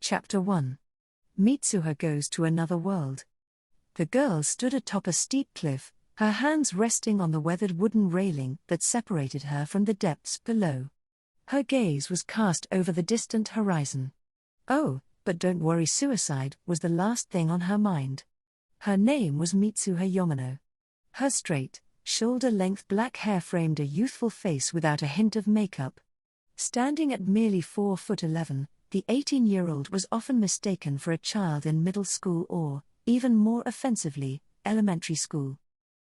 Chapter 1. Mitsuha goes to another world. The girl stood atop a steep cliff, her hands resting on the weathered wooden railing that separated her from the depths below. Her gaze was cast over the distant horizon. Oh, but don't worry, suicide was the last thing on her mind. Her name was Mitsuha Yamano. Her straight, shoulder-length black hair framed a youthful face without a hint of makeup. Standing at merely 4'11", the 18-year-old was often mistaken for a child in middle school or, even more offensively, elementary school.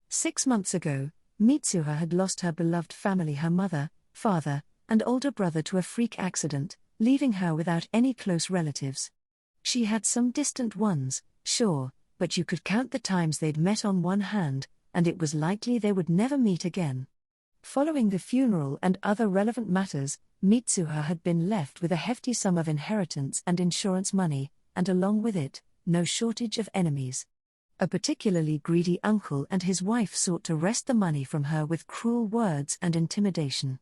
6 months ago, Mitsuha had lost her beloved family, her mother, father, and older brother to a freak accident, leaving her without any close relatives. She had some distant ones, sure, but you could count the times they'd met on one hand, and it was likely they would never meet again. Following the funeral and other relevant matters, Mitsuha had been left with a hefty sum of inheritance and insurance money, and along with it, no shortage of enemies. A particularly greedy uncle and his wife sought to wrest the money from her with cruel words and intimidation.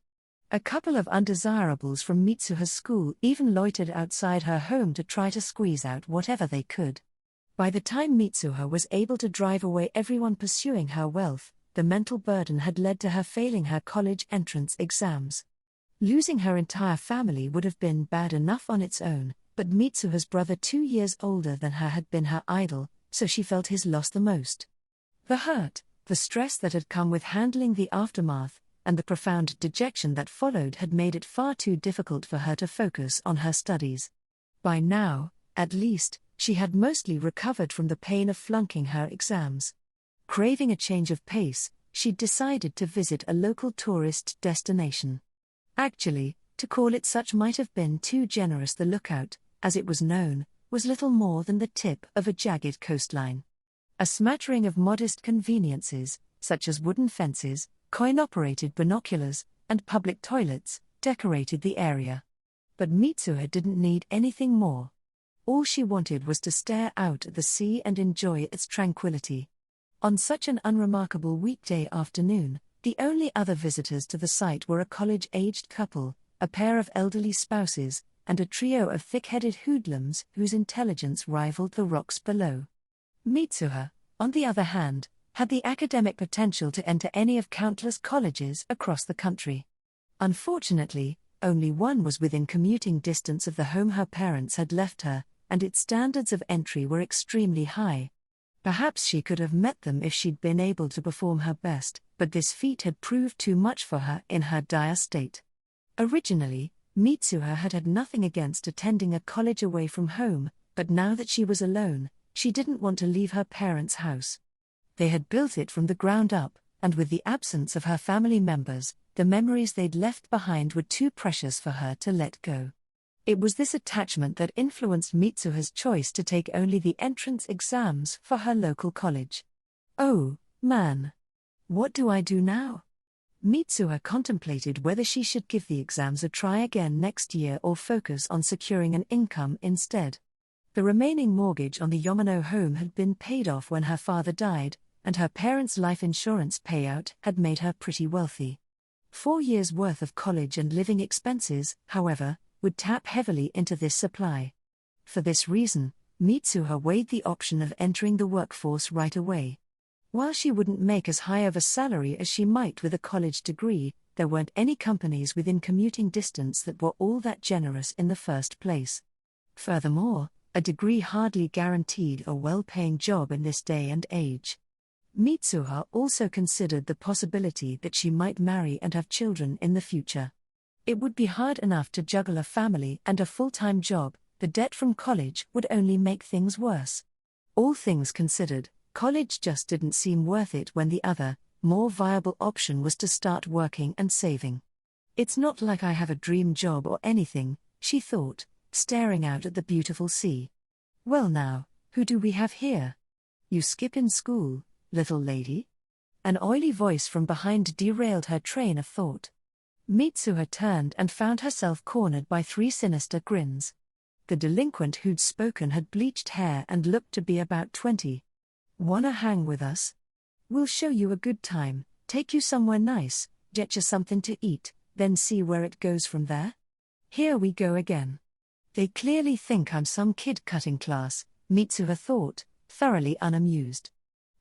A couple of undesirables from Mitsuha's school even loitered outside her home to try to squeeze out whatever they could. By the time Mitsuha was able to drive away everyone pursuing her wealth, the mental burden had led to her failing her college entrance exams. Losing her entire family would have been bad enough on its own, but Mitsuha's brother 2 years older than her had been her idol, so she felt his loss the most. The hurt, the stress that had come with handling the aftermath, and the profound dejection that followed had made it far too difficult for her to focus on her studies. By now, at least, she had mostly recovered from the pain of flunking her exams. Craving a change of pace, she'd decided to visit a local tourist destination. Actually, to call it such might have been too generous. The lookout, as it was known, was little more than the tip of a jagged coastline. A smattering of modest conveniences, such as wooden fences, coin-operated binoculars, and public toilets, decorated the area. But Mitsuha didn't need anything more. All she wanted was to stare out at the sea and enjoy its tranquility. On such an unremarkable weekday afternoon, the only other visitors to the site were a college-aged couple, a pair of elderly spouses, and a trio of thick-headed hoodlums whose intelligence rivaled the rocks below. Mitsuha, on the other hand, had the academic potential to enter any of countless colleges across the country. Unfortunately, only one was within commuting distance of the home her parents had left her, and its standards of entry were extremely high. Perhaps she could have met them if she'd been able to perform her best, but this feat had proved too much for her in her dire state. Originally, Mitsuha had had nothing against attending a college away from home, but now that she was alone, she didn't want to leave her parents' house. They had built it from the ground up, and with the absence of her family members, the memories they'd left behind were too precious for her to let go. It was this attachment that influenced Mitsuha's choice to take only the entrance exams for her local college. Oh, man. What do I do now? Mitsuha contemplated whether she should give the exams a try again next year or focus on securing an income instead. The remaining mortgage on the Yamano home had been paid off when her father died, and her parents' life insurance payout had made her pretty wealthy. 4 years' worth of college and living expenses, however, would tap heavily into this supply. For this reason, Mitsuha weighed the option of entering the workforce right away. While she wouldn't make as high of a salary as she might with a college degree, there weren't any companies within commuting distance that were all that generous in the first place. Furthermore, a degree hardly guaranteed a well-paying job in this day and age. Mitsuha also considered the possibility that she might marry and have children in the future. It would be hard enough to juggle a family and a full-time job. The debt from college would only make things worse. All things considered, college just didn't seem worth it when the other, more viable option was to start working and saving. It's not like I have a dream job or anything, she thought, staring out at the beautiful sea. Well now, who do we have here? You skip in school, little lady? An oily voice from behind derailed her train of thought. Mitsuha turned and found herself cornered by 3 sinister grins. The delinquent who'd spoken had bleached hair and looked to be about 20. Wanna hang with us? We'll show you a good time, take you somewhere nice, get you something to eat, then see where it goes from there? Here we go again. They clearly think I'm some kid cutting class, Mitsuha thought, thoroughly unamused.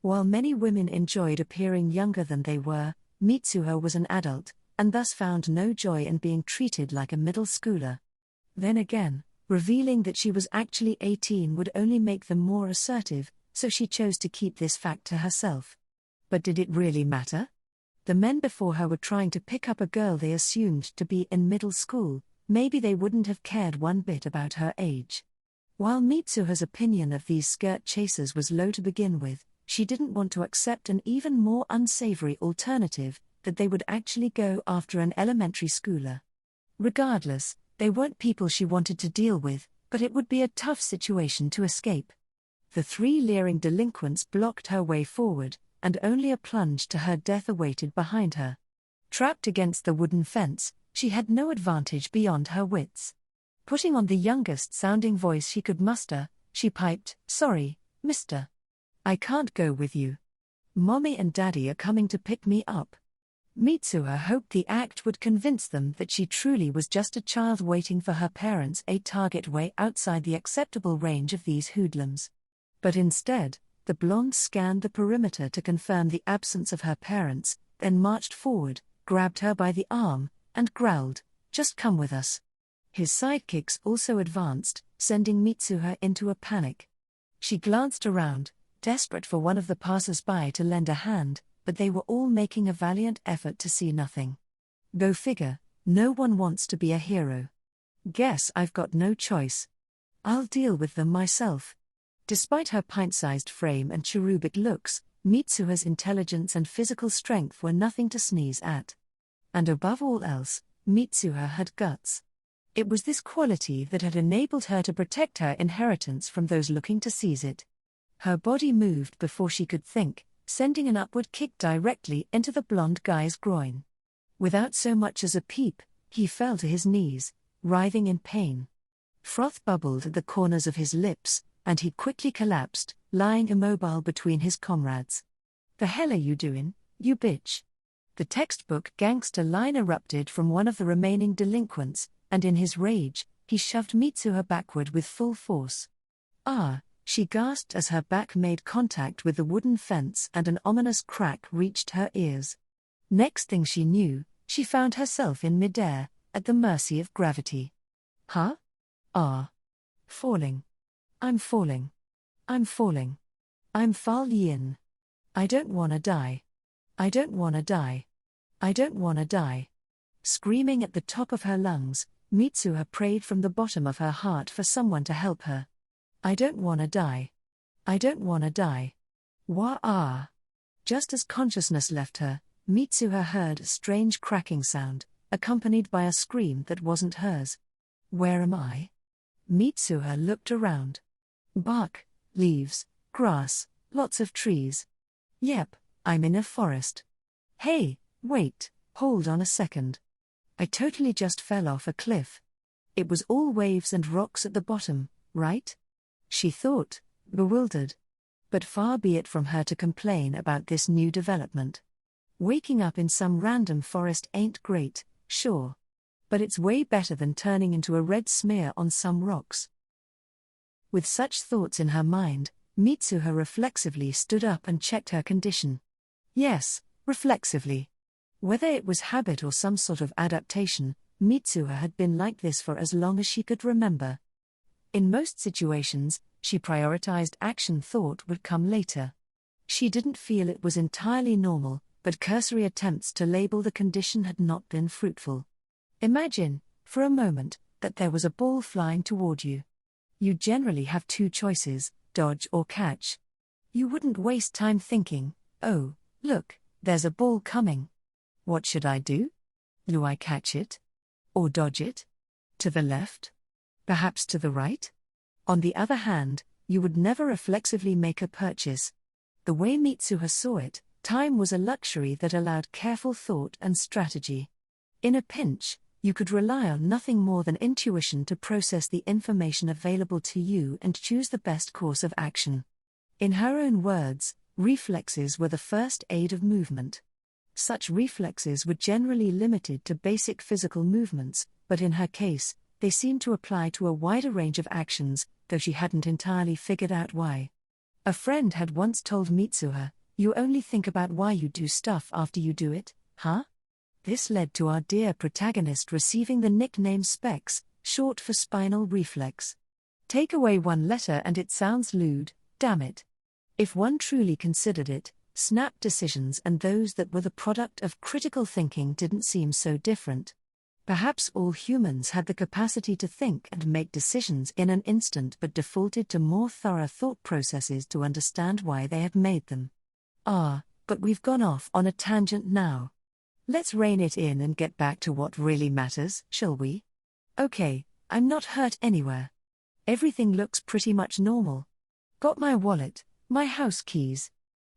While many women enjoyed appearing younger than they were, Mitsuha was an adult, and thus found no joy in being treated like a middle schooler. Then again, revealing that she was actually 18 would only make them more assertive, so she chose to keep this fact to herself. But did it really matter? The men before her were trying to pick up a girl they assumed to be in middle school. Maybe they wouldn't have cared one bit about her age. While Mitsuha's opinion of these skirt chasers was low to begin with, she didn't want to accept an even more unsavory alternative, that they would actually go after an elementary schooler. Regardless, they weren't people she wanted to deal with, but it would be a tough situation to escape. The 3 leering delinquents blocked her way forward, and only a plunge to her death awaited behind her. Trapped against the wooden fence, she had no advantage beyond her wits. Putting on the youngest-sounding voice she could muster, she piped, "Sorry, mister. I can't go with you. Mommy and Daddy are coming to pick me up." Mitsuha hoped the act would convince them that she truly was just a child waiting for her parents, a target way outside the acceptable range of these hoodlums. But instead, the blonde scanned the perimeter to confirm the absence of her parents, then marched forward, grabbed her by the arm, and growled, "Just come with us." His sidekicks also advanced, sending Mitsuha into a panic. She glanced around, desperate for one of the passers-by to lend a hand, but they were all making a valiant effort to see nothing. Go figure, no one wants to be a hero. Guess I've got no choice. I'll deal with them myself. Despite her pint-sized frame and cherubic looks, Mitsuha's intelligence and physical strength were nothing to sneeze at. And above all else, Mitsuha had guts. It was this quality that had enabled her to protect her inheritance from those looking to seize it. Her body moved before she could think, sending an upward kick directly into the blonde guy's groin. Without so much as a peep, he fell to his knees, writhing in pain. Froth bubbled at the corners of his lips, and he quickly collapsed, lying immobile between his comrades. "The hell are you doing, you bitch?" The textbook gangster line erupted from one of the remaining delinquents, and in his rage, he shoved Mitsuha backward with full force. "Ah," she gasped as her back made contact with the wooden fence and an ominous crack reached her ears. Next thing she knew, she found herself in midair, at the mercy of gravity. Huh? Ah. Falling. I'm falling. I'm falling. I'm Fal Yin. I don't wanna die. I don't wanna die. I don't wanna die. Screaming at the top of her lungs, Mitsuha prayed from the bottom of her heart for someone to help her. I don't wanna die. I don't wanna die. Wah-ah. Just as consciousness left her, Mitsuha heard a strange cracking sound, accompanied by a scream that wasn't hers. Where am I? Mitsuha looked around. Bark, leaves, grass, lots of trees. Yep, I'm in a forest. Hey, wait, hold on a second. I totally just fell off a cliff. It was all waves and rocks at the bottom, right? She thought, bewildered. But far be it from her to complain about this new development. Waking up in some random forest ain't great, sure. But it's way better than turning into a red smear on some rocks. With such thoughts in her mind, Mitsuha reflexively stood up and checked her condition. Yes, reflexively. Whether it was habit or some sort of adaptation, Mitsuha had been like this for as long as she could remember. In most situations, she prioritized action, thought would come later. She didn't feel it was entirely normal, but cursory attempts to label the condition had not been fruitful. Imagine, for a moment, that there was a ball flying toward you. You generally have two choices, dodge or catch. You wouldn't waste time thinking, oh, look, there's a ball coming. What should I do? Do I catch it? Or dodge it? To the left? Perhaps to the right? On the other hand, you would never reflexively make a purchase. The way Mitsuha saw it, time was a luxury that allowed careful thought and strategy. In a pinch, you could rely on nothing more than intuition to process the information available to you and choose the best course of action. In her own words, reflexes were the first aid of movement. Such reflexes were generally limited to basic physical movements, but in her case, They seemed to apply to a wider range of actions, though she hadn't entirely figured out why. A friend had once told Mitsuha, "You only think about why you do stuff after you do it, huh?" This led to our dear protagonist receiving the nickname SPECS, short for spinal reflex. Take away one letter and it sounds lewd, damn it. If one truly considered it, snap decisions and those that were the product of critical thinking didn't seem so different. Perhaps all humans had the capacity to think and make decisions in an instant but defaulted to more thorough thought processes to understand why they had made them. But we've gone off on a tangent now. Let's rein it in and get back to what really matters, shall we? Okay, I'm not hurt anywhere. Everything looks pretty much normal. Got my wallet, my house keys.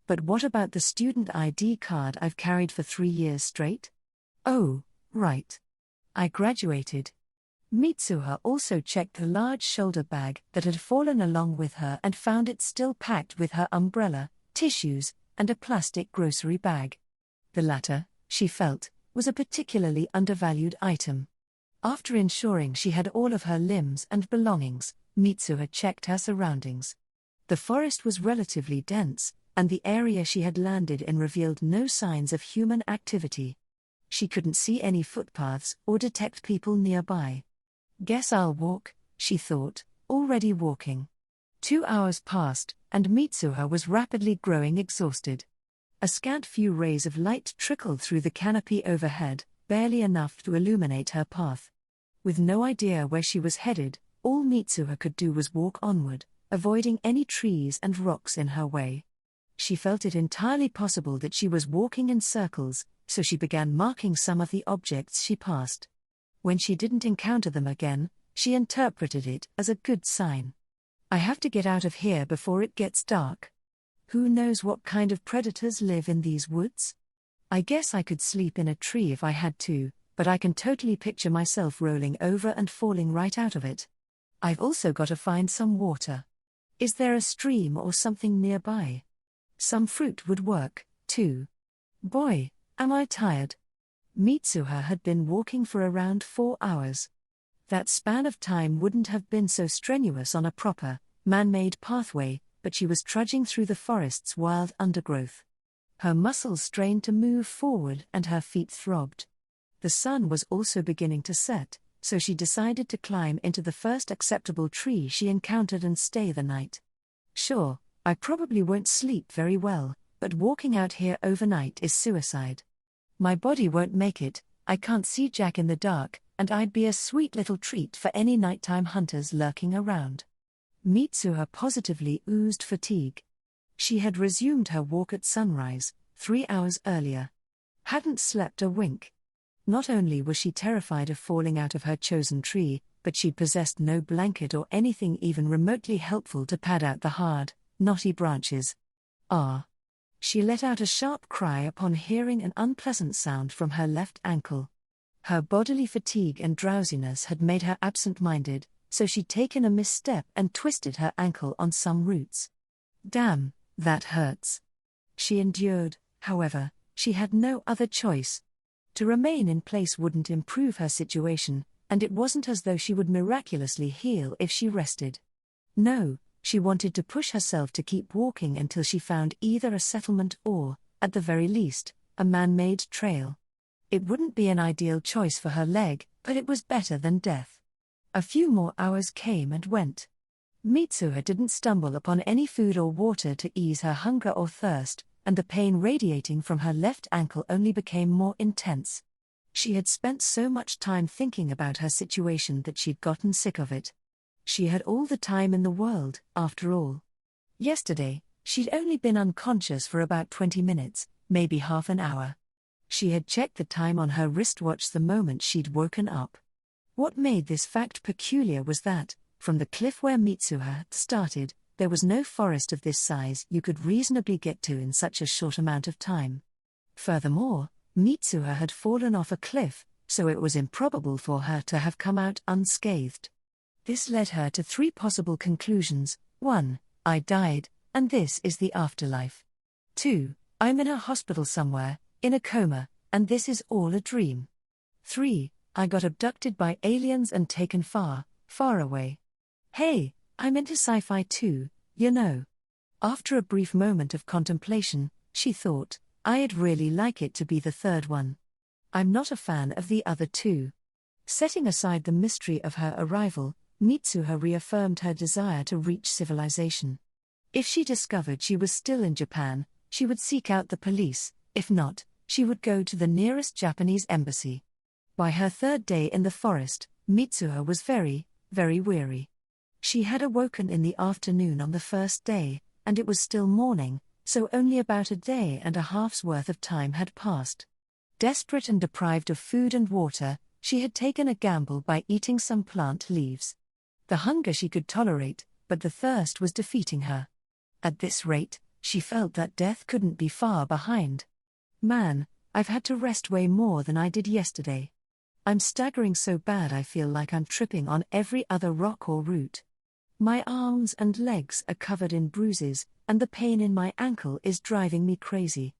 But what about the student ID card I've carried for 3 years straight? Oh, right. I graduated. Mitsuha also checked the large shoulder bag that had fallen along with her and found it still packed with her umbrella, tissues, and a plastic grocery bag. The latter, she felt, was a particularly undervalued item. After ensuring she had all of her limbs and belongings, Mitsuha checked her surroundings. The forest was relatively dense, and the area she had landed in revealed no signs of human activity. She couldn't see any footpaths or detect people nearby. Guess I'll walk, she thought, already walking. 2 hours passed, and Mitsuha was rapidly growing exhausted. A scant few rays of light trickled through the canopy overhead, barely enough to illuminate her path. With no idea where she was headed, all Mitsuha could do was walk onward, avoiding any trees and rocks in her way. She felt it entirely possible that she was walking in circles, so she began marking some of the objects she passed. When she didn't encounter them again, she interpreted it as a good sign. I have to get out of here before it gets dark. Who knows what kind of predators live in these woods? I guess I could sleep in a tree if I had to, but I can totally picture myself rolling over and falling right out of it. I've also got to find some water. Is there a stream or something nearby? Some fruit would work, too. Boy, am I tired. Mitsuha had been walking for around 4 hours. That span of time wouldn't have been so strenuous on a proper, man-made pathway, but she was trudging through the forest's wild undergrowth. Her muscles strained to move forward and her feet throbbed. The sun was also beginning to set, so she decided to climb into the first acceptable tree she encountered and stay the night. Sure, I probably won't sleep very well, but walking out here overnight is suicide. My body won't make it, I can't see Jack in the dark, and I'd be a sweet little treat for any nighttime hunters lurking around. Mitsuha positively oozed fatigue. She had resumed her walk at sunrise, 3 hours earlier. Hadn't slept a wink. Not only was she terrified of falling out of her chosen tree, but she'd possessed no blanket or anything even remotely helpful to pad out the hard, knotty branches. She let out a sharp cry upon hearing an unpleasant sound from her left ankle. Her bodily fatigue and drowsiness had made her absent-minded, so she'd taken a misstep and twisted her ankle on some roots. Damn, that hurts. She endured, however, she had no other choice. To remain in place wouldn't improve her situation, and it wasn't as though she would miraculously heal if she rested. No, she wanted to push herself to keep walking until she found either a settlement or, at the very least, a man-made trail. It wouldn't be an ideal choice for her leg, but it was better than death. A few more hours came and went. Mitsuha didn't stumble upon any food or water to ease her hunger or thirst, and the pain radiating from her left ankle only became more intense. She had spent so much time thinking about her situation that she'd gotten sick of it. She had all the time in the world, after all. Yesterday, she'd only been unconscious for about 20 minutes, maybe half an hour. She had checked the time on her wristwatch the moment she'd woken up. What made this fact peculiar was that, from the cliff where Mitsuha had started, there was no forest of this size you could reasonably get to in such a short amount of time. Furthermore, Mitsuha had fallen off a cliff, so it was improbable for her to have come out unscathed. This led her to 3 possible conclusions. 1. I died, and this is the afterlife. 2. I'm in a hospital somewhere, in a coma, and this is all a dream. 3. I got abducted by aliens and taken far, far away. Hey, I'm into sci-fi too, you know. After a brief moment of contemplation, she thought, I'd really like it to be the third one. I'm not a fan of the other two. Setting aside the mystery of her arrival, Mitsuha reaffirmed her desire to reach civilization. If she discovered she was still in Japan, she would seek out the police; if not, she would go to the nearest Japanese embassy. By her third day in the forest, Mitsuha was very, very weary. She had awoken in the afternoon on the first day, and it was still morning, so only about a day and a half's worth of time had passed. Desperate and deprived of food and water, she had taken a gamble by eating some plant leaves. The hunger she could tolerate, but the thirst was defeating her. At this rate, she felt that death couldn't be far behind. Man, I've had to rest way more than I did yesterday. I'm staggering so bad I feel like I'm tripping on every other rock or root. My arms and legs are covered in bruises, and the pain in my ankle is driving me crazy.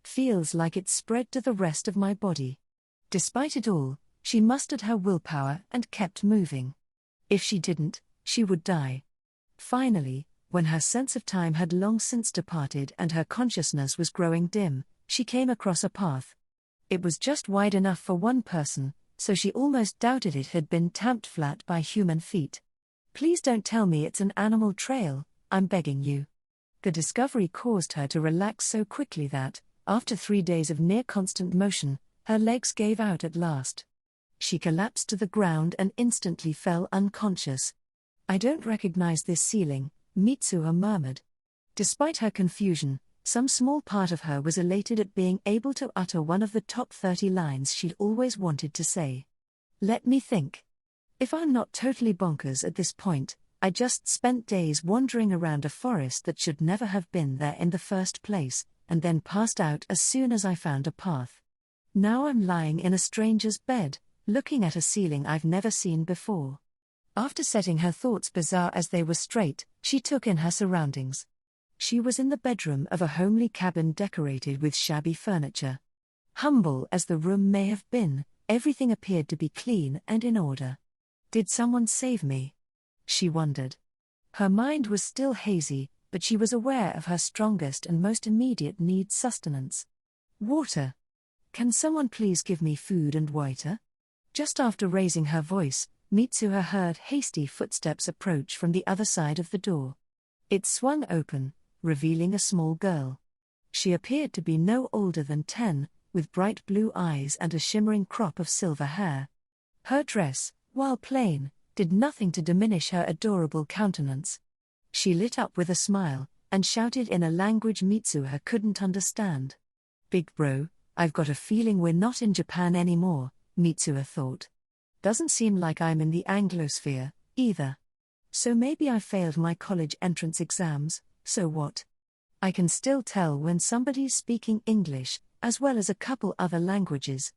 Feels like it's spread to the rest of my body. Despite it all, she mustered her willpower and kept moving. If she didn't, she would die. Finally, when her sense of time had long since departed and her consciousness was growing dim, she came across a path. It was just wide enough for one person, so she almost doubted it had been tamped flat by human feet. Please don't tell me it's an animal trail, I'm begging you. The discovery caused her to relax so quickly that, after 3 days of near-constant motion, her legs gave out at last. She collapsed to the ground and instantly fell unconscious. I don't recognize this ceiling, Mitsuha murmured. Despite her confusion, some small part of her was elated at being able to utter one of the top 30 lines she'd always wanted to say. Let me think. If I'm not totally bonkers at this point, I just spent days wandering around a forest that should never have been there in the first place, and then passed out as soon as I found a path. Now I'm lying in a stranger's bed, looking at a ceiling I've never seen before. After setting her thoughts bizarre as they were straight, she took in her surroundings. She was in the bedroom of a homely cabin decorated with shabby furniture. Humble as the room may have been, everything appeared to be clean and in order. Did someone save me? She wondered. Her mind was still hazy, but she was aware of her strongest and most immediate need: sustenance. Water. Can someone please give me food and water? Just after raising her voice, Mitsuha heard hasty footsteps approach from the other side of the door. It swung open, revealing a small girl. She appeared to be no older than 10, with bright blue eyes and a shimmering crop of silver hair. Her dress, while plain, did nothing to diminish her adorable countenance. She lit up with a smile, and shouted in a language Mitsuha couldn't understand. Big bro, I've got a feeling we're not in Japan anymore, Mitsuha thought. Doesn't seem like I'm in the Anglosphere, either. So maybe I failed my college entrance exams, so what? I can still tell when somebody's speaking English, as well as a couple other languages.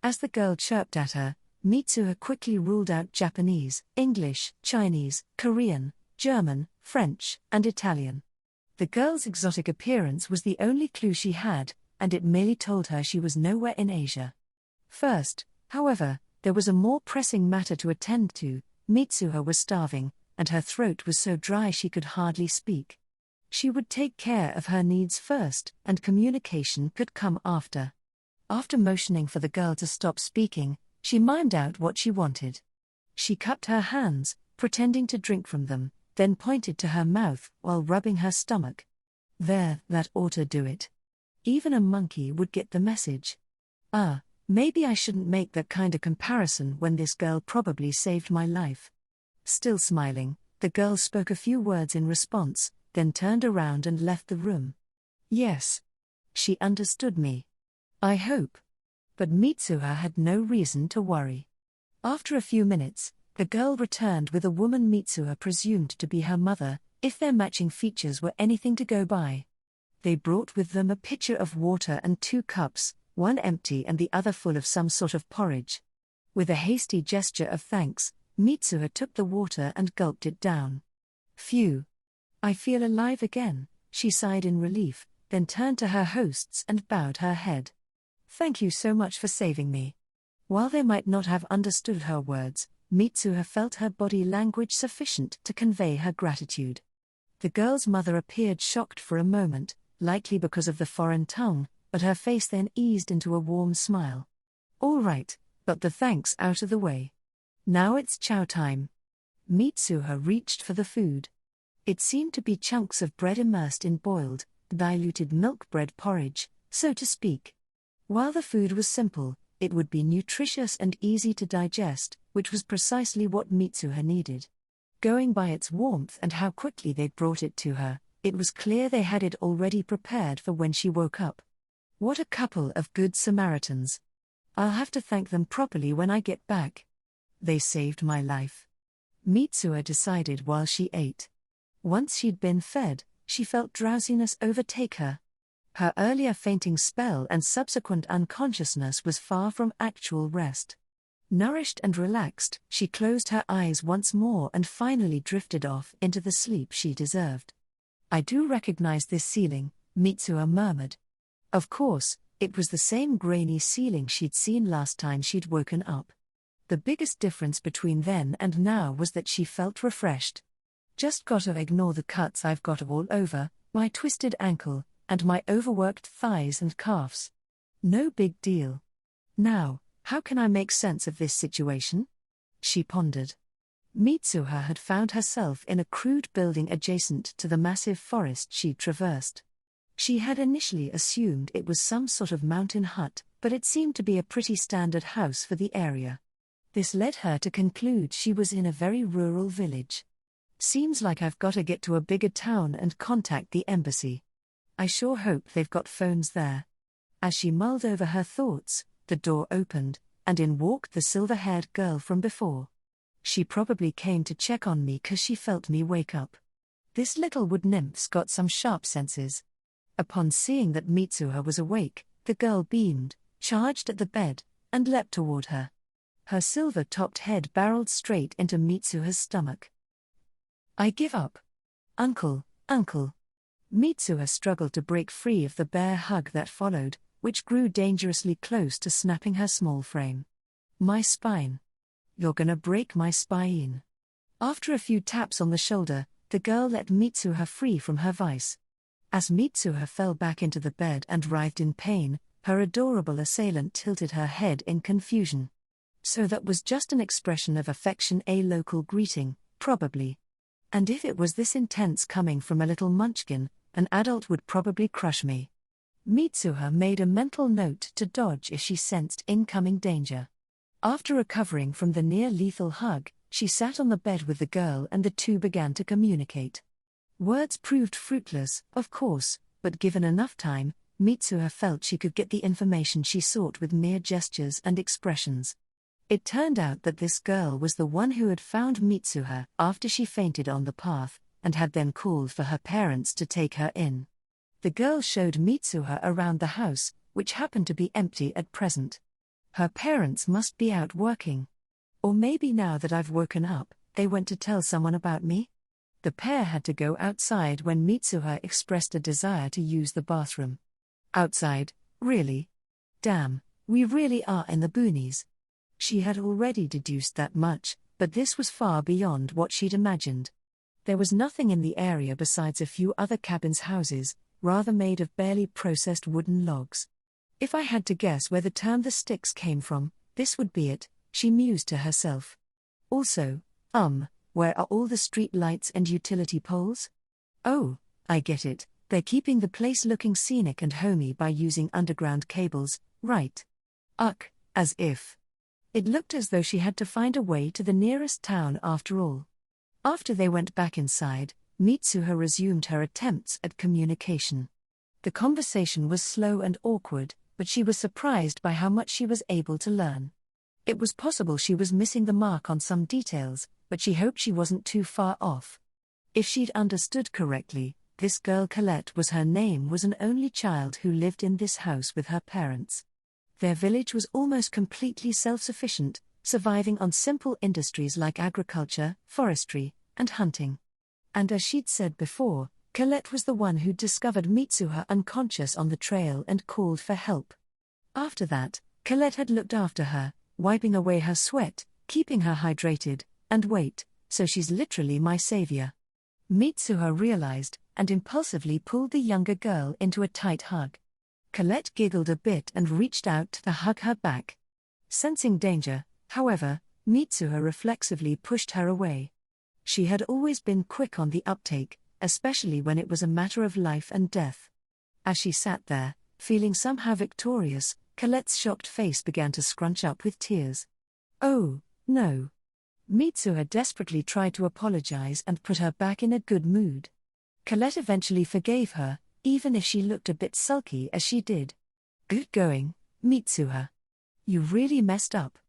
As the girl chirped at her, Mitsuha quickly ruled out Japanese, English, Chinese, Korean, German, French, and Italian. The girl's exotic appearance was the only clue she had, and it merely told her she was nowhere in Asia. First, however, there was a more pressing matter to attend to. Mitsuha was starving, and her throat was so dry she could hardly speak. She would take care of her needs first, and communication could come after. After motioning for the girl to stop speaking, she mimed out what she wanted. She cupped her hands, pretending to drink from them, then pointed to her mouth while rubbing her stomach. There, that ought to do it. Even a monkey would get the message. Maybe I shouldn't make that kind of comparison when this girl probably saved my life. Still smiling, the girl spoke a few words in response, then turned around and left the room. Yes. She understood me. I hope. But Mitsuha had no reason to worry. After a few minutes, the girl returned with a woman Mitsuha presumed to be her mother, if their matching features were anything to go by. They brought with them a pitcher of water and 2 cups, one empty and the other full of some sort of porridge. With a hasty gesture of thanks, Mitsuha took the water and gulped it down. Phew. I feel alive again, she sighed in relief, then turned to her hosts and bowed her head. Thank you so much for saving me. While they might not have understood her words, Mitsuha felt her body language sufficient to convey her gratitude. The girl's mother appeared shocked for a moment, likely because of the foreign tongue, but her face then eased into a warm smile. All right, got the thanks out of the way. Now it's chow time. Mitsuha reached for the food. It seemed to be chunks of bread immersed in boiled, diluted milk bread porridge, so to speak. While the food was simple, it would be nutritious and easy to digest, which was precisely what Mitsuha needed. Going by its warmth and how quickly they'd brought it to her, it was clear they had it already prepared for when she woke up. What a couple of good Samaritans. I'll have to thank them properly when I get back. They saved my life. Mitsuha decided while she ate. Once she'd been fed, she felt drowsiness overtake her. Her earlier fainting spell and subsequent unconsciousness was far from actual rest. Nourished and relaxed, she closed her eyes once more and finally drifted off into the sleep she deserved. I do recognize this ceiling, Mitsuha murmured. Of course, it was the same grainy ceiling she'd seen last time she'd woken up. The biggest difference between then and now was that she felt refreshed. Just gotta ignore the cuts I've got all over, my twisted ankle, and my overworked thighs and calves. No big deal. Now, how can I make sense of this situation? She pondered. Mitsuha had found herself in a crude building adjacent to the massive forest she'd traversed. She had initially assumed it was some sort of mountain hut, but it seemed to be a pretty standard house for the area. This led her to conclude she was in a very rural village. Seems like I've got to get to a bigger town and contact the embassy. I sure hope they've got phones there. As she mulled over her thoughts, the door opened, and in walked the silver-haired girl from before. She probably came to check on me 'cause she felt me wake up. This little wood nymph's got some sharp senses. Upon seeing that Mitsuha was awake, the girl beamed, charged at the bed, and leapt toward her. Her silver-topped head barreled straight into Mitsuha's stomach. I give up. Uncle, uncle. Mitsuha struggled to break free of the bear hug that followed, which grew dangerously close to snapping her small frame. My spine. You're gonna break my spine. After a few taps on the shoulder, the girl let Mitsuha free from her vice. As Mitsuha fell back into the bed and writhed in pain, her adorable assailant tilted her head in confusion. So that was just an expression of affection, a local greeting, probably. And if it was this intense coming from a little munchkin, an adult would probably crush me. Mitsuha made a mental note to dodge if she sensed incoming danger. After recovering from the near-lethal hug, she sat on the bed with the girl and the two began to communicate. Words proved fruitless, of course, but given enough time, Mitsuha felt she could get the information she sought with mere gestures and expressions. It turned out that this girl was the one who had found Mitsuha after she fainted on the path, and had then called for her parents to take her in. The girl showed Mitsuha around the house, which happened to be empty at present. Her parents must be out working. Or maybe now that I've woken up, they went to tell someone about me? The pair had to go outside when Mitsuha expressed a desire to use the bathroom. Outside, really? Damn, we really are in the boonies. She had already deduced that much, but this was far beyond what she'd imagined. There was nothing in the area besides a few other cabins' houses, rather made of barely processed wooden logs. If I had to guess where the term "the sticks" came from, this would be it, she mused to herself. Also, where are all the street lights and utility poles? Oh, I get it, they're keeping the place looking scenic and homey by using underground cables, right? As if. It looked as though she had to find a way to the nearest town after all. After they went back inside, Mitsuha resumed her attempts at communication. The conversation was slow and awkward, but she was surprised by how much she was able to learn. It was possible she was missing the mark on some details, but she hoped she wasn't too far off. If she'd understood correctly, this girl Colette was her name, was an only child who lived in this house with her parents. Their village was almost completely self-sufficient, surviving on simple industries like agriculture, forestry, and hunting. And as she'd said before, Colette was the one who'd discovered Mitsuha unconscious on the trail and called for help. After that, Colette had looked after her, wiping away her sweat, keeping her hydrated, and wait, so she's literally my savior. Mitsuha realized, and impulsively pulled the younger girl into a tight hug. Colette giggled a bit and reached out to hug her back. Sensing danger, however, Mitsuha reflexively pushed her away. She had always been quick on the uptake, especially when it was a matter of life and death. As she sat there, feeling somehow victorious, Colette's shocked face began to scrunch up with tears. Oh, no. Mitsuha desperately tried to apologize and put her back in a good mood. Colette eventually forgave her, even if she looked a bit sulky as she did. Good going, Mitsuha. You really messed up.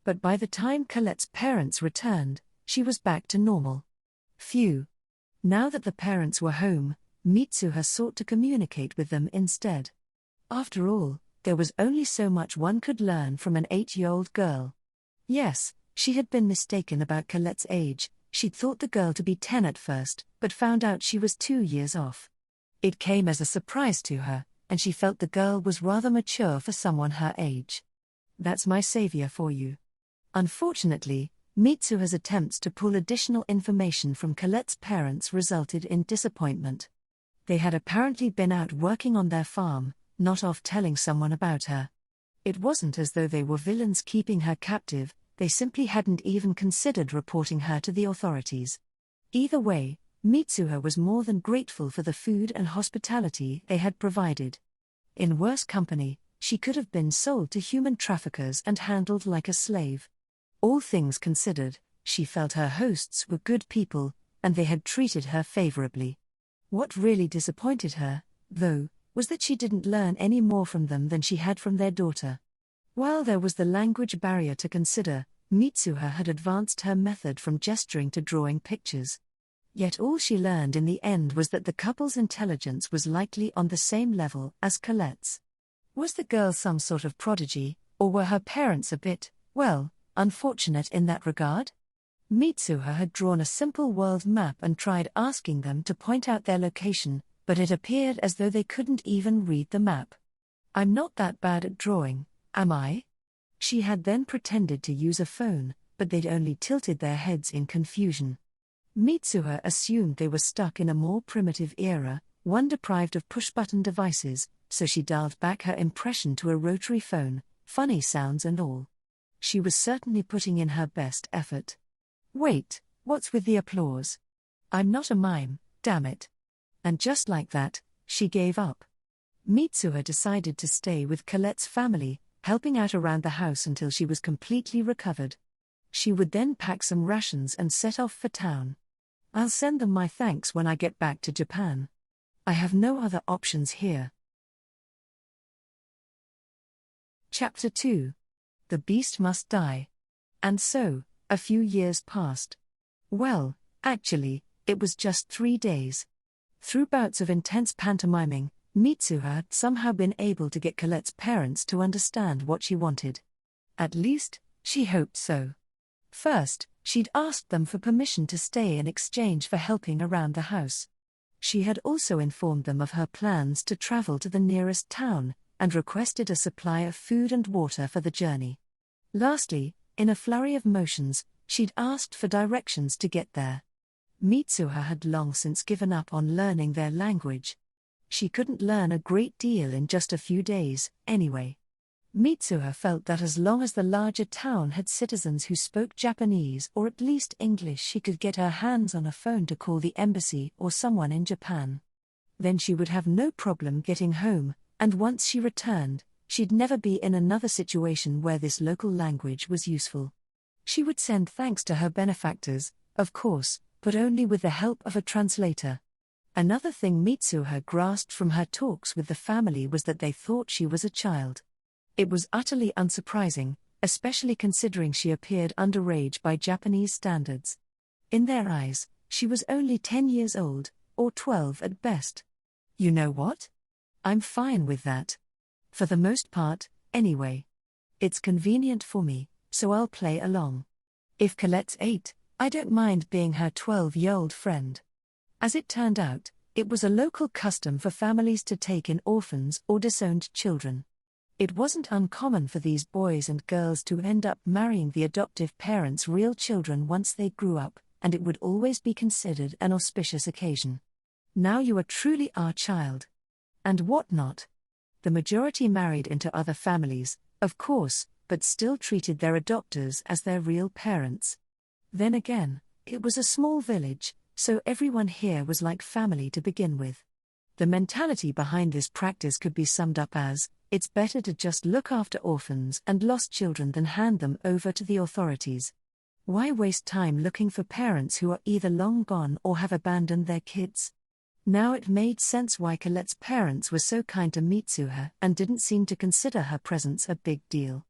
But by the time Colette's parents returned, she was back to normal. Phew. Now that the parents were home, Mitsuha sought to communicate with them instead. After all, there was only so much one could learn from an 8-year-old girl. Yes, she had been mistaken about Colette's age. She'd thought the girl to be 10 at first, but found out she was 2 years off. It came as a surprise to her, and she felt the girl was rather mature for someone her age. That's my savior for you. Unfortunately, Mitsuha's attempts to pull additional information from Colette's parents resulted in disappointment. They had apparently been out working on their farm, not off telling someone about her. It wasn't as though they were villains keeping her captive, they simply hadn't even considered reporting her to the authorities. Either way, Mitsuha was more than grateful for the food and hospitality they had provided. In worse company, she could have been sold to human traffickers and handled like a slave. All things considered, she felt her hosts were good people, and they had treated her favorably. What really disappointed her, though, was that she didn't learn any more from them than she had from their daughter. While there was the language barrier to consider, Mitsuha had advanced her method from gesturing to drawing pictures. Yet all she learned in the end was that the couple's intelligence was likely on the same level as Colette's. Was the girl some sort of prodigy, or were her parents a bit, well, unfortunate in that regard? Mitsuha had drawn a simple world map and tried asking them to point out their location, but it appeared as though they couldn't even read the map. I'm not that bad at drawing, am I? She had then pretended to use a phone, but they'd only tilted their heads in confusion. Mitsuha assumed they were stuck in a more primitive era, one deprived of push-button devices, so she dialed back her impression to a rotary phone, funny sounds and all. She was certainly putting in her best effort. Wait, what's with the applause? I'm not a mime, damn it. And just like that, she gave up. Mitsuha decided to stay with Colette's family, helping out around the house until she was completely recovered. She would then pack some rations and set off for town. I'll send them my thanks when I get back to Japan. I have no other options here. Chapter 2. The Beast Must Die. And so, a few years passed. Well, actually, it was just 3 days. Through bouts of intense pantomiming, Mitsuha had somehow been able to get Colette's parents to understand what she wanted. At least, she hoped so. First, she'd asked them for permission to stay in exchange for helping around the house. She had also informed them of her plans to travel to the nearest town, and requested a supply of food and water for the journey. Lastly, in a flurry of motions, she'd asked for directions to get there. Mitsuha had long since given up on learning their language. She couldn't learn a great deal in just a few days, anyway. Mitsuha felt that as long as the larger town had citizens who spoke Japanese or at least English, she could get her hands on a phone to call the embassy or someone in Japan. Then she would have no problem getting home, and once she returned, she'd never be in another situation where this local language was useful. She would send thanks to her benefactors, of course, but only with the help of a translator. Another thing Mitsuha grasped from her talks with the family was that they thought she was a child. It was utterly unsurprising, especially considering she appeared underage by Japanese standards. In their eyes, she was only 10 years old, or 12 at best. You know what? I'm fine with that. For the most part, anyway. It's convenient for me, so I'll play along. If Colette's 8, I don't mind being her 12-year-old friend. As it turned out, it was a local custom for families to take in orphans or disowned children. It wasn't uncommon for these boys and girls to end up marrying the adoptive parents' real children once they grew up, and it would always be considered an auspicious occasion. Now you are truly our child. And what not? The majority married into other families, of course, but still treated their adopters as their real parents. Then again, it was a small village, so everyone here was like family to begin with. The mentality behind this practice could be summed up as, it's better to just look after orphans and lost children than hand them over to the authorities. Why waste time looking for parents who are either long gone or have abandoned their kids? Now it made sense why Colette's parents were so kind to Mitsuha and didn't seem to consider her presence a big deal.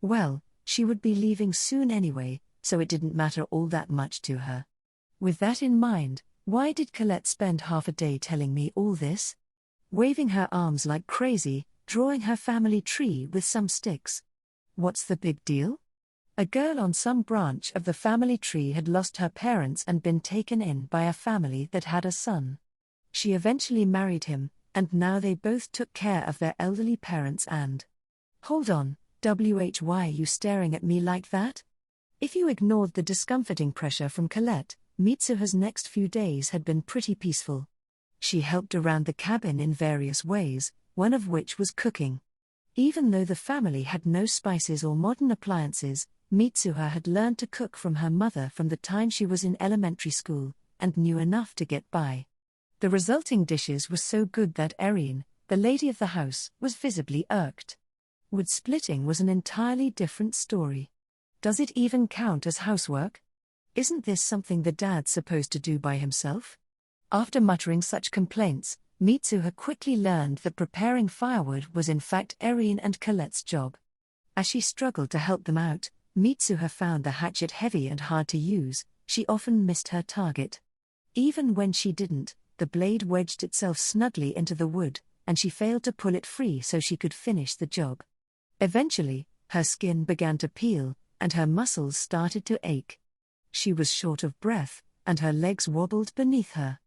Well, she would be leaving soon anyway, so it didn't matter all that much to her. With that in mind, why did Colette spend half a day telling me all this? Waving her arms like crazy, drawing her family tree with some sticks. What's the big deal? A girl on some branch of the family tree had lost her parents and been taken in by a family that had a son. She eventually married him, and now they both took care of their elderly parents and… Hold on, why are you staring at me like that? If you ignored the discomforting pressure from Colette, Mitsuha's next few days had been pretty peaceful. She helped around the cabin in various ways, one of which was cooking. Even though the family had no spices or modern appliances, Mitsuha had learned to cook from her mother from the time she was in elementary school, and knew enough to get by. The resulting dishes were so good that Erin, the lady of the house, was visibly irked. Wood splitting was an entirely different story. Does it even count as housework? Isn't this something the dad's supposed to do by himself? After muttering such complaints, Mitsuha quickly learned that preparing firewood was in fact Erin and Colette's job. As she struggled to help them out, Mitsuha found the hatchet heavy and hard to use. She often missed her target. Even when she didn't, the blade wedged itself snugly into the wood, and she failed to pull it free so she could finish the job. Eventually, her skin began to peel, and her muscles started to ache. She was short of breath, and her legs wobbled beneath her.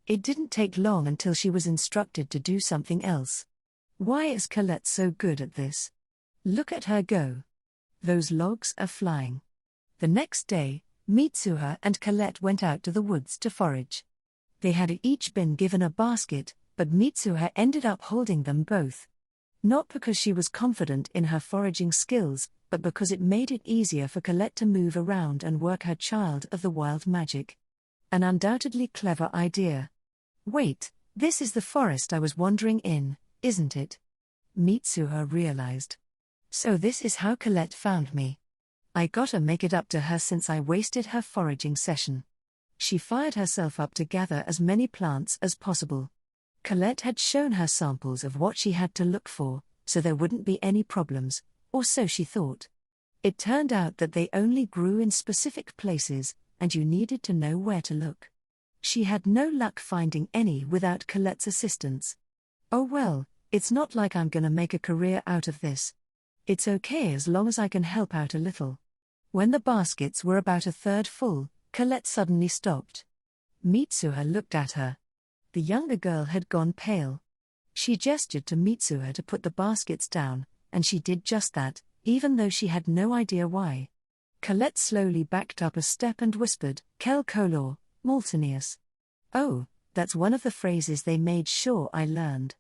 It didn't take long until she was instructed to do something else. Why is Colette so good at this? Look at her go. Those logs are flying. The next day, Mitsuha and Colette went out to the woods to forage. They had each been given a basket, but Mitsuha ended up holding them both. Not because she was confident in her foraging skills, but because it made it easier for Colette to move around and work her child of the wild magic. An undoubtedly clever idea. Wait, this is the forest I was wandering in, isn't it? Mitsuha realized. So this is how Colette found me. I gotta make it up to her since I wasted her foraging session. She fired herself up to gather as many plants as possible. Colette had shown her samples of what she had to look for, so there wouldn't be any problems, or so she thought. It turned out that they only grew in specific places, and you needed to know where to look. She had no luck finding any without Colette's assistance. Oh well, it's not like I'm gonna make a career out of this. It's okay as long as I can help out a little. When the baskets were about a third full, Colette suddenly stopped. Mitsuha looked at her. The younger girl had gone pale. She gestured to Mitsuha to put the baskets down, and she did just that, even though she had no idea why. Colette slowly backed up a step and whispered, "Quel color, Maltenius." Oh, that's one of the phrases they made sure I learned.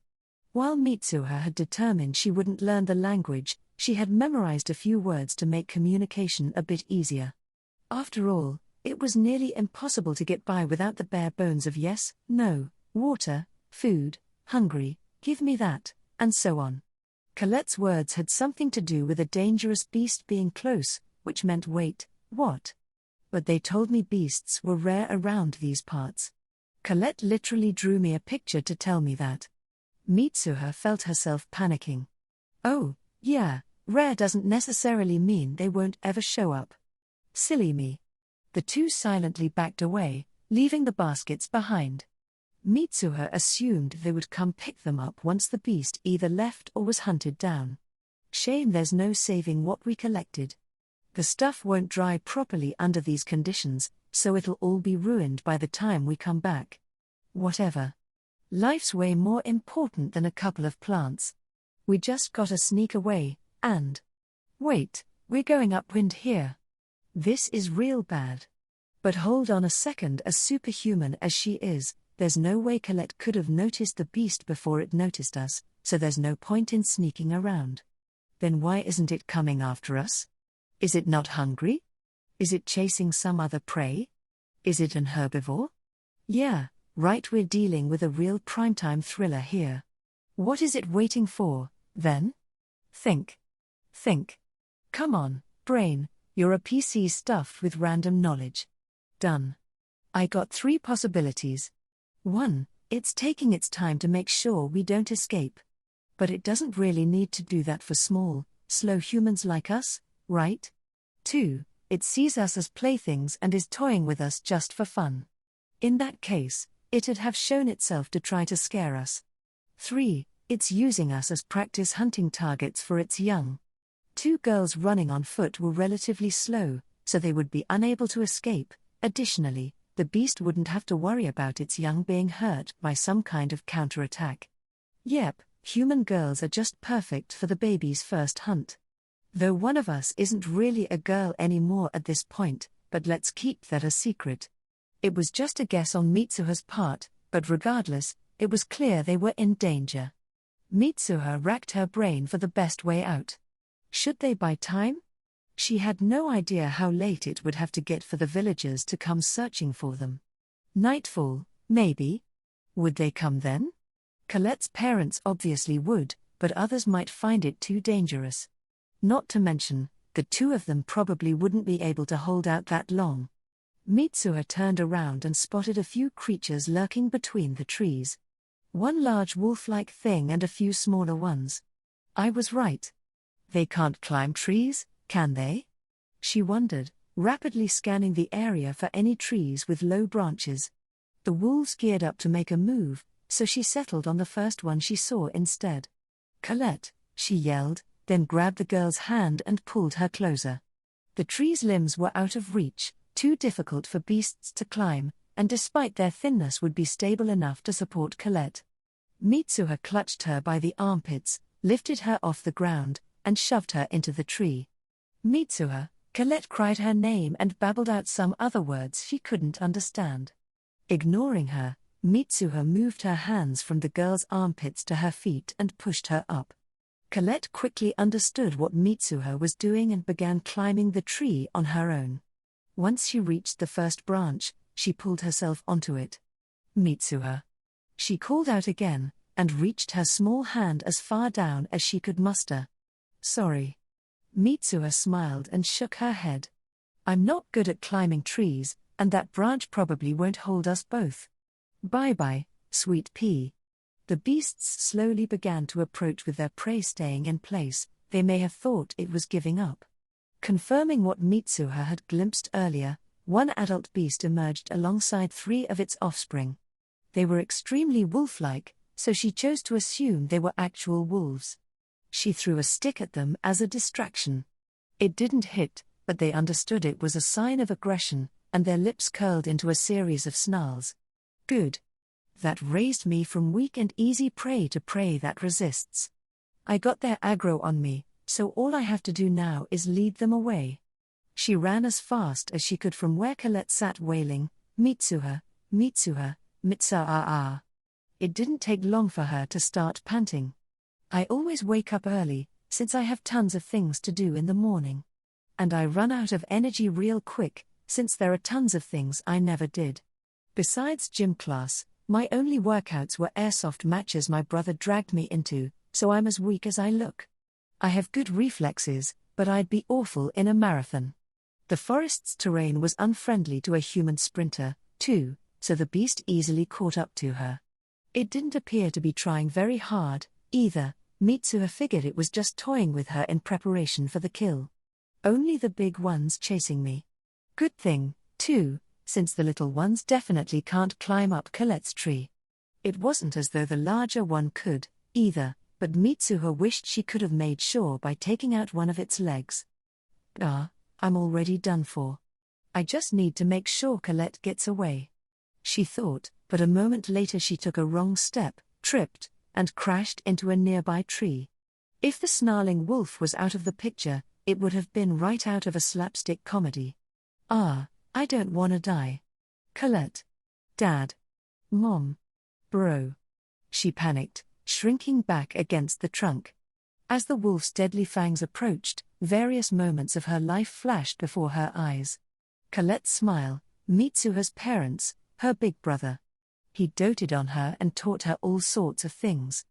While Mitsuha had determined she wouldn't learn the language, she had memorized a few words to make communication a bit easier. After all, it was nearly impossible to get by without the bare bones of yes, no, water, food, hungry, give me that, and so on. Colette's words had something to do with a dangerous beast being close, which meant wait, what? But they told me beasts were rare around these parts. Colette literally drew me a picture to tell me that. Mitsuha felt herself panicking. Oh, yeah, rare doesn't necessarily mean they won't ever show up. Silly me. The two silently backed away, leaving the baskets behind. Mitsuha assumed they would come pick them up once the beast either left or was hunted down. Shame there's no saving what we collected. The stuff won't dry properly under these conditions, so it'll all be ruined by the time we come back. Whatever. Life's way more important than a couple of plants. We just gotta sneak away, and. Wait, we're going upwind here. This is real bad. But hold on a second, as superhuman as she is, there's no way Colette could have noticed the beast before it noticed us, so there's no point in sneaking around. Then why isn't it coming after us? Is it not hungry? Is it chasing some other prey? Is it an herbivore? Yeah, right, we're dealing with a real primetime thriller here. What is it waiting for, then? Think. Think. Come on, brain, you're a PC stuffed with random knowledge. Done. I got 3 possibilities. 1, it's taking its time to make sure we don't escape. But it doesn't really need to do that for small, slow humans like us, right? 2, it sees us as playthings and is toying with us just for fun. In that case, it'd have shown itself to try to scare us. 3, it's using us as practice hunting targets for its young. 2 girls running on foot were relatively slow, so they would be unable to escape. Additionally, the beast wouldn't have to worry about its young being hurt by some kind of counterattack. Yep, human girls are just perfect for the baby's first hunt. Though one of us isn't really a girl anymore at this point, but let's keep that a secret. It was just a guess on Mitsuha's part, but regardless, it was clear they were in danger. Mitsuha racked her brain for the best way out. Should they buy time? She had no idea how late it would have to get for the villagers to come searching for them. Nightfall, maybe? Would they come then? Colette's parents obviously would, but others might find it too dangerous. Not to mention, the 2 of them probably wouldn't be able to hold out that long. Mitsuha turned around and spotted a few creatures lurking between the trees. One large wolf-like thing and a few smaller ones. I was right. They can't climb trees, can they? She wondered, rapidly scanning the area for any trees with low branches. The wolves geared up to make a move, so she settled on the first one she saw instead. Colette, she yelled, then grabbed the girl's hand and pulled her closer. The tree's limbs were out of reach, too difficult for beasts to climb, and despite their thinness would be stable enough to support Colette. Mitsuha clutched her by the armpits, lifted her off the ground, and shoved her into the tree. Mitsuha, Colette cried her name and babbled out some other words she couldn't understand. Ignoring her, Mitsuha moved her hands from the girl's armpits to her feet and pushed her up. Colette quickly understood what Mitsuha was doing and began climbing the tree on her own. Once she reached the first branch, she pulled herself onto it. Mitsuha. She called out again, and reached her small hand as far down as she could muster. Sorry. Mitsuha smiled and shook her head. I'm not good at climbing trees, and that branch probably won't hold us both. Bye-bye, sweet pea. The beasts slowly began to approach with their prey staying in place. They may have thought it was giving up. Confirming what Mitsuha had glimpsed earlier, one adult beast emerged alongside 3 of its offspring. They were extremely wolf-like, so she chose to assume they were actual wolves. She threw a stick at them as a distraction. It didn't hit, but they understood it was a sign of aggression, and their lips curled into a series of snarls. Good. That raised me from weak and easy prey to prey that resists. I got their aggro on me, so all I have to do now is lead them away. She ran as fast as she could from where Colette sat wailing, Mitsuha, Mitsuha, Mitsuha. It didn't take long for her to start panting. I always wake up early, since I have tons of things to do in the morning. And I run out of energy real quick, since there are tons of things I never did. Besides gym class, my only workouts were airsoft matches my brother dragged me into, so I'm as weak as I look. I have good reflexes, but I'd be awful in a marathon. The forest's terrain was unfriendly to a human sprinter, too, so the beast easily caught up to her. It didn't appear to be trying very hard, either. Mitsuha figured it was just toying with her in preparation for the kill. Only the big ones chasing me. Good thing, too, since the little ones definitely can't climb up Colette's tree. It wasn't as though the larger one could, either, but Mitsuha wished she could have made sure by taking out one of its legs. I'm already done for. I just need to make sure Colette gets away. She thought, but a moment later she took a wrong step, tripped, and crashed into a nearby tree. If the snarling wolf was out of the picture, it would have been right out of a slapstick comedy. I don't wanna die. Colette. Dad. Mom. Bro. She panicked, shrinking back against the trunk. As the wolf's deadly fangs approached, various moments of her life flashed before her eyes. Colette's smile, Mitsuha's parents, her big brother. He doted on her and taught her all sorts of things.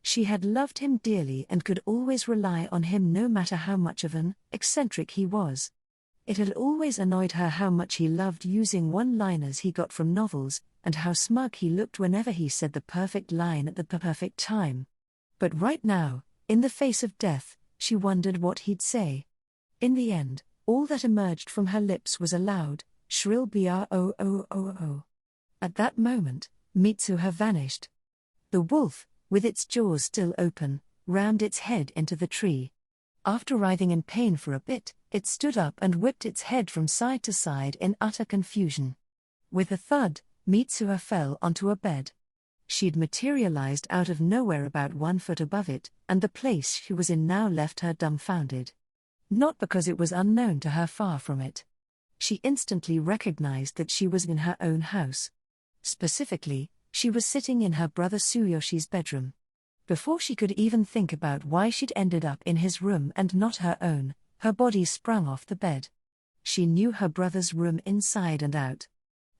She had loved him dearly and could always rely on him no matter how much of an eccentric he was. It had always annoyed her how much he loved using one-liners he got from novels, and how smug he looked whenever he said the perfect line at the perfect time. But right now, in the face of death, she wondered what he'd say. In the end, all that emerged from her lips was a loud, shrill broo. At that moment, Mitsuha vanished. The wolf, with its jaws still open, rammed its head into the tree. After writhing in pain for a bit, it stood up and whipped its head from side to side in utter confusion. With a thud, Mitsuha fell onto a bed. She'd materialized out of nowhere about 1 foot above it, and the place she was in now left her dumbfounded. Not because it was unknown to her, far from it. She instantly recognized that she was in her own house. Specifically, she was sitting in her brother Tsuyoshi's bedroom. Before she could even think about why she'd ended up in his room and not her own, her body sprung off the bed. She knew her brother's room inside and out.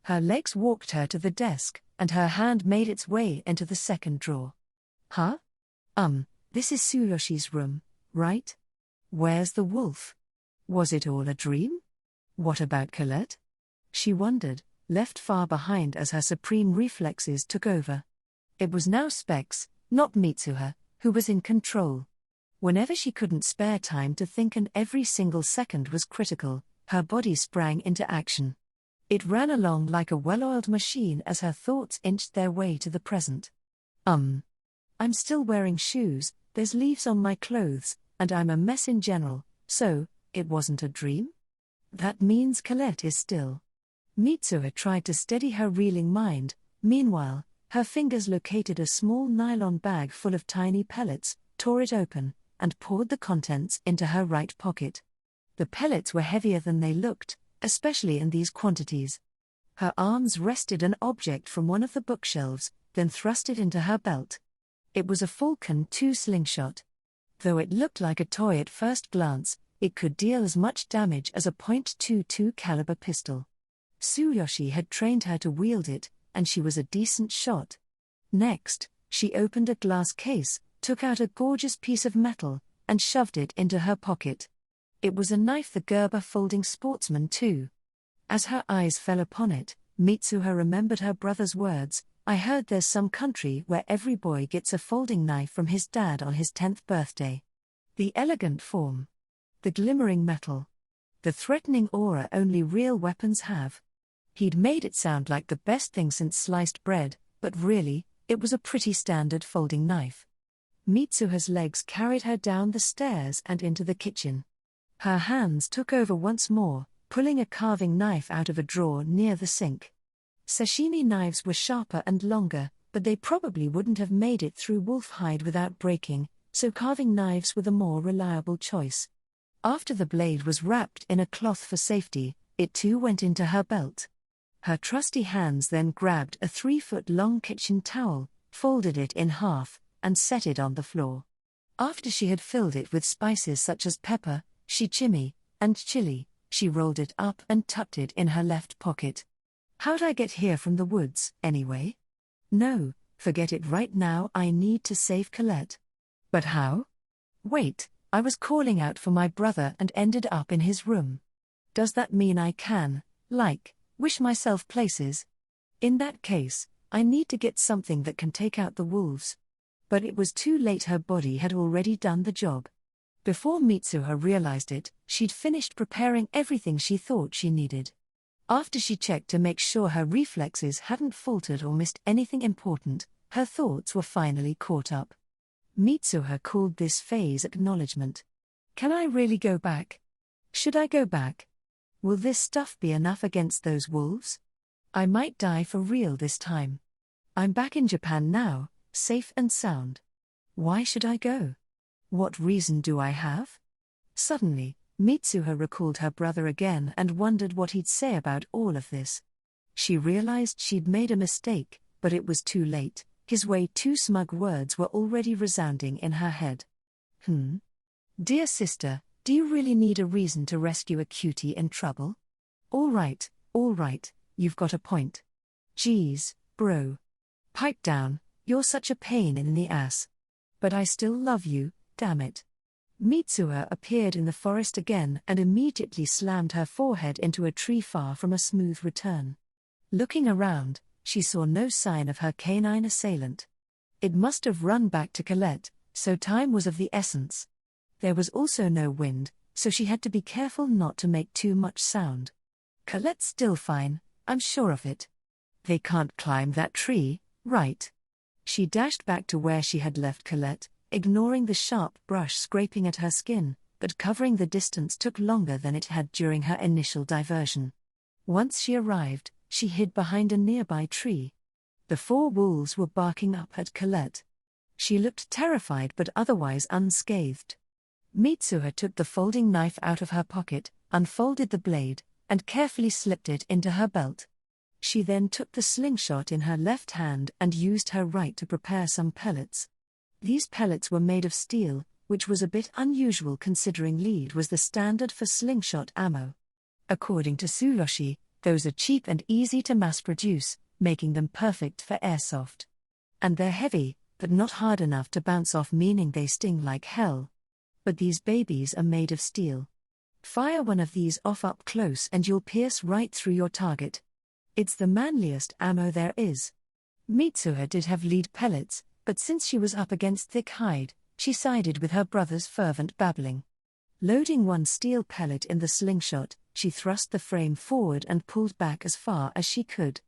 Her legs walked her to the desk, and her hand made its way into the second drawer. Huh? This is Tsuyoshi's room, right? Where's the wolf? Was it all a dream? What about Colette? She wondered, left far behind as her supreme reflexes took over. It was now Specs, not Mitsuha, who was in control. Whenever she couldn't spare time to think and every single second was critical, her body sprang into action. It ran along like a well-oiled machine as her thoughts inched their way to the present. I'm still wearing shoes, there's leaves on my clothes, and I'm a mess in general, so, it wasn't a dream? That means Colette is still. Mitsuha tried to steady her reeling mind. Meanwhile, her fingers located a small nylon bag full of tiny pellets, tore it open, and poured the contents into her right pocket. The pellets were heavier than they looked, especially in these quantities. Her arms wrested an object from one of the bookshelves, then thrust it into her belt. It was a Falcon 2 slingshot. Though it looked like a toy at first glance, it could deal as much damage as a .22 caliber pistol. Tsuyoshi had trained her to wield it, and she was a decent shot. Next, she opened a glass case, took out a gorgeous piece of metal, and shoved it into her pocket. It was a knife, the Gerber folding sportsman too. As her eyes fell upon it, Mitsuha remembered her brother's words, "I heard there's some country where every boy gets a folding knife from his dad on his 10th birthday. The elegant form. The glimmering metal. The threatening aura only real weapons have." He'd made it sound like the best thing since sliced bread, but really, it was a pretty standard folding knife. Mitsuha's legs carried her down the stairs and into the kitchen. Her hands took over once more, pulling a carving knife out of a drawer near the sink. Sashimi knives were sharper and longer, but they probably wouldn't have made it through wolf hide without breaking, so carving knives were the more reliable choice. After the blade was wrapped in a cloth for safety, it too went into her belt. Her trusty hands then grabbed a 3-foot-long kitchen towel, folded it in half, and set it on the floor. After she had filled it with spices such as pepper, shichimi, and chili, she rolled it up and tucked it in her left pocket. How'd I get here from the woods, anyway? No, forget it right now, I need to save Colette. But how? Wait, I was calling out for my brother and ended up in his room. Does that mean I can, wish myself places? In that case, I need to get something that can take out the wolves. But it was too late, her body had already done the job. Before Mitsuha realized it, she'd finished preparing everything she thought she needed. After she checked to make sure her reflexes hadn't faltered or missed anything important, her thoughts were finally caught up. Mitsuha called this phase acknowledgement. Can I really go back? Should I go back? Will this stuff be enough against those wolves? I might die for real this time. I'm back in Japan now, safe and sound. Why should I go? What reason do I have? Suddenly, Mitsuha recalled her brother again and wondered what he'd say about all of this. She realized she'd made a mistake, but it was too late. His way too smug words were already resounding in her head. Dear sister, do you really need a reason to rescue a cutie in trouble? All right, you've got a point. Geez, bro. Pipe down, you're such a pain in the ass. But I still love you, damn it. Mitsuha appeared in the forest again and immediately slammed her forehead into a tree far from a smooth return. Looking around, she saw no sign of her canine assailant. It must have run back to Colette, so time was of the essence. There was also no wind, so she had to be careful not to make too much sound. Colette's still fine, I'm sure of it. They can't climb that tree, right? She dashed back to where she had left Colette, ignoring the sharp brush scraping at her skin, but covering the distance took longer than it had during her initial diversion. Once she arrived, she hid behind a nearby tree. The 4 wolves were barking up at Colette. She looked terrified but otherwise unscathed. Mitsuha took the folding knife out of her pocket, unfolded the blade, and carefully slipped it into her belt. She then took the slingshot in her left hand and used her right to prepare some pellets. These pellets were made of steel, which was a bit unusual considering lead was the standard for slingshot ammo. According to Tsuyoshi, those are cheap and easy to mass produce, making them perfect for airsoft. And they're heavy, but not hard enough to bounce off, meaning they sting like hell. But these babies are made of steel. Fire one of these off up close and you'll pierce right through your target. It's the manliest ammo there is. Mitsuha did have lead pellets, but since she was up against thick hide, she sided with her brother's fervent babbling. Loading one steel pellet in the slingshot, she thrust the frame forward and pulled back as far as she could.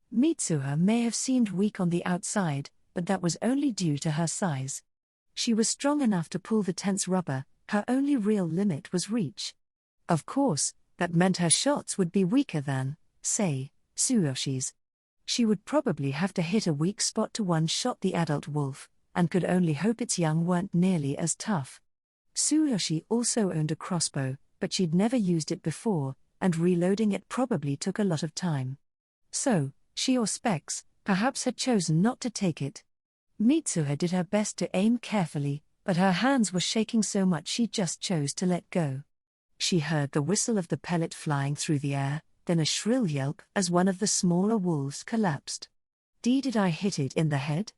Mitsuha may have seemed weak on the outside, but that was only due to her size. She was strong enough to pull the tense rubber, her only real limit was reach. Of course, that meant her shots would be weaker than, say, Tsuyoshi's. She would probably have to hit a weak spot to one-shot the adult wolf, and could only hope its young weren't nearly as tough. Tsuyoshi also owned a crossbow, but she'd never used it before, and reloading it probably took a lot of time. So, she or Specs, perhaps had chosen not to take it. Mitsuha did her best to aim carefully, but her hands were shaking so much she just chose to let go. She heard the whistle of the pellet flying through the air, then a shrill yelp as one of the smaller wolves collapsed. Did I hit it in the head?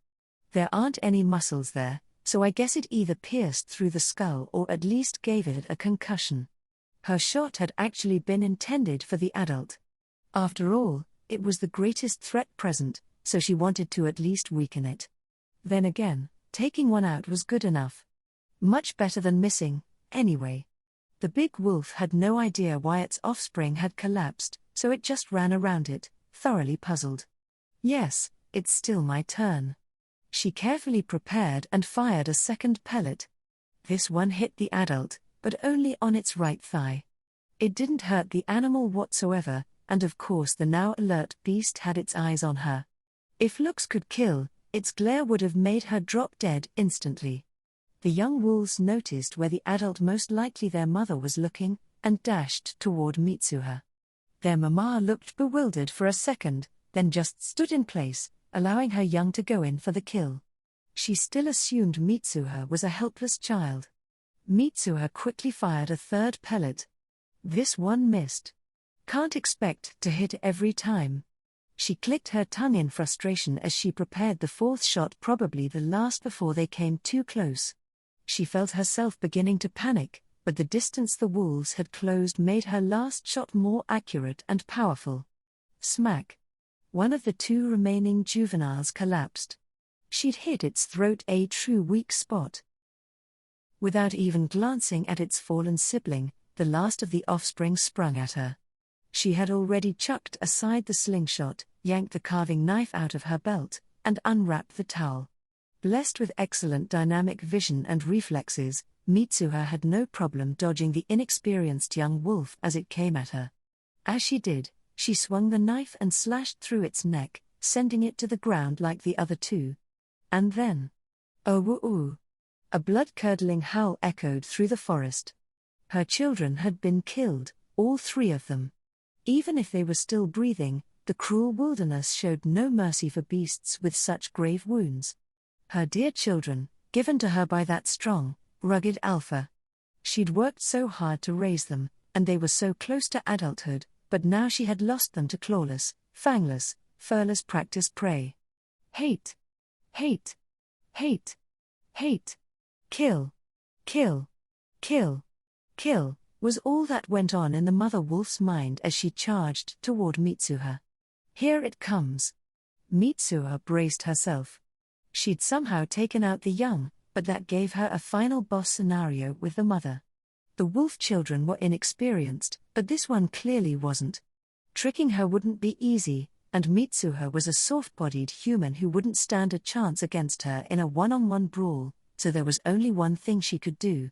There aren't any muscles there, so I guess it either pierced through the skull or at least gave it a concussion. Her shot had actually been intended for the adult. After all, it was the greatest threat present, so she wanted to at least weaken it. Then again, taking one out was good enough. Much better than missing, anyway. The big wolf had no idea why its offspring had collapsed, so it just ran around it, thoroughly puzzled. Yes, it's still my turn. She carefully prepared and fired a second pellet. This one hit the adult, but only on its right thigh. It didn't hurt the animal whatsoever, and of course the now alert beast had its eyes on her. If looks could kill, its glare would have made her drop dead instantly. The young wolves noticed where the adult, most likely their mother, was looking, and dashed toward Mitsuha. Their mama looked bewildered for a second, then just stood in place, allowing her young to go in for the kill. She still assumed Mitsuha was a helpless child. Mitsuha quickly fired a third pellet. This one missed. Can't expect to hit every time. She clicked her tongue in frustration as she prepared the fourth shot, probably the last before they came too close. She felt herself beginning to panic, but the distance the wolves had closed made her last shot more accurate and powerful. Smack. One of the 2 remaining juveniles collapsed. She'd hit its throat, a true weak spot. Without even glancing at its fallen sibling, the last of the offspring sprung at her. She had already chucked aside the slingshot, yanked the carving knife out of her belt, and unwrapped the towel. Blessed with excellent dynamic vision and reflexes, Mitsuha had no problem dodging the inexperienced young wolf as it came at her. As she did, she swung the knife and slashed through its neck, sending it to the ground like the other 2. And then, oh, A blood-curdling howl echoed through the forest. Her children had been killed, all three of them. Even if they were still breathing, the cruel wilderness showed no mercy for beasts with such grave wounds. Her dear children, given to her by that strong, rugged alpha. She'd worked so hard to raise them, and they were so close to adulthood, but now she had lost them to clawless, fangless, furless practice prey. Hate. Hate. Hate. Hate. Kill. Kill. Kill. Kill, was all that went on in the mother wolf's mind as she charged toward Mitsuha. Here it comes. Mitsuha braced herself. She'd somehow taken out the young, but that gave her a final boss scenario with the mother. The wolf children were inexperienced, but this one clearly wasn't. Tricking her wouldn't be easy, and Mitsuha was a soft-bodied human who wouldn't stand a chance against her in a one-on-one brawl, so there was only one thing she could do.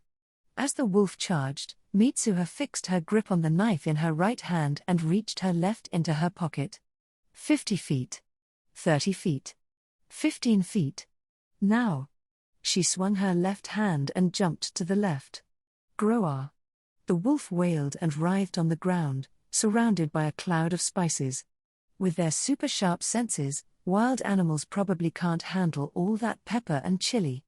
As the wolf charged, Mitsuha fixed her grip on the knife in her right hand and reached her left into her pocket. 50 feet. 30 feet. 15 feet. Now. She swung her left hand and jumped to the left. Groar. The wolf wailed and writhed on the ground, surrounded by a cloud of spices. With their super-sharp senses, wild animals probably can't handle all that pepper and chili.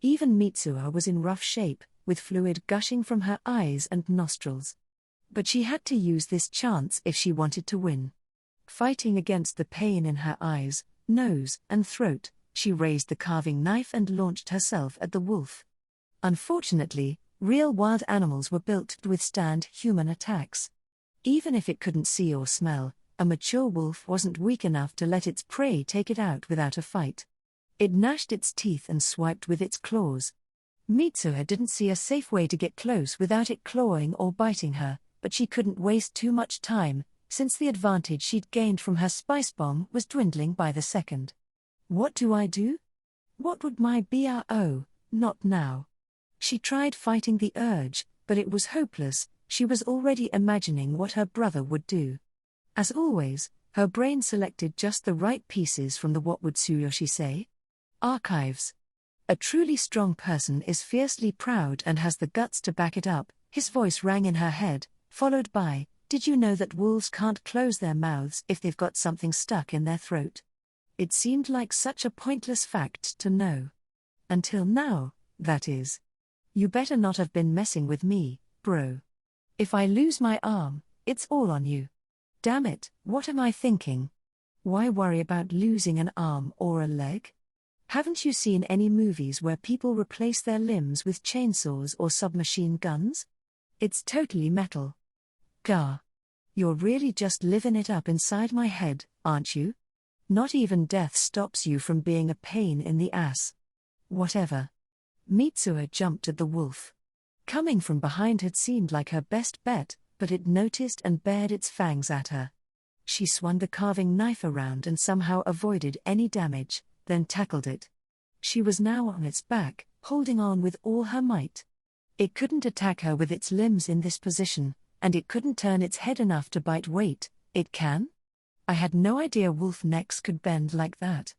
Even Mitsuha was in rough shape, with fluid gushing from her eyes and nostrils. But she had to use this chance if she wanted to win. Fighting against the pain in her eyes, nose, and throat, she raised the carving knife and launched herself at the wolf. Unfortunately, real wild animals were built to withstand human attacks. Even if it couldn't see or smell, a mature wolf wasn't weak enough to let its prey take it out without a fight. It gnashed its teeth and swiped with its claws. Mitsuha didn't see a safe way to get close without it clawing or biting her, but she couldn't waste too much time, since the advantage she'd gained from her spice bomb was dwindling by the second. What do I do? What would my bro, not now? She tried fighting the urge, but it was hopeless. She was already imagining what her brother would do. As always, her brain selected just the right pieces from the what would Tsuyoshi say? Archives. A truly strong person is fiercely proud and has the guts to back it up, his voice rang in her head, followed by, did you know that wolves can't close their mouths if they've got something stuck in their throat? It seemed like such a pointless fact to know. Until now, that is. You better not have been messing with me, bro. If I lose my arm, it's all on you. Damn it, what am I thinking? Why worry about losing an arm or a leg? Haven't you seen any movies where people replace their limbs with chainsaws or submachine guns? It's totally metal. Gah. You're really just living it up inside my head, aren't you? Not even death stops you from being a pain in the ass. Whatever. Mitsuha jumped at the wolf. Coming from behind had seemed like her best bet, but it noticed and bared its fangs at her. She swung the carving knife around and somehow avoided any damage, then tackled it. She was now on its back, holding on with all her might. It couldn't attack her with its limbs in this position, and it couldn't turn its head enough to bite. Wait, it can? I had no idea wolf necks could bend like that.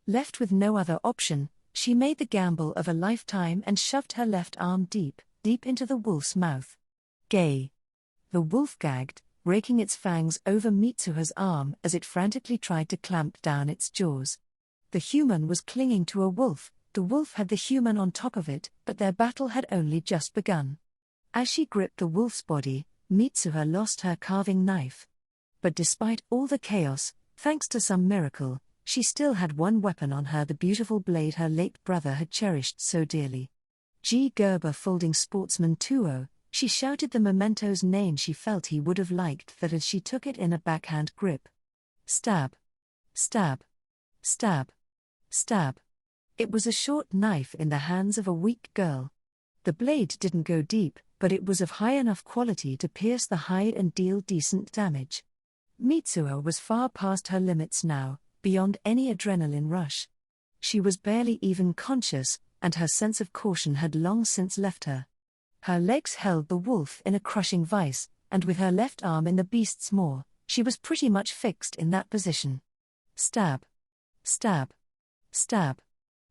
Left with no other option, she made the gamble of a lifetime and shoved her left arm deep into the wolf's mouth. Gay. The wolf gagged, raking its fangs over Mitsuha's arm as it frantically tried to clamp down its jaws. The human was clinging to a wolf, the wolf had the human on top of it, but their battle had only just begun. As she gripped the wolf's body, Mitsuha lost her carving knife. But despite all the chaos, thanks to some miracle, she still had one weapon on her, the beautiful blade her late brother had cherished so dearly. G. Gerber folding sportsman 2-0, she shouted the memento's name she felt he would have liked that as she took it in a backhand grip. Stab. Stab. Stab. Stab. It was a short knife in the hands of a weak girl. The blade didn't go deep, but it was of high enough quality to pierce the hide and deal decent damage. Mitsuha was far past her limits now, beyond any adrenaline rush. She was barely even conscious, and her sense of caution had long since left her. Her legs held the wolf in a crushing vice, and with her left arm in the beast's maw, she was pretty much fixed in that position. Stab. Stab. Stab.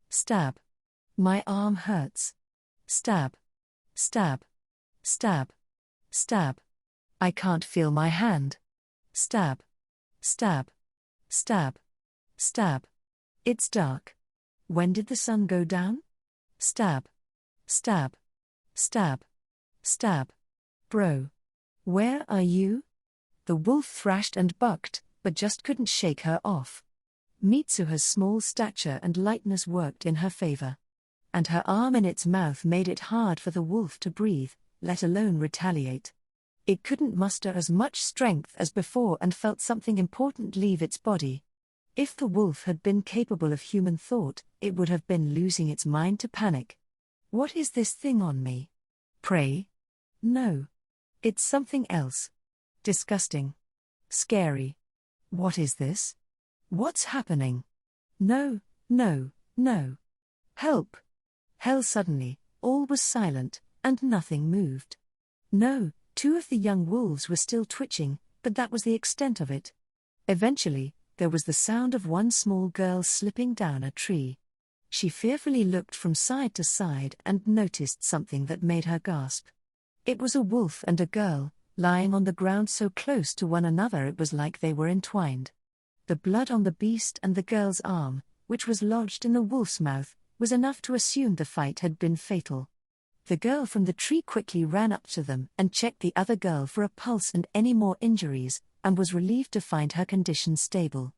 Stab. My arm hurts. Stab. Stab. Stab. Stab. I can't feel my hand. Stab. Stab. Stab. Stab. It's dark. When did the sun go down? Stab. Stab. Stab. Stab. Bro. Where are you? The wolf thrashed and bucked, but just couldn't shake her off. Mitsuha's small stature and lightness worked in her favor. And her arm in its mouth made it hard for the wolf to breathe, let alone retaliate. It couldn't muster as much strength as before and felt something important leave its body. If the wolf had been capable of human thought, it would have been losing its mind to panic. What is this thing on me? Prey? No. It's something else. Disgusting. Scary. What is this? What's happening? No, no, no. Help! Hell! Suddenly, all was silent, and nothing moved. No, two of the young wolves were still twitching, but that was the extent of it. Eventually, there was the sound of one small girl slipping down a tree. She fearfully looked from side to side and noticed something that made her gasp. It was a wolf and a girl, lying on the ground so close to one another it was like they were entwined. The blood on the beast and the girl's arm, which was lodged in the wolf's mouth, was enough to assume the fight had been fatal. The girl from the tree quickly ran up to them and checked the other girl for a pulse and any more injuries, and was relieved to find her condition stable.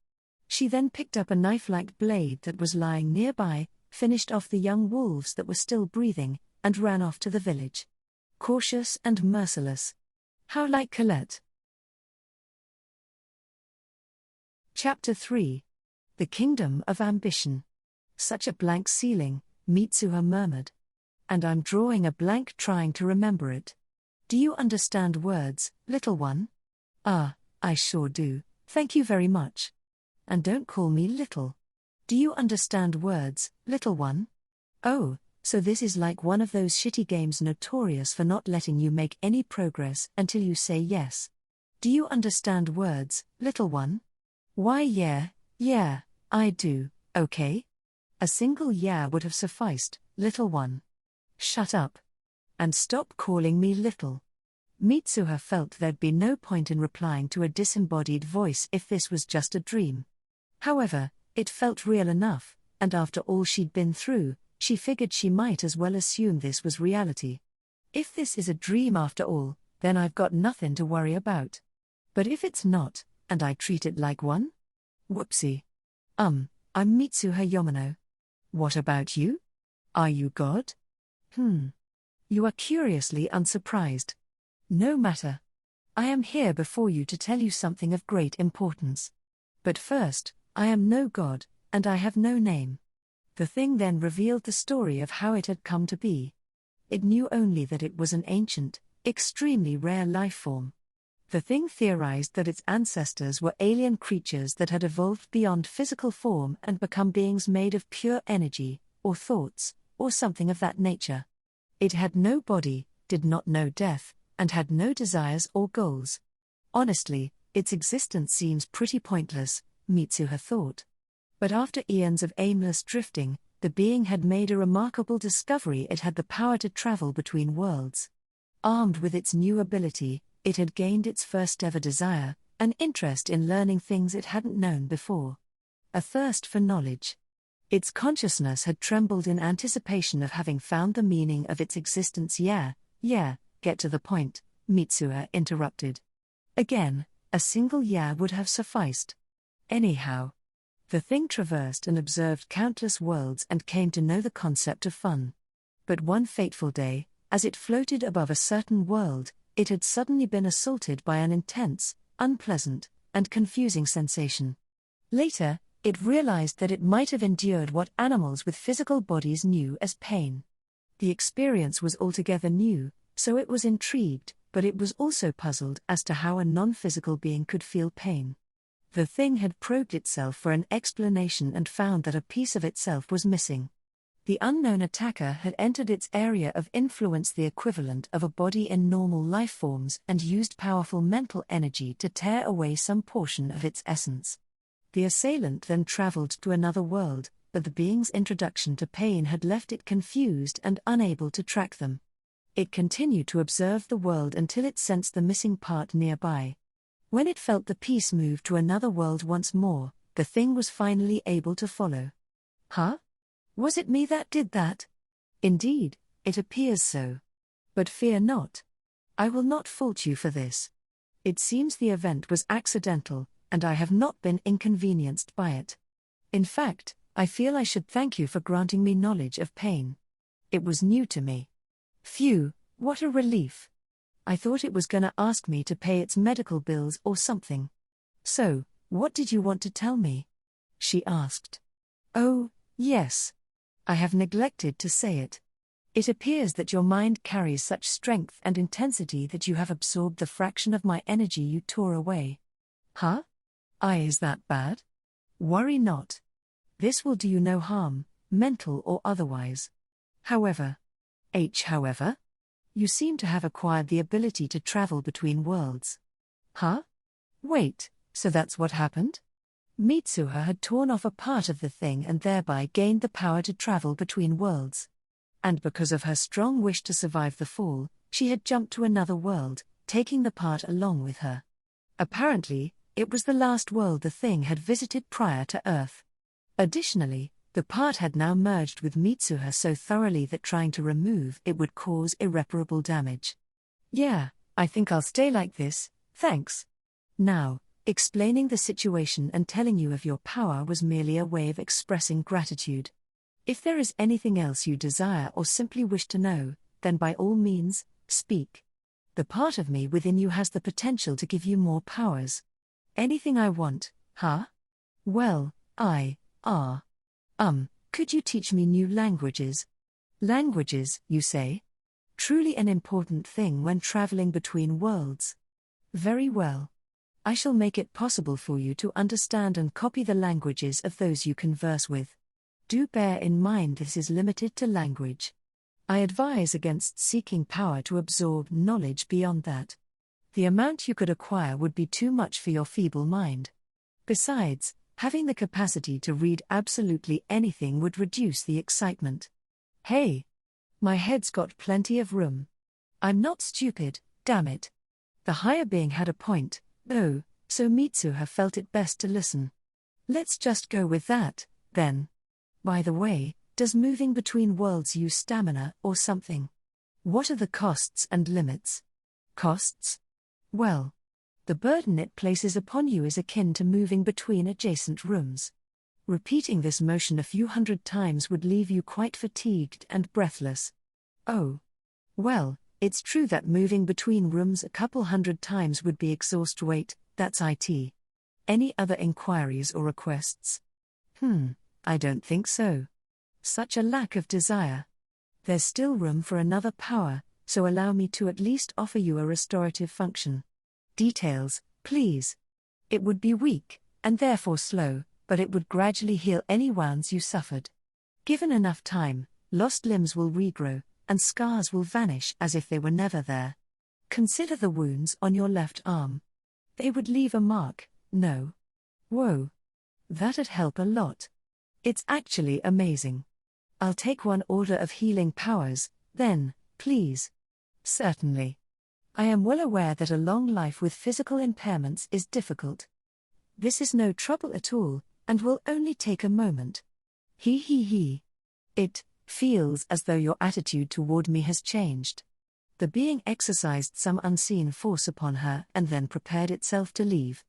She then picked up a knife-like blade that was lying nearby, finished off the young wolves that were still breathing, and ran off to the village. Cautious and merciless. How like Colette. Chapter 3. The Kingdom of Ambition. Such a blank ceiling, Mitsuha murmured. And I'm drawing a blank trying to remember it. Do you understand words, little one? Ah, I sure do, thank you very much. And don't call me little. Do you understand words, little one? Oh, so this is like one of those shitty games notorious for not letting you make any progress until you say yes. Do you understand words, little one? Why yeah, I do, okay? A single yeah would have sufficed, little one. Shut up. And stop calling me little. Mitsuha felt there'd be no point in replying to a disembodied voice if this was just a dream. However, it felt real enough, and after all she'd been through, she figured she might as well assume this was reality. If this is a dream after all, then I've got nothing to worry about. But if it's not, and I treat it like one? Whoopsie. I'm Mitsuha Yamano. What about you? Are you God? You are curiously unsurprised. No matter. I am here before you to tell you something of great importance. But first, I am no god, and I have no name. The thing then revealed the story of how it had come to be. It knew only that it was an ancient, extremely rare life form. The thing theorized that its ancestors were alien creatures that had evolved beyond physical form and become beings made of pure energy, or thoughts, or something of that nature. It had no body, did not know death, and had no desires or goals. Honestly, its existence seems pretty pointless, Mitsuha thought. But after eons of aimless drifting, the being had made a remarkable discovery: it had the power to travel between worlds. Armed with its new ability, it had gained its first ever desire, an interest in learning things it hadn't known before. A thirst for knowledge. Its consciousness had trembled in anticipation of having found the meaning of its existence. Yeah, get to the point, Mitsuha interrupted. Again, a single yeah would have sufficed. Anyhow. The thing traversed and observed countless worlds and came to know the concept of fun. But one fateful day, as it floated above a certain world, it had suddenly been assaulted by an intense, unpleasant, and confusing sensation. Later, it realized that it might have endured what animals with physical bodies knew as pain. The experience was altogether new, so it was intrigued, but it was also puzzled as to how a non-physical being could feel pain. The thing had probed itself for an explanation and found that a piece of itself was missing. The unknown attacker had entered its area of influence, the equivalent of a body in normal life forms, and used powerful mental energy to tear away some portion of its essence. The assailant then traveled to another world, but the being's introduction to pain had left it confused and unable to track them. It continued to observe the world until it sensed the missing part nearby. When it felt the piece move to another world once more, the thing was finally able to follow. Huh? Was it me that did that? Indeed, it appears so. But fear not. I will not fault you for this. It seems the event was accidental, and I have not been inconvenienced by it. In fact, I feel I should thank you for granting me knowledge of pain. It was new to me. Phew, what a relief. I thought it was gonna ask me to pay its medical bills or something. So, what did you want to tell me? She asked. Oh, yes. I have neglected to say it. It appears that your mind carries such strength and intensity that you have absorbed the fraction of my energy you tore away. Huh? Is that bad? Worry not. This will do you no harm, mental or otherwise. However, you seem to have acquired the ability to travel between worlds. Huh? Wait, so that's what happened? Mitsuha had torn off a part of the thing and thereby gained the power to travel between worlds. And because of her strong wish to survive the fall, she had jumped to another world, taking the part along with her. Apparently, it was the last world the thing had visited prior to Earth. Additionally, the part had now merged with Mitsuha so thoroughly that trying to remove it would cause irreparable damage. Yeah, I think I'll stay like this, thanks. Now, explaining the situation and telling you of your power was merely a way of expressing gratitude. If there is anything else you desire or simply wish to know, then by all means, speak. The part of me within you has the potential to give you more powers. Anything I want, huh? Well, could you teach me new languages? Languages, you say? Truly an important thing when traveling between worlds. Very well. I shall make it possible for you to understand and copy the languages of those you converse with. Do bear in mind this is limited to language. I advise against seeking power to absorb knowledge beyond that. The amount you could acquire would be too much for your feeble mind. Besides, having the capacity to read absolutely anything would reduce the excitement. Hey! My head's got plenty of room. I'm not stupid, damn it. The higher being had a point, though, so Mitsuha felt it best to listen. Let's just go with that, then. By the way, does moving between worlds use stamina or something? What are the costs and limits? Costs? Well, the burden it places upon you is akin to moving between adjacent rooms. Repeating this motion a few hundred times would leave you quite fatigued and breathless. Oh. Well, it's true that moving between rooms a couple hundred times would be exhaust. Wait, that's it. Any other inquiries or requests? I don't think so. Such a lack of desire. There's still room for another power, so allow me to at least offer you a restorative function. Details, please. It would be weak, and therefore slow, but it would gradually heal any wounds you suffered. Given enough time, lost limbs will regrow, and scars will vanish as if they were never there. Consider the wounds on your left arm. They would leave a mark, no? Whoa. That'd help a lot. It's actually amazing. I'll take one order of healing powers, then, please. Certainly. I am well aware that a long life with physical impairments is difficult. This is no trouble at all, and will only take a moment. It feels as though your attitude toward me has changed. The being exercised some unseen force upon her and then prepared itself to leave.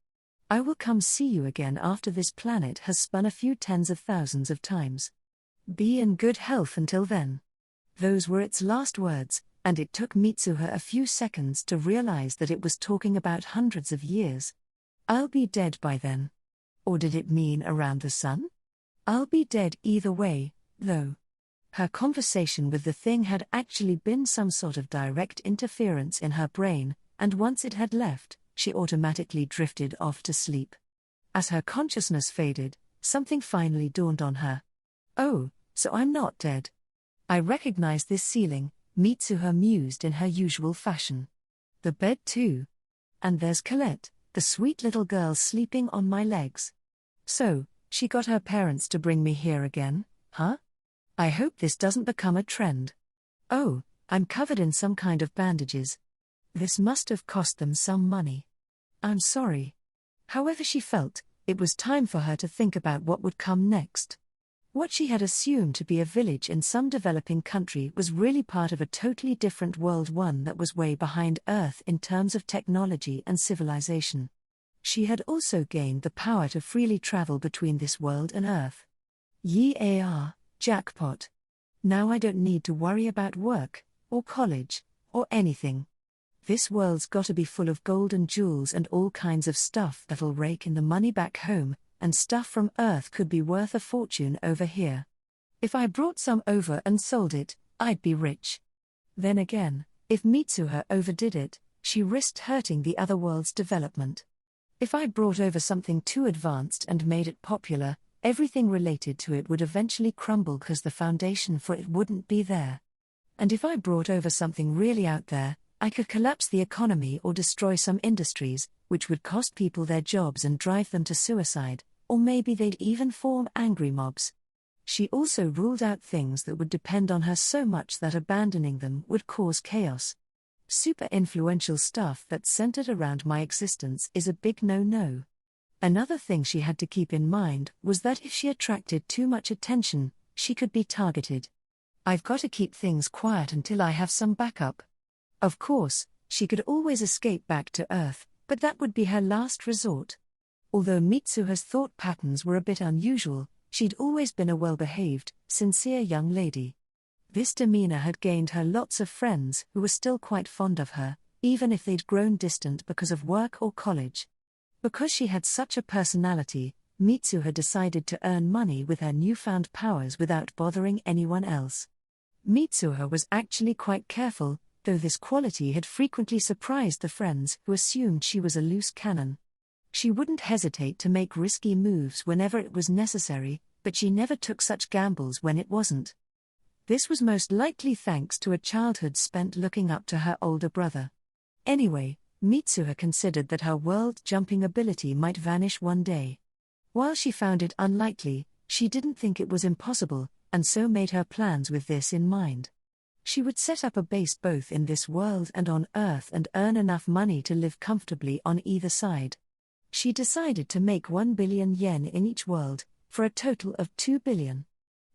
I will come see you again after this planet has spun a few tens of thousands of times. Be in good health until then. Those were its last words, and it took Mitsuha a few seconds to realize that it was talking about hundreds of years. I'll be dead by then. Or did it mean around the sun? I'll be dead either way, though. Her conversation with the thing had actually been some sort of direct interference in her brain, and once it had left, she automatically drifted off to sleep. As her consciousness faded, something finally dawned on her. Oh, so I'm not dead. I recognize this ceiling, Mitsuha mused in her usual fashion. The bed too. And there's Colette, the sweet little girl sleeping on my legs. So, She got her parents to bring me here again, huh? I hope this doesn't become a trend. Oh, I'm covered in some kind of bandages. This must have cost them some money. I'm sorry. However she felt, it was time for her to think about what would come next. What she had assumed to be a village in some developing country was really part of a totally different world, one that was way behind Earth in terms of technology and civilization. She had also gained the power to freely travel between this world and Earth. Yar, jackpot. Now I don't need to worry about work, or college, or anything. This world's gotta be full of gold and jewels and all kinds of stuff that'll rake in the money back home, and stuff from Earth could be worth a fortune over here. If I brought some over and sold it, I'd be rich. Then again, if Mitsuha overdid it, she risked hurting the other world's development. If I brought over something too advanced and made it popular, everything related to it would eventually crumble because the foundation for it wouldn't be there. And if I brought over something really out there, I could collapse the economy or destroy some industries, which would cost people their jobs and drive them to suicide, or maybe they'd even form angry mobs. She also ruled out things that would depend on her so much that abandoning them would cause chaos. Super influential stuff that's centered around my existence is a big no-no. Another thing she had to keep in mind was that if she attracted too much attention, she could be targeted. I've got to keep things quiet until I have some backup. Of course, she could always escape back to Earth, but that would be her last resort. Although Mitsuha's thought patterns were a bit unusual, she'd always been a well-behaved, sincere young lady. This demeanor had gained her lots of friends who were still quite fond of her, even if they'd grown distant because of work or college. Because she had such a personality, Mitsuha decided to earn money with her newfound powers without bothering anyone else. Mitsuha was actually quite careful, though this quality had frequently surprised the friends who assumed she was a loose cannon. She wouldn't hesitate to make risky moves whenever it was necessary, but she never took such gambles when it wasn't. This was most likely thanks to a childhood spent looking up to her older brother. Anyway, Mitsuha considered that her world-jumping ability might vanish one day. While she found it unlikely, she didn't think it was impossible, and so made her plans with this in mind. She would set up a base both in this world and on Earth and earn enough money to live comfortably on either side. She decided to make 1 billion yen in each world, for a total of 2 billion.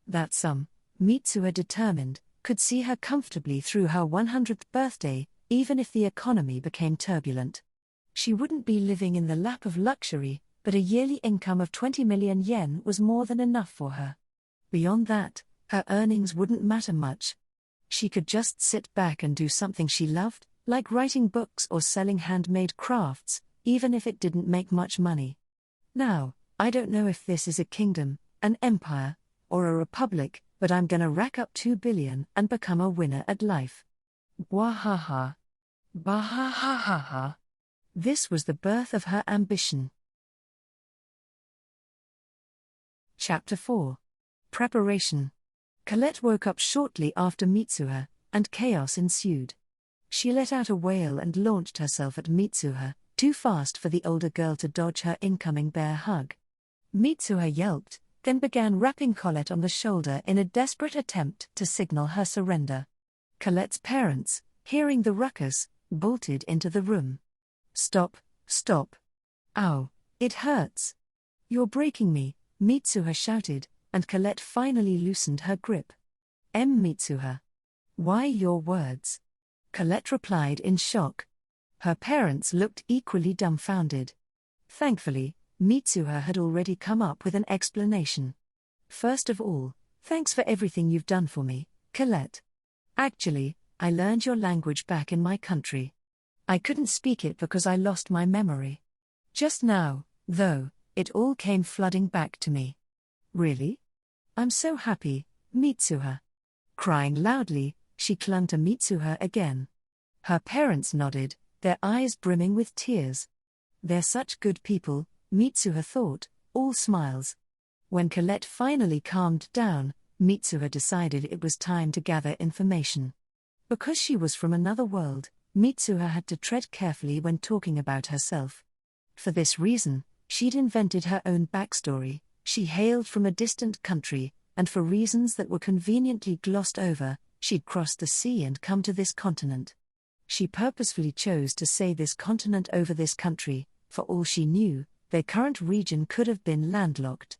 That sum, Mitsuha determined, could see her comfortably through her 100th birthday, even if the economy became turbulent. She wouldn't be living in the lap of luxury, but a yearly income of 20 million yen was more than enough for her. Beyond that, her earnings wouldn't matter much. She could just sit back and do something she loved, like writing books or selling handmade crafts, even if it didn't make much money. Now, I don't know if this is a kingdom, an empire, or a republic, but I'm gonna rack up 2 billion and become a winner at life. Wahaha. Bahahaha. This was the birth of her ambition. Chapter 4. Preparation. Colette woke up shortly after Mitsuha, and chaos ensued. She let out a wail and launched herself at Mitsuha, too fast for the older girl to dodge her incoming bear hug. Mitsuha yelped, then began rapping Colette on the shoulder in a desperate attempt to signal her surrender. Colette's parents, hearing the ruckus, bolted into the room. Stop, stop. Ow, it hurts. You're breaking me, Mitsuha shouted, and Colette finally loosened her grip. Mitsuha. Why your words? Colette replied in shock. Her parents looked equally dumbfounded. Thankfully, Mitsuha had already come up with an explanation. First of all, thanks for everything you've done for me, Colette. Actually, I learned your language back in my country. I couldn't speak it because I lost my memory. Just now, though, it all came flooding back to me. Really? I'm so happy, Mitsuha. Crying loudly, she clung to Mitsuha again. Her parents nodded, their eyes brimming with tears. They're such good people, Mitsuha thought, all smiles. When Colette finally calmed down, Mitsuha decided it was time to gather information. Because she was from another world, Mitsuha had to tread carefully when talking about herself. For this reason, she'd invented her own backstory, She hailed from a distant country, and for reasons that were conveniently glossed over, she'd crossed the sea and come to this continent. She purposefully chose to say this continent over this country. For all she knew, their current region could have been landlocked.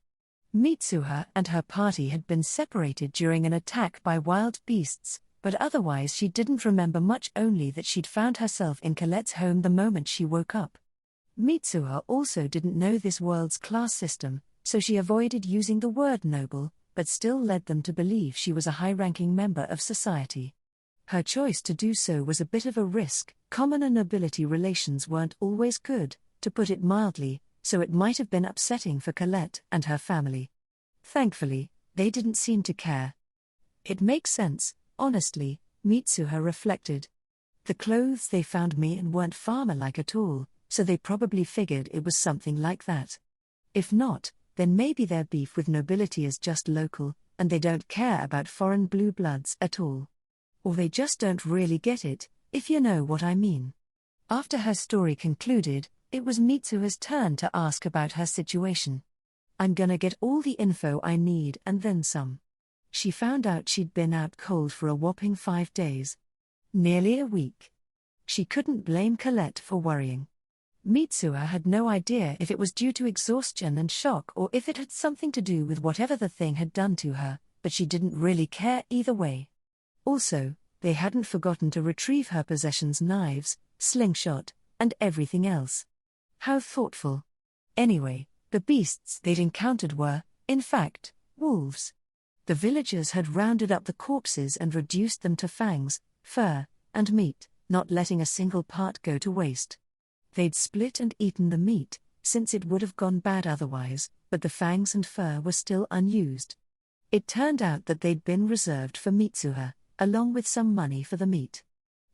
Mitsuha and her party had been separated during an attack by wild beasts, but otherwise she didn't remember much, only that she'd found herself in Colette's home the moment she woke up. Mitsuha also didn't know this world's class system, so she avoided using the word noble, but still led them to believe she was a high-ranking member of society. Her choice to do so was a bit of a risk. Commoner nobility relations weren't always good, to put it mildly, so it might have been upsetting for Colette and her family. Thankfully, they didn't seem to care. It makes sense, honestly, Mitsuha reflected. The clothes they found me in weren't farmer-like at all, so they probably figured it was something like that. If not, then maybe their beef with nobility is just local, and they don't care about foreign blue bloods at all. Or they just don't really get it, if you know what I mean. After her story concluded, it was Mitsuha's turn to ask about her situation. I'm gonna get all the info I need and then some. She found out she'd been out cold for a whopping 5 days. Nearly a week. She couldn't blame Colette for worrying. Mitsuha had no idea if it was due to exhaustion and shock or if it had something to do with whatever the thing had done to her, but she didn't really care either way. Also, they hadn't forgotten to retrieve her possessions: knives, slingshot, and everything else. How thoughtful. Anyway, the beasts they'd encountered were, in fact, wolves. The villagers had rounded up the corpses and reduced them to fangs, fur, and meat, not letting a single part go to waste. They'd split and eaten the meat, since it would have gone bad otherwise, but the fangs and fur were still unused. It turned out that they'd been reserved for Mitsuha, along with some money for the meat.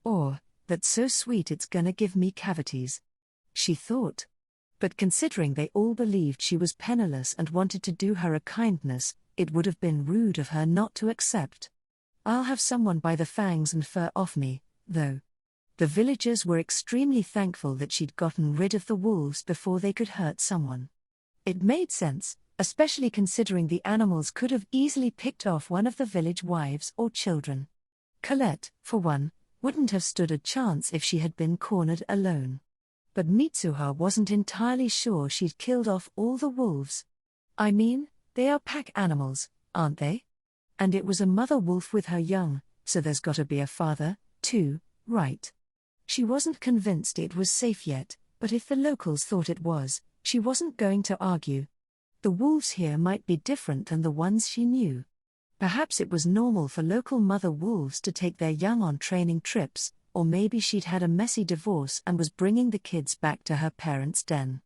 Or, that's so sweet it's gonna give me cavities, she thought. But considering they all believed she was penniless and wanted to do her a kindness, it would have been rude of her not to accept. I'll have someone buy the fangs and fur off me, though. The villagers were extremely thankful that she'd gotten rid of the wolves before they could hurt someone. It made sense, especially considering the animals could have easily picked off one of the village wives or children. Colette, for one, wouldn't have stood a chance if she had been cornered alone. But Mitsuha wasn't entirely sure she'd killed off all the wolves. I mean, they are pack animals, aren't they? And it was a mother wolf with her young, so there's gotta be a father, too, right? She wasn't convinced it was safe yet, but if the locals thought it was, she wasn't going to argue. The wolves here might be different than the ones she knew. Perhaps it was normal for local mother wolves to take their young on training trips, or maybe she'd had a messy divorce and was bringing the kids back to her parents' den.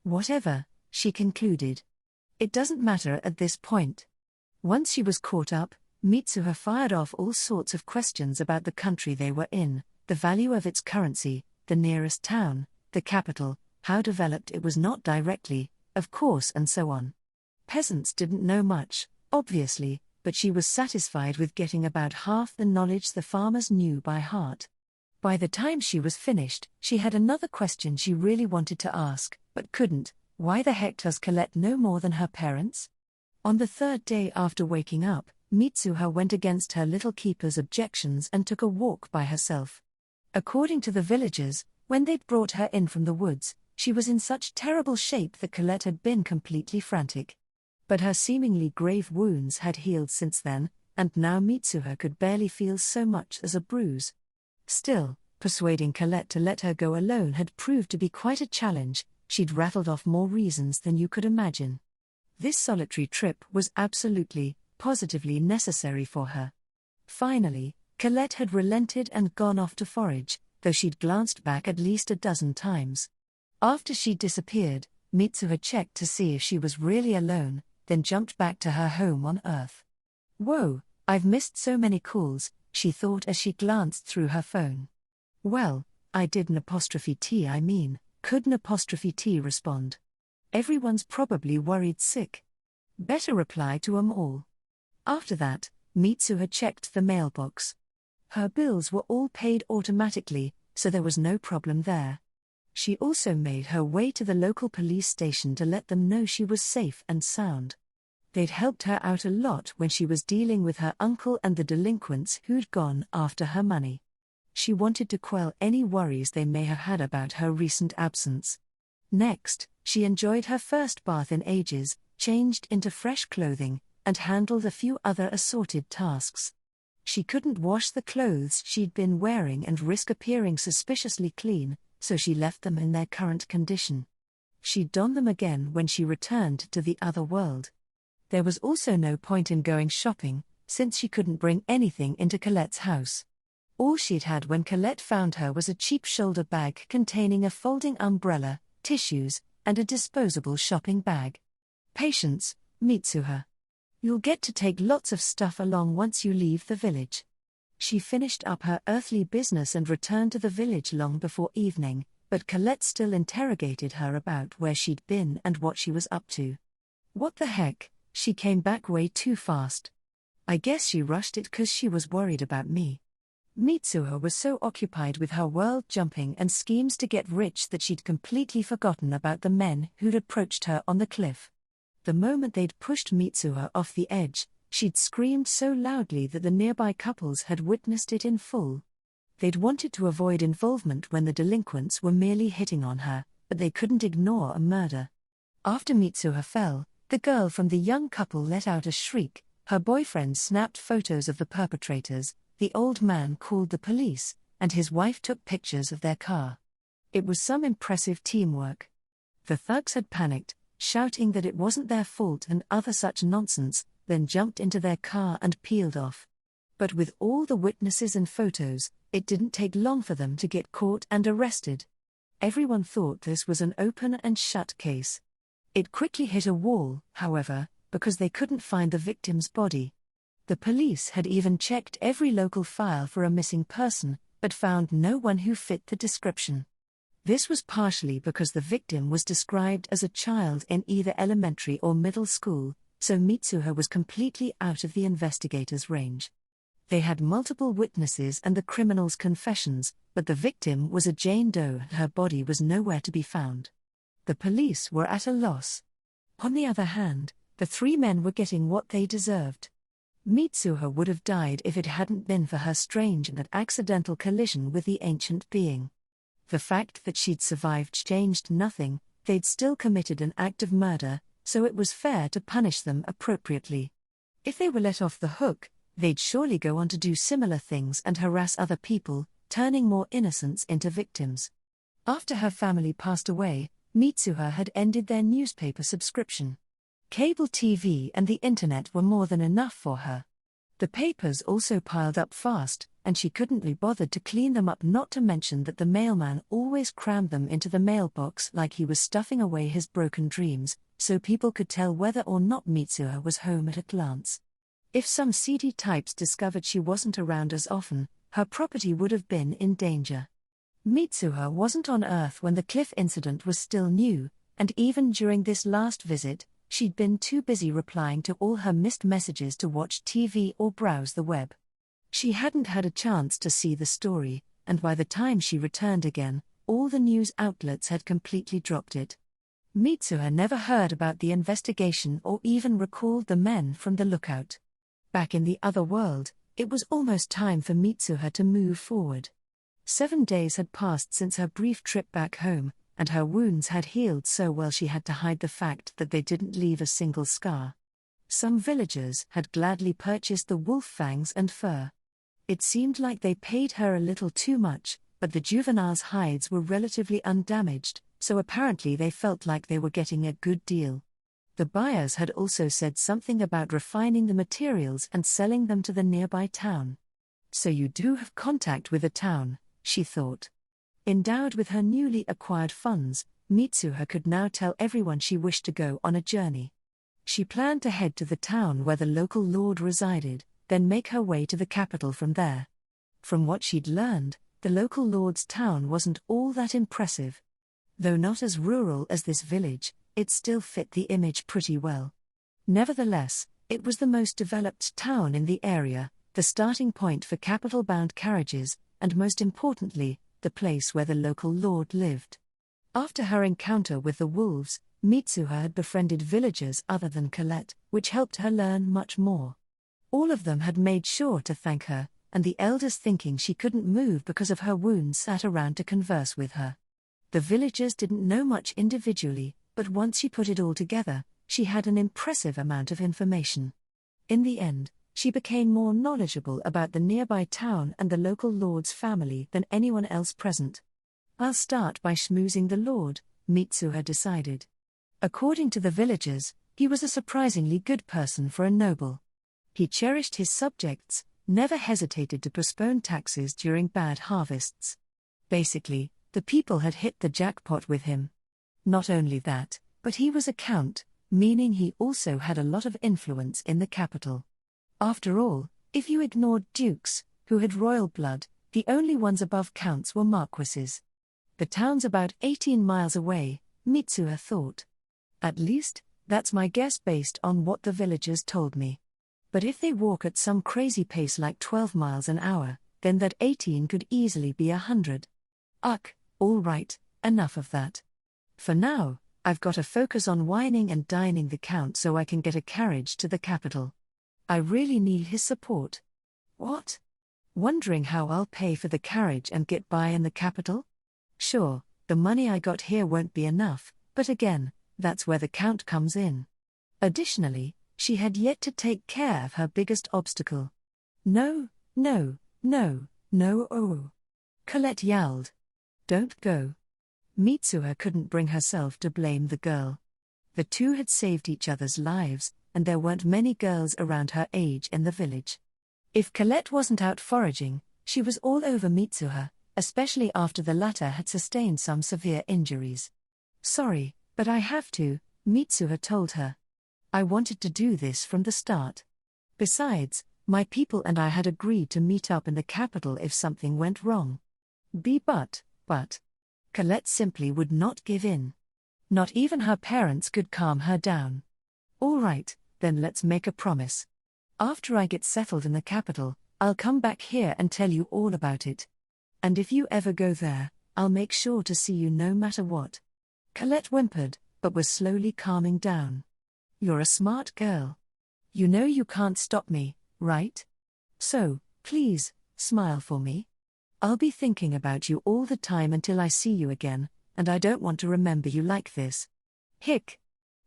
Whatever, she concluded. It doesn't matter at this point. Once she was caught up, Mitsuha fired off all sorts of questions about the country they were in, the value of its currency, the nearest town, the capital, how developed it was not directly, of course, and so on. Peasants didn't know much, obviously, but she was satisfied with getting about half the knowledge the farmers knew by heart. By the time she was finished, she had another question she really wanted to ask, but couldn't. Why the heck does Colette know more than her parents? On the 3rd day after waking up, Mitsuha went against her little keeper's objections and took a walk by herself. According to the villagers, when they'd brought her in from the woods, she was in such terrible shape that Colette had been completely frantic. But her seemingly grave wounds had healed since then, and now Mitsuha could barely feel so much as a bruise. Still, persuading Colette to let her go alone had proved to be quite a challenge. She'd rattled off more reasons than you could imagine. This solitary trip was absolutely, positively necessary for her. Finally, Colette had relented and gone off to forage, though she'd glanced back at least a dozen times. After she'd disappeared, Mitsuha checked to see if she was really alone, then jumped back to her home on Earth. Whoa, I've missed so many calls, she thought as she glanced through her phone. Well, I did could T respond? Everyone's probably worried sick. Better reply to 'em all. After that, Mitsuha checked the mailbox. Her bills were all paid automatically, so there was no problem there. She also made her way to the local police station to let them know she was safe and sound. They'd helped her out a lot when she was dealing with her uncle and the delinquents who'd gone after her money. She wanted to quell any worries they may have had about her recent absence. Next, she enjoyed her first bath in ages, changed into fresh clothing, and handled a few other assorted tasks. She couldn't wash the clothes she'd been wearing and risk appearing suspiciously clean, so she left them in their current condition. She'd don them again when she returned to the other world. There was also no point in going shopping, since she couldn't bring anything into Colette's house. All she'd had when Colette found her was a cheap shoulder bag containing a folding umbrella, tissues, and a disposable shopping bag. Patience, Mitsuha. You'll get to take lots of stuff along once you leave the village. She finished up her earthly business and returned to the village long before evening, but Colette still interrogated her about where she'd been and what she was up to. What the heck, she came back way too fast. I guess she rushed it 'cause she was worried about me. Mitsuha was so occupied with her world jumping and schemes to get rich that she'd completely forgotten about the men who'd approached her on the cliff. The moment they'd pushed Mitsuha off the edge, she'd screamed so loudly that the nearby couples had witnessed it in full. They'd wanted to avoid involvement when the delinquents were merely hitting on her, but they couldn't ignore a murder. After Mitsuha fell, the girl from the young couple let out a shriek. Her boyfriend snapped photos of the perpetrators, the old man called the police, and his wife took pictures of their car. It was some impressive teamwork. The thugs had panicked, shouting that it wasn't their fault and other such nonsense, then jumped into their car and peeled off. But with all the witnesses and photos, it didn't take long for them to get caught and arrested. Everyone thought this was an open and shut case. It quickly hit a wall, however, because they couldn't find the victim's body. The police had even checked every local file for a missing person, but found no one who fit the description. This was partially because the victim was described as a child in either elementary or middle school, so Mitsuha was completely out of the investigators' range. They had multiple witnesses and the criminal's confessions, but the victim was a Jane Doe and her body was nowhere to be found. The police were at a loss. On the other hand, the three men were getting what they deserved. Mitsuha would have died if it hadn't been for her strange and accidental collision with the ancient being. The fact that she'd survived changed nothing. They'd still committed an act of murder, so it was fair to punish them appropriately. If they were let off the hook, they'd surely go on to do similar things and harass other people, turning more innocents into victims. After her family passed away, Mitsuha had ended their newspaper subscription. Cable TV and the internet were more than enough for her. The papers also piled up fast, and she couldn't be bothered to clean them up, not to mention that the mailman always crammed them into the mailbox like he was stuffing away his broken dreams, so people could tell whether or not Mitsuha was home at a glance. If some seedy types discovered she wasn't around as often, her property would have been in danger. Mitsuha wasn't on Earth when the cliff incident was still new, and even during this last visit, she'd been too busy replying to all her missed messages to watch TV or browse the web. She hadn't had a chance to see the story, and by the time she returned again, all the news outlets had completely dropped it. Mitsuha never heard about the investigation or even recalled the men from the lookout. Back in the other world, it was almost time for Mitsuha to move forward. 7 days had passed since her brief trip back home, and her wounds had healed so well she had to hide the fact that they didn't leave a single scar. Some villagers had gladly purchased the wolf fangs and fur. It seemed like they paid her a little too much, but the juveniles' hides were relatively undamaged, so apparently they felt like they were getting a good deal. The buyers had also said something about refining the materials and selling them to the nearby town. So you do have contact with the town, she thought. Endowed with her newly acquired funds, Mitsuha could now tell everyone she wished to go on a journey. She planned to head to the town where the local lord resided, then make her way to the capital from there. From what she'd learned, the local lord's town wasn't all that impressive. Though not as rural as this village, it still fit the image pretty well. Nevertheless, it was the most developed town in the area, the starting point for capital-bound carriages, and most importantly, the place where the local lord lived. After her encounter with the wolves, Mitsuha had befriended villagers other than Colette, which helped her learn much more. All of them had made sure to thank her, and the elders, thinking she couldn't move because of her wounds, sat around to converse with her. The villagers didn't know much individually, but once she put it all together, she had an impressive amount of information. In the end, she became more knowledgeable about the nearby town and the local lord's family than anyone else present. I'll start by schmoozing the lord, Mitsuha decided. According to the villagers, he was a surprisingly good person for a noble. He cherished his subjects, never hesitated to postpone taxes during bad harvests. Basically, the people had hit the jackpot with him. Not only that, but he was a count, meaning he also had a lot of influence in the capital. After all, if you ignored dukes, who had royal blood, the only ones above counts were marquises. The town's about 18 miles away, Mitsuha thought. At least, that's my guess based on what the villagers told me. But if they walk at some crazy pace like 12 miles an hour, then that 18 could easily be 100. Ugh, all right, enough of that. For now, I've got to focus on wining and dining the count so I can get a carriage to the capital. I really need his support. What? Wondering how I'll pay for the carriage and get by in the capital? Sure, the money I got here won't be enough, but again, that's where the count comes in. Additionally, she had yet to take care of her biggest obstacle. No, oh. Colette yelled. Don't go. Mitsuha couldn't bring herself to blame the girl. The two had saved each other's lives, and there weren't many girls around her age in the village. If Colette wasn't out foraging, she was all over Mitsuha, especially after the latter had sustained some severe injuries. Sorry, but I have to, Mitsuha told her. I wanted to do this from the start. Besides, my people and I had agreed to meet up in the capital if something went wrong. But. Colette simply would not give in. Not even her parents could calm her down. All right, then let's make a promise. After I get settled in the capital, I'll come back here and tell you all about it. And if you ever go there, I'll make sure to see you no matter what. Colette whimpered, but was slowly calming down. You're a smart girl. You know you can't stop me, right? So, please, smile for me. I'll be thinking about you all the time until I see you again, and I don't want to remember you like this. Hick.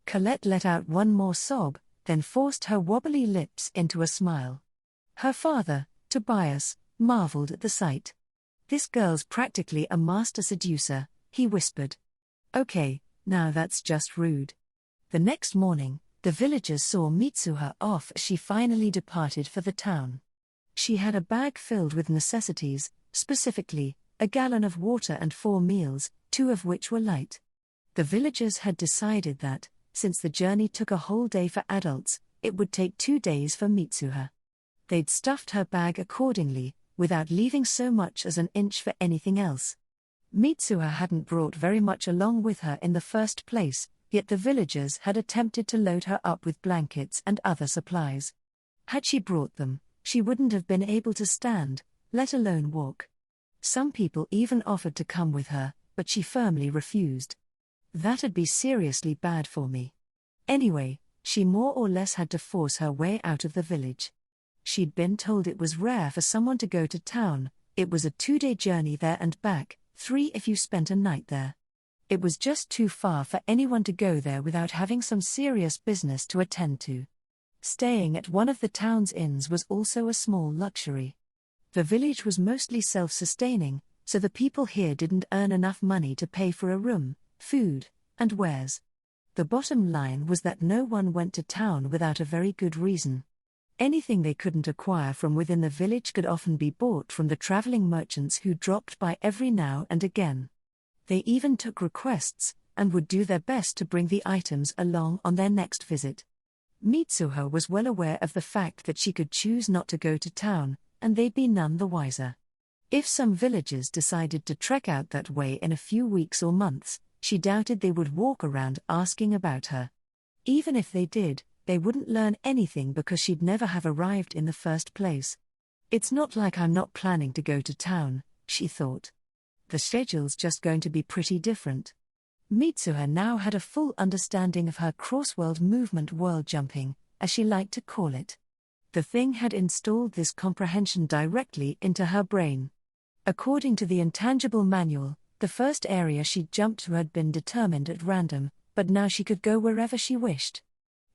Colette let out one more sob, then forced her wobbly lips into a smile. Her father, Tobias, marveled at the sight. This girl's practically a master seducer, he whispered. Okay, now that's just rude. The next morning, the villagers saw Mitsuha off as she finally departed for the town. She had a bag filled with necessities, specifically, a gallon of water and 4 meals, 2 of which were light. The villagers had decided that, since the journey took a whole day for adults, it would take 2 days for Mitsuha. They'd stuffed her bag accordingly, without leaving so much as an inch for anything else. Mitsuha hadn't brought very much along with her in the first place, yet the villagers had attempted to load her up with blankets and other supplies. Had she brought them, she wouldn't have been able to stand, let alone walk. Some people even offered to come with her, but she firmly refused. That'd be seriously bad for me. Anyway, she more or less had to force her way out of the village. She'd been told it was rare for someone to go to town. It was a 2-day journey there and back, 3 if you spent a night there. It was just too far for anyone to go there without having some serious business to attend to. Staying at one of the town's inns was also a small luxury. The village was mostly self-sustaining, so the people here didn't earn enough money to pay for a room, food, and wares. The bottom line was that no one went to town without a very good reason. Anything they couldn't acquire from within the village could often be bought from the traveling merchants who dropped by every now and again. They even took requests, and would do their best to bring the items along on their next visit. Mitsuha was well aware of the fact that she could choose not to go to town, and they'd be none the wiser. If some villagers decided to trek out that way in a few weeks or months, she doubted they would walk around asking about her. Even if they did, they wouldn't learn anything because she'd never have arrived in the first place. It's not like I'm not planning to go to town, she thought. The schedule's just going to be pretty different. Mitsuha now had a full understanding of her cross-world movement, world jumping, as she liked to call it. The thing had installed this comprehension directly into her brain. According to the intangible manual, the first area she'd jumped to had been determined at random, but now she could go wherever she wished.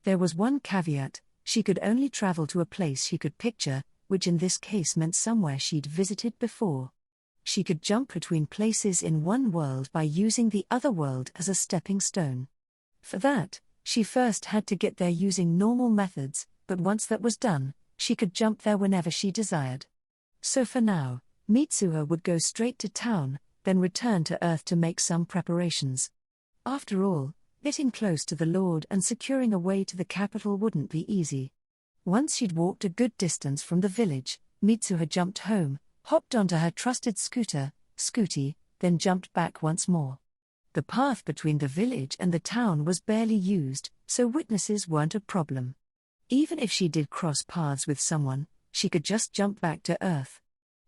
There was one caveat: she could only travel to a place she could picture, which in this case meant somewhere she'd visited before. She could jump between places in one world by using the other world as a stepping stone. For that, she first had to get there using normal methods, but once that was done, she could jump there whenever she desired. So for now, Mitsuha would go straight to town, then return to Earth to make some preparations. After all, getting close to the Lord and securing a way to the capital wouldn't be easy. Once she'd walked a good distance from the village, Mitsuha jumped home, hopped onto her trusted scooter, Scooty, then jumped back once more. The path between the village and the town was barely used, so witnesses weren't a problem. Even if she did cross paths with someone, she could just jump back to Earth.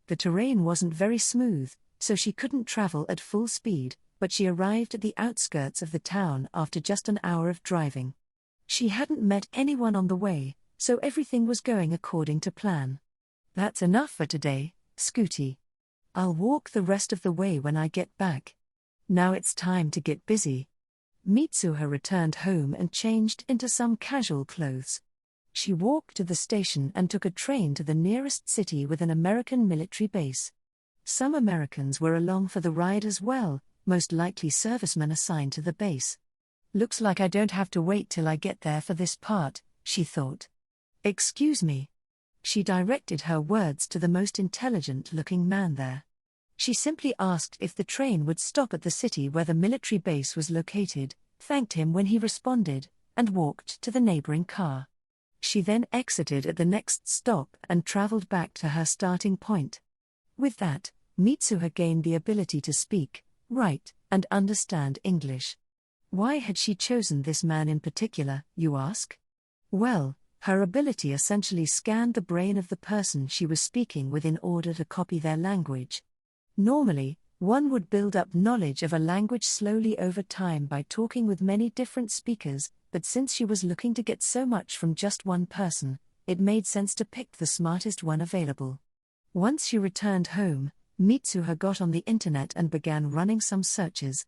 The terrain wasn't very smooth, so she couldn't travel at full speed, but she arrived at the outskirts of the town after just an hour of driving. She hadn't met anyone on the way, so everything was going according to plan. That's enough for today, Scooty. I'll walk the rest of the way when I get back. Now it's time to get busy. Mitsuha returned home and changed into some casual clothes. She walked to the station and took a train to the nearest city with an American military base. Some Americans were along for the ride as well, most likely servicemen assigned to the base. Looks like I don't have to wait till I get there for this part, she thought. Excuse me. She directed her words to the most intelligent-looking man there. She simply asked if the train would stop at the city where the military base was located, thanked him when he responded, and walked to the neighboring car. She then exited at the next stop and traveled back to her starting point. With that, Mitsuha gained the ability to speak, write, and understand English. Why had she chosen this man in particular, you ask? Well, her ability essentially scanned the brain of the person she was speaking with in order to copy their language. Normally, one would build up knowledge of a language slowly over time by talking with many different speakers, but since she was looking to get so much from just one person, it made sense to pick the smartest one available. Once she returned home, Mitsuha got on the internet and began running some searches.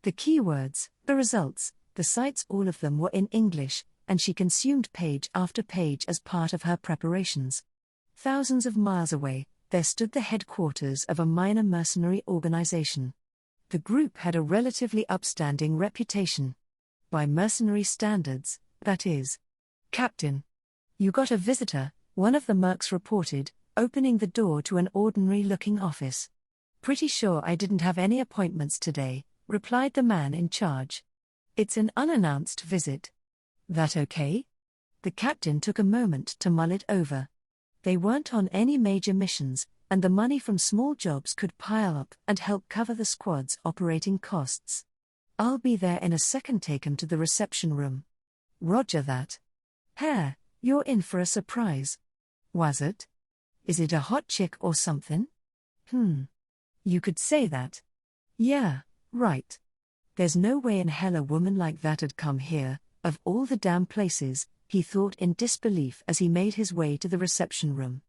The keywords, the results, the sites, all of them were in English, and she consumed page after page as part of her preparations. Thousands of miles away, there stood the headquarters of a minor mercenary organization. The group had a relatively upstanding reputation. By mercenary standards, that is. Captain. You got a visitor, one of the mercs reported, opening the door to an ordinary-looking office. Pretty sure I didn't have any appointments today, replied the man in charge. It's an unannounced visit. That okay? The captain took a moment to mull it over. They weren't on any major missions, and the money from small jobs could pile up and help cover the squad's operating costs. I'll be there in a second. Take him to the reception room. Roger that. Hare, you're in for a surprise. Was it? Is it a hot chick or something? You could say that. Yeah, right. There's no way in hell a woman like that'd come here, of all the damn places, he thought in disbelief as he made his way to the reception room.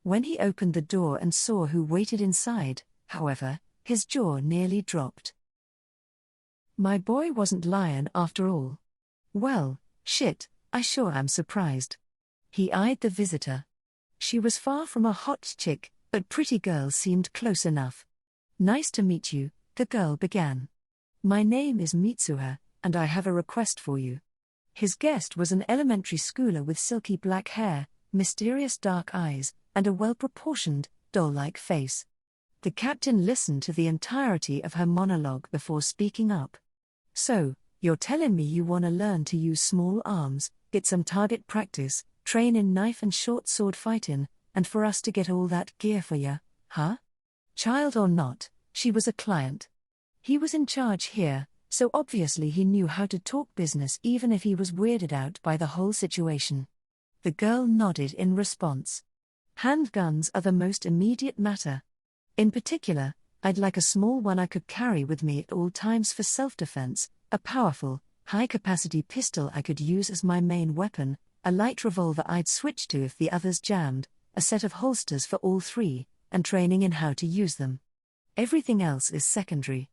When he opened the door and saw who waited inside, however, his jaw nearly dropped. My boy wasn't lying after all. Well, shit, I sure am surprised. He eyed the visitor. She was far from a hot chick, but pretty girl seemed close enough. Nice to meet you, the girl began. My name is Mitsuha, and I have a request for you. His guest was an elementary schooler with silky black hair, mysterious dark eyes, and a well-proportioned, doll-like face. The captain listened to the entirety of her monologue before speaking up. So, you're telling me you want to learn to use small arms, get some target practice, train in knife and short sword fighting, and for us to get all that gear for ya, huh? Child or not, she was a client. He was in charge here, so obviously he knew how to talk business even if he was weirded out by the whole situation. The girl nodded in response. Handguns are the most immediate matter. In particular, I'd like a small one I could carry with me at all times for self-defense, a powerful, high-capacity pistol I could use as my main weapon, a light revolver I'd switch to if the others jammed, a set of holsters for all three, and training in how to use them. Everything else is secondary.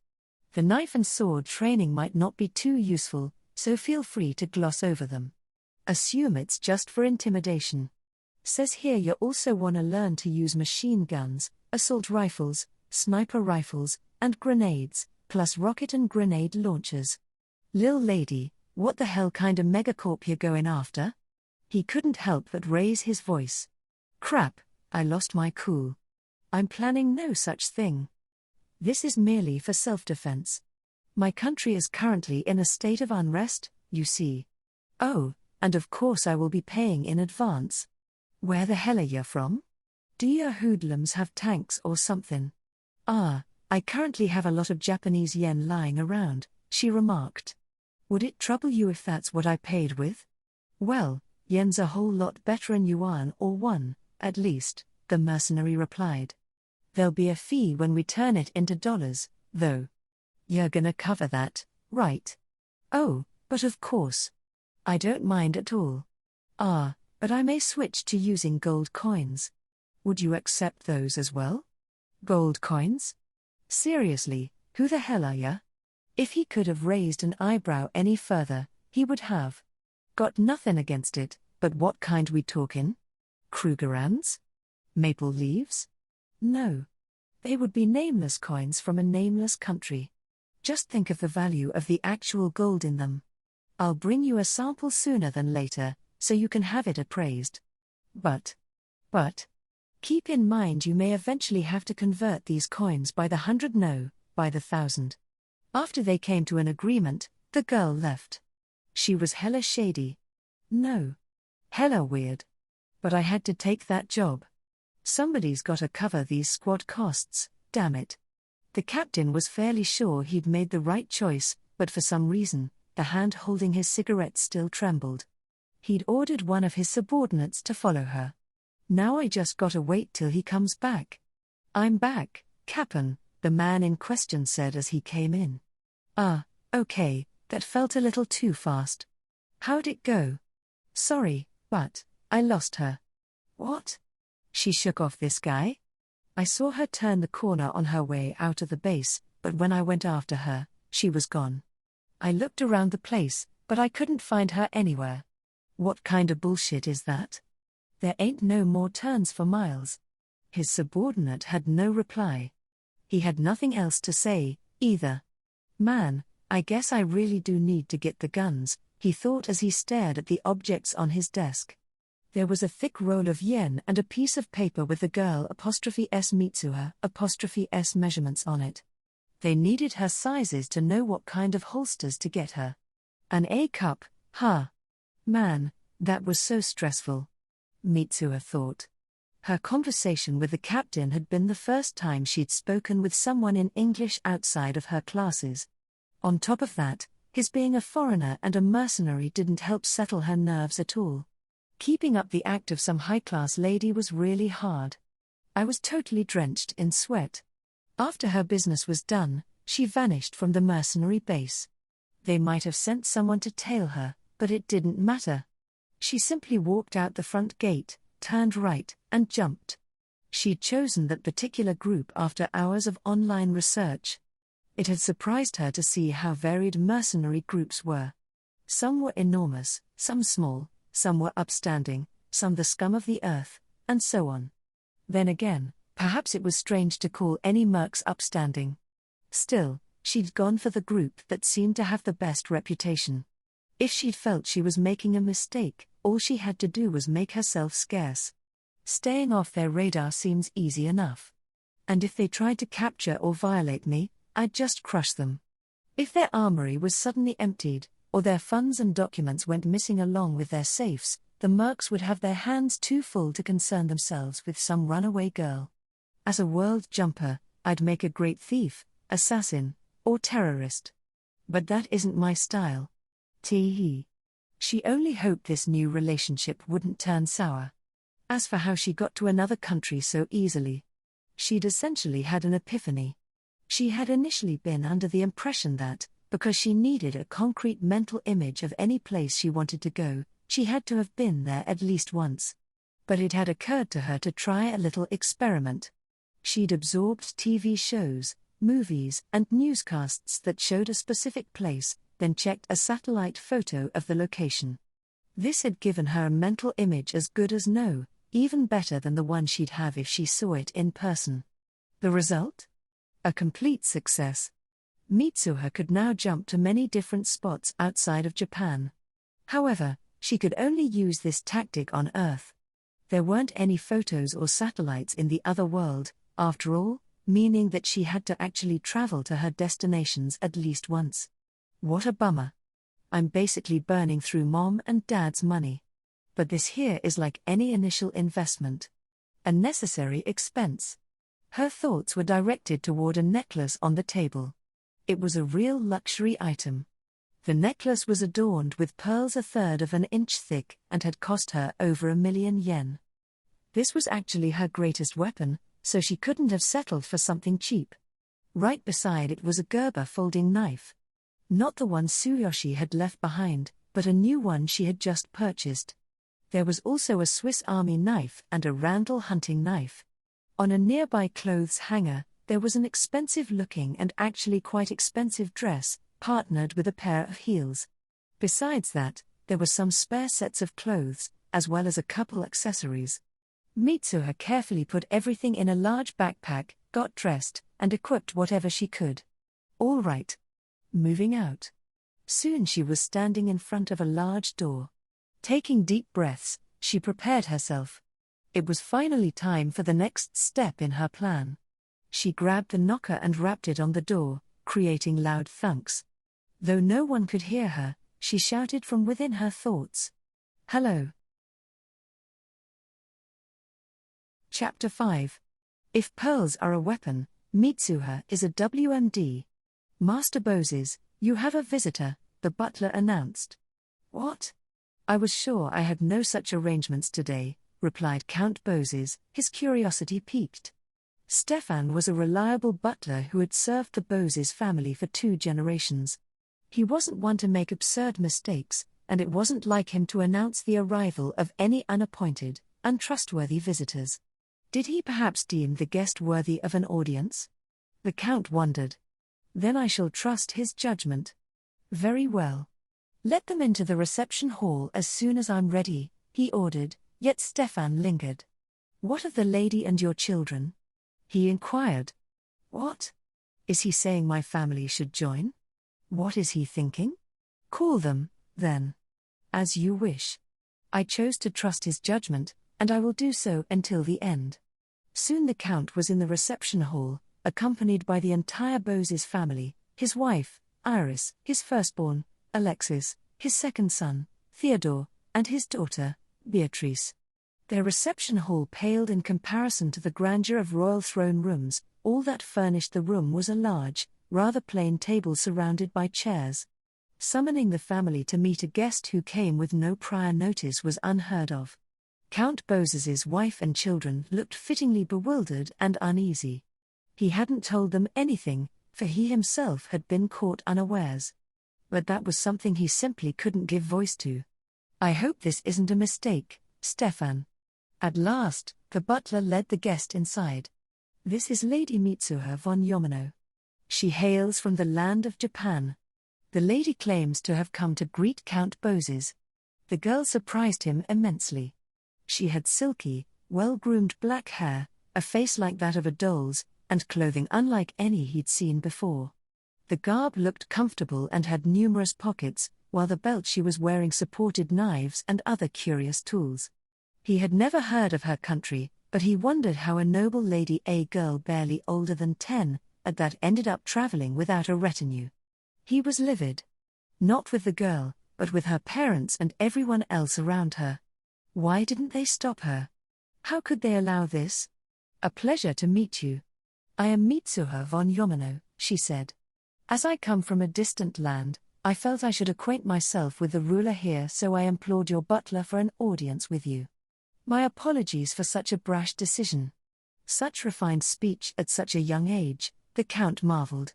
The knife and sword training might not be too useful, so feel free to gloss over them. Assume it's just for intimidation. Says here you also want to learn to use machine guns, assault rifles, sniper rifles, and grenades, plus rocket and grenade launchers. Lil lady, what the hell kinda megacorp you going after? He couldn't help but raise his voice. Crap, I lost my cool. I'm planning no such thing. This is merely for self-defense. My country is currently in a state of unrest, you see. Oh, and of course I will be paying in advance. Where the hell are you from? Do your hoodlums have tanks or something? Ah, I currently have a lot of Japanese yen lying around, she remarked. Would it trouble you if that's what I paid with? Well, yen's a whole lot better'n yuan or won, at least, the mercenary replied. There'll be a fee when we turn it into dollars, though. You're gonna cover that, right? Oh, but of course. I don't mind at all. Ah, but I may switch to using gold coins. Would you accept those as well? Gold coins? Seriously, who the hell are ya? If he could have raised an eyebrow any further, he would have. Got nothing against it, but what kind we talkin'? Krugerrands? Maple leaves? No. They would be nameless coins from a nameless country. Just think of the value of the actual gold in them. I'll bring you a sample sooner than later, so you can have it appraised. But, keep in mind you may eventually have to convert these coins by the 100, no, by the 1,000. After they came to an agreement, the girl left. She was hella shady. No. Hella weird. But I had to take that job. Somebody's gotta cover these squad costs, damn it. The captain was fairly sure he'd made the right choice, but for some reason, the hand holding his cigarette still trembled. He'd ordered one of his subordinates to follow her. Now I just gotta wait till he comes back. I'm back, Cap'n, the man in question said as he came in. Ah, okay, that felt a little too fast. How'd it go? Sorry, but I lost her. What? She shook off this guy? I saw her turn the corner on her way out of the base, but when I went after her, she was gone. I looked around the place, but I couldn't find her anywhere. What kind of bullshit is that? There ain't no more turns for miles. His subordinate had no reply. He had nothing else to say, either. Man, I guess I really do need to get the guns, he thought as he stared at the objects on his desk. There was a thick roll of yen and a piece of paper with the girl '(S) Mitsuha '(S) measurements on it. They needed her sizes to know what kind of holsters to get her. An A cup, huh? Man, that was so stressful. Mitsuha thought. Her conversation with the captain had been the first time she'd spoken with someone in English outside of her classes. On top of that, his being a foreigner and a mercenary didn't help settle her nerves at all. Keeping up the act of some high-class lady was really hard. I was totally drenched in sweat. After her business was done, she vanished from the mercenary base. They might have sent someone to tail her, but it didn't matter. She simply walked out the front gate, turned right, and jumped. She'd chosen that particular group after hours of online research. It had surprised her to see how varied mercenary groups were. Some were enormous, some small, some were upstanding, some the scum of the earth, and so on. Then again, perhaps it was strange to call any mercs upstanding. Still, she'd gone for the group that seemed to have the best reputation. If she'd felt she was making a mistake, all she had to do was make herself scarce. Staying off their radar seems easy enough. And if they tried to capture or violate me, I'd just crush them. If their armory was suddenly emptied, or their funds and documents went missing along with their safes, the mercs would have their hands too full to concern themselves with some runaway girl. As a world jumper, I'd make a great thief, assassin, or terrorist. But that isn't my style. Tee. She only hoped this new relationship wouldn't turn sour. As for how she got to another country so easily, she'd essentially had an epiphany. She had initially been under the impression that, because she needed a concrete mental image of any place she wanted to go, she had to have been there at least once. But it had occurred to her to try a little experiment. She'd absorbed TV shows, movies, and newscasts that showed a specific place, then checked a satellite photo of the location. This had given her a mental image as good as no, even better than the one she'd have if she saw it in person. The result? A complete success. Mitsuha could now jump to many different spots outside of Japan. However, she could only use this tactic on Earth. There weren't any photos or satellites in the other world, after all, meaning that she had to actually travel to her destinations at least once. What a bummer. I'm basically burning through Mom and Dad's money. But this here is like any initial investment. A necessary expense. Her thoughts were directed toward a necklace on the table. It was a real luxury item. The necklace was adorned with pearls 1/3 of an inch thick and had cost her over 1,000,000 yen. This was actually her greatest weapon, so she couldn't have settled for something cheap. Right beside it was a Gerber folding knife. Not the one Tsuyoshi had left behind, but a new one she had just purchased. There was also a Swiss Army knife and a Randall hunting knife. On a nearby clothes hanger, there was an expensive-looking and actually quite expensive dress, partnered with a pair of heels. Besides that, there were some spare sets of clothes, as well as a couple accessories. Mitsuha carefully put everything in a large backpack, got dressed, and equipped whatever she could. All right. Moving out. Soon she was standing in front of a large door. Taking deep breaths, she prepared herself. It was finally time for the next step in her plan. She grabbed the knocker and rapped it on the door, creating loud thunks. Though no one could hear her, she shouted from within her thoughts. Hello. Chapter 5. If pearls are a weapon, Mitsuha is a WMD. Master Boses, you have a visitor, the butler announced. What? I was sure I had no such arrangements today, replied Count Boses, his curiosity piqued. Stefan was a reliable butler who had served the Boses family for 2 generations. He wasn't one to make absurd mistakes, and it wasn't like him to announce the arrival of any unappointed, untrustworthy visitors. Did he perhaps deem the guest worthy of an audience? The Count wondered. Then I shall trust his judgment. Very well. Let them into the reception hall as soon as I'm ready, he ordered, yet Stefan lingered. What of the lady and your children? He inquired. What? Is he saying my family should join? What is he thinking? Call them, then. As you wish. I chose to trust his judgment, and I will do so until the end. Soon the Count was in the reception hall, accompanied by the entire Boses family, his wife, Iris, his firstborn, Alexis, his second son, Theodore, and his daughter, Beatrice. Their reception hall paled in comparison to the grandeur of royal throne rooms. All that furnished the room was a large, rather plain table surrounded by chairs. Summoning the family to meet a guest who came with no prior notice was unheard of. Count Boses's wife and children looked fittingly bewildered and uneasy. He hadn't told them anything, for he himself had been caught unawares. But that was something he simply couldn't give voice to. I hope this isn't a mistake, Stefan. At last, the butler led the guest inside. This is Lady Mitsuha von Yamano. She hails from the land of Japan. The lady claims to have come to greet Count Boses. The girl surprised him immensely. She had silky, well-groomed black hair, a face like that of a doll's, and clothing unlike any he'd seen before. The garb looked comfortable and had numerous pockets, while the belt she was wearing supported knives and other curious tools. He had never heard of her country, but he wondered how a noble lady, a girl barely older than 10, at that ended up traveling without a retinue. He was livid. Not with the girl, but with her parents and everyone else around her. Why didn't they stop her? How could they allow this? A pleasure to meet you. I am Mitsuha von Yamano, she said. As I come from a distant land, I felt I should acquaint myself with the ruler here, so I implored your butler for an audience with you. My apologies for such a brash decision. Such refined speech at such a young age, The Count marveled.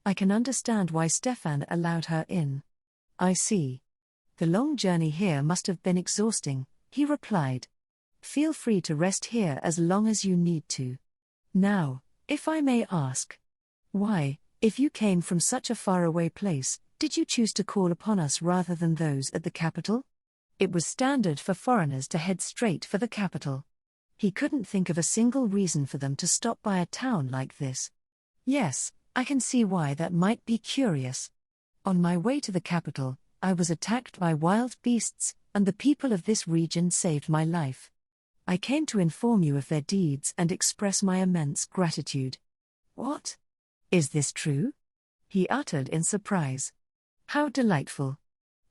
I can understand why Stefan allowed her in. I see. The long journey here must have been exhausting, he replied. Feel free to rest here as long as you need to. Now, if I may ask, why, if you came from such a faraway place, did you choose to call upon us rather than those at the capital? It was standard for foreigners to head straight for the capital. He couldn't think of a single reason for them to stop by a town like this. Yes, I can see why that might be curious. On my way to the capital, I was attacked by wild beasts, and the people of this region saved my life. I came to inform you of their deeds and express my immense gratitude. What? Is this true? He uttered in surprise. How delightful.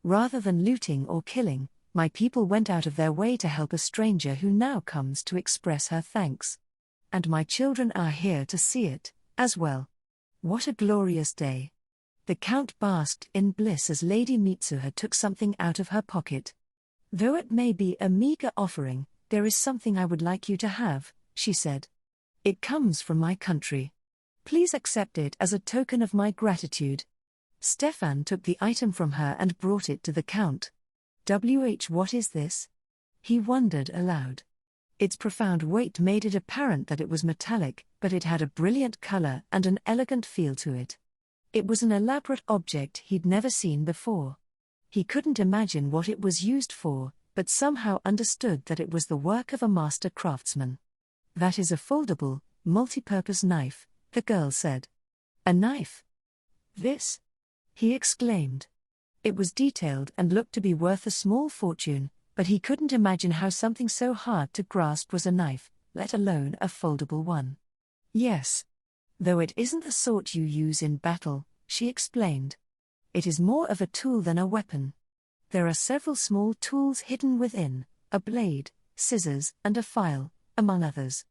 Rather than looting or killing, my people went out of their way to help a stranger who now comes to express her thanks. And my children are here to see it, as well. What a glorious day. The Count basked in bliss as Lady Mitsuha took something out of her pocket. Though it may be a meager offering, there is something I would like you to have, she said. It comes from my country. Please accept it as a token of my gratitude. Stefan took the item from her and brought it to the Count. What is this? He wondered aloud. Its profound weight made it apparent that it was metallic, but it had a brilliant color and an elegant feel to it. It was an elaborate object he'd never seen before. He couldn't imagine what it was used for, but somehow understood that it was the work of a master craftsman. That is a foldable, multi-purpose knife, the girl said. A knife? This? He exclaimed. It was detailed and looked to be worth a small fortune, but he couldn't imagine how something so hard to grasp was a knife, let alone a foldable one. Yes. Though it isn't the sort you use in battle, she explained. It is more of a tool than a weapon. There are several small tools hidden within, a blade, scissors, and a file, among others.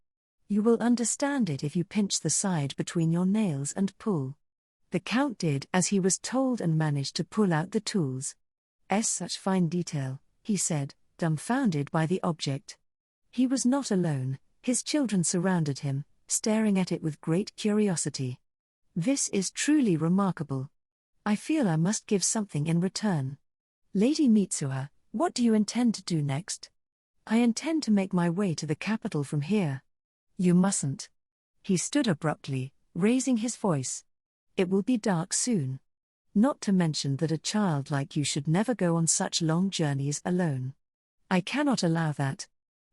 You will understand it if you pinch the side between your nails and pull. The Count did as he was told and managed to pull out the tools. Such fine detail, he said, dumbfounded by the object. He was not alone, his children surrounded him, staring at it with great curiosity. This is truly remarkable. I feel I must give something in return. Lady Mitsuha, what do you intend to do next? I intend to make my way to the capital from here. You mustn't. He stood abruptly, raising his voice. It will be dark soon. Not to mention that a child like you should never go on such long journeys alone. I cannot allow that.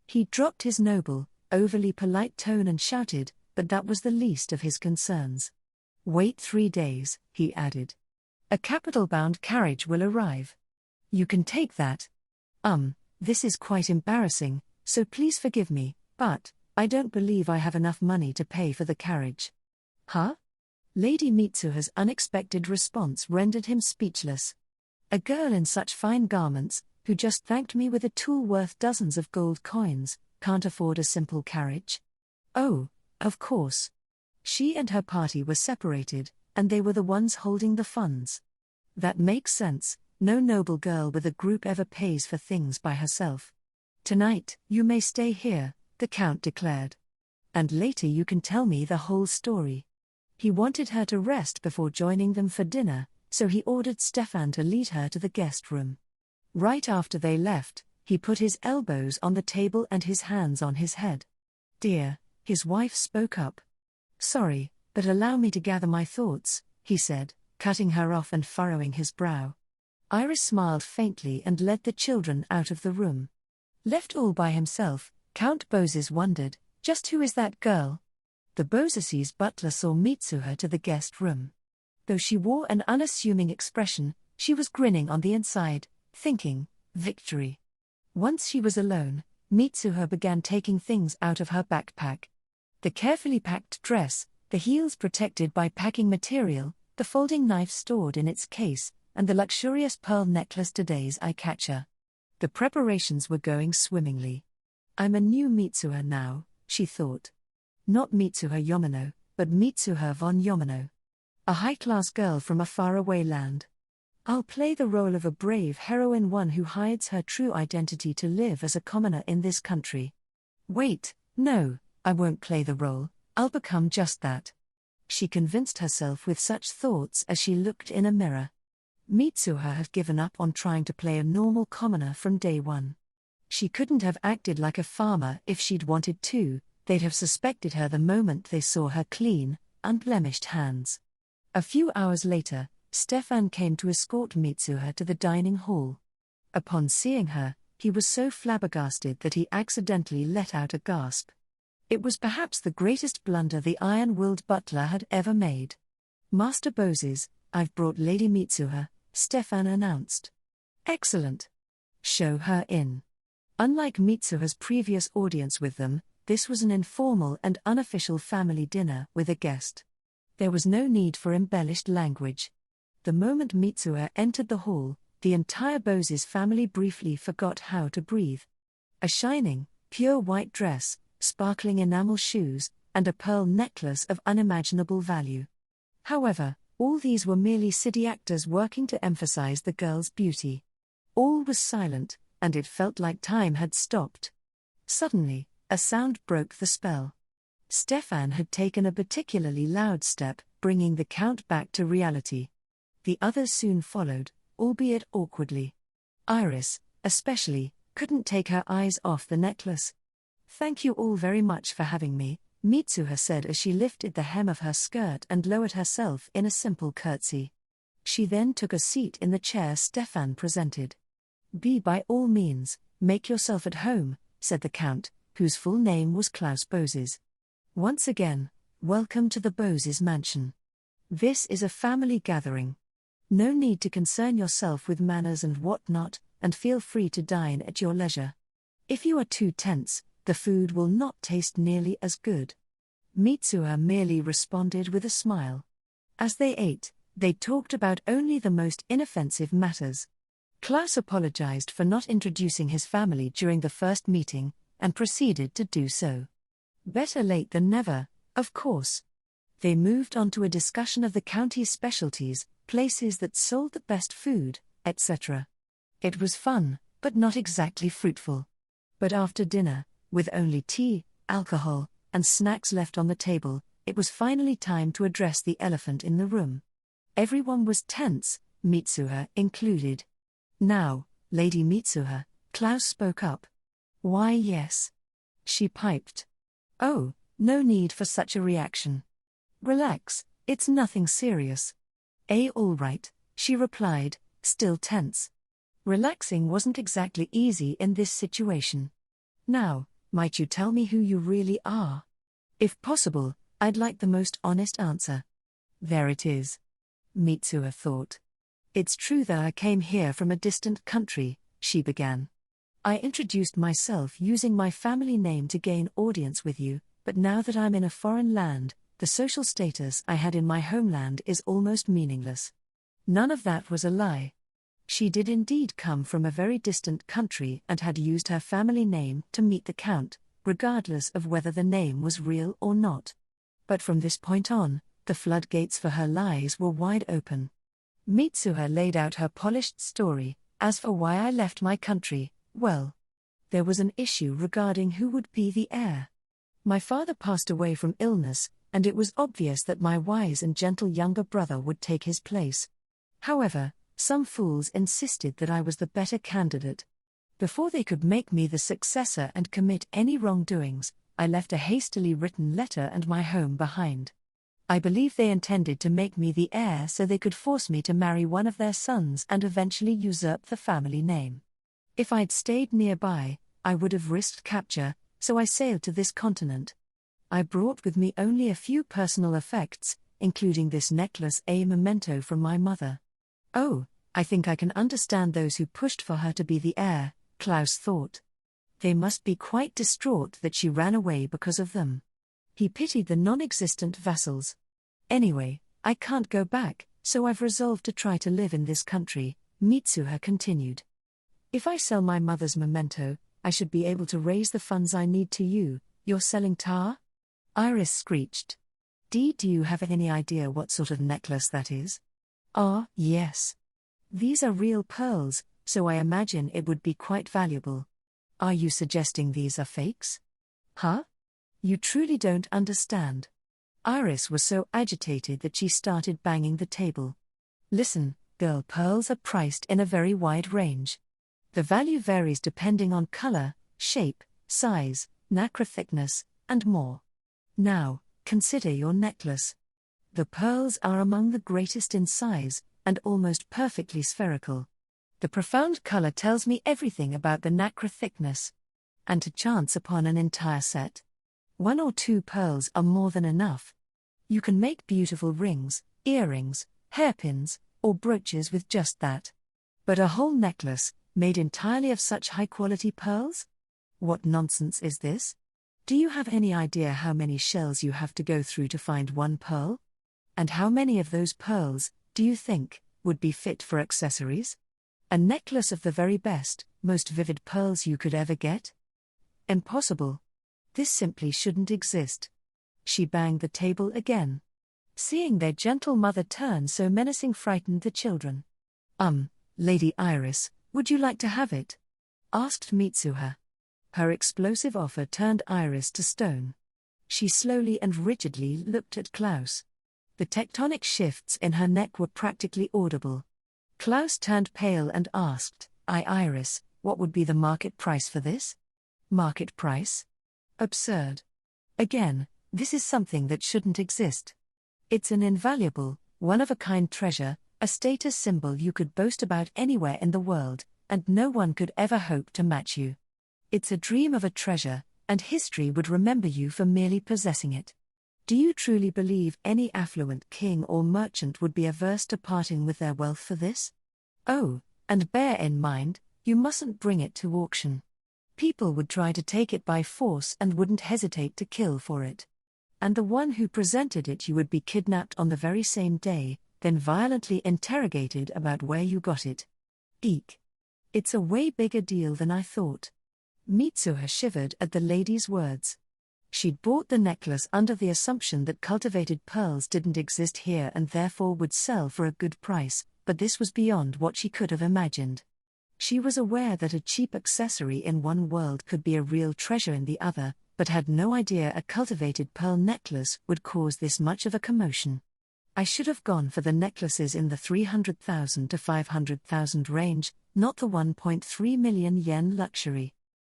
He dropped his noble, overly polite tone and shouted, but that was the least of his concerns. Wait 3 days, he added. A capital-bound carriage will arrive. You can take that. This is quite embarrassing, so please forgive me, but I don't believe I have enough money to pay for the carriage. Huh? Lady Mitsuha's unexpected response rendered him speechless. A girl in such fine garments, who just thanked me with a tool worth dozens of gold coins, can't afford a simple carriage? Oh, of course. She and her party were separated, and they were the ones holding the funds. That makes sense, no noble girl with a group ever pays for things by herself. Tonight, you may stay here, the Count declared. And later you can tell me the whole story. He wanted her to rest before joining them for dinner, so he ordered Stefan to lead her to the guest room. Right after they left, he put his elbows on the table and his hands on his head. Dear, his wife spoke up. Sorry, but allow me to gather my thoughts, he said, cutting her off and furrowing his brow. Iris smiled faintly and led the children out of the room. Left all by himself, Count Bozes wondered, just who is that girl? The Bozes' butler saw Mitsuha to the guest room. Though she wore an unassuming expression, she was grinning on the inside, thinking, victory. Once she was alone, Mitsuha began taking things out of her backpack. The carefully packed dress, the heels protected by packing material, the folding knife stored in its case, and the luxurious pearl necklace today's eye-catcher. The preparations were going swimmingly. I'm a new Mitsuha now, she thought. Not Mitsuha Yamano, but Mitsuha von Yamano. A high-class girl from a faraway land. I'll play the role of a brave heroine, one who hides her true identity to live as a commoner in this country. Wait, no, I won't play the role, I'll become just that. She convinced herself with such thoughts as she looked in a mirror. Mitsuha had given up on trying to play a normal commoner from day one. She couldn't have acted like a farmer if she'd wanted to. They'd have suspected her the moment they saw her clean, unblemished hands. A few hours later, Stefan came to escort Mitsuha to the dining hall. Upon seeing her, he was so flabbergasted that he accidentally let out a gasp. It was perhaps the greatest blunder the iron-willed butler had ever made. "Master Boses, I've brought Lady Mitsuha," Stefan announced. "Excellent. Show her in." Unlike Mitsuha's previous audience with them, this was an informal and unofficial family dinner with a guest. There was no need for embellished language. The moment Mitsuha entered the hall, the entire Boses family briefly forgot how to breathe. A shining, pure white dress, sparkling enamel shoes, and a pearl necklace of unimaginable value. However, all these were merely city actors working to emphasize the girl's beauty. All was silent, and it felt like time had stopped. Suddenly, a sound broke the spell. Stefan had taken a particularly loud step, bringing the Count back to reality. The others soon followed, albeit awkwardly. Iris, especially, couldn't take her eyes off the necklace. "Thank you all very much for having me," Mitsuha said as she lifted the hem of her skirt and lowered herself in a simple curtsy. She then took a seat in the chair Stefan presented. By all means, make yourself at home," said the Count, whose full name was Klaus Boses. "Once again, welcome to the Boses mansion. This is a family gathering. No need to concern yourself with manners and whatnot, and feel free to dine at your leisure. If you are too tense, the food will not taste nearly as good." Mitsuha merely responded with a smile. As they ate, they talked about only the most inoffensive matters. Klaus apologized for not introducing his family during the first meeting, and proceeded to do so. Better late than never, of course. They moved on to a discussion of the county's specialties, places that sold the best food, etc. It was fun, but not exactly fruitful. But after dinner, with only tea, alcohol, and snacks left on the table, it was finally time to address the elephant in the room. Everyone was tense, Mitsuha included. "Now, Lady Mitsuha," Klaus spoke up. "Why yes," she piped. "Oh, no need for such a reaction. Relax, it's nothing serious." All right," she replied, still tense. Relaxing wasn't exactly easy in this situation. "Now, might you tell me who you really are? If possible, I'd like the most honest answer." There it is. Mitsuha thought. "It's true that I came here from a distant country," she began. "I introduced myself using my family name to gain audience with you, but now that I'm in a foreign land, the social status I had in my homeland is almost meaningless." None of that was a lie. She did indeed come from a very distant country and had used her family name to meet the Count, regardless of whether the name was real or not. But from this point on, the floodgates for her lies were wide open. Mitsuha laid out her polished story. "As for why I left my country, well, there was an issue regarding who would be the heir. My father passed away from illness, and it was obvious that my wise and gentle younger brother would take his place. However, some fools insisted that I was the better candidate. Before they could make me the successor and commit any wrongdoings, I left a hastily written letter and my home behind. I believe they intended to make me the heir so they could force me to marry one of their sons and eventually usurp the family name. If I'd stayed nearby, I would have risked capture, so I sailed to this continent. I brought with me only a few personal effects, including this necklace, a memento from my mother." "Oh, I think I can understand those who pushed for her to be the heir," Klaus thought. "They must be quite distraught that she ran away because of them." He pitied the non-existent vassals. "Anyway, I can't go back, so I've resolved to try to live in this country," Mitsuha continued. "If I sell my mother's memento, I should be able to raise the funds I need to you. You're selling tar?" Iris screeched. Do you have any idea what sort of necklace that is?" "Ah, yes. These are real pearls, so I imagine it would be quite valuable." "Are you suggesting these are fakes?" "Huh? You truly don't understand. Iris was so agitated that she started banging the table. Listen, girl, pearls are priced in a very wide range. The value varies depending on color, shape, size, nacre thickness, and more. Now, consider your necklace. The pearls are among the greatest in size, and almost perfectly spherical. The profound color tells me everything about the nacre thickness. And to chance upon an entire set? 1 or 2 pearls are more than enough. You can make beautiful rings, earrings, hairpins, or brooches with just that. But a whole necklace, made entirely of such high-quality pearls? What nonsense is this? Do you have any idea how many shells you have to go through to find one pearl? And how many of those pearls, do you think, would be fit for accessories? A necklace of the very best, most vivid pearls you could ever get? Impossible. This simply shouldn't exist. She banged the table again. Seeing their gentle mother turn so menacing frightened the children. Lady Iris, would you like to have it? Asked Mitsuha. Her explosive offer turned Iris to stone. She slowly and rigidly looked at Klaus. The tectonic shifts in her neck were practically audible. Klaus turned pale and asked, Iris, what would be the market price for this? Market price? Absurd. Again, this is something that shouldn't exist. It's an invaluable, one-of-a-kind treasure, a status symbol you could boast about anywhere in the world, and no one could ever hope to match you. It's a dream of a treasure, and history would remember you for merely possessing it. Do you truly believe any affluent king or merchant would be averse to parting with their wealth for this? Oh, and bear in mind, you mustn't bring it to auction. People would try to take it by force and wouldn't hesitate to kill for it. And the one who presented it you would be kidnapped on the very same day, then violently interrogated about where you got it. Eek. It's a way bigger deal than I thought. Mitsuha shivered at the lady's words. She'd bought the necklace under the assumption that cultivated pearls didn't exist here and therefore would sell for a good price, but this was beyond what she could have imagined. She was aware that a cheap accessory in one world could be a real treasure in the other, but had no idea a cultivated pearl necklace would cause this much of a commotion. I should have gone for the necklaces in the 300,000 to 500,000 range, not the 1.3 million yen luxury.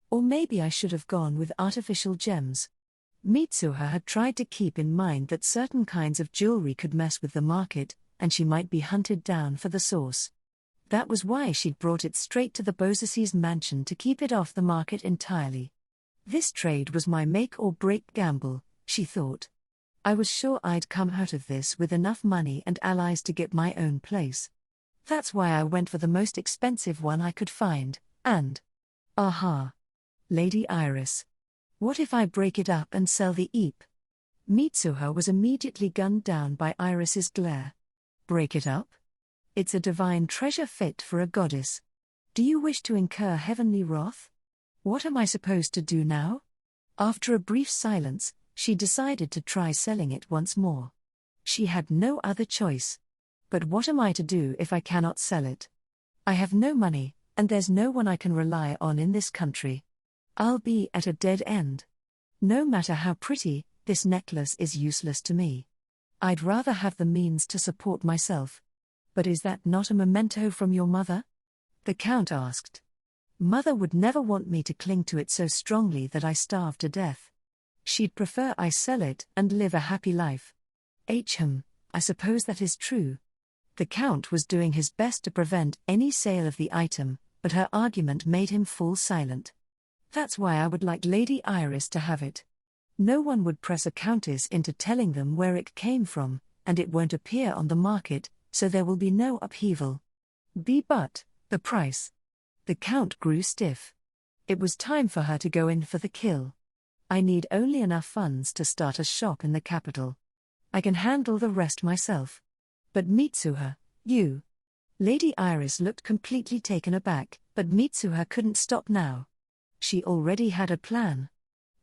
Or maybe I should have gone with artificial gems. Mitsuha had tried to keep in mind that certain kinds of jewelry could mess with the market, and she might be hunted down for the source. That was why she'd brought it straight to the Bozasi's mansion to keep it off the market entirely. This trade was my make-or-break gamble, she thought. I was sure I'd come out of this with enough money and allies to get my own place. That's why I went for the most expensive one I could find, and… Aha! Lady Iris. What if I break it up and sell the eep? Mitsuha was immediately gunned down by Iris's glare. Break it up? It's a divine treasure fit for a goddess. Do you wish to incur heavenly wrath? What am I supposed to do now? After a brief silence, she decided to try selling it once more. She had no other choice. But what am I to do if I cannot sell it? I have no money, and there's no one I can rely on in this country. I'll be at a dead end. No matter how pretty, this necklace is useless to me. I'd rather have the means to support myself. But is that not a memento from your mother? The Count asked. Mother would never want me to cling to it so strongly that I starve to death. She'd prefer I sell it and live a happy life. I suppose that is true. The Count was doing his best to prevent any sale of the item, but her argument made him fall silent. That's why I would like Lady Iris to have it. No one would press a countess into telling them where it came from, and it won't appear on the market, so there will be no upheaval. But the price. The Count grew stiff. It was time for her to go in for the kill. I need only enough funds to start a shop in the capital. I can handle the rest myself. But Mitsuha, you. Lady Iris looked completely taken aback, but Mitsuha couldn't stop now. She already had a plan.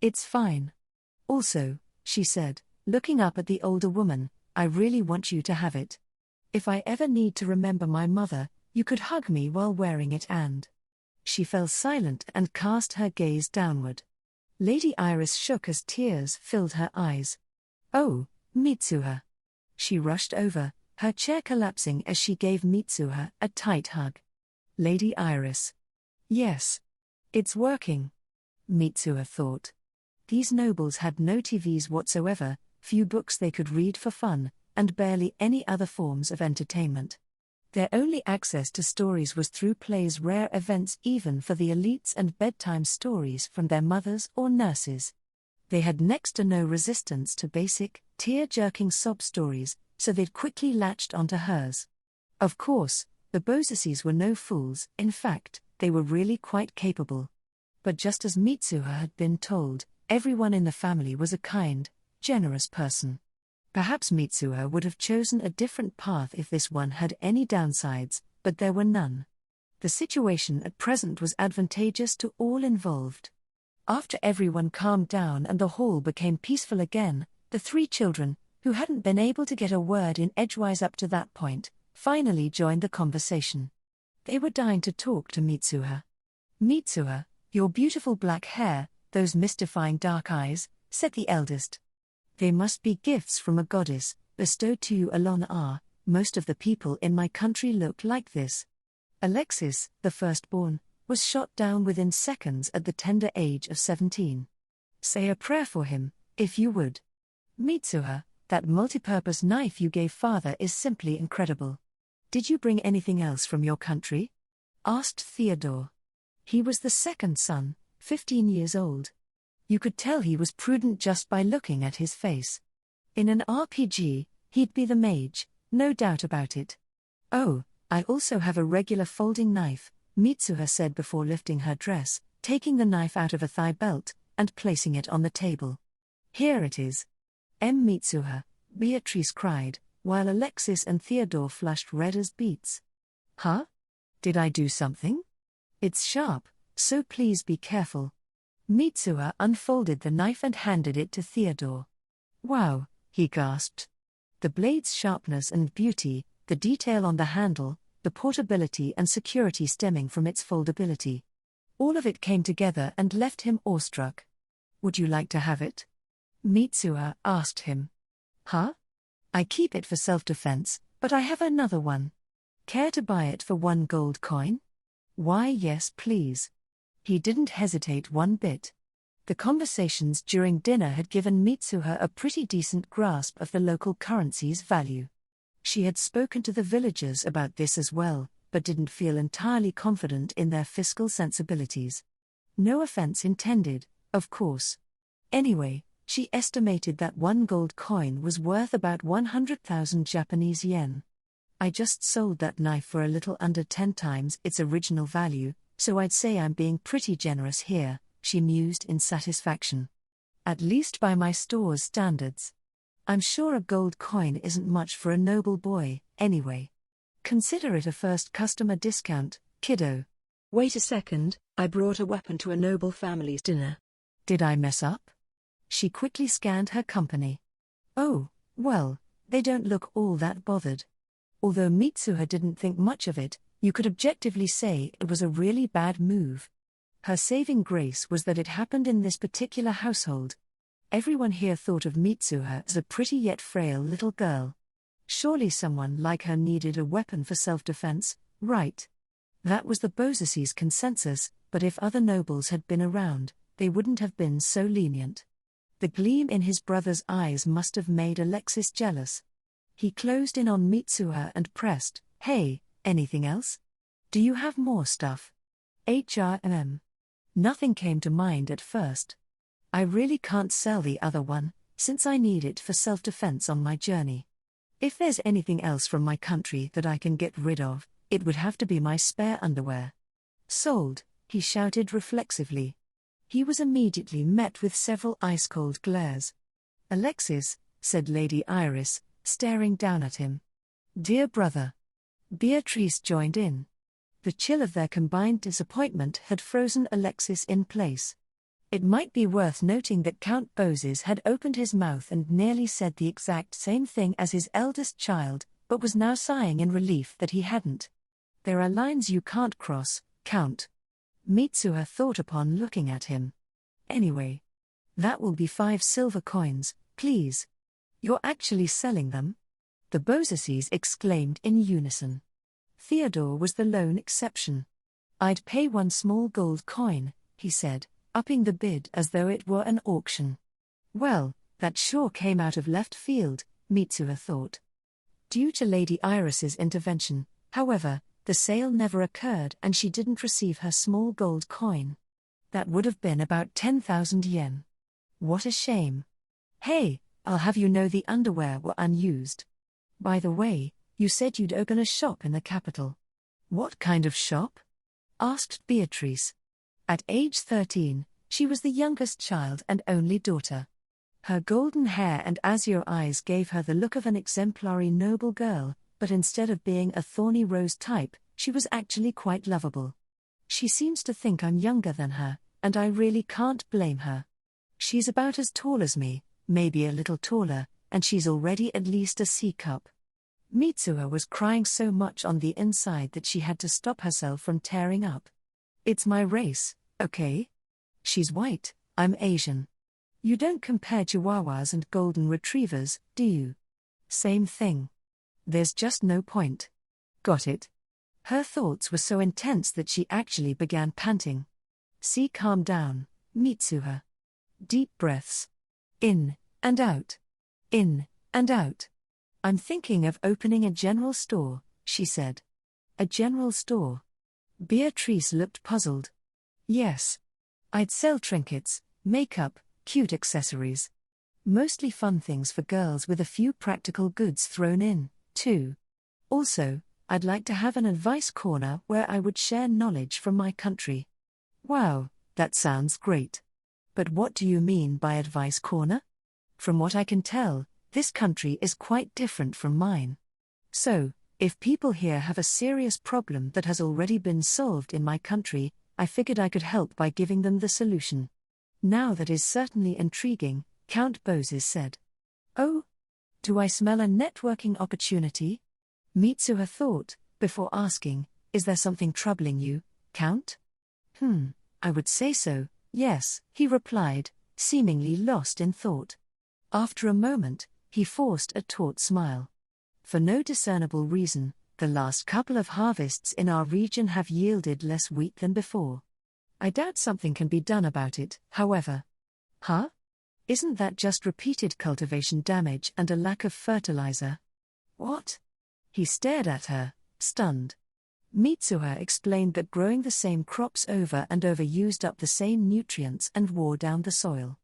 It's fine. Also, she said, looking up at the older woman, I really want you to have it. If I ever need to remember my mother, you could hug me while wearing it and… She fell silent and cast her gaze downward. Lady Iris shook as tears filled her eyes. Oh, Mitsuha. She rushed over, her chair collapsing as she gave Mitsuha a tight hug. Lady Iris. Yes. It's working. Mitsuha thought. These nobles had no TVs whatsoever, few books they could read for fun, and barely any other forms of entertainment. Their only access to stories was through plays, rare events even for the elites, and bedtime stories from their mothers or nurses. They had next to no resistance to basic, tear-jerking sob stories, so they'd quickly latched onto hers. Of course, the Bozacies were no fools, in fact, they were really quite capable. But just as Mitsuha had been told, everyone in the family was a kind, generous person. Perhaps Mitsuha would have chosen a different path if this one had any downsides, but there were none. The situation at present was advantageous to all involved. After everyone calmed down and the hall became peaceful again, the three children, who hadn't been able to get a word in edgewise up to that point, finally joined the conversation. They were dying to talk to Mitsuha. Mitsuha, your beautiful black hair, those mystifying dark eyes, said the eldest. They must be gifts from a goddess, bestowed to you alone. Most of the people in my country look like this. Alexis, the firstborn, was shot down within seconds at the tender age of 17. Say a prayer for him, if you would. Mitsuha, that multipurpose knife you gave father is simply incredible. Did you bring anything else from your country? Asked Theodore. He was the second son, 15 years old. You could tell he was prudent just by looking at his face. In an RPG, he'd be the mage, no doubt about it. Oh, I also have a regular folding knife, Mitsuha said before lifting her dress, taking the knife out of a thigh belt, and placing it on the table. Here it is. Mitsuha, Beatrice cried, while Alexis and Theodore flushed red as beets. Huh? Did I do something? It's sharp, so please be careful. Mitsuha unfolded the knife and handed it to Theodore. Wow, he gasped. The blade's sharpness and beauty, the detail on the handle, the portability and security stemming from its foldability. All of it came together and left him awestruck. Would you like to have it? Mitsuha asked him. Huh? I keep it for self-defense, but I have another one. Care to buy it for 1 gold coin? Why, yes, please. He didn't hesitate one bit. The conversations during dinner had given Mitsuha a pretty decent grasp of the local currency's value. She had spoken to the villagers about this as well, but didn't feel entirely confident in their fiscal sensibilities. No offense intended, of course. Anyway, she estimated that 1 gold coin was worth about 100,000 Japanese yen. I just sold that knife for a little under 10 times its original value, so I'd say I'm being pretty generous here, she mused in satisfaction. At least by my store's standards. I'm sure a gold coin isn't much for a noble boy, anyway. Consider it a first customer discount, kiddo. Wait a second, I brought a weapon to a noble family's dinner. Did I mess up? She quickly scanned her company. Oh, well, they don't look all that bothered. Although Mitsuha didn't think much of it, you could objectively say it was a really bad move. Her saving grace was that it happened in this particular household. Everyone here thought of Mitsuha as a pretty yet frail little girl. Surely someone like her needed a weapon for self-defense, right? That was the Bozacies' consensus, but if other nobles had been around, they wouldn't have been so lenient. The gleam in his brother's eyes must have made Alexis jealous. He closed in on Mitsuha and pressed, Hey, anything else? Do you have more stuff? Nothing came to mind at first. I really can't sell the other one, since I need it for self-defense on my journey. If there's anything else from my country that I can get rid of, it would have to be my spare underwear. Sold, he shouted reflexively. He was immediately met with several ice-cold glares. Alexis, said Lady Iris, staring down at him. Dear brother. Beatrice joined in. The chill of their combined disappointment had frozen Alexis in place. It might be worth noting that Count Bozes had opened his mouth and nearly said the exact same thing as his eldest child, but was now sighing in relief that he hadn't. There are lines you can't cross, Count. Mitsuha thought upon looking at him. Anyway. That will be 5 silver coins, please. You're actually selling them? The Bozacies exclaimed in unison. Theodore was the lone exception. I'd pay one small gold coin, he said, upping the bid as though it were an auction. Well, that sure came out of left field, Mitsuha thought. Due to Lady Iris's intervention, however, the sale never occurred and she didn't receive her small gold coin. That would have been about 10,000 yen. What a shame. Hey, I'll have you know the underwear were unused. By the way, you said you'd open a shop in the capital. What kind of shop? Asked Beatrice. At age 13, she was the youngest child and only daughter. Her golden hair and azure eyes gave her the look of an exemplary noble girl, but instead of being a thorny rose type, she was actually quite lovable. She seems to think I'm younger than her, and I really can't blame her. She's about as tall as me, maybe a little taller, and she's already at least a C-cup. Mitsuha was crying so much on the inside that she had to stop herself from tearing up. It's my race, okay? She's white, I'm Asian. You don't compare Chihuahuas and Golden Retrievers, do you? Same thing. There's just no point. Got it? Her thoughts were so intense that she actually began panting. See, calm down, Mitsuha. Deep breaths. In and out. In and out. I'm thinking of opening a general store, she said. A general store? Beatrice looked puzzled. Yes. I'd sell trinkets, makeup, cute accessories. Mostly fun things for girls with a few practical goods thrown in, too. Also, I'd like to have an advice corner where I would share knowledge from my country. Wow, that sounds great. But what do you mean by advice corner? From what I can tell, this country is quite different from mine. So, if people here have a serious problem that has already been solved in my country, I figured I could help by giving them the solution. Now that is certainly intriguing, Count Bozes said. Oh? Do I smell a networking opportunity? Mitsuha thought, before asking, is there something troubling you, Count? I would say so, yes, he replied, seemingly lost in thought. After a moment, he forced a taut smile. For no discernible reason, the last couple of harvests in our region have yielded less wheat than before. I doubt something can be done about it, however. Huh? Isn't that just repeated cultivation damage and a lack of fertilizer? What? He stared at her, stunned. Mitsuha explained that growing the same crops over and over used up the same nutrients and wore down the soil.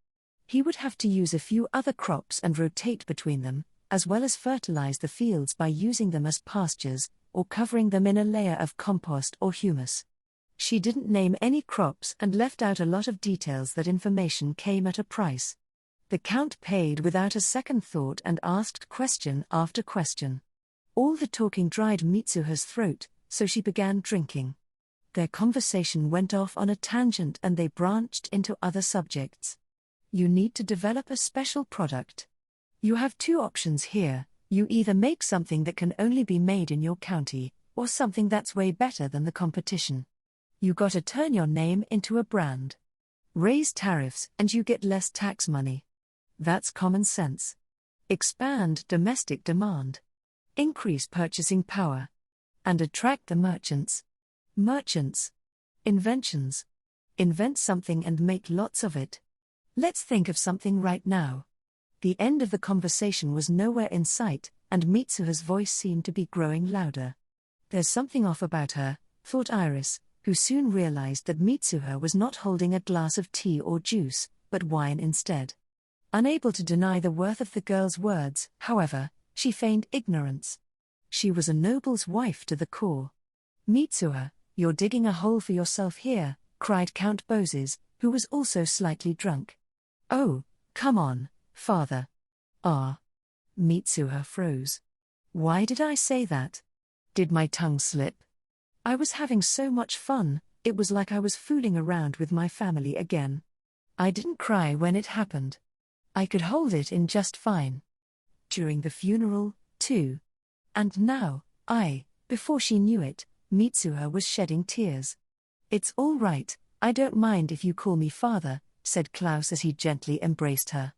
He would have to use a few other crops and rotate between them, as well as fertilize the fields by using them as pastures, or covering them in a layer of compost or humus. She didn't name any crops and left out a lot of details. That information came at a price. The Count paid without a second thought and asked question after question. All the talking dried Mitsuha's throat, so she began drinking. Their conversation went off on a tangent and they branched into other subjects. You need to develop a special product. You have two options here: you either make something that can only be made in your county, or something that's way better than the competition. You gotta turn your name into a brand. Raise tariffs and you get less tax money. That's common sense. Expand domestic demand. Increase purchasing power. And attract the merchants. Merchants. Inventions. Invent something and make lots of it. Let's think of something right now. The end of the conversation was nowhere in sight, and Mitsuha's voice seemed to be growing louder. There's something off about her, thought Iris, who soon realized that Mitsuha was not holding a glass of tea or juice, but wine instead. Unable to deny the worth of the girl's words, however, she feigned ignorance. She was a noble's wife to the core. Mitsuha, you're digging a hole for yourself here, cried Count Bozes, who was also slightly drunk. Oh, come on, father. Ah. Mitsuha froze. Why did I say that? Did my tongue slip? I was having so much fun, it was like I was fooling around with my family again. I didn't cry when it happened. I could hold it in just fine. During the funeral, too. And now, before she knew it, Mitsuha was shedding tears. It's all right, I don't mind if you call me father, said Klaus as he gently embraced her.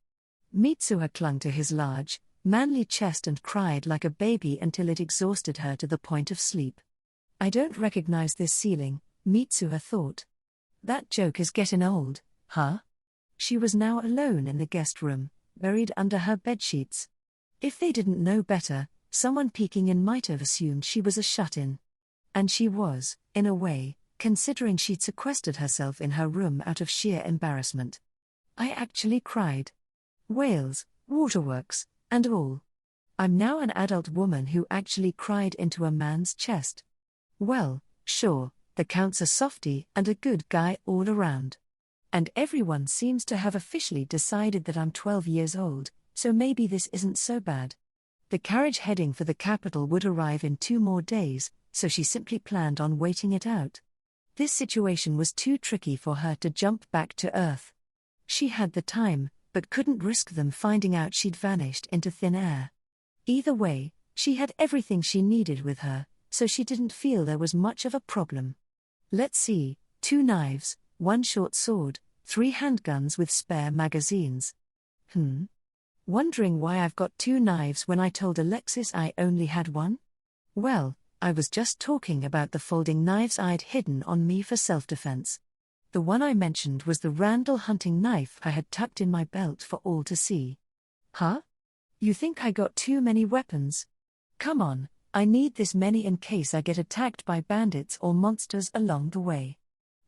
Mitsuha clung to his large, manly chest and cried like a baby until it exhausted her to the point of sleep. I don't recognize this ceiling, Mitsuha thought. That joke is getting old, huh? She was now alone in the guest room, buried under her bedsheets. If they didn't know better, someone peeking in might have assumed she was a shut-in. And she was, in a way, considering she'd sequestered herself in her room out of sheer embarrassment. I actually cried. Whales, waterworks, and all. I'm now an adult woman who actually cried into a man's chest. Well, sure, the Count's a softie and a good guy all around. And everyone seems to have officially decided that I'm 12 years old, so maybe this isn't so bad. The carriage heading for the capital would arrive in 2 more days, so she simply planned on waiting it out. This situation was too tricky for her to jump back to Earth. She had the time, but couldn't risk them finding out she'd vanished into thin air. Either way, she had everything she needed with her, so she didn't feel there was much of a problem. Let's see, 2 knives, 1 short sword, 3 handguns with spare magazines. Wondering why I've got 2 knives when I told Alexis I only had 1? Well, I was just talking about the folding knives I'd hidden on me for self-defense. The one I mentioned was the Randall hunting knife I had tucked in my belt for all to see. Huh? You think I got too many weapons? Come on, I need this many in case I get attacked by bandits or monsters along the way.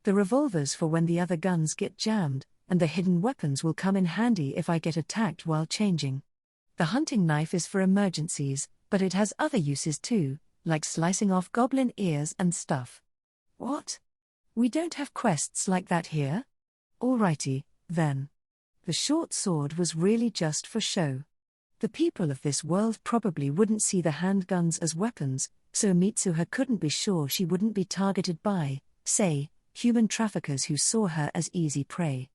The revolvers for when the other guns get jammed, and the hidden weapons will come in handy if I get attacked while changing. The hunting knife is for emergencies, but it has other uses too, like slicing off goblin ears and stuff. What? We don't have quests like that here? Alrighty, then. The short sword was really just for show. The people of this world probably wouldn't see the handguns as weapons, so Mitsuha couldn't be sure she wouldn't be targeted by, say, human traffickers who saw her as easy prey.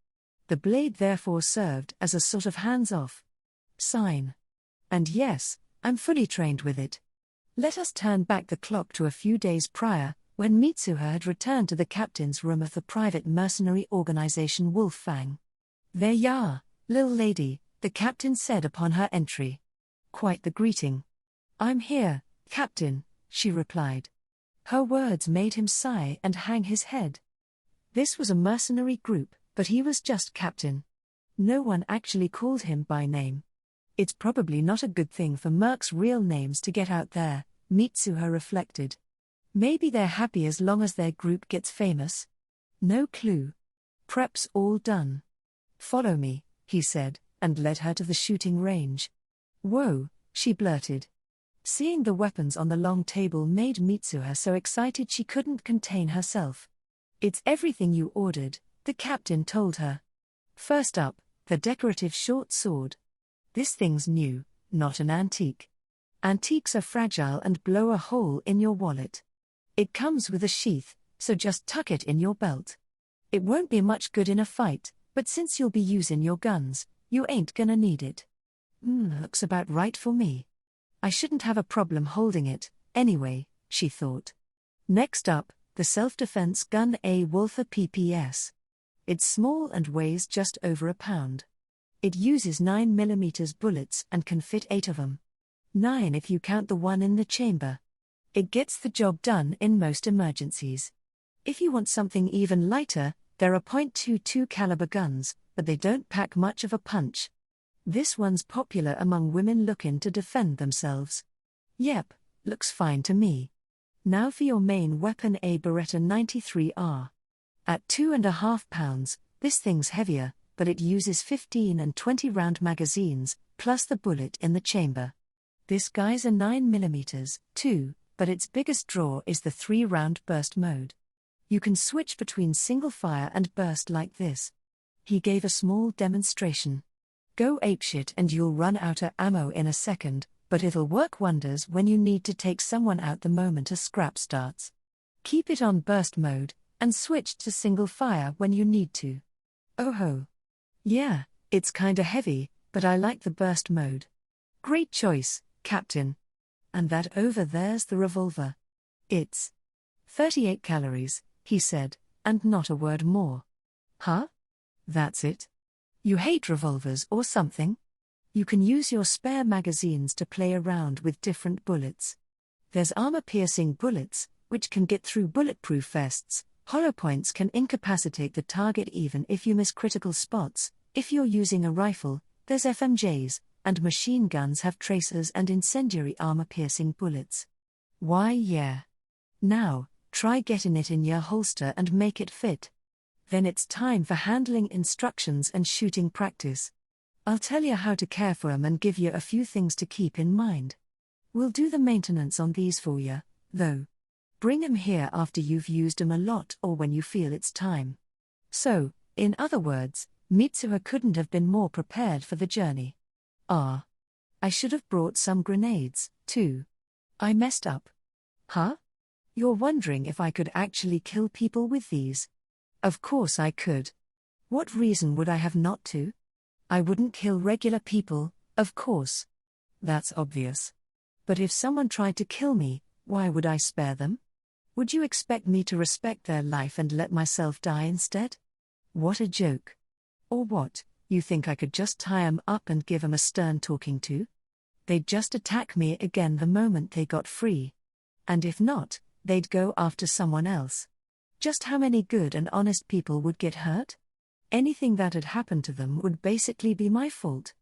The blade therefore served as a sort of hands-off sign. And yes, I'm fully trained with it. Let us turn back the clock to a few days prior, when Mitsuha had returned to the captain's room of the private mercenary organization Wolffang. There ya, lil' lady, the captain said upon her entry. Quite the greeting. I'm here, Captain, she replied. Her words made him sigh and hang his head. This was a mercenary group, but he was just captain. No one actually called him by name. It's probably not a good thing for mercs' real names to get out there, Mitsuha reflected. Maybe they're happy as long as their group gets famous. No clue. Prep's all done. Follow me, he said, and led her to the shooting range. Whoa, she blurted. Seeing the weapons on the long table made Mitsuha so excited she couldn't contain herself. It's everything you ordered, the captain told her. First up, the decorative short sword. This thing's new, not an antique. Antiques are fragile and blow a hole in your wallet. It comes with a sheath, so just tuck it in your belt. It won't be much good in a fight, but since you'll be using your guns, you ain't gonna need it. Looks about right for me. I shouldn't have a problem holding it, anyway, she thought. Next up, the self-defense gun A Walther PPS. It's small and weighs just over a pound. It uses 9mm bullets and can fit 8 of them. 9 if you count the one in the chamber. It gets the job done in most emergencies. If you want something even lighter, there are .22 caliber guns, but they don't pack much of a punch. This one's popular among women looking to defend themselves. Yep, looks fine to me. Now for your main weapon, a Beretta 93R. At 2.5 pounds, this thing's heavier, but it uses 15 and 20 round magazines, plus the bullet in the chamber. This guy's a 9mm, too, but its biggest draw is the 3-round burst mode. You can switch between single fire and burst like this. He gave a small demonstration. Go apeshit and you'll run out of ammo in a second, but it'll work wonders when you need to take someone out the moment a scrap starts. Keep it on burst mode, and switch to single fire when you need to. Oh ho. Yeah, it's kinda heavy, but I like the burst mode. Great choice, Captain. And that over there's the revolver. It's 38 calories, he said, and not a word more. Huh? That's it? You hate revolvers or something? You can use your spare magazines to play around with different bullets. There's armor-piercing bullets, which can get through bulletproof vests. Hollow points can incapacitate the target even if you miss critical spots. If you're using a rifle, there's FMJs, and machine guns have tracers and incendiary armor-piercing bullets. Why yeah. Now, try getting it in your holster and make it fit. Then it's time for handling instructions and shooting practice. I'll tell you how to care for 'em and give you a few things to keep in mind. We'll do the maintenance on these for you, though. Bring 'em here after you've used 'em a lot or when you feel it's time. So, in other words, Mitsuha couldn't have been more prepared for the journey. I should have brought some grenades, too. I messed up. Huh? You're wondering if I could actually kill people with these? Of course I could. What reason would I have not to? I wouldn't kill regular people, of course. That's obvious. But if someone tried to kill me, why would I spare them? Would you expect me to respect their life and let myself die instead? What a joke. Or what, you think I could just tie 'em up and give 'em a stern talking to? They'd just attack me again the moment they got free. And if not, they'd go after someone else. Just how many good and honest people would get hurt? Anything that had happened to them would basically be my fault.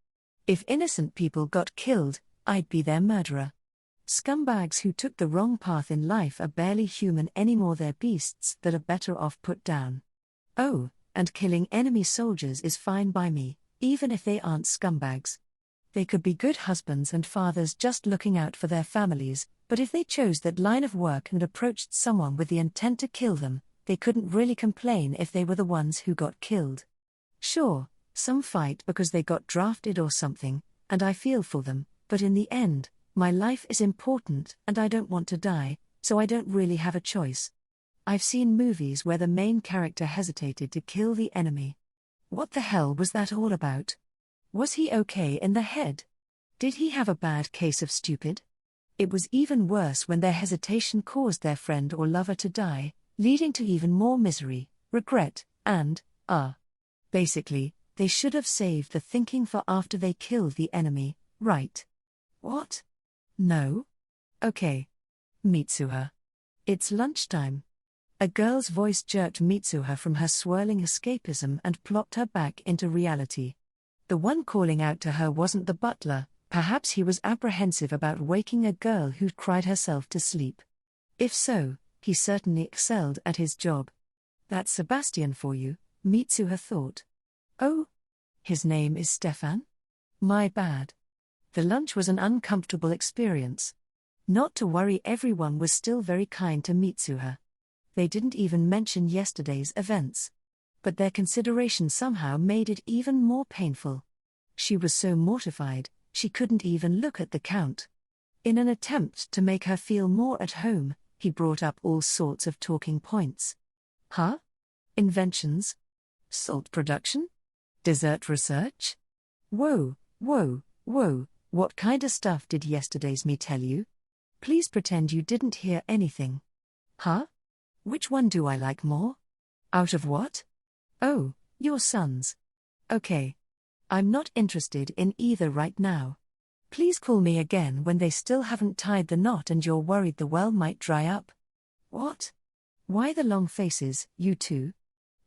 If innocent people got killed, I'd be their murderer. Scumbags who took the wrong path in life are barely human anymore, they're beasts that are better off put down. Oh, and killing enemy soldiers is fine by me, even if they aren't scumbags. They could be good husbands and fathers just looking out for their families, but if they chose that line of work and approached someone with the intent to kill them, they couldn't really complain if they were the ones who got killed. Sure, some fight because they got drafted or something, and I feel for them, but in the end, my life is important and I don't want to die, so I don't really have a choice. I've seen movies where the main character hesitated to kill the enemy. What the hell was that all about? Was he okay in the head? Did he have a bad case of stupid? It was even worse when their hesitation caused their friend or lover to die, leading to even more misery, regret, and, basically, they should have saved the thinking for after they killed the enemy, right? What? No? Okay. Mitsuha. It's lunchtime. A girl's voice jerked Mitsuha from her swirling escapism and plopped her back into reality. The one calling out to her wasn't the butler, perhaps he was apprehensive about waking a girl who'd cried herself to sleep. If so, he certainly excelled at his job. That's Sebastian for you, Mitsuha thought. Oh? His name is Stefan? My bad. The lunch was an uncomfortable experience. Not to worry, everyone was still very kind to Mitsuha. They didn't even mention yesterday's events. But their consideration somehow made it even more painful. She was so mortified, she couldn't even look at the count. In an attempt to make her feel more at home, he brought up all sorts of talking points. Huh? Inventions? Salt production? Dessert research? Whoa, what kind of stuff did yesterday's me tell you? Please pretend you didn't hear anything. Huh? Which one do I like more? Out of what? Oh, your sons. Okay. I'm not interested in either right now. Please call me again when they still haven't tied the knot and you're worried the well might dry up. What? Why the long faces, you two?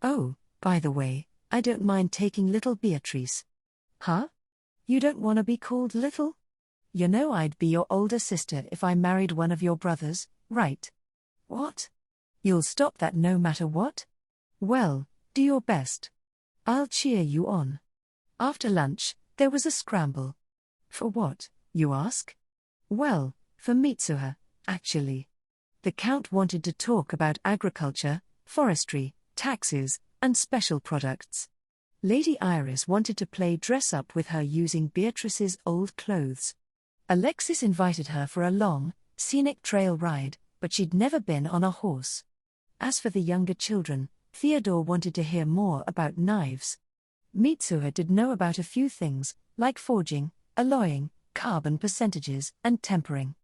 Oh, by the way, I don't mind taking little Beatrice. Huh? You don't want to be called little? You know I'd be your older sister if I married one of your brothers, right? What? You'll stop that no matter what? Well, do your best. I'll cheer you on. After lunch, there was a scramble. For what, you ask? Well, for Mitsuha, actually. The Count wanted to talk about agriculture, forestry, taxes, and special products. Lady Iris wanted to play dress-up with her using Beatrice's old clothes. Alexis invited her for a long, scenic trail ride, but she'd never been on a horse. As for the younger children, Theodore wanted to hear more about knives. Mitsuha did know about a few things, like forging, alloying, carbon percentages, and tempering.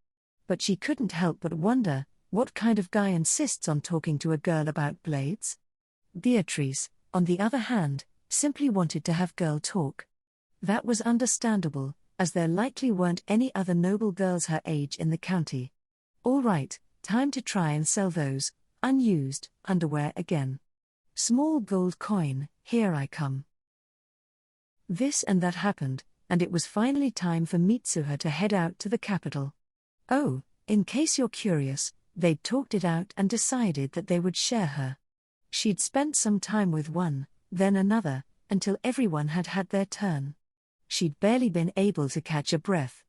But she couldn't help but wonder, what kind of guy insists on talking to a girl about blades? Beatrice, on the other hand, simply wanted to have girl talk. That was understandable, as there likely weren't any other noble girls her age in the county. All right, time to try and sell those unused underwear again. Small gold coin, here I come. This and that happened, and it was finally time for Mitsuha to head out to the capital. Oh, in case you're curious, they'd talked it out and decided that they would share her. She'd spent some time with one, then another, until everyone had had their turn. She'd barely been able to catch a breath.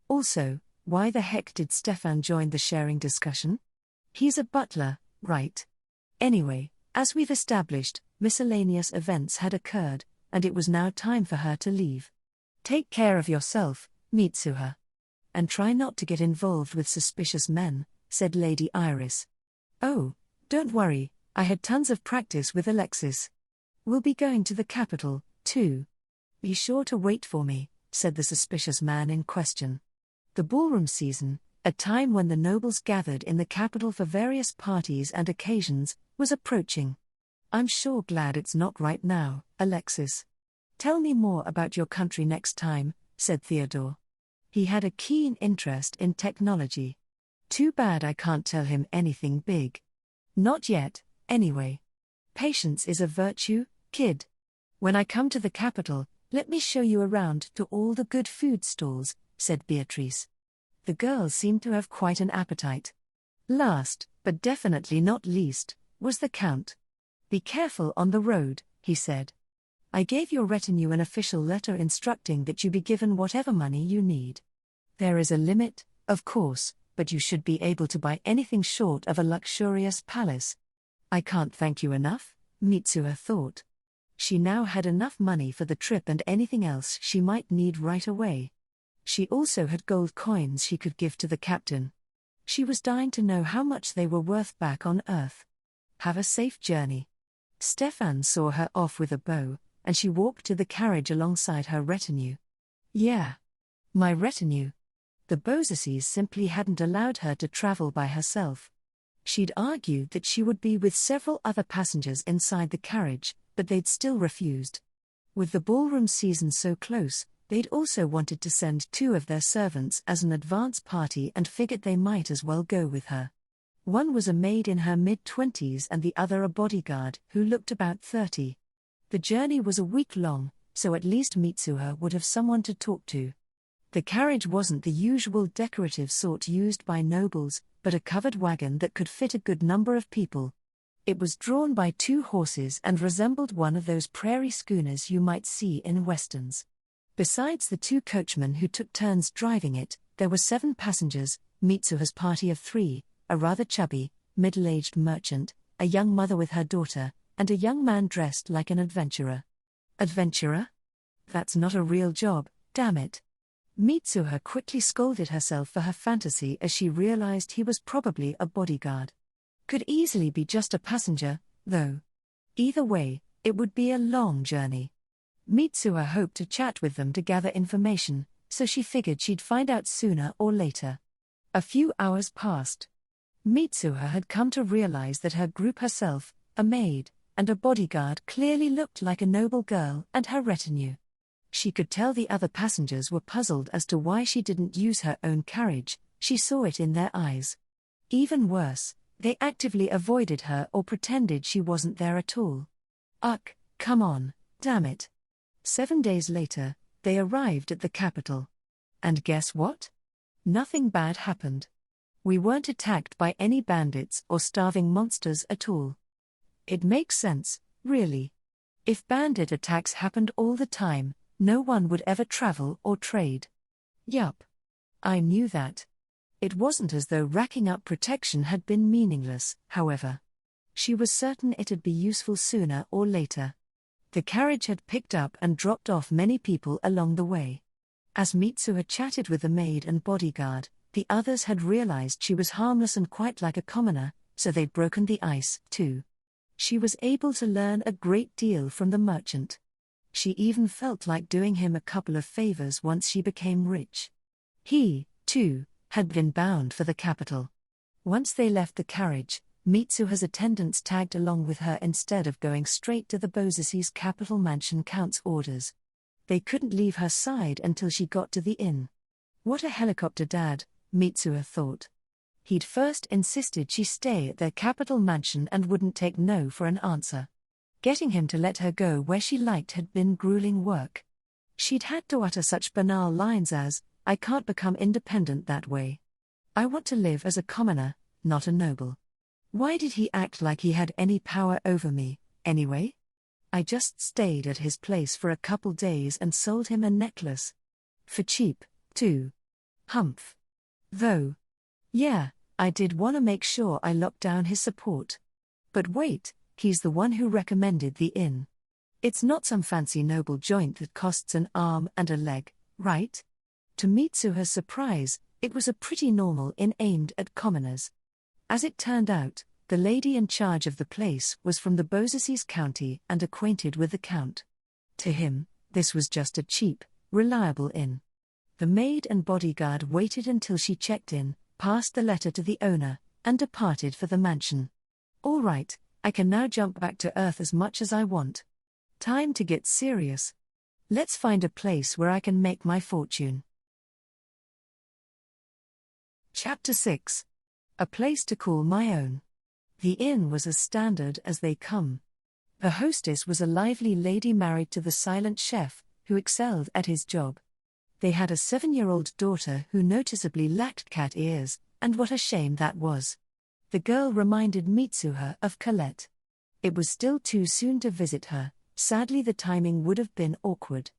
Also, why the heck did Stefan join the sharing discussion? He's a butler, right? Anyway, as we've established, miscellaneous events had occurred, and it was now time for her to leave. Take care of yourself, Mitsuha. And try not to get involved with suspicious men, said Lady Iris. Oh, don't worry, I had tons of practice with Alexis. We'll be going to the capital, too. Be sure to wait for me, said the suspicious man in question. The ballroom season, a time when the nobles gathered in the capital for various parties and occasions, was approaching. I'm sure glad it's not right now, Alexis. Tell me more about your country next time, said Theodore. He had a keen interest in technology. Too bad I can't tell him anything big. Not yet, anyway. Patience is a virtue, kid. When I come to the capital, let me show you around to all the good food stalls, said Beatrice. The girls seemed to have quite an appetite. Last, but definitely not least, was the Count. Be careful on the road, he said. I gave your retinue an official letter instructing that you be given whatever money you need. There is a limit, of course, but you should be able to buy anything short of a luxurious palace. I can't thank you enough, Mitsuha thought. She now had enough money for the trip and anything else she might need right away. She also had gold coins she could give to the captain. She was dying to know how much they were worth back on Earth. Have a safe journey. Stefan saw her off with a bow, and she walked to the carriage alongside her retinue. Yeah. My retinue. The Beausecies simply hadn't allowed her to travel by herself. She'd argued that she would be with several other passengers inside the carriage, but they'd still refused. With the ballroom season so close, they'd also wanted to send 2 of their servants as an advance party and figured they might as well go with her. One was a maid in her mid-20s and the other a bodyguard who looked about 30. The journey was a week long, so at least Mitsuha would have someone to talk to. The carriage wasn't the usual decorative sort used by nobles, but a covered wagon that could fit a good number of people. It was drawn by 2 horses and resembled one of those prairie schooners you might see in westerns. Besides the 2 coachmen who took turns driving it, there were 7 passengers, Mitsuha's party of 3, a rather chubby, middle-aged merchant, a young mother with her daughter, and a young man dressed like an adventurer. Adventurer? That's not a real job, damn it. Mitsuha quickly scolded herself for her fantasy as she realized he was probably a bodyguard. Could easily be just a passenger, though. Either way, it would be a long journey. Mitsuha hoped to chat with them to gather information, so she figured she'd find out sooner or later. A few hours passed. Mitsuha had come to realize that her group herself, a maid, and a bodyguard clearly looked like a noble girl and her retinue. She could tell the other passengers were puzzled as to why she didn't use her own carriage, she saw it in their eyes. Even worse, they actively avoided her or pretended she wasn't there at all. Ugh, come on, damn it. 7 days later, they arrived at the capital. And guess what? Nothing bad happened. We weren't attacked by any bandits or starving monsters at all. It makes sense, really. If bandit attacks happened all the time, no one would ever travel or trade. Yup. I knew that. It wasn't as though racking up protection had been meaningless, however. She was certain it'd be useful sooner or later. The carriage had picked up and dropped off many people along the way. As Mitsuha chatted with the maid and bodyguard, the others had realized she was harmless and quite like a commoner, so they'd broken the ice, too. She was able to learn a great deal from the merchant. She even felt like doing him a couple of favors once she became rich. He, too, had been bound for the capital. Once they left the carriage, Mitsuha's attendants tagged along with her instead of going straight to the Beausecies' capital mansion Count's orders. They couldn't leave her side until she got to the inn. What a helicopter dad, Mitsuha thought. He'd first insisted she stay at their capital mansion and wouldn't take no for an answer. Getting him to let her go where she liked had been grueling work. She'd had to utter such banal lines as, "I can't become independent that way. I want to live as a commoner, not a noble. Why did he act like he had any power over me, anyway? I just stayed at his place for a couple days and sold him a necklace. For cheap, too. Humph. Though. Yeah, I did want to make sure I locked down his support. But wait, he's the one who recommended the inn. It's not some fancy noble joint that costs an arm and a leg, right?" To Mitsuha's surprise, it was a pretty normal inn aimed at commoners. As it turned out, the lady in charge of the place was from the Beausesis county and acquainted with the count. To him, this was just a cheap, reliable inn. The maid and bodyguard waited until she checked in, passed the letter to the owner, and departed for the mansion. "All right, I can now jump back to Earth as much as I want. Time to get serious. Let's find a place where I can make my fortune." Chapter 6. A place to call my own. The inn was as standard as they come. The hostess was a lively lady married to the silent chef, who excelled at his job. They had a 7-year-old daughter who noticeably lacked cat ears, and what a shame that was. The girl reminded Mitsuha of Colette. It was still too soon to visit her, sadly the timing would have been awkward.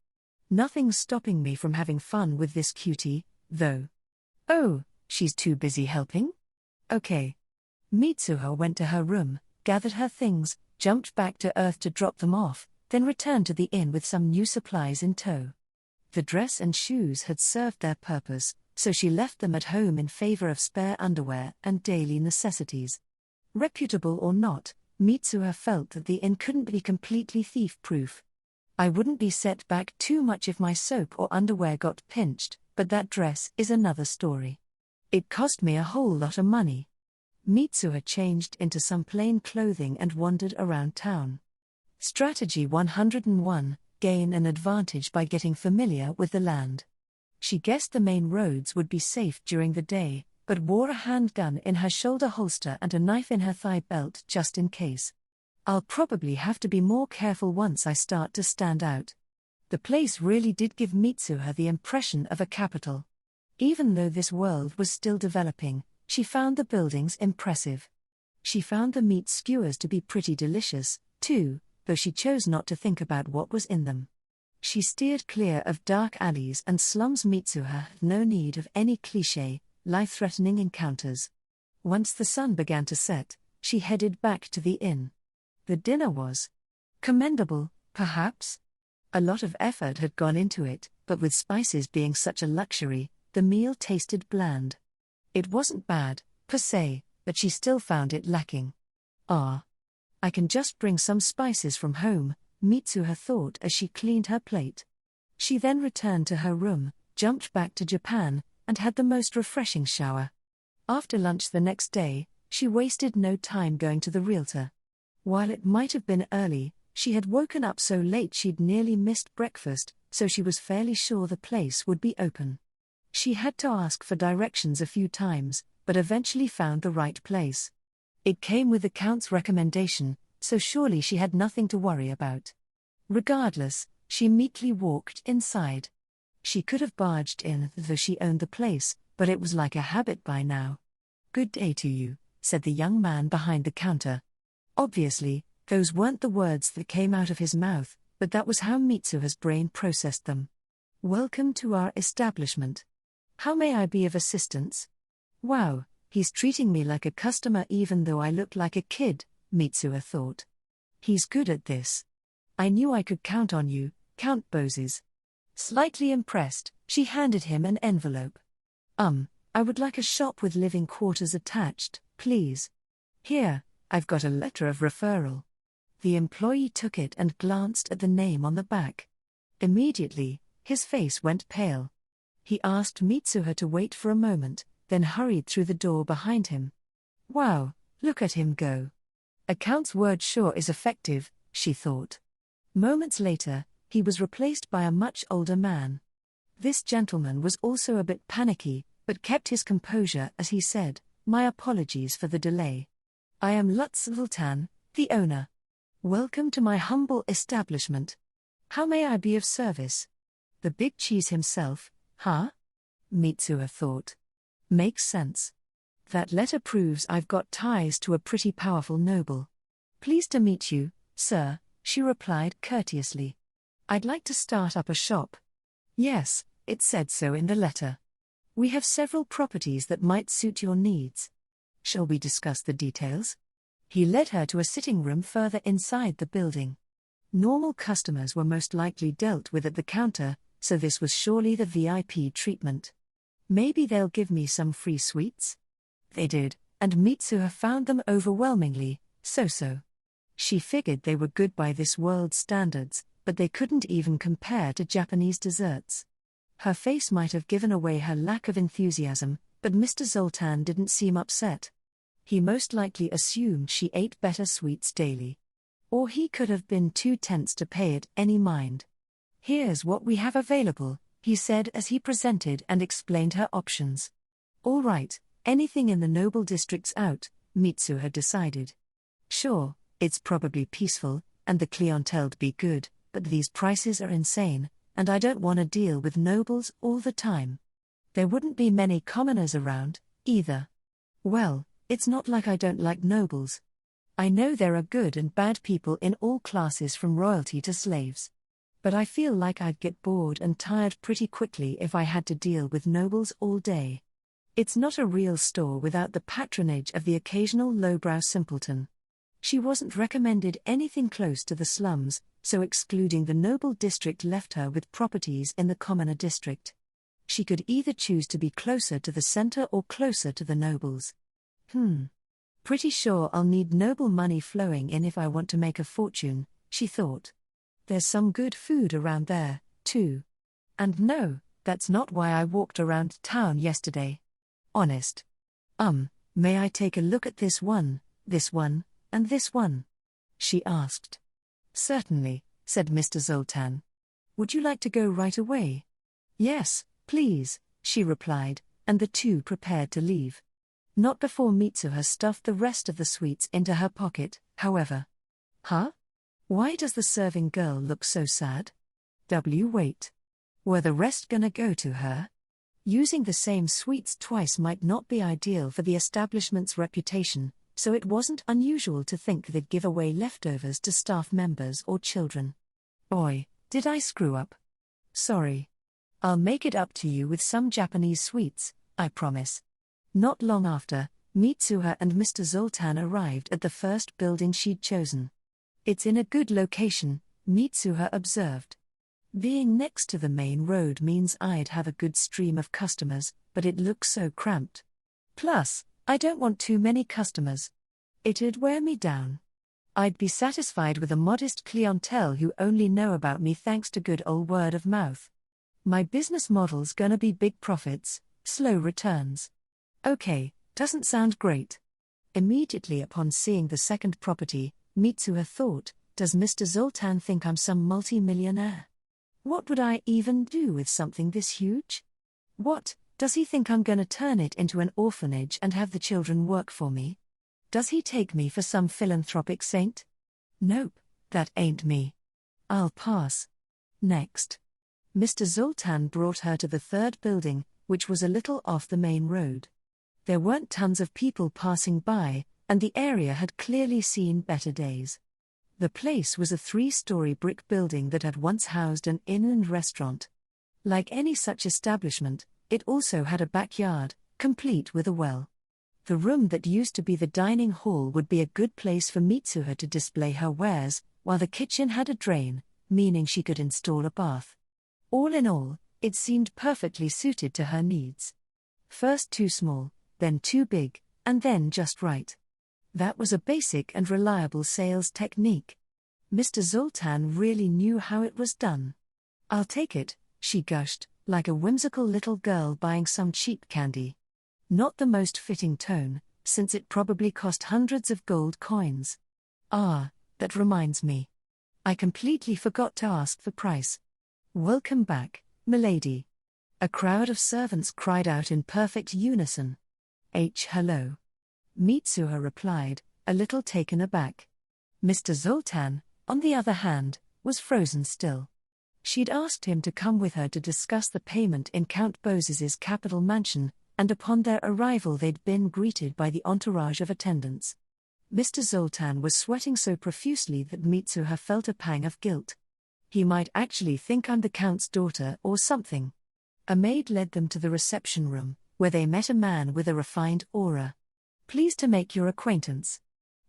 Nothing's stopping me from having fun with this cutie, though. Oh, she's too busy helping? Okay. Mitsuha went to her room, gathered her things, jumped back to Earth to drop them off, then returned to the inn with some new supplies in tow. The dress and shoes had served their purpose, so she left them at home in favor of spare underwear and daily necessities. Reputable or not, Mitsuha felt that the inn couldn't be completely thief-proof. "I wouldn't be set back too much if my soap or underwear got pinched, but that dress is another story. It cost me a whole lot of money." Mitsuha changed into some plain clothing and wandered around town. Strategy 101: gain an advantage by getting familiar with the land. She guessed the main roads would be safe during the day, but wore a handgun in her shoulder holster and a knife in her thigh belt just in case. "I'll probably have to be more careful once I start to stand out." The place really did give Mitsuha the impression of a capital. Even though this world was still developing, she found the buildings impressive. She found the meat skewers to be pretty delicious, too, though she chose not to think about what was in them. She steered clear of dark alleys and slums. Mitsuha had no need of any cliché, life-threatening encounters. Once the sun began to set, she headed back to the inn. The dinner was commendable, perhaps? A lot of effort had gone into it, but with spices being such a luxury, the meal tasted bland. It wasn't bad, per se, but she still found it lacking. I can just bring some spices from home, Mitsuha thought as she cleaned her plate. She then returned to her room, jumped back to Japan, and had the most refreshing shower. After lunch the next day, she wasted no time going to the realtor. While it might have been early, she had woken up so late she'd nearly missed breakfast, so she was fairly sure the place would be open. She had to ask for directions a few times, but eventually found the right place. It came with the count's recommendation, so surely she had nothing to worry about. Regardless, she meekly walked inside. She could have barged in, though she owned the place, but it was like a habit by now. "Good day to you," said the young man behind the counter. Obviously, those weren't the words that came out of his mouth, but that was how Mitsuha's brain processed them. "Welcome to our establishment. How may I be of assistance?" Wow, he's treating me like a customer even though I look like a kid, Mitsuha thought. He's good at this. I knew I could count on you, Count Boses. Slightly impressed, she handed him an envelope. I would like a shop with living quarters attached, please. Here, I've got a letter of referral. The employee took it and glanced at the name on the back. Immediately, his face went pale. He asked Mitsuha to wait for a moment, then hurried through the door behind him. Wow, look at him go. A count's word sure is effective, she thought. Moments later, He was replaced by a much older man. This gentleman was also a bit panicky, but kept his composure as he said, "My apologies for the delay. I am Lutz Zoltan, the owner. Welcome to my humble establishment. How may I be of service?" The big cheese himself, huh? Mitsuha thought. Makes sense. That letter proves I've got ties to a pretty powerful noble. "Pleased to meet you, sir," she replied courteously. "I'd like to start up a shop." "Yes, it said so in the letter. We have several properties that might suit your needs. Shall we discuss the details?" He led her to a sitting room further inside the building. Normal customers were most likely dealt with at the counter, so this was surely the VIP treatment. "Maybe they'll give me some free sweets?" They did, and Mitsuha found them overwhelmingly so-so. She figured they were good by this world's standards, but they couldn't even compare to Japanese desserts. Her face might have given away her lack of enthusiasm, but Mr. Zoltan didn't seem upset. He most likely assumed she ate better sweets daily. Or he could have been too tense to pay it any mind. "Here's what we have available," he said as he presented and explained her options. "All right, anything in the noble district's out," Mitsuha decided. "Sure, it's probably peaceful, and the clientele'd be good, but these prices are insane, and I don't want to deal with nobles all the time. There wouldn't be many commoners around, either." "Well, it's not like I don't like nobles. I know there are good and bad people in all classes from royalty to slaves. But I feel like I'd get bored and tired pretty quickly if I had to deal with nobles all day. It's not a real store without the patronage of the occasional lowbrow simpleton." She wasn't recommended anything close to the slums, so excluding the noble district left her with properties in the commoner district. She could either choose to be closer to the center or closer to the nobles. Pretty sure I'll need noble money flowing in if I want to make a fortune, she thought. There's some good food around there, too. And no, that's not why I walked around town yesterday. Honest. May I take a look at this one, and this one?" she asked. "Certainly," said Mr. Zoltan. "Would you like to go right away?" "Yes, please," she replied, and the two prepared to leave. Not before Mitsuha stuffed the rest of the sweets into her pocket, however. "Huh? Why does the serving girl look so sad? Wait. Were the rest gonna go to her?" Using the same sweets twice might not be ideal for the establishment's reputation, so it wasn't unusual to think they'd give away leftovers to staff members or children. "Oi, did I screw up? Sorry. I'll make it up to you with some Japanese sweets, I promise." Not long after, Mitsuha and Mr. Zoltan arrived at the first building she'd chosen. "It's in a good location," Mitsuha observed. "Being next to the main road means I'd have a good stream of customers, but it looks so cramped. Plus, I don't want too many customers. It'd wear me down. I'd be satisfied with a modest clientele who only know about me thanks to good old word of mouth. My business model's gonna be big profits, slow returns." "Okay, doesn't sound great." Immediately upon seeing the second property, Mitsuha thought, "Does Mr. Zoltan think I'm some multi-millionaire? What would I even do with something this huge? What, does he think I'm gonna turn it into an orphanage and have the children work for me? Does he take me for some philanthropic saint? Nope, that ain't me. I'll pass." Next. Mr. Zoltan brought her to the third building, which was a little off the main road. There weren't tons of people passing by, and the area had clearly seen better days. The place was a 3-story brick building that had once housed an inn and restaurant. Like any such establishment, it also had a backyard, complete with a well. The room that used to be the dining hall would be a good place for Mitsuha to display her wares, while the kitchen had a drain, meaning she could install a bath. All in all, it seemed perfectly suited to her needs. First too small, then too big, and then just right. That was a basic and reliable sales technique. Mr. Zoltan really knew how it was done. "I'll take it," she gushed, like a whimsical little girl buying some cheap candy. Not the most fitting tone, since it probably cost hundreds of gold coins. "Ah, that reminds me. I completely forgot to ask the price. Welcome back, milady. A crowd of servants cried out in perfect unison. Hello. Mitsuha replied, a little taken aback. Mr. Zoltan, on the other hand, was frozen still. She'd asked him to come with her to discuss the payment in Count Bozes' capital mansion, and upon their arrival they'd been greeted by the entourage of attendants. Mr. Zoltan was sweating so profusely that Mitsuha felt a pang of guilt. He might actually think I'm the Count's daughter or something. A maid led them to the reception room, where they met a man with a refined aura. Pleased to make your acquaintance.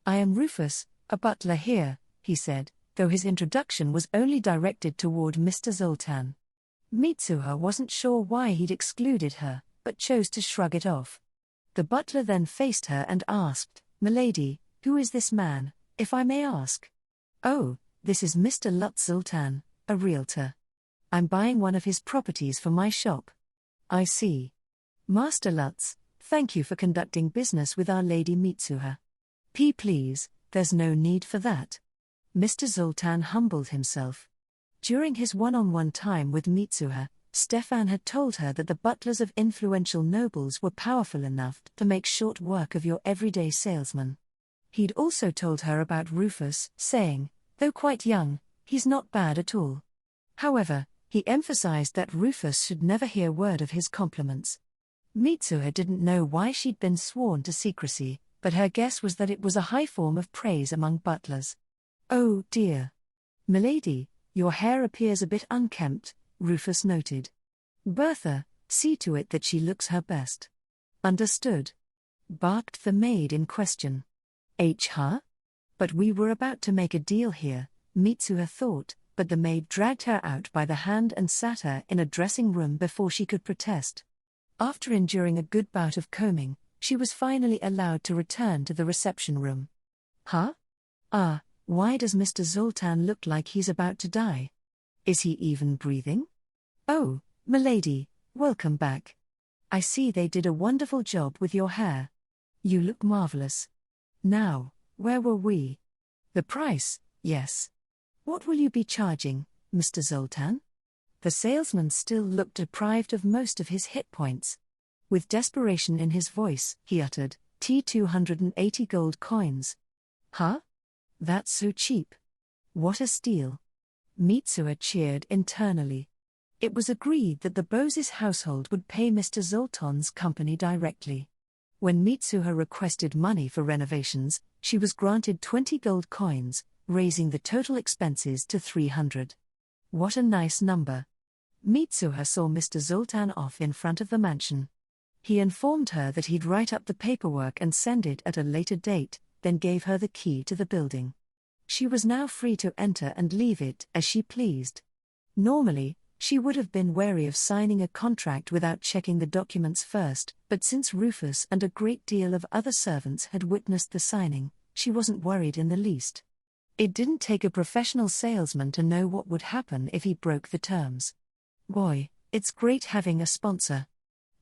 I am Rufus, a butler here, he said, though his introduction was only directed toward Mr. Zoltan. Mitsuha wasn't sure why he'd excluded her, but chose to shrug it off. The butler then faced her and asked, Milady, who is this man, if I may ask? Oh, this is Mr. Lutz Zoltan, a realtor. I'm buying one of his properties for my shop. I see. Master Lutz, thank you for conducting business with Our Lady Mitsuha. Please, there's no need for that. Mr. Zoltan humbled himself. During his one-on-one time with Mitsuha, Stefan had told her that the butlers of influential nobles were powerful enough to make short work of your everyday salesman. He'd also told her about Rufus, saying, though quite young, he's not bad at all. However, he emphasized that Rufus should never hear word of his compliments. Mitsuha didn't know why she'd been sworn to secrecy, but her guess was that it was a high form of praise among butlers. Oh dear. Milady, your hair appears a bit unkempt, Rufus noted. Bertha, see to it that she looks her best. Understood. Barked the maid in question. Huh? But we were about to make a deal here, Mitsuha thought, but the maid dragged her out by the hand and sat her in a dressing room before she could protest. After enduring a good bout of combing, she was finally allowed to return to the reception room. Huh? Why does Mr. Zoltan look like he's about to die? Is he even breathing? Oh, milady, welcome back. I see they did a wonderful job with your hair. You look marvelous. Now, where were we? The price, yes. What will you be charging, Mr. Zoltan? The salesman still looked deprived of most of his hit points. With desperation in his voice, he uttered, 280 gold coins. Huh? That's so cheap. What a steal. Mitsuha cheered internally. It was agreed that the Bozes household would pay Mr. Zoltan's company directly. When Mitsuha requested money for renovations, she was granted 20 gold coins, raising the total expenses to 300. What a nice number. Mitsuha saw Mr. Zoltan off in front of the mansion. He informed her that he'd write up the paperwork and send it at a later date, then gave her the key to the building. She was now free to enter and leave it as she pleased. Normally, she would have been wary of signing a contract without checking the documents first, but since Rufus and a great deal of other servants had witnessed the signing, she wasn't worried in the least. It didn't take a professional salesman to know what would happen if he broke the terms. Boy, it's great having a sponsor.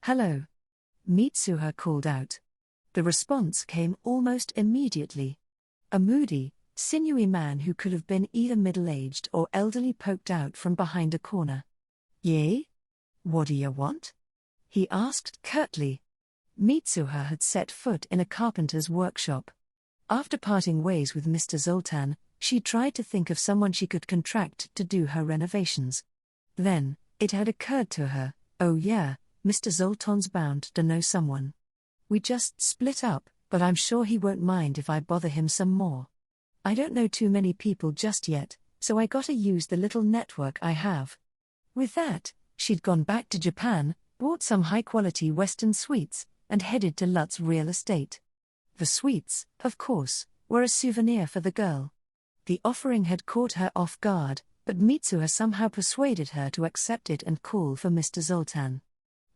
Hello. Mitsuha called out. The response came almost immediately. A moody, sinewy man who could have been either middle-aged or elderly poked out from behind a corner. Yea? What do you want? He asked curtly. Mitsuha had set foot in a carpenter's workshop. After parting ways with Mr. Zoltan, she tried to think of someone she could contract to do her renovations. Then, it had occurred to her, oh yeah, Mr. Zoltan's bound to know someone. We just split up, but I'm sure he won't mind if I bother him some more. I don't know too many people just yet, so I gotta use the little network I have. With that, she'd gone back to Japan, bought some high-quality Western sweets, and headed to Lutz real estate. The sweets, of course, were a souvenir for the girl. The offering had caught her off guard, but Mitsuha somehow persuaded her to accept it and call for Mr. Zoltan.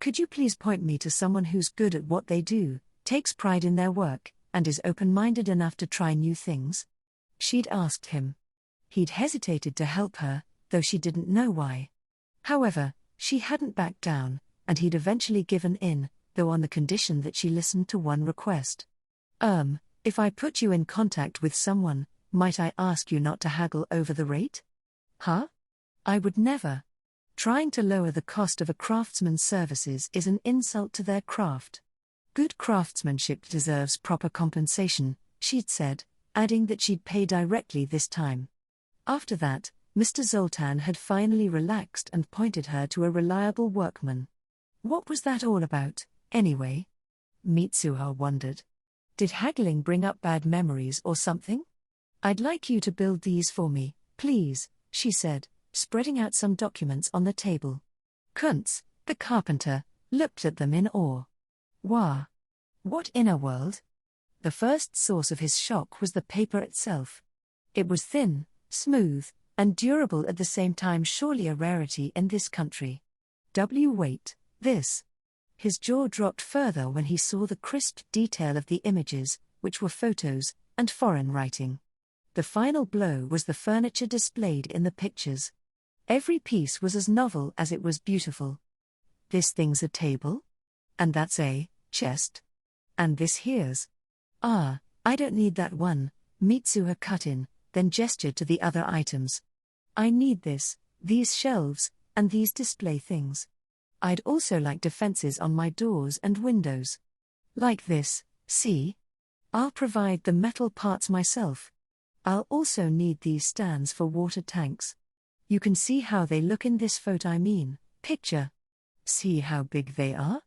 Could you please point me to someone who's good at what they do, takes pride in their work, and is open-minded enough to try new things? She'd asked him. He'd hesitated to help her, though she didn't know why. However, she hadn't backed down, and he'd eventually given in, though on the condition that she listened to one request. If I put you in contact with someone, Might I ask you not to haggle over the rate? Huh? I would never. Trying to lower the cost of a craftsman's services is an insult to their craft. Good craftsmanship deserves proper compensation, she'd said, adding that she'd pay directly this time. After that, Mr. Zoltan had finally relaxed and pointed her to a reliable workman. What was that all about, anyway? Mitsuha wondered. Did haggling bring up bad memories or something? I'd like you to build these for me, please, she said, spreading out some documents on the table. Kuntz, the carpenter, looked at them in awe. Wah! What inner world? The first source of his shock was the paper itself. It was thin, smooth, and durable at the same time, surely a rarity in this country. Wait, this. His jaw dropped further when he saw the crisp detail of the images, which were photos, and foreign writing. The final blow was the furniture displayed in the pictures. Every piece was as novel as it was beautiful. This thing's a table? And that's a chest? And this here's. I don't need that one, Mitsuha cut in, then gestured to the other items. I need this, these shelves, and these display things. I'd also like defenses on my doors and windows. Like this, see? I'll provide the metal parts myself. I'll also need these stands for water tanks. You can see how they look in this picture. See how big they are?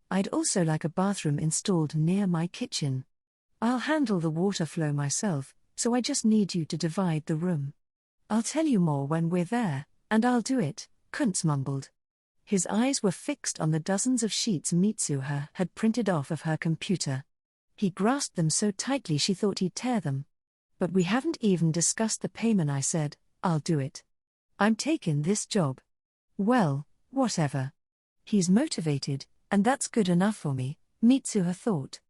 I'd also like a bathroom installed near my kitchen. I'll handle the water flow myself, so I just need you to divide the room. I'll tell you more when we're there, and I'll do it, Kuntz mumbled. His eyes were fixed on the dozens of sheets Mitsuha had printed off of her computer. He grasped them so tightly she thought he'd tear them. But we haven't even discussed the payment, I said. I'll do it. I'm taking this job. Well, whatever. He's motivated, and that's good enough for me, Mitsuha thought.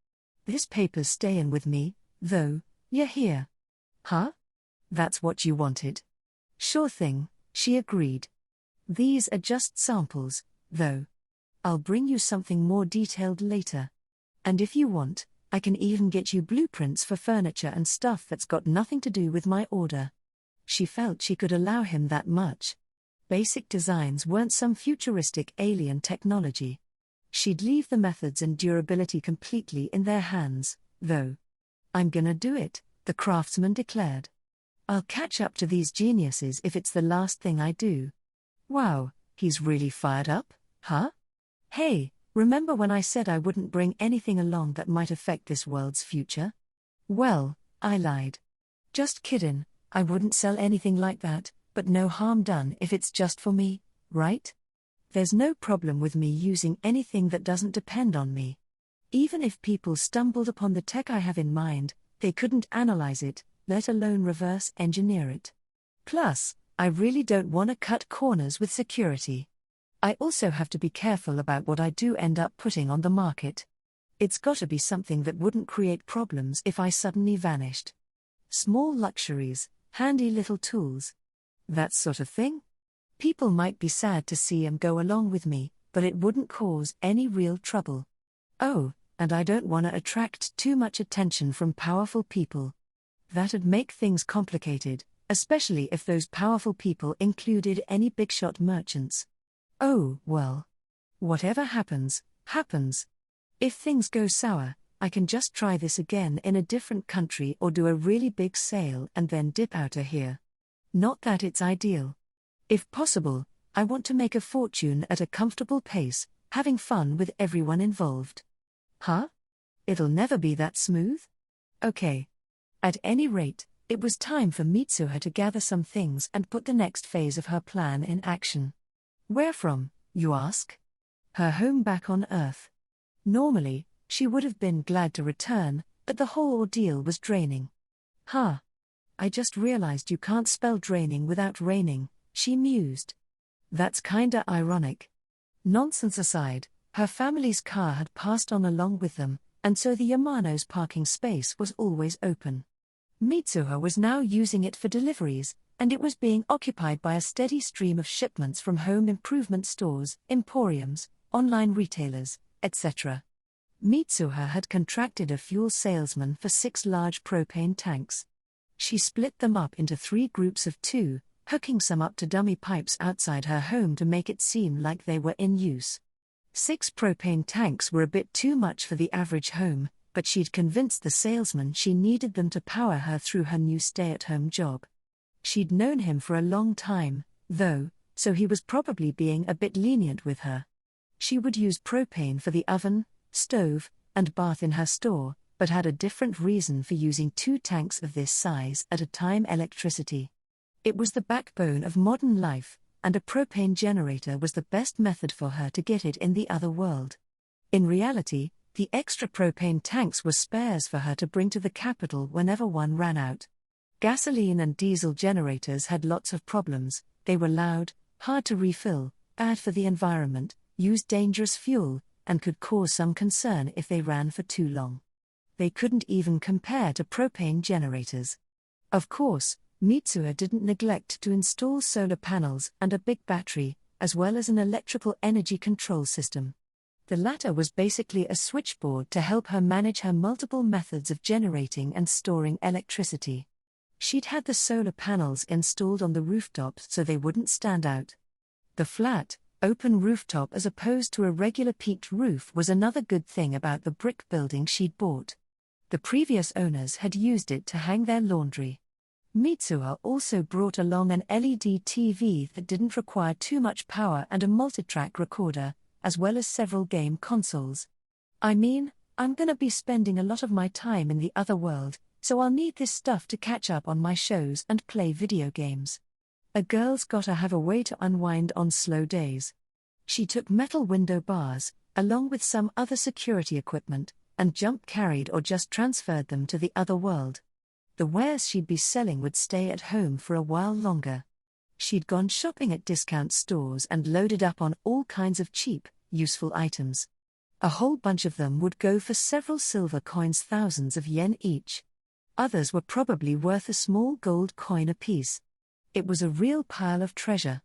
This paper's stayin' with me, though, you're here. Huh? That's what you wanted? Sure thing, she agreed. These are just samples, though. I'll bring you something more detailed later. And if you want, I can even get you blueprints for furniture and stuff that's got nothing to do with my order. She felt she could allow him that much. Basic designs weren't some futuristic alien technology. She'd leave the methods and durability completely in their hands, though. I'm gonna do it, the craftsman declared. I'll catch up to these geniuses if it's the last thing I do. Wow, he's really fired up, huh? Hey, remember when I said I wouldn't bring anything along that might affect this world's future? Well, I lied. Just kiddin', I wouldn't sell anything like that, but no harm done if it's just for me, right? There's no problem with me using anything that doesn't depend on me. Even if people stumbled upon the tech I have in mind, they couldn't analyze it, let alone reverse engineer it. Plus, I really don't want to cut corners with security. I also have to be careful about what I do end up putting on the market. It's gotta be something that wouldn't create problems if I suddenly vanished. Small luxuries, handy little tools. That sort of thing? People might be sad to see 'em go along with me, but it wouldn't cause any real trouble. Oh, and I don't want to attract too much attention from powerful people. That'd make things complicated, especially if those powerful people included any big-shot merchants. Oh, well. Whatever happens, happens. If things go sour, I can just try this again in a different country or do a really big sale and then dip out of here. Not that it's ideal. If possible, I want to make a fortune at a comfortable pace, having fun with everyone involved. Huh? It'll never be that smooth? Okay. At any rate, it was time for Mitsuha to gather some things and put the next phase of her plan in action. Where from, you ask? Her home back on Earth. Normally, she would have been glad to return, but the whole ordeal was draining. Huh. I just realized you can't spell draining without raining, she mused. That's kinda ironic. Nonsense aside, her family's car had passed on along with them, and so the Yamano's parking space was always open. Mitsuha was now using it for deliveries, and it was being occupied by a steady stream of shipments from home improvement stores, emporiums, online retailers, etc. Mitsuha had contracted a fuel salesman for 6 large propane tanks. She split them up into 3 groups of 2, hooking some up to dummy pipes outside her home to make it seem like they were in use. 6 propane tanks were a bit too much for the average home, but she'd convinced the salesman she needed them to power her through her new stay-at-home job. She'd known him for a long time, though, so he was probably being a bit lenient with her. She would use propane for the oven, stove, and bath in her store, but had a different reason for using 2 tanks of this size at a time: electricity. It was the backbone of modern life, and a propane generator was the best method for her to get it in the other world. In reality, the extra propane tanks were spares for her to bring to the capital whenever one ran out. Gasoline and diesel generators had lots of problems. They were loud, hard to refill, bad for the environment, used dangerous fuel, and could cause some concern if they ran for too long. They couldn't even compare to propane generators. Of course, Mitsuha didn't neglect to install solar panels and a big battery, as well as an electrical energy control system. The latter was basically a switchboard to help her manage her multiple methods of generating and storing electricity. She'd had the solar panels installed on the rooftop so they wouldn't stand out. The flat, open rooftop as opposed to a regular peaked roof was another good thing about the brick building she'd bought. The previous owners had used it to hang their laundry. Mitsuha also brought along an LED TV that didn't require too much power and a multitrack recorder, as well as several game consoles. I mean, I'm gonna be spending a lot of my time in the other world, so I'll need this stuff to catch up on my shows and play video games. A girl's gotta have a way to unwind on slow days. She took metal window bars, along with some other security equipment, and jump carried or just transferred them to the other world. The wares she'd be selling would stay at home for a while longer. She'd gone shopping at discount stores and loaded up on all kinds of cheap, useful items. A whole bunch of them would go for several silver coins, thousands of yen each. Others were probably worth a small gold coin apiece. It was a real pile of treasure.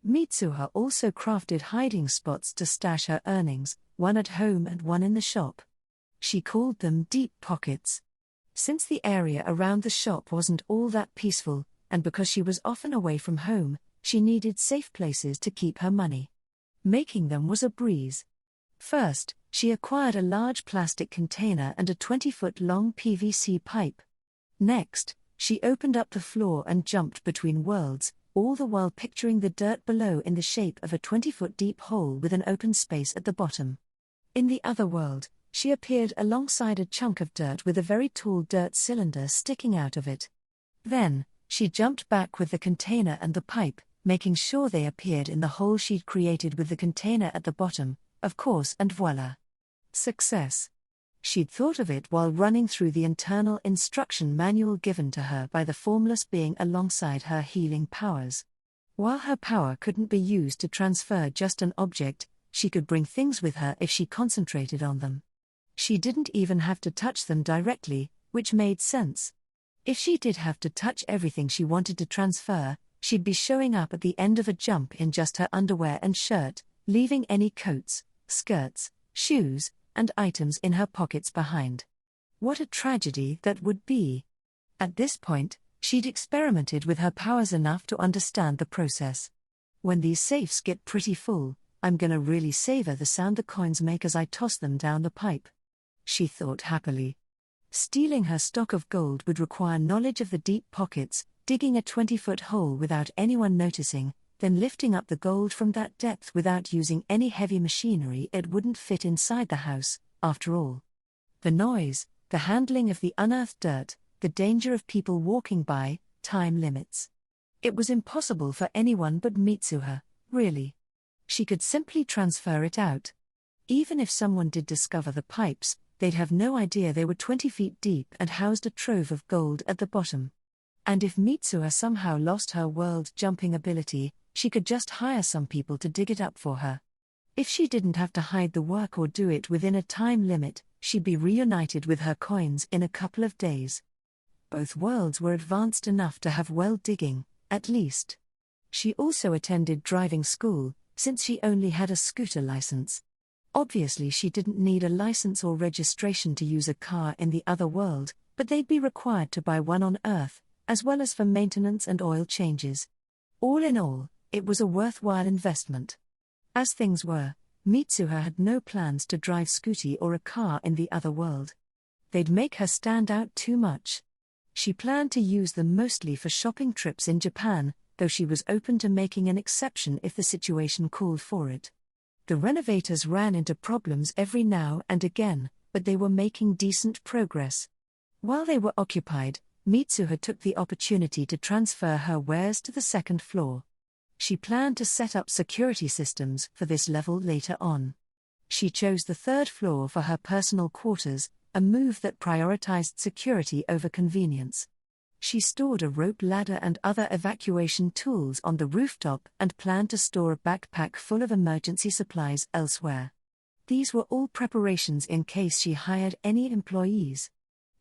Mitsuha also crafted hiding spots to stash her earnings, one at home and one in the shop. She called them deep pockets. Since the area around the shop wasn't all that peaceful, and because she was often away from home, she needed safe places to keep her money. Making them was a breeze. First, she acquired a large plastic container and a 20-foot-long PVC pipe. Next, she opened up the floor and jumped between worlds, all the while picturing the dirt below in the shape of a 20-foot-deep hole with an open space at the bottom. In the other world, she appeared alongside a chunk of dirt with a very tall dirt cylinder sticking out of it. Then, she jumped back with the container and the pipe, making sure they appeared in the hole she'd created with the container at the bottom, of course, and voila. Success. She'd thought of it while running through the internal instruction manual given to her by the formless being alongside her healing powers. While her power couldn't be used to transfer just an object, she could bring things with her if she concentrated on them. She didn't even have to touch them directly, which made sense. If she did have to touch everything she wanted to transfer, she'd be showing up at the end of a jump in just her underwear and shirt, leaving any coats, skirts, shoes, and items in her pockets behind. What a tragedy that would be. At this point, she'd experimented with her powers enough to understand the process. When these safes get pretty full, I'm gonna really savor the sound the coins make as I toss them down the pipe, she thought happily. Stealing her stock of gold would require knowledge of the deep pockets, digging a 20-foot hole without anyone noticing, then lifting up the gold from that depth without using any heavy machinery. It wouldn't fit inside the house, after all. The noise, the handling of the unearthed dirt, the danger of people walking by, time limits. It was impossible for anyone but Mitsuha, really. She could simply transfer it out. Even if someone did discover the pipes, they'd have no idea they were 20 feet deep and housed a trove of gold at the bottom. And if Mitsuha somehow lost her world-jumping ability, she could just hire some people to dig it up for her. If she didn't have to hide the work or do it within a time limit, she'd be reunited with her coins in a couple of days. Both worlds were advanced enough to have well digging, at least. She also attended driving school, since she only had a scooter license. Obviously she didn't need a license or registration to use a car in the other world, but they'd be required to buy one on Earth, as well as for maintenance and oil changes. All in all, it was a worthwhile investment. As things were, Mitsuha had no plans to drive scooty or a car in the other world. They'd make her stand out too much. She planned to use them mostly for shopping trips in Japan, though she was open to making an exception if the situation called for it. The renovators ran into problems every now and again, but they were making decent progress. While they were occupied, Mitsuha took the opportunity to transfer her wares to the second floor. She planned to set up security systems for this level later on. She chose the third floor for her personal quarters, a move that prioritized security over convenience. She stored a rope ladder and other evacuation tools on the rooftop and planned to store a backpack full of emergency supplies elsewhere. These were all preparations in case she hired any employees.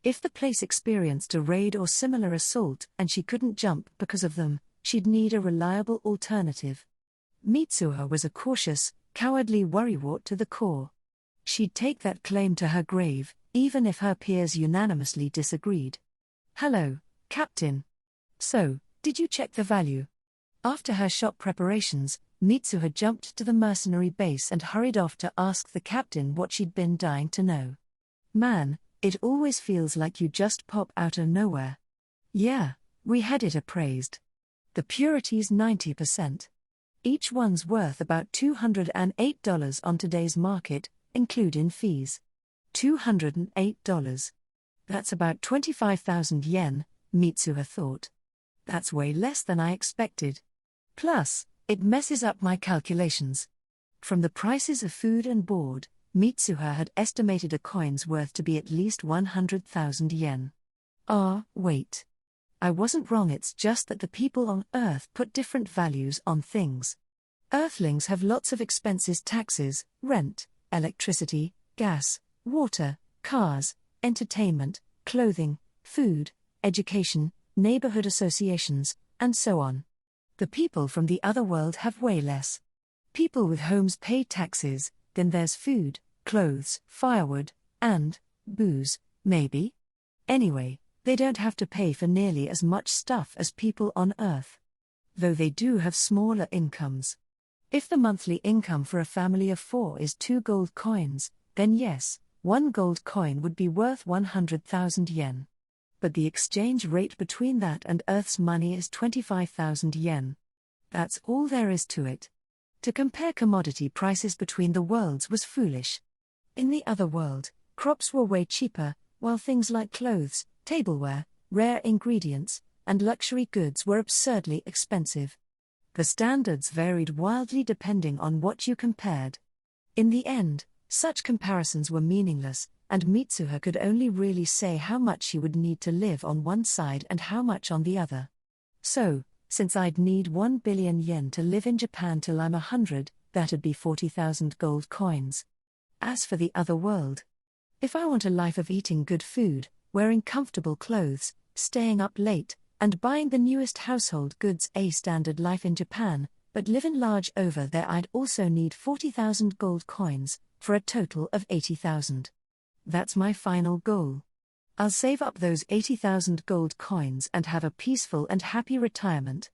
If the place experienced a raid or similar assault and she couldn't jump because of them, she'd need a reliable alternative. Mitsuha was a cautious, cowardly worrywart to the core. She'd take that claim to her grave, even if her peers unanimously disagreed. "Hello, Captain. So, did you check the value?" After her shop preparations, Mitsuha jumped to the mercenary base and hurried off to ask the captain what she'd been dying to know. "Man, it always feels like you just pop out of nowhere." "Yeah, we had it appraised. The purity's 90%. Each one's worth about $208 on today's market, including fees." $208. That's about 25,000 yen, Mitsuha thought. That's way less than I expected. Plus, it messes up my calculations. From the prices of food and board, Mitsuha had estimated a coin's worth to be at least 100,000 yen. Wait. I wasn't wrong, it's just that the people on Earth put different values on things. Earthlings have lots of expenses: taxes, rent, electricity, gas, water, cars, entertainment, clothing, food, education, neighborhood associations, and so on. The people from the other world have way less. People with homes pay taxes, then there's food, clothes, firewood, and booze, maybe? Anyway, they don't have to pay for nearly as much stuff as people on Earth. Though they do have smaller incomes. If the monthly income for a family of 4 is 2 gold coins, then yes, 1 gold coin would be worth 100,000 yen. But the exchange rate between that and Earth's money is 25,000 yen. That's all there is to it. To compare commodity prices between the worlds was foolish. In the other world, crops were way cheaper, while things like clothes, tableware, rare ingredients, and luxury goods were absurdly expensive. The standards varied wildly depending on what you compared. In the end, such comparisons were meaningless, and Mitsuha could only really say how much she would need to live on one side and how much on the other. So, since I'd need 1 billion yen to live in Japan till I'm 100, that'd be 40,000 gold coins. As for the other world, if I want a life of eating good food, wearing comfortable clothes, staying up late, and buying the newest household goods, a standard life in Japan, but living large over there, I'd also need 40,000 gold coins, for a total of 80,000. That's my final goal. I'll save up those 80,000 gold coins and have a peaceful and happy retirement.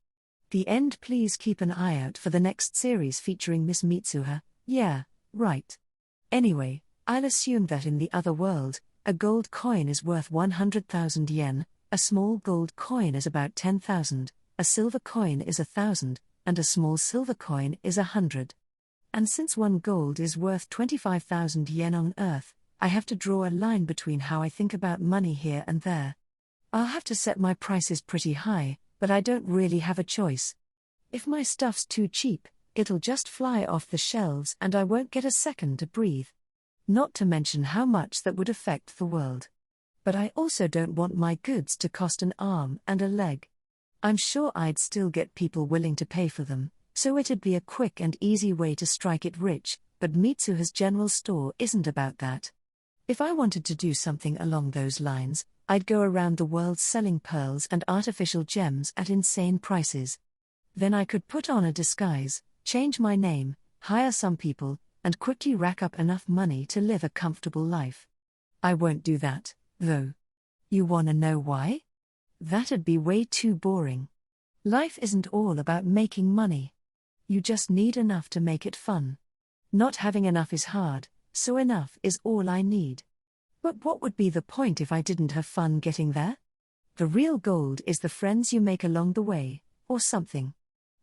The end. Please keep an eye out for the next series featuring Miss Mitsuha. Yeah, right. Anyway, I'll assume that in the other world, a gold coin is worth 100,000 yen, a small gold coin is about 10,000, a silver coin is 1,000, and a small silver coin is 100. And since 1 gold is worth 25,000 yen on Earth, I have to draw a line between how I think about money here and there. I'll have to set my prices pretty high, but I don't really have a choice. If my stuff's too cheap, it'll just fly off the shelves and I won't get a second to breathe. Not to mention how much that would affect the world. But I also don't want my goods to cost an arm and a leg. I'm sure I'd still get people willing to pay for them, so it'd be a quick and easy way to strike it rich, but Mitsuha's general store isn't about that. If I wanted to do something along those lines, I'd go around the world selling pearls and artificial gems at insane prices. Then I could put on a disguise, change my name, hire some people, and quickly rack up enough money to live a comfortable life. I won't do that, though. You wanna know why? That'd be way too boring. Life isn't all about making money. You just need enough to make it fun. Not having enough is hard, so enough is all I need. But what would be the point if I didn't have fun getting there? The real gold is the friends you make along the way, or something.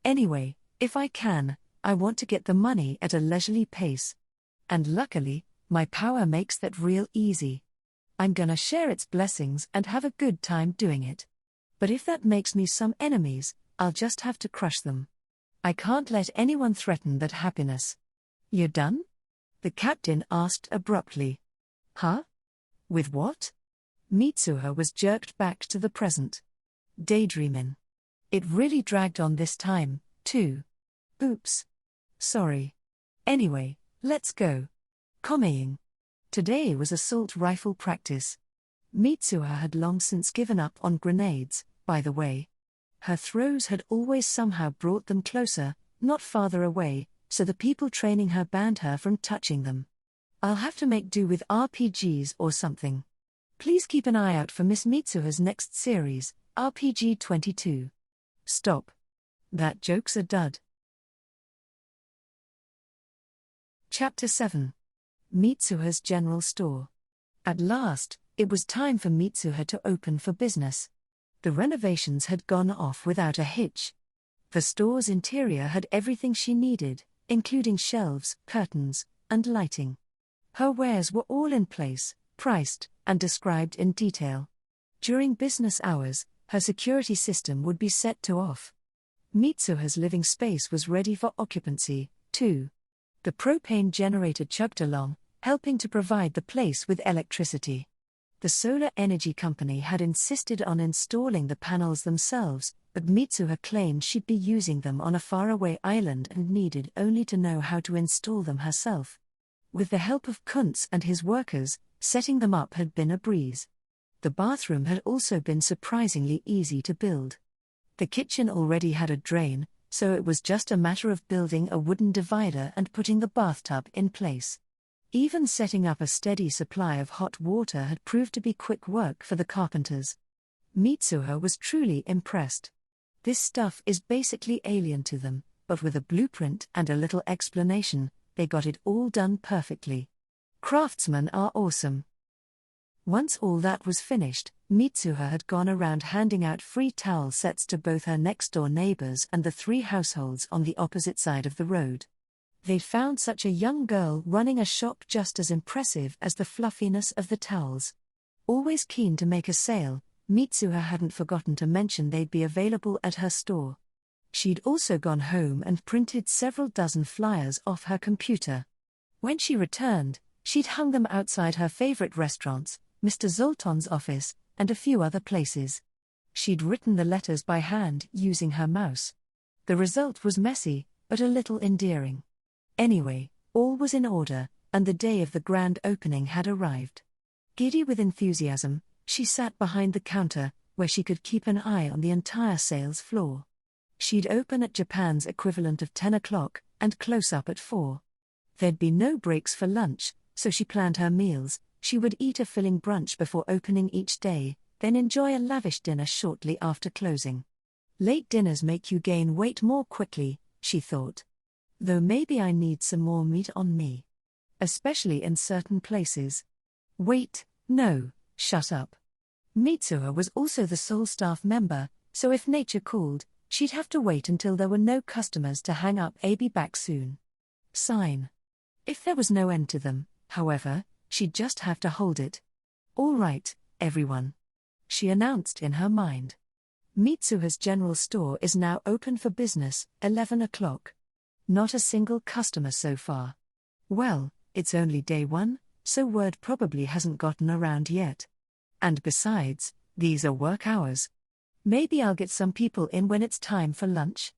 Anyway, if I can, I want to get the money at a leisurely pace. And luckily, my power makes that real easy. I'm gonna share its blessings and have a good time doing it. But if that makes me some enemies, I'll just have to crush them. I can't let anyone threaten that happiness. You're done? The captain asked abruptly. Huh? With what? Mitsuha was jerked back to the present. Daydreamin'. It really dragged on this time, too. Oops. Sorry. Anyway, let's go. Komeing. Today was assault rifle practice. Mitsuha had long since given up on grenades, by the way. Her throws had always somehow brought them closer, not farther away, so the people training her banned her from touching them. I'll have to make do with RPGs or something. Please keep an eye out for Miss Mitsuha's next series, RPG 22. Stop. That joke's a dud. Chapter 7. Mitsuha's General Store. At last, it was time for Mitsuha to open for business. The renovations had gone off without a hitch. The store's interior had everything she needed, including shelves, curtains, and lighting. Her wares were all in place, priced, and described in detail. During business hours, her security system would be set to off. Mitsuha's living space was ready for occupancy, too. The propane generator chugged along, helping to provide the place with electricity. The solar energy company had insisted on installing the panels themselves, but Mitsuha claimed she'd be using them on a faraway island and needed only to know how to install them herself. With the help of Kuntz and his workers, setting them up had been a breeze. The bathroom had also been surprisingly easy to build. The kitchen already had a drain, so it was just a matter of building a wooden divider and putting the bathtub in place. Even setting up a steady supply of hot water had proved to be quick work for the carpenters. Mitsuha was truly impressed. This stuff is basically alien to them, but with a blueprint and a little explanation, they got it all done perfectly. Craftsmen are awesome. Once all that was finished, Mitsuha had gone around handing out free towel sets to both her next-door neighbors and the 3 households on the opposite side of the road. They'd found such a young girl running a shop just as impressive as the fluffiness of the towels. Always keen to make a sale, Mitsuha hadn't forgotten to mention they'd be available at her store. She'd also gone home and printed several dozen flyers off her computer. When she returned, she'd hung them outside her favorite restaurants, Mr. Zoltan's office, and a few other places. She'd written the letters by hand using her mouse. The result was messy, but a little endearing. Anyway, all was in order, and the day of the grand opening had arrived. Giddy with enthusiasm, she sat behind the counter, where she could keep an eye on the entire sales floor. She'd open at Japan's equivalent of 10 o'clock, and close up at 4. There'd be no breaks for lunch, so she planned her meals. She would eat a filling brunch before opening each day, then enjoy a lavish dinner shortly after closing. Late dinners make you gain weight more quickly, she thought. Though maybe I need some more meat on me. Especially in certain places. Wait, no, shut up. Mitsuha was also the sole staff member, so if nature called, she'd have to wait until there were no customers to hang up "I'll be back soon" sign. If there was no end to them, however, she'd just have to hold it. All right, everyone, she announced in her mind. Mitsuha's general store is now open for business, 11 o'clock. Not a single customer so far. Well, it's only day 1, so word probably hasn't gotten around yet. And besides, these are work hours. Maybe I'll get some people in when it's time for lunch.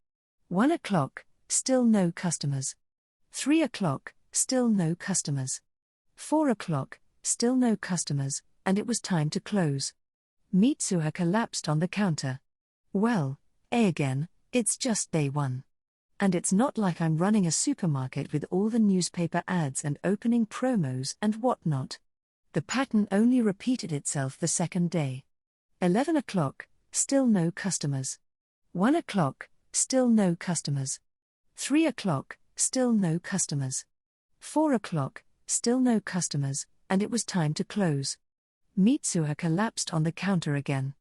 1 o'clock, still no customers. 3 o'clock, still no customers. 4 o'clock, still no customers, and it was time to close. Mitsuha collapsed on the counter. Well, again, it's just day 1. And it's not like I'm running a supermarket with all the newspaper ads and opening promos and whatnot. The pattern only repeated itself the second day. 11 o'clock, still no customers. 1 o'clock, still no customers. 3 o'clock, still no customers. 4 o'clock, still no customers, and it was time to close. Mitsuha collapsed on the counter again.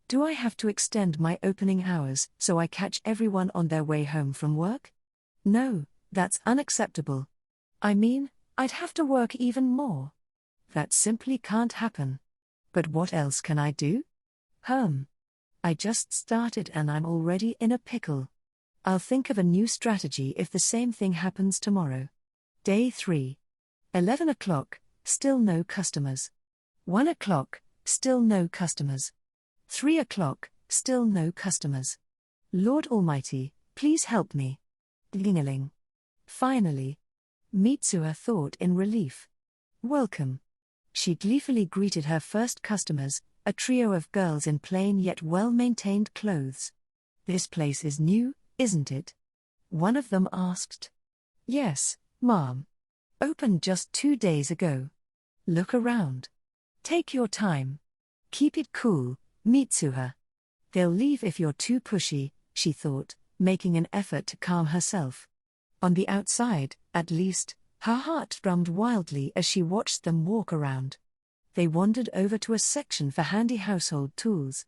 Do I have to extend my opening hours so I catch everyone on their way home from work? No, that's unacceptable. I mean, I'd have to work even more. That simply can't happen. But what else can I do? I just started and I'm already in a pickle. I'll think of a new strategy if the same thing happens tomorrow. Day 3. 11 o'clock, still no customers. 1 o'clock, still no customers. 3 o'clock, still no customers. Lord Almighty, please help me. Ding-a-ling. Finally. Mitsuha thought in relief. Welcome. She gleefully greeted her first customers, a trio of girls in plain yet well-maintained clothes. This place is new, isn't it? One of them asked. Yes, ma'am. Opened just 2 days ago. Look around. Take your time. Keep it cool, Mitsuha. They'll leave if you're too pushy, she thought, making an effort to calm herself. On the outside, at least, her heart drummed wildly as she watched them walk around. They wandered over to a section for handy household tools.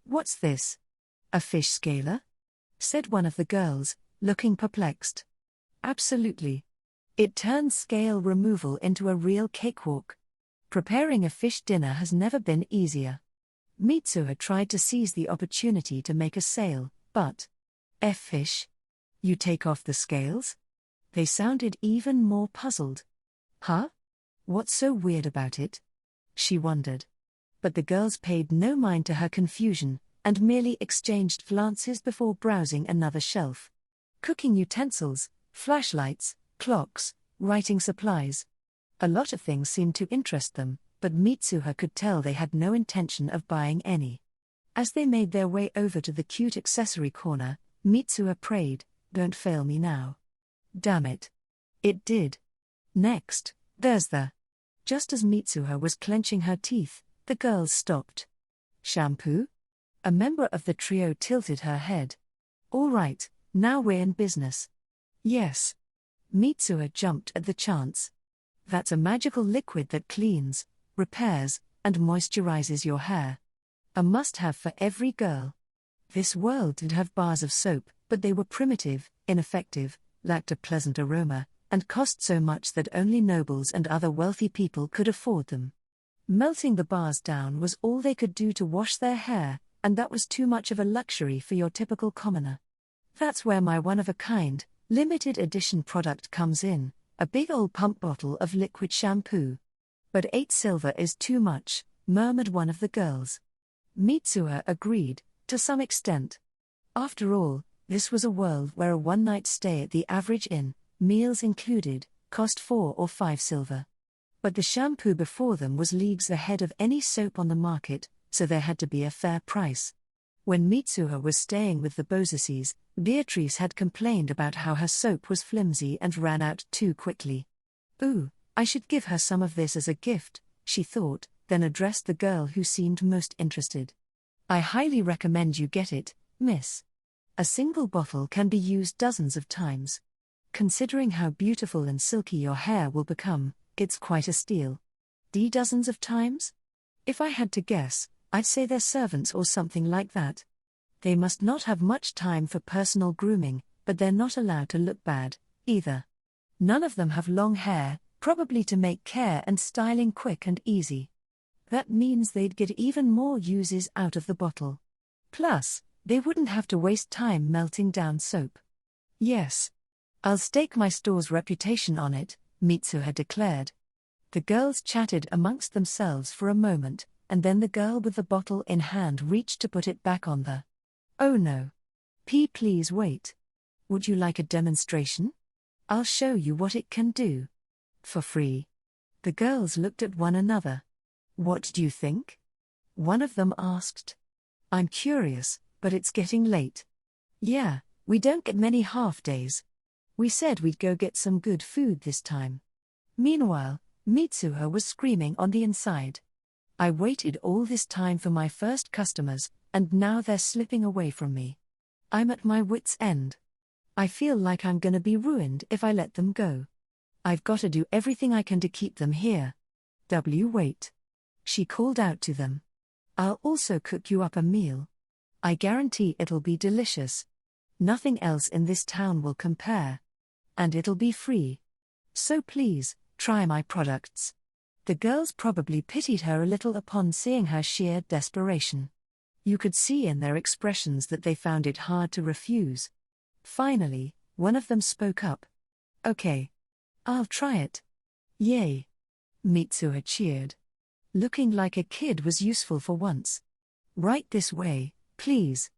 What's this? A fish scaler? Said one of the girls, looking perplexed. Absolutely. It turns scale removal into a real cakewalk. Preparing a fish dinner has never been easier. Mitsuha tried to seize the opportunity to make a sale, but fish? You take off the scales? They sounded even more puzzled. What's so weird about it? She wondered. But the girls paid no mind to her confusion, and merely exchanged glances before browsing another shelf. Cooking utensils, flashlights, clocks, writing supplies. A lot of things seemed to interest them, but Mitsuha could tell they had no intention of buying any. As they made their way over to the cute accessory corner, Mitsuha prayed, "Don't fail me now." Damn it. It did. Next, there's the... Just as Mitsuha was clenching her teeth, the girls stopped. Shampoo? A member of the trio tilted her head. All right, now we're in business. Yes. Mitsuha jumped at the chance. That's a magical liquid that cleans, repairs, and moisturizes your hair. A must-have for every girl. This world did have bars of soap, but they were primitive, ineffective, lacked a pleasant aroma, and cost so much that only nobles and other wealthy people could afford them. Melting the bars down was all they could do to wash their hair, and that was too much of a luxury for your typical commoner. That's where my one-of-a-kind, limited edition product comes in, a big old pump bottle of liquid shampoo. But 8 silver is too much, murmured one of the girls. Mitsuha agreed, to some extent. After all, this was a world where a one-night stay at the average inn, meals included, cost 4 or 5 silver. But the shampoo before them was leagues ahead of any soap on the market, so there had to be a fair price. When Mitsuha was staying with the Bozases, Beatrice had complained about how her soap was flimsy and ran out too quickly. Ooh, I should give her some of this as a gift, she thought, then addressed the girl who seemed most interested. I highly recommend you get it, miss. A single bottle can be used dozens of times. Considering how beautiful and silky your hair will become, it's quite a steal. Dozens of times? If I had to guess, I'd say they're servants or something like that. They must not have much time for personal grooming, but they're not allowed to look bad, either. None of them have long hair, probably to make care and styling quick and easy. That means they'd get even more uses out of the bottle. Plus, they wouldn't have to waste time melting down soap. Yes. I'll stake my store's reputation on it, Mitsuha declared. The girls chatted amongst themselves for a moment, and then the girl with the bottle in hand reached to put it back on the... Oh no. Please wait. Would you like a demonstration? I'll show you what it can do. For free. The girls looked at one another. What do you think? One of them asked. I'm curious, but it's getting late. Yeah, we don't get many half-days. We said we'd go get some good food this time. Meanwhile, Mitsuha was screaming on the inside. I waited all this time for my first customers, and now they're slipping away from me. I'm at my wit's end. I feel like I'm gonna be ruined if I let them go. I've gotta do everything I can to keep them here. Wait. She called out to them. I'll also cook you up a meal. I guarantee it'll be delicious. Nothing else in this town will compare. And it'll be free. So please, try my products. The girls probably pitied her a little upon seeing her sheer desperation. You could see in their expressions that they found it hard to refuse. Finally, one of them spoke up. Okay. I'll try it. Yay. Mitsuha cheered. Looking like a kid was useful for once. Right this way, please.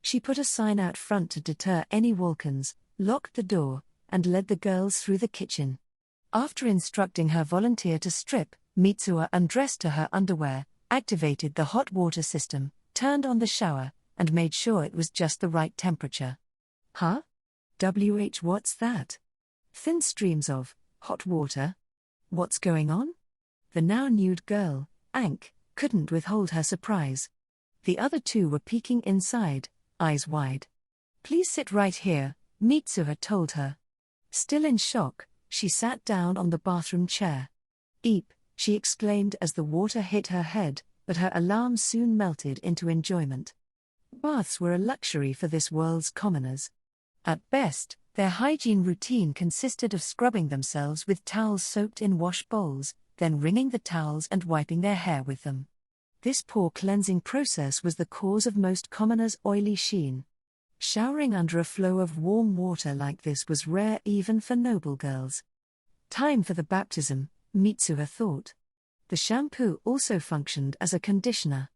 She put a sign out front to deter any walk-ins, locked the door, and led the girls through the kitchen. After instructing her volunteer to strip, Mitsuha undressed to her underwear, activated the hot water system, turned on the shower, and made sure it was just the right temperature. Huh? What's that? Thin streams of hot water? What's going on? The now nude girl, Ank, couldn't withhold her surprise. The other two were peeking inside, eyes wide. Please sit right here, Mitsuha told her. Still in shock, she sat down on the bathroom chair. Eep, she exclaimed as the water hit her head, but her alarm soon melted into enjoyment. Baths were a luxury for this world's commoners. At best, their hygiene routine consisted of scrubbing themselves with towels soaked in wash bowls, then wringing the towels and wiping their hair with them. This poor cleansing process was the cause of most commoners' oily sheen. Showering under a flow of warm water like this was rare even for noble girls. Time for the baptism, Mitsuha thought. The shampoo also functioned as a conditioner.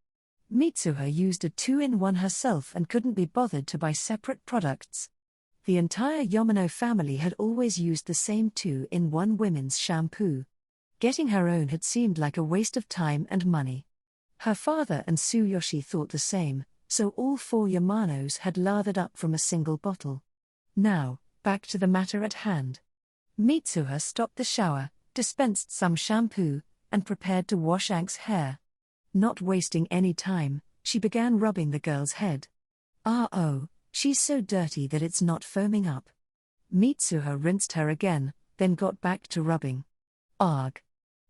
Mitsuha used a 2-in-1 herself and couldn't be bothered to buy separate products. The entire Yamano family had always used the same 2-in-1 women's shampoo. Getting her own had seemed like a waste of time and money. Her father and Tsuyoshi thought the same, so all 4 Yamanos had lathered up from a single bottle. Now, back to the matter at hand. Mitsuha stopped the shower, dispensed some shampoo, and prepared to wash Ank's hair. Not wasting any time, she began rubbing the girl's head. Oh, she's so dirty that it's not foaming up. Mitsuha rinsed her again, then got back to rubbing. Arg.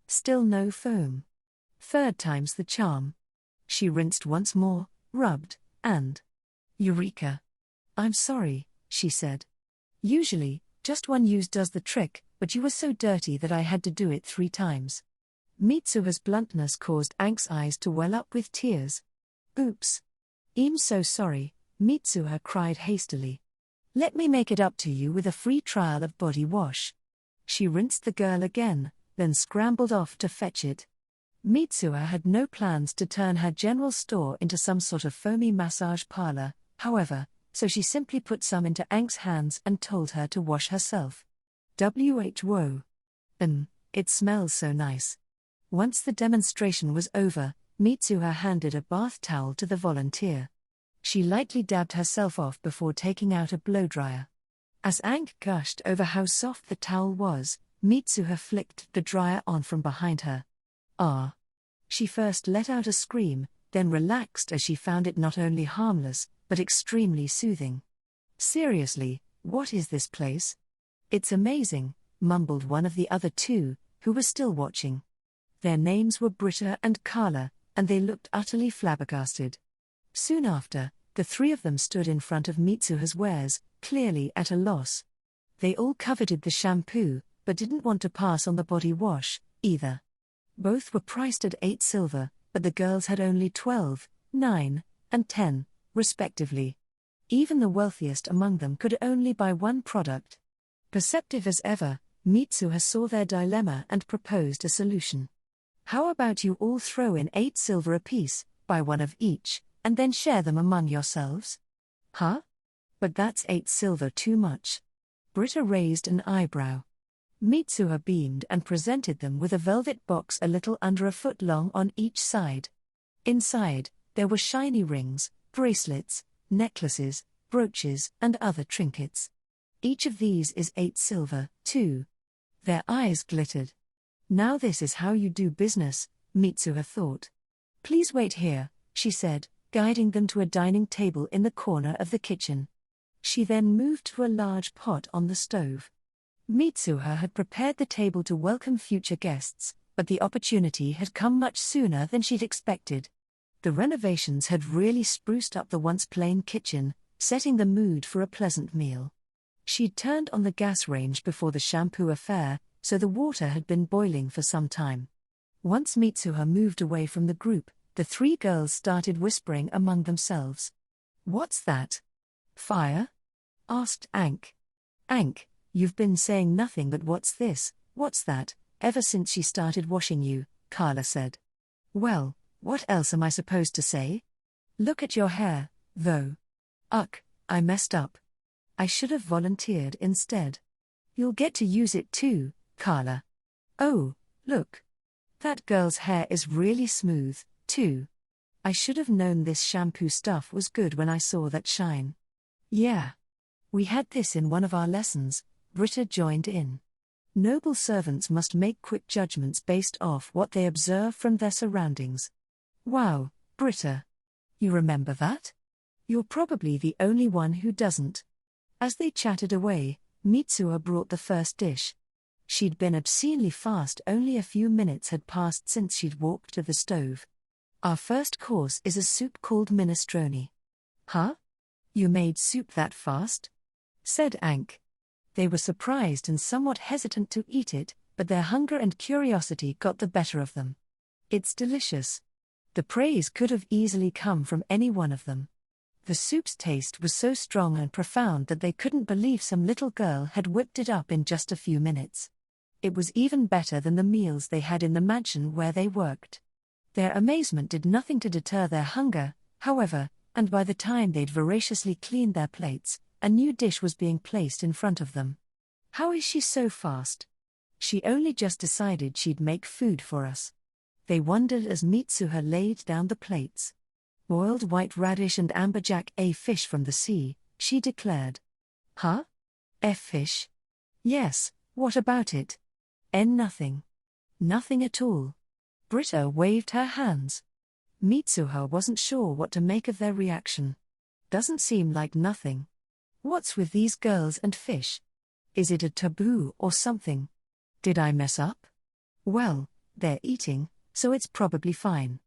Still no foam. Third time's the charm. She rinsed once more, rubbed, and... Eureka! I'm sorry, she said. Usually, just one use does the trick, but you were so dirty that I had to do it 3 times. Mitsuha's bluntness caused Ank's eyes to well up with tears. Oops. I'm so sorry, Mitsuha cried hastily. Let me make it up to you with a free trial of body wash. She rinsed the girl again, then scrambled off to fetch it. Mitsuha had no plans to turn her general store into some sort of foamy massage parlor, however, so she simply put some into Ank's hands and told her to wash herself. Whoa. It smells so nice. Once the demonstration was over, Mitsuha handed a bath towel to the volunteer. She lightly dabbed herself off before taking out a blow-dryer. As Ank gushed over how soft the towel was, Mitsuha flicked the dryer on from behind her. Ah! She first let out a scream, then relaxed as she found it not only harmless, but extremely soothing. Seriously, what is this place? It's amazing, mumbled one of the other 2, who were still watching. Their names were Britta and Carla, and they looked utterly flabbergasted. Soon after, the 3 of them stood in front of Mitsuha's wares, clearly at a loss. They all coveted the shampoo, but didn't want to pass on the body wash, either. Both were priced at 8 silver, but the girls had only 12, 9, and 10, respectively. Even the wealthiest among them could only buy one product. Perceptive as ever, Mitsuha saw their dilemma and proposed a solution. How about you all throw in 8 silver apiece, buy one of each, and then share them among yourselves? Huh? But that's 8 silver too much. Britta raised an eyebrow. Mitsuha beamed and presented them with a velvet box a little under a foot long on each side. Inside, there were shiny rings, bracelets, necklaces, brooches, and other trinkets. Each of these is 8 silver, too. Their eyes glittered. Now this is how you do business, Mitsuha thought. Please wait here, she said, guiding them to a dining table in the corner of the kitchen. She then moved to a large pot on the stove. Mitsuha had prepared the table to welcome future guests, but the opportunity had come much sooner than she'd expected. The renovations had really spruced up the once plain kitchen, setting the mood for a pleasant meal. She'd turned on the gas range before the shampoo affair, so the water had been boiling for some time. Once Mitsuha moved away from the group, the three girls started whispering among themselves. "What's that? Fire?" asked Ank. "Ank, you've been saying nothing but what's this, what's that, ever since she started washing you," Carla said. "Well, what else am I supposed to say? Look at your hair, though. Ugh, I messed up. I should have volunteered instead." "You'll get to use it too, Carla." "Oh, look. That girl's hair is really smooth, too. I should have known this shampoo stuff was good when I saw that shine." "Yeah. We had this in one of our lessons," Britta joined in. "Noble servants must make quick judgments based off what they observe from their surroundings." "Wow, Britta. You remember that? You're probably the only one who doesn't." As they chatted away, Mitsuha brought the first dish. She'd been obscenely fast. Only a few minutes had passed since she'd walked to the stove. "Our first course is a soup called minestrone." "Huh? You made soup that fast?" said Ank. They were surprised and somewhat hesitant to eat it, but their hunger and curiosity got the better of them. "It's delicious." The praise could have easily come from any one of them. The soup's taste was so strong and profound that they couldn't believe some little girl had whipped it up in just a few minutes. It was even better than the meals they had in the mansion where they worked. Their amazement did nothing to deter their hunger, however, and by the time they'd voraciously cleaned their plates, a new dish was being placed in front of them. "How is she so fast? She only just decided she'd make food for us." They wondered as Mitsuha laid down the plates. "Boiled white radish and amberjack, a fish from the sea," she declared. "Huh? A fish?" "Yes, what about it?" Nothing. Nothing at all." Britta waved her hands. Mitsuha wasn't sure what to make of their reaction. "Doesn't seem like nothing. What's with these girls and fish? Is it a taboo or something? Did I mess up? Well, they're eating, so it's probably fine."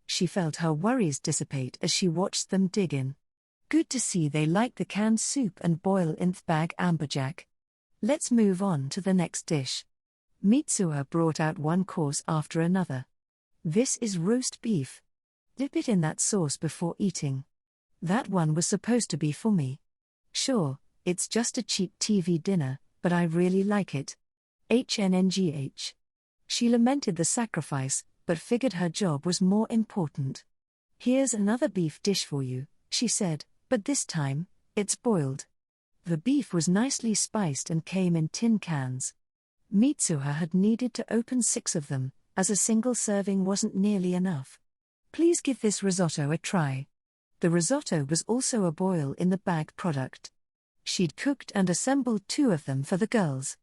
She felt her worries dissipate as she watched them dig in. "Good to see they like the canned soup and boil-in bag amberjack. Let's move on to the next dish." Mitsuha brought out one course after another. "This is roast beef. Dip it in that sauce before eating. That one was supposed to be for me. Sure, it's just a cheap TV dinner, but I really like it. HNNGH. She lamented the sacrifice, but figured her job was more important. "Here's another beef dish for you," she said, "but this time, it's boiled." The beef was nicely spiced and came in tin cans. Mitsuha had needed to open 6 of them, as a single serving wasn't nearly enough. "Please give this risotto a try." The risotto was also a boil-in-the-bag product. She'd cooked and assembled 2 of them for the girls.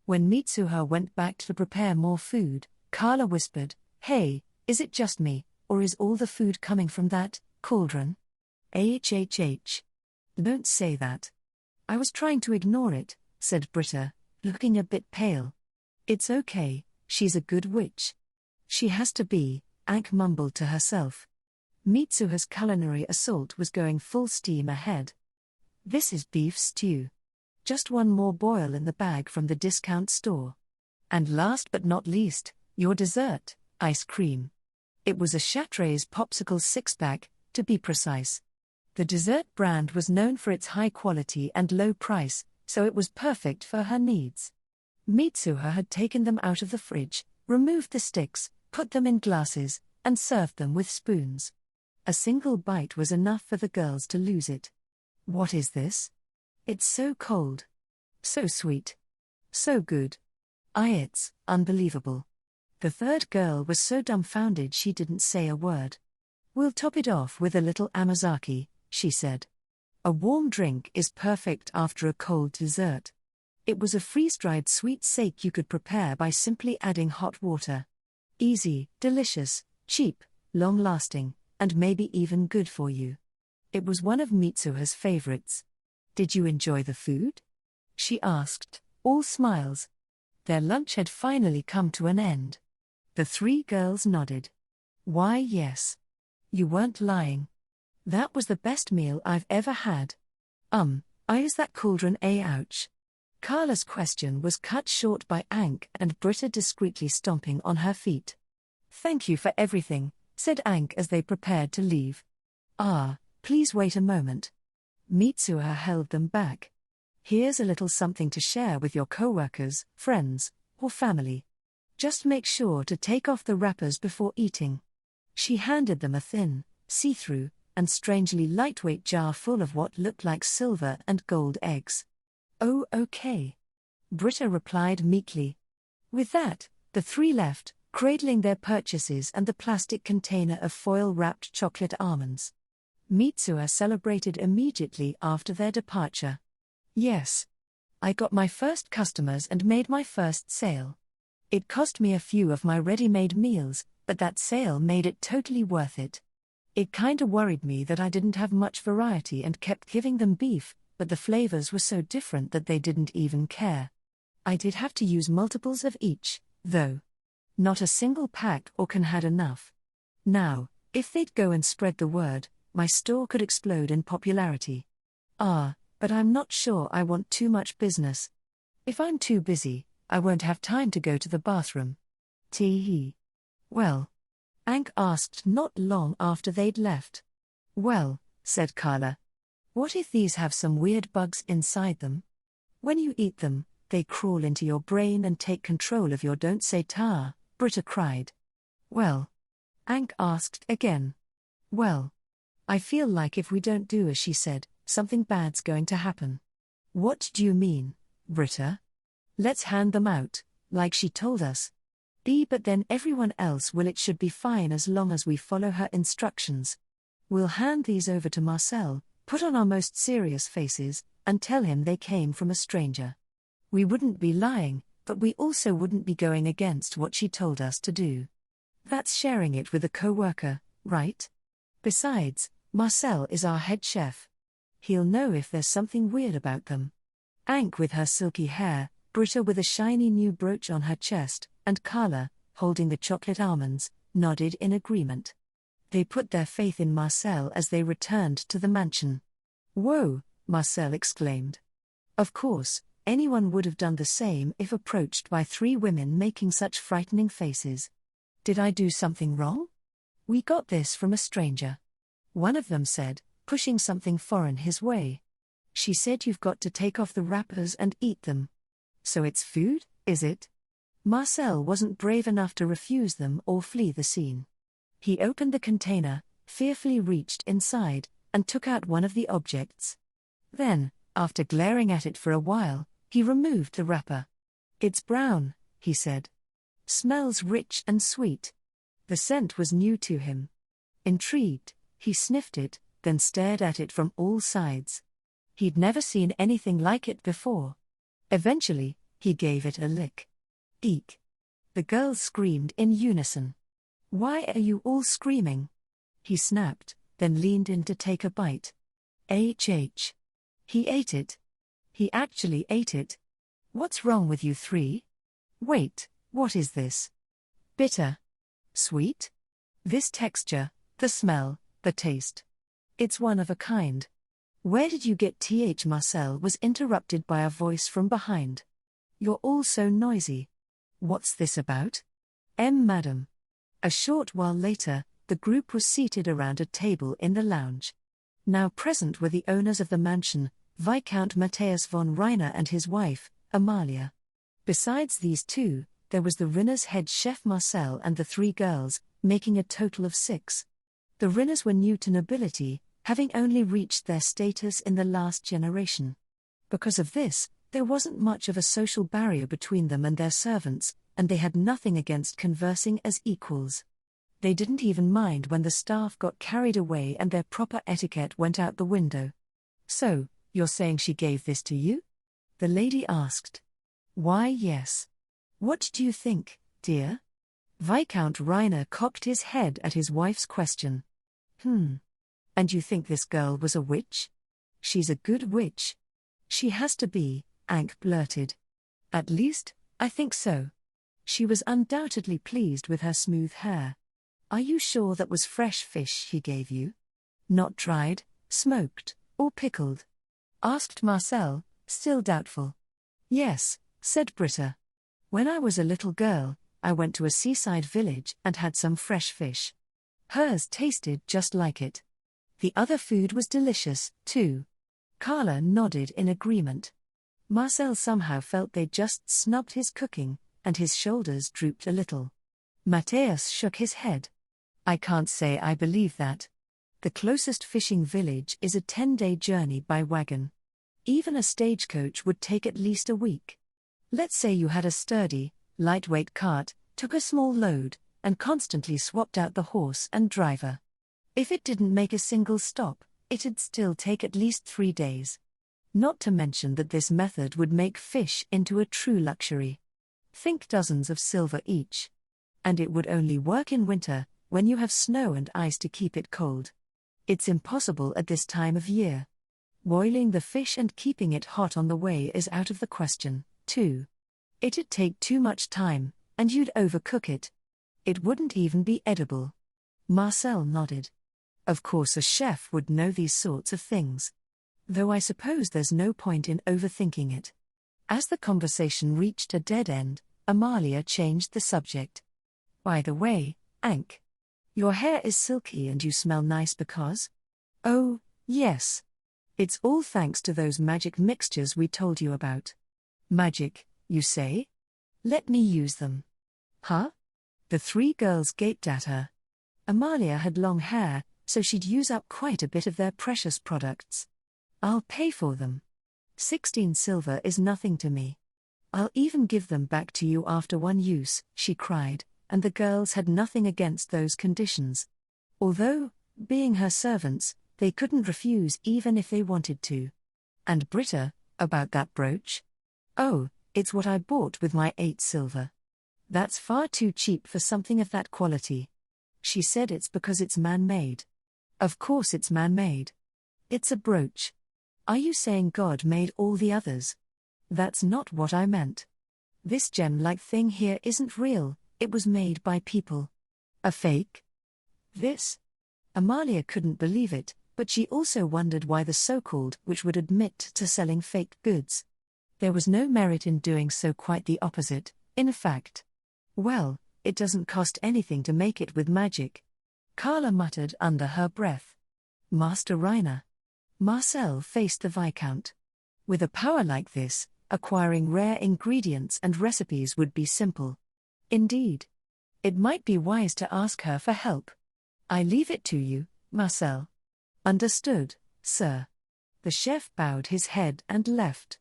When Mitsuha went back to prepare more food, Carla whispered, "Hey, is it just me, or is all the food coming from that cauldron?" "Ahhh. Don't say that." "I was trying to ignore it," said Britta, looking a bit pale. "It's okay, she's a good witch." "She has to be," Ank mumbled to herself. Mitsuha's culinary assault was going full steam ahead. "This is beef stew. Just one more boil in the bag from the discount store. And last but not least, your dessert, ice cream." It was a Chatteray's Popsicle 6-pack, to be precise. The dessert brand was known for its high quality and low price, so it was perfect for her needs. Mitsuha had taken them out of the fridge, removed the sticks, put them in glasses, and served them with spoons. A single bite was enough for the girls to lose it. "What is this? It's so cold. So sweet. So good. It's unbelievable." The third girl was so dumbfounded she didn't say a word. "We'll top it off with a little amazake," she said. "A warm drink is perfect after a cold dessert." It was a freeze-dried sweet sake you could prepare by simply adding hot water. Easy, delicious, cheap, long-lasting, and maybe even good for you. It was one of Mitsuha's favorites. Did you enjoy the food? She asked, all smiles. Their lunch had finally come to an end. The three girls nodded. Why, yes. You weren't lying. That was the best meal I've ever had. I use that cauldron ouch. Carla's question was cut short by Ank and Britta discreetly stomping on her feet. Thank you for everything, said Ank as they prepared to leave. Please wait a moment. Mitsuha held them back. Here's a little something to share with your coworkers, friends, or family. Just make sure to take off the wrappers before eating. She handed them a thin, see-through, and strangely lightweight jar full of what looked like silver and gold eggs. Oh, okay. Britta replied meekly. With that, the three left, cradling their purchases and the plastic container of foil-wrapped chocolate almonds. Mitsuha celebrated immediately after their departure. Yes. I got my first customers and made my first sale. It cost me a few of my ready-made meals, but that sale made it totally worth it. It kinda worried me that I didn't have much variety and kept giving them beef, but the flavors were so different that they didn't even care. I did have to use multiples of each, though. Not a single pack or can had enough. Now, if they'd go and spread the word, my store could explode in popularity. But I'm not sure I want too much business. If I'm too busy, I won't have time to go to the bathroom. Tee. Well? Ank asked not long after they'd left. Well, said Carla. What if these have some weird bugs inside them? When you eat them, they crawl into your brain and take control of your don't say ta, Britta cried. Well? Ank asked again. Well? I feel like if we don't do as she said, something bad's going to happen. What do you mean, Britta? Let's hand them out, like she told us. But then everyone else will. It should be fine as long as we follow her instructions. We'll hand these over to Marcel, put on our most serious faces, and tell him they came from a stranger. We wouldn't be lying, but we also wouldn't be going against what she told us to do. That's sharing it with a coworker, right? Besides, Marcel is our head chef. He'll know if there's something weird about them. Ank with her silky hair, Britta with a shiny new brooch on her chest, and Carla, holding the chocolate almonds, nodded in agreement. They put their faith in Marcel as they returned to the mansion. Whoa, Marcel exclaimed. Of course, anyone would have done the same if approached by three women making such frightening faces. Did I do something wrong? We got this from a stranger. One of them said, pushing something foreign his way. She said you've got to take off the wrappers and eat them. So it's food, is it? Marcel wasn't brave enough to refuse them or flee the scene. He opened the container, fearfully reached inside, and took out one of the objects. Then, after glaring at it for a while, he removed the wrapper. It's brown, he said. Smells rich and sweet. The scent was new to him. Intrigued, he sniffed it, then stared at it from all sides. He'd never seen anything like it before. Eventually, he gave it a lick. Eek! The girls screamed in unison. Why are you all screaming? He snapped, then leaned in to take a bite. HH. He ate it. He actually ate it. What's wrong with you three? Wait, what is this? Bitter. Sweet? This texture, the smell, the taste. It's one of a kind. Where did you get th? Marcel was interrupted by a voice from behind. You're all so noisy. What's this about? Madam. A short while later, the group was seated around a table in the lounge. Now present were the owners of the mansion, Viscount Matthias von Reiner and his wife, Amalia. Besides these two, there was the Rinner's head chef Marcel and the three girls, making a total of 6. The Rinners were new to nobility, having only reached their status in the last generation. Because of this, there wasn't much of a social barrier between them and their servants, and they had nothing against conversing as equals. They didn't even mind when the staff got carried away and their proper etiquette went out the window. So, you're saying she gave this to you? The lady asked. Why, yes. What do you think, dear? Viscount Reiner cocked his head at his wife's question. And you think this girl was a witch? She's a good witch. She has to be, Ankh blurted. At least, I think so. She was undoubtedly pleased with her smooth hair. Are you sure that was fresh fish he gave you? Not dried, smoked, or pickled? Asked Marcel, still doubtful. Yes, said Britta. When I was a little girl, I went to a seaside village and had some fresh fish. Hers tasted just like it. The other food was delicious, too. Carla nodded in agreement. Marcel somehow felt they'd just snubbed his cooking, and his shoulders drooped a little. Matthias shook his head. I can't say I believe that. The closest fishing village is a 10-day journey by wagon. Even a stagecoach would take at least a week. Let's say you had a sturdy, lightweight cart, took a small load, and constantly swapped out the horse and driver. If it didn't make a single stop, it'd still take at least 3 days. Not to mention that this method would make fish into a true luxury. Think dozens of silver each. And it would only work in winter, when you have snow and ice to keep it cold. It's impossible at this time of year. Boiling the fish and keeping it hot on the way is out of the question, too. It'd take too much time, and you'd overcook it. It wouldn't even be edible. Marcel nodded. Of course a chef would know these sorts of things. Though I suppose there's no point in overthinking it. As the conversation reached a dead end, Amalia changed the subject. By the way, Ankh, your hair is silky and you smell nice because? Oh, yes. It's all thanks to those magic mixtures we told you about. Magic, you say? Let me use them. Huh? The 3 girls gaped at her. Amalia had long hair, so she'd use up quite a bit of their precious products. I'll pay for them. 16 silver is nothing to me. I'll even give them back to you after 1 use, she cried, and the girls had nothing against those conditions. Although, being her servants, they couldn't refuse even if they wanted to. And Britta, about that brooch? Oh, it's what I bought with my 8 silver. That's far too cheap for something of that quality. She said it's because it's man-made. Of course it's man-made. It's a brooch. Are you saying God made all the others? That's not what I meant. This gem-like thing here isn't real, it was made by people. A fake? This? Amalia couldn't believe it, but she also wondered why the so-called witch would admit to selling fake goods. There was no merit in doing so, quite the opposite, in fact. Well, it doesn't cost anything to make it with magic. Carla muttered under her breath. Master Reiner. Marcel faced the Viscount. With a power like this, acquiring rare ingredients and recipes would be simple. Indeed. It might be wise to ask her for help. I leave it to you, Marcel. Understood, sir. The chef bowed his head and left.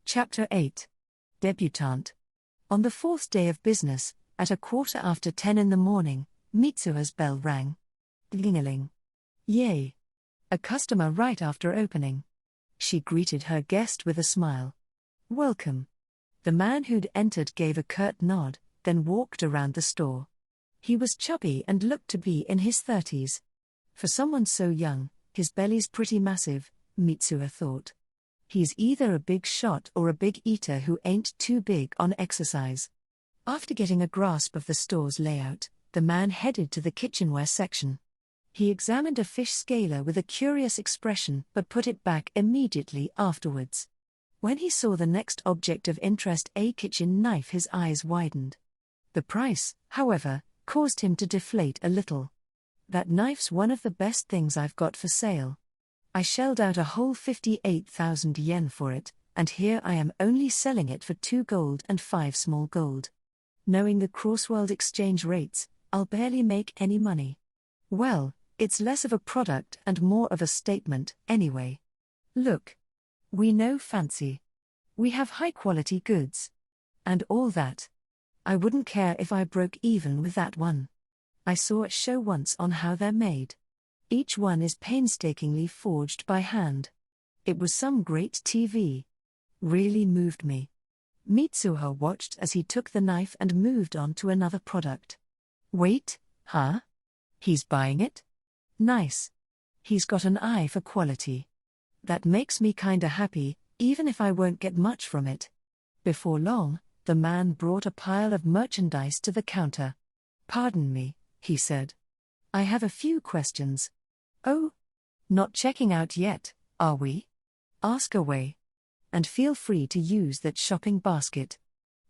Chapter 8. Debutante. On the 4th day of business, at 10:15 in the morning, Mitsuha's bell rang. Ding-a-ling. Yay! A customer right after opening. She greeted her guest with a smile. Welcome. The man who'd entered gave a curt nod, then walked around the store. He was chubby and looked to be in his 30s. For someone so young, his belly's pretty massive, Mitsuha thought. He's either a big shot or a big eater who ain't too big on exercise. After getting a grasp of the store's layout, the man headed to the kitchenware section. He examined a fish scaler with a curious expression but put it back immediately afterwards. When he saw the next object of interest, a kitchen knife, his eyes widened. The price, however, caused him to deflate a little. That knife's one of the best things I've got for sale. I shelled out a whole 58,000 yen for it, and here I am only selling it for 2 gold and 5 small gold. Knowing the cross-world exchange rates, I'll barely make any money. Well, it's less of a product and more of a statement, anyway. Look. We know fancy. We have high-quality goods. And all that. I wouldn't care if I broke even with that one. I saw it show once on how they're made. Each one is painstakingly forged by hand. It was some great TV. Really moved me. Mitsuha watched as he took the knife and moved on to another product. Wait, Huh? He's buying it? Nice. He's got an eye for quality. That makes me kinda happy, even if I won't get much from it. Before long, the man brought a pile of merchandise to the counter. Pardon me, he said. I have a few questions. Oh? Not checking out yet, are we? Ask away. And feel free to use that shopping basket.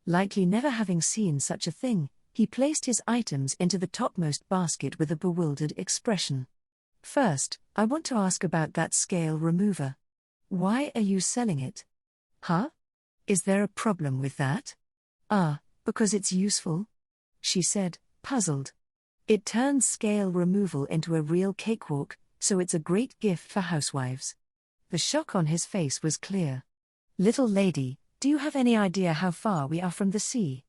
Likely never having seen such a thing, he placed his items into the topmost basket with a bewildered expression. First, I want to ask about that scale remover. Why are you selling it? Huh? Is there a problem with that? Because it's useful? She said, puzzled. It turns scale removal into a real cakewalk, so it's a great gift for housewives. The shock on his face was clear. Little lady, do you have any idea how far we are from the sea?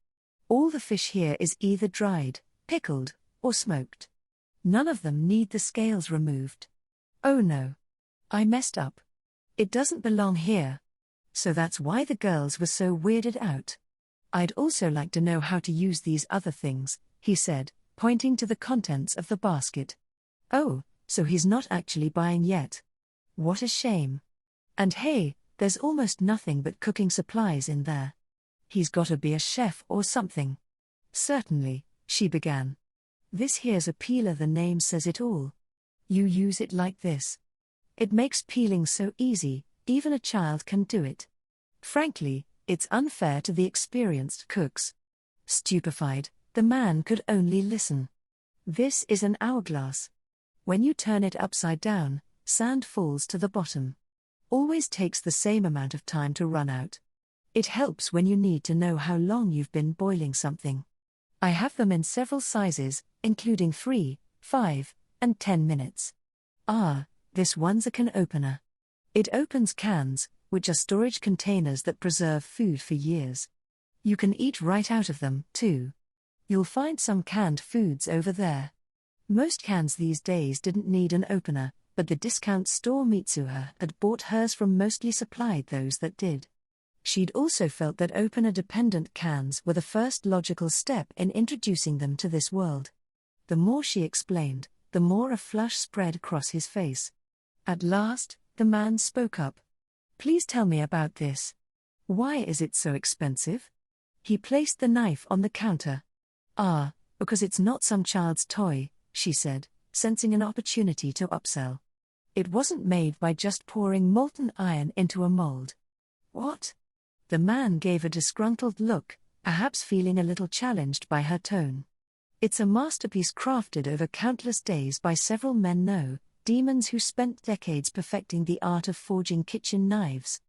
All the fish here is either dried, pickled, or smoked. None of them need the scales removed. Oh no. I messed up. It doesn't belong here. So that's why the girls were so weirded out. I'd also like to know how to use these other things, he said, pointing to the contents of the basket. Oh, so he's not actually buying yet. What a shame. And hey, there's almost nothing but cooking supplies in there. He's gotta be a chef or something. Certainly, she began. This here's a peeler, the name says it all. You use it like this. It makes peeling so easy, even a child can do it. Frankly, it's unfair to the experienced cooks. Stupefied, the man could only listen. This is an hourglass. When you turn it upside down, sand falls to the bottom. Always takes the same amount of time to run out. It helps when you need to know how long you've been boiling something. I have them in several sizes, including 3, 5, and 10 minutes. This one's a can opener. It opens cans, which are storage containers that preserve food for years. You can eat right out of them, too. You'll find some canned foods over there. Most cans these days didn't need an opener, but the discount store Mitsuha had bought hers from mostly supplied those that did. She'd also felt that opener-dependent cans were the first logical step in introducing them to this world. The more she explained, the more a flush spread across his face. At last, the man spoke up. Please tell me about this. Why is it so expensive? He placed the knife on the counter. Because it's not some child's toy, she said, sensing an opportunity to upsell. It wasn't made by just pouring molten iron into a mold. What? The man gave a disgruntled look, perhaps feeling a little challenged by her tone. It's a masterpiece crafted over countless days by several men, demons who spent decades perfecting the art of forging kitchen knives.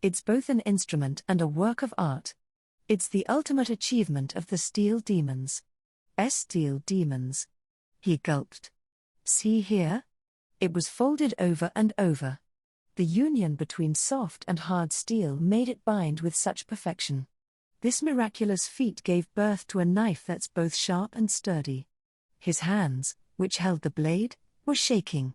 It's both an instrument and a work of art. It's the ultimate achievement of the steel demons. Steel demons. He gulped. See here? It was folded over and over. The union between soft and hard steel made it bind with such perfection. This miraculous feat gave birth to a knife that's both sharp and sturdy. His hands, which held the blade, were shaking.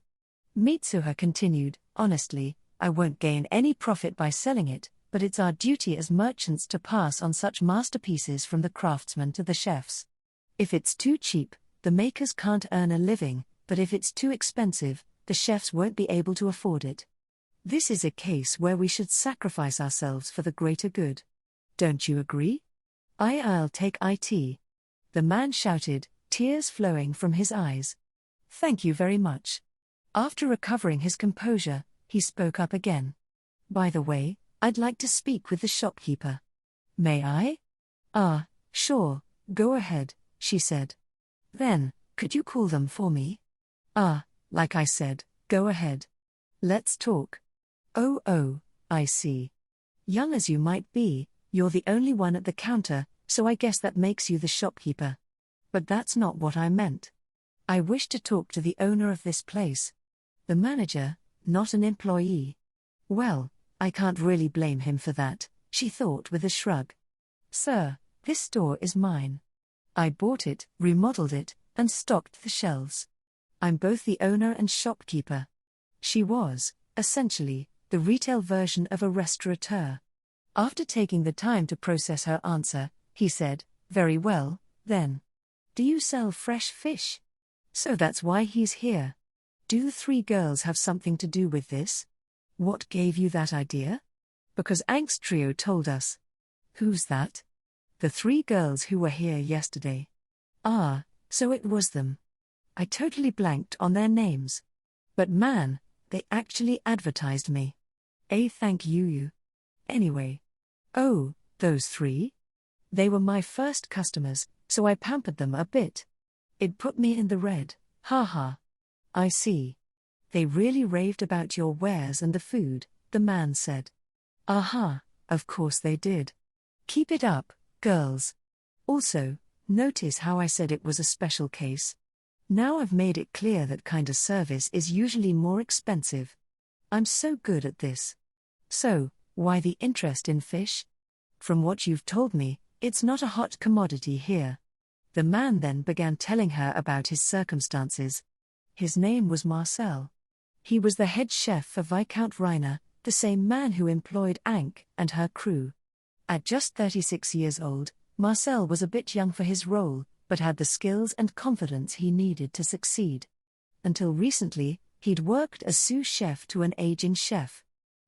Mitsuha continued, honestly, I won't gain any profit by selling it, but it's our duty as merchants to pass on such masterpieces from the craftsmen to the chefs. If it's too cheap, the makers can't earn a living, but if it's too expensive, the chefs won't be able to afford it. This is a case where we should sacrifice ourselves for the greater good. Don't you agree? I'll take it. The man shouted, tears flowing from his eyes. Thank you very much. After recovering his composure, he spoke up again. By the way, I'd like to speak with the shopkeeper. May I? Sure, go ahead, she said. Then, could you call them for me? Like I said, go ahead. Let's talk. Oh, I see. Young as you might be, you're the only one at the counter, so I guess that makes you the shopkeeper. But that's not what I meant. I wish to talk to the owner of this place. The manager, not an employee. Well, I can't really blame him for that, she thought with a shrug. Sir, this store is mine. I bought it, remodeled it, and stocked the shelves. I'm both the owner and shopkeeper. She was, essentially, the retail version of a restaurateur. After taking the time to process her answer, he said, very well, then. Do you sell fresh fish? So that's why he's here. Do the three girls have something to do with this? What gave you that idea? Because Ank's trio told us. Who's that? The three girls who were here yesterday. Ah, so it was them. I totally blanked on their names. But man, they actually advertised me. Thank you. Anyway. Oh, those three? They were my first customers, so I pampered them a bit. It put me in the red, haha. I see. They really raved about your wares and the food, the man said. Aha, of course they did. Keep it up, girls. Also, notice how I said it was a special case? Now I've made it clear that kind of service is usually more expensive. I'm so good at this. So, why the interest in fish? From what you've told me, it's not a hot commodity here. The man then began telling her about his circumstances. His name was Marcel. He was the head chef for Viscount Reiner, the same man who employed Ank and her crew. At just 36 years old, Marcel was a bit young for his role, but had the skills and confidence he needed to succeed. Until recently, he'd worked as sous chef to an aging chef.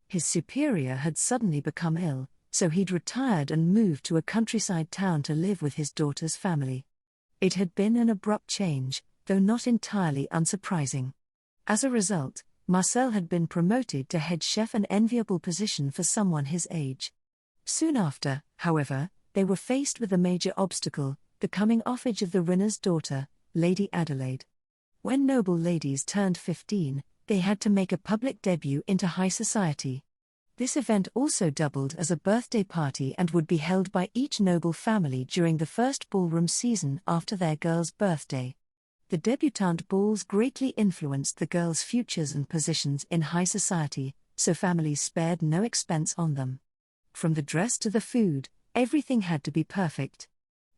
His superior had suddenly become ill, so he'd retired and moved to a countryside town to live with his daughter's family. It had been an abrupt change, though not entirely unsurprising. As a result, Marcel had been promoted to head chef, an enviable position for someone his age. Soon after, however, they were faced with a major obstacle, the coming of age of the Rinner's daughter, Lady Adelaide. When noble ladies turned 15, they had to make a public debut into high society. This event also doubled as a birthday party and would be held by each noble family during the first ballroom season after their girl's birthday. The debutante balls greatly influenced the girls' futures and positions in high society, so families spared no expense on them. From the dress to the food, everything had to be perfect.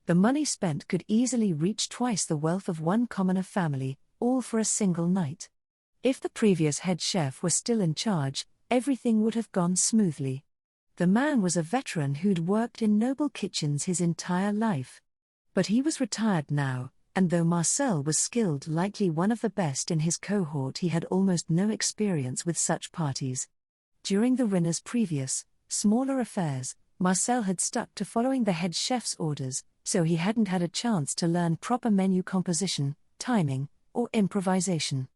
The money spent could easily reach twice the wealth of one commoner family, all for a single night. If the previous head chef were still in charge, everything would have gone smoothly. The man was a veteran who'd worked in noble kitchens his entire life. But he was retired now, and though Marcel was skilled, likely one of the best in his cohort, he had almost no experience with such parties. During the Rinner's previous, smaller affairs, Marcel had stuck to following the head chef's orders, so he hadn't had a chance to learn proper menu composition, timing, or improvisation.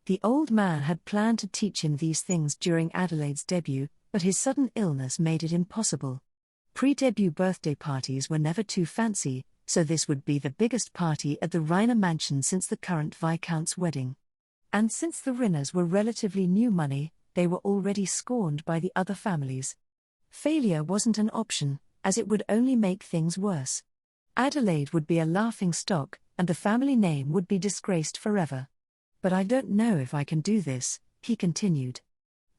The old man had planned to teach him these things during Adelaide's debut, but his sudden illness made it impossible. Pre-debut birthday parties were never too fancy, so this would be the biggest party at the Reiner mansion since the current Viscount's wedding. And since the Rinners were relatively new money, they were already scorned by the other families. Failure wasn't an option, as it would only make things worse. Adelaide would be a laughingstock, and the family name would be disgraced forever. But I don't know if I can do this, he continued.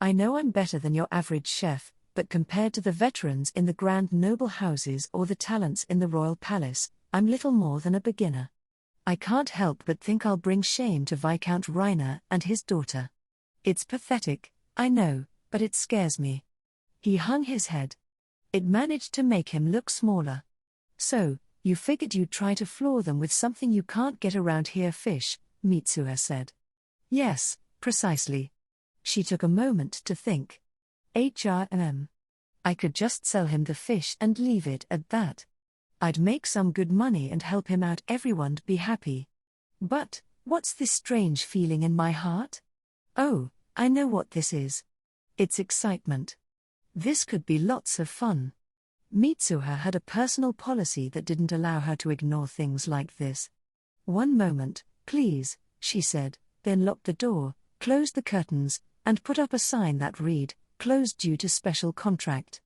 I know I'm better than your average chef, but compared to the veterans in the grand noble houses or the talents in the royal palace, I'm little more than a beginner. I can't help but think I'll bring shame to Viscount Reiner and his daughter. It's pathetic, I know, but it scares me. He hung his head. It managed to make him look smaller. So, you figured you'd try to floor them with something you can't get around here, fish, Mitsuha said. Yes, precisely. She took a moment to think. I could just sell him the fish and leave it at that. I'd make some good money and help him out, everyone'd be happy. But, what's this strange feeling in my heart? Oh, I know what this is. It's excitement. This could be lots of fun. Mitsuha had a personal policy that didn't allow her to ignore things like this. One moment, please, she said, then locked the door, closed the curtains, and put up a sign that read, "Closed due to special contract."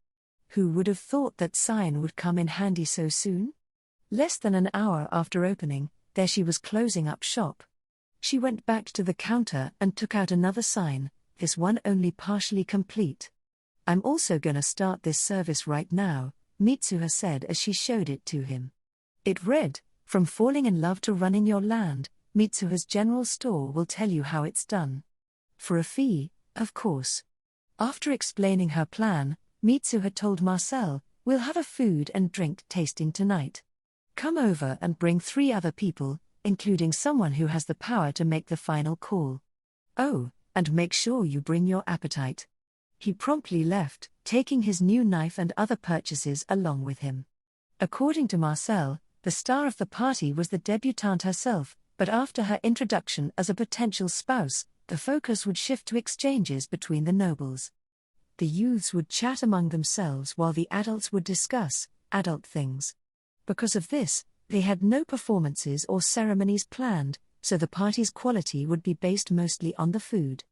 Who would have thought that sign would come in handy so soon? Less than an hour after opening, there she was closing up shop. She went back to the counter and took out another sign, this one only partially complete. I'm also gonna start this service right now, Mitsuha said as she showed it to him. It read, "From falling in love to running your land, Mitsuha's General Store will tell you how it's done. For a fee, of course." After explaining her plan, Mitsuha told Marcel, "We'll have a food and drink tasting tonight. Come over and bring 3 other people, including someone who has the power to make the final call. Oh, and make sure you bring your appetite. He promptly left, taking his new knife and other purchases along with him. According to Marcel, the star of the party was the debutante herself, but after her introduction as a potential spouse, the focus would shift to exchanges between the nobles. The youths would chat among themselves while the adults would discuss adult things. Because of this, they had no performances or ceremonies planned, so the party's quality would be based mostly on the food.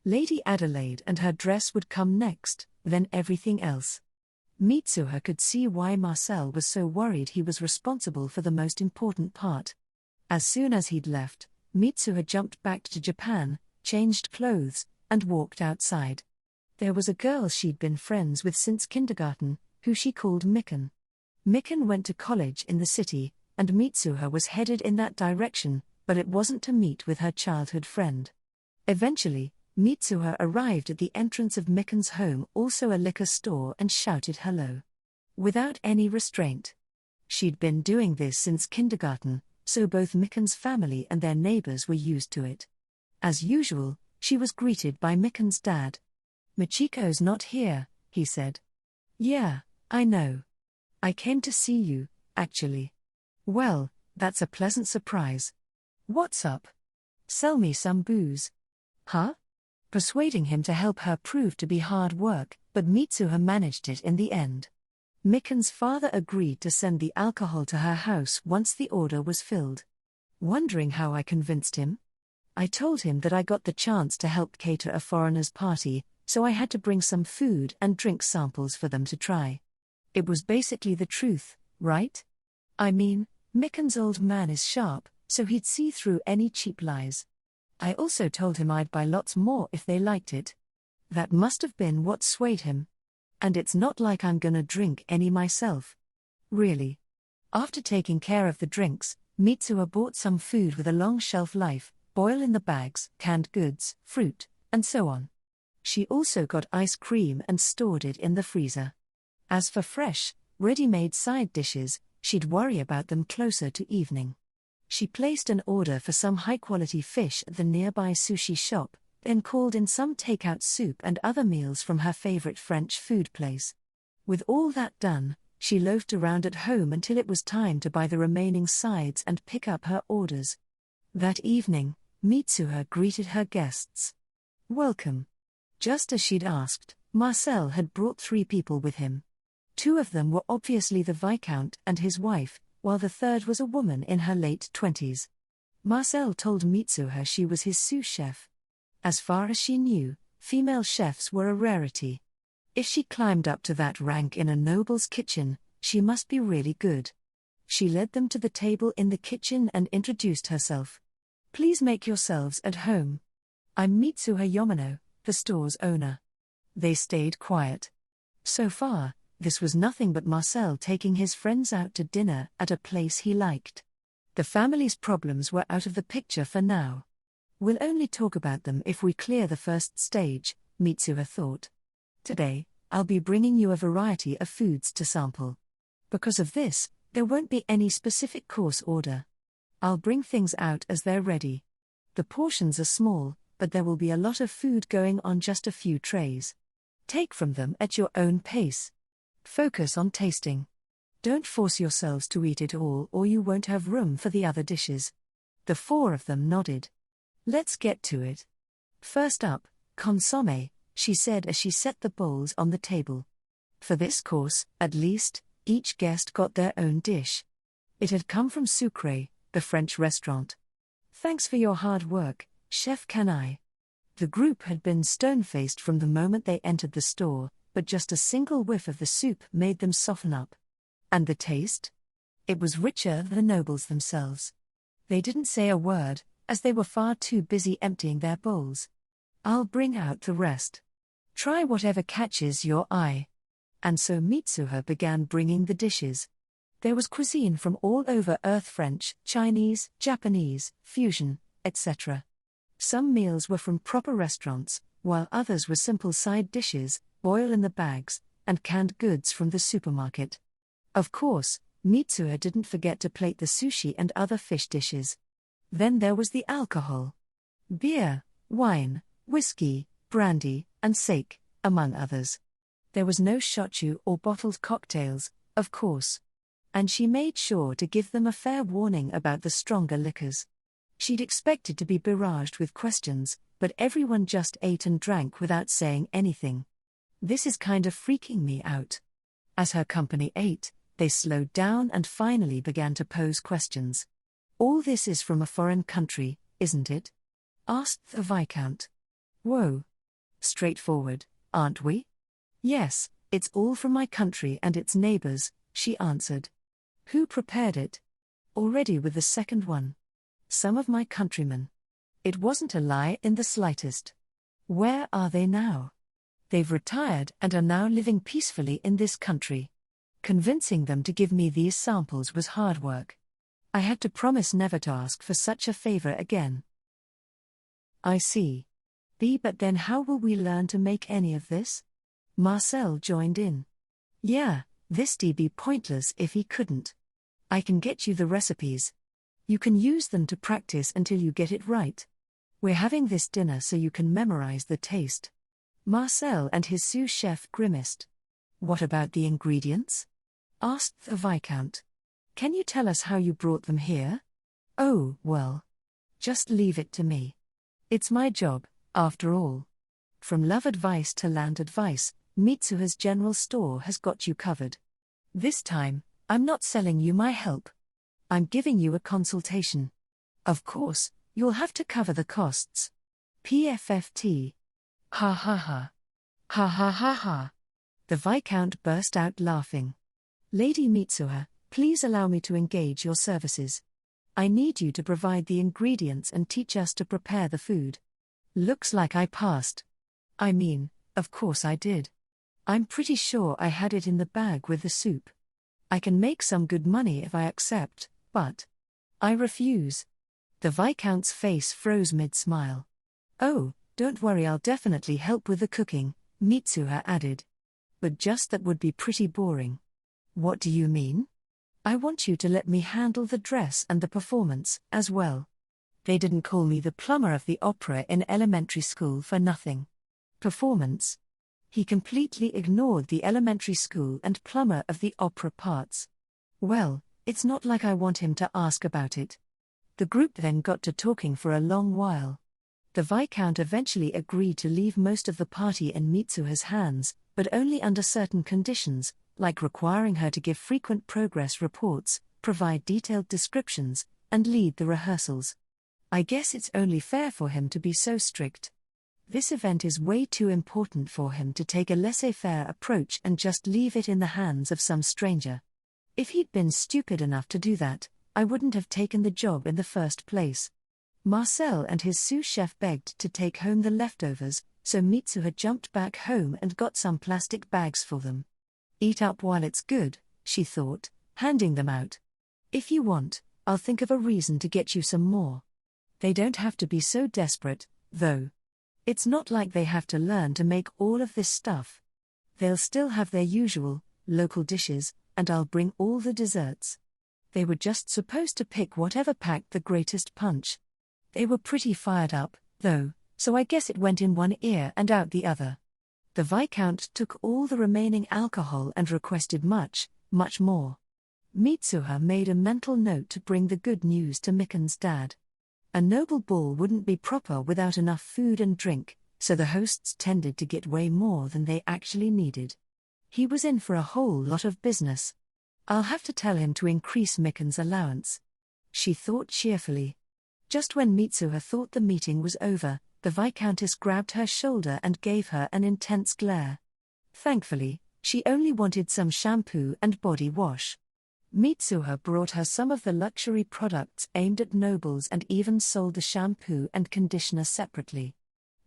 Lady Adelaide and her dress would come next, then everything else. Mitsuha could see why Marcel was so worried he was responsible for the most important part. As soon as he'd left, Mitsuha jumped back to Japan, changed clothes, and walked outside. There was a girl she'd been friends with since kindergarten, who she called Mikan. Mikan went to college in the city, and Mitsuha was headed in that direction, but it wasn't to meet with her childhood friend. Eventually, Mitsuha arrived at the entrance of Mikan's home, also a liquor store, and shouted hello. Without any restraint. She'd been doing this since kindergarten, so both Mikan's family and their neighbors were used to it. As usual, she was greeted by Mikan's dad. "Michiko's not here," he said. "Yeah, I know. I came to see you, actually." "Well, that's a pleasant surprise. What's up? Sell me some booze." "Huh?" Persuading him to help her proved to be hard work, but Mitsuha managed it in the end. Mikan's father agreed to send the alcohol to her house once the order was filled. Wondering how I convinced him? I told him that I got the chance to help cater a foreigner's party, so I had to bring some food and drink samples for them to try. It was basically the truth, right? I mean, Mikan's old man is sharp, so he'd see through any cheap lies. I also told him I'd buy lots more if they liked it. That must have been what swayed him. And it's not like I'm gonna drink any myself. Really. After taking care of the drinks, Mitsuha bought some food with a long shelf life, boil in the bags, canned goods, fruit, and so on. She also got ice cream and stored it in the freezer. As for fresh, ready-made side dishes, she'd worry about them closer to evening. She placed an order for some high-quality fish at the nearby sushi shop, then called in some takeout soup and other meals from her favorite French food place. With all that done, she loafed around at home until it was time to buy the remaining sides and pick up her orders. That evening, Mitsuha greeted her guests. "Welcome." Just as she'd asked, Marcel had brought 3 people with him. 2 of them were obviously the Viscount and his wife, while the third was a woman in her late 20s. Marcel told Mitsuha she was his sous chef. As far as she knew, female chefs were a rarity. If she climbed up to that rank in a noble's kitchen, she must be really good. She led them to the table in the kitchen and introduced herself. "Please make yourselves at home. I'm Mitsuha Yamano, the store's owner." They stayed quiet. So far, this was nothing but Marcel taking his friends out to dinner at a place he liked. The family's problems were out of the picture for now. "We'll only talk about them if we clear the first stage," Mitsuha thought. "Today, I'll be bringing you a variety of foods to sample. Because of this, there won't be any specific course order. I'll bring things out as they're ready. The portions are small, but there will be a lot of food going on just a few trays. Take from them at your own pace. Focus on tasting. Don't force yourselves to eat it all or you won't have room for the other dishes." The 4 of them nodded. "Let's get to it. First up, consommé," she said as she set the bowls on the table. For this course, at least, each guest got their own dish. It had come from Sucre, the French restaurant. "Thanks for your hard work, Chef Canaille." The group had been stone-faced from the moment they entered the store, but just a single whiff of the soup made them soften up. And the taste? It was richer than the nobles themselves. They didn't say a word, as they were far too busy emptying their bowls. "I'll bring out the rest. Try whatever catches your eye." And so Mitsuha began bringing the dishes. There was cuisine from all over Earth: French, Chinese, Japanese, fusion, etc. Some meals were from proper restaurants, while others were simple side dishes, boil in the bags, and canned goods from the supermarket. Of course, Mitsuha didn't forget to plate the sushi and other fish dishes. Then there was the alcohol. Beer, wine, whiskey, brandy, and sake, among others. There was no shochu or bottled cocktails, of course. And she made sure to give them a fair warning about the stronger liquors. She'd expected to be barraged with questions, but everyone just ate and drank without saying anything. This is kind of freaking me out. As her company ate, they slowed down and finally began to pose questions. All this is from a foreign country, isn't it? Asked the Viscount. Whoa. Straightforward, aren't we? Yes, it's all from my country and its neighbors, she answered. Who prepared it? Already with the second one. Some of my countrymen. It wasn't a lie in the slightest. Where are they now? They've retired and are now living peacefully in this country. Convincing them to give me these samples was hard work. I had to promise never to ask for such a favor again. I see. But then how will we learn to make any of this? Marcel joined in. Yeah, this'd be pointless if he couldn't. I can get you the recipes. You can use them to practice until you get it right. We're having this dinner so you can memorize the taste. Marcel and his sous chef grimaced. What about the ingredients? Asked the Viscount. Can you tell us how you brought them here? Oh, well. Just leave it to me. It's my job, after all. From love advice to land advice, Mitsuha's general store has got you covered. This time, I'm not selling you my help. I'm giving you a consultation. Of course, you'll have to cover the costs. PFFT. Ha ha ha. Ha ha ha ha. The Viscount burst out laughing. Lady Mitsuha, please allow me to engage your services. I need you to provide the ingredients and teach us to prepare the food. Looks like I passed. I mean, of course I did. I'm pretty sure I had it in the bag with the soup. I can make some good money if I accept, but I refuse. The Viscount's face froze mid-smile. Oh, don't worry, I'll definitely help with the cooking, Mitsuha added. But just that would be pretty boring. What do you mean? I want you to let me handle the dress and the performance, as well. They didn't call me the plumber of the opera in elementary school for nothing. Performance. He completely ignored the elementary school and plumber of the opera parts. Well, it's not like I want him to ask about it. The group then got to talking for a long while. The Viscount eventually agreed to leave most of the party in Mitsuha's hands, but only under certain conditions, like requiring her to give frequent progress reports, provide detailed descriptions, and lead the rehearsals. I guess it's only fair for him to be so strict. This event is way too important for him to take a laissez-faire approach and just leave it in the hands of some stranger. If he'd been stupid enough to do that, I wouldn't have taken the job in the first place. Marcel and his sous chef begged to take home the leftovers, so Mitsuha jumped back home and got some plastic bags for them. Eat up while it's good, she thought, handing them out. If you want, I'll think of a reason to get you some more. They don't have to be so desperate, though. It's not like they have to learn to make all of this stuff. They'll still have their usual, local dishes, and I'll bring all the desserts. They were just supposed to pick whatever packed the greatest punch. They were pretty fired up, though, so I guess it went in one ear and out the other. The Viscount took all the remaining alcohol and requested much, much more. Mitsuha made a mental note to bring the good news to Miken's dad. A noble ball wouldn't be proper without enough food and drink, so the hosts tended to get way more than they actually needed. He was in for a whole lot of business. I'll have to tell him to increase Miken's allowance. She thought cheerfully. Just when Mitsuha thought the meeting was over, the Viscountess grabbed her shoulder and gave her an intense glare. Thankfully, she only wanted some shampoo and body wash. Mitsuha brought her some of the luxury products aimed at nobles and even sold the shampoo and conditioner separately.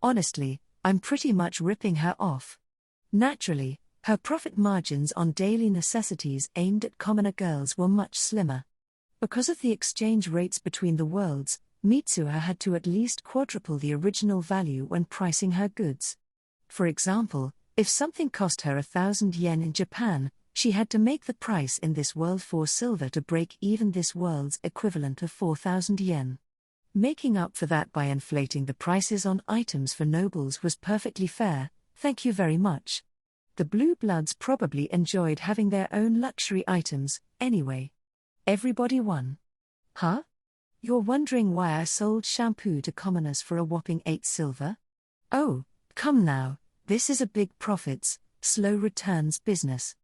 Honestly, I'm pretty much ripping her off. Naturally, her profit margins on daily necessities aimed at commoner girls were much slimmer. Because of the exchange rates between the worlds, Mitsuha had to at least quadruple the original value when pricing her goods. For example, if something cost her 1,000 yen in Japan, she had to make the price in this world 4 silver to break even this world's equivalent of 4,000 yen. Making up for that by inflating the prices on items for nobles was perfectly fair, thank you very much. The blue bloods probably enjoyed having their own luxury items, anyway. Everybody won. Huh? You're wondering why I sold shampoo to commoners for a whopping 8 silver? Oh, come now, this is a big profits, slow returns business.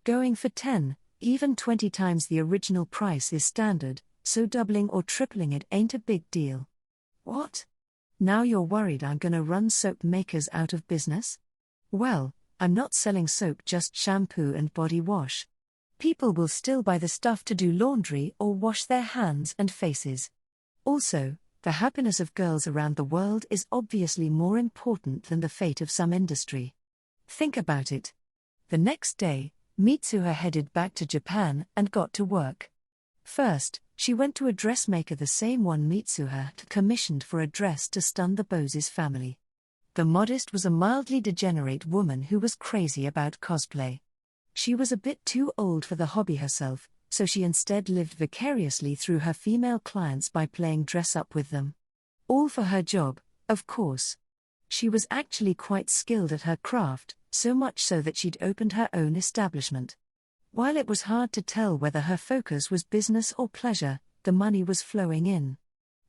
Going for 10, even 20 times the original price is standard, so doubling or tripling it ain't a big deal. What? Now you're worried I'm gonna run soap makers out of business? Well, I'm not selling soap, just shampoo and body wash. People will still buy the stuff to do laundry or wash their hands and faces. Also, the happiness of girls around the world is obviously more important than the fate of some industry. Think about it. The next day, Mitsuha headed back to Japan and got to work. First, she went to a dressmaker, the same one Mitsuha had commissioned for a dress to stun the Bose's family. The modist was a mildly degenerate woman who was crazy about cosplay. She was a bit too old for the hobby herself, so she instead lived vicariously through her female clients by playing dress-up with them. All for her job, of course. She was actually quite skilled at her craft, so much so that she'd opened her own establishment. While it was hard to tell whether her focus was business or pleasure, the money was flowing in.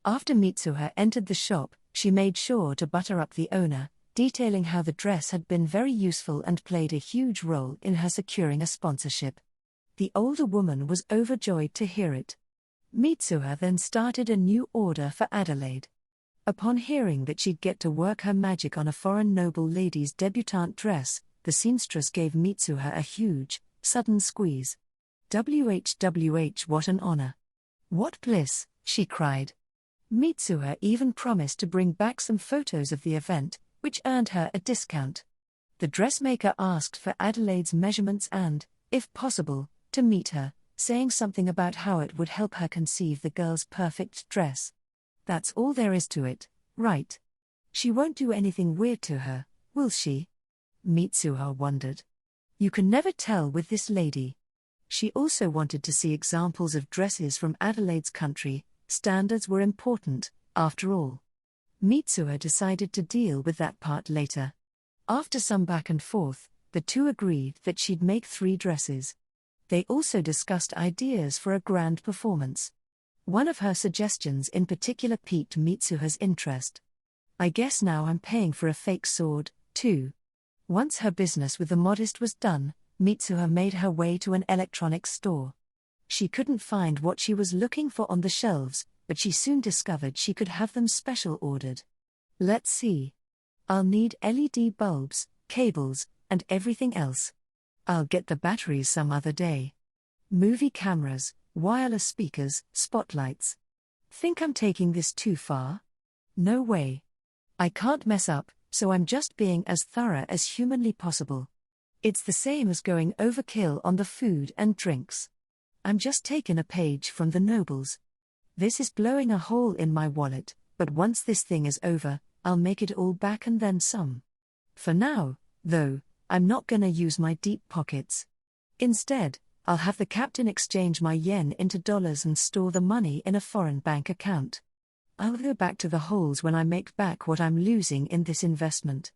After Mitsuha entered the shop, she made sure to butter up the owner, detailing how the dress had been very useful and played a huge role in her securing a sponsorship. The older woman was overjoyed to hear it. Mitsuha then started a new order for Adelaide. Upon hearing that she'd get to work her magic on a foreign noble lady's debutante dress, the seamstress gave Mitsuha a huge, sudden squeeze. WHWH, what an honor! What bliss, she cried. Mitsuha even promised to bring back some photos of the event, which earned her a discount. The dressmaker asked for Adelaide's measurements and, if possible, to meet her, saying something about how it would help her conceive the girl's perfect dress. That's all there is to it, right? She won't do anything weird to her, will she? Mitsuha wondered. You can never tell with this lady. She also wanted to see examples of dresses from Adelaide's country. Standards were important, after all. Mitsuha decided to deal with that part later. After some back and forth, the two agreed that she'd make 3 dresses. They also discussed ideas for a grand performance. One of her suggestions in particular piqued Mitsuha's interest. I guess now I'm paying for a fake sword, too. Once her business with the modist was done, Mitsuha made her way to an electronics store. She couldn't find what she was looking for on the shelves, but she soon discovered she could have them special ordered. Let's see. I'll need LED bulbs, cables, and everything else. I'll get the batteries some other day. Movie cameras, wireless speakers, spotlights. Think I'm taking this too far? No way. I can't mess up, so I'm just being as thorough as humanly possible. It's the same as going overkill on the food and drinks. I'm just taking a page from the nobles. This is blowing a hole in my wallet, but once this thing is over, I'll make it all back and then some. For now, though, I'm not gonna use my deep pockets. Instead, I'll have the captain exchange my yen into dollars and store the money in a foreign bank account. I'll go back to the holes when I make back what I'm losing in this investment.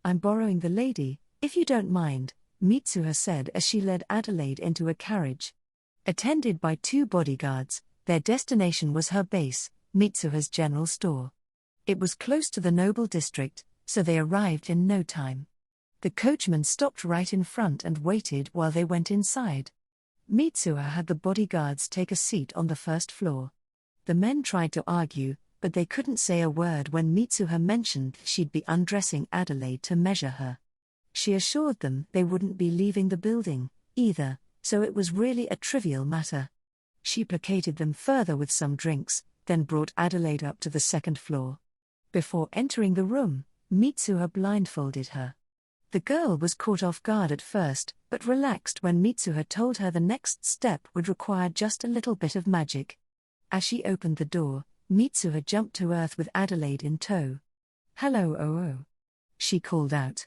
I'm borrowing the lady, if you don't mind, Mitsuha said as she led Adelaide into a carriage. Attended by 2 bodyguards, their destination was her base, Mitsuha's general store. It was close to the noble district, so they arrived in no time. The coachman stopped right in front and waited while they went inside. Mitsuha had the bodyguards take a seat on the first floor. The men tried to argue, but they couldn't say a word when Mitsuha mentioned she'd be undressing Adelaide to measure her. She assured them they wouldn't be leaving the building, either, so it was really a trivial matter. She placated them further with some drinks, then brought Adelaide up to the 2nd floor. Before entering the room, Mitsuha blindfolded her. The girl was caught off guard at first, but relaxed when Mitsuha told her the next step would require just a little bit of magic. As she opened the door, Mitsuha jumped to earth with Adelaide in tow. "Hello, oh," she called out.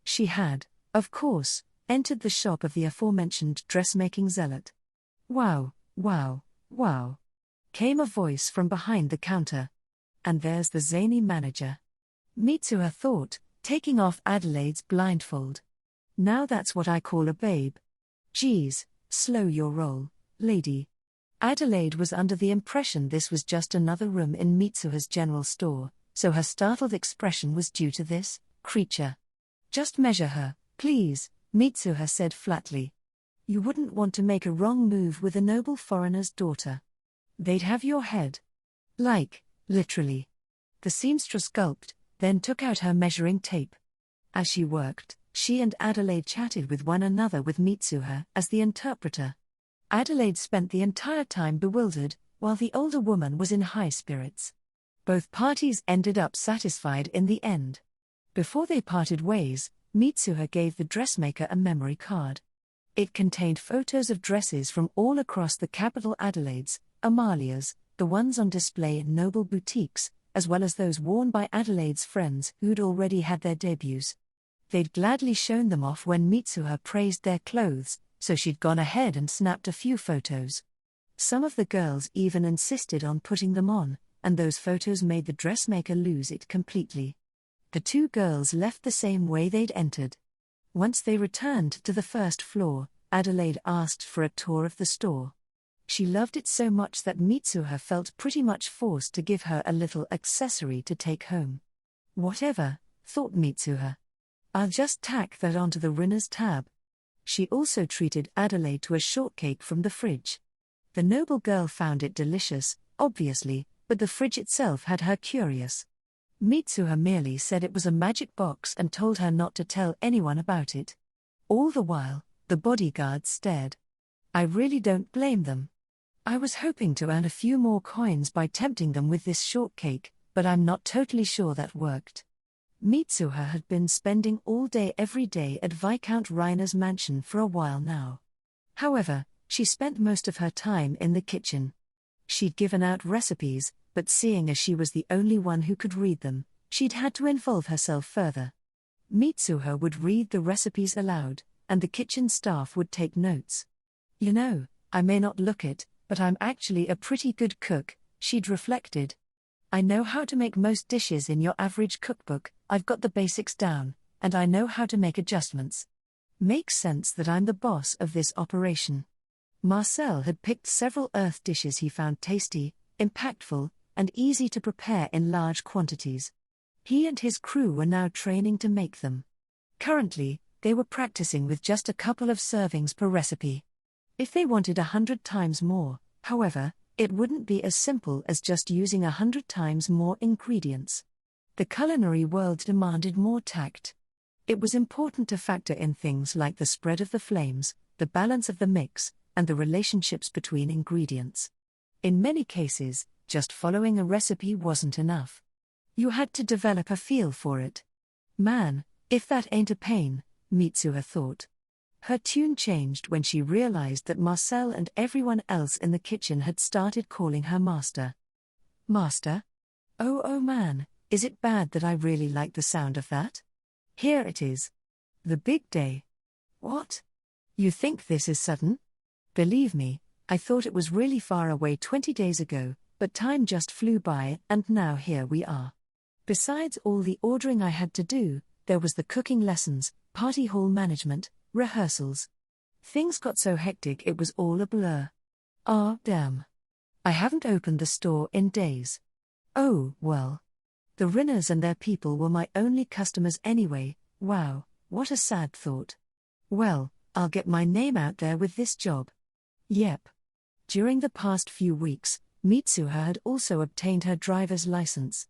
She had, of course, entered the shop of the aforementioned dressmaking zealot. "Wow, wow, wow," came a voice from behind the counter. And there's the zany manager. Mitsuha thought, taking off Adelaide's blindfold. Now that's what I call a babe. Geez, slow your roll, lady. Adelaide was under the impression this was just another room in Mitsuha's general store, so her startled expression was due to this creature. Just measure her, please, Mitsuha said flatly. You wouldn't want to make a wrong move with a noble foreigner's daughter. They'd have your head. Like, literally. The seamstress gulped, then took out her measuring tape. As she worked, she and Adelaide chatted with one another with Mitsuha as the interpreter. Adelaide spent the entire time bewildered, while the older woman was in high spirits. Both parties ended up satisfied in the end. Before they parted ways, Mitsuha gave the dressmaker a memory card. It contained photos of dresses from all across the capital: Adelaide's, Amalia's, the ones on display in noble boutiques, as well as those worn by Adelaide's friends who'd already had their debuts. They'd gladly shown them off when Mitsuha praised their clothes, so she'd gone ahead and snapped a few photos. Some of the girls even insisted on putting them on, and those photos made the dressmaker lose it completely. The two girls left the same way they'd entered. Once they returned to the first floor, Adelaide asked for a tour of the store. She loved it so much that Mitsuha felt pretty much forced to give her a little accessory to take home. Whatever, thought Mitsuha. I'll just tack that onto the Rinner's tab. She also treated Adelaide to a shortcake from the fridge. The noble girl found it delicious, obviously, but the fridge itself had her curious. Mitsuha merely said it was a magic box and told her not to tell anyone about it. All the while, the bodyguards stared. I really don't blame them. I was hoping to earn a few more coins by tempting them with this shortcake, but I'm not totally sure that worked. Mitsuha had been spending all day every day at Viscount Reiner's mansion for a while now. However, she spent most of her time in the kitchen. She'd given out recipes, but seeing as she was the only one who could read them, she'd had to involve herself further. Mitsuha would read the recipes aloud, and the kitchen staff would take notes. You know, I may not look it, but I'm actually a pretty good cook, she'd reflected. I know how to make most dishes in your average cookbook, I've got the basics down, and I know how to make adjustments. Makes sense that I'm the boss of this operation. Marcel had picked several earth dishes he found tasty, impactful, and easy to prepare in large quantities. He and his crew were now training to make them. Currently, they were practicing with just a couple of servings per recipe. If they wanted 100 times more, however, it wouldn't be as simple as just using 100 times more ingredients. The culinary world demanded more tact. It was important to factor in things like the spread of the flames, the balance of the mix, and the relationships between ingredients. In many cases, just following a recipe wasn't enough. You had to develop a feel for it. Man, if that ain't a pain, Mitsuha thought. Her tune changed when she realized that Marcel and everyone else in the kitchen had started calling her master. Master? Oh man, is it bad that I really like the sound of that? Here it is. The big day. What? You think this is sudden? Believe me, I thought it was really far away 20 days ago, but time just flew by and now here we are. Besides all the ordering I had to do, there was the cooking lessons, party hall management, rehearsals. Things got so hectic it was all a blur. Ah, damn. I haven't opened the store in days. Oh, well. The Rinners and their people were my only customers anyway. Wow, what a sad thought. Well, I'll get my name out there with this job. Yep. During the past few weeks, Mitsuha had also obtained her driver's license.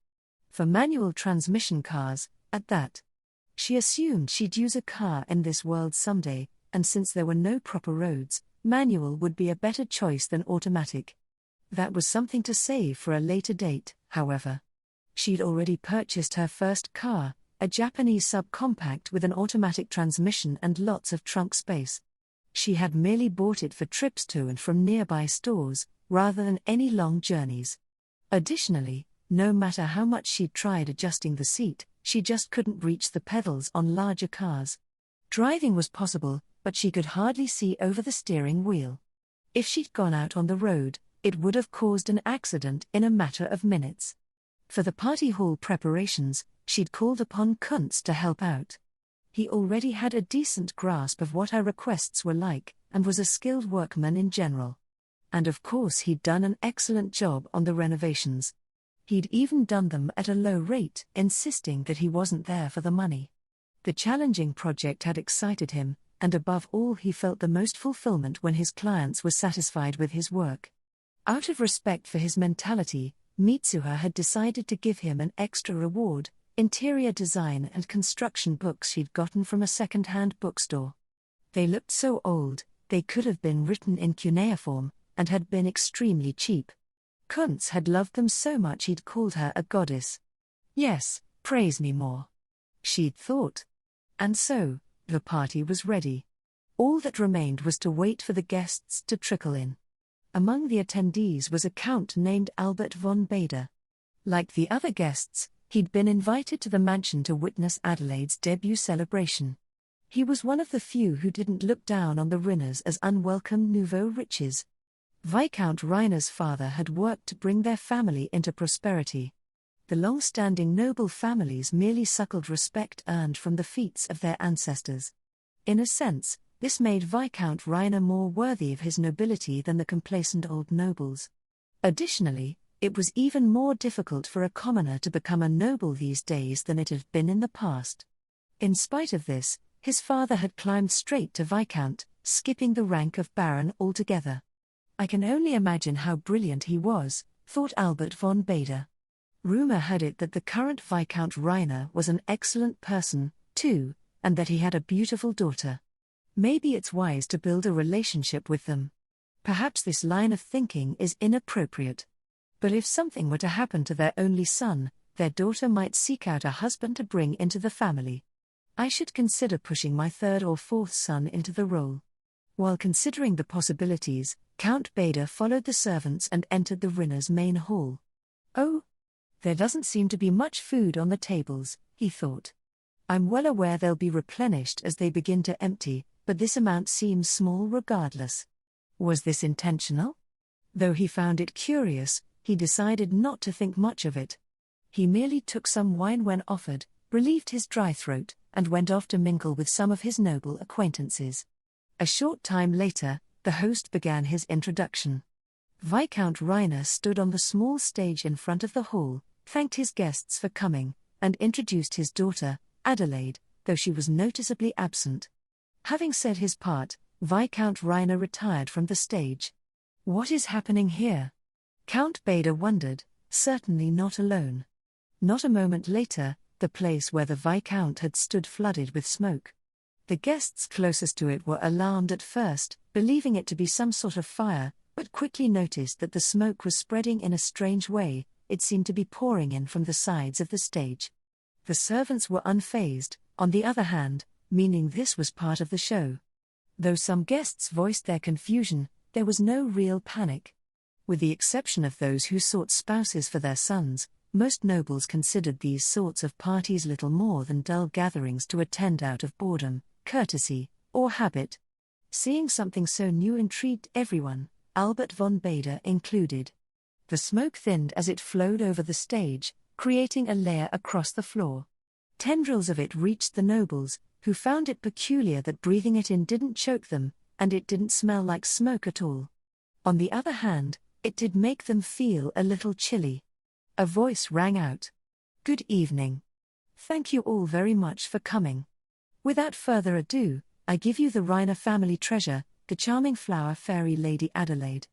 For manual transmission cars, at that. She assumed she'd use a car in this world someday, and since there were no proper roads, manual would be a better choice than automatic. That was something to save for a later date, however. She'd already purchased her first car, a Japanese subcompact with an automatic transmission and lots of trunk space. She had merely bought it for trips to and from nearby stores, rather than any long journeys. Additionally, no matter how much she'd tried adjusting the seat, she just couldn't reach the pedals on larger cars. Driving was possible, but she could hardly see over the steering wheel. If she'd gone out on the road, it would have caused an accident in a matter of minutes. For the party hall preparations, she'd called upon Kuntz to help out. He already had a decent grasp of what her requests were like, and was a skilled workman in general. And of course he'd done an excellent job on the renovations. He'd even done them at a low rate, insisting that he wasn't there for the money. The challenging project had excited him, and above all he felt the most fulfillment when his clients were satisfied with his work. Out of respect for his mentality, Mitsuha had decided to give him an extra reward: interior design and construction books she'd gotten from a second-hand bookstore. They looked so old, they could have been written in cuneiform, and had been extremely cheap. Kuntz had loved them so much he'd called her a goddess. Yes, praise me more, she'd thought. And so, the party was ready. All that remained was to wait for the guests to trickle in. Among the attendees was a count named Albert von Bader. Like the other guests, he'd been invited to the mansion to witness Adelaide's debut celebration. He was one of the few who didn't look down on the Rinners as unwelcome nouveau riches. Viscount Reiner's father had worked to bring their family into prosperity. The long-standing noble families merely suckled respect earned from the feats of their ancestors. In a sense, this made Viscount Reiner more worthy of his nobility than the complacent old nobles. Additionally, it was even more difficult for a commoner to become a noble these days than it had been in the past. In spite of this, his father had climbed straight to Viscount, skipping the rank of Baron altogether. I can only imagine how brilliant he was, thought Albert von Bader. Rumor had it that the current Viscount Reiner was an excellent person, too, and that he had a beautiful daughter. Maybe it's wise to build a relationship with them. Perhaps this line of thinking is inappropriate. But if something were to happen to their only son, their daughter might seek out a husband to bring into the family. I should consider pushing my third or fourth son into the role. While considering the possibilities, Count Bader followed the servants and entered the Rinners' main hall. Oh, there doesn't seem to be much food on the tables, he thought. I'm well aware they'll be replenished as they begin to empty, but this amount seems small regardless. Was this intentional? Though he found it curious, he decided not to think much of it. He merely took some wine when offered, relieved his dry throat, and went off to mingle with some of his noble acquaintances. A short time later, the host began his introduction. Viscount Reiner stood on the small stage in front of the hall, thanked his guests for coming, and introduced his daughter, Adelaide, though she was noticeably absent. Having said his part, Viscount Reiner retired from the stage. What is happening here? Count Bader wondered, certainly not alone. Not a moment later, the place where the Viscount had stood flooded with smoke. The guests closest to it were alarmed at first, believing it to be some sort of fire, but quickly noticed that the smoke was spreading in a strange way. It seemed to be pouring in from the sides of the stage. The servants were unfazed, on the other hand, meaning this was part of the show. Though some guests voiced their confusion, there was no real panic. With the exception of those who sought spouses for their sons, most nobles considered these sorts of parties little more than dull gatherings to attend out of boredom, courtesy, or habit. Seeing something so new intrigued everyone, Albert von Bader included. The smoke thinned as it flowed over the stage, creating a layer across the floor. Tendrils of it reached the nobles, who found it peculiar that breathing it in didn't choke them, and it didn't smell like smoke at all. On the other hand, it did make them feel a little chilly. A voice rang out. "Good evening. Thank you all very much for coming. Without further ado, I give you the Reiner family treasure, the charming flower fairy Lady Adelaide.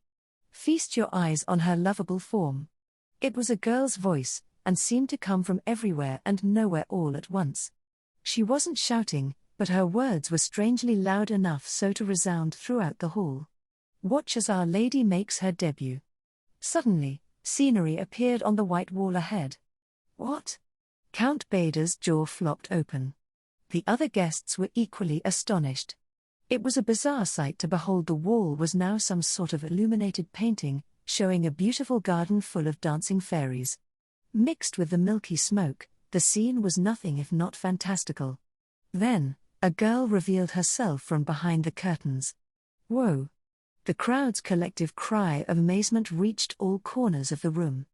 Feast your eyes on her lovable form." It was a girl's voice, and seemed to come from everywhere and nowhere all at once. She wasn't shouting, but her words were strangely loud enough so to resound throughout the hall. Watch as Our Lady makes her debut. Suddenly, scenery appeared on the white wall ahead. What? Count Bader's jaw flopped open. The other guests were equally astonished. It was a bizarre sight to behold. The wall was now some sort of illuminated painting, showing a beautiful garden full of dancing fairies. Mixed with the milky smoke, the scene was nothing if not fantastical. Then, a girl revealed herself from behind the curtains. Whoa! The crowd's collective cry of amazement reached all corners of the room.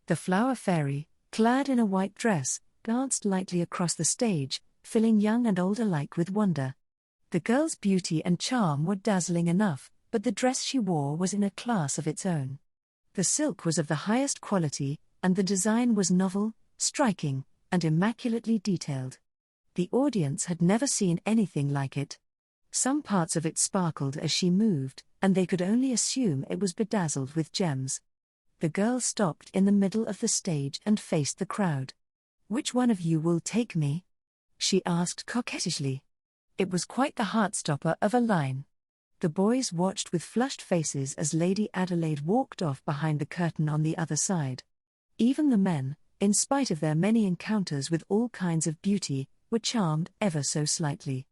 The flower fairy, clad in a white dress, danced lightly across the stage, filling young and old alike with wonder. The girl's beauty and charm were dazzling enough, but the dress she wore was in a class of its own. The silk was of the highest quality, and the design was novel, striking, and immaculately detailed. The audience had never seen anything like it. Some parts of it sparkled as she moved, and they could only assume it was bedazzled with gems. The girl stopped in the middle of the stage and faced the crowd. "Which one of you will take me?" she asked coquettishly. It was quite the heartstopper of a line. The boys watched with flushed faces as Lady Adelaide walked off behind the curtain on the other side. Even the men, in spite of their many encounters with all kinds of beauty, were charmed ever so slightly.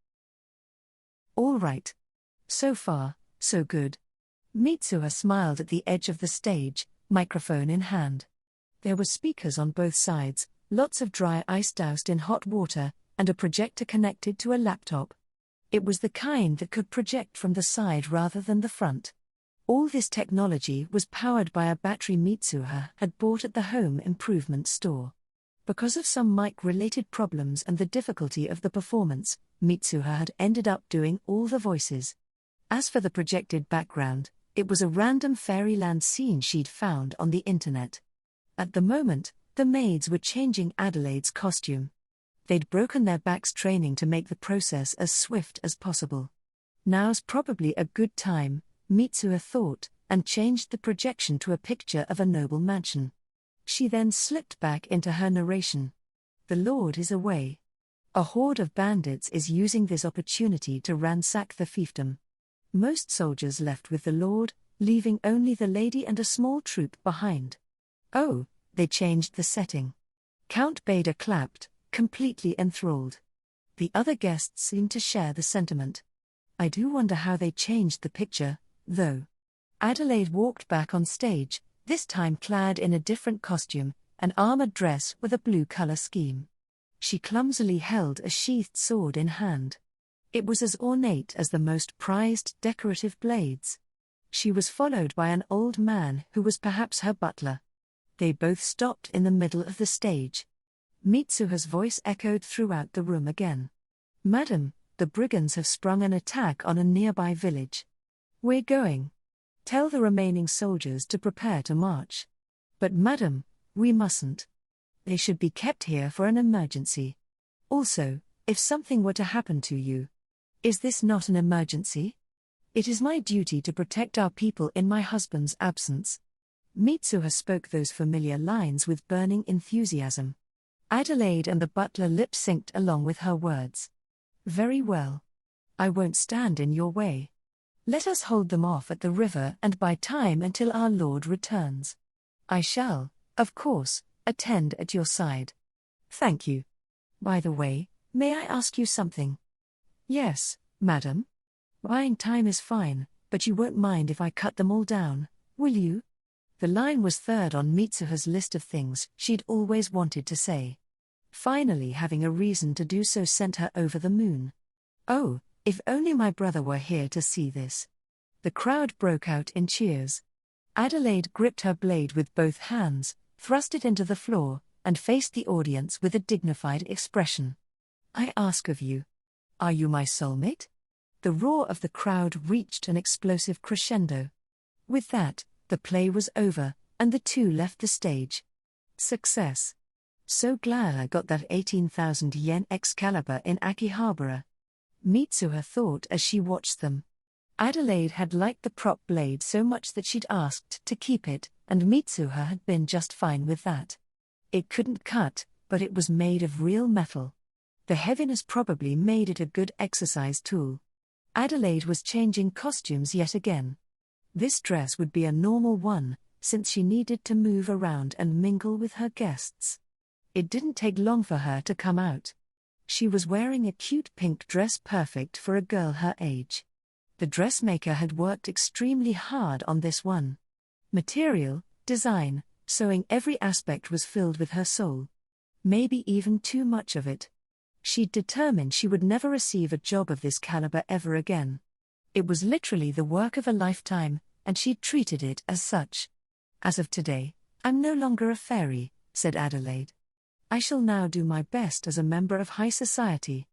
"All right. So far, so good." Mitsuha smiled at the edge of the stage, microphone in hand. There were speakers on both sides, lots of dry ice doused in hot water, and a projector connected to a laptop. It was the kind that could project from the side rather than the front. All this technology was powered by a battery Mitsuha had bought at the home improvement store. Because of some mic-related problems and the difficulty of the performance, Mitsuha had ended up doing all the voices. As for the projected background, it was a random fairyland scene she'd found on the internet. At the moment, the maids were changing Adelaide's costume. They'd broken their backs training to make the process as swift as possible. Now's probably a good time, Mitsuha thought, and changed the projection to a picture of a noble mansion. She then slipped back into her narration. "The Lord is away. A horde of bandits is using this opportunity to ransack the fiefdom. Most soldiers left with the Lord, leaving only the lady and a small troop behind." Oh, they changed the setting. Count Bader clapped, completely enthralled. The other guests seemed to share the sentiment. "I do wonder how they changed the picture, though." Adelaide walked back on stage, this time clad in a different costume, an armored dress with a blue color scheme. She clumsily held a sheathed sword in hand. It was as ornate as the most prized decorative blades. She was followed by an old man who was perhaps her butler. They both stopped in the middle of the stage. Mitsuha's voice echoed throughout the room again. "Madam, the brigands have sprung an attack on a nearby village. We're going. Tell the remaining soldiers to prepare to march. But madam, we mustn't. They should be kept here for an emergency. Also, if something were to happen to you." "Is this not an emergency? It is my duty to protect our people in my husband's absence." Mitsuha spoke those familiar lines with burning enthusiasm. Adelaide and the butler lip-synced along with her words. "Very well. I won't stand in your way. Let us hold them off at the river and buy time until our Lord returns. I shall, of course, attend at your side." "Thank you. By the way, may I ask you something?" "Yes, madam. Buying time is fine, but you won't mind if I cut them all down, will you?" The line was third on Mitsuha's list of things she'd always wanted to say. Finally having a reason to do so sent her over the moon. "Oh, if only my brother were here to see this." The crowd broke out in cheers. Adelaide gripped her blade with both hands, thrust it into the floor, and faced the audience with a dignified expression. "I ask of you, are you my soulmate?" The roar of the crowd reached an explosive crescendo. With that, the play was over, and the two left the stage. Success. "So glad I got that 18,000 yen Excalibur in Akihabara," Mitsuha thought as she watched them. Adelaide had liked the prop blade so much that she'd asked to keep it, and Mitsuha had been just fine with that. It couldn't cut, but it was made of real metal. The heaviness probably made it a good exercise tool. Adelaide was changing costumes yet again. This dress would be a normal one, since she needed to move around and mingle with her guests. It didn't take long for her to come out. She was wearing a cute pink dress perfect for a girl her age. The dressmaker had worked extremely hard on this one. Material, design, sewing, every aspect was filled with her soul. Maybe even too much of it. She'd determined she would never receive a job of this caliber ever again. It was literally the work of a lifetime, and she'd treated it as such. "As of today, I'm no longer a fairy," said Adelaide. I shall now do my best as a member of high society.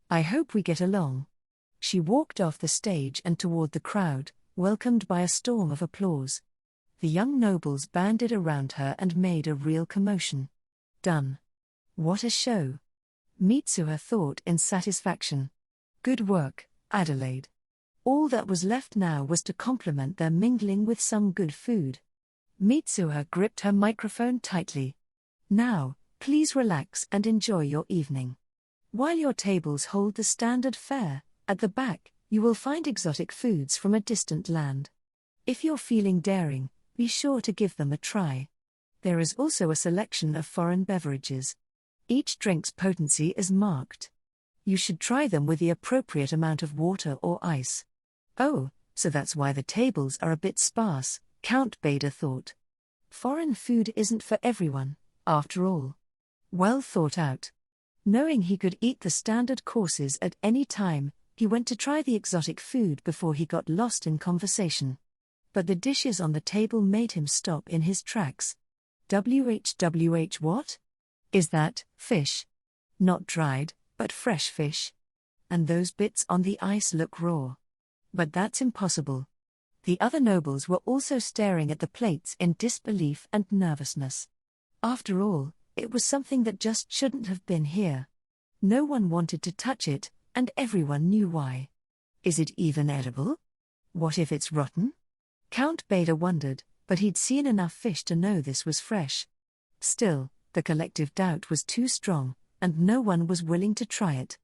I hope we get along. She walked off the stage and toward the crowd, welcomed by a storm of applause. The young nobles banded around her and made a real commotion. Done. What a show! Mitsuha thought in satisfaction. Good work, Adelaide. All that was left now was to complement their mingling with some good food. Mitsuha gripped her microphone tightly. Now, please relax and enjoy your evening. While your tables hold the standard fare, at the back, you will find exotic foods from a distant land. If you're feeling daring, be sure to give them a try. There is also a selection of foreign beverages. Each drink's potency is marked. You should try them with the appropriate amount of water or ice. Oh, so that's why the tables are a bit sparse, Count Bader thought. Foreign food isn't for everyone, after all. Well thought out. Knowing he could eat the standard courses at any time, he went to try the exotic food before he got lost in conversation. But the dishes on the table made him stop in his tracks. WHWH what? Is that fish? Not dried, but fresh fish. And those bits on the ice look raw. But that's impossible. The other nobles were also staring at the plates in disbelief and nervousness. After all, it was something that just shouldn't have been here. No one wanted to touch it, and everyone knew why. Is it even edible? What if it's rotten? Count Bader wondered, but he'd seen enough fish to know this was fresh. Still, the collective doubt was too strong, and no one was willing to try it.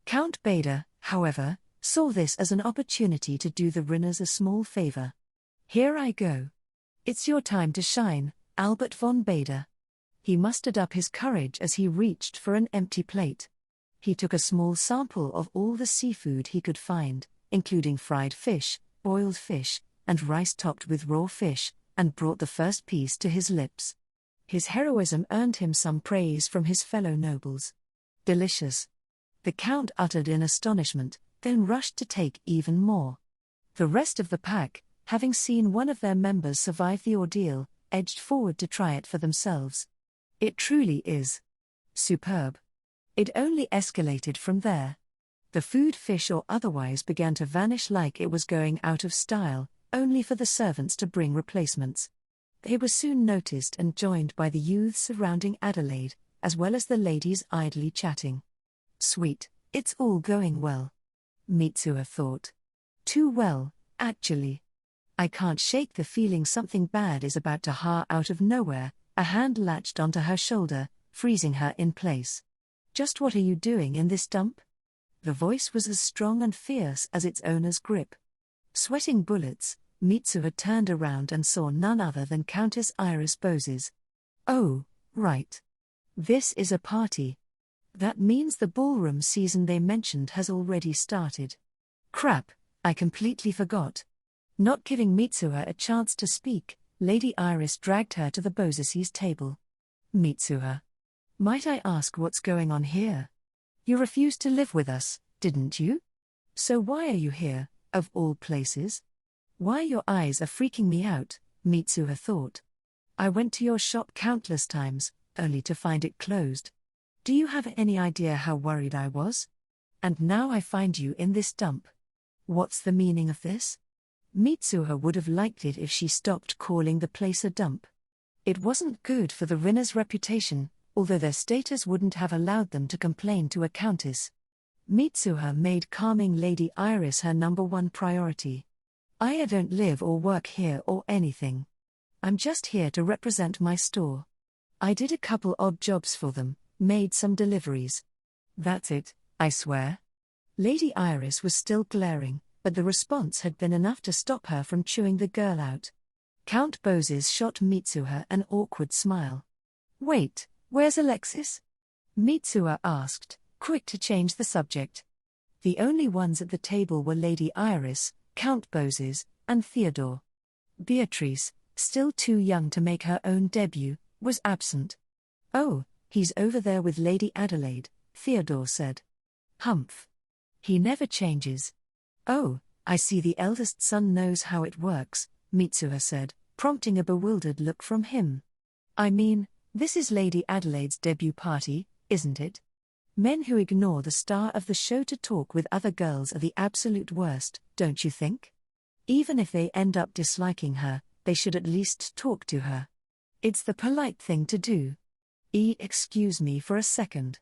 Count Bader, however, saw this as an opportunity to do the Rinners a small favor. Here I go. It's your time to shine, Albert von Bader. He mustered up his courage as he reached for an empty plate. He took a small sample of all the seafood he could find, including fried fish, boiled fish, and rice topped with raw fish, and brought the first piece to his lips. His heroism earned him some praise from his fellow nobles. Delicious. The Count uttered in astonishment, then rushed to take even more. The rest of the pack, having seen one of their members survive the ordeal, edged forward to try it for themselves. It truly is superb. It only escalated from there. The food, fish or otherwise, began to vanish like it was going out of style, only for the servants to bring replacements. They were soon noticed and joined by the youths surrounding Adelaide, as well as the ladies idly chatting. Sweet, it's all going well. Mitsuha thought. Too well, actually. I can't shake the feeling something bad is about to ha out of nowhere. A hand latched onto her shoulder, freezing her in place. Just what are you doing in this dump? The voice was as strong and fierce as its owner's grip. Sweating bullets, Mitsuha turned around and saw none other than Countess Iris Bozes. Oh, right. This is a party. That means the ballroom season they mentioned has already started. Crap, I completely forgot. Not giving Mitsuha a chance to speak, Lady Iris dragged her to the Bozeses' table. Mitsuha. Might I ask what's going on here? You refused to live with us, didn't you? So why are you here, of all places? Why your eyes are freaking me out, Mitsuha thought. I went to your shop countless times, only to find it closed. Do you have any idea how worried I was? And now I find you in this dump. What's the meaning of this? Mitsuha would have liked it if she stopped calling the place a dump. It wasn't good for the Rinners' reputation, although their status wouldn't have allowed them to complain to a countess. Mitsuha made calming Lady Iris her #1 priority. I don't live or work here or anything. I'm just here to represent my store. I did a couple odd jobs for them, made some deliveries. That's it, I swear. Lady Iris was still glaring, but the response had been enough to stop her from chewing the girl out. Count Bozes shot Mitsuha an awkward smile. Wait, where's Alexis? Mitsuha asked, quick to change the subject. The only ones at the table were Lady Iris, Count Bozes, and Theodore. Beatrice, still too young to make her own debut, was absent. Oh, he's over there with Lady Adelaide, Theodore said. Humph. He never changes. Oh, I see the eldest son knows how it works, Mitsuha said, prompting a bewildered look from him. I mean, This is Lady Adelaide's debut party, isn't it? Men who ignore the star of the show to talk with other girls are the absolute worst, don't you think? Even if they end up disliking her, they should at least talk to her. It's the polite thing to do. Excuse me for a second.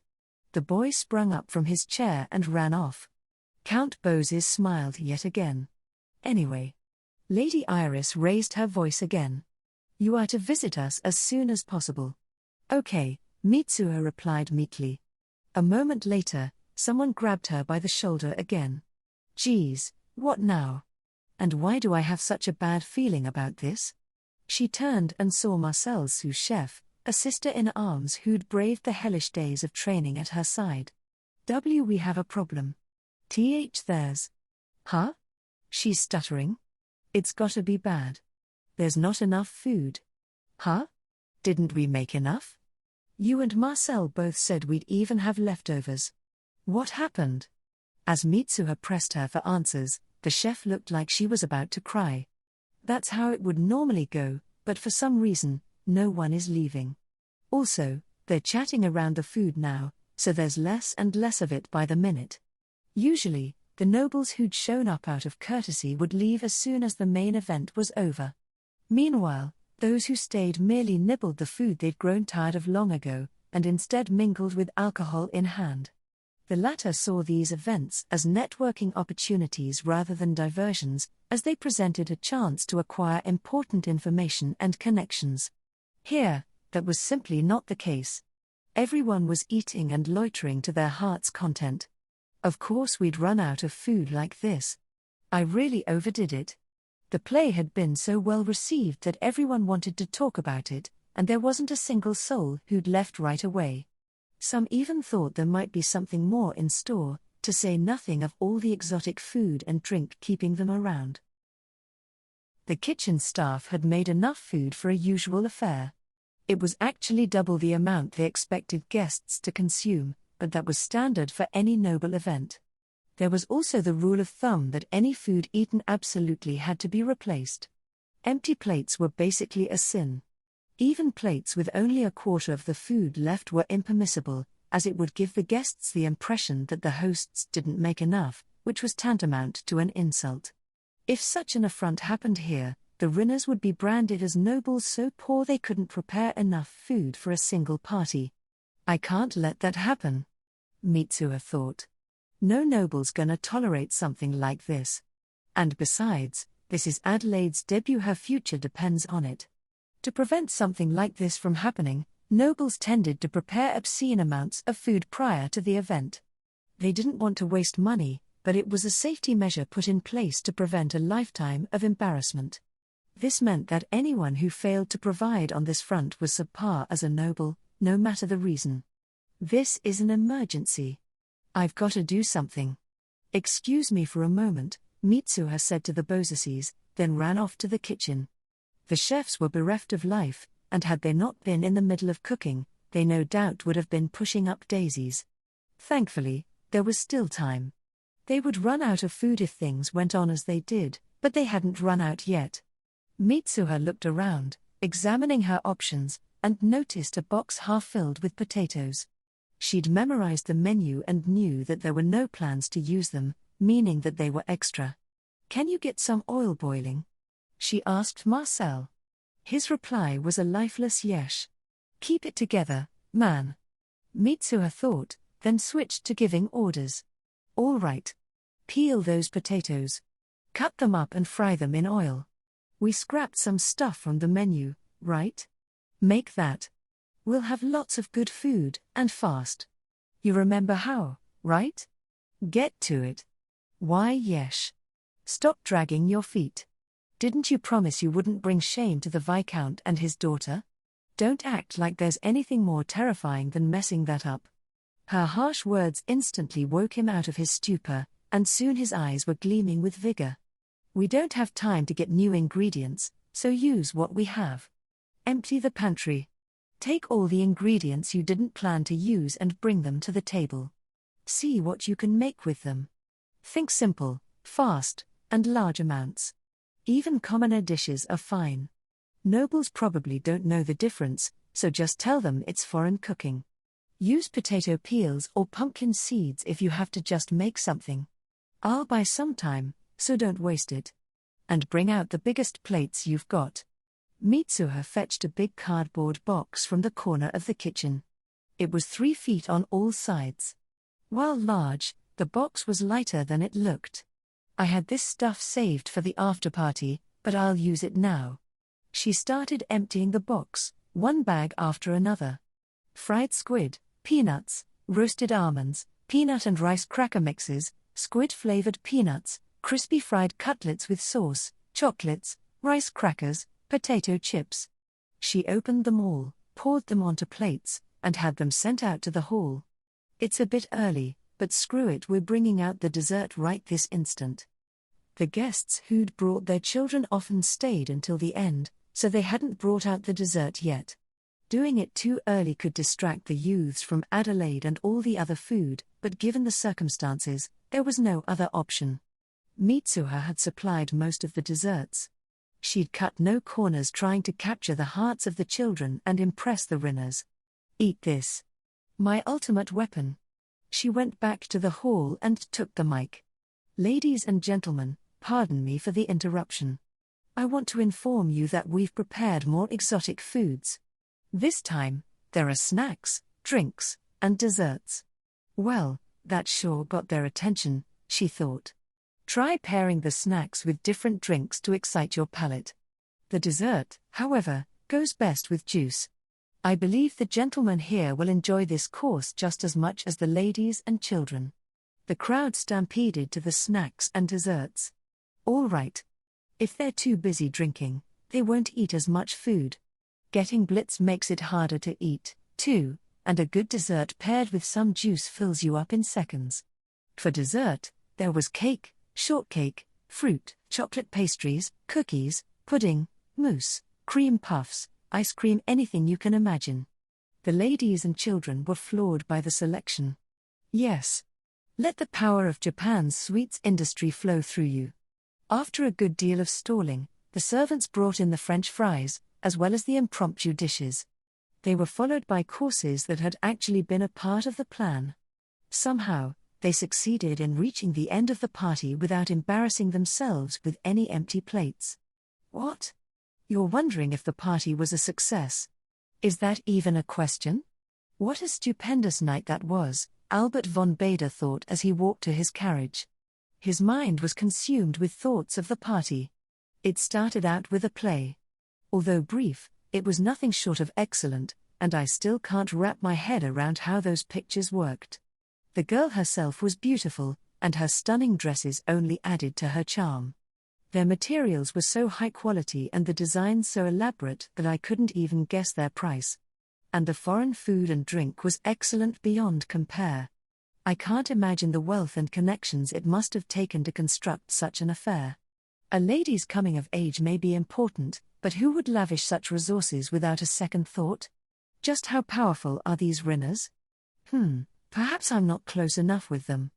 The boy sprung up from his chair and ran off. Count Bozes smiled yet again. Anyway. Lady Iris raised her voice again. You are to visit us as soon as possible. Okay, Mitsuha replied meekly. A moment later, someone grabbed her by the shoulder again. Geez, what now? And why do I have such a bad feeling about this? She turned and saw Marcel's sous chef, a sister-in-arms who'd braved the hellish days of training at her side. We have a problem. There's. Huh? She's stuttering. It's gotta be bad. There's not enough food. Huh? Didn't we make enough? You and Marcel both said we'd even have leftovers. What happened? As Mitsuha pressed her for answers, the chef looked like she was about to cry. That's how it would normally go, but for some reason, no one is leaving. Also, they're chatting around the food now, so there's less and less of it by the minute. Usually, the nobles who'd shown up out of courtesy would leave as soon as the main event was over. Meanwhile, those who stayed merely nibbled the food they'd grown tired of long ago, and instead mingled with alcohol in hand. The latter saw these events as networking opportunities rather than diversions, as they presented a chance to acquire important information and connections. Here, that was simply not the case. Everyone was eating and loitering to their heart's content. Of course we'd run out of food like this. I really overdid it. The play had been so well received that everyone wanted to talk about it, and there wasn't a single soul who'd left right away. Some even thought there might be something more in store, to say nothing of all the exotic food and drink keeping them around. The kitchen staff had made enough food for a usual affair. It was actually double the amount they expected guests to consume, but that was standard for any noble event. There was also the rule of thumb that any food eaten absolutely had to be replaced. Empty plates were basically a sin. Even plates with only a quarter of the food left were impermissible, as it would give the guests the impression that the hosts didn't make enough, which was tantamount to an insult. If such an affront happened here, the Rinners would be branded as nobles so poor they couldn't prepare enough food for a single party. I can't let that happen. Mitsuha thought. No noble's gonna tolerate something like this. And besides, this is Adelaide's debut, her future depends on it. To prevent something like this from happening, nobles tended to prepare obscene amounts of food prior to the event. They didn't want to waste money, but it was a safety measure put in place to prevent a lifetime of embarrassment. This meant that anyone who failed to provide on this front was subpar as a noble, no matter the reason. This is an emergency. I've got to do something. Excuse me for a moment, Mitsuha said to the Bozases, then ran off to the kitchen. The chefs were bereft of life, and had they not been in the middle of cooking, they no doubt would have been pushing up daisies. Thankfully, there was still time. They would run out of food if things went on as they did, but they hadn't run out yet. Mitsuha looked around, examining her options, and noticed a box half filled with potatoes. She'd memorized the menu and knew that there were no plans to use them, meaning that they were extra. Can you get some oil boiling? She asked Marcel. His reply was a lifeless yes. Keep it together, man. Mitsuha thought, then switched to giving orders. All right. Peel those potatoes. Cut them up and fry them in oil. We scrapped some stuff from the menu, right? Make that. We'll have lots of good food, and fast. You remember how, right? Get to it. Why yes. Stop dragging your feet. Didn't you promise you wouldn't bring shame to the Viscount and his daughter? Don't act like there's anything more terrifying than messing that up. Her harsh words instantly woke him out of his stupor, and soon his eyes were gleaming with vigor. We don't have time to get new ingredients, so use what we have. Empty the pantry. Take all the ingredients you didn't plan to use and bring them to the table. See what you can make with them. Think simple, fast, and large amounts. Even commoner dishes are fine. Nobles probably don't know the difference, so just tell them it's foreign cooking. Use potato peels or pumpkin seeds if you have to just make something. I'll buy some time, so don't waste it. And bring out the biggest plates you've got. Mitsuha fetched a big cardboard box from the corner of the kitchen. It was 3 feet on all sides. While large, the box was lighter than it looked. I had this stuff saved for the after-party, but I'll use it now. She started emptying the box, one bag after another. Fried squid, peanuts, roasted almonds, peanut and rice cracker mixes, squid-flavored peanuts, crispy fried cutlets with sauce, chocolates, rice crackers, potato chips. She opened them all, poured them onto plates, and had them sent out to the hall. It's a bit early, but screw it, we're bringing out the dessert right this instant. The guests who'd brought their children often stayed until the end, so they hadn't brought out the dessert yet. Doing it too early could distract the youths from Adelaide and all the other food, but given the circumstances, there was no other option. Mitsuha had supplied most of the desserts. She'd cut no corners trying to capture the hearts of the children and impress the Rinners. Eat this. My ultimate weapon. She went back to the hall and took the mic. Ladies and gentlemen, pardon me for the interruption. I want to inform you that we've prepared more exotic foods. This time, there are snacks, drinks, and desserts. Well, that sure got their attention, she thought. Try pairing the snacks with different drinks to excite your palate. The dessert, however, goes best with juice. I believe the gentlemen here will enjoy this course just as much as the ladies and children. The crowd stampeded to the snacks and desserts. All right. If they're too busy drinking, they won't eat as much food. Getting blitz makes it harder to eat, too, and a good dessert paired with some juice fills you up in seconds. For dessert, there was cake, shortcake, fruit, chocolate pastries, cookies, pudding, mousse, cream puffs, ice cream, anything you can imagine. The ladies and children were floored by the selection. Yes. Let the power of Japan's sweets industry flow through you. After a good deal of stalling, the servants brought in the French fries, as well as the impromptu dishes. They were followed by courses that had actually been a part of the plan. Somehow, they succeeded in reaching the end of the party without embarrassing themselves with any empty plates. What? You're wondering if the party was a success. Is that even a question? What a stupendous night that was, Albert von Bader thought as he walked to his carriage. His mind was consumed with thoughts of the party. It started out with a play. Although brief, it was nothing short of excellent, and I still can't wrap my head around how those pictures worked. The girl herself was beautiful, and her stunning dresses only added to her charm. Their materials were so high quality and the designs so elaborate that I couldn't even guess their price. And the foreign food and drink was excellent beyond compare. I can't imagine the wealth and connections it must have taken to construct such an affair. A lady's coming of age may be important, but who would lavish such resources without a second thought? Just how powerful are these Rinners? Perhaps I'm not close enough with them.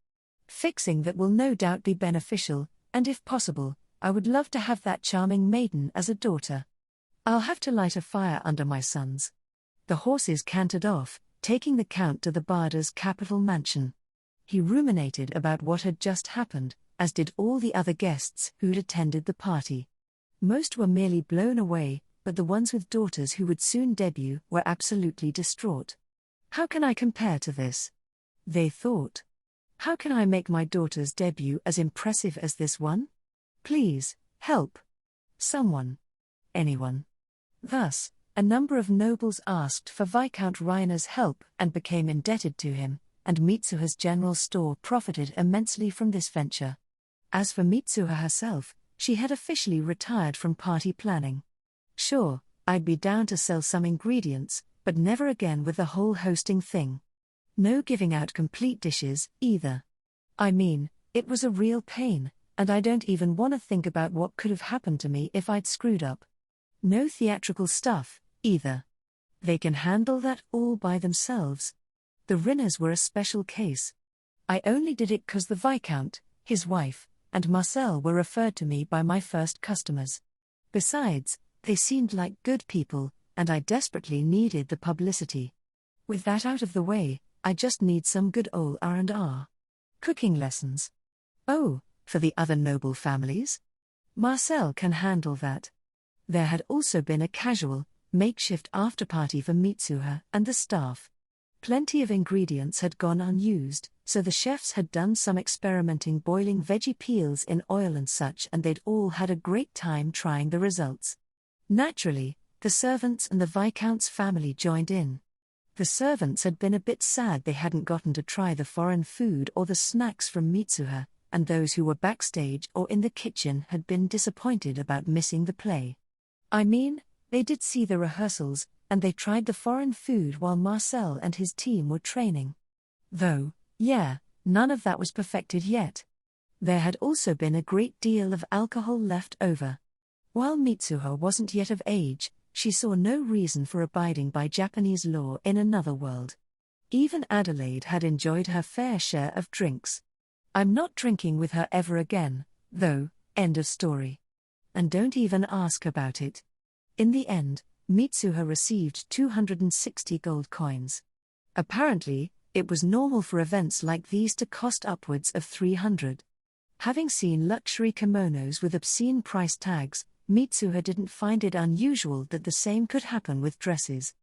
Fixing that will no doubt be beneficial, and if possible, I would love to have that charming maiden as a daughter. I'll have to light a fire under my sons. The horses cantered off, taking the Count to the Bader's capital mansion. He ruminated about what had just happened, as did all the other guests who'd attended the party. Most were merely blown away, but the ones with daughters who would soon debut were absolutely distraught. How can I compare to this? They thought. How can I make my daughter's debut as impressive as this one? Please, help. Someone. Anyone. Thus, a number of nobles asked for Viscount Reiner's help and became indebted to him, and Mitsuha's general store profited immensely from this venture. As for Mitsuha herself, she had officially retired from party planning. Sure, I'd be down to sell some ingredients, but never again with the whole hosting thing. No giving out complete dishes, either. I mean, it was a real pain, and I don't even want to think about what could have happened to me if I'd screwed up. No theatrical stuff, either. They can handle that all by themselves. The Rinners were a special case. I only did it 'cause the Viscount, his wife, and Marcel were referred to me by my first customers. Besides, they seemed like good people, and I desperately needed the publicity. With that out of the way, I just need some good old R&R. Cooking lessons. Oh, for the other noble families? Marcel can handle that. There had also been a casual, makeshift after-party for Mitsuha and the staff. Plenty of ingredients had gone unused, so the chefs had done some experimenting boiling veggie peels in oil and such, and they'd all had a great time trying the results. Naturally, the servants and the Viscount's family joined in. The servants had been a bit sad they hadn't gotten to try the foreign food or the snacks from Mitsuha, and those who were backstage or in the kitchen had been disappointed about missing the play. I mean, they did see the rehearsals, and they tried the foreign food while Marcel and his team were training. Though, yeah, none of that was perfected yet. There had also been a great deal of alcohol left over. While Mitsuha wasn't yet of age, she saw no reason for abiding by Japanese law in another world. Even Adelaide had enjoyed her fair share of drinks. I'm not drinking with her ever again, though, end of story. And don't even ask about it. In the end, Mitsuha received 260 gold coins. Apparently, it was normal for events like these to cost upwards of 300. Having seen luxury kimonos with obscene price tags, Mitsuha didn't find it unusual that the same could happen with dresses.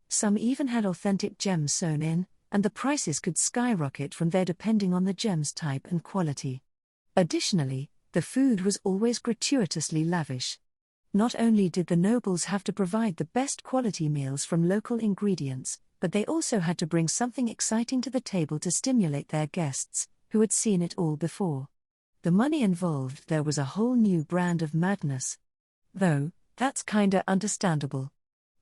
Some even had authentic gems sewn in, and the prices could skyrocket from there depending on the gem's type and quality. Additionally, the food was always gratuitously lavish. Not only did the nobles have to provide the best quality meals from local ingredients, but they also had to bring something exciting to the table to stimulate their guests, who had seen it all before. The money involved there was a whole new brand of madness. Though, that's kinda understandable.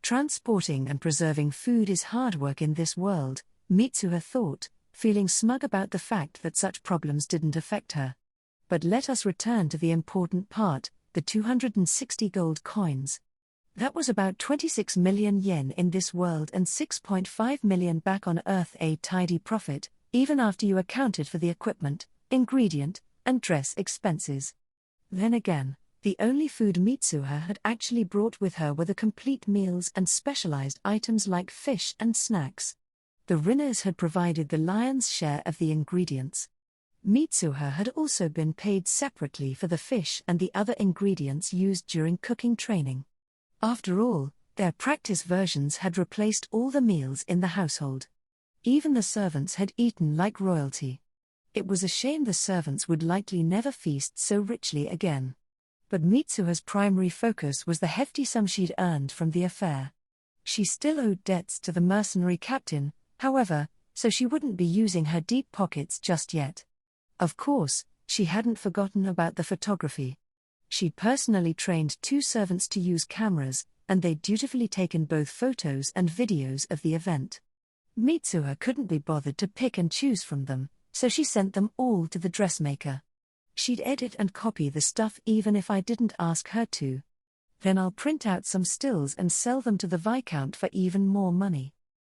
Transporting and preserving food is hard work in this world, Mitsuha thought, feeling smug about the fact that such problems didn't affect her. But let us return to the important part, the 260 gold coins. That was about 26 million yen in this world and 6.5 million back on Earth, a tidy profit, even after you accounted for the equipment, ingredient, and dress expenses. Then again, the only food Mitsuha had actually brought with her were the complete meals and specialized items like fish and snacks. The Rinners had provided the lion's share of the ingredients. Mitsuha had also been paid separately for the fish and the other ingredients used during cooking training. After all, their practice versions had replaced all the meals in the household. Even the servants had eaten like royalty. It was a shame the servants would likely never feast so richly again. But Mitsuha's primary focus was the hefty sum she'd earned from the affair. She still owed debts to the mercenary captain, however, so she wouldn't be using her deep pockets just yet. Of course, she hadn't forgotten about the photography. She'd personally trained 2 servants to use cameras, and they'd dutifully taken both photos and videos of the event. Mitsuha couldn't be bothered to pick and choose from them, so she sent them all to the dressmaker. She'd edit and copy the stuff even if I didn't ask her to. Then I'll print out some stills and sell them to the Viscount for even more money.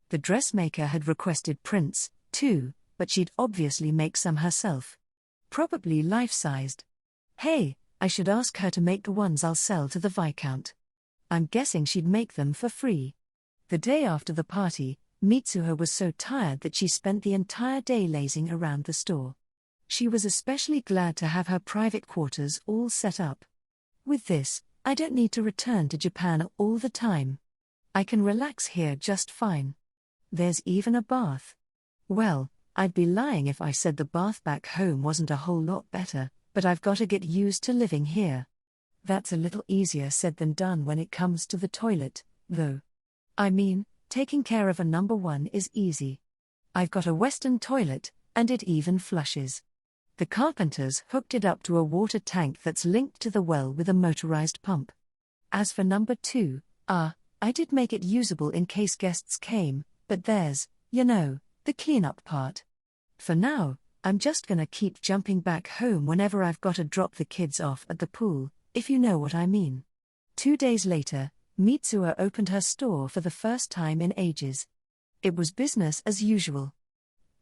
The dressmaker had requested prints, too, but she'd obviously make some herself. Probably life-sized. Hey, I should ask her to make the ones I'll sell to the Viscount. I'm guessing she'd make them for free. The day after the party, Mitsuha was so tired that she spent the entire day lazing around the store. She was especially glad to have her private quarters all set up. With this, I don't need to return to Japan all the time. I can relax here just fine. There's even a bath. Well, I'd be lying if I said the bath back home wasn't a whole lot better, but I've got to get used to living here. That's a little easier said than done when it comes to the toilet, though. I mean, taking care of a number one is easy. I've got a Western toilet, and it even flushes. The carpenters hooked it up to a water tank that's linked to the well with a motorized pump. As for number 2, I did make it usable in case guests came, but there's, the cleanup part. For now, I'm just gonna keep jumping back home whenever I've got to drop the kids off at the pool, if you know what I mean. 2 days later, Mitsuha opened her store for the first time in ages. It was business as usual.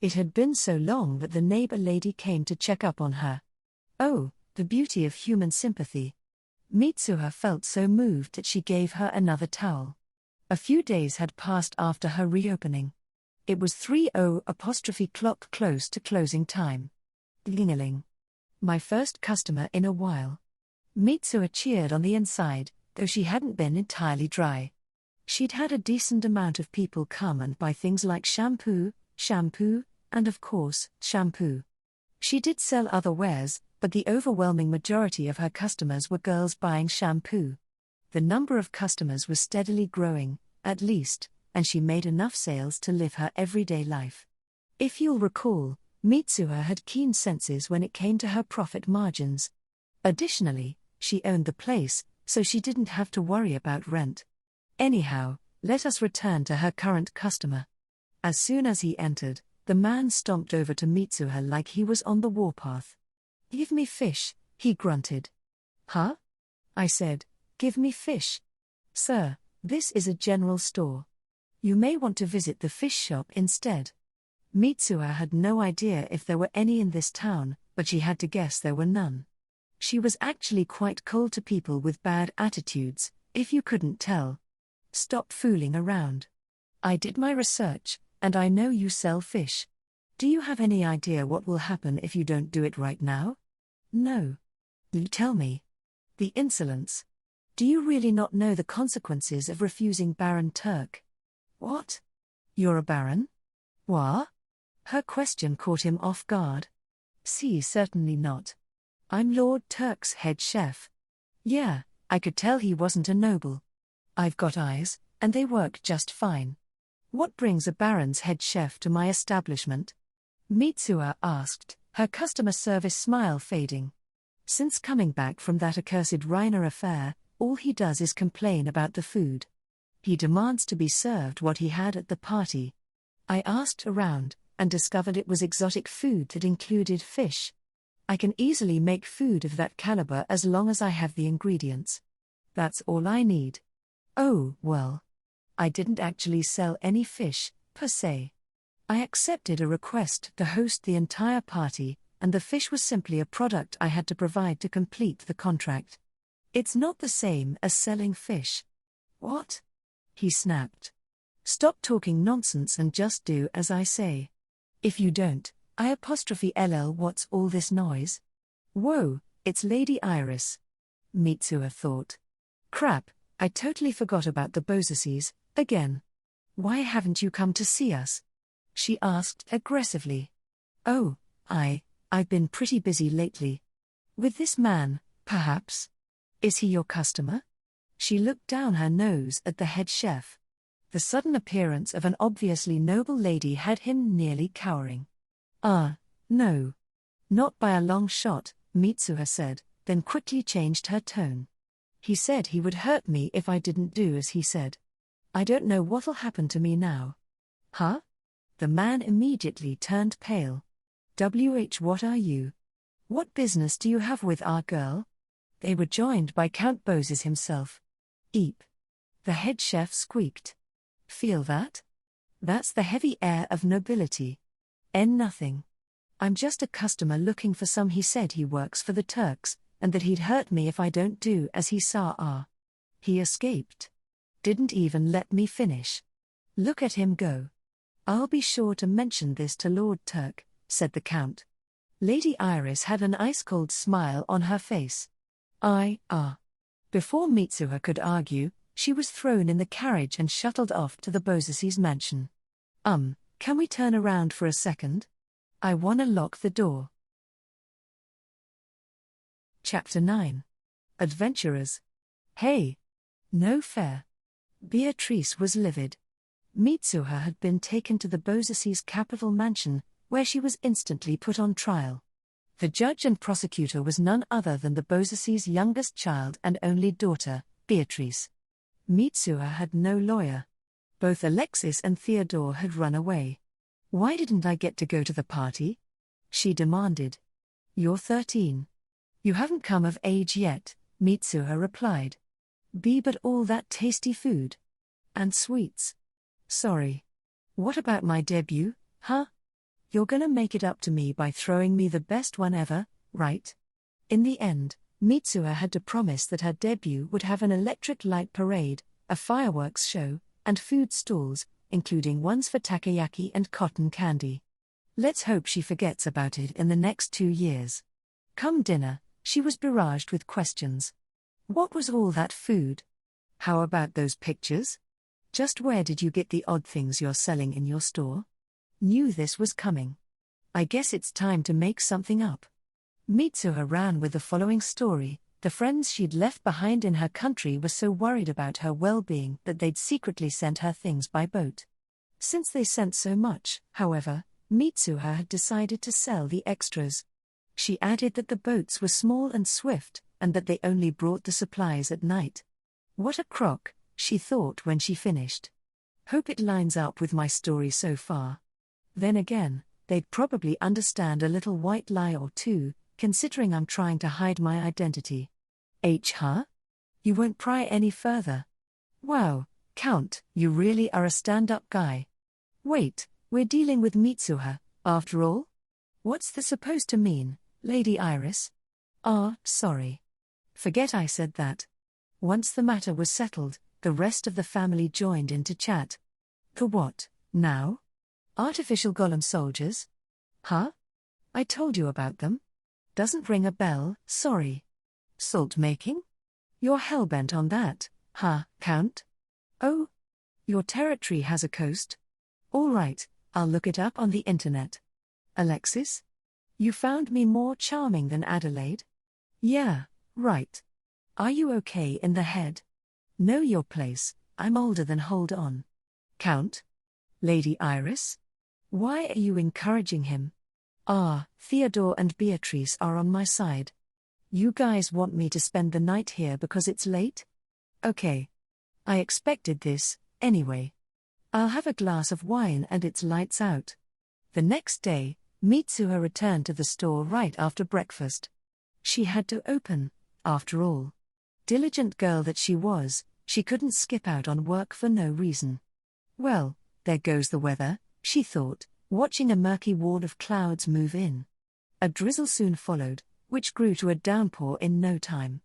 It had been so long that the neighbor lady came to check up on her. Oh, the beauty of human sympathy. Mitsuha felt so moved that she gave her another towel. A few days had passed after her reopening. It was 3:00 clock close to closing time. Ding-a-ling. My first customer in a while. Mitsuha cheered on the inside, though she hadn't been entirely dry. She'd had a decent amount of people come and buy things like shampoo, and of course, shampoo. She did sell other wares, but the overwhelming majority of her customers were girls buying shampoo. The number of customers was steadily growing, at least, and she made enough sales to live her everyday life. If you'll recall, Mitsuha had keen senses when it came to her profit margins. Additionally, she owned the place, so she didn't have to worry about rent. Anyhow, let us return to her current customer. As soon as he entered, the man stomped over to Mitsuha like he was on the warpath. "Give me fish," he grunted. "Huh?" I said, "Give me fish. Sir, this is a general store. You may want to visit the fish shop instead." Mitsuha had no idea if there were any in this town, but she had to guess there were none. She was actually quite cold to people with bad attitudes, if you couldn't tell. "Stop fooling around. I did my research, and I know you sell fish. Do you have any idea what will happen if you don't do it right now?" "No." "You tell me." The insolence. "Do you really not know the consequences of refusing Baron Turk?" "What? You're a baron?" "What?" Her question caught him off guard. "See, certainly not. I'm Lord Turk's head chef." Yeah, I could tell he wasn't a noble. "I've got eyes, and they work just fine. What brings a baron's head chef to my establishment?" Mitsuha asked, her customer service smile fading. "Since coming back from that accursed Reiner affair, all he does is complain about the food. He demands to be served what he had at the party. I asked around, and discovered it was exotic food that included fish. I can easily make food of that caliber as long as I have the ingredients. That's all I need." "Oh, well. I didn't actually sell any fish, per se. I accepted a request to host the entire party, and the fish was simply a product I had to provide to complete the contract. It's not the same as selling fish." "What?" he snapped. "Stop talking nonsense and just do as I say. If you don't, what's all this noise?" "Whoa, it's Lady Iris," Mitsuha thought. "Crap, I totally forgot about the Bozacies, again. Why haven't you come to see us?" she asked aggressively. "Oh, I've been pretty busy lately. With this man, perhaps? Is he your customer?" She looked down her nose at the head chef. The sudden appearance of an obviously noble lady had him nearly cowering. No. Not by a long shot," Mitsuha said, then quickly changed her tone. "He said he would hurt me if I didn't do as he said. I don't know what'll happen to me now." "Huh?" The man immediately turned pale. What are you? What business do you have with our girl?" They were joined by Count Bozes himself. "Eep." The head chef squeaked. "Feel that? That's the heavy air of nobility. Nothing. I'm just a customer looking for some. He said he works for the Turks, and that he'd hurt me if I don't do as he saw. He escaped. Didn't even let me finish. Look at him go." "I'll be sure to mention this to Lord Turk," said the Count. Lady Iris had an ice-cold smile on her face. Before Mitsuha could argue, she was thrown in the carriage and shuttled off to the Bozacies' mansion. Can we turn around for a second? I wanna lock the door." Chapter 9. Adventurers. "Hey! No fair." Beatrice was livid. Mitsuha had been taken to the Bozacies' capital mansion, where she was instantly put on trial. The judge and prosecutor was none other than the Bozacies' youngest child and only daughter, Beatrice. Mitsuha had no lawyer. Both Alexis and Theodore had run away. "Why didn't I get to go to the party?" she demanded. "You're 13. You haven't come of age yet," Mitsuha replied. But all that tasty food. And sweets. Sorry. What about my debut, huh? You're gonna make it up to me by throwing me the best one ever, right?" In the end, Mitsuha had to promise that her debut would have an electric light parade, a fireworks show, and food stalls, including ones for takoyaki and cotton candy. Let's hope she forgets about it in the next 2 years. Come dinner, she was barraged with questions. What was all that food? How about those pictures? Just where did you get the odd things you're selling in your store? Knew this was coming. I guess it's time to make something up. Mitsuha ran with the following story. The friends she'd left behind in her country were so worried about her well-being that they'd secretly sent her things by boat. Since they sent so much, however, Mitsuha had decided to sell the extras. She added that the boats were small and swift, and that they only brought the supplies at night. What a crock, she thought when she finished. Hope it lines up with my story so far. Then again, they'd probably understand a little white lie or two, considering I'm trying to hide my identity. Huh? You won't pry any further? Wow, Count, you really are a stand-up guy. Wait, we're dealing with Mitsuha, after all? What's this supposed to mean, Lady Iris? Sorry. Forget I said that. Once the matter was settled, the rest of the family joined in to chat. The what, now? Artificial golem soldiers? Huh? I told you about them. Doesn't ring a bell, sorry. Salt making? You're hellbent on that, huh, Count? Oh? Your territory has a coast? All right, I'll look it up on the internet. Alexis? You found me more charming than Adelaide? Yeah, right. Are you okay in the head? Know your place, I'm older than hold on. Count? Lady Iris? Why are you encouraging him? Theodore and Beatrice are on my side. You guys want me to spend the night here because it's late? Okay. I expected this, anyway. I'll have a glass of wine and it's lights out. The next day, Mitsuha returned to the store right after breakfast. She had to open, after all. Diligent girl that she was, she couldn't skip out on work for no reason. Well, there goes the weather, she thought, watching a murky wall of clouds move in. A drizzle soon followed, which grew to a downpour in no time.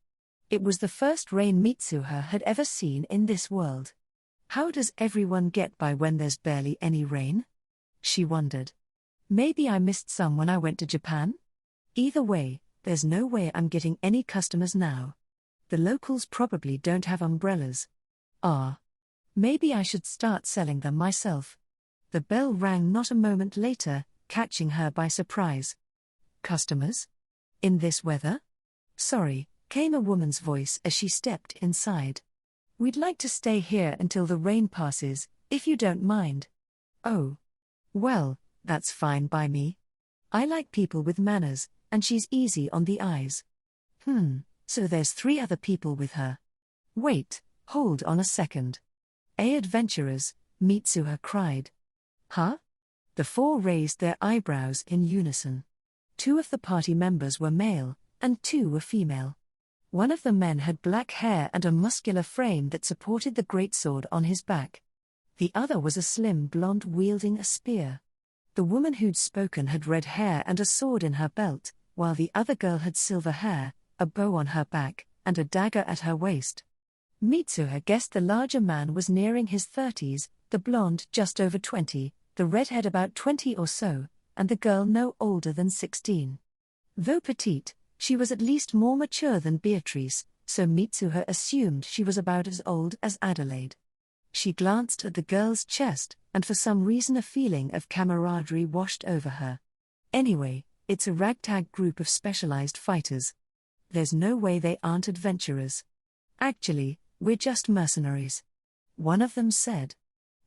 It was the first rain Mitsuha had ever seen in this world. How does everyone get by when there's barely any rain? She wondered. Maybe I missed some when I went to Japan? Either way, there's no way I'm getting any customers now. The locals probably don't have umbrellas. Maybe I should start selling them myself. The bell rang not a moment later, catching her by surprise. Customers? In this weather? Sorry, came a woman's voice as she stepped inside. We'd like to stay here until the rain passes, if you don't mind. Oh. Well, that's fine by me. I like people with manners, and she's easy on the eyes. So there's 3 other people with her. Wait, hold on a second. Adventurers, Mitsuha cried. Huh? The 4 raised their eyebrows in unison. 2 of the party members were male, and 2 were female. One of the men had black hair and a muscular frame that supported the greatsword on his back. The other was a slim blonde wielding a spear. The woman who'd spoken had red hair and a sword in her belt, while the other girl had silver hair, a bow on her back, and a dagger at her waist. Mitsuha guessed the larger man was nearing his 30s, the blonde just over 20, the redhead about 20 or so, and the girl no older than 16. Though petite, she was at least more mature than Beatrice, so Mitsuha assumed she was about as old as Adelaide. She glanced at the girl's chest, and for some reason a feeling of camaraderie washed over her. Anyway, it's a ragtag group of specialized fighters. There's no way they aren't adventurers. Actually, we're just mercenaries. One of them said.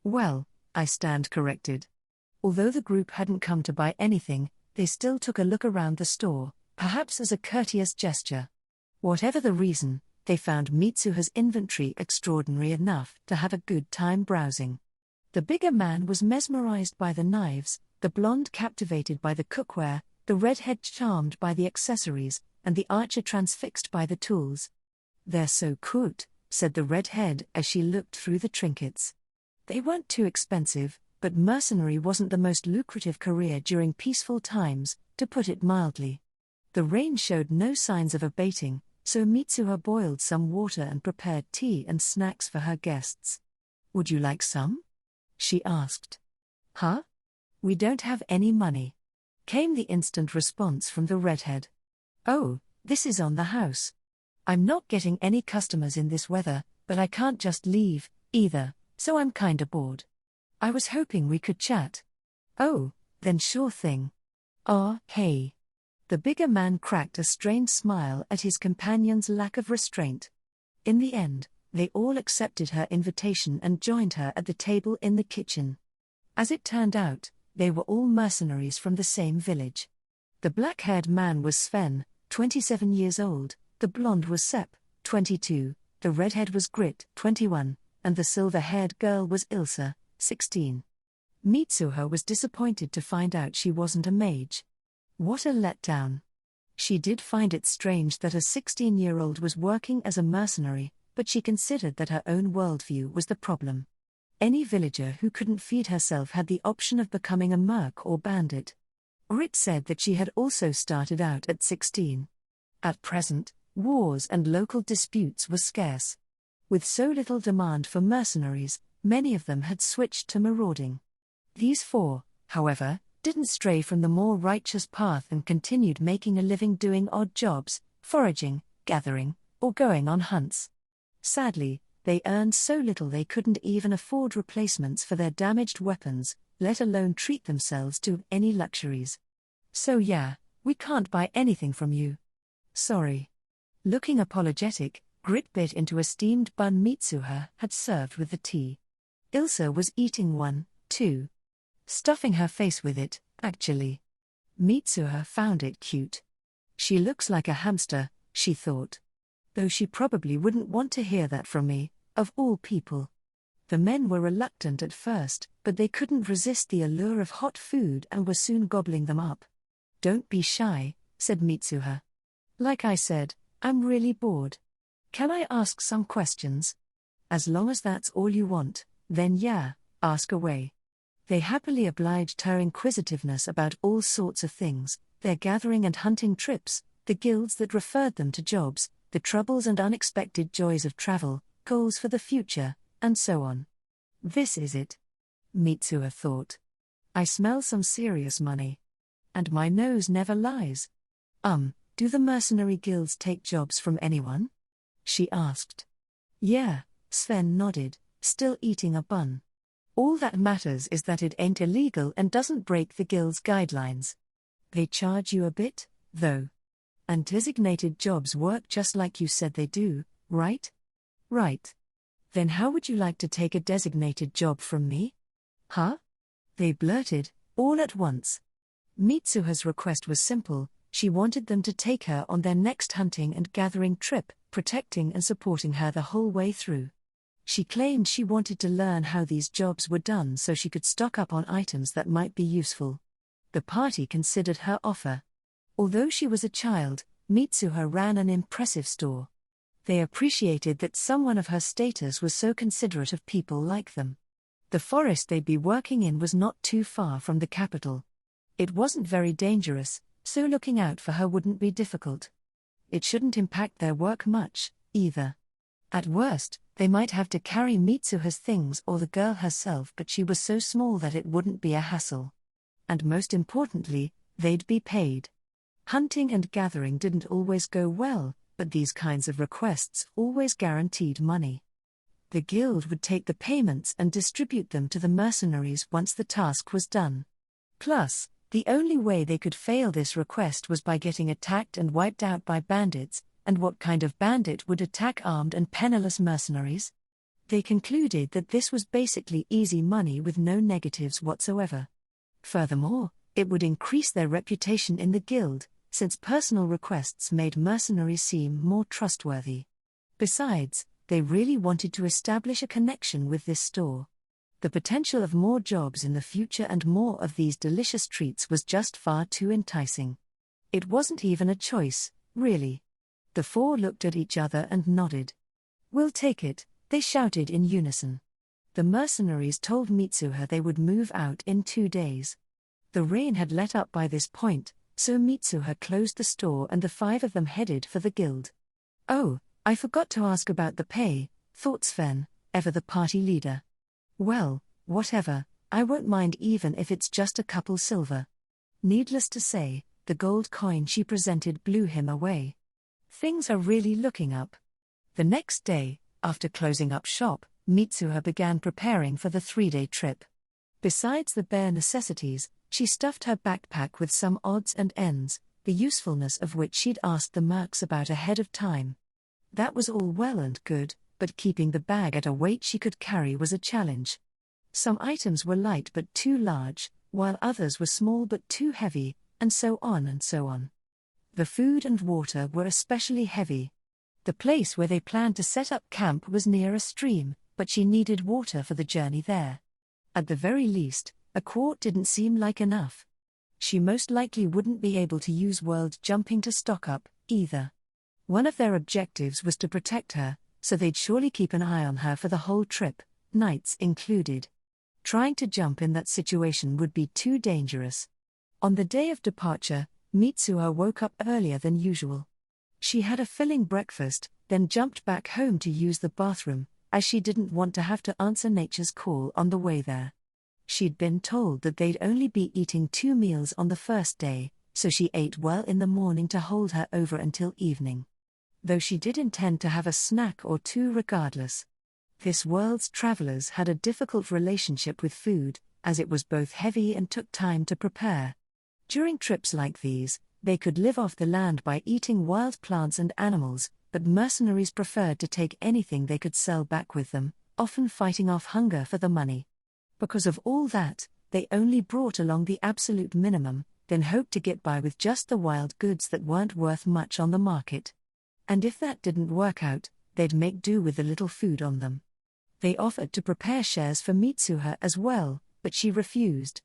Well, I stand corrected. Although the group hadn't come to buy anything, they still took a look around the store, perhaps as a courteous gesture. Whatever the reason, they found Mitsuha's inventory extraordinary enough to have a good time browsing. The bigger man was mesmerized by the knives, the blonde captivated by the cookware, the redhead charmed by the accessories, and the archer transfixed by the tools. They're so cute, said the redhead as she looked through the trinkets. They weren't too expensive, but mercenary wasn't the most lucrative career during peaceful times, to put it mildly. The rain showed no signs of abating, so Mitsuha boiled some water and prepared tea and snacks for her guests. Would you like some? She asked. Huh? We don't have any money, came the instant response from the redhead. Oh, this is on the house. I'm not getting any customers in this weather, but I can't just leave, either, so I'm kinda bored. I was hoping we could chat. Oh, then sure thing. Ah, hey. The bigger man cracked a strained smile at his companion's lack of restraint. In the end, they all accepted her invitation and joined her at the table in the kitchen. As it turned out, they were all mercenaries from the same village. The black-haired man was Sven, 27 years old, the blonde was Sepp, 22, the redhead was Grit, 21, and the silver-haired girl was Ilse, 16. Mitsuha was disappointed to find out she wasn't a mage. What a letdown. She did find it strange that a 16-year-old was working as a mercenary, but she considered that her own worldview was the problem. Any villager who couldn't feed herself had the option of becoming a merc or bandit. Grit said that she had also started out at 16. At present, wars and local disputes were scarce. With so little demand for mercenaries, many of them had switched to marauding. These four, however, didn't stray from the more righteous path and continued making a living doing odd jobs, foraging, gathering, or going on hunts. Sadly, they earned so little they couldn't even afford replacements for their damaged weapons, let alone treat themselves to any luxuries. So yeah, we can't buy anything from you. Sorry. Looking apologetic, Grit bit into a steamed bun Mitsuha had served with the tea. Ilse was eating one, too. Stuffing her face with it, actually. Mitsuha found it cute. She looks like a hamster, she thought. Though she probably wouldn't want to hear that from me, of all people. The men were reluctant at first, but they couldn't resist the allure of hot food and were soon gobbling them up. Don't be shy, said Mitsuha. Like I said, I'm really bored. Can I ask some questions? As long as that's all you want, then yeah, ask away. They happily obliged her inquisitiveness about all sorts of things, their gathering and hunting trips, the guilds that referred them to jobs, the troubles and unexpected joys of travel, goals for the future, and so on. This is it. Mitsuha thought. I smell some serious money. And my nose never lies. Do the mercenary guilds take jobs from anyone? She asked. Yeah, Sven nodded, still eating a bun. All that matters is that it ain't illegal and doesn't break the guild's guidelines. They charge you a bit, though. And designated jobs work just like you said they do, right? Right. Then how would you like to take a designated job from me? Huh? They blurted, all at once. Mitsuha's request was simple, she wanted them to take her on their next hunting and gathering trip, protecting and supporting her the whole way through. She claimed she wanted to learn how these jobs were done so she could stock up on items that might be useful. The party considered her offer. Although she was a child, Mitsuha ran an impressive store. They appreciated that someone of her status was so considerate of people like them. The forest they'd be working in was not too far from the capital. It wasn't very dangerous, so looking out for her wouldn't be difficult. It shouldn't impact their work much, either. At worst, they might have to carry Mitsuha's things or the girl herself, but she was so small that it wouldn't be a hassle. And most importantly, they'd be paid. Hunting and gathering didn't always go well, but these kinds of requests always guaranteed money. The guild would take the payments and distribute them to the mercenaries once the task was done. Plus, the only way they could fail this request was by getting attacked and wiped out by bandits, and what kind of bandit would attack armed and penniless mercenaries? They concluded that this was basically easy money with no negatives whatsoever. Furthermore, it would increase their reputation in the guild, since personal requests made mercenaries seem more trustworthy. Besides, they really wanted to establish a connection with this store. The potential of more jobs in the future and more of these delicious treats was just far too enticing. It wasn't even a choice, really. The four looked at each other and nodded. We'll take it, they shouted in unison. The mercenaries told Mitsuha they would move out in 2 days. The rain had let up by this point, so Mitsuha closed the store and the 5 of them headed for the guild. Oh, I forgot to ask about the pay, thought Sven, ever the party leader. Well, whatever, I won't mind even if it's just a couple silver. Needless to say, the gold coin she presented blew him away. Things are really looking up. The next day, after closing up shop, Mitsuha began preparing for the 3-day trip. Besides the bare necessities, she stuffed her backpack with some odds and ends, the usefulness of which she'd asked the mercs about ahead of time. That was all well and good, but keeping the bag at a weight she could carry was a challenge. Some items were light but too large, while others were small but too heavy, and so on and so on. The food and water were especially heavy. The place where they planned to set up camp was near a stream, but she needed water for the journey there. At the very least, a quart didn't seem like enough. She most likely wouldn't be able to use world jumping to stock up, either. One of their objectives was to protect her, so they'd surely keep an eye on her for the whole trip, nights included. Trying to jump in that situation would be too dangerous. On the day of departure, Mitsuha woke up earlier than usual. She had a filling breakfast, then jumped back home to use the bathroom, as she didn't want to have to answer nature's call on the way there. She'd been told that they'd only be eating 2 meals on the first day, so she ate well in the morning to hold her over until evening. Though she did intend to have a snack or two regardless. This world's travelers had a difficult relationship with food, as it was both heavy and took time to prepare. During trips like these, they could live off the land by eating wild plants and animals, but mercenaries preferred to take anything they could sell back with them, often fighting off hunger for the money. Because of all that, they only brought along the absolute minimum, then hoped to get by with just the wild goods that weren't worth much on the market. And if that didn't work out, they'd make do with the little food on them. They offered to prepare shares for Mitsuha as well, but she refused.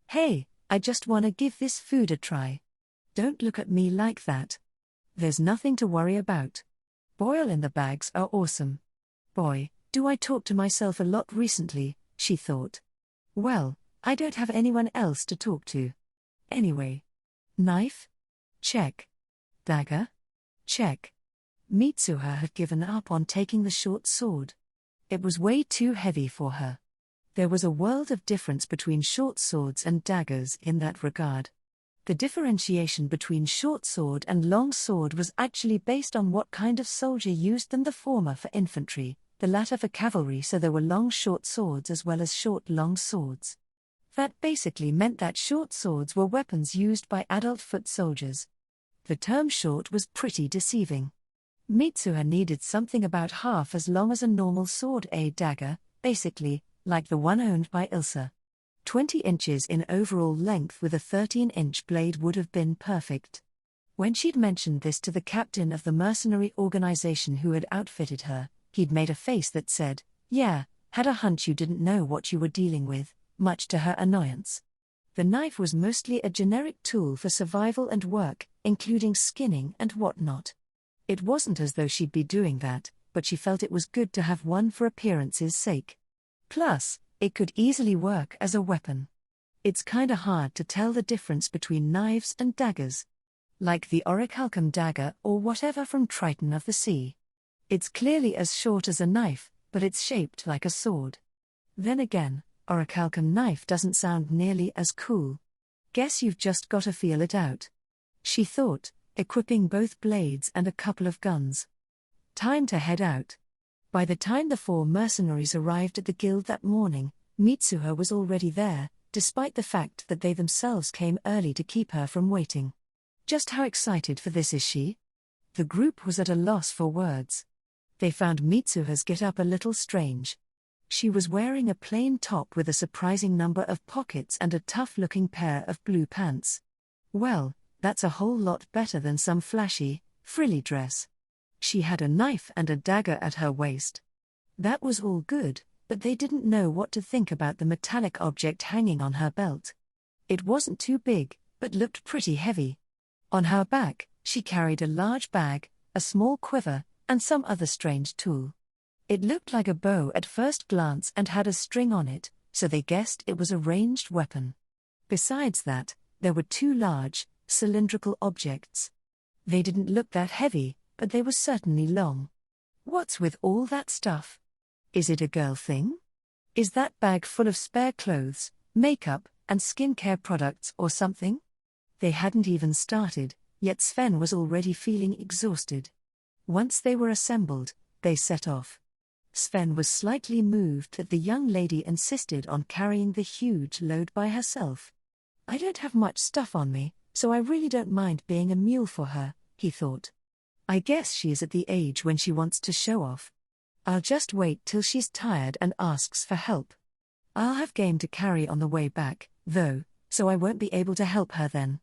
"Hey, I just want to give this food a try. Don't look at me like that. There's nothing to worry about. Boil in the bags are awesome." Boy, do I talk to myself a lot recently, she thought. Well, I don't have anyone else to talk to. Anyway. Knife? Check. Dagger? Check. Mitsuha had given up on taking the short sword. It was way too heavy for her. There was a world of difference between short swords and daggers in that regard. The differentiation between short sword and long sword was actually based on what kind of soldier used them, the former for infantry, the latter for cavalry, so there were long short swords as well as short long swords. That basically meant that short swords were weapons used by adult foot soldiers. The term short was pretty deceiving. Mitsuha needed something about half as long as a normal sword, a dagger, basically, like the one owned by Ilsa. 20 inches in overall length with a 13-inch blade would have been perfect. When she'd mentioned this to the captain of the mercenary organization who had outfitted her, he'd made a face that said, "Yeah, had a hunch you didn't know what you were dealing with," much to her annoyance. The knife was mostly a generic tool for survival and work, including skinning and whatnot. It wasn't as though she'd be doing that, but she felt it was good to have one for appearance's sake. Plus, it could easily work as a weapon. It's kinda hard to tell the difference between knives and daggers. Like the orichalcum dagger or whatever from Triton of the Sea. It's clearly as short as a knife, but it's shaped like a sword. Then again, orichalcum knife doesn't sound nearly as cool. Guess you've just gotta feel it out. She thought, equipping both blades and a couple of guns. Time to head out. By the time the 4 mercenaries arrived at the guild that morning, Mitsuha was already there, despite the fact that they themselves came early to keep her from waiting. Just how excited for this is she? The group was at a loss for words. They found Mitsuha's get-up a little strange. She was wearing a plain top with a surprising number of pockets and a tough-looking pair of blue pants. Well, that's a whole lot better than some flashy, frilly dress. She had a knife and a dagger at her waist. That was all good, but they didn't know what to think about the metallic object hanging on her belt. It wasn't too big, but looked pretty heavy. On her back, she carried a large bag, a small quiver, and some other strange tool. It looked like a bow at first glance and had a string on it, so they guessed it was a ranged weapon. Besides that, there were 2 large, cylindrical objects. They didn't look that heavy, but they were certainly long. What's with all that stuff? Is it a girl thing? Is that bag full of spare clothes, makeup, and skincare products or something? They hadn't even started, yet Sven was already feeling exhausted. Once they were assembled, they set off. Sven was slightly moved that the young lady insisted on carrying the huge load by herself. I don't have much stuff on me, so I really don't mind being a mule for her, he thought. I guess she is at the age when she wants to show off. I'll just wait till she's tired and asks for help. I'll have game to carry on the way back, though, so I won't be able to help her then.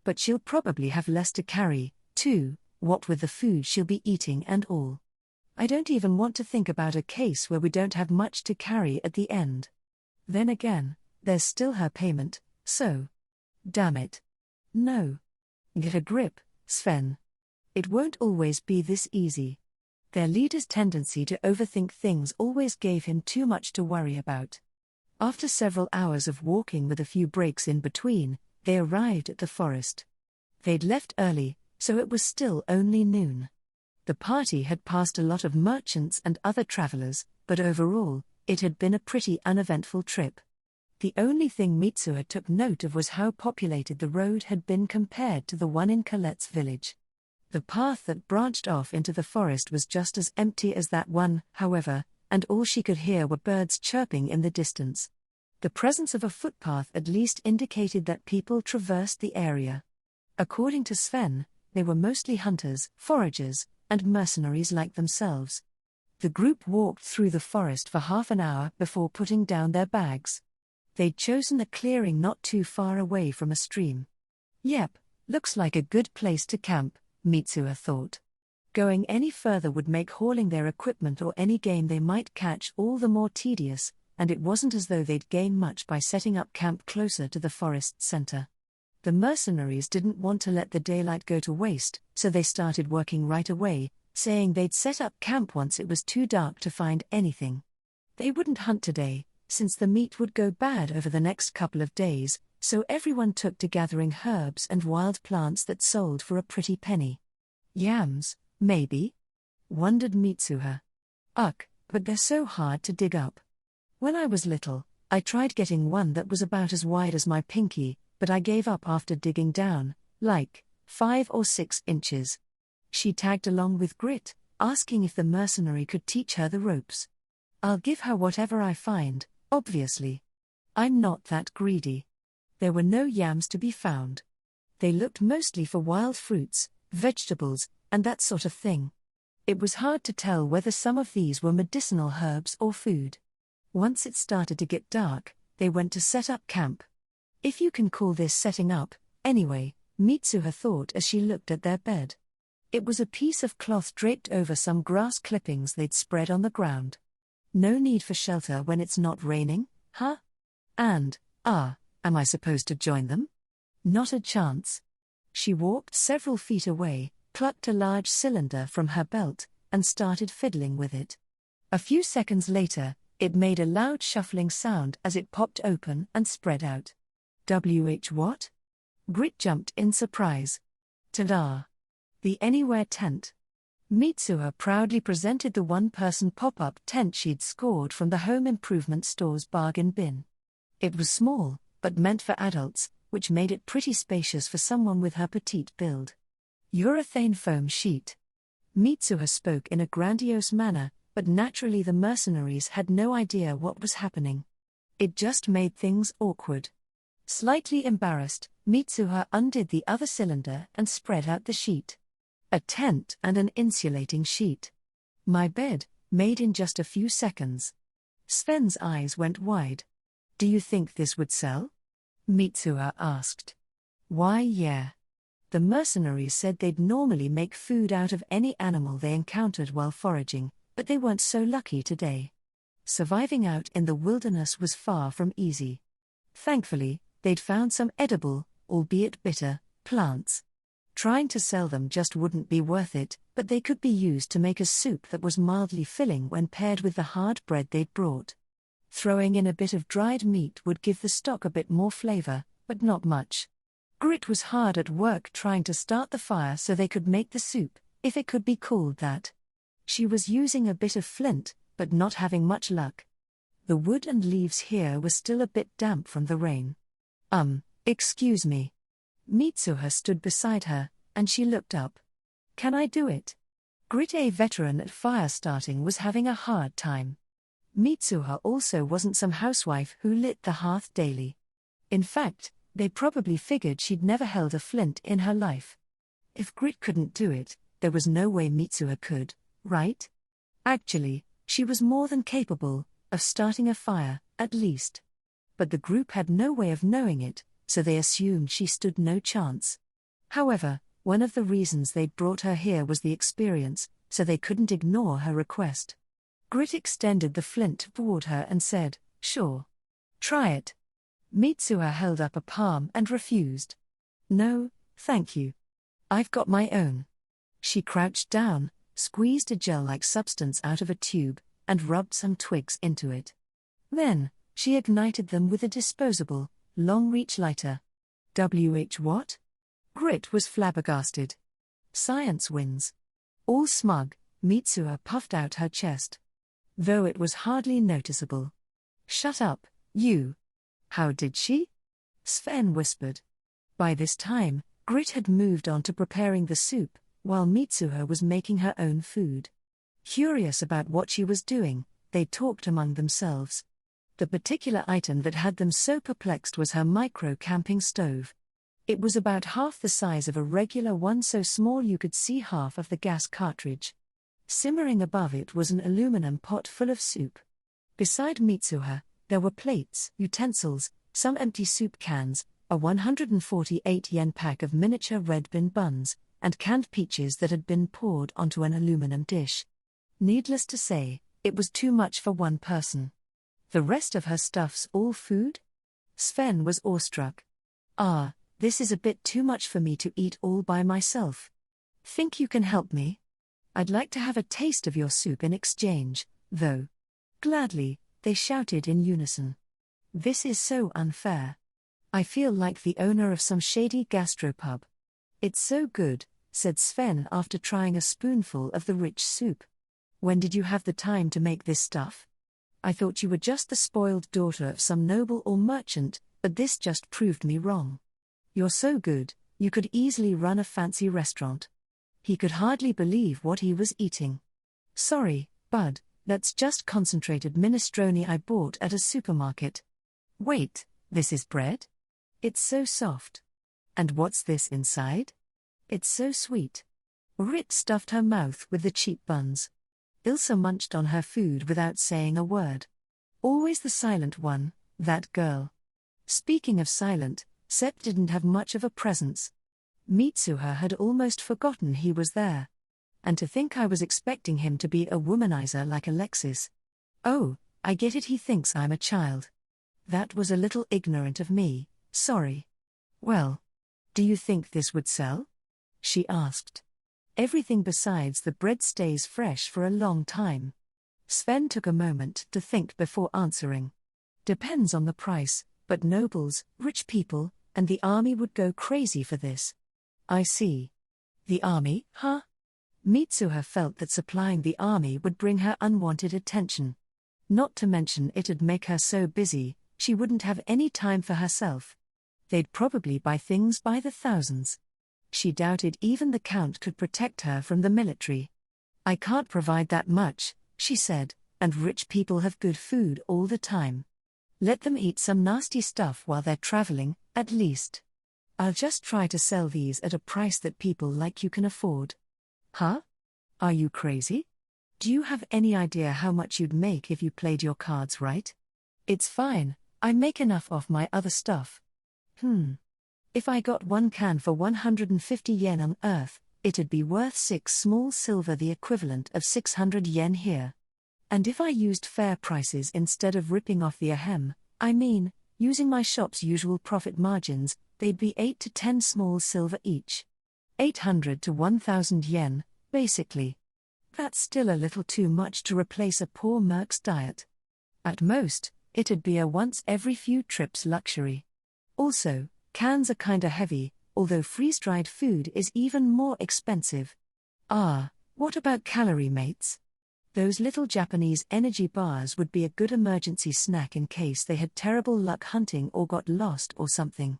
But she'll probably have less to carry, too, what with the food she'll be eating and all. I don't even want to think about a case where we don't have much to carry at the end. Then again, there's still her payment, so. Damn it. No. Get a grip, Sven. It won't always be this easy. Their leader's tendency to overthink things always gave him too much to worry about. After several hours of walking with a few breaks in between, they arrived at the forest. They'd left early, so it was still only noon. The party had passed a lot of merchants and other travelers, but overall, it had been a pretty uneventful trip. The only thing Mitsuha took note of was how populated the road had been compared to the one in Colette's village. The path that branched off into the forest was just as empty as that one, however, and all she could hear were birds chirping in the distance. The presence of a footpath at least indicated that people traversed the area. According to Sven, they were mostly hunters, foragers, and mercenaries like themselves. The group walked through the forest for half an hour before putting down their bags. They'd chosen a clearing not too far away from a stream. Yep, looks like a good place to camp, Mitsuha thought. Going any further would make hauling their equipment or any game they might catch all the more tedious, and it wasn't as though they'd gain much by setting up camp closer to the forest center. The mercenaries didn't want to let the daylight go to waste, so they started working right away, saying they'd set up camp once it was too dark to find anything. They wouldn't hunt today, since the meat would go bad over the next couple of days, so everyone took to gathering herbs and wild plants that sold for a pretty penny. Yams, maybe? Wondered Mitsuha. Ugh, but they're so hard to dig up. When I was little, I tried getting one that was about as wide as my pinky, but I gave up after digging down, like, 5 or 6 inches. She tagged along with Grit, asking if the mercenary could teach her the ropes. I'll give her whatever I find, obviously. I'm not that greedy. There were no yams to be found. They looked mostly for wild fruits, vegetables, and that sort of thing. It was hard to tell whether some of these were medicinal herbs or food. Once it started to get dark, they went to set up camp. If you can call this setting up, anyway, Mitsuha thought as she looked at their bed. It was a piece of cloth draped over some grass clippings they'd spread on the ground. No need for shelter when it's not raining, huh? And, am I supposed to join them? Not a chance. She walked several feet away, plucked a large cylinder from her belt, and started fiddling with it. A few seconds later, it made a loud shuffling sound as it popped open and spread out. What? Grit jumped in surprise. Ta-da! The Anywhere tent. Mitsuha proudly presented the one-person pop-up tent she'd scored from the home improvement store's bargain bin. It was small, but meant for adults, which made it pretty spacious for someone with her petite build. Urethane foam sheet. Mitsuha spoke in a grandiose manner, but naturally the mercenaries had no idea what was happening. It just made things awkward. Slightly embarrassed, Mitsuha undid the other cylinder and spread out the sheet. A tent and an insulating sheet. My bed, made in just a few seconds. Sven's eyes went wide. Do you think this would sell? Mitsuha asked. Why, yeah. The mercenaries said they'd normally make food out of any animal they encountered while foraging, but they weren't so lucky today. Surviving out in the wilderness was far from easy. Thankfully, they'd found some edible, albeit bitter, plants. Trying to sell them just wouldn't be worth it, but they could be used to make a soup that was mildly filling when paired with the hard bread they'd brought. Throwing in a bit of dried meat would give the stock a bit more flavor, but not much. Grit was hard at work trying to start the fire so they could make the soup, if it could be called that. She was using a bit of flint, but not having much luck. The wood and leaves here were still a bit damp from the rain. Excuse me. Mitsuha stood beside her, and she looked up. Can I do it? Grit, a veteran at fire starting, was having a hard time. Mitsuha also wasn't some housewife who lit the hearth daily. In fact, they probably figured she'd never held a flint in her life. If Grit couldn't do it, there was no way Mitsuha could, right? Actually, she was more than capable of starting a fire, at least. But the group had no way of knowing it, so they assumed she stood no chance. However, one of the reasons they'd brought her here was the experience, so they couldn't ignore her request. Grit extended the flint toward her and said, "Sure. Try it." Mitsuha held up a palm and refused. "No, thank you. I've got my own." She crouched down, squeezed a gel-like substance out of a tube, and rubbed some twigs into it. Then, she ignited them with a disposable, long-reach lighter. What? Grit was flabbergasted. Science wins. All smug, Mitsuha puffed out her chest. Though it was hardly noticeable. "Shut up, you." "How did she?" Sven whispered. By this time, Grit had moved on to preparing the soup, while Mitsuha was making her own food. Curious about what she was doing, they talked among themselves. The particular item that had them so perplexed was her micro-camping stove. It was about half the size of a regular one, so small you could see half of the gas cartridge. Simmering above it was an aluminum pot full of soup. Beside Mitsuha, there were plates, utensils, some empty soup cans, a 148 yen pack of miniature red bean buns, and canned peaches that had been poured onto an aluminum dish. Needless to say, it was too much for one person. The rest of her stuff's all food? Sven was awestruck. This is a bit too much for me to eat all by myself. Think you can help me? I'd like to have a taste of your soup in exchange, though. Gladly, they shouted in unison. This is so unfair. I feel like the owner of some shady gastropub. It's so good, said Sven after trying a spoonful of the rich soup. When did you have the time to make this stuff? I thought you were just the spoiled daughter of some noble or merchant, but this just proved me wrong. You're so good, you could easily run a fancy restaurant. He could hardly believe what he was eating. Sorry, bud, that's just concentrated minestrone I bought at a supermarket. Wait, this is bread? It's so soft. And what's this inside? It's so sweet. Rit stuffed her mouth with the cheap buns. Ilsa munched on her food without saying a word. Always the silent one, that girl. Speaking of silent, Sepp didn't have much of a presence. Mitsuha had almost forgotten he was there. And to think I was expecting him to be a womanizer like Alexis. Oh, I get it, he thinks I'm a child. That was a little ignorant of me, sorry. Well, do you think this would sell? She asked. Everything besides the bread stays fresh for a long time. Sven took a moment to think before answering. Depends on the price, but nobles, rich people, and the army would go crazy for this. I see. The army, huh? Mitsuha felt that supplying the army would bring her unwanted attention. Not to mention it'd make her so busy, she wouldn't have any time for herself. They'd probably buy things by the thousands. She doubted even the Count could protect her from the military. I can't provide that much, she said, and rich people have good food all the time. Let them eat some nasty stuff while they're traveling, at least. I'll just try to sell these at a price that people like you can afford. Huh? Are you crazy? Do you have any idea how much you'd make if you played your cards right? It's fine, I make enough off my other stuff. If I got one can for 150 yen on Earth, it'd be worth 6 small silver, the equivalent of 600 yen here. And if I used fair prices instead of ripping off the ahem, I mean, using my shop's usual profit margins, they'd be 8 to 10 small silver each. 800 to 1,000 yen, basically. That's still a little too much to replace a poor merc's diet. At most, it'd be a once every few trips luxury. Also, cans are kinda heavy, although freeze-dried food is even more expensive. What about calorie mates? Those little Japanese energy bars would be a good emergency snack in case they had terrible luck hunting or got lost or something.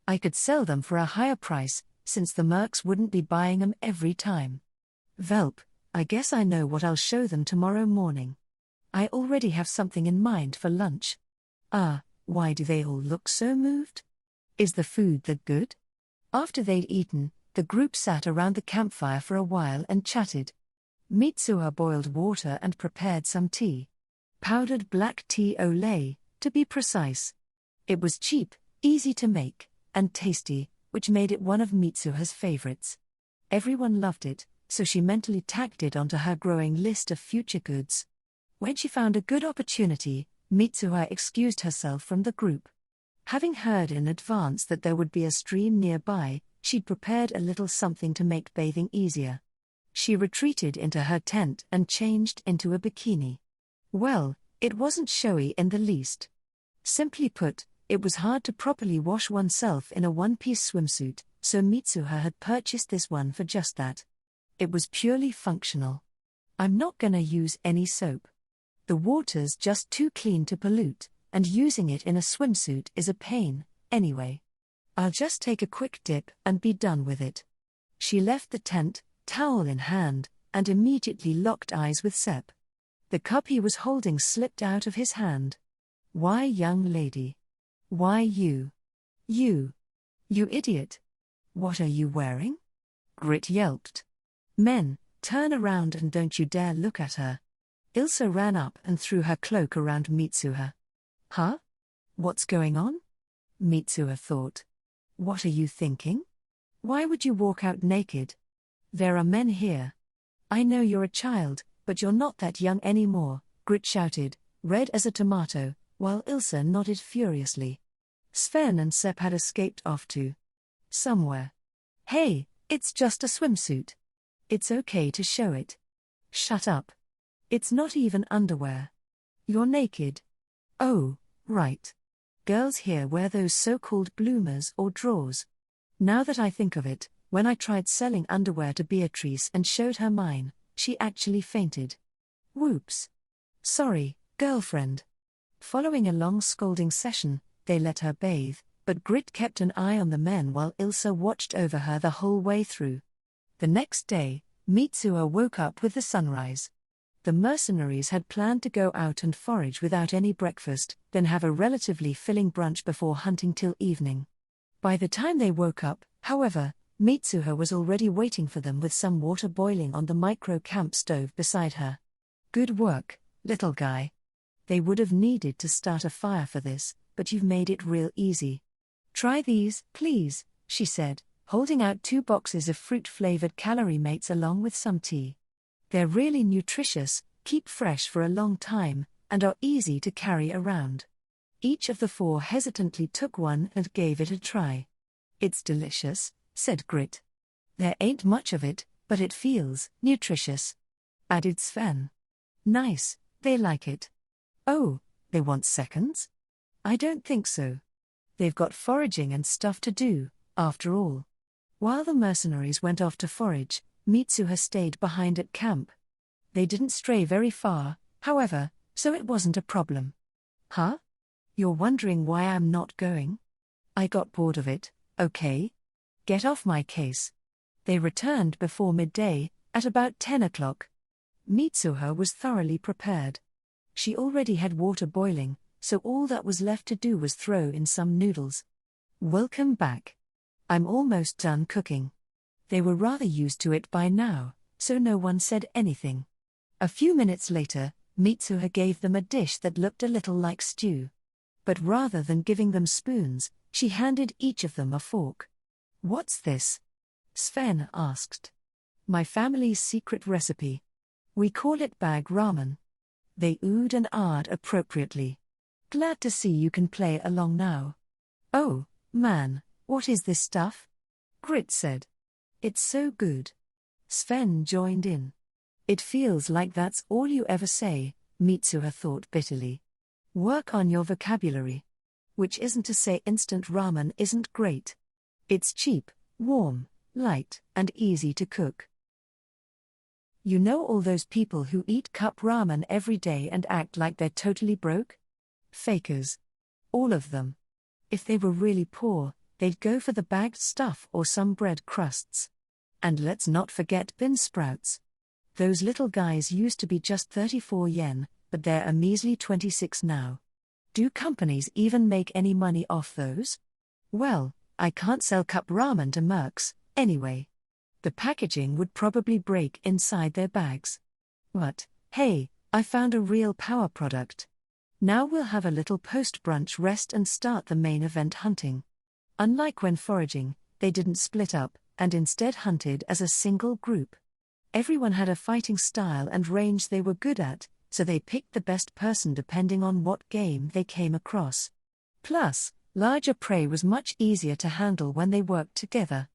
I could sell them for a higher price, since the mercs wouldn't be buying them every time. Velp, I guess I know what I'll show them tomorrow morning. I already have something in mind for lunch. Ah, why do they all look so moved? Is the food that good? After they'd eaten, the group sat around the campfire for a while and chatted. Mitsuha boiled water and prepared some tea. Powdered black tea au lait, to be precise. It was cheap, easy to make, and tasty, which made it one of Mitsuha's favorites. Everyone loved it, so she mentally tacked it onto her growing list of future goods. When she found a good opportunity, Mitsuha excused herself from the group. Having heard in advance that there would be a stream nearby, she'd prepared a little something to make bathing easier. She retreated into her tent and changed into a bikini. Well, it wasn't showy in the least. Simply put, it was hard to properly wash oneself in a one-piece swimsuit, so Mitsuha had purchased this one for just that. It was purely functional. I'm not gonna use any soap. The water's just too clean to pollute, and using it in a swimsuit is a pain, anyway. I'll just take a quick dip and be done with it. She left the tent, towel in hand, and immediately locked eyes with Sepp. The cup he was holding slipped out of his hand. Why, young lady? Why you? You idiot. What are you wearing? Grit yelped. Men, turn around and don't you dare look at her. Ilsa ran up and threw her cloak around Mitsuha. Huh? What's going on? Mitsuha thought. What are you thinking? Why would you walk out naked? There are men here. I know you're a child, but you're not that young anymore, Grit shouted, red as a tomato, while Ilsa nodded furiously. Sven and Sepp had escaped off to somewhere. Hey, it's just a swimsuit. It's okay to show it. Shut up. It's not even underwear. You're naked. Oh, right. Girls here wear those so-called bloomers or drawers. Now that I think of it, when I tried selling underwear to Beatrice and showed her mine, she actually fainted. Whoops. Sorry, girlfriend. Following a long scolding session, they let her bathe, but Grit kept an eye on the men while Ilsa watched over her the whole way through. The next day, Mitsuha woke up with the sunrise. The mercenaries had planned to go out and forage without any breakfast, then have a relatively filling brunch before hunting till evening. By the time they woke up, however, Mitsuha was already waiting for them with some water boiling on the micro-camp stove beside her. Good work, little guy. They would have needed to start a fire for this, but you've made it real easy. Try these, please, she said, holding out 2 boxes of fruit-flavored calorie mates along with some tea. They're really nutritious, keep fresh for a long time, and are easy to carry around. Each of the 4 hesitantly took one and gave it a try. It's delicious, said Grit. There ain't much of it, but it feels nutritious, added Sven. Nice, they like it. Oh, they want seconds? I don't think so. They've got foraging and stuff to do, after all. While the mercenaries went off to forage, Mitsuha stayed behind at camp. They didn't stray very far, however, so it wasn't a problem. Huh? You're wondering why I'm not going? I got bored of it, okay? Get off my case. They returned before midday, at about 10 o'clock. Mitsuha was thoroughly prepared. She already had water boiling, so all that was left to do was throw in some noodles. Welcome back. I'm almost done cooking. They were rather used to it by now, so no one said anything. A few minutes later, Mitsuha gave them a dish that looked a little like stew. But rather than giving them spoons, she handed each of them a fork. What's this? Sven asked. My family's secret recipe. We call it bag ramen. They oohed and ahed appropriately. Glad to see you can play along now. Oh, man, what is this stuff? Grit said. It's so good. Sven joined in. It feels like that's all you ever say, Mitsuha thought bitterly. Work on your vocabulary. Which isn't to say instant ramen isn't great. It's cheap, warm, light, and easy to cook. You know all those people who eat cup ramen every day and act like they're totally broke? Fakers. All of them. If they were really poor, they'd go for the bagged stuff or some bread crusts. And let's not forget bean sprouts. Those little guys used to be just 34 yen, but they're a measly 26 now. Do companies even make any money off those? Well, I can't sell cup ramen to mercs, anyway. The packaging would probably break inside their bags. But, hey, I found a real power product. Now we'll have a little post-brunch rest and start the main event hunting. Unlike when foraging, they didn't split up, and instead hunted as a single group. Everyone had a fighting style and range they were good at, so they picked the best person depending on what game they came across. Plus, larger prey was much easier to handle when they worked together.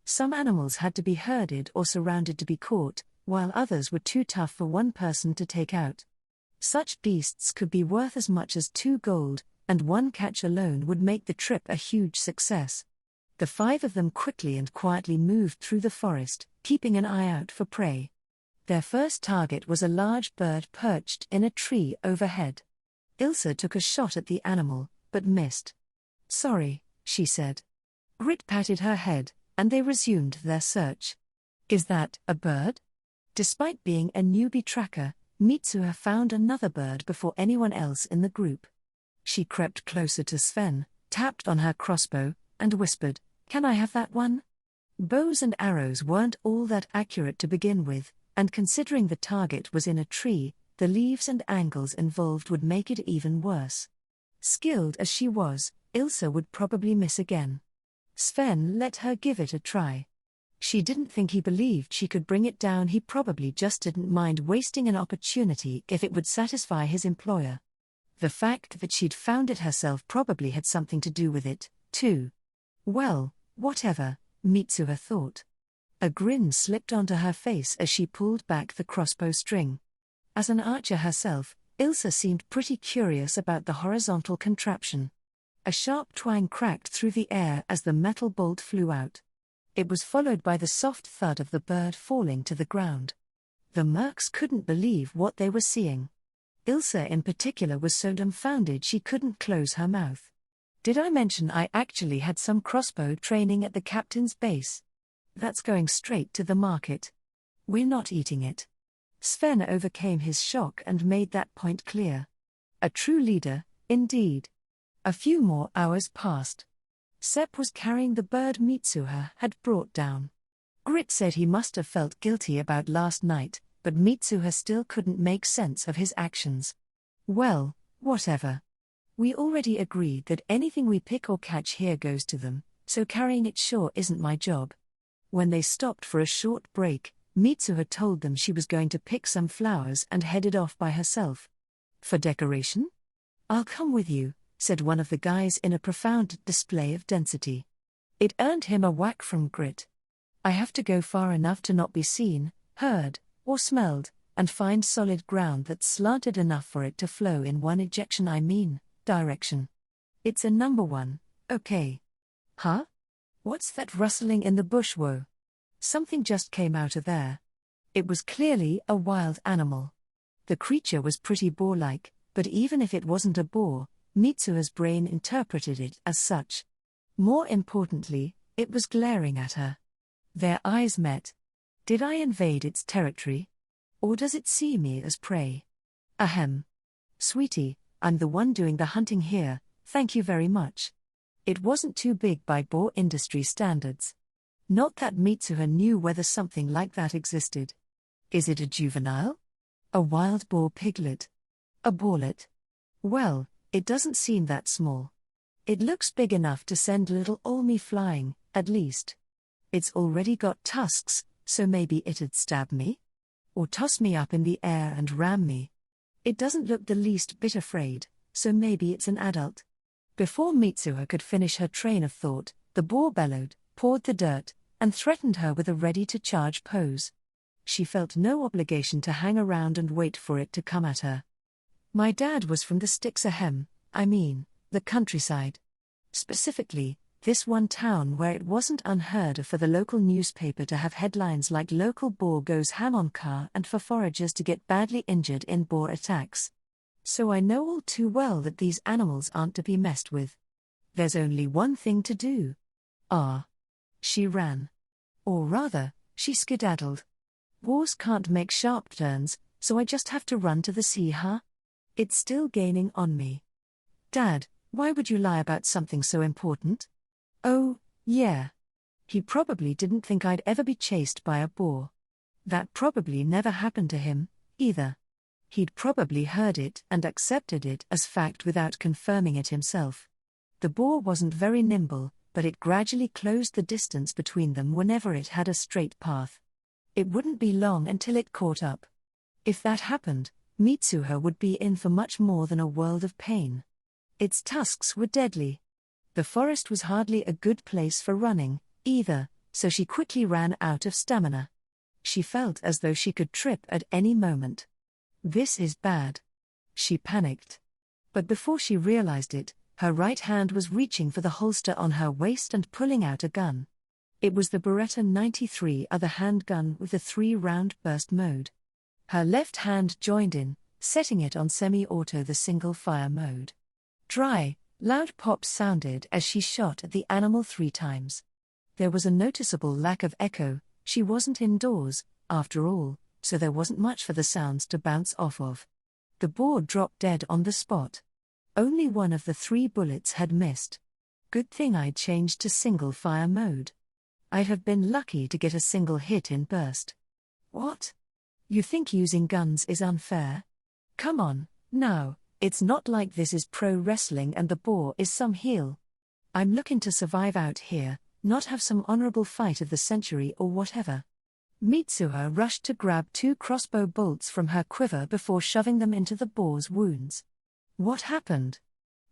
Some animals had to be herded or surrounded to be caught, while others were too tough for one person to take out. Such beasts could be worth as much as 2 gold, and one catch alone would make the trip a huge success. The 5 of them quickly and quietly moved through the forest, keeping an eye out for prey. Their first target was a large bird perched in a tree overhead. Ilsa took a shot at the animal, but missed. "Sorry," she said. Grit patted her head, and they resumed their search. "Is that a bird?" Despite being a newbie tracker, Mitsuha found another bird before anyone else in the group. She crept closer to Sven, tapped on her crossbow, and whispered, "Can I have that one?" Bows and arrows weren't all that accurate to begin with, and considering the target was in a tree, the leaves and angles involved would make it even worse. Skilled as she was, Ilsa would probably miss again. Sven let her give it a try. She didn't think he believed she could bring it down, he probably just didn't mind wasting an opportunity if it would satisfy his employer. The fact that she'd found it herself probably had something to do with it, too. Well, whatever, Mitsuha thought. A grin slipped onto her face as she pulled back the crossbow string. As an archer herself, Ilsa seemed pretty curious about the horizontal contraption. A sharp twang cracked through the air as the metal bolt flew out. It was followed by the soft thud of the bird falling to the ground. The mercs couldn't believe what they were seeing. Ilsa in particular was so dumbfounded she couldn't close her mouth. "Did I mention I actually had some crossbow training at the captain's base? That's going straight to the market. We're not eating it." Sven overcame his shock and made that point clear. A true leader, indeed. A few more hours passed. Sepp was carrying the bird Mitsuha had brought down. Grit said he must have felt guilty about last night, but Mitsuha still couldn't make sense of his actions. "Well, whatever. We already agreed that anything we pick or catch here goes to them, so carrying it sure isn't my job." When they stopped for a short break, Mitsuha told them she was going to pick some flowers and headed off by herself. "For decoration?" "I'll come with you," said one of the guys in a profound display of density. It earned him a whack from Grit. "I have to go far enough to not be seen, heard, or smelled, and find solid ground that's slanted enough for it to flow in one direction. It's a number 1, okay." "Huh? What's that rustling in the bush, whoa?" Something just came out of there. It was clearly a wild animal. The creature was pretty boar-like, but even if it wasn't a boar, Mitsuha's brain interpreted it as such. More importantly, it was glaring at her. Their eyes met. Did I invade its territory? Or does it see me as prey? Ahem. "Sweetie, I'm the one doing the hunting here, thank you very much." It wasn't too big by boar industry standards. Not that Mitsuha knew whether something like that existed. Is it a juvenile? A wild boar piglet? A boarlet? Well, it doesn't seem that small. It looks big enough to send little Olmi flying, at least. It's already got tusks, so maybe it'd stab me? Or toss me up in the air and ram me. It doesn't look the least bit afraid, so maybe it's an adult. Before Mitsuha could finish her train of thought, the boar bellowed, pawed the dirt, and threatened her with a ready-to-charge pose. She felt no obligation to hang around and wait for it to come at her. "My dad was from the sticks the countryside. Specifically, This one town where it wasn't unheard of for the local newspaper to have headlines like "Local Boar Goes Ham on Car" and for foragers to get badly injured in boar attacks. So I know all too well that these animals aren't to be messed with. There's only one thing to do. She ran. Or rather, she skedaddled. Boars can't make sharp turns, so I just have to run to the sea, huh? It's still gaining on me. Dad, why would you lie about something so important? Oh, yeah. He probably didn't think I'd ever be chased by a boar. That probably never happened to him, either. He'd probably heard it and accepted it as fact without confirming it himself. The boar wasn't very nimble, but it gradually closed the distance between them whenever it had a straight path. It wouldn't be long until it caught up. If that happened, Mitsuha would be in for much more than a world of pain. Its tusks were deadly. The forest was hardly a good place for running, either, so she quickly ran out of stamina. She felt as though she could trip at any moment. This is bad. She panicked. But before she realized it, her right hand was reaching for the holster on her waist and pulling out a gun. It was the Beretta 93, other handgun with the 3-round burst mode. Her left hand joined in, setting it on semi-auto, the single-fire mode. Dry, loud pops sounded as she shot at the animal 3 times. There was a noticeable lack of echo. She wasn't indoors, after all, so there wasn't much for the sounds to bounce off of. The boar dropped dead on the spot. Only one of the 3 bullets had missed. Good thing I'd changed to single-fire mode. I'd have been lucky to get a single hit in burst. What? You think using guns is unfair? Come on, now. It's not like this is pro wrestling and the boar is some heel. I'm looking to survive out here, not have some honorable fight of the century or whatever. Mitsuha rushed to grab 2 crossbow bolts from her quiver before shoving them into the boar's wounds. What happened?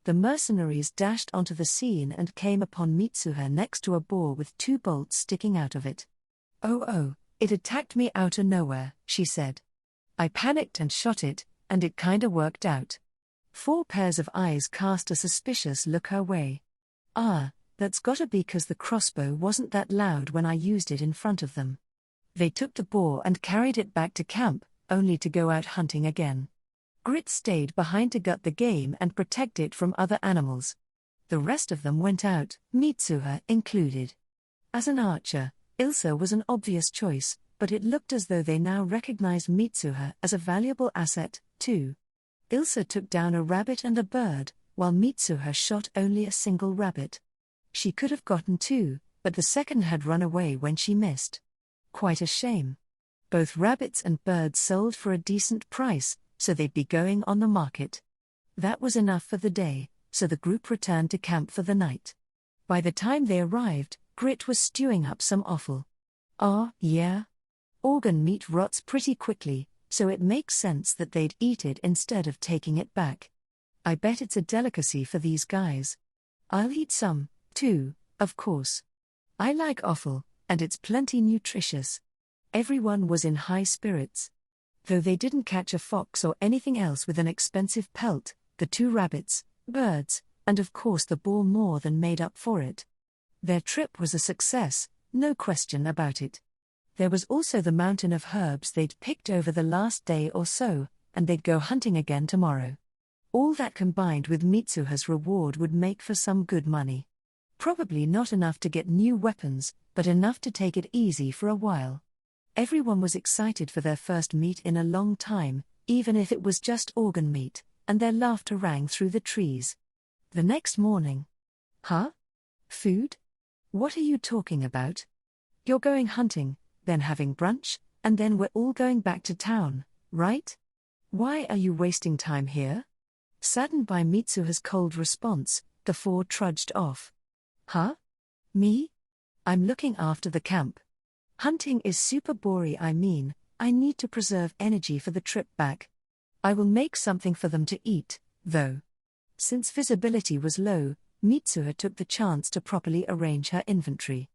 The mercenaries dashed onto the scene and came upon Mitsuha next to a boar with 2 bolts sticking out of it. Oh, it attacked me out of nowhere, she said. I panicked and shot it, and it kinda worked out. 4 pairs of eyes cast a suspicious look her way. That's gotta be 'cause the crossbow wasn't that loud when I used it in front of them. They took the boar and carried it back to camp, only to go out hunting again. Grit stayed behind to gut the game and protect it from other animals. The rest of them went out, Mitsuha included. As an archer, Ilsa was an obvious choice, but it looked as though they now recognized Mitsuha as a valuable asset, too. Ilsa took down a rabbit and a bird, while Mitsuha shot only a single rabbit. She could have gotten 2, but the second had run away when she missed. Quite a shame. Both rabbits and birds sold for a decent price, so they'd be going on the market. That was enough for the day, so the group returned to camp for the night. By the time they arrived, Grit was stewing up some offal. Yeah? Organ meat rots pretty quickly, so it makes sense that they'd eat it instead of taking it back. I bet it's a delicacy for these guys. I'll eat some, too, of course. I like offal, and it's plenty nutritious. Everyone was in high spirits. Though they didn't catch a fox or anything else with an expensive pelt, the 2 rabbits, birds, and of course the boar more than made up for it. Their trip was a success, no question about it. There was also the mountain of herbs they'd picked over the last day or so, and they'd go hunting again tomorrow. All that combined with Mitsuha's reward would make for some good money. Probably not enough to get new weapons, but enough to take it easy for a while. Everyone was excited for their first meat in a long time, even if it was just organ meat, and their laughter rang through the trees. The next morning. Food? What are you talking about? You're going hunting, then having brunch, and then we're all going back to town, right? Why are you wasting time here? Saddened by Mitsuha's cold response, the 4 trudged off. Me? I'm looking after the camp. Hunting is super boring. I need to preserve energy for the trip back. I will make something for them to eat, though. Since visibility was low, Mitsuha took the chance to properly arrange her inventory.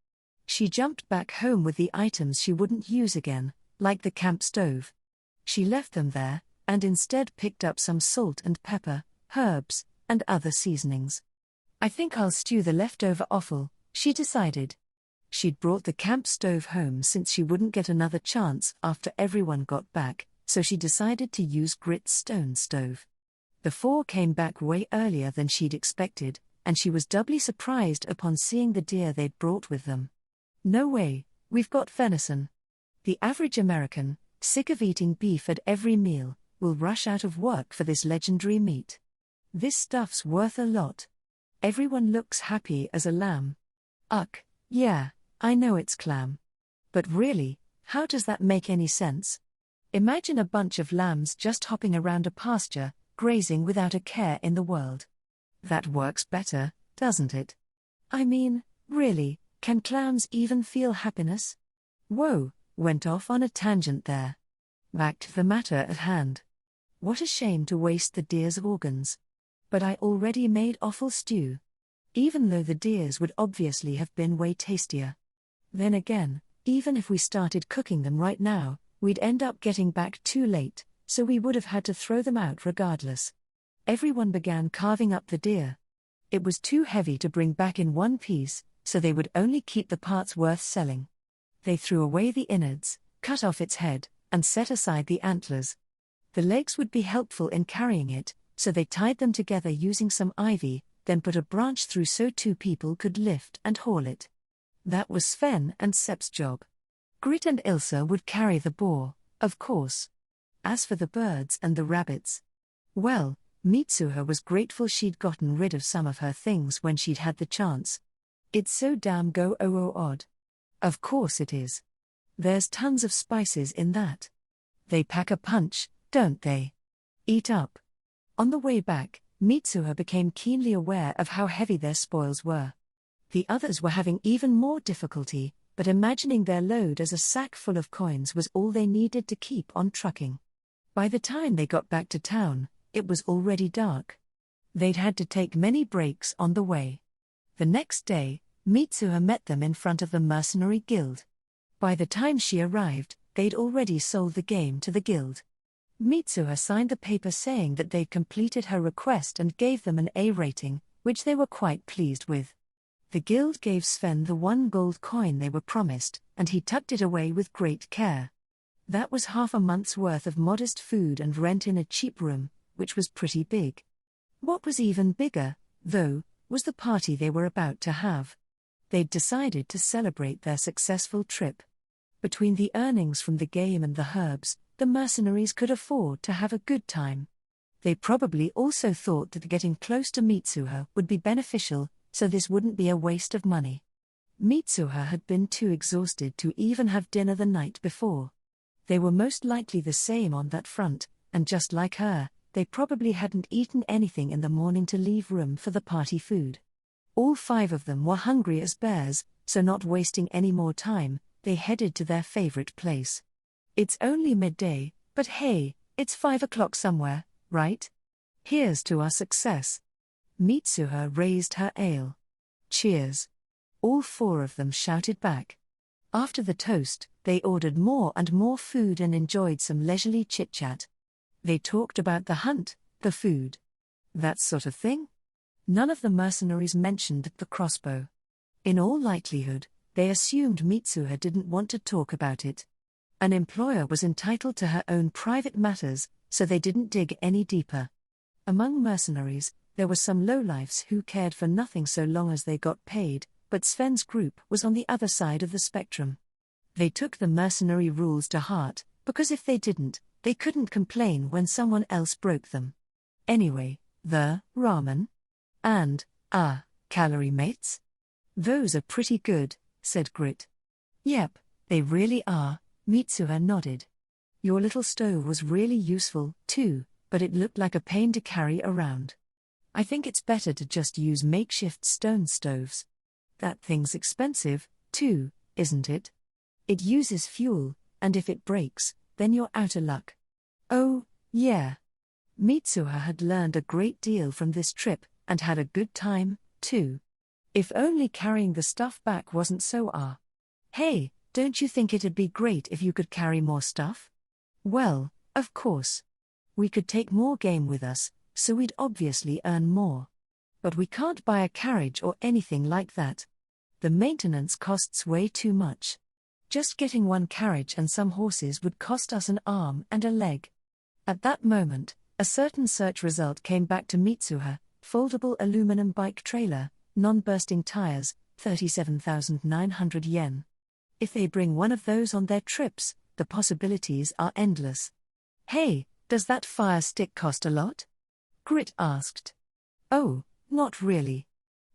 She jumped back home with the items she wouldn't use again, like the camp stove. She left them there, and instead picked up some salt and pepper, herbs, and other seasonings. I think I'll stew the leftover offal, she decided. She'd brought the camp stove home since she wouldn't get another chance after everyone got back, so she decided to use Grit's stone stove. The four came back way earlier than she'd expected, and she was doubly surprised upon seeing the deer they'd brought with them. No way, we've got venison. The average American, sick of eating beef at every meal, will rush out of work for this legendary meat. This stuff's worth a lot. Everyone looks happy as a lamb. Uck, yeah, I know it's clam. But really, how does that make any sense? Imagine a bunch of lambs just hopping around a pasture, grazing without a care in the world. That works better, doesn't it? I mean, really, can clams even feel happiness? Whoa, went off on a tangent there. Back to the matter at hand. What a shame to waste the deer's organs. But I already made offal stew. Even though the deer's would obviously have been way tastier. Then again, even if we started cooking them right now, we'd end up getting back too late, so we would have had to throw them out regardless. Everyone began carving up the deer. It was too heavy to bring back in one piece, so they would only keep the parts worth selling. They threw away the innards, cut off its head, and set aside the antlers. The legs would be helpful in carrying it, so they tied them together using some ivy, then put a branch through so two people could lift and haul it. That was Sven and Sepp's job. Grit and Ilse would carry the boar, of course. As for the birds and the rabbits, well, Mitsuha was grateful she'd gotten rid of some of her things when she'd had the chance. It's so damn odd. Of course it is. There's tons of spices in that. They pack a punch, don't they? Eat up. On the way back, Mitsuha became keenly aware of how heavy their spoils were. The others were having even more difficulty, but imagining their load as a sack full of coins was all they needed to keep on trucking. By the time they got back to town, it was already dark. They'd had to take many breaks on the way. The next day, Mitsuha met them in front of the mercenary guild. By the time she arrived, they'd already sold the game to the guild. Mitsuha signed the paper saying that they'd completed her request and gave them an A rating, which they were quite pleased with. The guild gave Sven the 1 gold coin they were promised, and he tucked it away with great care. That was half a month's worth of modest food and rent in a cheap room, which was pretty big. What was even bigger, though, was the party they were about to have. They'd decided to celebrate their successful trip. Between the earnings from the game and the herbs, the mercenaries could afford to have a good time. They probably also thought that getting close to Mitsuha would be beneficial, so this wouldn't be a waste of money. Mitsuha had been too exhausted to even have dinner the night before. They were most likely the same on that front, and just like her, they probably hadn't eaten anything in the morning to leave room for the party food. All 5 of them were hungry as bears, so not wasting any more time, they headed to their favorite place. It's only midday, but hey, it's 5 o'clock somewhere, right? Here's to our success. Mitsuha raised her ale. Cheers. All 4 of them shouted back. After the toast, they ordered more and more food and enjoyed some leisurely chit-chat. They talked about the hunt, the food. That sort of thing. None of the mercenaries mentioned the crossbow. In all likelihood, they assumed Mitsuha didn't want to talk about it. An employer was entitled to her own private matters, so they didn't dig any deeper. Among mercenaries, there were some lowlifes who cared for nothing so long as they got paid, but Sven's group was on the other side of the spectrum. They took the mercenary rules to heart, because if they didn't, they couldn't complain when someone else broke them. Anyway, the ramen and calorie mates? Those are pretty good, said Grit. Yep, they really are, Mitsuha nodded. Your little stove was really useful, too, but it looked like a pain to carry around. I think it's better to just use makeshift stone stoves. That thing's expensive, too, isn't it? It uses fuel, and if it breaks, then you're out of luck. Oh, yeah. Mitsuha had learned a great deal from this trip, and had a good time, too. If only carrying the stuff back wasn't so Hey, don't you think it'd be great if you could carry more stuff? Well, of course. We could take more game with us, so we'd obviously earn more. But we can't buy a carriage or anything like that. The maintenance costs way too much. Just getting one carriage and some horses would cost us an arm and a leg. At that moment, a certain search result came back to Mitsuha: foldable aluminum bike trailer, non-bursting tires, 37,900 yen. If they bring one of those on their trips, the possibilities are endless. Hey, does that fire stick cost a lot? Grit asked. Oh, not really.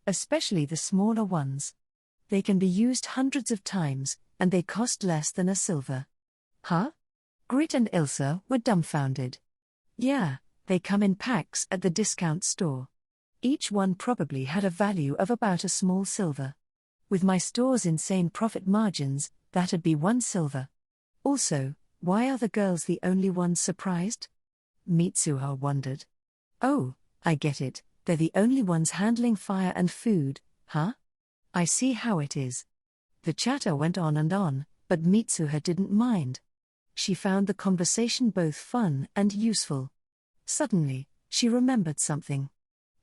Especially the smaller ones. They can be used hundreds of times, and they cost less than a silver. Huh? Grit and Ilsa were dumbfounded. Yeah, they come in packs at the discount store. Each one probably had a value of about a small silver. With my store's insane profit margins, that'd be 1 silver. Also, why are the girls the only ones surprised? Mitsuha wondered. Oh, I get it, they're the only ones handling fire and food, huh? I see how it is. The chatter went on, but Mitsuha didn't mind. She found the conversation both fun and useful. Suddenly, she remembered something.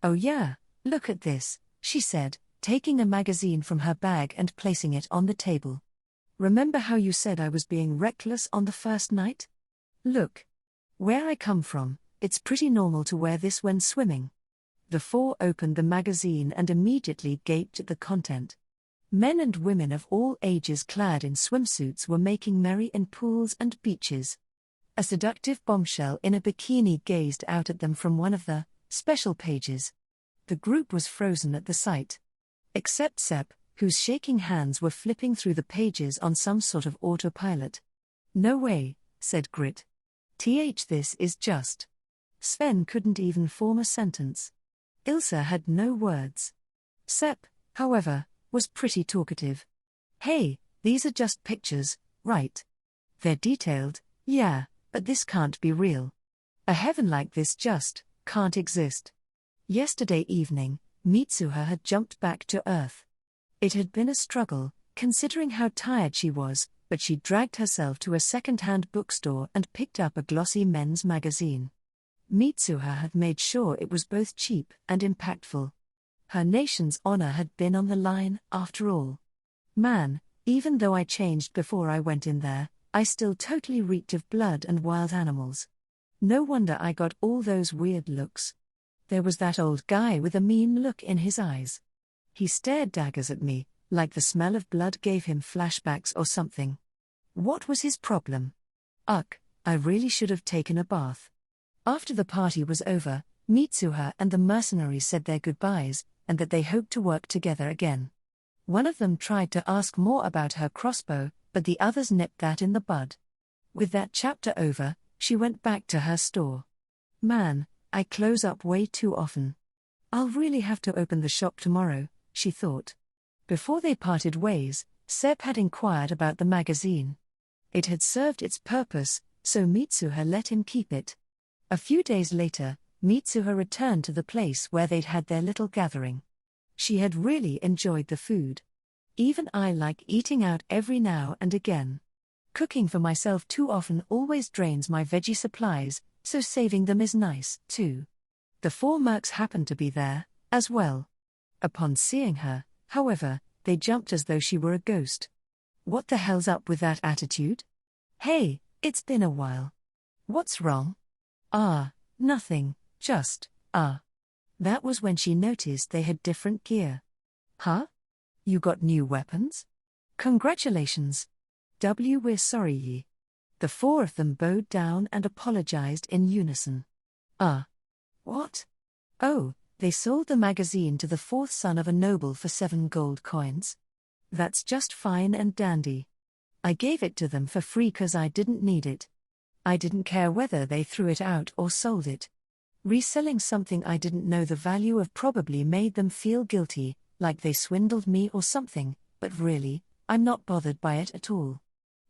Oh yeah, look at this, she said, taking a magazine from her bag and placing it on the table. Remember how you said I was being reckless on the first night? Look. Where I come from, it's pretty normal to wear this when swimming. The four opened the magazine and immediately gaped at the content. Men and women of all ages clad in swimsuits were making merry in pools and beaches. A seductive bombshell in a bikini gazed out at them from one of the special pages. The group was frozen at the sight. Except Sepp, whose shaking hands were flipping through the pages on some sort of autopilot. No way, said Grit. This is just. Sven couldn't even form a sentence. Ilsa had no words. Sepp, however, was pretty talkative. Hey, these are just pictures, right? They're detailed, yeah, but this can't be real. A heaven like this just can't exist. Yesterday evening, Mitsuha had jumped back to Earth. It had been a struggle, considering how tired she was, but she dragged herself to a second-hand bookstore and picked up a glossy men's magazine. Mitsuha had made sure it was both cheap and impactful. Her nation's honor had been on the line, after all. Man, even though I changed before I went in there, I still totally reeked of blood and wild animals. No wonder I got all those weird looks. There was that old guy with a mean look in his eyes. He stared daggers at me, like the smell of blood gave him flashbacks or something. What was his problem? Ugh, I really should have taken a bath. After the party was over, Mitsuha and the mercenaries said their goodbyes, and that they hoped to work together again. One of them tried to ask more about her crossbow, but the others nipped that in the bud. With that chapter over, she went back to her store. Man, I close up way too often. I'll really have to open the shop tomorrow, she thought. Before they parted ways, Sepp had inquired about the magazine. It had served its purpose, so Mitsuha let him keep it. A few days later, Mitsuha returned to the place where they'd had their little gathering. She had really enjoyed the food. Even I like eating out every now and again. Cooking for myself too often always drains my veggie supplies, so saving them is nice, too. The four mercs happened to be there, as well. Upon seeing her, however, they jumped as though she were a ghost. What the hell's up with that attitude? Hey, it's been a while. What's wrong? Nothing, just. That was when she noticed they had different gear. Huh? You got new weapons? Congratulations. We're sorry ye. The four of them bowed down and apologized in unison. What? Oh, they sold the magazine to the fourth son of a noble for 7 gold coins. That's just fine and dandy. I gave it to them for free 'cause I didn't need it. I didn't care whether they threw it out or sold it. Reselling something I didn't know the value of probably made them feel guilty, like they swindled me or something, but really, I'm not bothered by it at all.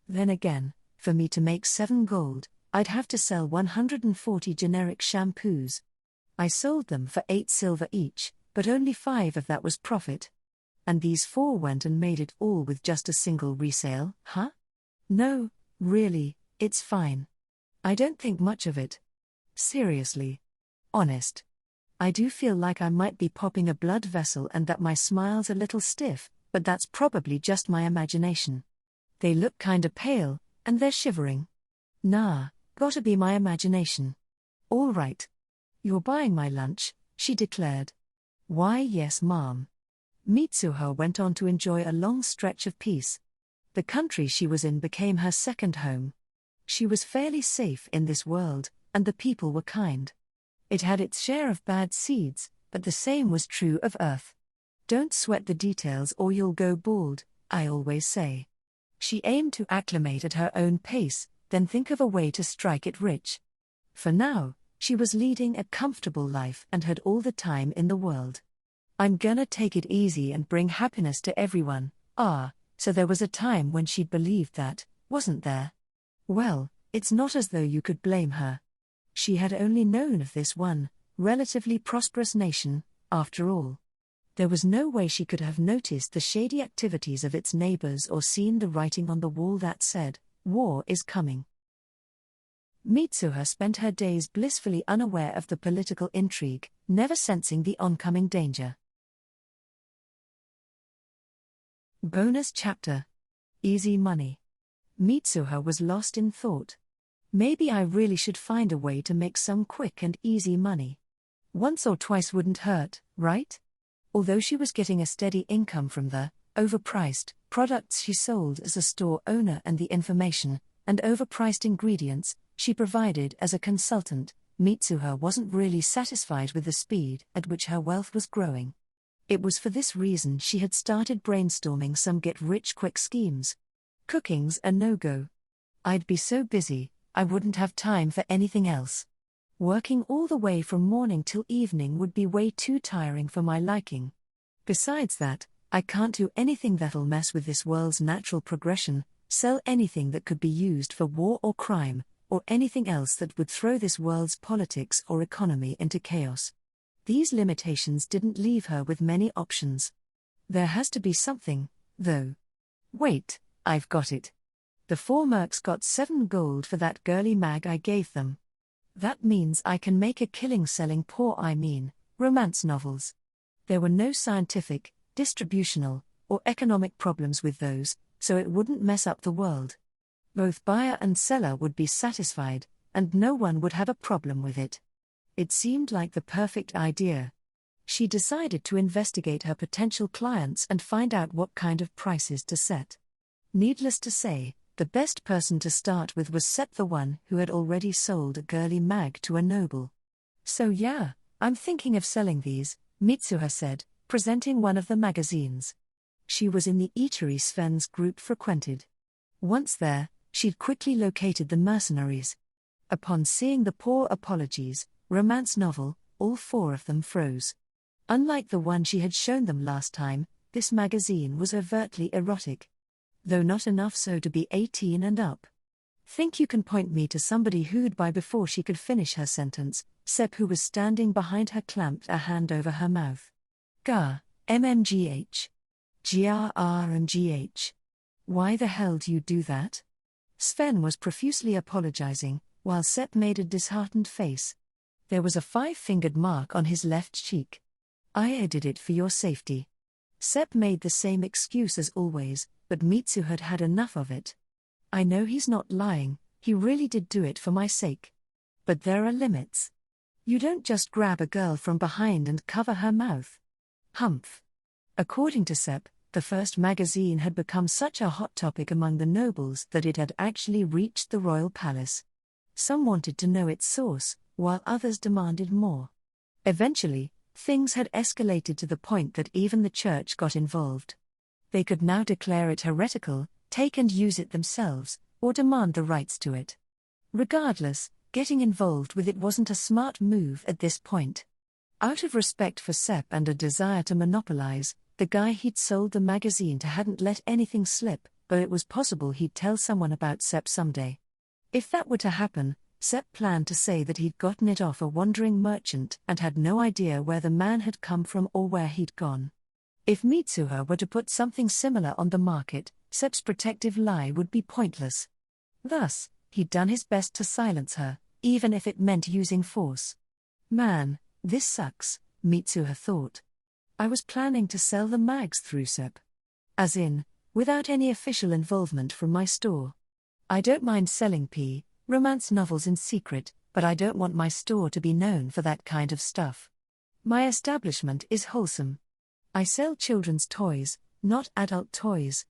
Then again, for me to make 7 gold, I'd have to sell 140 generic shampoos. I sold them for 8 silver each, but only 5 of that was profit. And these 4 went and made it all with just a single resale, huh? No, really, it's fine. I don't think much of it. Seriously. Honest. I do feel like I might be popping a blood vessel and that my smile's a little stiff, but that's probably just my imagination. They look kinda pale, and they're shivering. Nah, gotta be my imagination. All right. You're buying my lunch, she declared. Why, yes, ma'am. Mitsuha went on to enjoy a long stretch of peace. The country she was in became her second home. She was fairly safe in this world, and the people were kind. It had its share of bad seeds, but the same was true of Earth. Don't sweat the details or you'll go bald, I always say. She aimed to acclimate at her own pace, then think of a way to strike it rich. For now, she was leading a comfortable life and had all the time in the world. I'm gonna take it easy and bring happiness to everyone. So there was a time when she'd believed that, wasn't there? Well, it's not as though you could blame her. She had only known of this one, relatively prosperous nation, after all. There was no way she could have noticed the shady activities of its neighbors or seen the writing on the wall that said, "War is coming." Mitsuha spent her days blissfully unaware of the political intrigue, never sensing the oncoming danger. Bonus chapter. Easy money. Mitsuha was lost in thought. Maybe I really should find a way to make some quick and easy money. Once or twice wouldn't hurt, right? Although she was getting a steady income from the overpriced products she sold as a store owner and the information and overpriced ingredients she provided as a consultant, Mitsuha wasn't really satisfied with the speed at which her wealth was growing. It was for this reason she had started brainstorming some get-rich-quick schemes. Cooking's a no-go. I'd be so busy, I wouldn't have time for anything else. Working all the way from morning till evening would be way too tiring for my liking. Besides that, I can't do anything that'll mess with this world's natural progression, sell anything that could be used for war or crime, or anything else that would throw this world's politics or economy into chaos. These limitations didn't leave her with many options. There has to be something, though. Wait, I've got it. The 4 mercs got 7 gold for that girly mag I gave them. That means I can make a killing selling romance novels. There were no scientific, distributional, or economic problems with those, so it wouldn't mess up the world. Both buyer and seller would be satisfied, and no one would have a problem with it. It seemed like the perfect idea. She decided to investigate her potential clients and find out what kind of prices to set. Needless to say, the best person to start with was Sep, the one who had already sold a girly mag to a noble. So yeah, I'm thinking of selling these, Mitsuha said, presenting one of the magazines. She was in the eatery Sven's group frequented. Once there, she'd quickly located the mercenaries. Upon seeing the poor apologies, romance novel, all 4 of them froze. Unlike the one she had shown them last time, this magazine was overtly erotic. Though not enough so to be 18 and up. Think you can point me to somebody who'd buy before she could finish her sentence, Sep, who was standing behind her, clamped a hand over her mouth. Gah, MMGH. GRRMGH. Why the hell do you do that? Sven was profusely apologizing, while Sep made a disheartened face. There was a 5-fingered mark on his left cheek. I did it for your safety. Sep made the same excuse as always, but Mitsu had had enough of it. I know he's not lying, he really did do it for my sake. But there are limits. You don't just grab a girl from behind and cover her mouth. Humph. According to Sep, the first magazine had become such a hot topic among the nobles that it had actually reached the royal palace. Some wanted to know its source, while others demanded more. Eventually, things had escalated to the point that even the church got involved. They could now declare it heretical, take and use it themselves, or demand the rights to it. Regardless, getting involved with it wasn't a smart move at this point. Out of respect for Sep and a desire to monopolize, the guy he'd sold the magazine to hadn't let anything slip, but it was possible he'd tell someone about Sep someday. If that were to happen, Sep planned to say that he'd gotten it off a wandering merchant and had no idea where the man had come from or where he'd gone. If Mitsuha were to put something similar on the market, Sep's protective lie would be pointless. Thus, he'd done his best to silence her, even if it meant using force. Man, This sucks, Mitsuha thought. I was planning to sell the mags through SEP. As in, without any official involvement from my store. I don't mind selling romance novels in secret, but I don't want my store to be known for that kind of stuff. My establishment is wholesome. I sell children's toys, not adult toys.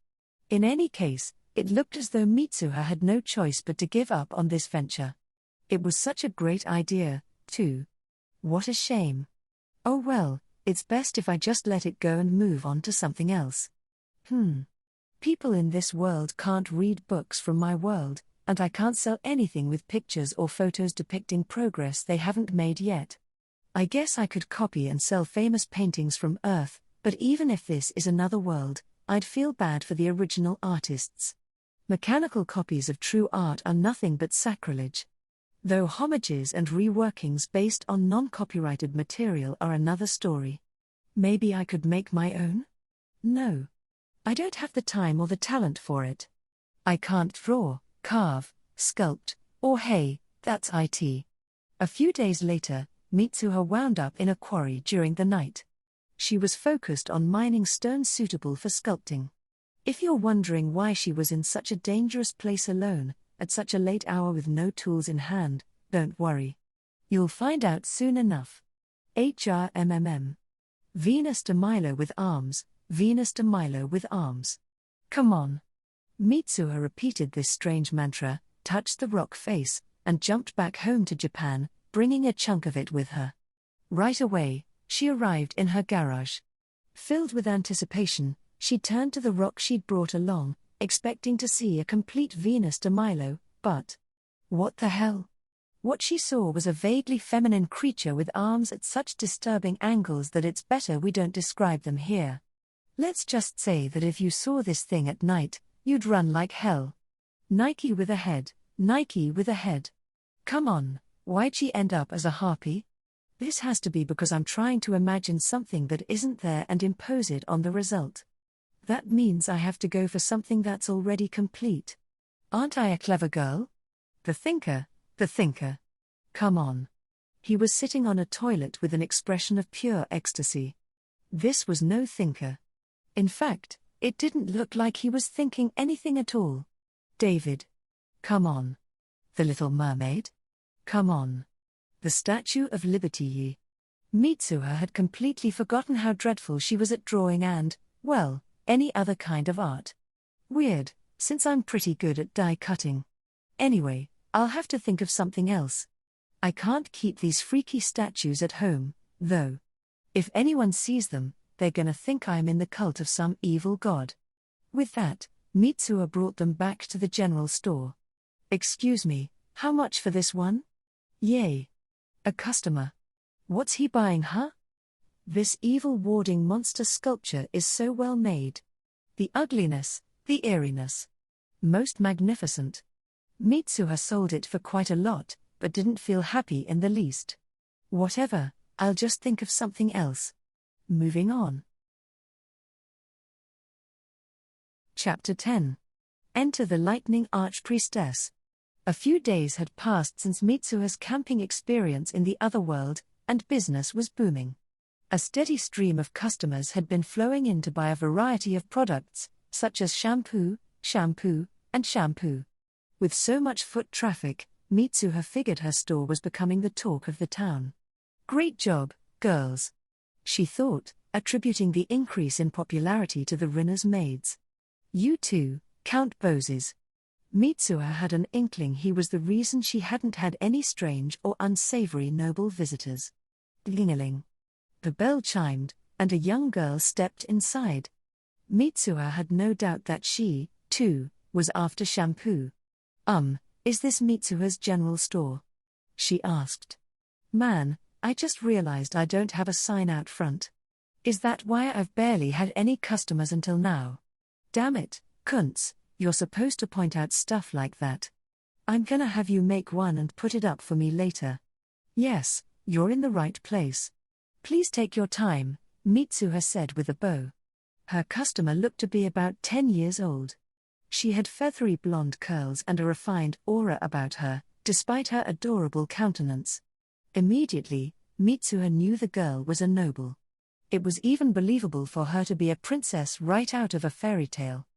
In any case, it looked as though Mitsuha had no choice but to give up on this venture. It was such a great idea, too. What a shame. Oh well, it's best if I just let it go and move on to something else. People in this world can't read books from my world, and I can't sell anything with pictures or photos depicting progress they haven't made yet. I guess I could copy and sell famous paintings from Earth, but even if this is another world, I'd feel bad for the original artists. Mechanical copies of true art are nothing but sacrilege. Though homages and reworkings based on non-copyrighted material are another story. Maybe I could make my own? No. I don't have the time or the talent for it. I can't draw, carve, sculpt, or hey, that's it. A few days later, Mitsuha wound up in a quarry during the night. She was focused on mining stone suitable for sculpting. If you're wondering why she was in such a dangerous place alone, at such a late hour with no tools in hand, don't worry. You'll find out soon enough. HRMMM. Venus de Milo with arms, Venus de Milo with arms. Come on. Mitsuha repeated this strange mantra, touched the rock face, and jumped back home to Japan, bringing a chunk of it with her. Right away, she arrived in her garage. Filled with anticipation, she turned to the rock she'd brought along, expecting to see a complete Venus de Milo, but what the hell? What she saw was a vaguely feminine creature with arms at such disturbing angles that it's better we don't describe them here. Let's just say that if you saw this thing at night, you'd run like hell. Nike with a head, Nike with a head. Come on, why'd she end up as a harpy? This has to be because I'm trying to imagine something that isn't there and impose it on the result. That means I have to go for something that's already complete. Aren't I a clever girl? The thinker. Come on. He was sitting on a toilet with an expression of pure ecstasy. This was no thinker. In fact, it didn't look like he was thinking anything at all. David. Come on. The Little Mermaid. Come on. The Statue of Liberty. Mitsuha had completely forgotten how dreadful she was at drawing and, well, any other kind of art. Weird, since I'm pretty good at die cutting. Anyway, I'll have to think of something else. I can't keep these freaky statues at home, though. If anyone sees them, they're gonna think I'm in the cult of some evil god. With that, Mitsuha brought them back to the general store. Excuse me, how much for this one? Yay. A customer. What's he buying, huh? This evil warding monster sculpture is so well made. The ugliness, the eeriness. Most magnificent. Mitsuha sold it for quite a lot, but didn't feel happy in the least. Whatever, I'll just think of something else. Moving on. Chapter 10. Enter the Lightning Archpriestess. A few days had passed since Mitsuha's camping experience in the other world, and business was booming. A steady stream of customers had been flowing in to buy a variety of products, such as shampoo, and shampoo. With so much foot traffic, Mitsuha figured her store was becoming the talk of the town. Great job, girls. She thought, attributing the increase in popularity to the Rinner's maids. You too, Count Boses. Mitsuha had an inkling he was the reason she hadn't had any strange or unsavory noble visitors. Ding-a-ling. The bell chimed, and a young girl stepped inside. Mitsuha had no doubt that she, too, was after shampoo. Is this Mitsuha's general store? She asked. Man, I just realized I don't have a sign out front. Is that why I've barely had any customers until now? Damn it, Kuntz, you're supposed to point out stuff like that. I'm gonna have you make one and put it up for me later. Yes, you're in the right place. Please take your time, Mitsuha said with a bow. Her customer looked to be about 10 years old. She had feathery blonde curls and a refined aura about her, despite her adorable countenance. Immediately, Mitsuha knew the girl was a noble. It was even believable for her to be a princess right out of a fairy tale.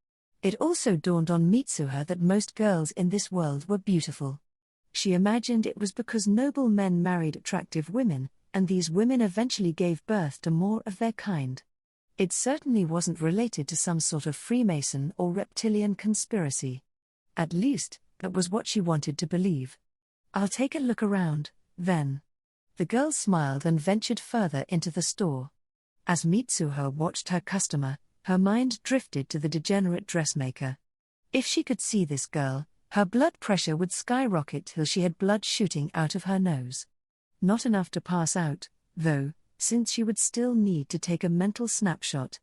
It also dawned on Mitsuha that most girls in this world were beautiful. She imagined it was because noble men married attractive women, and these women eventually gave birth to more of their kind. It certainly wasn't related to some sort of Freemason or reptilian conspiracy. At least, that was what she wanted to believe. "I'll take a look around, then." The girl smiled and ventured further into the store. As Mitsuha watched her customer, her mind drifted to the degenerate dressmaker. If she could see this girl, her blood pressure would skyrocket till she had blood shooting out of her nose. Not enough to pass out, though, since she would still need to take a mental snapshot.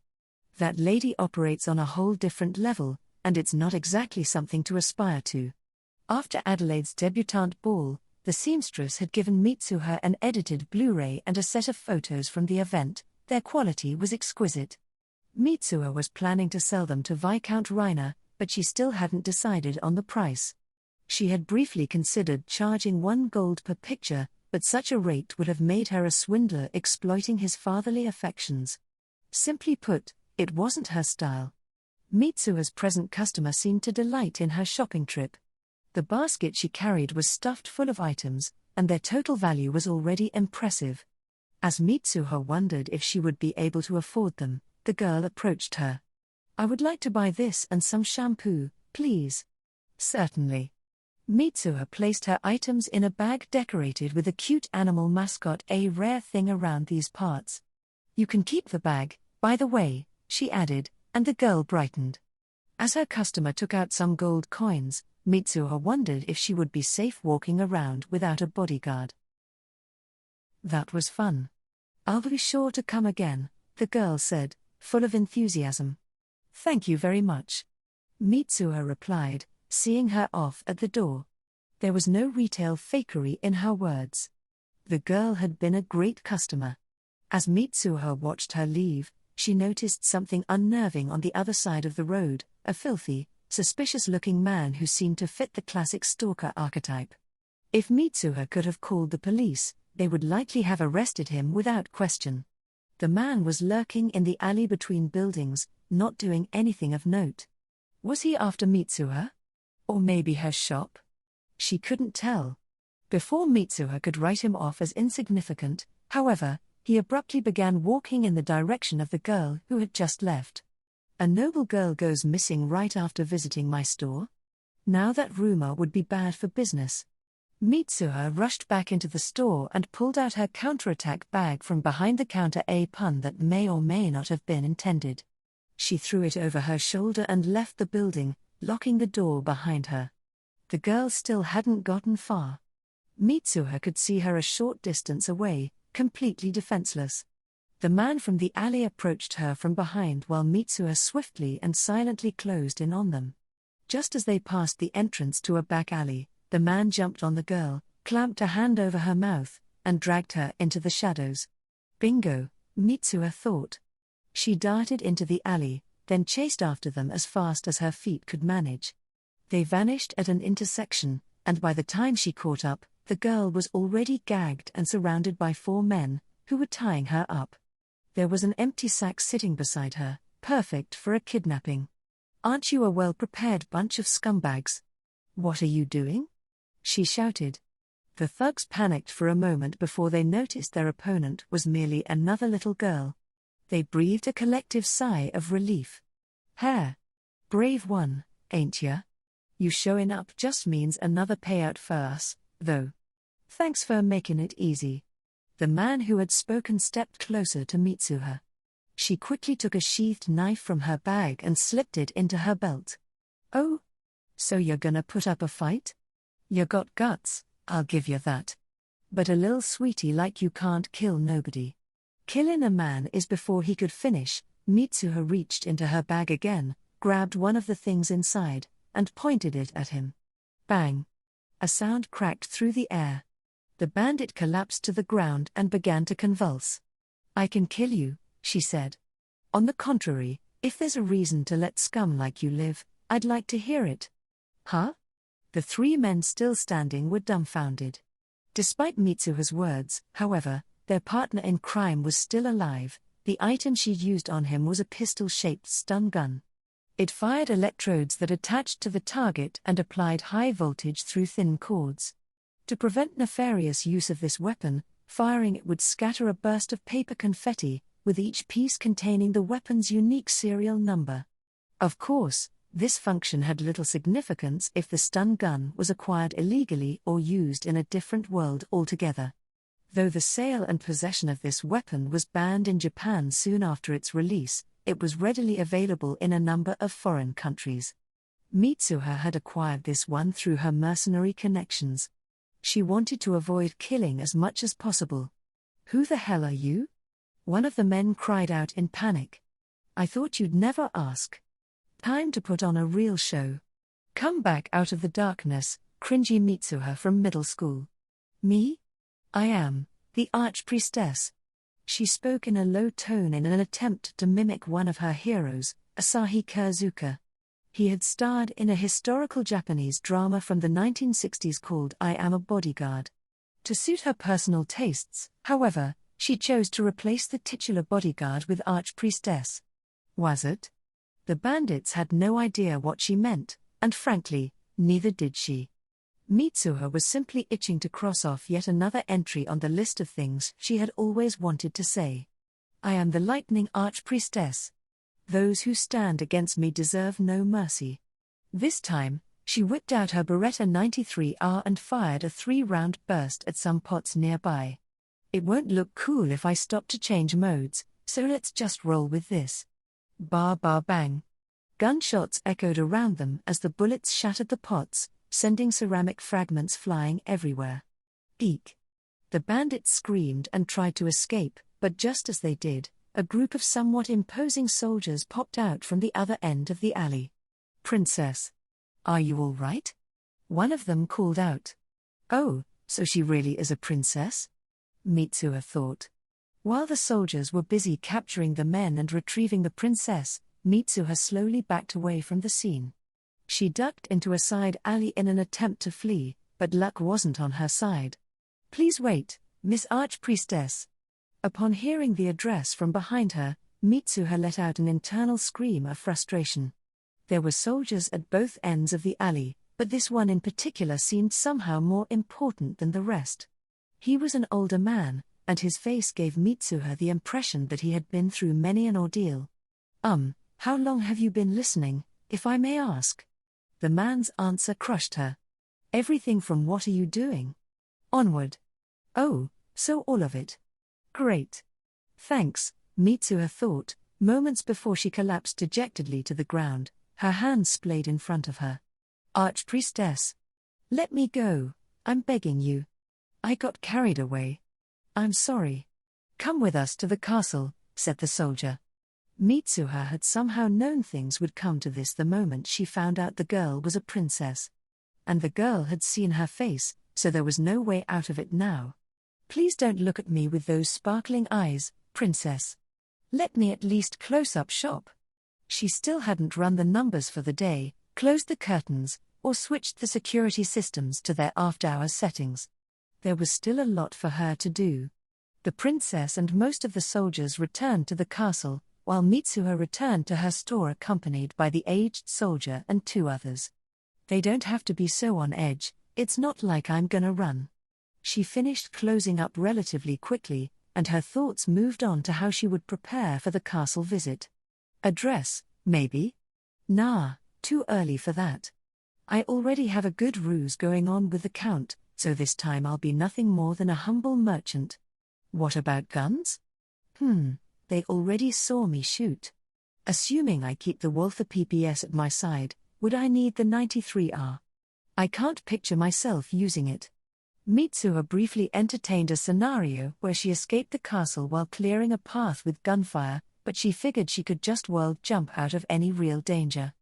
That lady operates on a whole different level, and it's not exactly something to aspire to. After Adelaide's debutante ball, the seamstress had given Mitsuha an edited Blu-ray and a set of photos from the event. Their quality was exquisite. Mitsuha was planning to sell them to Viscount Reiner, but she still hadn't decided on the price. She had briefly considered charging 1 gold per picture, but such a rate would have made her a swindler exploiting his fatherly affections. Simply put, it wasn't her style. Mitsuha's present customer seemed to delight in her shopping trip. The basket she carried was stuffed full of items, and their total value was already impressive. As Mitsuha wondered if she would be able to afford them, the girl approached her. "I would like to buy this and some shampoo, please." "Certainly." Mitsuha placed her items in a bag decorated with a cute animal mascot, a rare thing around these parts. "You can keep the bag, by the way," she added, and the girl brightened. As her customer took out some gold coins, Mitsuha wondered if she would be safe walking around without a bodyguard. "That was fun. I'll be sure to come again," the girl said, full of enthusiasm. "Thank you very much," Mitsuha replied, seeing her off at the door. There was no retail fakery in her words. The girl had been a great customer. As Mitsuha watched her leave, she noticed something unnerving on the other side of the road, a filthy, suspicious-looking man who seemed to fit the classic stalker archetype. If Mitsuha could have called the police, they would likely have arrested him without question. The man was lurking in the alley between buildings, not doing anything of note. Was he after Mitsuha? Or maybe her shop? She couldn't tell. Before Mitsuha could write him off as insignificant, however, he abruptly began walking in the direction of the girl who had just left. "A noble girl goes missing right after visiting my store? Now that rumor would be bad for business." Mitsuha rushed back into the store and pulled out her counterattack bag from behind the counter, a pun that may or may not have been intended. She threw it over her shoulder and left the building, locking the door behind her. The girl still hadn't gotten far. Mitsuha could see her a short distance away, completely defenseless. The man from the alley approached her from behind while Mitsuha swiftly and silently closed in on them. Just as they passed the entrance to a back alley, the man jumped on the girl, clamped a hand over her mouth, and dragged her into the shadows. Bingo, Mitsuha thought. She darted into the alley, then chased after them as fast as her feet could manage. They vanished at an intersection, and by the time she caught up, the girl was already gagged and surrounded by 4 men, who were tying her up. There was an empty sack sitting beside her, perfect for a kidnapping. "Aren't you a well-prepared bunch of scumbags? What are you doing?" she shouted. The thugs panicked for a moment before they noticed their opponent was merely another little girl. They breathed a collective sigh of relief. "Hair. Brave one, ain't ya? You showing up just means another payout for us, though. Thanks for making it easy." The man who had spoken stepped closer to Mitsuha. She quickly took a sheathed knife from her bag and slipped it into her belt. "Oh? So you're gonna put up a fight? You got guts, I'll give you that. But a lil sweetie like you can't kill nobody." Killing a man is before he could finish. Mitsuha reached into her bag again, grabbed one of the things inside, and pointed it at him. Bang! A sound cracked through the air. The bandit collapsed to the ground and began to convulse. "I can kill you," she said. "On the contrary, if there's a reason to let scum like you live, I'd like to hear it." "Huh?" The 3 men still standing were dumbfounded. Despite Mitsuha's words, however, Their partner in crime was still alive. The item she'd used on him was a pistol-shaped stun gun. It fired electrodes that attached to the target and applied high voltage through thin cords. To prevent nefarious use of this weapon, firing it would scatter a burst of paper confetti, with each piece containing the weapon's unique serial number. Of course, this function had little significance if the stun gun was acquired illegally or used in a different world altogether. Though the sale and possession of this weapon was banned in Japan soon after its release, it was readily available in a number of foreign countries. Mitsuha had acquired this one through her mercenary connections. She wanted to avoid killing as much as possible. "Who the hell are you?" one of the men cried out in panic. "I thought you'd never ask. Time to put on a real show. Come back out of the darkness, cringy Mitsuha from middle school." "Me? I am the Archpriestess." She spoke in a low tone in an attempt to mimic one of her heroes, Asahi Kurzuka. He had starred in a historical Japanese drama from the 1960s called I Am a Bodyguard. To suit her personal tastes, however, she chose to replace the titular bodyguard with Archpriestess. Was it? The bandits had no idea what she meant, and frankly, neither did she. Mitsuha was simply itching to cross off yet another entry on the list of things she had always wanted to say. "I am the Lightning Archpriestess. Those who stand against me deserve no mercy." This time, she whipped out her Beretta 93R and fired a 3-round burst at some pots nearby. "It won't look cool if I stop to change modes, so let's just roll with this." Bar bar bang. Gunshots echoed around them as the bullets shattered the pots, sending ceramic fragments flying everywhere. Eek! The bandits screamed and tried to escape, but just as they did, a group of somewhat imposing soldiers popped out from the other end of the alley. "Princess, are you all right?" one of them called out. "Oh, so she really is a princess?" Mitsuha thought. While the soldiers were busy capturing the men and retrieving the princess, Mitsuha slowly backed away from the scene. She ducked into a side alley in an attempt to flee, but luck wasn't on her side. "Please wait, Miss Archpriestess." Upon hearing the address from behind her, Mitsuha let out an internal scream of frustration. There were soldiers at both ends of the alley, but this one in particular seemed somehow more important than the rest. He was an older man, and his face gave Mitsuha the impression that he had been through many an ordeal. How long have you been listening, if I may ask?" The man's answer crushed her. "Everything from what are you doing? Onward." "Oh, so all of it. Great. Thanks," Mitsuha thought, moments before she collapsed dejectedly to the ground, her hands splayed in front of her. "Archpriestess. Let me go, I'm begging you. I got carried away. I'm sorry." "Come with us to the castle," said the soldier. Mitsuha had somehow known things would come to this the moment she found out the girl was a princess. And the girl had seen her face, so there was no way out of it now. "Please don't look at me with those sparkling eyes, princess. Let me at least close up shop." She still hadn't run the numbers for the day, closed the curtains, or switched the security systems to their after-hours settings. There was still a lot for her to do. The princess and most of the soldiers returned to the castle, while Mitsuha returned to her store accompanied by the aged soldier and 2 others. "They don't have to be so on edge, it's not like I'm gonna run." She finished closing up relatively quickly, and her thoughts moved on to how she would prepare for the castle visit. A dress, maybe? Nah, too early for that. I already have a good ruse going on with the Count, so this time I'll be nothing more than a humble merchant. What about guns? They already saw me shoot. Assuming I keep the Walther PPS at my side, would I need the 93R? I can't picture myself using it. Mitsuha briefly entertained a scenario where she escaped the castle while clearing a path with gunfire, but she figured she could just world jump out of any real danger.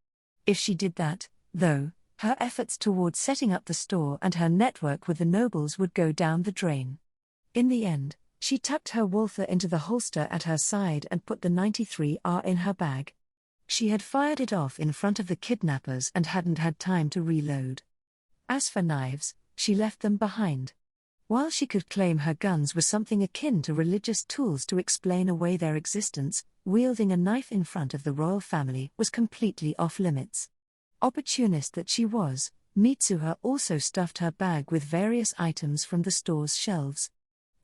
If she did that, though, her efforts towards setting up the store and her network with the nobles would go down the drain. In the end, she tucked her Walther into the holster at her side and put the 93R in her bag. She had fired it off in front of the kidnappers and hadn't had time to reload. As for knives, she left them behind. While she could claim her guns were something akin to religious tools to explain away their existence, wielding a knife in front of the royal family was completely off limits. Opportunist that she was, Mitsuha also stuffed her bag with various items from the store's shelves.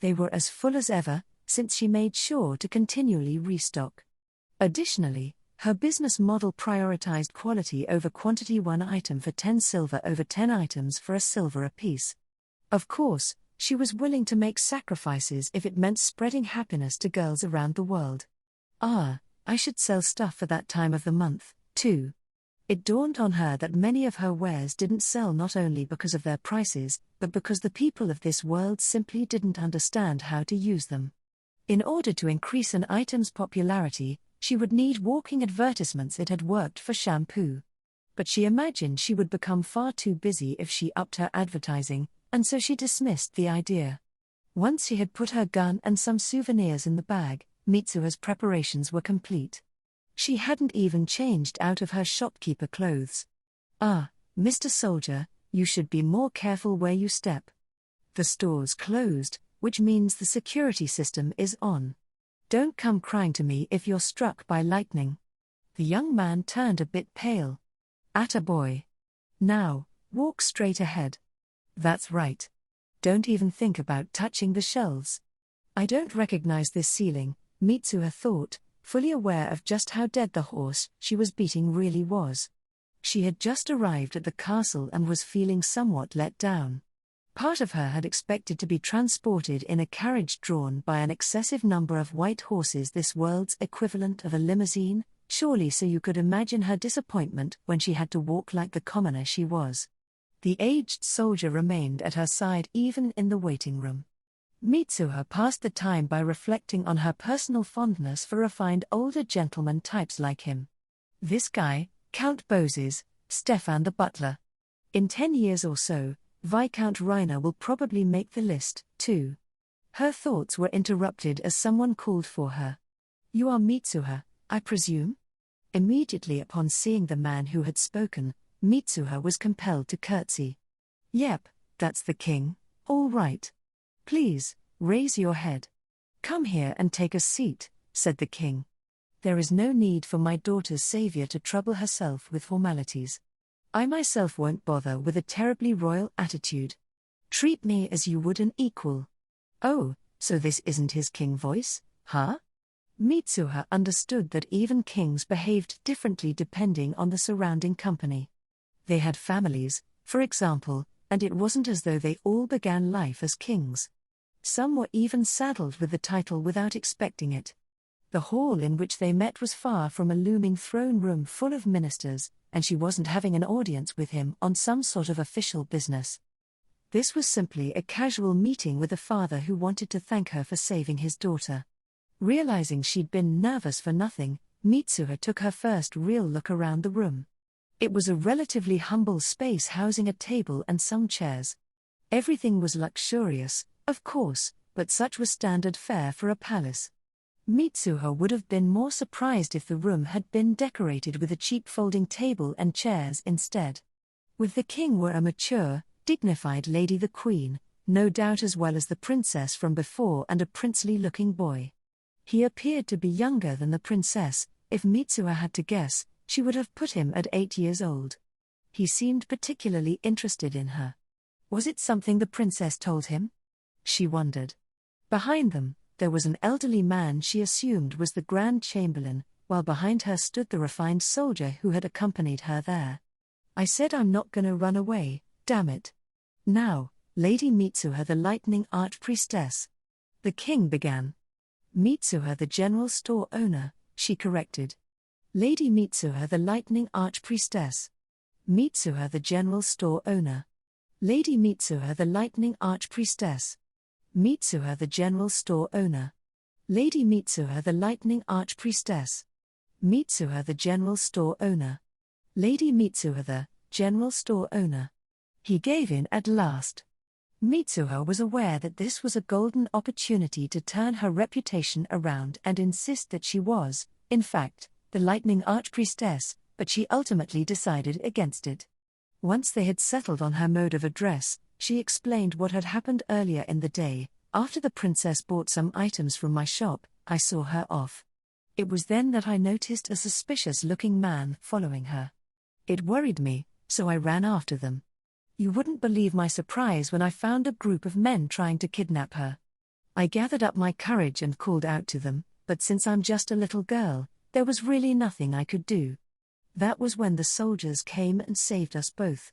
They were as full as ever, since she made sure to continually restock. Additionally, her business model prioritized quality over quantity, 1 item for 10 silver over 10 items for a silver apiece. Of course, she was willing to make sacrifices if it meant spreading happiness to girls around the world. I should sell stuff for that time of the month, too. It dawned on her that many of her wares didn't sell not only because of their prices, but because the people of this world simply didn't understand how to use them. In order to increase an item's popularity, she would need walking advertisements. It had worked for shampoo. But she imagined she would become far too busy if she upped her advertising, and so she dismissed the idea. Once she had put her gun and some souvenirs in the bag, Mitsuha's preparations were complete. She hadn't even changed out of her shopkeeper clothes. Mr. Soldier, you should be more careful where you step. The store's closed, which means the security system is on. Don't come crying to me if you're struck by lightning. The young man turned a bit pale. Attaboy. Now, walk straight ahead. That's right. Don't even think about touching the shelves. I don't recognize this ceiling, Mitsuha thought, fully aware of just how dead the horse she was beating really was. She had just arrived at the castle and was feeling somewhat let down. Part of her had expected to be transported in a carriage drawn by an excessive number of white horses, this world's equivalent of a limousine, surely, so you could imagine her disappointment when she had to walk like the commoner she was. The aged soldier remained at her side even in the waiting room. Mitsuha passed the time by reflecting on her personal fondness for refined older gentleman types like him. This guy, Count Bozes, Stefan the butler. In 10 years or so, Viscount Reiner will probably make the list, too. Her thoughts were interrupted as someone called for her. You are Mitsuha, I presume? Immediately upon seeing the man who had spoken, Mitsuha was compelled to curtsy. Yep, that's the king, all right. Please, raise your head. Come here and take a seat, said the king. There is no need for my daughter's savior to trouble herself with formalities. I myself won't bother with a terribly royal attitude. Treat me as you would an equal. Oh, so this isn't his king voice, huh? Mitsuha understood that even kings behaved differently depending on the surrounding company. They had families, for example, and it wasn't as though they all began life as kings. Some were even saddled with the title without expecting it. The hall in which they met was far from a looming throne room full of ministers, and she wasn't having an audience with him on some sort of official business. This was simply a casual meeting with a father who wanted to thank her for saving his daughter. Realizing she'd been nervous for nothing, Mitsuha took her first real look around the room. It was a relatively humble space housing a table and some chairs. Everything was luxurious, of course, but such was standard fare for a palace. Mitsuha would have been more surprised if the room had been decorated with a cheap folding table and chairs instead. With the king were a mature, dignified lady, the queen, no doubt, as well as the princess from before, and a princely-looking boy. He appeared to be younger than the princess. If Mitsuha had to guess, she would have put him at 8 years old. He seemed particularly interested in her. Was it something the princess told him? She wondered. Behind them, there was an elderly man she assumed was the Grand Chamberlain, while behind her stood the refined soldier who had accompanied her there. I said I'm not gonna run away, damn it. Now, Lady Mitsuha, the Lightning Archpriestess. The king began. Mitsuha, the general store owner, she corrected. Lady Mitsuha, the Lightning Archpriestess. Mitsuha, the general store owner. Lady Mitsuha, the Lightning Archpriestess. Mitsuha, the general store owner. Lady Mitsuha, the Lightning Archpriestess. Mitsuha, the general store owner. Lady Mitsuha, the general store owner. He gave in at last. Mitsuha was aware that this was a golden opportunity to turn her reputation around and insist that she was, in fact, the Lightning Archpriestess, but she ultimately decided against it. Once they had settled on her mode of address, She explained what had happened earlier in the day. After the princess bought some items from my shop, I saw her off. It was then that I noticed a suspicious-looking man following her. It worried me, so I ran after them. You wouldn't believe my surprise when I found a group of men trying to kidnap her. I gathered up my courage and called out to them, but since I'm just a little girl, there was really nothing I could do. That was when the soldiers came and saved us both.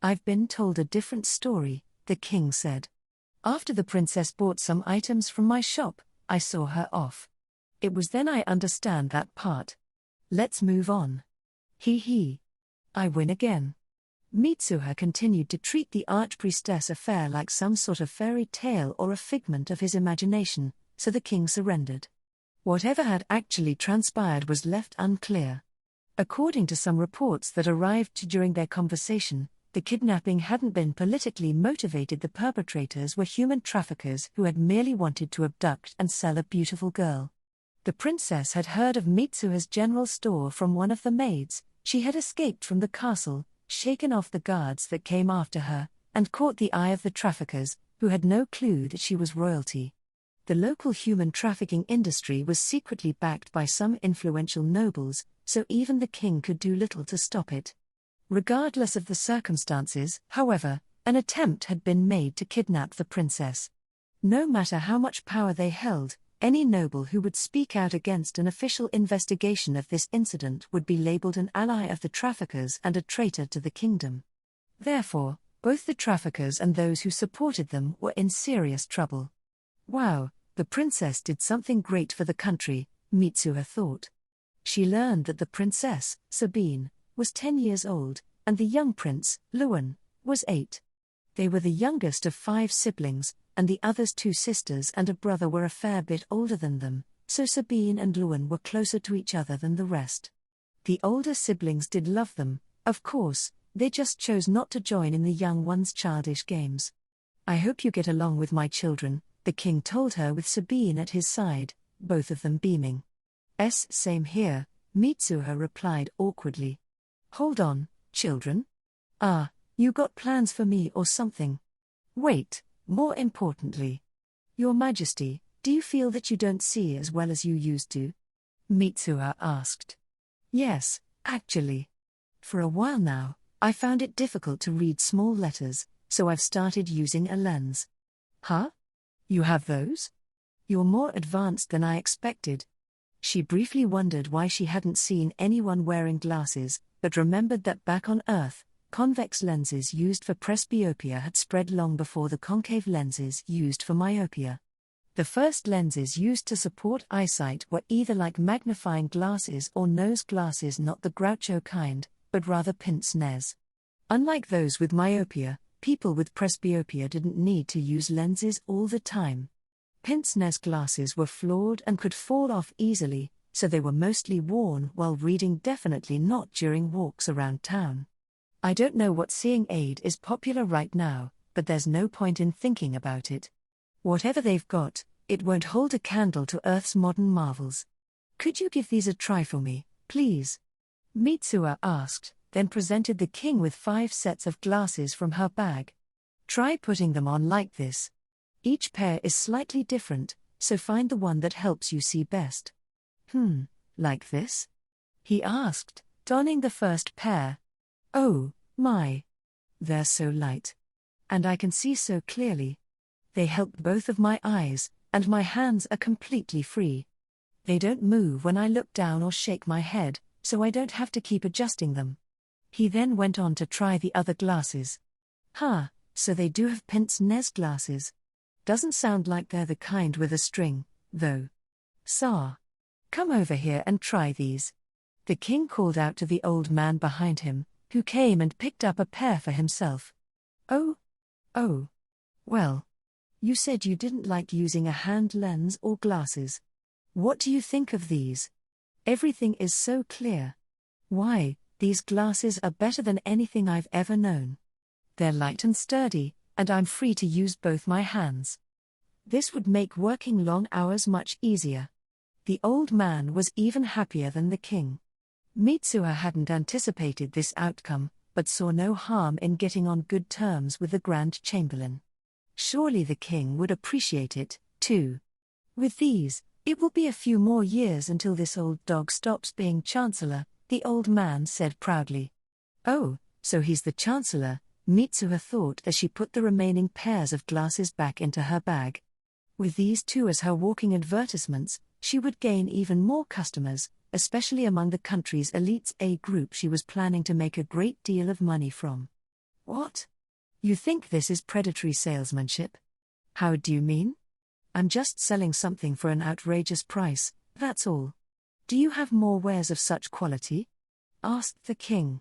I've been told a different story, the king said. After the princess bought some items from my shop, I saw her off. It was then I understand that part. Let's move on. I win again. Mitsuha continued to treat the archpriestess affair like some sort of fairy tale or a figment of his imagination, so the king surrendered. Whatever had actually transpired was left unclear. According to some reports that arrived during their conversation, the kidnapping hadn't been politically motivated. The perpetrators were human traffickers who had merely wanted to abduct and sell a beautiful girl. The princess had heard of Mitsuha's general store from one of the maids. She had escaped from the castle, shaken off the guards that came after her, and caught the eye of the traffickers, who had no clue that she was royalty. The local human trafficking industry was secretly backed by some influential nobles, so even the king could do little to stop it. Regardless of the circumstances, however, an attempt had been made to kidnap the princess. No matter how much power they held, any noble who would speak out against an official investigation of this incident would be labeled an ally of the traffickers and a traitor to the kingdom. Therefore, both the traffickers and those who supported them were in serious trouble. Wow, the princess did something great for the country, Mitsuha thought. She learned that the princess, Sabine, was 10 years old, and the young prince, Luan, was 8. They were the youngest of 5 siblings, and the others 2 sisters and a brother were a fair bit older than them, so Sabine and Luan were closer to each other than the rest. The older siblings did love them, of course, they just chose not to join in the young ones' childish games. I hope you get along with my children, the king told her with Sabine at his side, both of them beaming. Same here, Mitsuha replied awkwardly. Hold on, children? You got plans for me or something? Wait, more importantly. Your Majesty, do you feel that you don't see as well as you used to? Mitsuha asked. Yes, actually. For a while now, I found it difficult to read small letters, so I've started using a lens. Huh? You have those? You're more advanced than I expected. She briefly wondered why she hadn't seen anyone wearing glasses, but remembered that back on Earth, convex lenses used for presbyopia had spread long before the concave lenses used for myopia. The first lenses used to support eyesight were either like magnifying glasses or nose glasses, not the Groucho kind, but rather pince-nez. Unlike those with myopia, people with presbyopia didn't need to use lenses all the time. Pince-nez glasses were flawed and could fall off easily, so they were mostly worn while reading, definitely not during walks around town. I don't know what seeing aid is popular right now, but there's no point in thinking about it. Whatever they've got, it won't hold a candle to Earth's modern marvels. Could you give these a try for me, please? Mitsuha asked, then presented the king with 5 sets of glasses from her bag. Try putting them on like this. Each pair is slightly different, so find the one that helps you see best. Like this? He asked, donning the first pair. Oh, my. They're so light. And I can see so clearly. They help both of my eyes, and my hands are completely free. They don't move when I look down or shake my head, so I don't have to keep adjusting them. He then went on to try the other glasses. So they do have pince-nez glasses. Doesn't sound like they're the kind with a string, though. Sir, come over here and try these. The king called out to the old man behind him, who came and picked up a pair for himself. Oh. Well. You said you didn't like using a hand lens or glasses. What do you think of these? Everything is so clear. Why, these glasses are better than anything I've ever known. They're light and sturdy, and I'm free to use both my hands. This would make working long hours much easier. The old man was even happier than the king. Mitsuha hadn't anticipated this outcome, but saw no harm in getting on good terms with the Grand Chamberlain. Surely the king would appreciate it, too. With these, it will be a few more years until this old dog stops being Chancellor, the old man said proudly. Oh, so he's the Chancellor, Mitsuha thought as she put the remaining pairs of glasses back into her bag. With these two as her walking advertisements, she would gain even more customers, especially among the country's elites, a group she was planning to make a great deal of money from. What? You think this is predatory salesmanship? How do you mean? I'm just selling something for an outrageous price, that's all. Do you have more wares of such quality? Asked the king.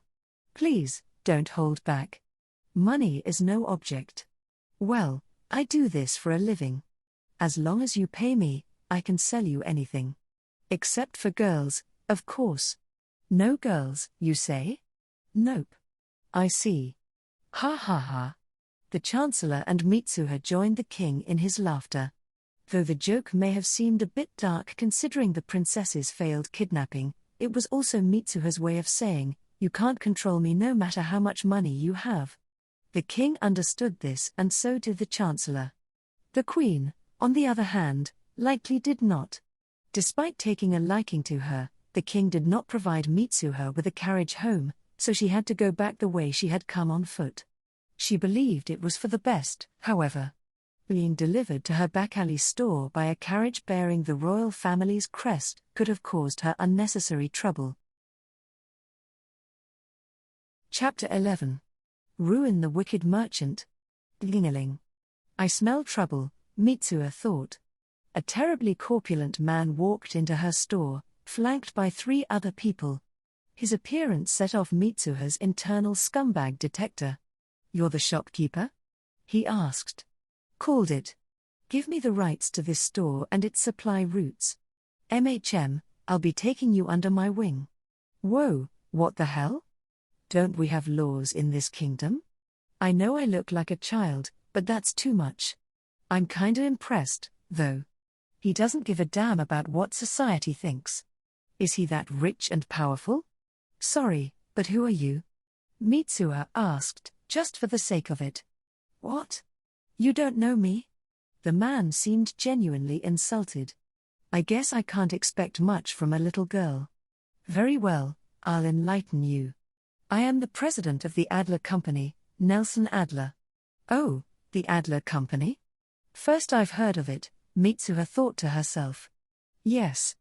Please, don't hold back. Money is no object. Well, I do this for a living. As long as you pay me, I can sell you anything. Except for girls, of course. No girls, you say? Nope. I see. Ha ha ha. The Chancellor and Mitsuha joined the king in his laughter. Though the joke may have seemed a bit dark considering the princess's failed kidnapping, it was also Mitsuha's way of saying, you can't control me no matter how much money you have. The king understood this and so did the Chancellor. The queen, on the other hand, likely did not. Despite taking a liking to her, the king did not provide Mitsuha with a carriage home, so she had to go back the way she had come on foot. She believed it was for the best, however. Being delivered to her back alley store by a carriage bearing the royal family's crest could have caused her unnecessary trouble. Chapter 11. Ruin the wicked merchant. Ding-a-ling. I smell trouble, Mitsuha thought. A terribly corpulent man walked into her store, flanked by 3 other people. His appearance set off Mitsuha's internal scumbag detector. You're the shopkeeper? He asked. Called it. Give me the rights to this store and its supply routes. I'll be taking you under my wing. Whoa, what the hell? Don't we have laws in this kingdom? I know I look like a child, but that's too much. I'm kinda impressed, though. He doesn't give a damn about what society thinks. Is he that rich and powerful? Sorry, but who are you? Mitsuha asked, just for the sake of it. What? You don't know me? The man seemed genuinely insulted. I guess I can't expect much from a little girl. Very well, I'll enlighten you. I am the president of the Adler Company, Nelson Adler. Oh, the Adler Company? First I've heard of it, Mitsuha thought to herself. Yes.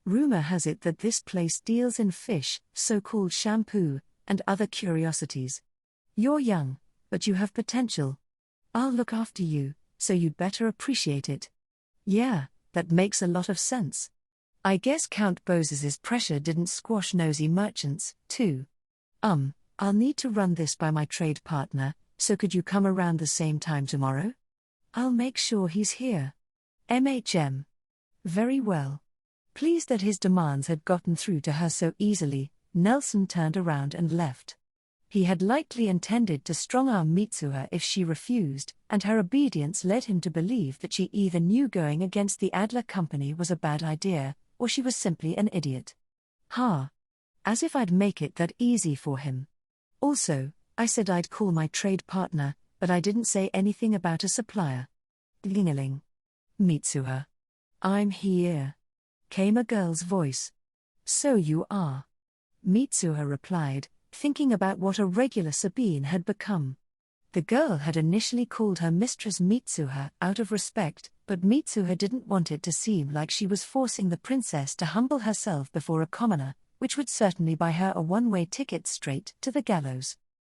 Rumor has it that this place deals in fish, so-called shampoo, and other curiosities. You're young, but you have potential. I'll look after you, so you'd better appreciate it. Yeah, that makes a lot of sense. I guess Count Boses's pressure didn't squash nosy merchants, too. I'll need to run this by my trade partner, so could you come around the same time tomorrow? I'll make sure he's here. Very well. Pleased that his demands had gotten through to her so easily, Nelson turned around and left. He had likely intended to strong-arm Mitsuha if she refused, and her obedience led him to believe that she either knew going against the Adler Company was a bad idea, or she was simply an idiot. Ha! As if I'd make it that easy for him. Also, I said I'd call my trade partner, but I didn't say anything about a supplier. Ding-a-ling. Mitsuha. I'm here. Came a girl's voice. So you are. Mitsuha replied, thinking about what a regular Sabine had become. The girl had initially called her mistress Mitsuha out of respect, but Mitsuha didn't want it to seem like she was forcing the princess to humble herself before a commoner, which would certainly buy her a one-way ticket straight to the gallows.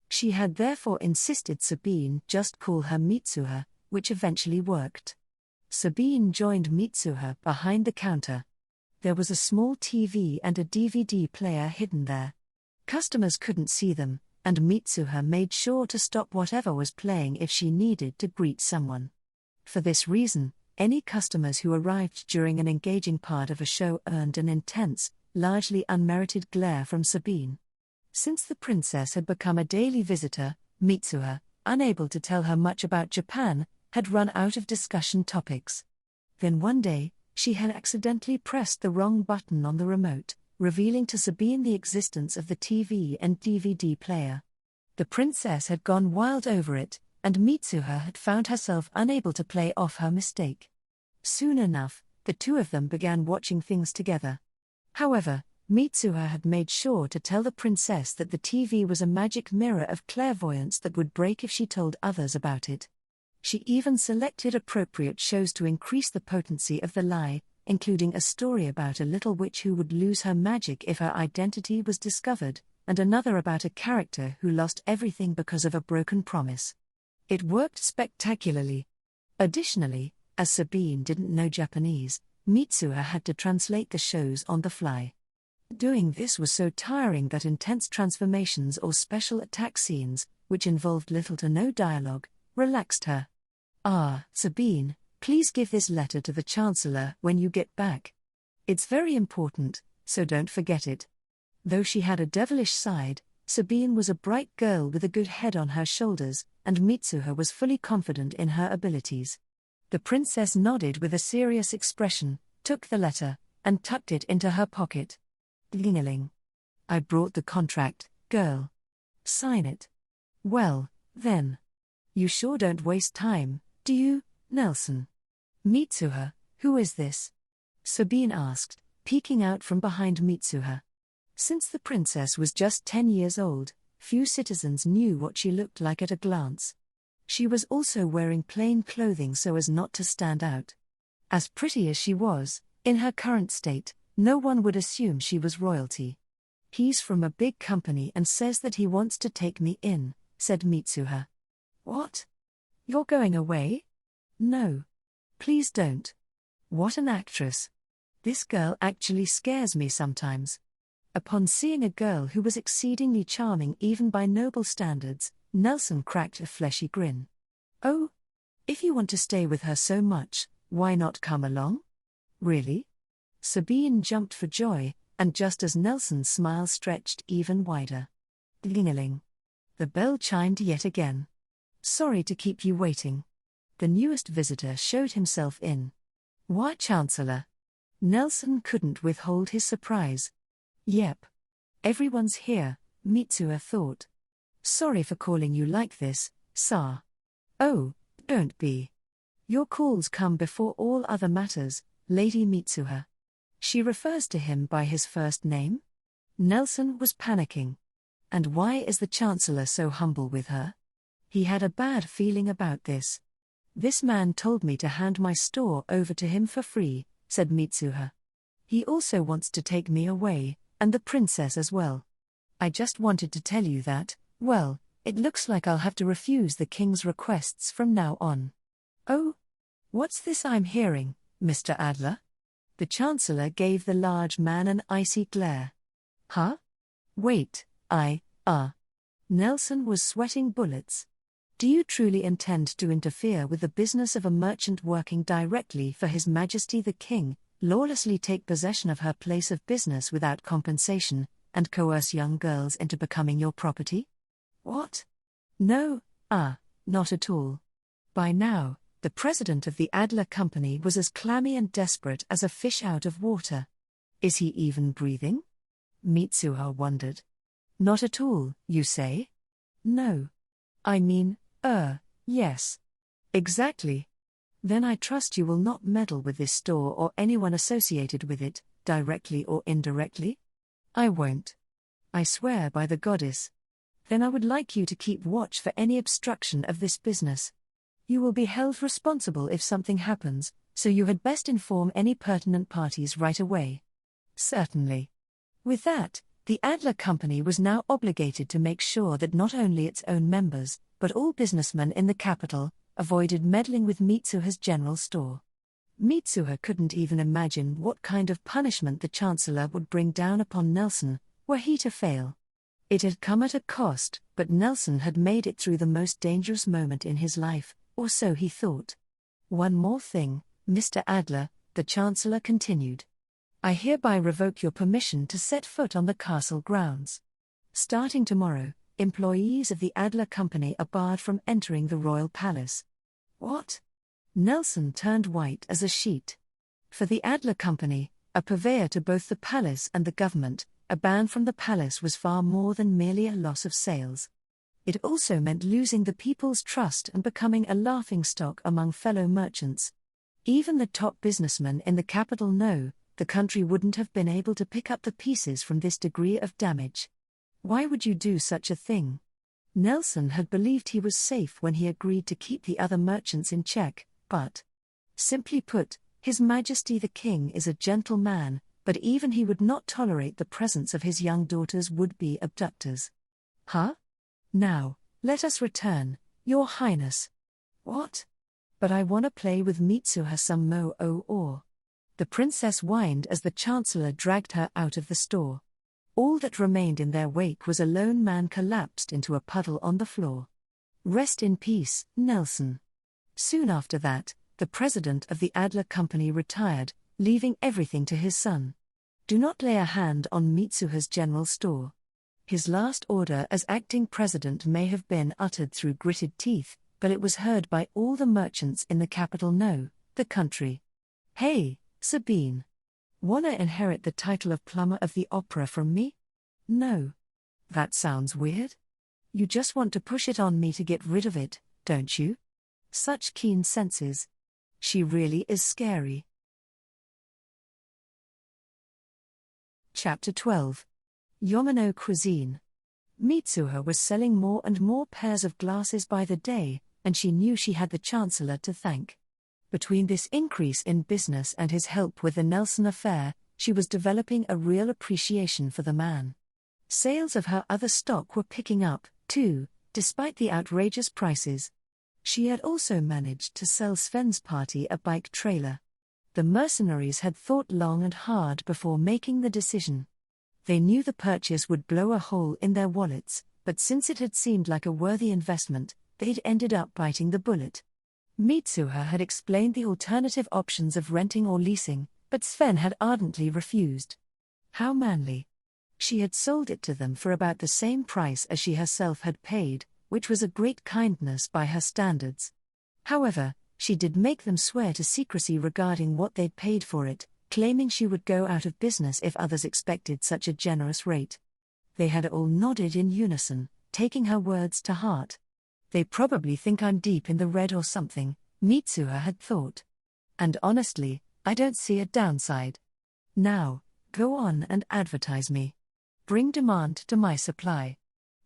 She had therefore insisted Sabine just call her Mitsuha, which eventually worked. Sabine joined Mitsuha behind the counter. There was a small TV and a DVD player hidden there. Customers couldn't see them, and Mitsuha made sure to stop whatever was playing if she needed to greet someone. For this reason, any customers who arrived during an engaging part of a show earned an intense, largely unmerited glare from Sabine. Since the princess had become a daily visitor, Mitsuha, unable to tell her much about Japan, had run out of discussion topics. Then one day, she had accidentally pressed the wrong button on the remote, revealing to Sabine the existence of the TV and DVD player. The princess had gone wild over it, and Mitsuha had found herself unable to play off her mistake. Soon enough, the two of them began watching things together. However, Mitsuha had made sure to tell the princess that the TV was a magic mirror of clairvoyance that would break if she told others about it. She even selected appropriate shows to increase the potency of the lie, including a story about a little witch who would lose her magic if her identity was discovered, and another about a character who lost everything because of a broken promise. It worked spectacularly. Additionally, as Sabine didn't know Japanese, Mitsuha had to translate the shows on the fly. Doing this was so tiring that intense transformations or special attack scenes, which involved little to no dialogue, relaxed her. Sabine, please give this letter to the Chancellor when you get back. It's very important, so don't forget it. Though she had a devilish side, Sabine was a bright girl with a good head on her shoulders, and Mitsuha was fully confident in her abilities. The princess nodded with a serious expression, took the letter, and tucked it into her pocket. Ding-a-ling. I brought the contract, girl. Sign it. Well, then. You sure don't waste time, do you, Nelson? Mitsuha, who is this? Sabine asked, peeking out from behind Mitsuha. Since the princess was just 10 years old, few citizens knew what she looked like at a glance. She was also wearing plain clothing so as not to stand out. As pretty as she was, in her current state, no one would assume she was royalty. He's from a big company and says that he wants to take me in, said Mitsuha. What? You're going away? No. Please don't. What an actress. This girl actually scares me sometimes. Upon seeing a girl who was exceedingly charming even by noble standards, Nelson cracked a fleshy grin. Oh? If you want to stay with her so much, why not come along? Really? Sabine jumped for joy, and just as Nelson's smile stretched even wider. Ding-a-ling. The bell chimed yet again. Sorry to keep you waiting. The newest visitor showed himself in. Why, Chancellor? Nelson couldn't withhold his surprise. Yep. Everyone's here, Mitsuha thought. Sorry for calling you like this, Sir. Oh, don't be. Your calls come before all other matters, Lady Mitsuha. She refers to him by his first name? Nelson was panicking. And why is the Chancellor so humble with her? He had a bad feeling about this. This man told me to hand my store over to him for free, said Mitsuha. He also wants to take me away, and the princess as well. I just wanted to tell you that, well, it looks like I'll have to refuse the king's requests from now on. Oh? What's this I'm hearing, Mr. Adler? The Chancellor gave the large man an icy glare. Huh? Wait, Nelson was sweating bullets. Do you truly intend to interfere with the business of a merchant working directly for His Majesty the King, lawlessly take possession of her place of business without compensation, and coerce young girls into becoming your property? What? No, not at all. By now, the president of the Adler Company was as clammy and desperate as a fish out of water. Is he even breathing? Mitsuha wondered. Not at all, you say? No. I mean, yes. Exactly. Then I trust you will not meddle with this store or anyone associated with it, directly or indirectly? I won't. I swear by the goddess. Then I would like you to keep watch for any obstruction of this business. You will be held responsible if something happens, so you had best inform any pertinent parties right away. Certainly. With that, the Adler Company was now obligated to make sure that not only its own members, but all businessmen in the capital, avoided meddling with Mitsuha's general store. Mitsuha couldn't even imagine what kind of punishment the Chancellor would bring down upon Nelson, were he to fail. It had come at a cost, but Nelson had made it through the most dangerous moment in his life, or so he thought. One more thing, Mr. Adler, the Chancellor continued. I hereby revoke your permission to set foot on the castle grounds. Starting tomorrow, employees of the Adler Company are barred from entering the royal palace. What? Nelson turned white as a sheet. For the Adler Company, a purveyor to both the palace and the government, a ban from the palace was far more than merely a loss of sales. It also meant losing the people's trust and becoming a laughingstock among fellow merchants. Even the top businessmen in the capital know the country wouldn't have been able to pick up the pieces from this degree of damage. Why would you do such a thing? Nelson had believed he was safe when he agreed to keep the other merchants in check, but, simply put, His Majesty the King is a gentle man, but even he would not tolerate the presence of his young daughter's would-be abductors. Huh? Now, let us return, Your Highness. What? But I wanna play with Mitsuha some more or. The princess whined as the chancellor dragged her out of the store. All that remained in their wake was a lone man collapsed into a puddle on the floor. Rest in peace, Nelson. Soon after that, the president of the Adler Company retired, leaving everything to his son. Do not lay a hand on Mitsuha's general store. His last order as acting president may have been uttered through gritted teeth, but it was heard by all the merchants in the capital. No, the country. Hey, Sabine. Wanna inherit the title of plumber of the opera from me? No. That sounds weird. You just want to push it on me to get rid of it, don't you? Such keen senses. She really is scary. Chapter 12. Yamano Cuisine. Mitsuha was selling more and more pairs of glasses by the day, and she knew she had the chancellor to thank. Between this increase in business and his help with the Nelson affair, she was developing a real appreciation for the man. Sales of her other stock were picking up, too, despite the outrageous prices. She had also managed to sell Sven's party a bike trailer. The mercenaries had thought long and hard before making the decision. They knew the purchase would blow a hole in their wallets, but since it had seemed like a worthy investment, they'd ended up biting the bullet. Mitsuha had explained the alternative options of renting or leasing, but Sven had ardently refused. How manly. She had sold it to them for about the same price as she herself had paid, which was a great kindness by her standards. However, she did make them swear to secrecy regarding what they'd paid for it, claiming she would go out of business if others expected such a generous rate. They had all nodded in unison, taking her words to heart. They probably think I'm deep in the red or something, Mitsuha had thought. And honestly, I don't see a downside. Now, go on and advertise me. Bring demand to my supply.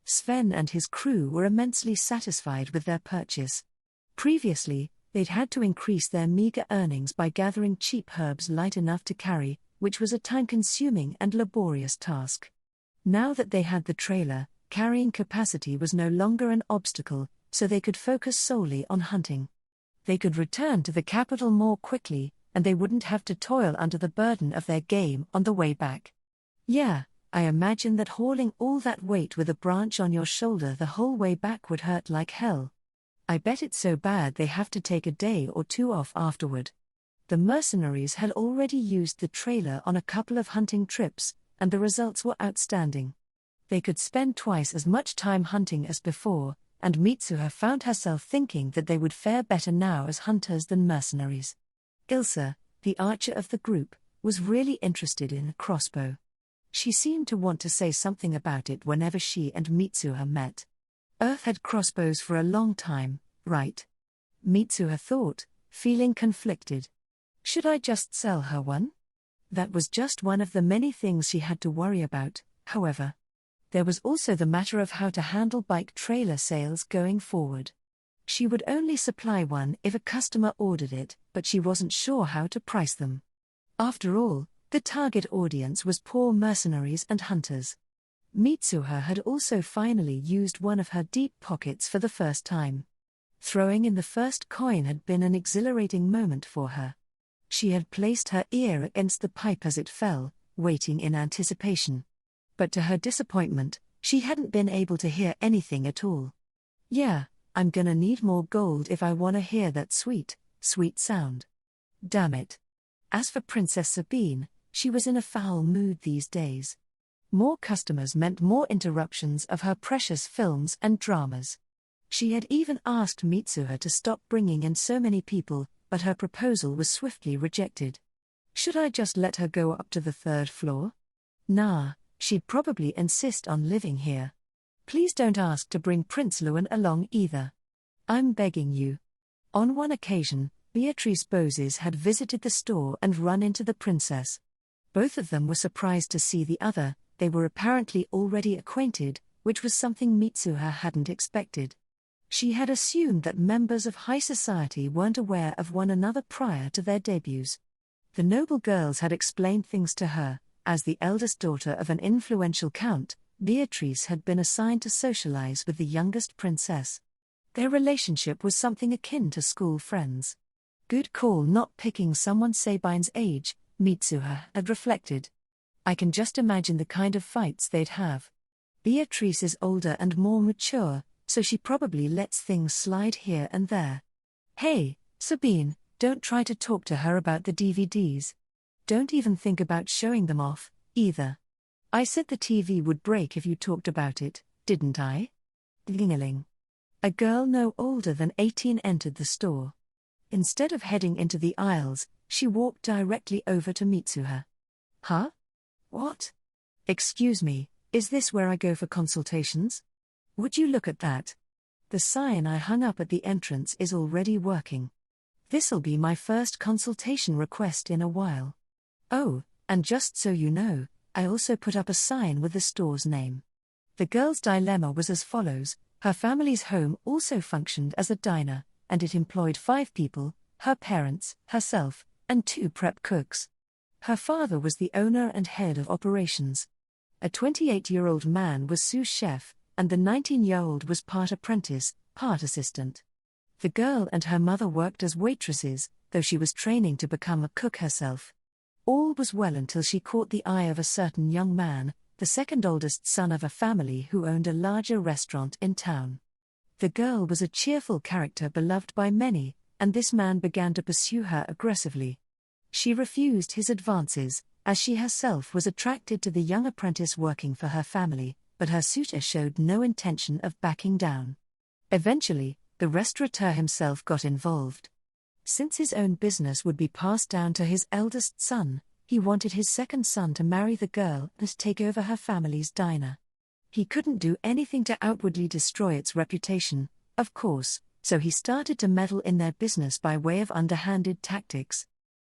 Sven and his crew were immensely satisfied with their purchase. Previously, they'd had to increase their meager earnings by gathering cheap herbs light enough to carry, which was a time-consuming and laborious task. Now that they had the trailer, carrying capacity was no longer an obstacle, so they could focus solely on hunting. They could return to the capital more quickly, and they wouldn't have to toil under the burden of their game on the way back. Yeah, I imagine that hauling all that weight with a branch on your shoulder the whole way back would hurt like hell. I bet it's so bad they have to take a day or two off afterward. The mercenaries had already used the trailer on a couple of hunting trips, and the results were outstanding. They could spend twice as much time hunting as before, and Mitsuha found herself thinking that they would fare better now as hunters than mercenaries. Ilsa, the archer of the group, was really interested in a crossbow. She seemed to want to say something about it whenever she and Mitsuha met. Earth had crossbows for a long time, right? Mitsuha thought, feeling conflicted. Should I just sell her one? That was just one of the many things she had to worry about, however. There was also the matter of how to handle bike trailer sales going forward. She would only supply one if a customer ordered it, but she wasn't sure how to price them. After all, the target audience was poor mercenaries and hunters. Mitsuha had also finally used one of her deep pockets for the first time. Throwing in the first coin had been an exhilarating moment for her. She had placed her ear against the pipe as it fell, waiting in anticipation. But to her disappointment, she hadn't been able to hear anything at all. Yeah, I'm gonna need more gold if I wanna hear that sweet, sweet sound. Damn it. As for Princess Sabine, she was in a foul mood these days. More customers meant more interruptions of her precious films and dramas. She had even asked Mitsuha to stop bringing in so many people, but her proposal was swiftly rejected. Should I just let her go up to the third floor? Nah, she'd probably insist on living here. Please don't ask to bring Prince Luan along either. I'm begging you. On one occasion, Beatrice Bozes had visited the store and run into the princess. Both of them were surprised to see the other. They were apparently already acquainted, which was something Mitsuha hadn't expected. She had assumed that members of high society weren't aware of one another prior to their debuts. The noble girls had explained things to her. As the eldest daughter of an influential count, Beatrice had been assigned to socialize with the youngest princess. Their relationship was something akin to school friends. Good call not picking someone Sabine's age, Mitsuha had reflected. I can just imagine the kind of fights they'd have. Beatrice is older and more mature, so she probably lets things slide here and there. Hey, Sabine, don't try to talk to her about the DVDs. Don't even think about showing them off, either. I said the TV would break if you talked about it, didn't I? Ding-a-ling. A girl no older than 18 entered the store. Instead of heading into the aisles, she walked directly over to Mitsuha. Huh? What? Excuse me, is this where I go for consultations? Would you look at that? The sign I hung up at the entrance is already working. This'll be my first consultation request in a while. Oh, and just so you know, I also put up a sign with the store's name. The girl's dilemma was as follows: her family's home also functioned as a diner, and it employed 5 people, her parents, herself, and 2 prep cooks. Her father was the owner and head of operations. A 28-year-old man was sous chef, and the 19-year-old was part apprentice, part assistant. The girl and her mother worked as waitresses, though she was training to become a cook herself. All was well until she caught the eye of a certain young man, the second oldest son of a family who owned a larger restaurant in town. The girl was a cheerful character beloved by many, and this man began to pursue her aggressively. She refused his advances, as she herself was attracted to the young apprentice working for her family, but her suitor showed no intention of backing down. Eventually, the restaurateur himself got involved. Since his own business would be passed down to his eldest son, he wanted his second son to marry the girl and take over her family's diner. He couldn't do anything to outwardly destroy its reputation, of course, so he started to meddle in their business by way of underhanded tactics.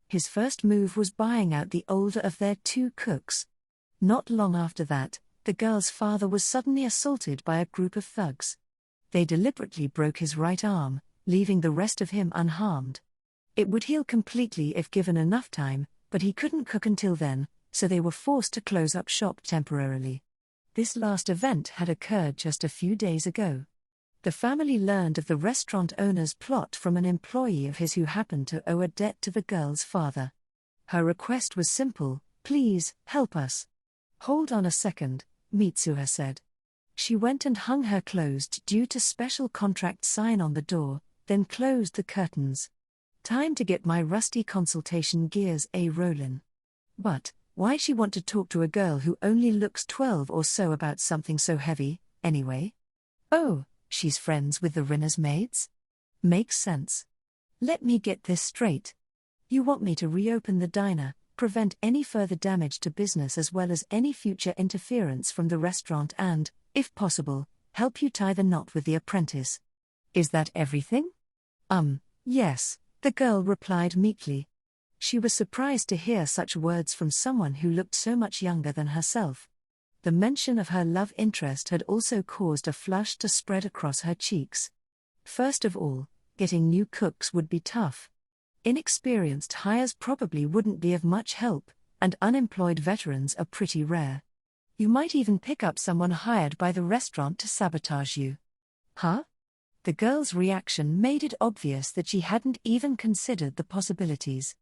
His first move was buying out the older of their 2 cooks. Not long after that, the girl's father was suddenly assaulted by a group of thugs. They deliberately broke his right arm, leaving the rest of him unharmed. It would heal completely if given enough time, but he couldn't cook until then, so they were forced to close up shop temporarily. This last event had occurred just a few days ago. The family learned of the restaurant owner's plot from an employee of his who happened to owe a debt to the girl's father. Her request was simple: please, help us. Hold on a second, Mitsuha said. She went and hung her closed due to special contract sign on the door, then closed the curtains. Time to get my rusty consultation gears a-rollin'. But, why she want to talk to a girl who only looks 12 or so about something so heavy, anyway? Oh, she's friends with the Rinner's maids? Makes sense. Let me get this straight. You want me to reopen the diner, prevent any further damage to business as well as any future interference from the restaurant and, if possible, help you tie the knot with the apprentice. Is that everything? Yes, the girl replied meekly. She was surprised to hear such words from someone who looked so much younger than herself. The mention of her love interest had also caused a flush to spread across her cheeks. First of all, getting new cooks would be tough. Inexperienced hires probably wouldn't be of much help, and unemployed veterans are pretty rare. You might even pick up someone hired by the restaurant to sabotage you. Huh? The girl's reaction made it obvious that she hadn't even considered the possibilities.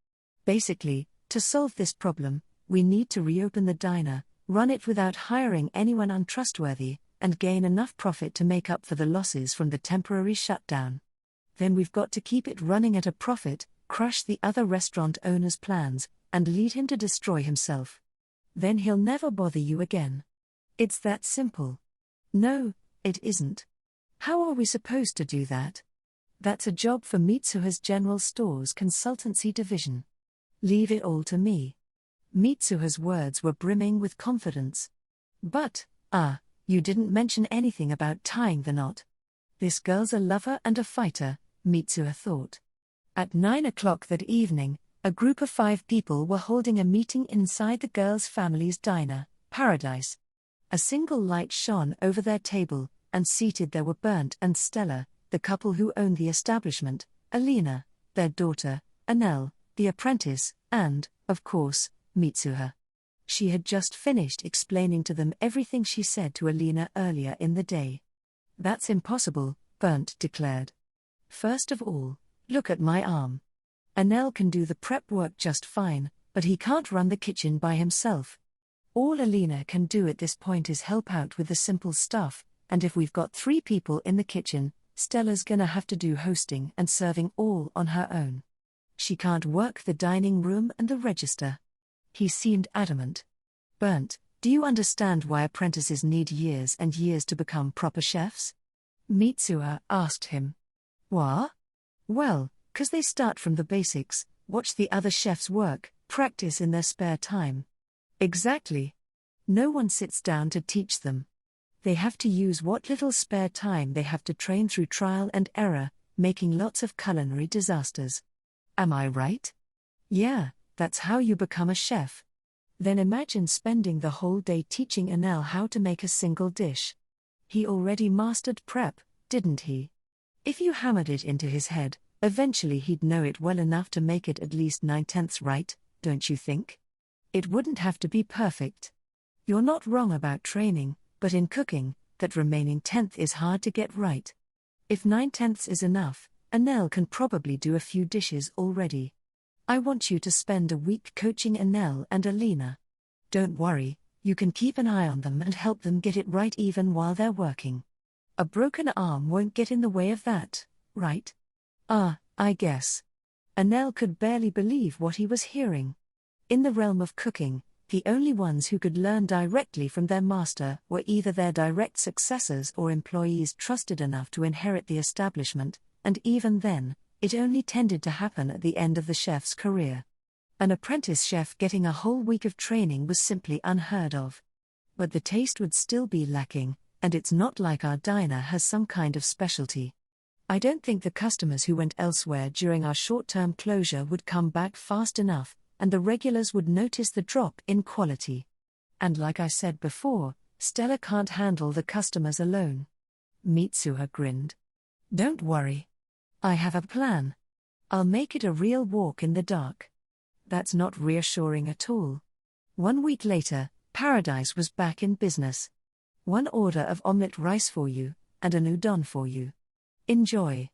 Basically, to solve this problem, we need to reopen the diner, run it without hiring anyone untrustworthy, and gain enough profit to make up for the losses from the temporary shutdown. Then we've got to keep it running at a profit, crush the other restaurant owner's plans, and lead him to destroy himself. Then he'll never bother you again. It's that simple. No, it isn't. How are we supposed to do that? That's a job for Mitsuha's General Stores Consultancy Division. Leave it all to me. Mitsuha's words were brimming with confidence. But, You didn't mention anything about tying the knot. This girl's a lover and a fighter, Mitsuha thought. At 9 o'clock that evening, a group of 5 people were holding a meeting inside the girl's family's diner, Paradise. A single light shone over their table, and seated there were Bernd and Stella, the couple who owned the establishment, Alina, their daughter, Annelle, the apprentice, and, of course, Mitsuha. She had just finished explaining to them everything she said to Alina earlier in the day. "That's impossible," Bernd declared. "First of all, look at my arm. Annelle can do the prep work just fine, but he can't run the kitchen by himself. All Alina can do at this point is help out with the simple stuff, and if we've got 3 people in the kitchen, Stella's gonna have to do hosting and serving all on her own. She can't work the dining room and the register." He seemed adamant. "Bernd, do you understand why apprentices need years and years to become proper chefs?" Mitsuha asked him. "What?" "Well, 'cause they start from the basics, watch the other chefs work, practice in their spare time." "Exactly. No one sits down to teach them. They have to use what little spare time they have to train through trial and error, making lots of culinary disasters. Am I right?" "Yeah, that's how you become a chef." Then imagine spending the whole day teaching Annelle how to make a single dish. He already mastered prep, didn't he? If you hammered it into his head, eventually he'd know it well enough to make it at least 9/10 right, don't you think? It wouldn't have to be perfect. You're not wrong about training, but in cooking, that remaining 10th is hard to get right. If 9/10 is enough, Annelle can probably do a few dishes already. I want you to spend a week coaching Annelle and Alina. Don't worry, you can keep an eye on them and help them get it right even while they're working. A broken arm won't get in the way of that, right?" I guess." Annelle could barely believe what he was hearing. In the realm of cooking, the only ones who could learn directly from their master were either their direct successors or employees trusted enough to inherit the establishment, and even then, it only tended to happen at the end of the chef's career. An apprentice chef getting a whole week of training was simply unheard of. But the taste would still be lacking, and it's not like our diner has some kind of specialty. I don't think the customers who went elsewhere during our short-term closure would come back fast enough, and the regulars would notice the drop in quality. And like I said before, Stella can't handle the customers alone." Mitsuha grinned. "Don't worry. I have a plan. I'll make it a real walk in the dark." That's not reassuring at all. 1 week later, Paradise was back in business. "One order of omelette rice for you, and an udon for you. Enjoy.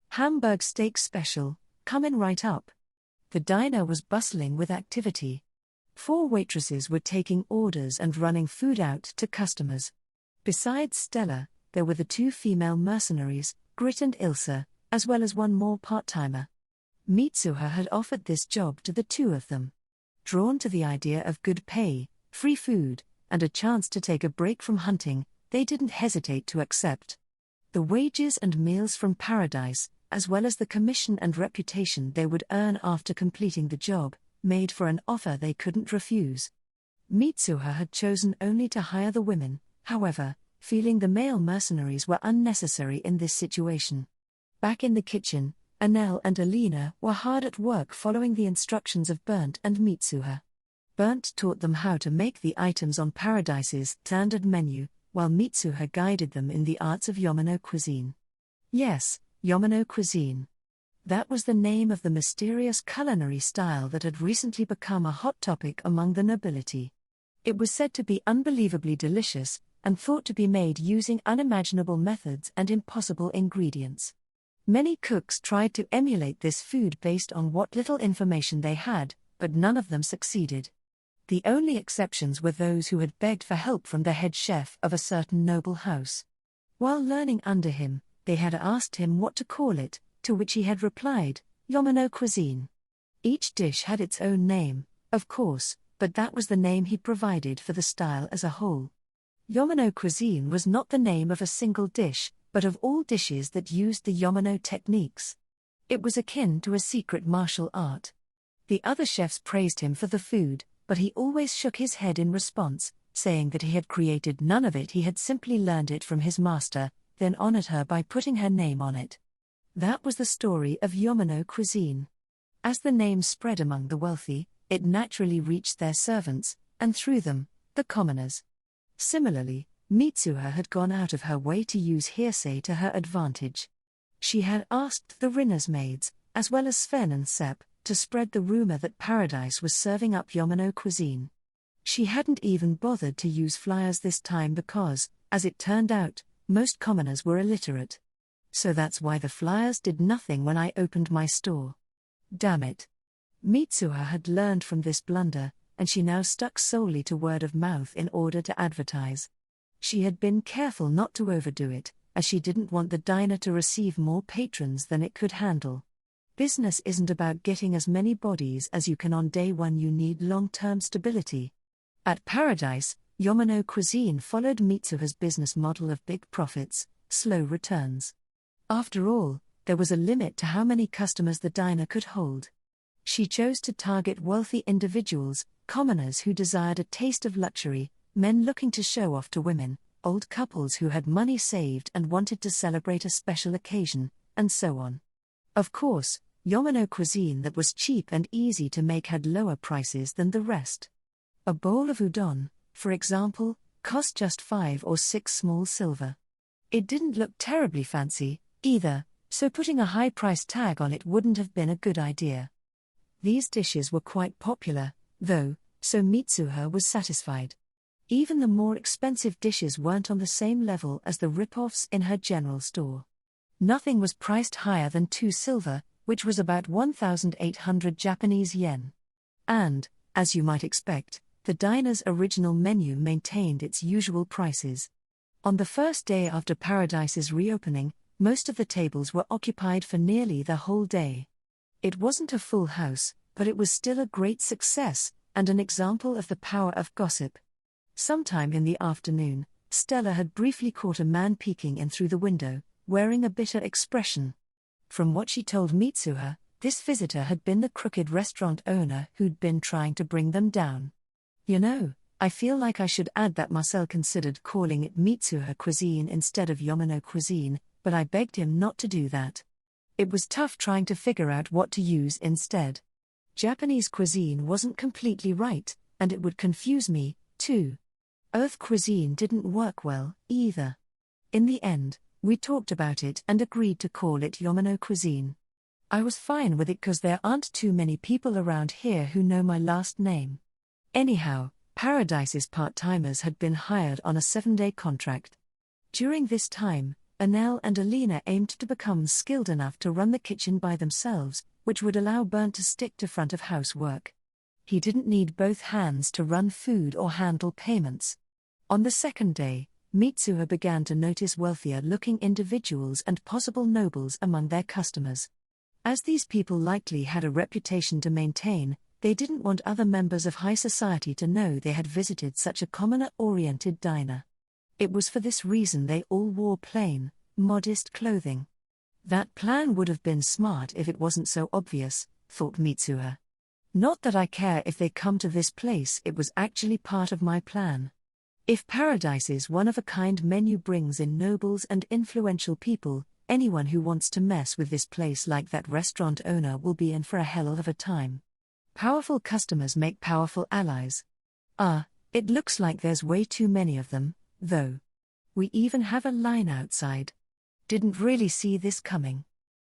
Hamburg steak special, coming right up." The diner was bustling with activity. 4 waitresses were taking orders and running food out to customers. Besides Stella, there were the 2 female mercenaries, Grit and Ilse, as well as 1 more part-timer. Mitsuha had offered this job to the 2 of them. Drawn to the idea of good pay, free food, and a chance to take a break from hunting, they didn't hesitate to accept. The wages and meals from Paradise, as well as the commission and reputation they would earn after completing the job, made for an offer they couldn't refuse. Mitsuha had chosen only to hire the women, however, feeling the male mercenaries were unnecessary in this situation. Back in the kitchen, Annelle and Alina were hard at work following the instructions of Bernd and Mitsuha. Bernd taught them how to make the items on Paradise's standard menu, while Mitsuha guided them in the arts of Yamano cuisine. Yes, Yamano cuisine. That was the name of the mysterious culinary style that had recently become a hot topic among the nobility. It was said to be unbelievably delicious, and thought to be made using unimaginable methods and impossible ingredients. Many cooks tried to emulate this food based on what little information they had, but none of them succeeded. The only exceptions were those who had begged for help from the head chef of a certain noble house. While learning under him, they had asked him what to call it, to which he had replied, Yamano cuisine. Each dish had its own name, of course, but that was the name he provided for the style as a whole. Yamano cuisine was not the name of a single dish, but of all dishes that used the Yamano techniques. It was akin to a secret martial art. The other chefs praised him for the food, but he always shook his head in response, saying that he had created none of it, he had simply learned it from his master, then honored her by putting her name on it. That was the story of Yamano cuisine. As the name spread among the wealthy, it naturally reached their servants, and through them, the commoners. Similarly, Mitsuha had gone out of her way to use hearsay to her advantage. She had asked the Rinna's maids, as well as Sven and Sepp, to spread the rumor that Paradise was serving up Yamano cuisine. She hadn't even bothered to use flyers this time because, as it turned out, most commoners were illiterate. So that's why the flyers did nothing when I opened my store. Damn it. Mitsuha had learned from this blunder, and she now stuck solely to word of mouth in order to advertise. She had been careful not to overdo it, as she didn't want the diner to receive more patrons than it could handle. Business isn't about getting as many bodies as you can on day one, you need long-term stability. At Paradise, Yamano cuisine followed Mitsuha's business model of big profits, slow returns. After all, there was a limit to how many customers the diner could hold. She chose to target wealthy individuals, commoners who desired a taste of luxury, men looking to show off to women, old couples who had money saved and wanted to celebrate a special occasion, and so on. Of course, Yamano cuisine that was cheap and easy to make had lower prices than the rest. A bowl of udon, for example, cost just 5 or 6 small silver. It didn't look terribly fancy, either, so putting a high price tag on it wouldn't have been a good idea. These dishes were quite popular, though, so Mitsuha was satisfied. Even the more expensive dishes weren't on the same level as the rip-offs in her general store. Nothing was priced higher than 2 silver, which was about 1,800 Japanese yen. And, as you might expect, the diner's original menu maintained its usual prices. On the first day after Paradise's reopening, most of the tables were occupied for nearly the whole day. It wasn't a full house, but it was still a great success, and an example of the power of gossip. Sometime in the afternoon, Stella had briefly caught a man peeking in through the window, wearing a bitter expression. From what she told Mitsuha, this visitor had been the crooked restaurant owner who'd been trying to bring them down. You know, I feel like I should add that Marcel considered calling it Mitsuha cuisine instead of Yamano cuisine, but I begged him not to do that. It was tough trying to figure out what to use instead. Japanese cuisine wasn't completely right, and it would confuse me, too. Earth cuisine didn't work well, either. In the end, we talked about it and agreed to call it Yamano cuisine. I was fine with it because there aren't too many people around here who know my last name. Anyhow, Paradise's part-timers had been hired on a 7-day contract. During this time, Anel and Alina aimed to become skilled enough to run the kitchen by themselves, which would allow Bernd to stick to front-of-house work. He didn't need both hands to run food or handle payments. On the second day, Mitsuha began to notice wealthier-looking individuals and possible nobles among their customers. As these people likely had a reputation to maintain, they didn't want other members of high society to know they had visited such a commoner-oriented diner. It was for this reason they all wore plain, modest clothing. That plan would have been smart if it wasn't so obvious, thought Mitsuha. Not that I care if they come to this place, it was actually part of my plan. If Paradise's one-of-a-kind menu brings in nobles and influential people, anyone who wants to mess with this place like that restaurant owner will be in for a hell of a time. Powerful customers make powerful allies. It looks like there's way too many of them, though. We even have a line outside. Didn't really see this coming.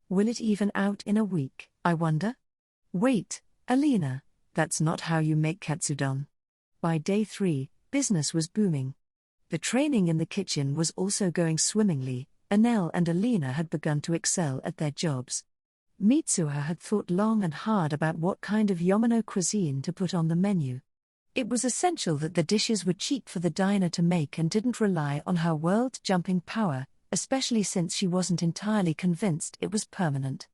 Will it even out in a week, I wonder? Wait, Alina, that's not how you make katsudon. By day 3, business was booming. The training in the kitchen was also going swimmingly. Anel and Alina had begun to excel at their jobs. Mitsuha had thought long and hard about what kind of Yamano cuisine to put on the menu. It was essential that the dishes were cheap for the diner to make and didn't rely on her world-jumping power, especially since she wasn't entirely convinced it was permanent.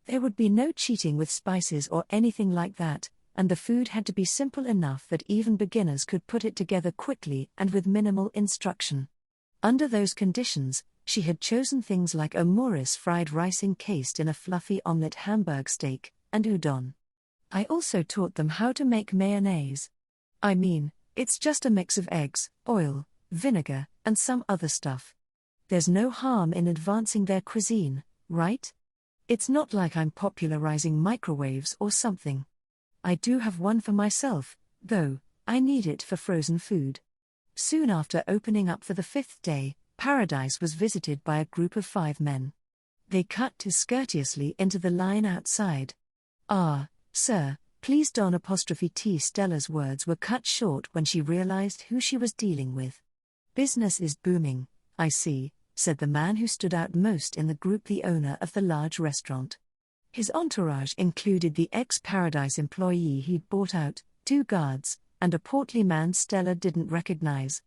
There would be no cheating with spices or anything like that, and the food had to be simple enough that even beginners could put it together quickly and with minimal instruction. Under those conditions, she had chosen things like omurice, fried rice encased in a fluffy omelette, Hamburg steak, and udon. I also taught them how to make mayonnaise. I mean, It's just a mix of eggs, oil, vinegar, and some other stuff. There's no harm in advancing their cuisine, right? It's not like I'm popularizing microwaves or something. I do have one for myself, though. I need it for frozen food. Soon after opening up for the 5th day, Paradise was visited by a group of 5 men. They cut discourteously into the line outside. "Ah, sir, please don't ''T Stella's words were cut short when she realized who she was dealing with. "Business is booming, I see," said the man who stood out most in the group, the owner of the large restaurant. His entourage included the ex-Paradise employee he'd bought out, 2 guards, and a portly man Stella didn't recognize.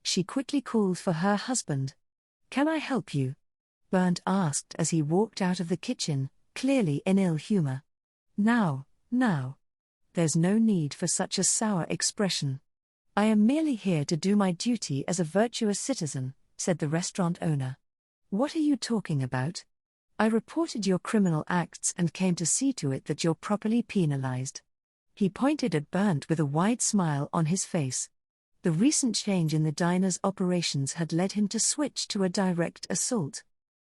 She quickly called for her husband. "Can I help you?" Bernd asked as he walked out of the kitchen, clearly in ill humor. Now. There's no need for such a sour expression. "I am merely here to do my duty as a virtuous citizen," said the restaurant owner. "What are you talking about? I reported your criminal acts and came to see to it that you're properly penalized." He pointed at Bernd with a wide smile on his face. The recent change in the diner's operations had led him to switch to a direct assault.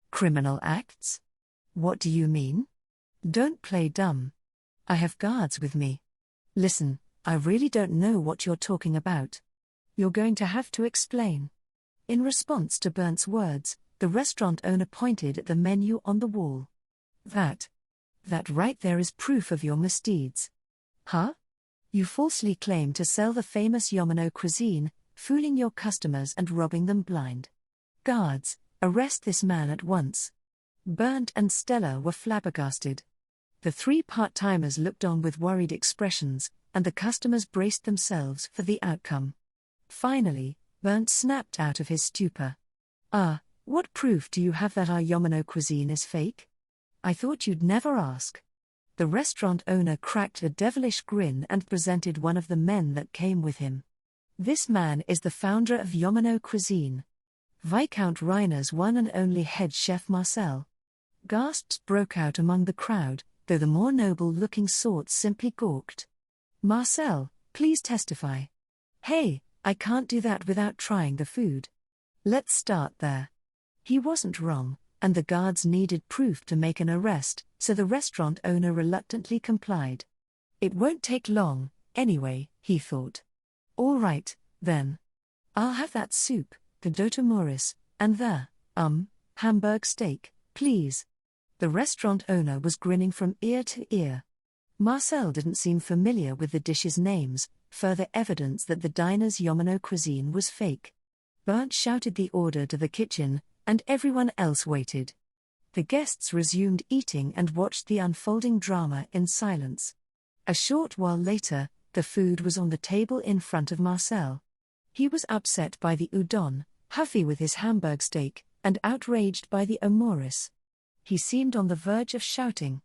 "Criminal acts? What do you mean? Don't play dumb. I have guards with me. Listen, I really don't know what you're talking about. You're going to have to explain." In response to Bernd's words, the restaurant owner pointed at the menu on the wall. That right there is proof of your misdeeds. Huh? You falsely claim to sell the famous Yamano cuisine, fooling your customers and robbing them blind. Guards, arrest this man at once. Bernd and Stella were flabbergasted. The 3 part-timers looked on with worried expressions, and the customers braced themselves for the outcome. Finally, Bernd snapped out of his stupor. What proof do you have that our Yamano cuisine is fake? I thought you'd never ask." The restaurant owner cracked a devilish grin and presented one of the men that came with him. "This man is the founder of Yamano cuisine. Viscount Reiner's one and only head chef Marcel." Gasps broke out among the crowd, though the more noble-looking sorts simply gawked. "Marcel, please testify." "Hey, I can't do that without trying the food." "Let's start there." He wasn't wrong, and the guards needed proof to make an arrest, so the restaurant owner reluctantly complied. It won't take long, anyway, he thought. "All right, then. I'll have that soup, the dotomuris, and the, Hamburg steak, please." The restaurant owner was grinning from ear to ear. Marcel didn't seem familiar with the dishes' names, further evidence that the diner's Yamano cuisine was fake. Bernd shouted the order to the kitchen, and everyone else waited. The guests resumed eating and watched the unfolding drama in silence. A short while later, the food was on the table in front of Marcel. He was upset by the udon, huffy with his Hamburg steak, and outraged by the omuris. He seemed on the verge of shouting,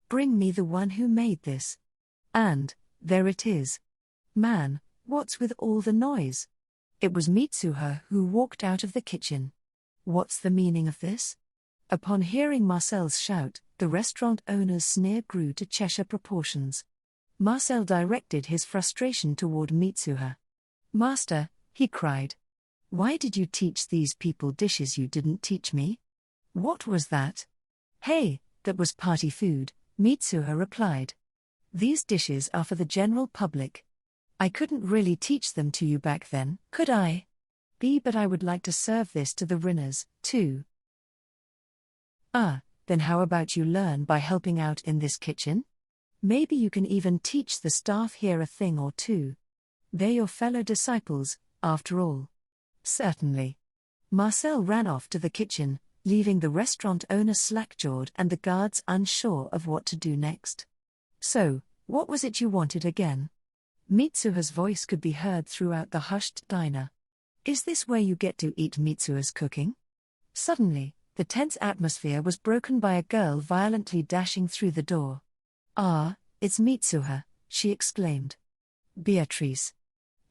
"Bring me the one who made this." And there it is. Man, what's with all the noise? It was Mitsuha who walked out of the kitchen. What's the meaning of this? Upon hearing Marcel's shout, the restaurant owner's sneer grew to Cheshire proportions. Marcel directed his frustration toward Mitsuha. "Master," he cried, "why did you teach these people dishes you didn't teach me?" "What was that?" "Hey, that was party food," Mitsuha replied. "These dishes are for the general public. I couldn't really teach them to you back then, could I? But I would like to serve this to the Rinners, too." Then how about you learn by helping out in this kitchen? Maybe you can even teach the staff here a thing or two. They're your fellow disciples, after all." "Certainly." Marcel ran off to the kitchen, leaving the restaurant owner slack-jawed and the guards unsure of what to do next. "So, what was it you wanted again?" Mitsuha's voice could be heard throughout the hushed diner. "Is this where you get to eat Mitsuha's cooking?" Suddenly, the tense atmosphere was broken by a girl violently dashing through the door. It's Mitsuha," she exclaimed. "Beatrice."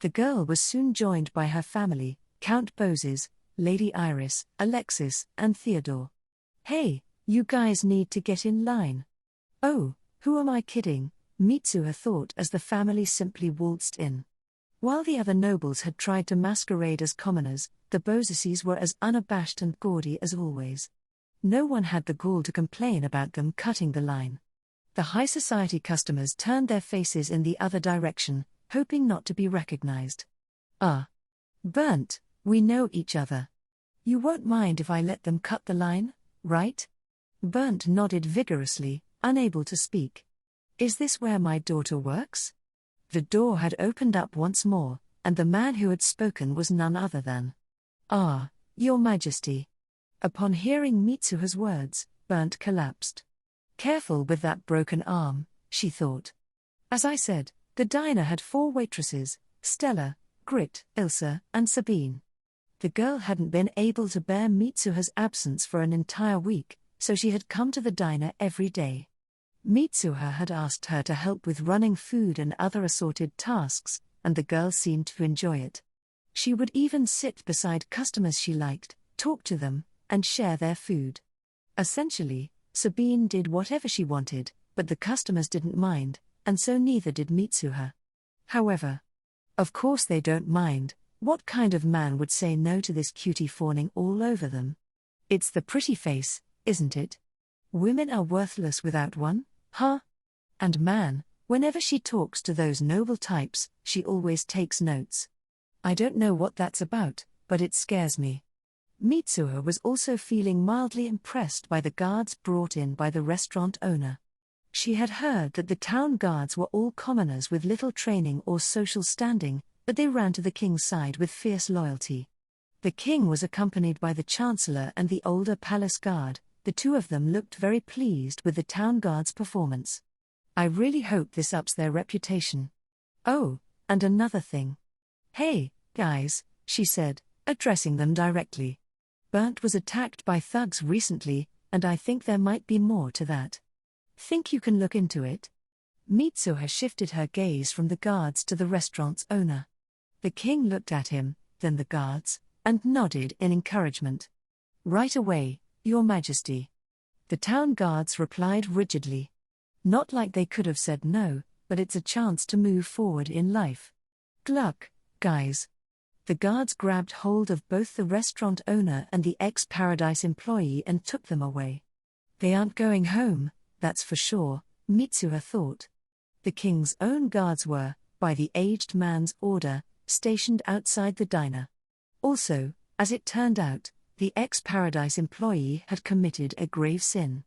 The girl was soon joined by her family, Count Bozes, Lady Iris, Alexis, and Theodore. "Hey, you guys need to get in line." "Oh, who am I kidding?" Mitsuha thought as the family simply waltzed in. While the other nobles had tried to masquerade as commoners, the Beausecies were as unabashed and gaudy as always. No one had the gall to complain about them cutting the line. The high society customers turned their faces in the other direction, hoping not to be recognized. "Ah. Burnt, we know each other. You won't mind if I let them cut the line, right?" Burnt nodded vigorously, unable to speak. "Is this where my daughter works?" The door had opened up once more, and the man who had spoken was none other than "Ah, Your Majesty." Upon hearing Mitsuha's words, Burnt collapsed. Careful with that broken arm, she thought. As I said, the diner had 4 waitresses, Stella, Grit, Ilsa, and Sabine. The girl hadn't been able to bear Mitsuha's absence for an entire week, so she had come to the diner every day. Mitsuha had asked her to help with running food and other assorted tasks, and the girl seemed to enjoy it. She would even sit beside customers she liked, talk to them, and share their food. Essentially, Sabine did whatever she wanted, but the customers didn't mind, and so neither did Mitsuha. However, of course they don't mind. What kind of man would say no to this cutie fawning all over them? It's the pretty face, isn't it? Women are worthless without one, huh? And man, whenever she talks to those noble types, she always takes notes. I don't know what that's about, but it scares me. Mitsuha was also feeling mildly impressed by the guards brought in by the restaurant owner. She had heard that the town guards were all commoners with little training or social standing, but they ran to the king's side with fierce loyalty. The king was accompanied by the chancellor and the older palace guard. The 2 of them looked very pleased with the town guard's performance. I really hope this ups their reputation. Oh, and another thing. Hey, guys, she said, addressing them directly. Burnt was attacked by thugs recently, and I think there might be more to that. Think you can look into it? Mitsuha shifted her gaze from the guards to the restaurant's owner. The king looked at him, then the guards, and nodded in encouragement. Right away, Your Majesty. The town guards replied rigidly. Not like they could have said no, but it's a chance to move forward in life. Gluck, guys. The guards grabbed hold of both the restaurant owner and the ex-Paradise employee and took them away. They aren't going home, that's for sure, Mitsuha thought. The king's own guards were, by the aged man's order, stationed outside the diner. Also, as it turned out, the ex-Paradise employee had committed a grave sin.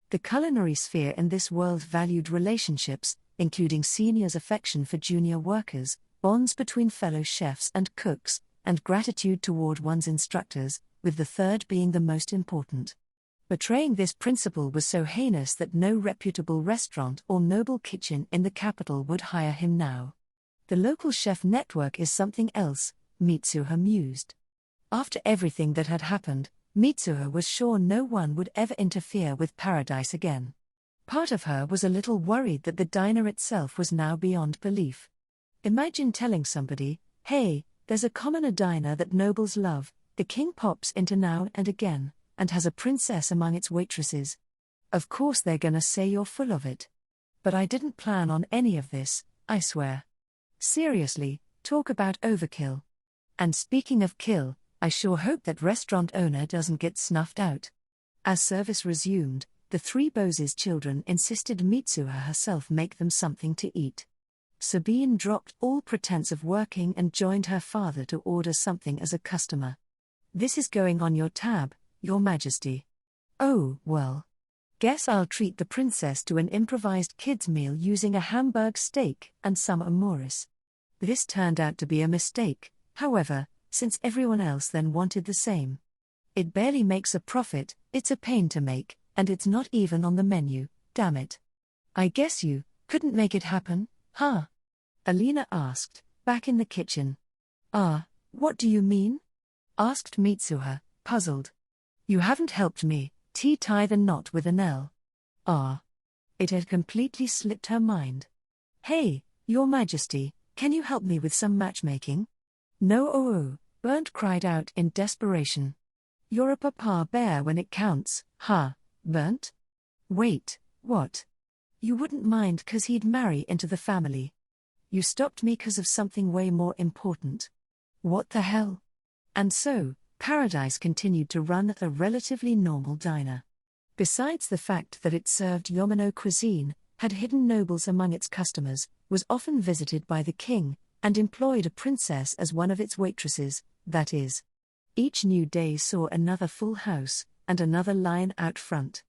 The culinary sphere in this world valued relationships, including seniors' affection for junior workers, bonds between fellow chefs and cooks, and gratitude toward one's instructors, with the third being the most important. Betraying this principle was so heinous that no reputable restaurant or noble kitchen in the capital would hire him now. The local chef network is something else, Mitsuha mused. After everything that had happened, Mitsuha was sure no one would ever interfere with Paradise again. Part of her was a little worried that the diner itself was now beyond belief. Imagine telling somebody, hey, there's a commoner diner that nobles love, the king pops into now and again, and has a princess among its waitresses. Of course they're gonna say you're full of it. But I didn't plan on any of this, I swear. Seriously, talk about overkill. And speaking of kill, I sure hope that restaurant owner doesn't get snuffed out. As service resumed, the 3 Beause's children insisted Mitsuha herself make them something to eat. Sabine dropped all pretense of working and joined her father to order something as a customer. This is going on your tab, Your Majesty. Oh, well. Guess I'll treat the princess to an improvised kids' meal using a Hamburg steak and some amores. This turned out to be a mistake, however, since everyone else then wanted the same. It barely makes a profit, it's a pain to make, and it's not even on the menu, damn it. I guess you couldn't make it happen, huh? Alina asked, back in the kitchen. What do you mean? Asked Mitsuha, puzzled. You haven't helped me, tie the knot with an L. It had completely slipped her mind. Hey, Your Majesty, can you help me with some matchmaking? No, Burnt cried out in desperation. You're a papa bear when it counts, huh, Burnt? Wait, what? You wouldn't mind 'cause he'd marry into the family. You stopped me 'cause of something way more important. What the hell? And so, Paradise continued to run a relatively normal diner. Besides the fact that it served Yamano cuisine, had hidden nobles among its customers, was often visited by the king, and employed a princess as one of its waitresses, that is. Each new day saw another full house, and another line out front.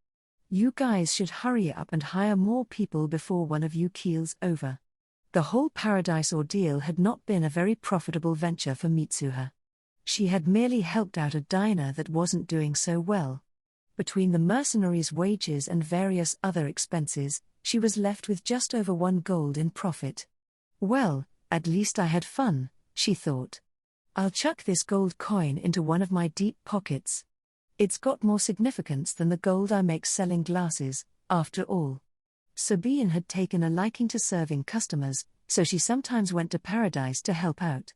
You guys should hurry up and hire more people before one of you keels over. The whole Paradise ordeal had not been a very profitable venture for Mitsuha. She had merely helped out a diner that wasn't doing so well. Between the mercenaries' wages and various other expenses, she was left with just over 1 gold in profit. Well, at least I had fun, she thought. I'll chuck this gold coin into one of my deep pockets. It's got more significance than the gold I make selling glasses, after all. Sabine had taken a liking to serving customers, so she sometimes went to Paradise to help out.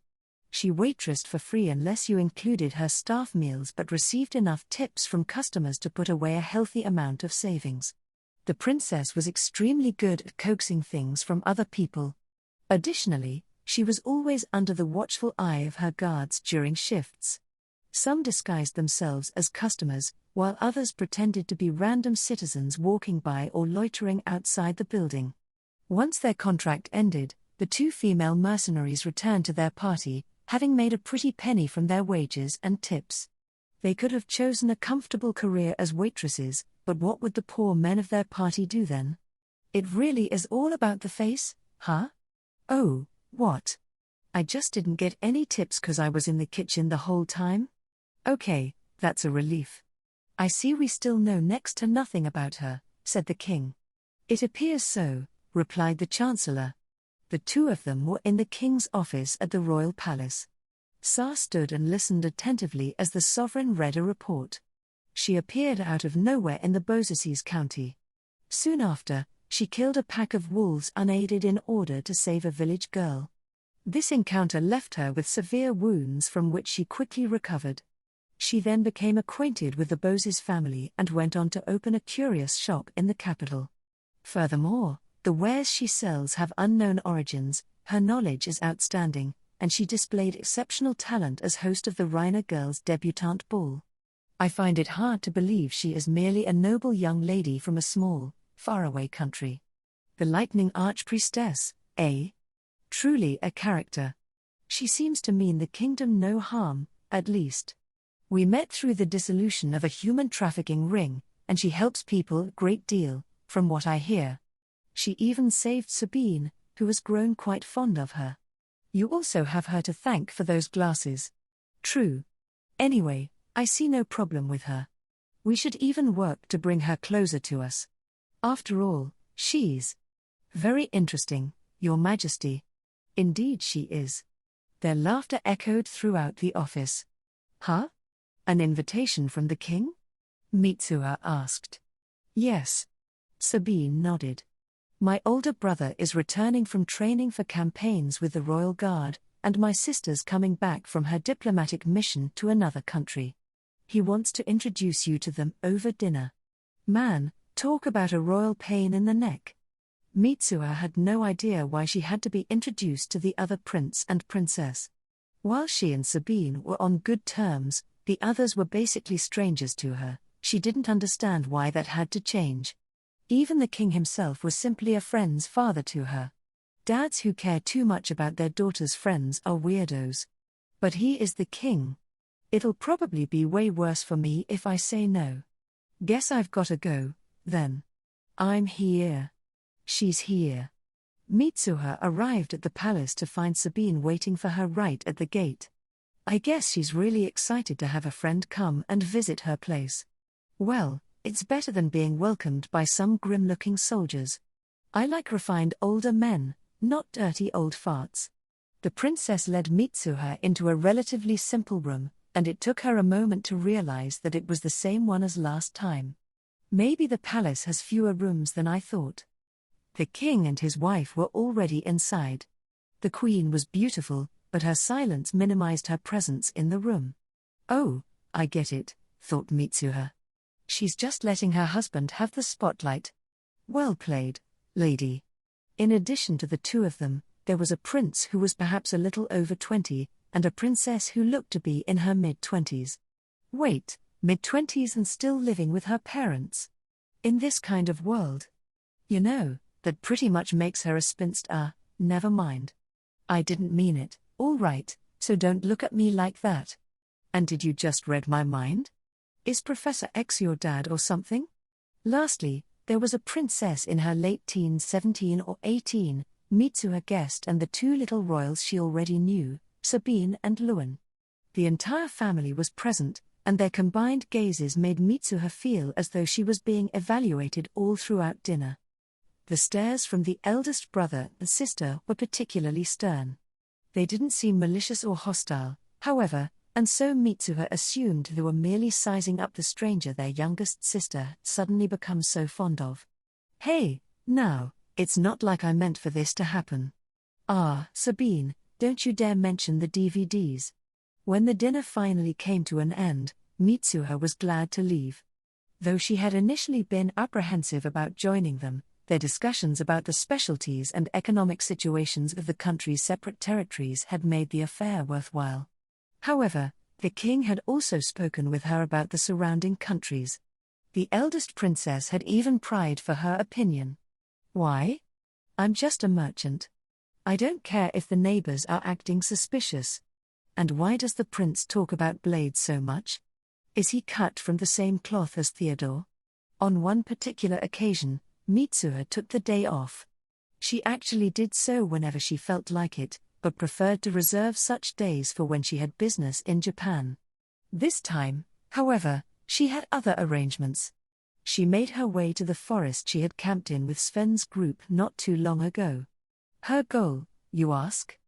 She waitressed for free unless you included her staff meals, but received enough tips from customers to put away a healthy amount of savings. The princess was extremely good at coaxing things from other people. Additionally, she was always under the watchful eye of her guards during shifts. Some disguised themselves as customers, while others pretended to be random citizens walking by or loitering outside the building. Once their contract ended, the 2 female mercenaries returned to their party, having made a pretty penny from their wages and tips. They could have chosen a comfortable career as waitresses, but what would the poor men of their party do then? It really is all about the face, huh? Oh, what? I just didn't get any tips 'cause I was in the kitchen the whole time? Okay, that's a relief. I see we still know next to nothing about her, said the king. It appears so, replied the chancellor. The 2 of them were in the king's office at the royal palace. Sa stood and listened attentively as the sovereign read a report. She appeared out of nowhere in the Bozaces county. Soon after, she killed a pack of wolves unaided in order to save a village girl. This encounter left her with severe wounds from which she quickly recovered. She then became acquainted with the Bozes family and went on to open a curious shop in the capital. Furthermore, the wares she sells have unknown origins, her knowledge is outstanding, and she displayed exceptional talent as host of the Reiner Girls' debutante ball. I find it hard to believe she is merely a noble young lady from a small, faraway country. The Lightning Archpriestess, eh? Truly a character. She seems to mean the kingdom no harm, at least. We met through the dissolution of a human trafficking ring, and she helps people a great deal, from what I hear. She even saved Sabine, who has grown quite fond of her. You also have her to thank for those glasses. True. Anyway, I see no problem with her. We should even work to bring her closer to us. After all, she's very interesting, Your Majesty. Indeed she is. Their laughter echoed throughout the office. Huh? An invitation from the king? Mitsuha asked. Yes. Sabine nodded. My older brother is returning from training for campaigns with the Royal Guard, and my sister's coming back from her diplomatic mission to another country. He wants to introduce you to them over dinner. Man, talk about a royal pain in the neck. Mitsuha had no idea why she had to be introduced to the other prince and princess. While she and Sabine were on good terms, the others were basically strangers to her. She didn't understand why that had to change. Even the king himself was simply a friend's father to her. Dads who care too much about their daughter's friends are weirdos. But he is the king. It'll probably be way worse for me if I say no. Guess I've gotta go, then. I'm here. She's here. Mitsuha arrived at the palace to find Sabine waiting for her right at the gate. I guess she's really excited to have a friend come and visit her place. Well, it's better than being welcomed by some grim-looking soldiers. I like refined older men, not dirty old farts. The princess led Mitsuha into a relatively simple room, and it took her a moment to realize that it was the same one as last time. Maybe the palace has fewer rooms than I thought. The king and his wife were already inside. The queen was beautiful, but her silence minimized her presence in the room. Oh, I get it, thought Mitsuha. She's just letting her husband have the spotlight. Well played, lady. In addition to the 2 of them, There was a prince who was perhaps a little over 20, and a princess who looked to be in her mid-20s. Wait, mid-20s and still living with her parents? In this kind of world? You know, that pretty much makes her a spinster. Never mind. I didn't mean it, all right, so don't look at me like that. And did you just read my mind? Is Professor X your dad or something? Lastly, there was a princess in her late teens, 17 or 18, Mitsuha guessed, and the two little royals she already knew, Sabine and Luan. The entire family was present, and their combined gazes made Mitsuha feel as though she was being evaluated all throughout dinner. The stares from the eldest brother and sister were particularly stern. They didn't seem malicious or hostile, however, and so Mitsuha assumed they were merely sizing up the stranger their youngest sister had suddenly become so fond of. Hey, now, it's not like I meant for this to happen. Ah, Sabine, don't you dare mention the DVDs. When the dinner finally came to an end, Mitsuha was glad to leave. Though she had initially been apprehensive about joining them, their discussions about the specialties and economic situations of the country's separate territories had made the affair worthwhile. However, the king had also spoken with her about the surrounding countries. The eldest princess had even pried for her opinion. Why? I'm just a merchant. I don't care if the neighbors are acting suspicious. And why does the prince talk about blades so much? Is he cut from the same cloth as Theodore? On one particular occasion, Mitsuha took the day off. She actually did so whenever she felt like it, but preferred to reserve such days for when she had business in Japan. This time, however, she had other arrangements. She made her way to the forest she had camped in with Sven's group not too long ago. Her goal, you ask?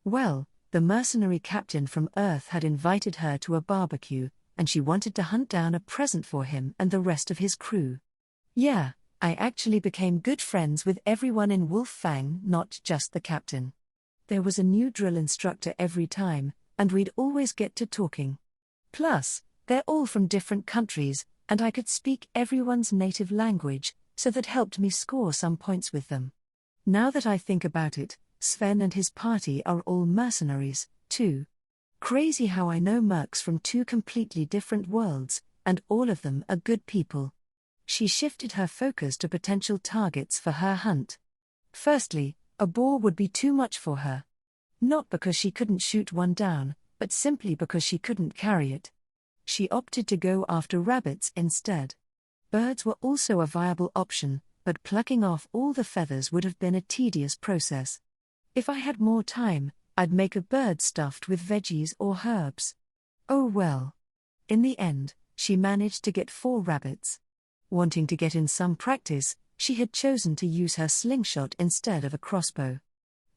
Well, the mercenary captain from Earth had invited her to a barbecue, and she wanted to hunt down a present for him and the rest of his crew. Yeah, I actually became good friends with everyone in Wolf Fang, not just the captain. There was a new drill instructor every time, and we'd always get to talking. Plus, they're all from different countries, and I could speak everyone's native language, so that helped me score some points with them. Now that I think about it, Sven and his party are all mercenaries, too. Crazy how I know mercs from two completely different worlds, and all of them are good people. She shifted her focus to potential targets for her hunt. Firstly, a boar would be too much for her. Not because she couldn't shoot one down, but simply because she couldn't carry it. She opted to go after rabbits instead. Birds were also a viable option, but plucking off all the feathers would have been a tedious process. If I had more time, I'd make a bird stuffed with veggies or herbs. Oh well. In the end, she managed to get 4 rabbits. Wanting to get in some practice, she had chosen to use her slingshot instead of a crossbow.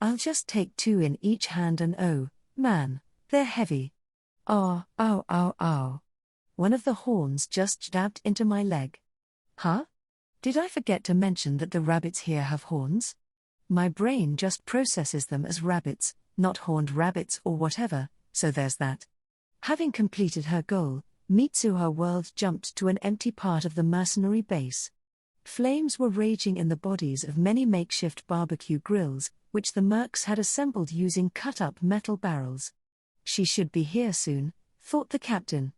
I'll just take 2 in each hand and oh, man, they're heavy. Ow, ow, ow, ow. One of the horns just jabbed into my leg. Huh? Did I forget to mention that the rabbits here have horns? My brain just processes them as rabbits, not horned rabbits or whatever, so there's that. Having completed her goal, Mitsuha World jumped to an empty part of the mercenary base. Flames were raging in the bodies of many makeshift barbecue grills, which the mercs had assembled using cut-up metal barrels. She should be here soon, thought the captain.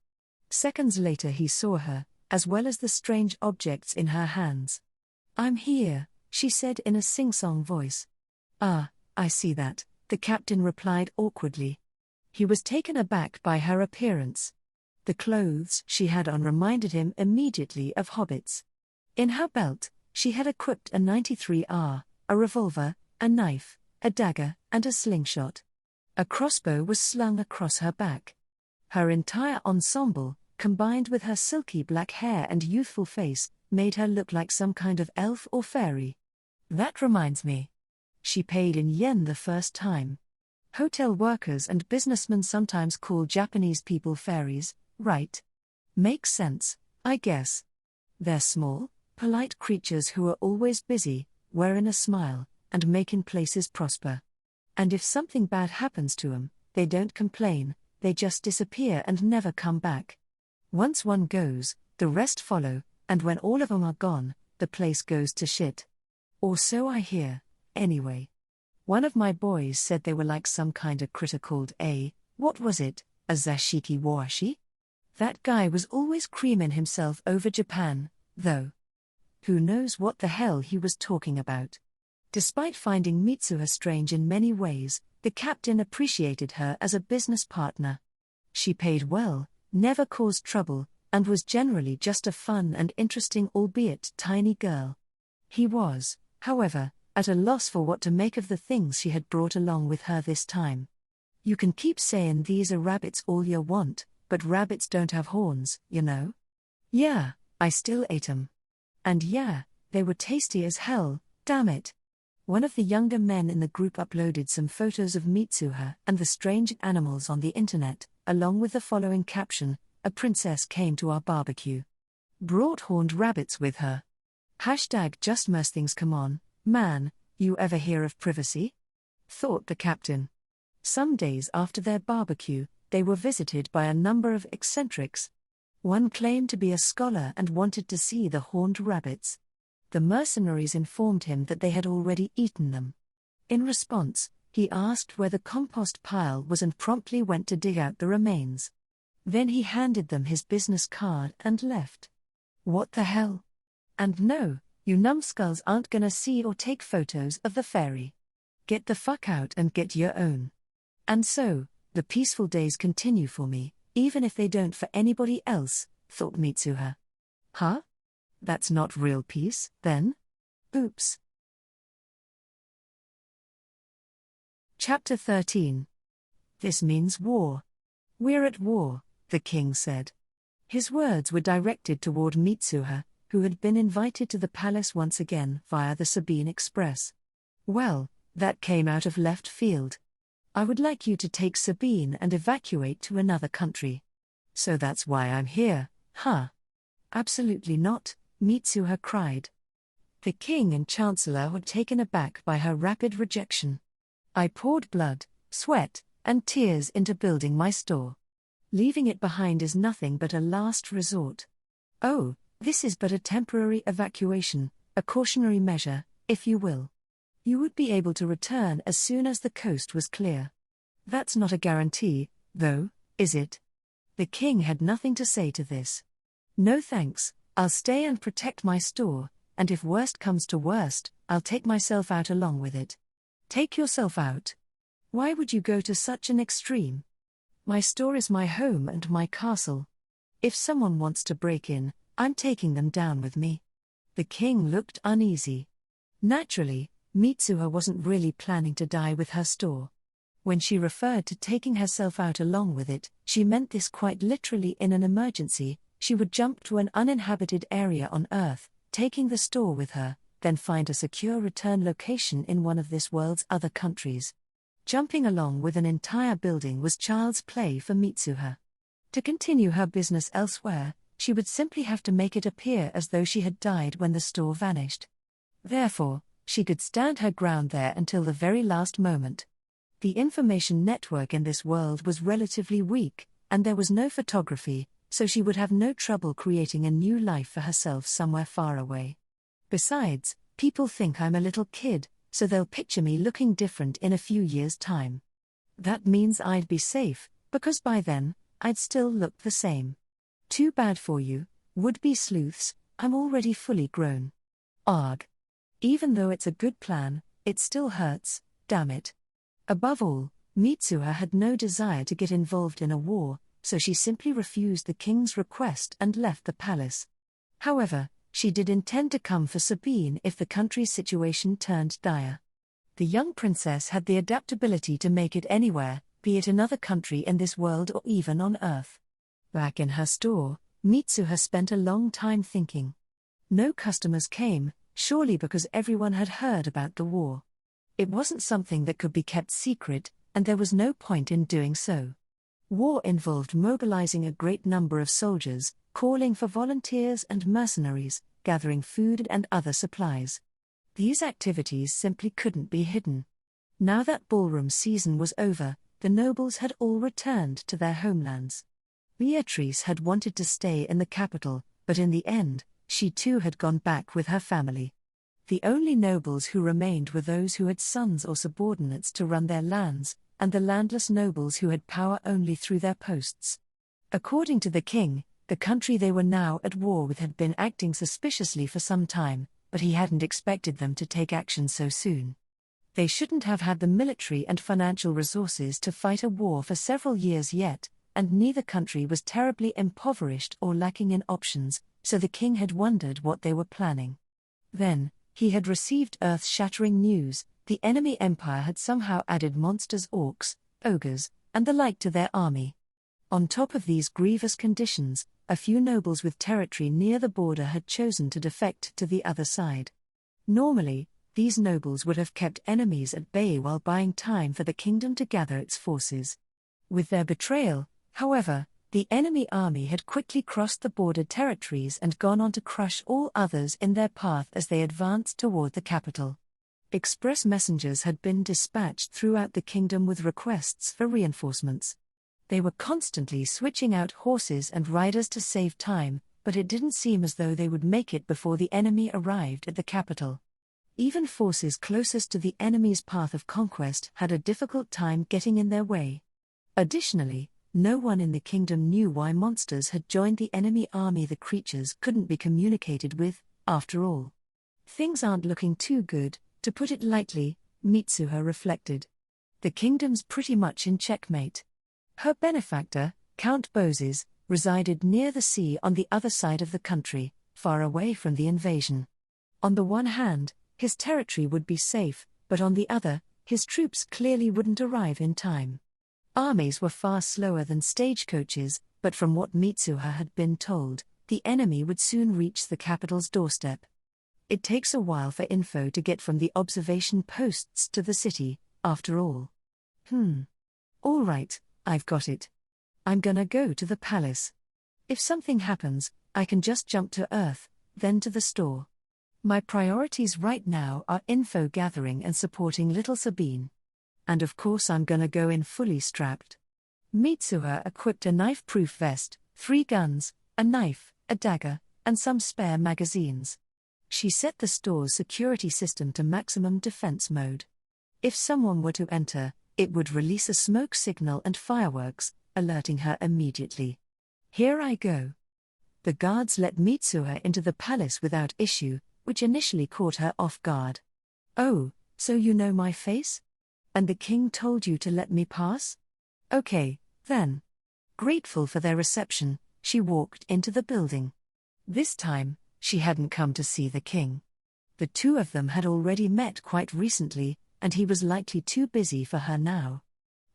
Seconds later he saw her, as well as the strange objects in her hands. I'm here, she said in a sing-song voice. Ah, I see that, the captain replied awkwardly. He was taken aback by her appearance. The clothes she had on reminded him immediately of hobbits. In her belt, she had equipped a 93R, a revolver, a knife, a dagger, and a slingshot. A crossbow was slung across her back. Her entire ensemble, combined with her silky black hair and youthful face, made her look like some kind of elf or fairy. That reminds me. She paid in yen the first time. Hotel workers and businessmen sometimes call Japanese people fairies, right? Makes sense, I guess. They're small, polite creatures who are always busy, wearing a smile, and making places prosper. And if something bad happens to them, they don't complain, they just disappear and never come back. Once one goes, the rest follow, and when all of them are gone, the place goes to shit. Or so I hear, anyway. One of my boys said they were like some kind of critter called what was it, a Zashiki Washi? That guy was always creaming himself over Japan, though. Who knows what the hell he was talking about. Despite finding Mitsuha strange in many ways, the captain appreciated her as a business partner. She paid well, never caused trouble, and was generally just a fun and interesting albeit tiny girl. He was, however, at a loss for what to make of the things she had brought along with her this time. You can keep saying these are rabbits all you want, but rabbits don't have horns, you know? Yeah, I still ate 'em. And yeah, they were tasty as hell, damn it. One of the younger men in the group uploaded some photos of Mitsuha and the strange animals on the internet, along with the following caption: "A princess came to our barbecue. Brought horned rabbits with her. Hashtag just things come on, man, you ever hear of privacy?" Thought the captain. Some days after their barbecue, they were visited by a number of eccentrics. One claimed to be a scholar and wanted to see the horned rabbits. The mercenaries informed him that they had already eaten them. In response, he asked where the compost pile was and promptly went to dig out the remains. Then he handed them his business card and left. What the hell? And no, you numbskulls aren't gonna see or take photos of the fairy. Get the fuck out and get your own. And so, the peaceful days continue for me, even if they don't for anybody else, thought Mitsuha. Huh? That's not real peace, then? Oops. Chapter 13. This means war. We're at war, the king said. His words were directed toward Mitsuha, who had been invited to the palace once again via the Sabine Express. Well, that came out of left field. I would like you to take Sabine and evacuate to another country. So that's why I'm here, huh? Absolutely not, Mitsuha cried. The king and chancellor were taken aback by her rapid rejection. I poured blood, sweat, and tears into building my store. Leaving it behind is nothing but a last resort. Oh, this is but a temporary evacuation, a cautionary measure, if you will. You would be able to return as soon as the coast was clear. That's not a guarantee, though, is it? The king had nothing to say to this. No thanks, I'll stay and protect my store, and if worst comes to worst, I'll take myself out along with it. Take yourself out? Why would you go to such an extreme? My store is my home and my castle. If someone wants to break in, I'm taking them down with me. The king looked uneasy. Naturally, Mitsuha wasn't really planning to die with her store. When she referred to taking herself out along with it, she meant this quite literally. In an emergency, she would jump to an uninhabited area on Earth, taking the store with her, then find a secure return location in one of this world's other countries. Jumping along with an entire building was child's play for Mitsuha. To continue her business elsewhere, she would simply have to make it appear as though she had died when the store vanished. Therefore, she could stand her ground there until the very last moment. The information network in this world was relatively weak, and there was no photography, so she would have no trouble creating a new life for herself somewhere far away. Besides, people think I'm a little kid, so they'll picture me looking different in a few years' time. That means I'd be safe, because by then, I'd still look the same. Too bad for you, would-be sleuths, I'm already fully grown. Arg. Even though it's a good plan, it still hurts, damn it. Above all, Mitsuha had no desire to get involved in a war, so she simply refused the king's request and left the palace. However, she did intend to come for Sabine if the country's situation turned dire. The young princess had the adaptability to make it anywhere, be it another country in this world or even on Earth. Back in her store, Mitsuha spent a long time thinking. No customers came, surely because everyone had heard about the war. It wasn't something that could be kept secret, and there was no point in doing so. War involved mobilizing a great number of soldiers, calling for volunteers and mercenaries, gathering food and other supplies. These activities simply couldn't be hidden. Now that ballroom season was over, the nobles had all returned to their homelands. Beatrice had wanted to stay in the capital, but in the end, she too had gone back with her family. The only nobles who remained were those who had sons or subordinates to run their lands, and the landless nobles who had power only through their posts. According to the king, the country they were now at war with had been acting suspiciously for some time, but he hadn't expected them to take action so soon. They shouldn't have had the military and financial resources to fight a war for several years yet, and neither country was terribly impoverished or lacking in options, so the king had wondered what they were planning. Then, he had received earth-shattering news: the enemy empire had somehow added monsters, orcs, ogres, and the like to their army. On top of these grievous conditions, a few nobles with territory near the border had chosen to defect to the other side. Normally, these nobles would have kept enemies at bay while buying time for the kingdom to gather its forces. With their betrayal, however, the enemy army had quickly crossed the border territories and gone on to crush all others in their path as they advanced toward the capital. Express messengers had been dispatched throughout the kingdom with requests for reinforcements. They were constantly switching out horses and riders to save time, but it didn't seem as though they would make it before the enemy arrived at the capital. Even forces closest to the enemy's path of conquest had a difficult time getting in their way. Additionally, no one in the kingdom knew why monsters had joined the enemy army. The creatures couldn't be communicated with, after all. Things aren't looking too good, to put it lightly, Mitsuha reflected. The kingdom's pretty much in checkmate. Her benefactor, Count Bozes, resided near the sea on the other side of the country, far away from the invasion. On the one hand, his territory would be safe, but on the other, his troops clearly wouldn't arrive in time. Armies were far slower than stagecoaches, but from what Mitsuha had been told, the enemy would soon reach the capital's doorstep. It takes a while for info to get from the observation posts to the city, after all. All right, I've got it. I'm gonna go to the palace. If something happens, I can just jump to Earth, then to the store. My priorities right now are info gathering and supporting little Sabine. And of course I'm gonna go in fully strapped. Mitsuha equipped a knife-proof vest, 3 guns, a knife, a dagger, and some spare magazines. She set the store's security system to maximum defense mode. If someone were to enter, it would release a smoke signal and fireworks, alerting her immediately. Here I go. The guards let Mitsuha into the palace without issue, which initially caught her off guard. Oh, so you know my face? And the king told you to let me pass? Okay, then. Grateful for their reception, she walked into the building. This time, she hadn't come to see the king. The two of them had already met quite recently, and he was likely too busy for her now.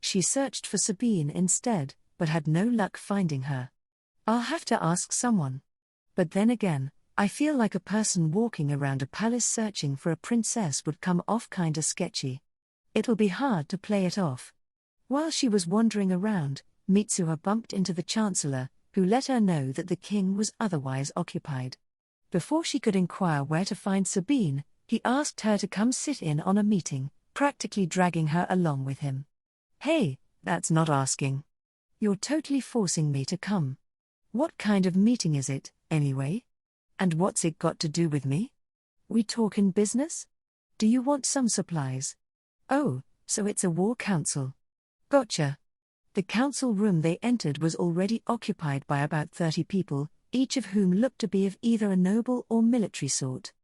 She searched for Sabine instead, but had no luck finding her. I'll have to ask someone. But then again, I feel like a person walking around a palace searching for a princess would come off kinda sketchy. It'll be hard to play it off. While she was wandering around, Mitsuha bumped into the chancellor, who let her know that the king was otherwise occupied. Before she could inquire where to find Sabine, he asked her to come sit in on a meeting, practically dragging her along with him. Hey, that's not asking. You're totally forcing me to come. What kind of meeting is it, anyway? And what's it got to do with me? We talkin' business? Do you want some supplies? Oh, so it's a war council. Gotcha. The council room they entered was already occupied by about 30 people, each of whom looked to be of either a noble or military sort.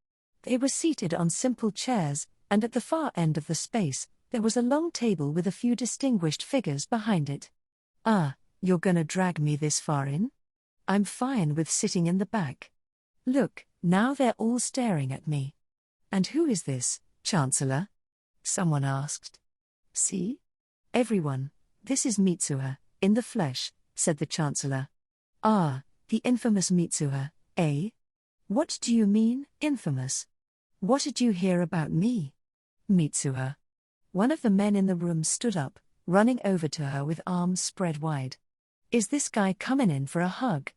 They were seated on simple chairs, and at the far end of the space, there was a long table with a few distinguished figures behind it. Ah, you're gonna drag me this far in? I'm fine with sitting in the back. Look, now they're all staring at me. And who is this, Chancellor? Someone asked. See? Everyone, this is Mitsuha, in the flesh, said the Chancellor. Ah, the infamous Mitsuha, eh? What do you mean, infamous? What did you hear about me? Mitsuha. One of the men in the room stood up, running over to her with arms spread wide. Is this guy coming in for a hug?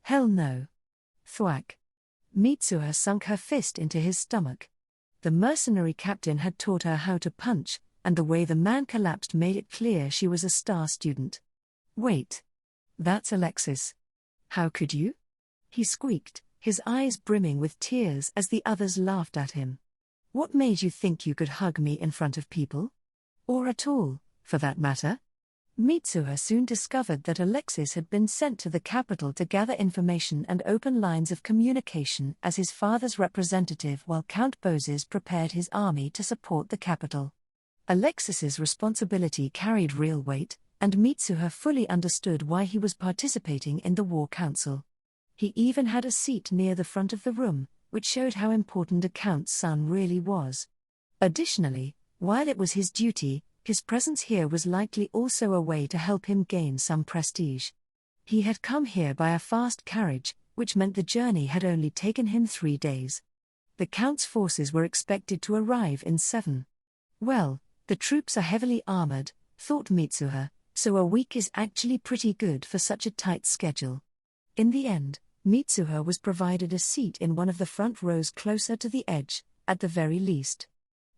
Hell no. Thwack. Mitsuha sunk her fist into his stomach. The mercenary captain had taught her how to punch, and the way the man collapsed made it clear she was a star student. Wait. That's Alexis. How could you? He squeaked, his eyes brimming with tears as the others laughed at him. What made you think you could hug me in front of people? Or at all, for that matter? Mitsuha soon discovered that Alexis had been sent to the capital to gather information and open lines of communication as his father's representative while Count Bozes prepared his army to support the capital. Alexis's responsibility carried real weight, and Mitsuha fully understood why he was participating in the war council. He even had a seat near the front of the room, which showed how important a count's son really was. Additionally, while it was his duty, his presence here was likely also a way to help him gain some prestige. He had come here by a fast carriage, which meant the journey had only taken him 3 days. The Count's forces were expected to arrive in 7. Well, the troops are heavily armored, thought Mitsuha, so a week is actually pretty good for such a tight schedule. In the end, Mitsuha was provided a seat in one of the front rows closer to the edge, at the very least.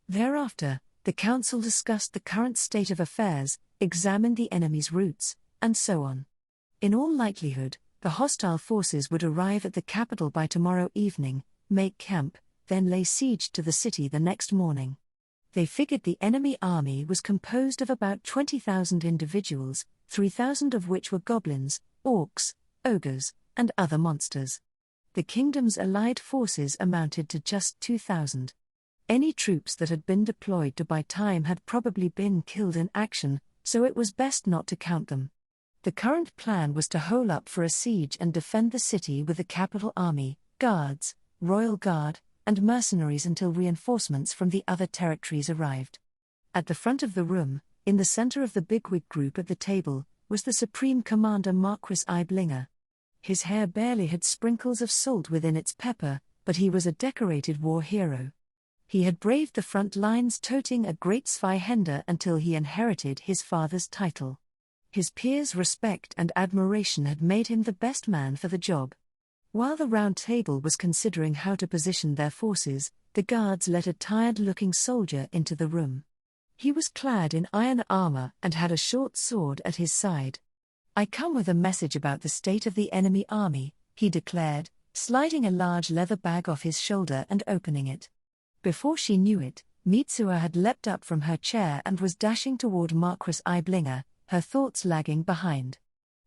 Thereafter, the council discussed the current state of affairs, examined the enemy's routes, and so on. In all likelihood, the hostile forces would arrive at the capital by tomorrow evening, make camp, then lay siege to the city the next morning. They figured the enemy army was composed of about 20,000 individuals, 3,000 of which were goblins, orcs, ogres, and other monsters. The kingdom's allied forces amounted to just 2,000. Any troops that had been deployed to buy time had probably been killed in action, so it was best not to count them. The current plan was to hole up for a siege and defend the city with the capital army, guards, royal guard, and mercenaries until reinforcements from the other territories arrived. At the front of the room, in the center of the bigwig group at the table, was the Supreme Commander Marquis Iblinger. His hair barely had sprinkles of salt within its pepper, but he was a decorated war hero. He had braved the front lines toting a great Zweihänder until he inherited his father's title. His peers' respect and admiration had made him the best man for the job. While the round table was considering how to position their forces, the guards let a tired-looking soldier into the room. He was clad in iron armor and had a short sword at his side. "I come with a message about the state of the enemy army," he declared, sliding a large leather bag off his shoulder and opening it. Before she knew it, Mitsuha had leapt up from her chair and was dashing toward Marquis Iblinger, her thoughts lagging behind.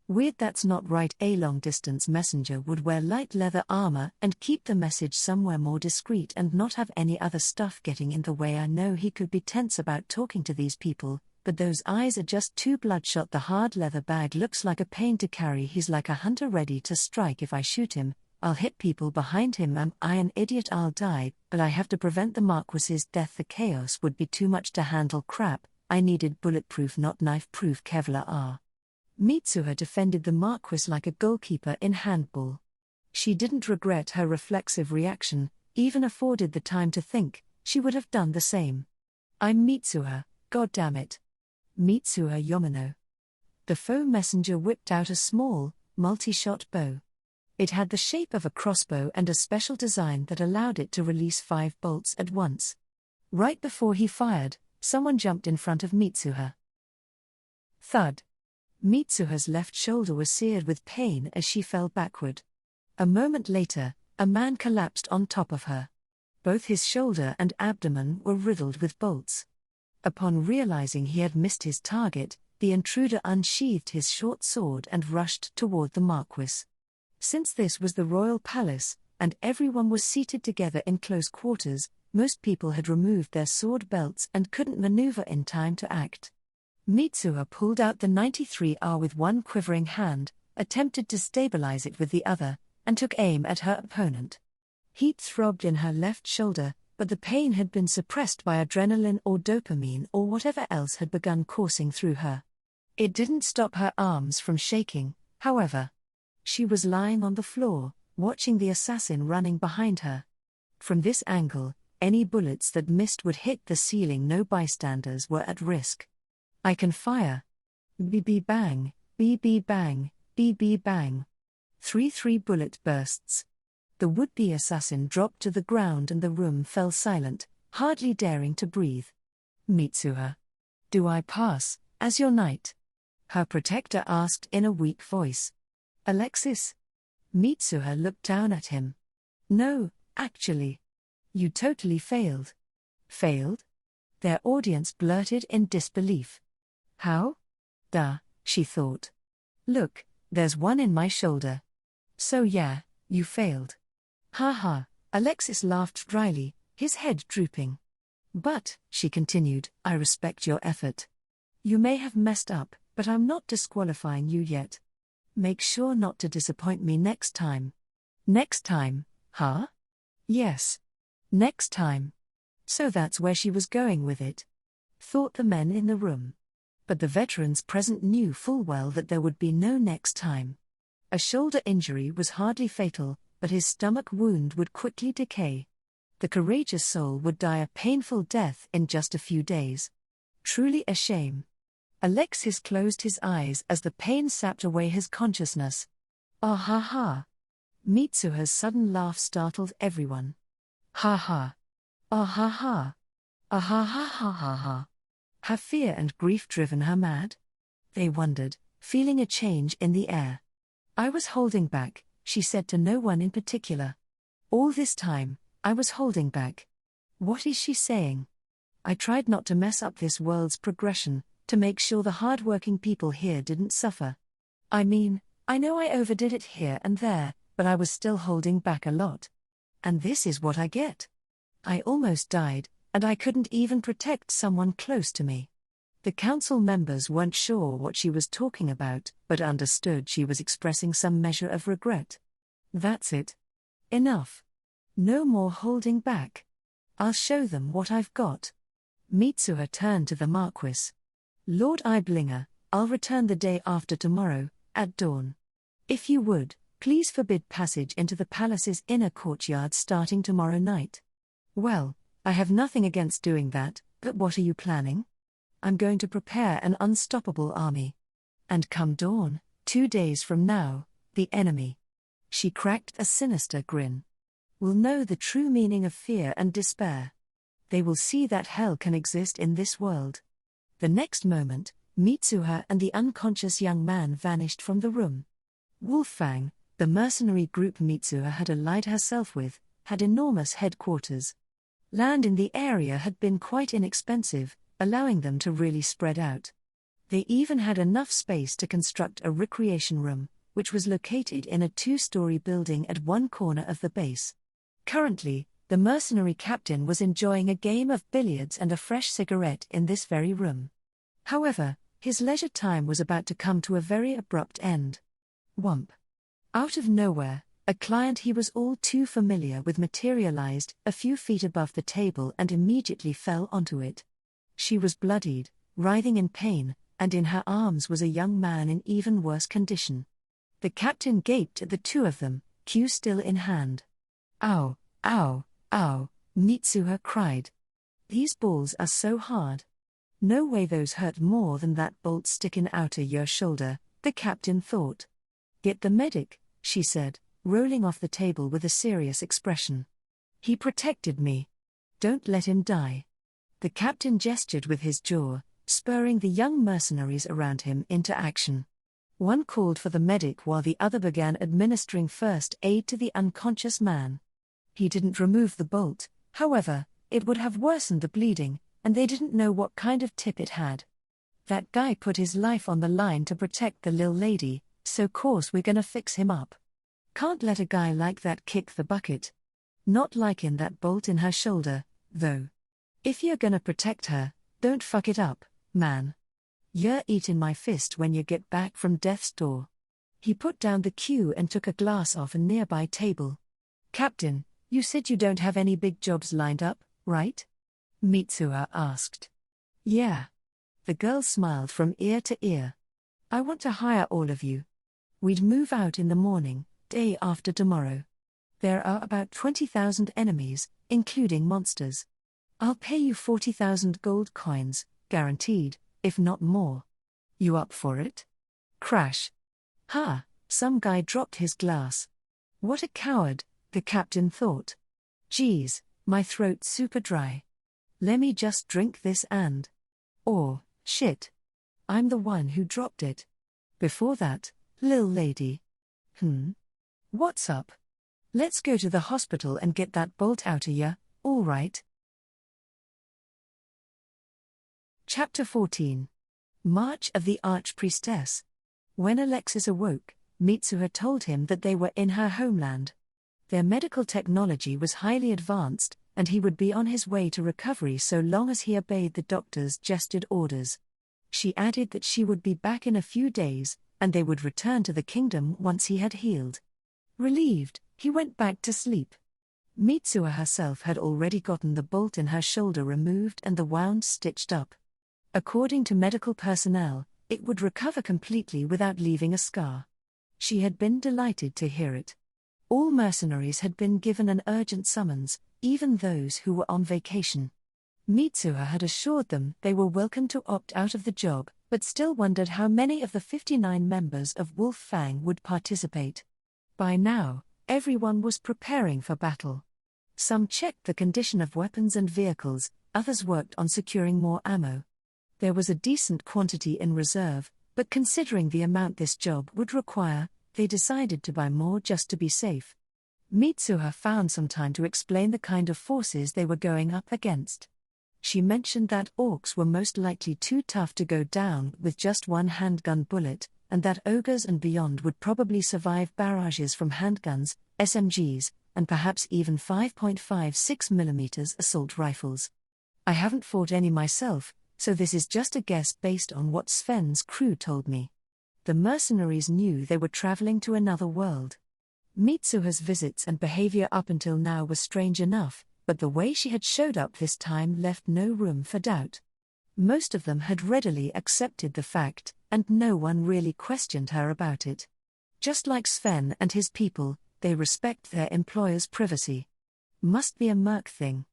Weird that's not right. A long-distance messenger would wear light leather armor and keep the message somewhere more discreet and not have any other stuff getting in the way. I know he could be tense about talking to these people, but those eyes are just too bloodshot. The hard leather bag looks like a pain to carry. He's like a hunter ready to strike. If I shoot him, I'll hit people behind him. Am I an idiot? I'll die, but I have to prevent the Marquis's death. The chaos would be too much to handle. Crap, I needed bulletproof not knife-proof Kevlar. Mitsuha defended the Marquis like a goalkeeper in handball. She didn't regret her reflexive reaction, even afforded the time to think, she would have done the same. "I'm Mitsuha, goddammit. Mitsuha Yamano." The foe messenger whipped out a small, multi-shot bow. It had the shape of a crossbow and a special design that allowed it to release 5 bolts at once. Right before he fired, someone jumped in front of Mitsuha. Thud. Mitsuha's left shoulder was seared with pain as she fell backward. A moment later, a man collapsed on top of her. Both his shoulder and abdomen were riddled with bolts. Upon realizing he had missed his target, the intruder unsheathed his short sword and rushed toward the Marquis. Since this was the royal palace, and everyone was seated together in close quarters, most people had removed their sword belts and couldn't maneuver in time to act. Mitsuha pulled out the 93R with one quivering hand, attempted to stabilize it with the other, and took aim at her opponent. Heat throbbed in her left shoulder, but the pain had been suppressed by adrenaline or dopamine or whatever else had begun coursing through her. It didn't stop her arms from shaking, however. She was lying on the floor, watching the assassin running behind her. From this angle, any bullets that missed would hit the ceiling. No bystanders were at risk. "I can fire." BB bang, BB bang, BB bang. 3 bullet bursts. The would-be assassin dropped to the ground and the room fell silent, hardly daring to breathe. "Mitsuha. Do I pass, as your knight?" her protector asked in a weak voice. "Alexis?" Mitsuha looked down at him. "No, actually. You totally failed. Failed? Their audience blurted in disbelief. How? Duh, she thought. Look, there's one in my shoulder. So yeah, you failed. Ha ha, Alexis laughed dryly, his head drooping. But, she continued, I respect your effort. You may have messed up, but I'm not disqualifying you yet. Make sure not to disappoint me next time. Next time, huh? Yes. Next time. So that's where she was going with it. Thought the men in the room. But the veterans present knew full well that there would be no next time. A shoulder injury was hardly fatal, but his stomach wound would quickly decay. The courageous soul would die a painful death in just a few days. Truly a shame. Alexis closed his eyes as the pain sapped away his consciousness. Ah ha ha. Mitsuha's sudden laugh startled everyone. Ha ha. Ah ha ha. Ah ha ha ha ha ha. Have fear and grief driven her mad? They wondered, feeling a change in the air. I was holding back, she said to no one in particular. All this time, I was holding back. What is she saying? I tried not to mess up this world's progression, to make sure the hard-working people here didn't suffer. I mean, I know I overdid it here and there, but I was still holding back a lot. And this is what I get. I almost died, and I couldn't even protect someone close to me. The council members weren't sure what she was talking about, but understood she was expressing some measure of regret. That's it. Enough. No more holding back. I'll show them what I've got. Mitsuha turned to the Marquis. Lord Iblinger, I'll return the day after tomorrow, at dawn. If you would, please forbid passage into the palace's inner courtyard starting tomorrow night. Well, I have nothing against doing that, but what are you planning? I'm going to prepare an unstoppable army. And come dawn, 2 days from now, the enemy. She cracked a sinister grin. Will know the true meaning of fear and despair. They will see that hell can exist in this world. The next moment, Mitsuha and the unconscious young man vanished from the room. Wolfang, the mercenary group Mitsuha had allied herself with, had enormous headquarters. Land in the area had been quite inexpensive, allowing them to really spread out. They even had enough space to construct a recreation room, which was located in a 2-story building at one corner of the base. Currently, the mercenary captain was enjoying a game of billiards and a fresh cigarette in this very room. However, his leisure time was about to come to a very abrupt end. Whump. Out of nowhere, a client he was all too familiar with materialized a few feet above the table and immediately fell onto it. She was bloodied, writhing in pain, and in her arms was a young man in even worse condition. The captain gaped at the two of them, cue still in hand. Ow, ow, ow, Mitsuha cried. These balls are so hard. No way those hurt more than that bolt sticking out of your shoulder, the captain thought. Get the medic, she said, rolling off the table with a serious expression. He protected me. Don't let him die. The captain gestured with his jaw, spurring the young mercenaries around him into action. One called for the medic while the other began administering first aid to the unconscious man. He didn't remove the bolt, however, it would have worsened the bleeding, and they didn't know what kind of tip it had. That guy put his life on the line to protect the lil lady, so course we're gonna fix him up. Can't let a guy like that kick the bucket. Not liking that bolt in her shoulder, though. If you're gonna protect her, don't fuck it up, man. You're eating my fist when you get back from death's door. He put down the cue and took a glass off a nearby table. Captain, you said you don't have any big jobs lined up, right? Mitsuha asked. Yeah. The girl smiled from ear to ear. I want to hire all of you. We'd move out in the morning, day after tomorrow. There are about 20,000 enemies, including monsters. I'll pay you 40,000 gold coins, guaranteed, if not more. You up for it? Crash. Ha, some guy dropped his glass. What a coward, the captain thought. Geez, my throat's super dry. Lemme just drink this and... Or, shit. I'm the one who dropped it. Before that, lil lady. What's up? Let's go to the hospital and get that bolt outta ya, alright? Chapter 14. March of the Archpriestess. When Alexis awoke, Mitsuha told him that they were in her homeland. Their medical technology was highly advanced, and he would be on his way to recovery so long as he obeyed the doctor's gestured orders. She added that she would be back in a few days, and they would return to the kingdom once he had healed. Relieved, he went back to sleep. Mitsuha herself had already gotten the bolt in her shoulder removed and the wound stitched up. According to medical personnel, it would recover completely without leaving a scar. She had been delighted to hear it. All mercenaries had been given an urgent summons, even those who were on vacation. Mitsuha had assured them they were welcome to opt out of the job, but still wondered how many of the 59 members of Wolf Fang would participate. By now, everyone was preparing for battle. Some checked the condition of weapons and vehicles, others worked on securing more ammo. There was a decent quantity in reserve, but considering the amount this job would require, they decided to buy more just to be safe. Mitsuha found some time to explain the kind of forces they were going up against. She mentioned that orcs were most likely too tough to go down with just one handgun bullet, and that ogres and beyond would probably survive barrages from handguns, SMGs, and perhaps even 5.56mm assault rifles. I haven't fought any myself, so this is just a guess based on what Sven's crew told me. The mercenaries knew they were traveling to another world. Mitsuha's visits and behavior up until now were strange enough, but the way she had showed up this time left no room for doubt. Most of them had readily accepted the fact, and no one really questioned her about it. Just like Sven and his people, they respect their employer's privacy. Must be a merc thing.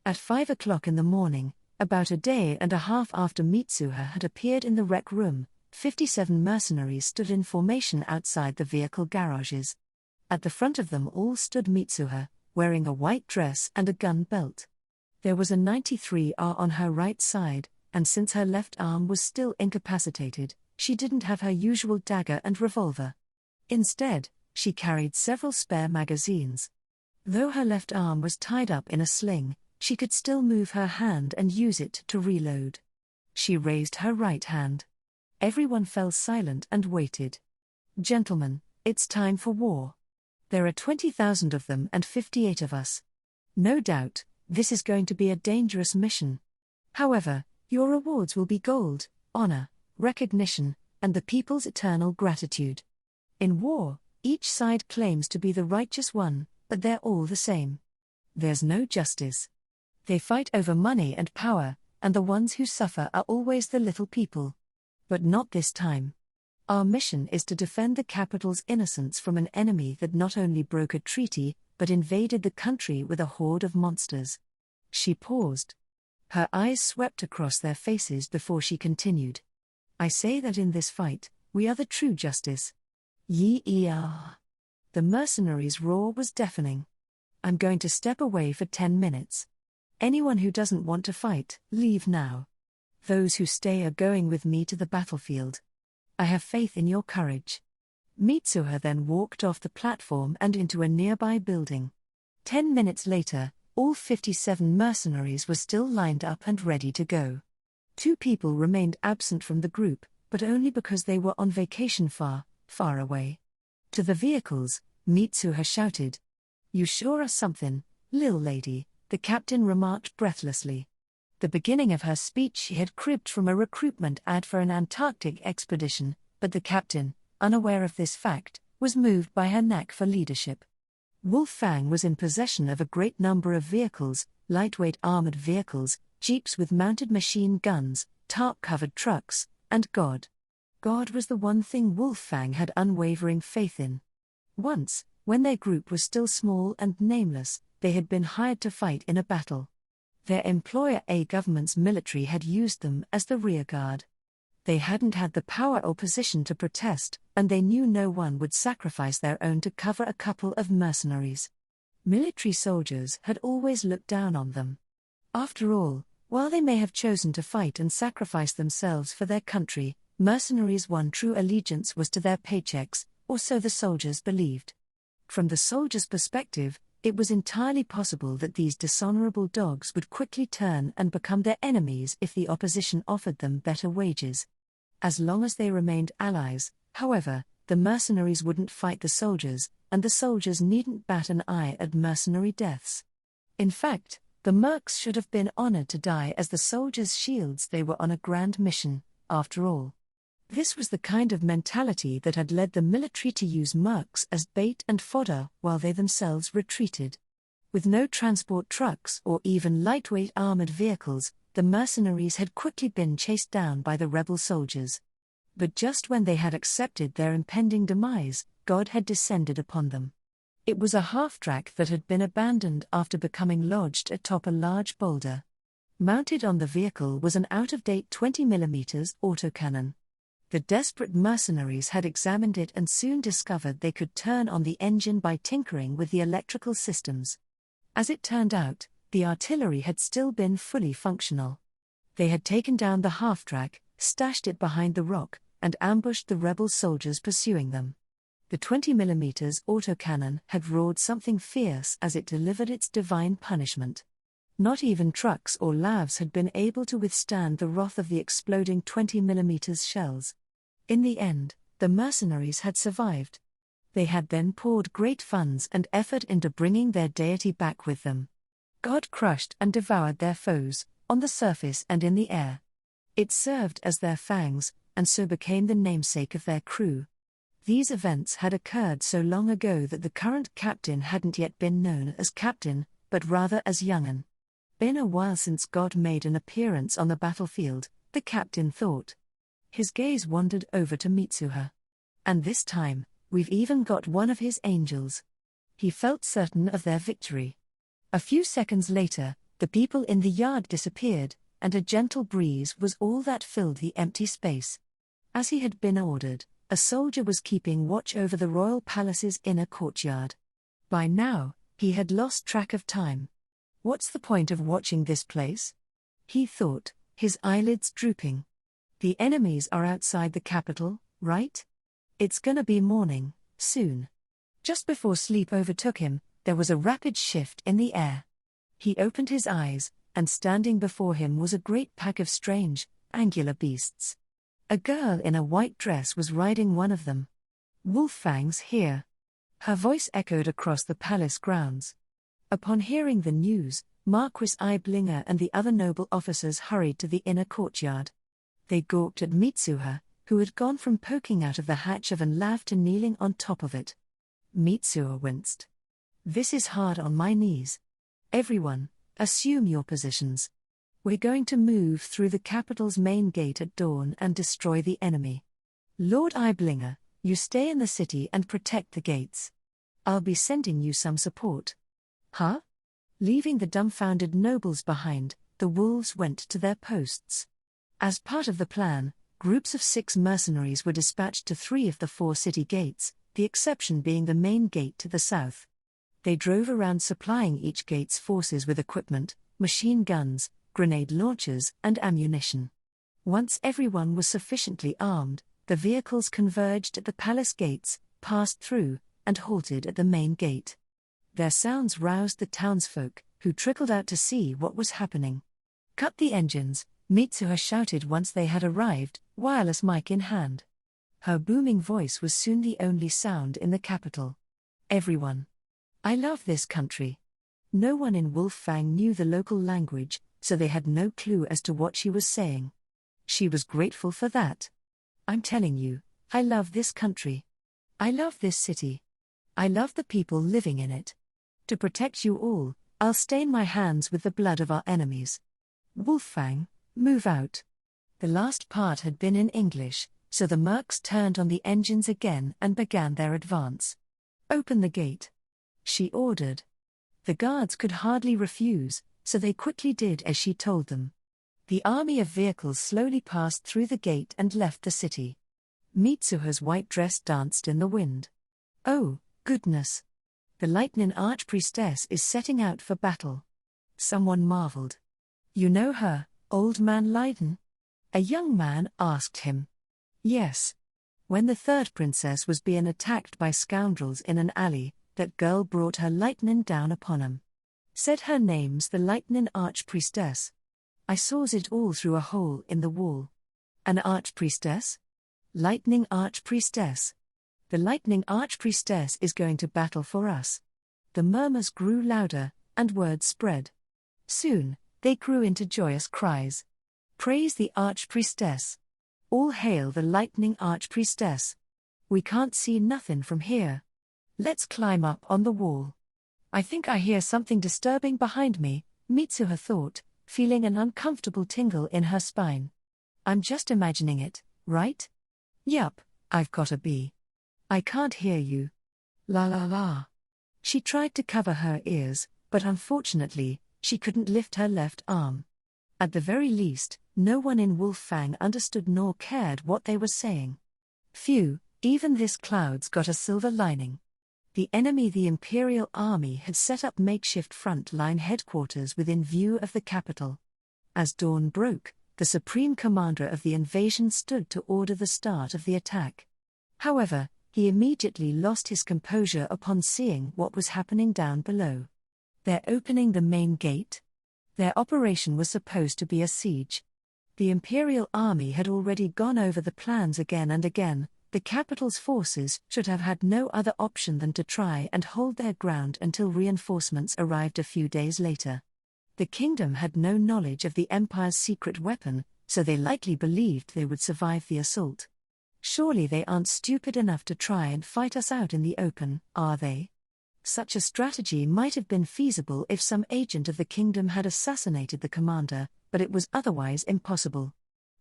At 5 o'clock in the morning, about a day and a half after Mitsuha had appeared in the rec room, 57 mercenaries stood in formation outside the vehicle garages. At the front of them all stood Mitsuha, wearing a white dress and a gun belt. There was a 93R on her right side, and since her left arm was still incapacitated, she didn't have her usual dagger and revolver. Instead, she carried several spare magazines. Though her left arm was tied up in a sling, she could still move her hand and use it to reload. She raised her right hand. Everyone fell silent and waited. Gentlemen, it's time for war. There are 20,000 of them and 58 of us. No doubt, this is going to be a dangerous mission. However, your rewards will be gold, honor, recognition, and the people's eternal gratitude. In war, each side claims to be the righteous one, but they're all the same. There's no justice. They fight over money and power, and the ones who suffer are always the little people. But not this time. Our mission is to defend the capital's innocence from an enemy that not only broke a treaty, but invaded the country with a horde of monsters. She paused. Her eyes swept across their faces before she continued. I say that in this fight, we are the true justice. Yee-ah. The mercenaries' roar was deafening. I'm going to step away for 10 minutes. Anyone who doesn't want to fight, leave now. Those who stay are going with me to the battlefield. I have faith in your courage. Mitsuha then walked off the platform and into a nearby building. 10 minutes later, all 57 mercenaries were still lined up and ready to go. 2 people remained absent from the group, but only because they were on vacation far, far away. To the vehicles, Mitsuha shouted. You sure are something, lil lady, the captain remarked breathlessly. The beginning of her speech she had cribbed from a recruitment ad for an Antarctic expedition, but the captain, unaware of this fact, was moved by her knack for leadership. Wolf Fang was in possession of a great number of vehicles, lightweight armored vehicles, jeeps with mounted machine guns, tarp-covered trucks, and God. God was the one thing Wolf Fang had unwavering faith in. Once, when their group was still small and nameless, they had been hired to fight in a battle. Their employer, a government's military, had used them as the rearguard. They hadn't had the power or position to protest, and they knew no one would sacrifice their own to cover a couple of mercenaries. Military soldiers had always looked down on them. After all, while they may have chosen to fight and sacrifice themselves for their country, mercenaries' one true allegiance was to their paychecks, or so the soldiers believed. From the soldiers' perspective, It was entirely possible that these dishonorable dogs would quickly turn and become their enemies if the opposition offered them better wages. As long as they remained allies, however, the mercenaries wouldn't fight the soldiers, and the soldiers needn't bat an eye at mercenary deaths. In fact, the mercs should have been honored to die as the soldiers' shields. They were on a grand mission, after all. This was the kind of mentality that had led the military to use mercs as bait and fodder while they themselves retreated. With no transport trucks or even lightweight armored vehicles, the mercenaries had quickly been chased down by the rebel soldiers. But just when they had accepted their impending demise, God had descended upon them. It was a half-track that had been abandoned after becoming lodged atop a large boulder. Mounted on the vehicle was an out-of-date 20mm autocannon. The desperate mercenaries had examined it and soon discovered they could turn on the engine by tinkering with the electrical systems. As it turned out, the artillery had still been fully functional. They had taken down the half-track, stashed it behind the rock, and ambushed the rebel soldiers pursuing them. The 20mm autocannon had roared something fierce as it delivered its divine punishment. Not even trucks or lavs had been able to withstand the wrath of the exploding 20mm shells. In the end, the mercenaries had survived. They had then poured great funds and effort into bringing their deity back with them. God crushed and devoured their foes, on the surface and in the air. It served as their fangs, and so became the namesake of their crew. These events had occurred so long ago that the current captain hadn't yet been known as captain, but rather as young'un. Been a while since God made an appearance on the battlefield, the captain thought. His gaze wandered over to Mitsuha. And this time, we've even got one of his angels. He felt certain of their victory. A few seconds later, the people in the yard disappeared, and a gentle breeze was all that filled the empty space. As he had been ordered, a soldier was keeping watch over the royal palace's inner courtyard. By now, he had lost track of time. What's the point of watching this place? He thought, his eyelids drooping. The enemies are outside the capital, right? It's gonna be morning, soon. Just before sleep overtook him, there was a rapid shift in the air. He opened his eyes, and standing before him was a great pack of strange, angular beasts. A girl in a white dress was riding one of them. "Wolfang's here." Her voice echoed across the palace grounds. Upon hearing the news, Marquis Iblinger and the other noble officers hurried to the inner courtyard. They gawked at Mitsuha, who had gone from poking out of the hatch of an lav to kneeling on top of it. Mitsuha winced. "This is hard on my knees. Everyone, assume your positions. We're going to move through the capital's main gate at dawn and destroy the enemy. Lord Iblinger, you stay in the city and protect the gates. I'll be sending you some support." "Huh?" Leaving the dumbfounded nobles behind, the wolves went to their posts. As part of the plan, groups of 6 mercenaries were dispatched to 3 of the 4 city gates, the exception being the main gate to the south. They drove around supplying each gate's forces with equipment, machine guns, grenade launchers, and ammunition. Once everyone was sufficiently armed, the vehicles converged at the palace gates, passed through, and halted at the main gate. Their sounds roused the townsfolk, who trickled out to see what was happening. "Cut the engines," Mitsuha shouted once they had arrived, wireless mic in hand. Her booming voice was soon the only sound in the capital. "Everyone. I love this country." No one in Wolffang knew the local language, so they had no clue as to what she was saying. She was grateful for that. "I'm telling you, I love this country. I love this city. I love the people living in it. To protect you all, I'll stain my hands with the blood of our enemies. Wolffang, move out." The last part had been in English, so the mercs turned on the engines again and began their advance. "Open the gate," she ordered. The guards could hardly refuse, so they quickly did as she told them. The army of vehicles slowly passed through the gate and left the city. Mitsuha's white dress danced in the wind. "Oh, goodness. The Lightning Archpriestess is setting out for battle." Someone marveled. "You know her, Old Man Leiden?" A young man asked him. "Yes. When the third princess was being attacked by scoundrels in an alley, That girl brought her lightning down upon 'em. Said her name's the Lightning Archpriestess. I saws it all through a hole in the wall. An archpriestess? Lightning Archpriestess. The Lightning Archpriestess is going to battle for us. The murmurs grew louder, and words spread. Soon, they grew into joyous cries. Praise the Archpriestess. All hail the Lightning Archpriestess. We can't see nothin' from here. Let's climb up on the wall. I think I hear something disturbing behind me, Mitsuha thought, feeling an uncomfortable tingle in her spine. I'm just imagining it, right? Yup, I've gotta be. I can't hear you. La la la. She tried to cover her ears, but unfortunately, she couldn't lift her left arm. At the very least, no one in Wolffang understood nor cared what they were saying. Phew, even this cloud's got a silver lining. The enemy, the Imperial Army, had set up makeshift front-line headquarters within view of the capital. As dawn broke, the supreme commander of the invasion stood to order the start of the attack. However, he immediately lost his composure upon seeing what was happening down below. They're opening the main gate? Their operation was supposed to be a siege. The Imperial Army had already gone over the plans again and again. The capital's forces should have had no other option than to try and hold their ground until reinforcements arrived a few days later. The kingdom had no knowledge of the Empire's secret weapon, so they likely believed they would survive the assault. Surely they aren't stupid enough to try and fight us out in the open, are they? Such a strategy might have been feasible if some agent of the kingdom had assassinated the commander, but it was otherwise impossible.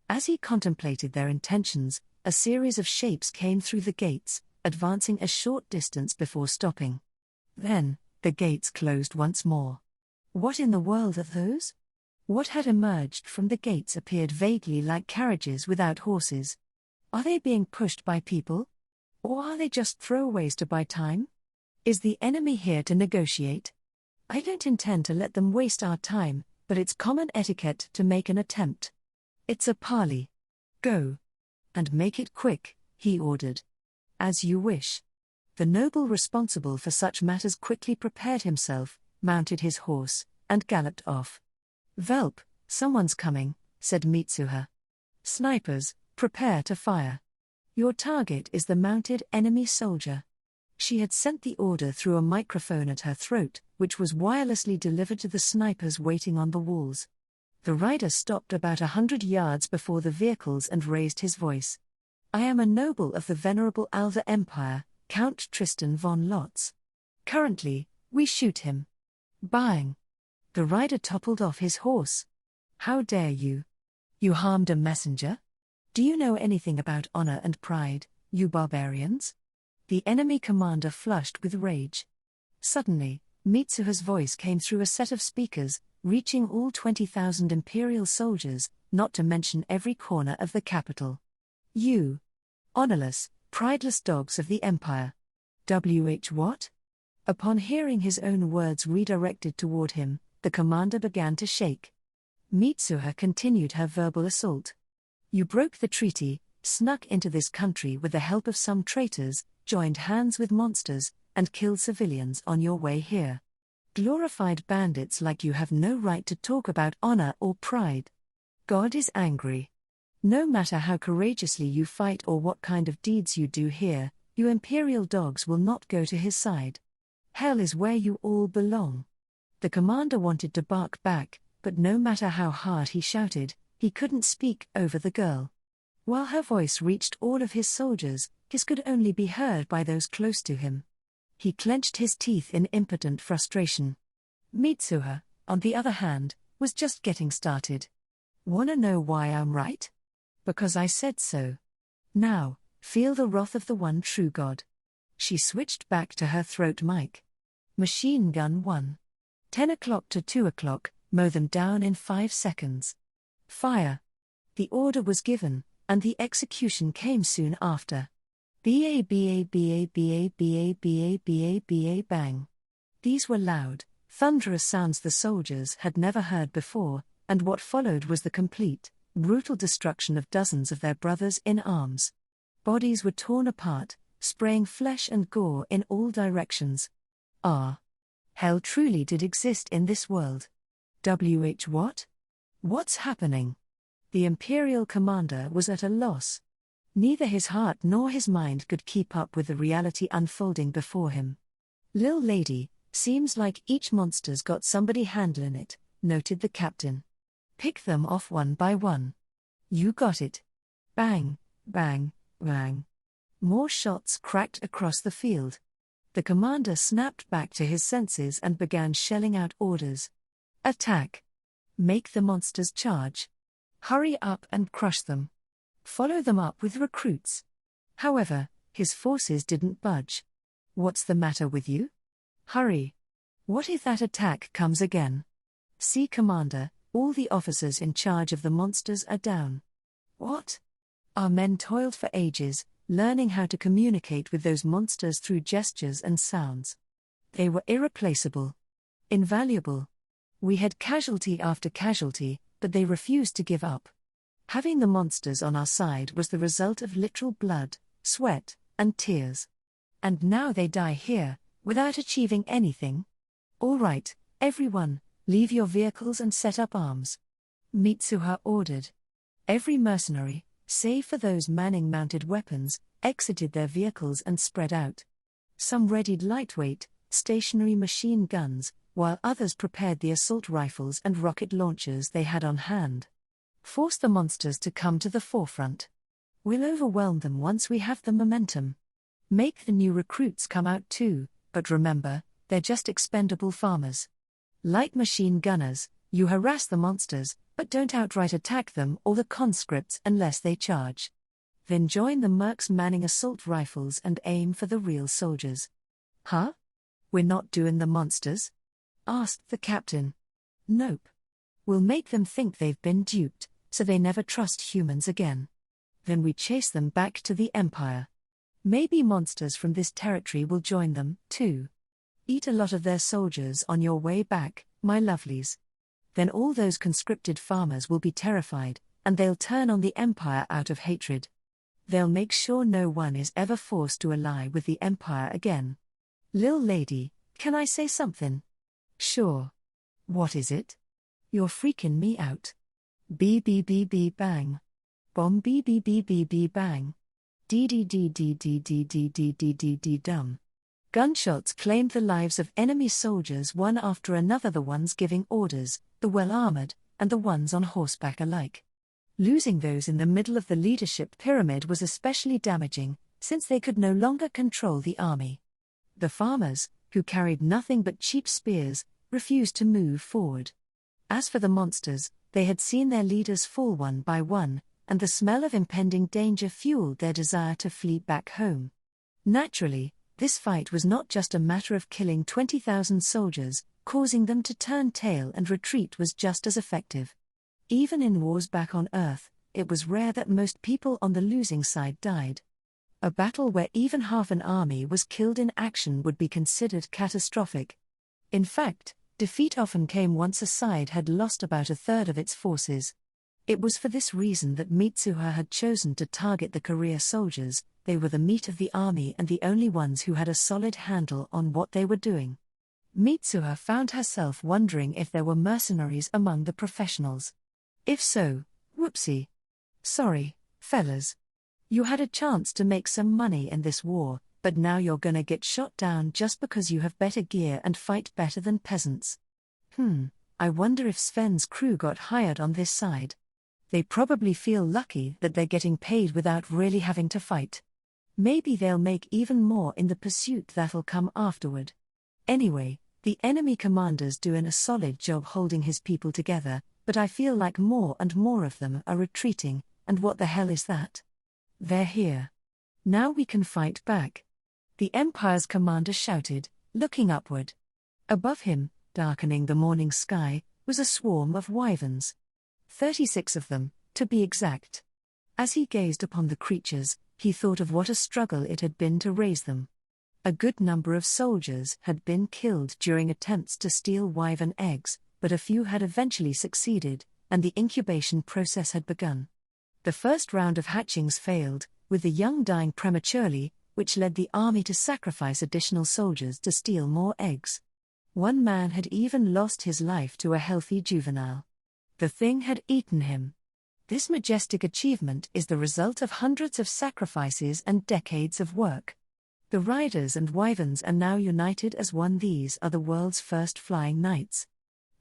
As he contemplated their intentions, a series of shapes came through the gates, advancing a short distance before stopping. Then, the gates closed once more. What in the world are those? What had emerged from the gates appeared vaguely like carriages without horses. Are they being pushed by people? Or are they just throwaways to buy time? Is the enemy here to negotiate? I don't intend to let them waste our time, but it's common etiquette to make an attempt. It's a parley. Go. And make it quick, he ordered. As you wish. The noble responsible for such matters quickly prepared himself, mounted his horse, and galloped off. Velp, someone's coming, said Mitsuha. Snipers, prepare to fire. Your target is the mounted enemy soldier. She had sent the order through a microphone at her throat, which was wirelessly delivered to the snipers waiting on the walls. The rider stopped about 100 yards before the vehicles and raised his voice. I am a noble of the venerable Alva Empire, Count Tristan von Lotz. Currently, we shoot him. Bang! The rider toppled off his horse. How dare you? You harmed a messenger? Do you know anything about honor and pride, you barbarians? The enemy commander flushed with rage. Suddenly, Mitsuha's voice came through a set of speakers, reaching all 20,000 Imperial soldiers, not to mention every corner of the capital. You honorless, prideless dogs of the Empire. What? Upon hearing his own words redirected toward him, the commander began to shake. Mitsuha continued her verbal assault. You broke the treaty, snuck into this country with the help of some traitors, joined hands with monsters, and killed civilians on your way here. Glorified bandits like you have no right to talk about honor or pride. God is angry. No matter how courageously you fight or what kind of deeds you do here, you Imperial dogs will not go to his side. Hell is where you all belong. The commander wanted to bark back, but no matter how hard he shouted, he couldn't speak over the girl. While her voice reached all of his soldiers, his could only be heard by those close to him. He clenched his teeth in impotent frustration. Mitsuha, on the other hand, was just getting started. Wanna know why I'm right? Because I said so. Now, feel the wrath of the one true God. She switched back to her throat mic. Machine gun 1. 10 o'clock to 2 o'clock, mow them down in 5 seconds. Fire. The order was given, and the execution came soon after. Bang. These were loud, thunderous sounds the soldiers had never heard before, and what followed was the complete, brutal destruction of dozens of their brothers in arms. Bodies were torn apart, spraying flesh and gore in all directions. Ah. Hell truly did exist in this world. What? What's happening? The Imperial commander was at a loss. Neither his heart nor his mind could keep up with the reality unfolding before him. Lil lady, seems like each monster's got somebody handling it, noted the captain. Pick them off one by one. You got it. Bang, bang, bang. More shots cracked across the field. The commander snapped back to his senses and began shelling out orders. Attack. Make the monsters charge. Hurry up and crush them. Follow them up with recruits. However, his forces didn't budge. What's the matter with you? Hurry. What if that attack comes again? See, Commander, all the officers in charge of the monsters are down. What? Our men toiled for ages, learning how to communicate with those monsters through gestures and sounds. They were irreplaceable. Invaluable. We had casualty after casualty, but they refused to give up. Having the monsters on our side was the result of literal blood, sweat, and tears. And now they die here, without achieving anything. All right, everyone, leave your vehicles and set up arms. Mitsuha ordered. Every mercenary, save for those manning mounted weapons, exited their vehicles and spread out. Some readied lightweight, stationary machine guns, while others prepared the assault rifles and rocket launchers they had on hand. Force the monsters to come to the forefront. We'll overwhelm them once we have the momentum. Make the new recruits come out too, but remember, they're just expendable farmers. Light machine gunners, you harass the monsters, but don't outright attack them or the conscripts unless they charge. Then join the mercs manning assault rifles and aim for the real soldiers. Huh? We're not doing the monsters? Asked the captain. Nope. We'll make them think they've been duped, so they never trust humans again. Then we chase them back to the Empire. Maybe monsters from this territory will join them, too. Eat a lot of their soldiers on your way back, my lovelies. Then all those conscripted farmers will be terrified, and they'll turn on the Empire out of hatred. They'll make sure no one is ever forced to ally with the Empire again. Lil lady, can I say something? Sure. What is it? You're freaking me out. Bang. Bomb bang. Dum. Gunshots claimed the lives of enemy soldiers one after another, the ones giving orders, the well-armored, and the ones on horseback alike. Losing those in the middle of the leadership pyramid was especially damaging, since they could no longer control the army. The farmers, who carried nothing but cheap spears, refused to move forward. As for the monsters, they had seen their leaders fall one by one, and the smell of impending danger fueled their desire to flee back home. Naturally, this fight was not just a matter of killing 20,000 soldiers, causing them to turn tail and retreat was just as effective. Even in wars back on Earth, it was rare that most people on the losing side died. A battle where even half an army was killed in action would be considered catastrophic. In fact, defeat often came once a side had lost about a third of its forces. It was for this reason that Mitsuha had chosen to target the career soldiers. They were the meat of the army and the only ones who had a solid handle on what they were doing. Mitsuha found herself wondering if there were mercenaries among the professionals. If so, whoopsie. Sorry, fellas. You had a chance to make some money in this war, but now you're gonna get shot down just because you have better gear and fight better than peasants. I wonder if Sven's crew got hired on this side. They probably feel lucky that they're getting paid without really having to fight. Maybe they'll make even more in the pursuit that'll come afterward. Anyway, the enemy commander's doing a solid job holding his people together, but I feel like more and more of them are retreating, and what the hell is that? They're here. Now we can fight back. The Empire's commander shouted, looking upward. Above him, darkening the morning sky, was a swarm of wyverns. 36 of them, to be exact. As he gazed upon the creatures, he thought of what a struggle it had been to raise them. A good number of soldiers had been killed during attempts to steal wyvern eggs, but a few had eventually succeeded, and the incubation process had begun. The first round of hatchings failed, with the young dying prematurely, which led the army to sacrifice additional soldiers to steal more eggs. One man had even lost his life to a healthy juvenile. The thing had eaten him. This majestic achievement is the result of hundreds of sacrifices and decades of work. The riders and wyverns are now united as one. These are the world's first flying knights.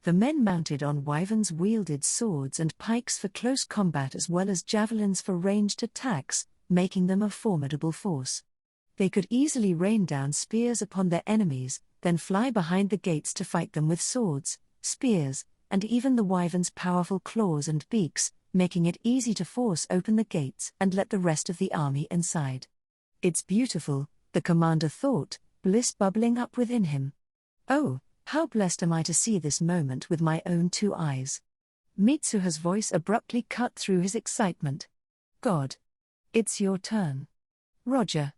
The men mounted on wyverns wielded swords and pikes for close combat as well as javelins for ranged attacks, making them a formidable force. They could easily rain down spears upon their enemies, then fly behind the gates to fight them with swords, spears, and even the wyvern's powerful claws and beaks, making it easy to force open the gates and let the rest of the army inside. "It's beautiful," the commander thought, bliss bubbling up within him. "Oh, how blessed am I to see this moment with my own two eyes." Mitsuha's voice abruptly cut through his excitement. "God. It's your turn." "Roger."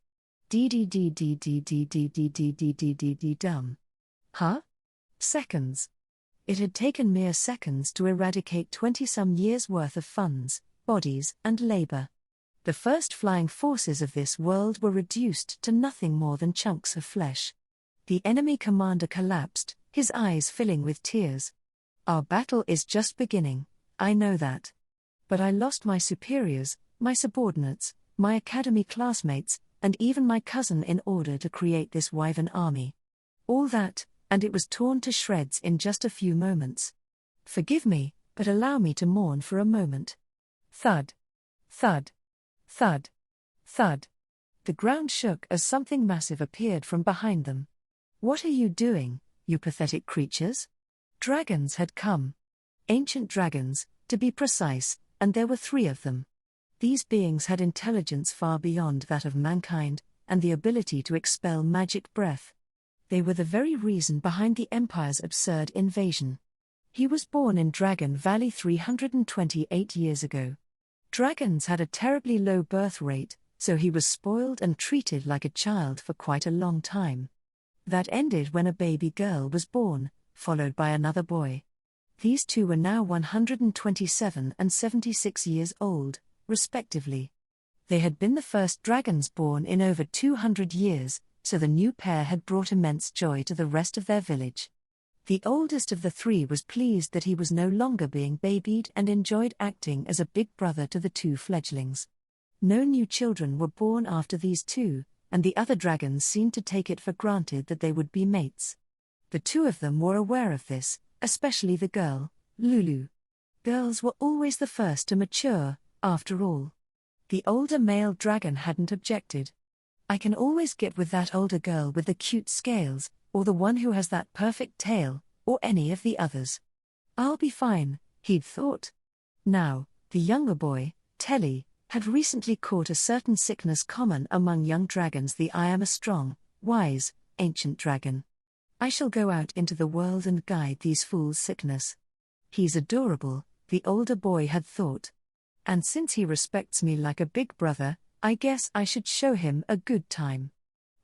Dum. Huh? Seconds. It had taken mere seconds to eradicate 20-some years' worth of funds, bodies, and labor. The first flying forces of this world were reduced to nothing more than chunks of flesh. The enemy commander collapsed, his eyes filling with tears. "Our battle is just beginning, I know that. But I lost my superiors, my subordinates, my academy classmates, and even my cousin in order to create this wyvern army. All that, and it was torn to shreds in just a few moments. Forgive me, but allow me to mourn for a moment." Thud. Thud. Thud. Thud. The ground shook as something massive appeared from behind them. "What are you doing, you pathetic creatures?" Dragons had come. Ancient dragons, to be precise, and there were 3 of them. These beings had intelligence far beyond that of mankind, and the ability to expel magic breath. They were the very reason behind the Empire's absurd invasion. He was born in Dragon Valley 328 years ago. Dragons had a terribly low birth rate, so he was spoiled and treated like a child for quite a long time. That ended when a baby girl was born, followed by another boy. These 2 were now 127 and 76 years old, respectively. They had been the first dragons born in over 200 years, so the new pair had brought immense joy to the rest of their village. The oldest of the 3 was pleased that he was no longer being babied and enjoyed acting as a big brother to the 2 fledglings. No new children were born after these 2, and the other dragons seemed to take it for granted that they would be mates. The 2 of them were aware of this, especially the girl, Lulu. Girls were always the first to mature, after all. The older male dragon hadn't objected. "I can always get with that older girl with the cute scales, or the one who has that perfect tail, or any of the others. I'll be fine," he'd thought. Now, the younger boy, Telly, had recently caught a certain sickness common among young dragons. "I am a strong, wise, ancient dragon. I shall go out into the world and guide these fools' sickness." He's adorable, the older boy had thought. And since he respects me like a big brother, I guess I should show him a good time.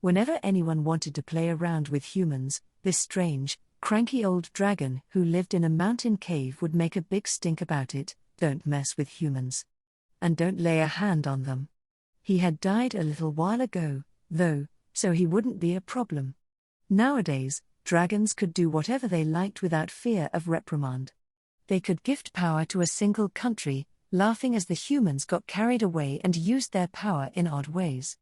Whenever anyone wanted to play around with humans, this strange, cranky old dragon who lived in a mountain cave would make a big stink about it. "Don't mess with humans. And don't lay a hand on them." He had died a little while ago, though, so he wouldn't be a problem. Nowadays, dragons could do whatever they liked without fear of reprimand. They could gift power to a single country, laughing as the humans got carried away and used their power in odd ways.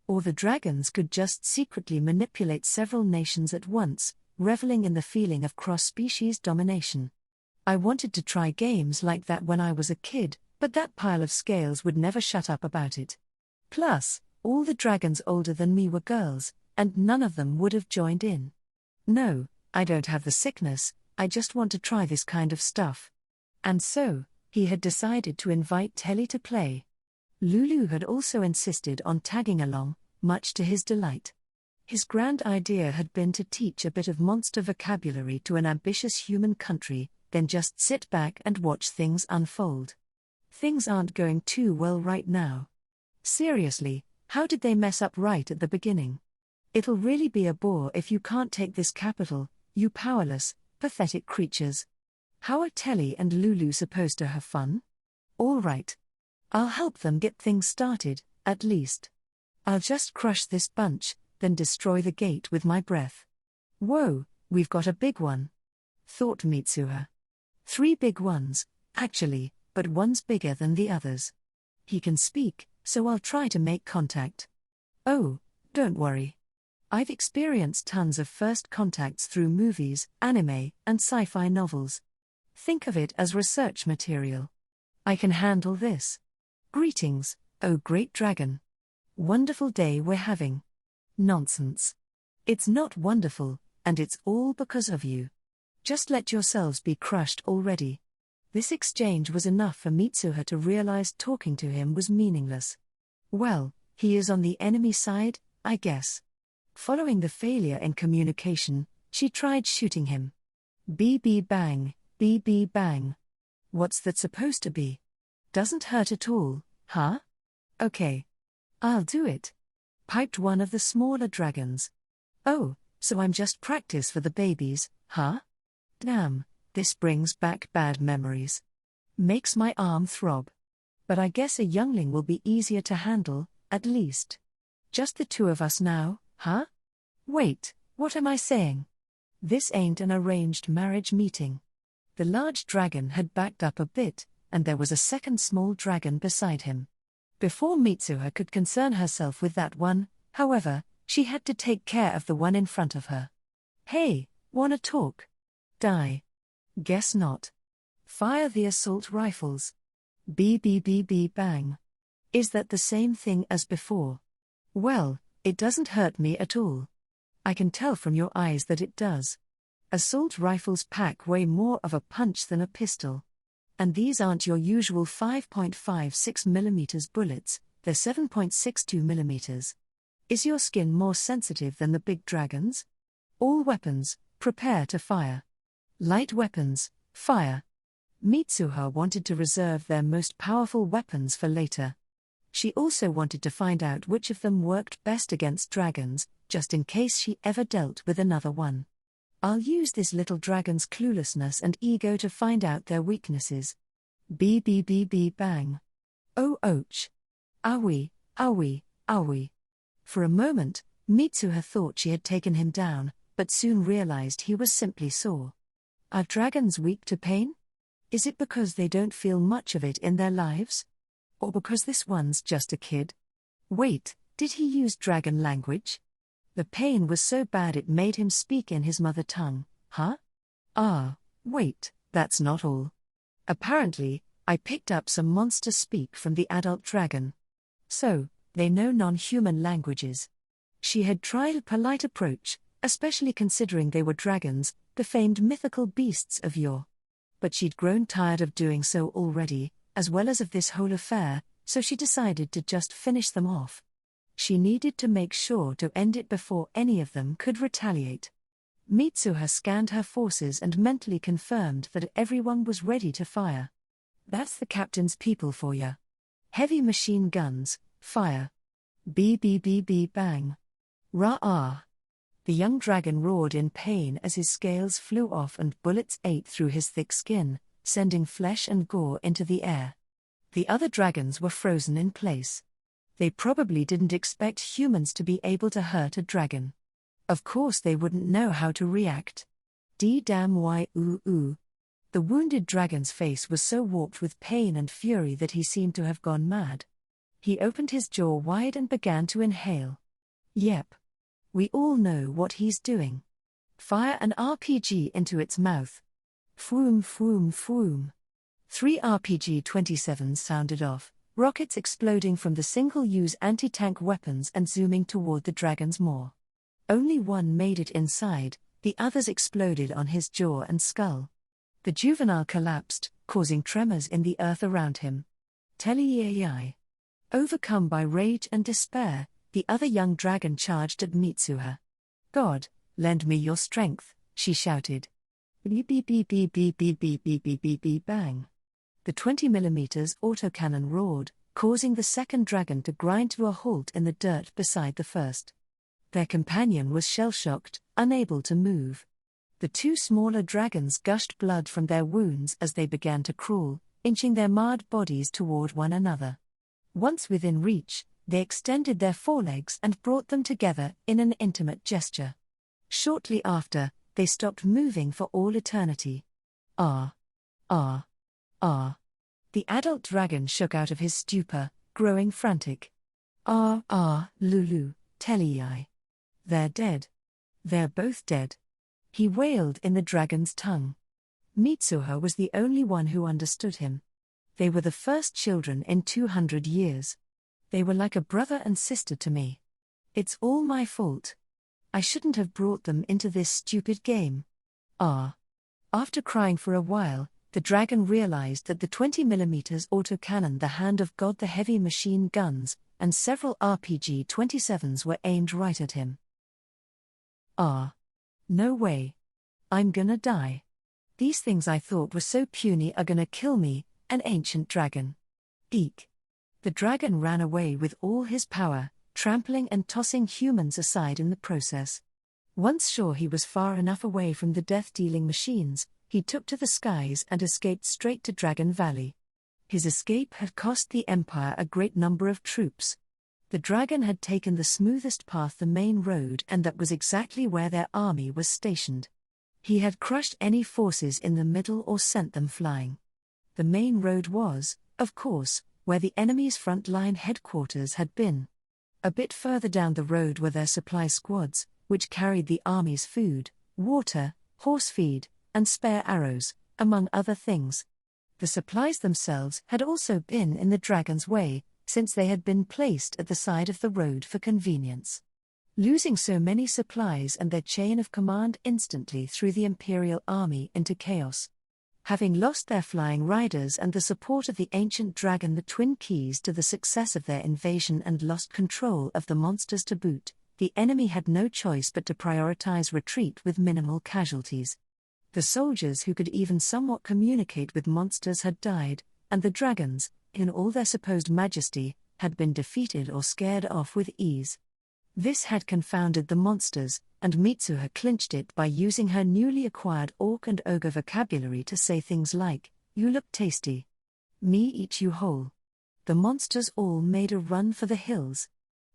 Or the dragons could just secretly manipulate several nations at once, reveling in the feeling of cross-species domination. I wanted to try games like that when I was a kid, but that pile of scales would never shut up about it. Plus, all the dragons older than me were girls, and none of them would have joined in. "No, I don't have the sickness, I just want to try this kind of stuff." And so, he had decided to invite Telly to play. Lulu had also insisted on tagging along, much to his delight. His grand idea had been to teach a bit of monster vocabulary to an ambitious human country, then just sit back and watch things unfold. Things aren't going too well right now. Seriously, how did they mess up right at the beginning? It'll really be a bore if you can't take this capital, you powerless, pathetic creatures. How are Telly and Lulu supposed to have fun? All right. I'll help them get things started, at least. I'll just crush this bunch, then destroy the gate with my breath. Whoa, we've got a big one, thought Mitsuha. 3 big ones, actually, but one's bigger than the others. He can speak, so I'll try to make contact. Oh, don't worry. I've experienced tons of first contacts through movies, anime, and sci-fi novels. Think of it as research material. I can handle this. Greetings, oh great dragon. Wonderful day we're having. Nonsense. It's not wonderful, and it's all because of you. Just let yourselves be crushed already. This exchange was enough for Mitsuha to realize talking to him was meaningless. Well, he is on the enemy side, I guess. Following the failure in communication, she tried shooting him. BB bang, BB bang. What's that supposed to be? Doesn't hurt at all, huh? Okay. I'll do it, piped one of the smaller dragons. Oh, so I'm just practice for the babies, huh? Damn, this brings back bad memories. Makes my arm throb. But I guess a youngling will be easier to handle, at least. Just the 2 of us now, huh? Wait, what am I saying? This ain't an arranged marriage meeting. The large dragon had backed up a bit, and there was a second small dragon beside him. Before Mitsuha could concern herself with that one, however, she had to take care of the one in front of her. Hey, wanna talk? Die. Guess not. Fire the assault rifles. BB bang. Is that the same thing as before? Well, it doesn't hurt me at all. I can tell from your eyes that it does. Assault rifles pack way more of a punch than a pistol. And these aren't your usual 5.56mm bullets, they're 7.62mm. Is your skin more sensitive than the big dragons? All weapons, prepare to fire. Light weapons, fire. Mitsuha wanted to reserve their most powerful weapons for later. She also wanted to find out which of them worked best against dragons, just in case she ever dealt with another one. I'll use this little dragon's cluelessness and ego to find out their weaknesses. BB bang. Oh ouch. Owie, owie, owie. For a moment, Mitsuha thought she had taken him down, but soon realized he was simply sore. Are dragons weak to pain? Is it because they don't feel much of it in their lives? Or because this one's just a kid? Wait, did he use dragon language? The pain was so bad it made him speak in his mother tongue, huh? Ah, wait, that's not all. Apparently, I picked up some monster speak from the adult dragon. So, they know non-human languages. She had tried a polite approach, especially considering they were dragons, the famed mythical beasts of yore. But she'd grown tired of doing so already, as well as of this whole affair, so she decided to just finish them off. She needed to make sure to end it before any of them could retaliate. Mitsuha scanned her forces and mentally confirmed that everyone was ready to fire. That's the captain's people for ya. Heavy machine guns, fire. BB bang. Rah-ah. The young dragon roared in pain as his scales flew off and bullets ate through his thick skin, sending flesh and gore into the air. The other dragons were frozen in place. They probably didn't expect humans to be able to hurt a dragon. Of course they wouldn't know how to react. D-damn-y-oo-oo. The wounded dragon's face was so warped with pain and fury that he seemed to have gone mad. He opened his jaw wide and began to inhale. Yep. We all know what he's doing. Fire an RPG into its mouth. Fwoom fwoom fwoom. 3 RPG-27s sounded off, rockets exploding from the single-use anti-tank weapons and zooming toward the dragon's maw. Only one made it inside, the others exploded on his jaw and skull. The juvenile collapsed, causing tremors in the earth around him. Tele-yai. Overcome by rage and despair, the other young dragon charged at Mitsuha. God, lend me your strength, she shouted. Beep beep beep beep beep beep beep beep beep beep beep bang. The 20mm autocannon roared, causing the second dragon to grind to a halt in the dirt beside the first. Their companion was shell-shocked, unable to move. The 2 smaller dragons gushed blood from their wounds as they began to crawl, inching their marred bodies toward one another. Once within reach, They extended their forelegs and brought them together in an intimate gesture. Shortly after, they stopped moving for all eternity. Ah. Ah. Ah. The adult dragon shook out of his stupor, growing frantic. Lulu, Telei. They're dead. They're both dead. He wailed in the dragon's tongue. Mitsuha was the only one who understood him. They were the first children in 200 years. They were like a brother and sister to me. It's all my fault. I shouldn't have brought them into this stupid game. After crying for a while, the dragon realized that the 20mm autocannon, the Hand of God, the heavy machine guns, and several RPG-27s were aimed right at him. No way. I'm gonna die. These things I thought were so puny are gonna kill me, an ancient dragon. Eek. The dragon ran away with all his power, trampling and tossing humans aside in the process. Once sure he was far enough away from the death-dealing machines, he took to the skies and escaped straight to Dragon Valley. His escape had cost the Empire a great number of troops. The dragon had taken the smoothest path, the main road, and that was exactly where their army was stationed. He had crushed any forces in the middle or sent them flying. The main road was, of course, where the enemy's front-line headquarters had been. A bit further down the road were their supply squads, which carried the army's food, water, horse feed, and spare arrows, among other things. The supplies themselves had also been in the dragon's way, since they had been placed at the side of the road for convenience. Losing so many supplies and their chain of command instantly threw the Imperial army into chaos. Having lost their flying riders and the support of the ancient dragon, the twin keys to the success of their invasion, and lost control of the monsters to boot, the enemy had no choice but to prioritize retreat with minimal casualties. The soldiers who could even somewhat communicate with monsters had died, and the dragons, in all their supposed majesty, had been defeated or scared off with ease. This had confounded the monsters, and Mitsuha clinched it by using her newly acquired orc and ogre vocabulary to say things like, "You look tasty. Me eat you whole." The monsters all made a run for the hills,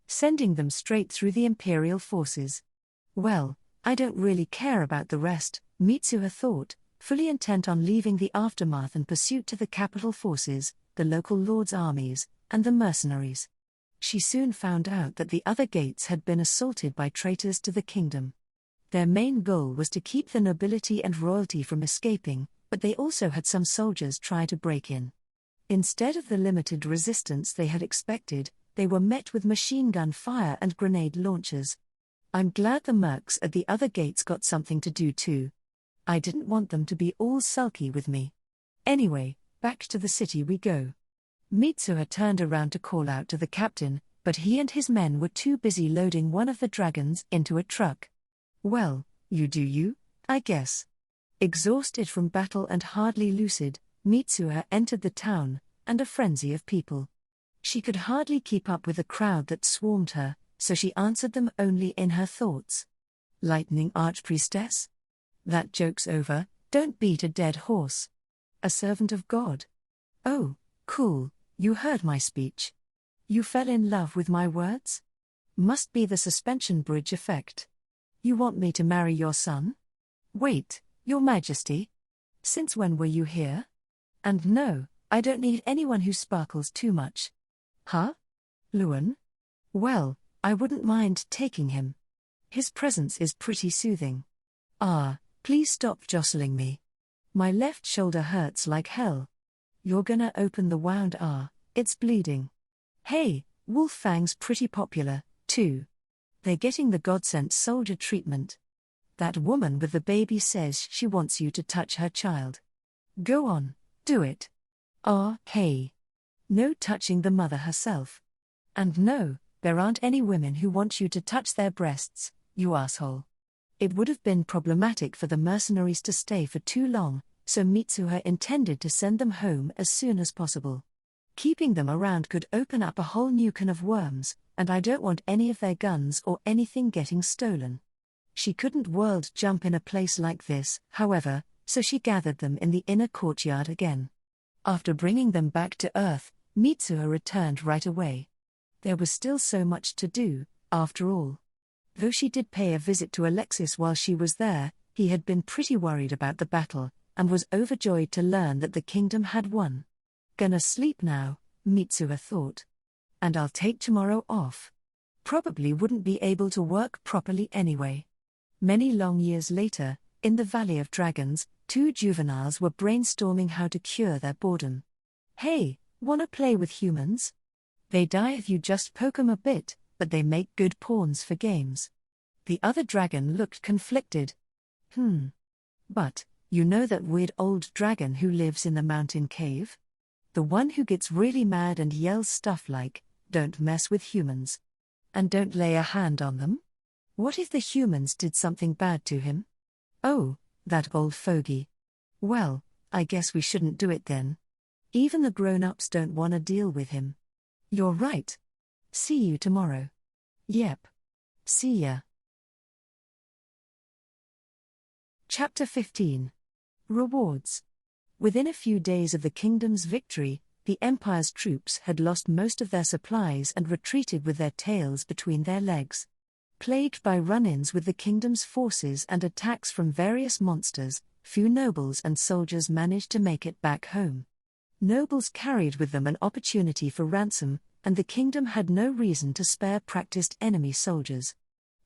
sending them straight through the Imperial forces. Well, I don't really care about the rest, Mitsuha thought, fully intent on leaving the aftermath and pursuit to the capital forces, the local lords' armies, and the mercenaries. She soon found out that the other gates had been assaulted by traitors to the kingdom. Their main goal was to keep the nobility and royalty from escaping, but they also had some soldiers try to break in. Instead of the limited resistance they had expected, they were met with machine gun fire and grenade launchers. I'm glad the mercs at the other gates got something to do too. I didn't want them to be all sulky with me. Anyway, back to the city we go. Mitsuha turned around to call out to the captain, but he and his men were too busy loading one of the dragons into a truck. Well, you do you, I guess. Exhausted from battle and hardly lucid, Mitsuha entered the town, and a frenzy of people. She could hardly keep up with the crowd that swarmed her, so she answered them only in her thoughts. Lightning Archpriestess? That joke's over, don't beat a dead horse. A servant of God. Oh, cool, you heard my speech. You fell in love with my words? Must be the suspension bridge effect. You want me to marry your son? Wait, Your Majesty? Since when were you here? And no, I don't need anyone who sparkles too much. Huh? Luan? Well, I wouldn't mind taking him. His presence is pretty soothing. Please stop jostling me. My left shoulder hurts like hell. You're gonna open the wound. It's bleeding. Hey, Wolffang's pretty popular, too. They're getting the God-sent soldier treatment. That woman with the baby says she wants you to touch her child. Go on, do it. Hey. No touching the mother herself. And no, there aren't any women who want you to touch their breasts, you asshole. It would have been problematic for the mercenaries to stay for too long, so Mitsuha intended to send them home as soon as possible. Keeping them around could open up a whole new can of worms, and I don't want any of their guns or anything getting stolen. She couldn't world jump in a place like this, however, so she gathered them in the inner courtyard again. After bringing them back to Earth, Mitsuha returned right away. There was still so much to do, after all. Though she did pay a visit to Alexis while she was there, he had been pretty worried about the battle, and was overjoyed to learn that the kingdom had won. Gonna sleep now, Mitsuha thought. And I'll take tomorrow off. Probably wouldn't be able to work properly anyway. Many long years later, in the Valley of Dragons, two juveniles were brainstorming how to cure their boredom. Hey, wanna play with humans? They die if you just poke 'em a bit, but they make good pawns for games. The other dragon looked conflicted. But, you know that weird old dragon who lives in the mountain cave? The one who gets really mad and yells stuff like, "Don't mess with humans. And don't lay a hand on them?" What if the humans did something bad to him? Oh, that old fogey. Well, I guess we shouldn't do it then. Even the grown-ups don't want to deal with him. You're right. See you tomorrow. Yep. See ya. Chapter 15. Rewards. Within a few days of the kingdom's victory, the Empire's troops had lost most of their supplies and retreated with their tails between their legs. Plagued by run-ins with the kingdom's forces and attacks from various monsters, few nobles and soldiers managed to make it back home. Nobles carried with them an opportunity for ransom, and the kingdom had no reason to spare practiced enemy soldiers.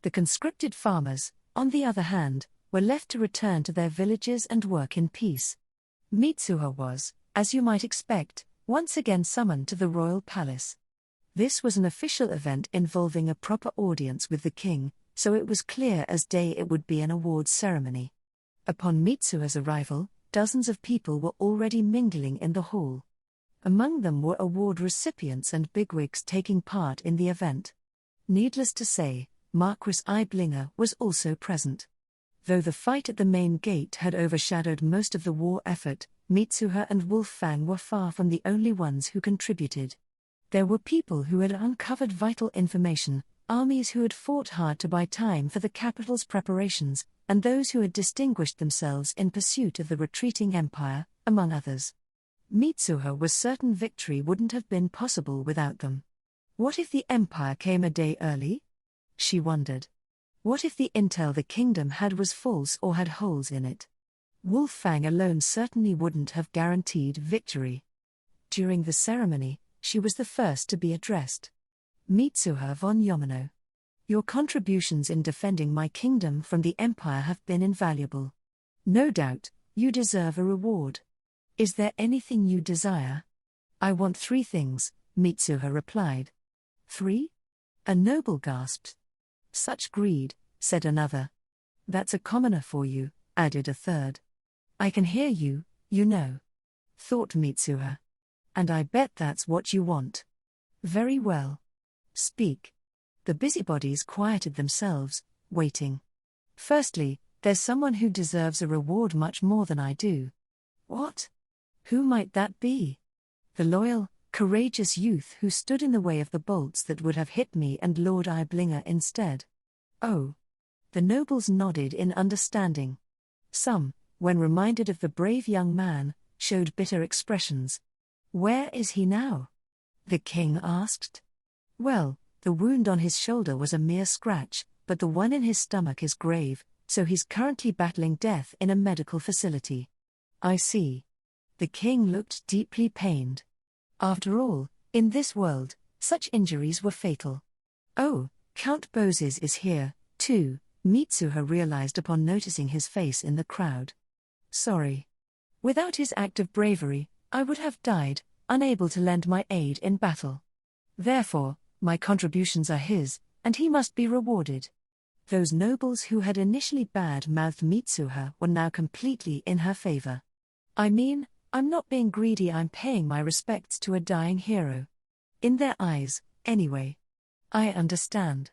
The conscripted farmers, on the other hand, were left to return to their villages and work in peace. Mitsuha was, as you might expect, once again summoned to the royal palace. This was an official event involving a proper audience with the king, so it was clear as day it would be an awards ceremony. Upon Mitsuha's arrival, dozens of people were already mingling in the hall. Among them were award recipients and bigwigs taking part in the event. Needless to say, Marquis Eiblinger was also present. Though the fight at the main gate had overshadowed most of the war effort, Mitsuha and Wolffang were far from the only ones who contributed. There were people who had uncovered vital information, armies who had fought hard to buy time for the capital's preparations, and those who had distinguished themselves in pursuit of the retreating empire, among others. Mitsuha was certain victory wouldn't have been possible without them. What if the empire came a day early? She wondered. What if the intel the kingdom had was false or had holes in it? Wolffang alone certainly wouldn't have guaranteed victory. During the ceremony, she was the first to be addressed. Mitsuha von Yamano. Your contributions in defending my kingdom from the empire have been invaluable. No doubt, you deserve a reward. Is there anything you desire? I want 3 things, Mitsuha replied. 3? A noble gasped. Such greed, said another. That's a commoner for you, added a third. I can hear you, you know, thought Mitsuha. And I bet that's what you want. Very well. Speak. The busybodies quieted themselves, waiting. Firstly, there's someone who deserves a reward much more than I do. What? Who might that be? The loyal, courageous youth who stood in the way of the bolts that would have hit me and Lord Eiblinger instead. Oh. The nobles nodded in understanding. Some, when reminded of the brave young man, showed bitter expressions. Where is he now? The king asked. Well, the wound on his shoulder was a mere scratch, but the one in his stomach is grave, so he's currently battling death in a medical facility. I see. The king looked deeply pained. After all, in this world, such injuries were fatal. Oh, Count Bozes is here, too, Mitsuha realized upon noticing his face in the crowd. Sorry. Without his act of bravery, I would have died, unable to lend my aid in battle. Therefore, my contributions are his, and he must be rewarded. Those nobles who had initially bad-mouthed Mitsuha were now completely in her favor. I mean, I'm not being greedy, I'm paying my respects to a dying hero. In their eyes, anyway. I understand.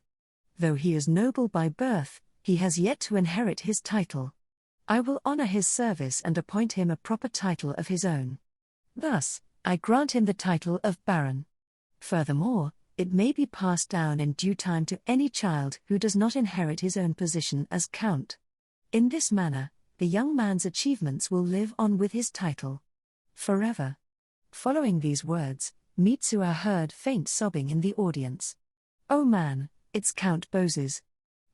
Though he is noble by birth, he has yet to inherit his title. I will honor his service and appoint him a proper title of his own. Thus, I grant him the title of Baron. Furthermore, it may be passed down in due time to any child who does not inherit his own position as Count. In this manner, the young man's achievements will live on with his title. Forever. Following these words, Mitsuha heard faint sobbing in the audience. Oh man, it's Count Boses.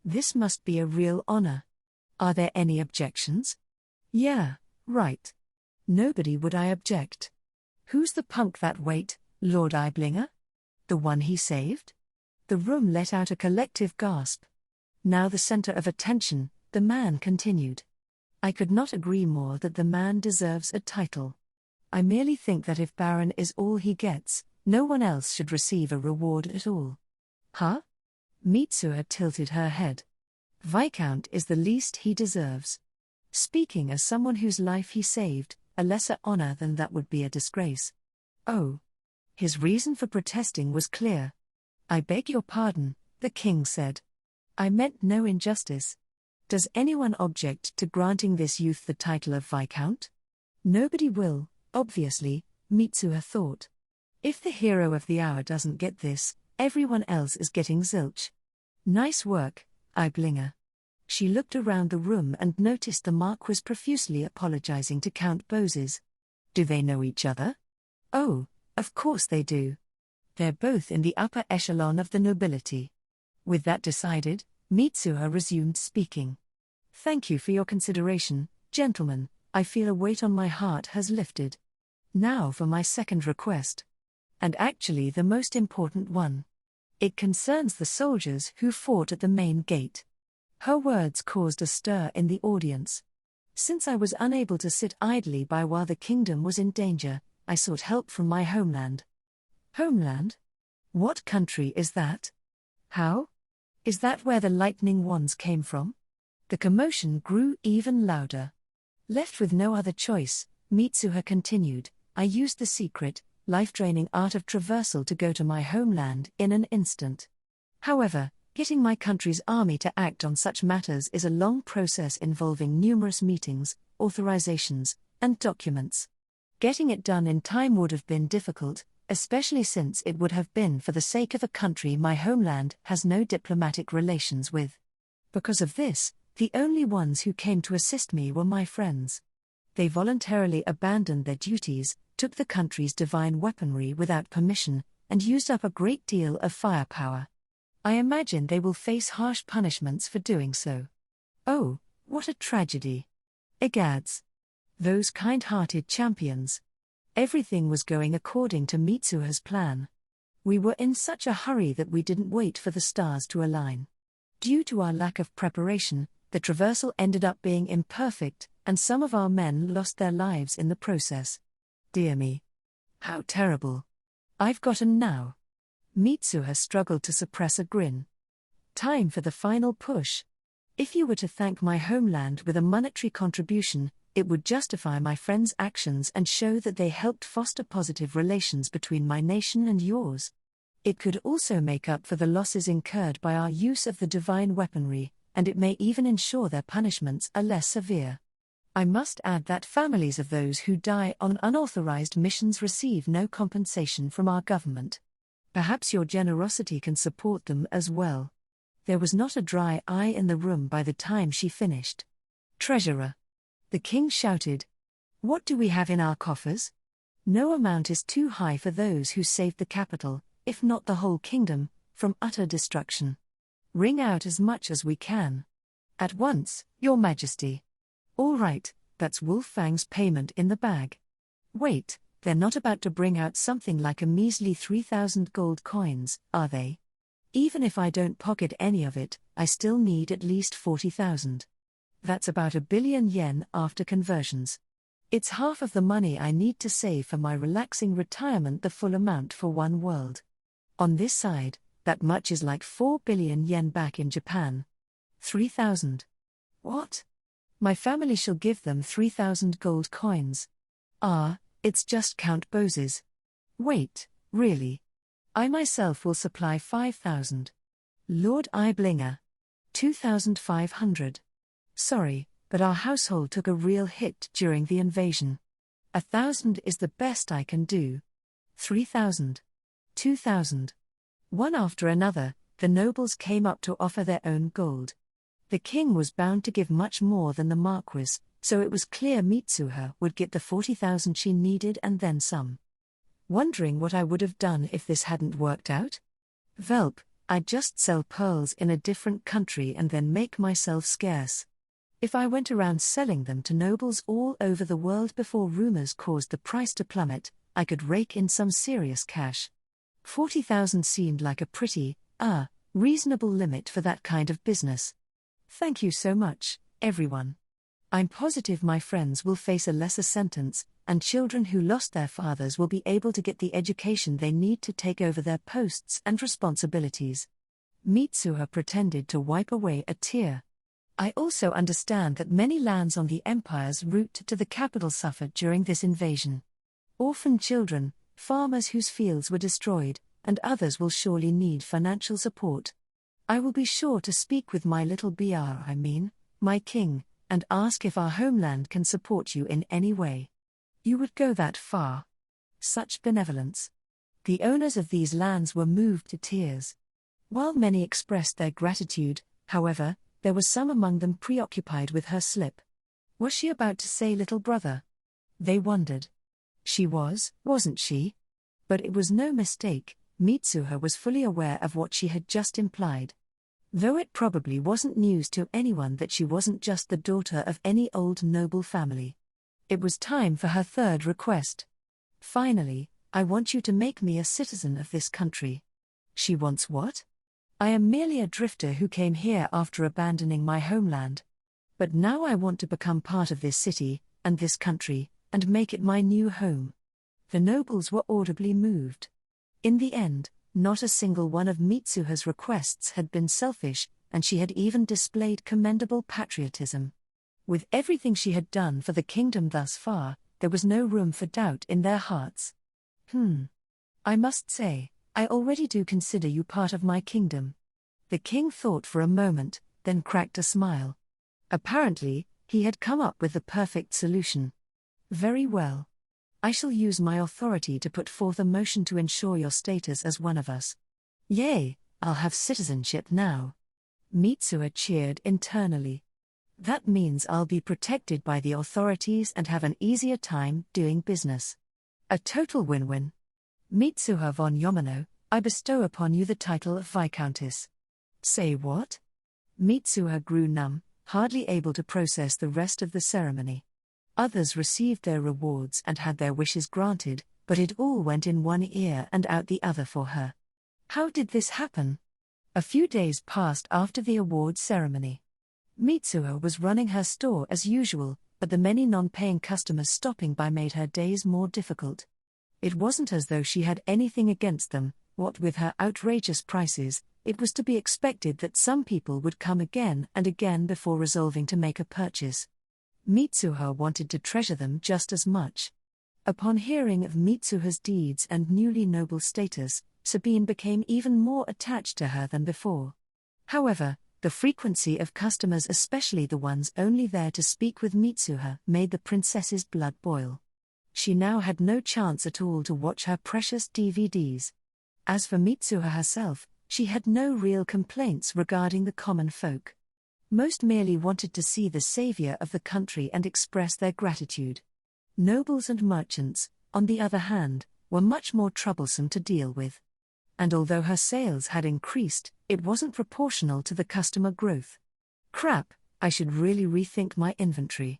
This must be a real honor. Are there any objections? Yeah, right. Nobody would I object. Who's the punk that wait, Lord Eiblinger? The one he saved? The room let out a collective gasp. Now the center of attention, the man continued. I could not agree more that the man deserves a title. I merely think that if Baron is all he gets, no one else should receive a reward at all. Huh? Mitsuha tilted her head. Viscount is the least he deserves. Speaking as someone whose life he saved, a lesser honor than that would be a disgrace. Oh. His reason for protesting was clear. I beg your pardon, the king said. I meant no injustice. Does anyone object to granting this youth the title of Viscount? Nobody will, obviously, Mitsuha thought. If the hero of the hour doesn't get this, everyone else is getting zilch. Nice work, Eiblinger. She looked around the room and noticed the Marquis profusely apologizing to Count Boses. Do they know each other? Oh, of course they do. They're both in the upper echelon of the nobility. With that decided, Mitsuha resumed speaking. Thank you for your consideration, gentlemen. I feel a weight on my heart has lifted. Now for my second request. And actually the most important one. It concerns the soldiers who fought at the main gate. Her words caused a stir in the audience. Since I was unable to sit idly by while the kingdom was in danger, I sought help from my homeland. Homeland? What country is that? How? Is that where the lightning wands came from? The commotion grew even louder. Left with no other choice, Mitsuha continued, I used the secret, life-draining art of traversal to go to my homeland in an instant. However, getting my country's army to act on such matters is a long process involving numerous meetings, authorizations, and documents. Getting it done in time would have been difficult, especially since it would have been for the sake of a country my homeland has no diplomatic relations with. Because of this, the only ones who came to assist me were my friends. They voluntarily abandoned their duties, took the country's divine weaponry without permission, and used up a great deal of firepower. I imagine they will face harsh punishments for doing so. Oh, what a tragedy. Egads. Those kind-hearted champions. Everything was going according to Mitsuha's plan. We were in such a hurry that we didn't wait for the stars to align. Due to our lack of preparation, the traversal ended up being imperfect, and some of our men lost their lives in the process. Dear me. How terrible. I've gotten now. Mitsuha struggled to suppress a grin. Time for the final push. If you were to thank my homeland with a monetary contribution, it would justify my friends' actions and show that they helped foster positive relations between my nation and yours. It could also make up for the losses incurred by our use of the divine weaponry, and it may even ensure their punishments are less severe. I must add that families of those who die on unauthorized missions receive no compensation from our government. Perhaps your generosity can support them as well. There was not a dry eye in the room by the time she finished. Treasurer. The king shouted. What do we have in our coffers? No amount is too high for those who saved the capital, if not the whole kingdom, from utter destruction. Wring out as much as we can. At once, your majesty. All right, that's Wolfang's payment in the bag. Wait, they're not about to bring out something like a measly 3,000 gold coins, are they? Even if I don't pocket any of it, I still need at least 40,000. That's about 1 billion yen after conversions. It's half of the money I need to save for my relaxing retirement, the full amount for one world. On this side, that much is like 4 billion yen back in Japan. 3,000. What? My family shall give them 3,000 gold coins. Ah, it's just Count Boses. Wait, really? I myself will supply 5,000. Lord Eiblinger. 2,500. Sorry, but our household took a real hit during the invasion. 1,000 is the best I can do. 3,000. 2,000. One after another, the nobles came up to offer their own gold. The king was bound to give much more than the Marquis, so it was clear Mitsuha would get the 40,000 she needed and then some. Wondering what I would have done if this hadn't worked out? Velp, I'd just sell pearls in a different country and then make myself scarce. If I went around selling them to nobles all over the world before rumors caused the price to plummet, I could rake in some serious cash. 40,000 seemed like a pretty, reasonable limit for that kind of business. Thank you so much, everyone. I'm positive my friends will face a lesser sentence, and children who lost their fathers will be able to get the education they need to take over their posts and responsibilities. Mitsuha pretended to wipe away a tear. I also understand that many lands on the Empire's route to the capital suffered during this invasion. Orphan children, farmers whose fields were destroyed, and others will surely need financial support. I will be sure to speak with my my king, and ask if our homeland can support you in any way. You would go that far? Such benevolence. The owners of these lands were moved to tears. While many expressed their gratitude, however, there were some among them preoccupied with her slip. Was she about to say little brother? They wondered. She was, wasn't she? But it was no mistake, Mitsuha was fully aware of what she had just implied. Though it probably wasn't news to anyone that she wasn't just the daughter of any old noble family. It was time for her third request. Finally, I want you to make me a citizen of this country. She wants what? I am merely a drifter who came here after abandoning my homeland. But now I want to become part of this city, and this country, and make it my new home. The nobles were audibly moved. In the end, not a single one of Mitsuha's requests had been selfish, and she had even displayed commendable patriotism. With everything she had done for the kingdom thus far, there was no room for doubt in their hearts. I must say, I already do consider you part of my kingdom. The king thought for a moment, then cracked a smile. Apparently, he had come up with the perfect solution. Very well. I shall use my authority to put forth a motion to ensure your status as one of us. Yay, I'll have citizenship now. Mitsuha cheered internally. That means I'll be protected by the authorities and have an easier time doing business. A total win-win. Mitsuha von Yamano, I bestow upon you the title of Viscountess. Say what? Mitsuha grew numb, hardly able to process the rest of the ceremony. Others received their rewards and had their wishes granted, but it all went in one ear and out the other for her. How did this happen? A few days passed after the award ceremony. Mitsuha was running her store as usual, but the many non-paying customers stopping by made her days more difficult. It wasn't as though she had anything against them. What with her outrageous prices, it was to be expected that some people would come again and again before resolving to make a purchase. Mitsuha wanted to treasure them just as much. Upon hearing of Mitsuha's deeds and newly noble status, Sabine became even more attached to her than before. However, the frequency of customers, especially the ones only there to speak with Mitsuha, made the princess's blood boil. She now had no chance at all to watch her precious DVDs. As for Mitsuha herself, she had no real complaints regarding the common folk. Most merely wanted to see the savior of the country and express their gratitude. Nobles and merchants, on the other hand, were much more troublesome to deal with. And although her sales had increased, it wasn't proportional to the customer growth. Crap, I should really rethink my inventory.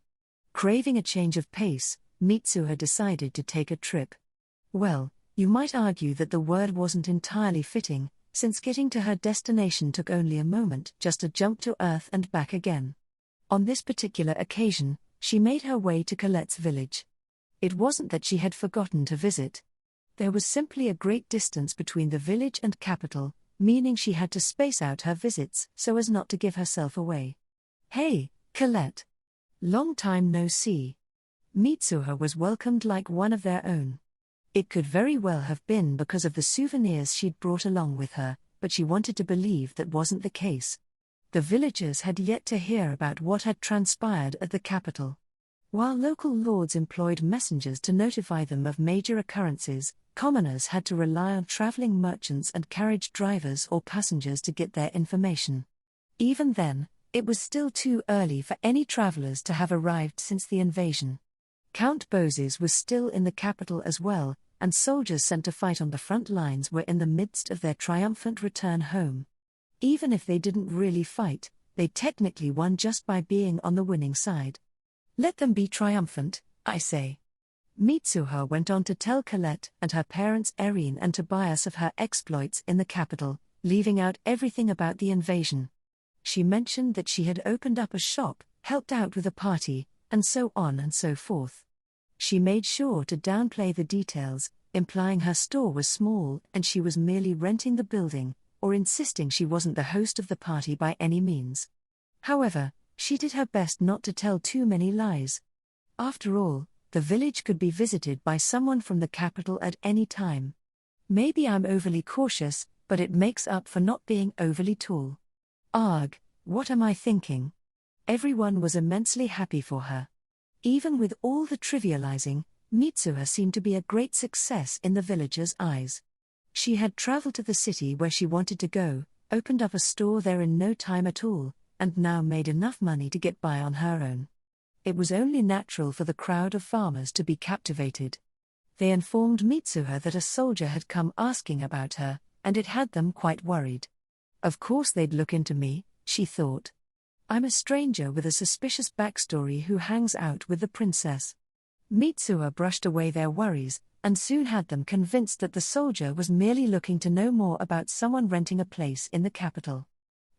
Craving a change of pace, Mitsuha decided to take a trip. Well, you might argue that the word wasn't entirely fitting, since getting to her destination took only a moment just to jump to Earth and back again. On this particular occasion, she made her way to Colette's village. It wasn't that she had forgotten to visit. There was simply a great distance between the village and capital, meaning she had to space out her visits so as not to give herself away. Hey, Colette! Long time no see. Mitsuha was welcomed like one of their own. It could very well have been because of the souvenirs she'd brought along with her, but she wanted to believe that wasn't the case. The villagers had yet to hear about what had transpired at the capital. While local lords employed messengers to notify them of major occurrences, commoners had to rely on traveling merchants and carriage drivers or passengers to get their information. Even then, it was still too early for any travelers to have arrived since the invasion. Count Bozes was still in the capital as well, and soldiers sent to fight on the front lines were in the midst of their triumphant return home. Even if they didn't really fight, they technically won just by being on the winning side. Let them be triumphant, I say. Mitsuha went on to tell Colette and her parents Erin and Tobias of her exploits in the capital, leaving out everything about the invasion. She mentioned that she had opened up a shop, helped out with a party, and so on and so forth. She made sure to downplay the details, implying her store was small and she was merely renting the building, or insisting she wasn't the host of the party by any means. However, she did her best not to tell too many lies. After all, the village could be visited by someone from the capital at any time. Maybe I'm overly cautious, but it makes up for not being overly tall. Arg, what am I thinking? Everyone was immensely happy for her. Even with all the trivializing, Mitsuha seemed to be a great success in the villagers' eyes. She had traveled to the city where she wanted to go, opened up a store there in no time at all, and now made enough money to get by on her own. It was only natural for the crowd of farmers to be captivated. They informed Mitsuha that a soldier had come asking about her, and it had them quite worried. Of course they'd look into me, she thought. I'm a stranger with a suspicious backstory who hangs out with the princess. Mitsuha brushed away their worries, and soon had them convinced that the soldier was merely looking to know more about someone renting a place in the capital.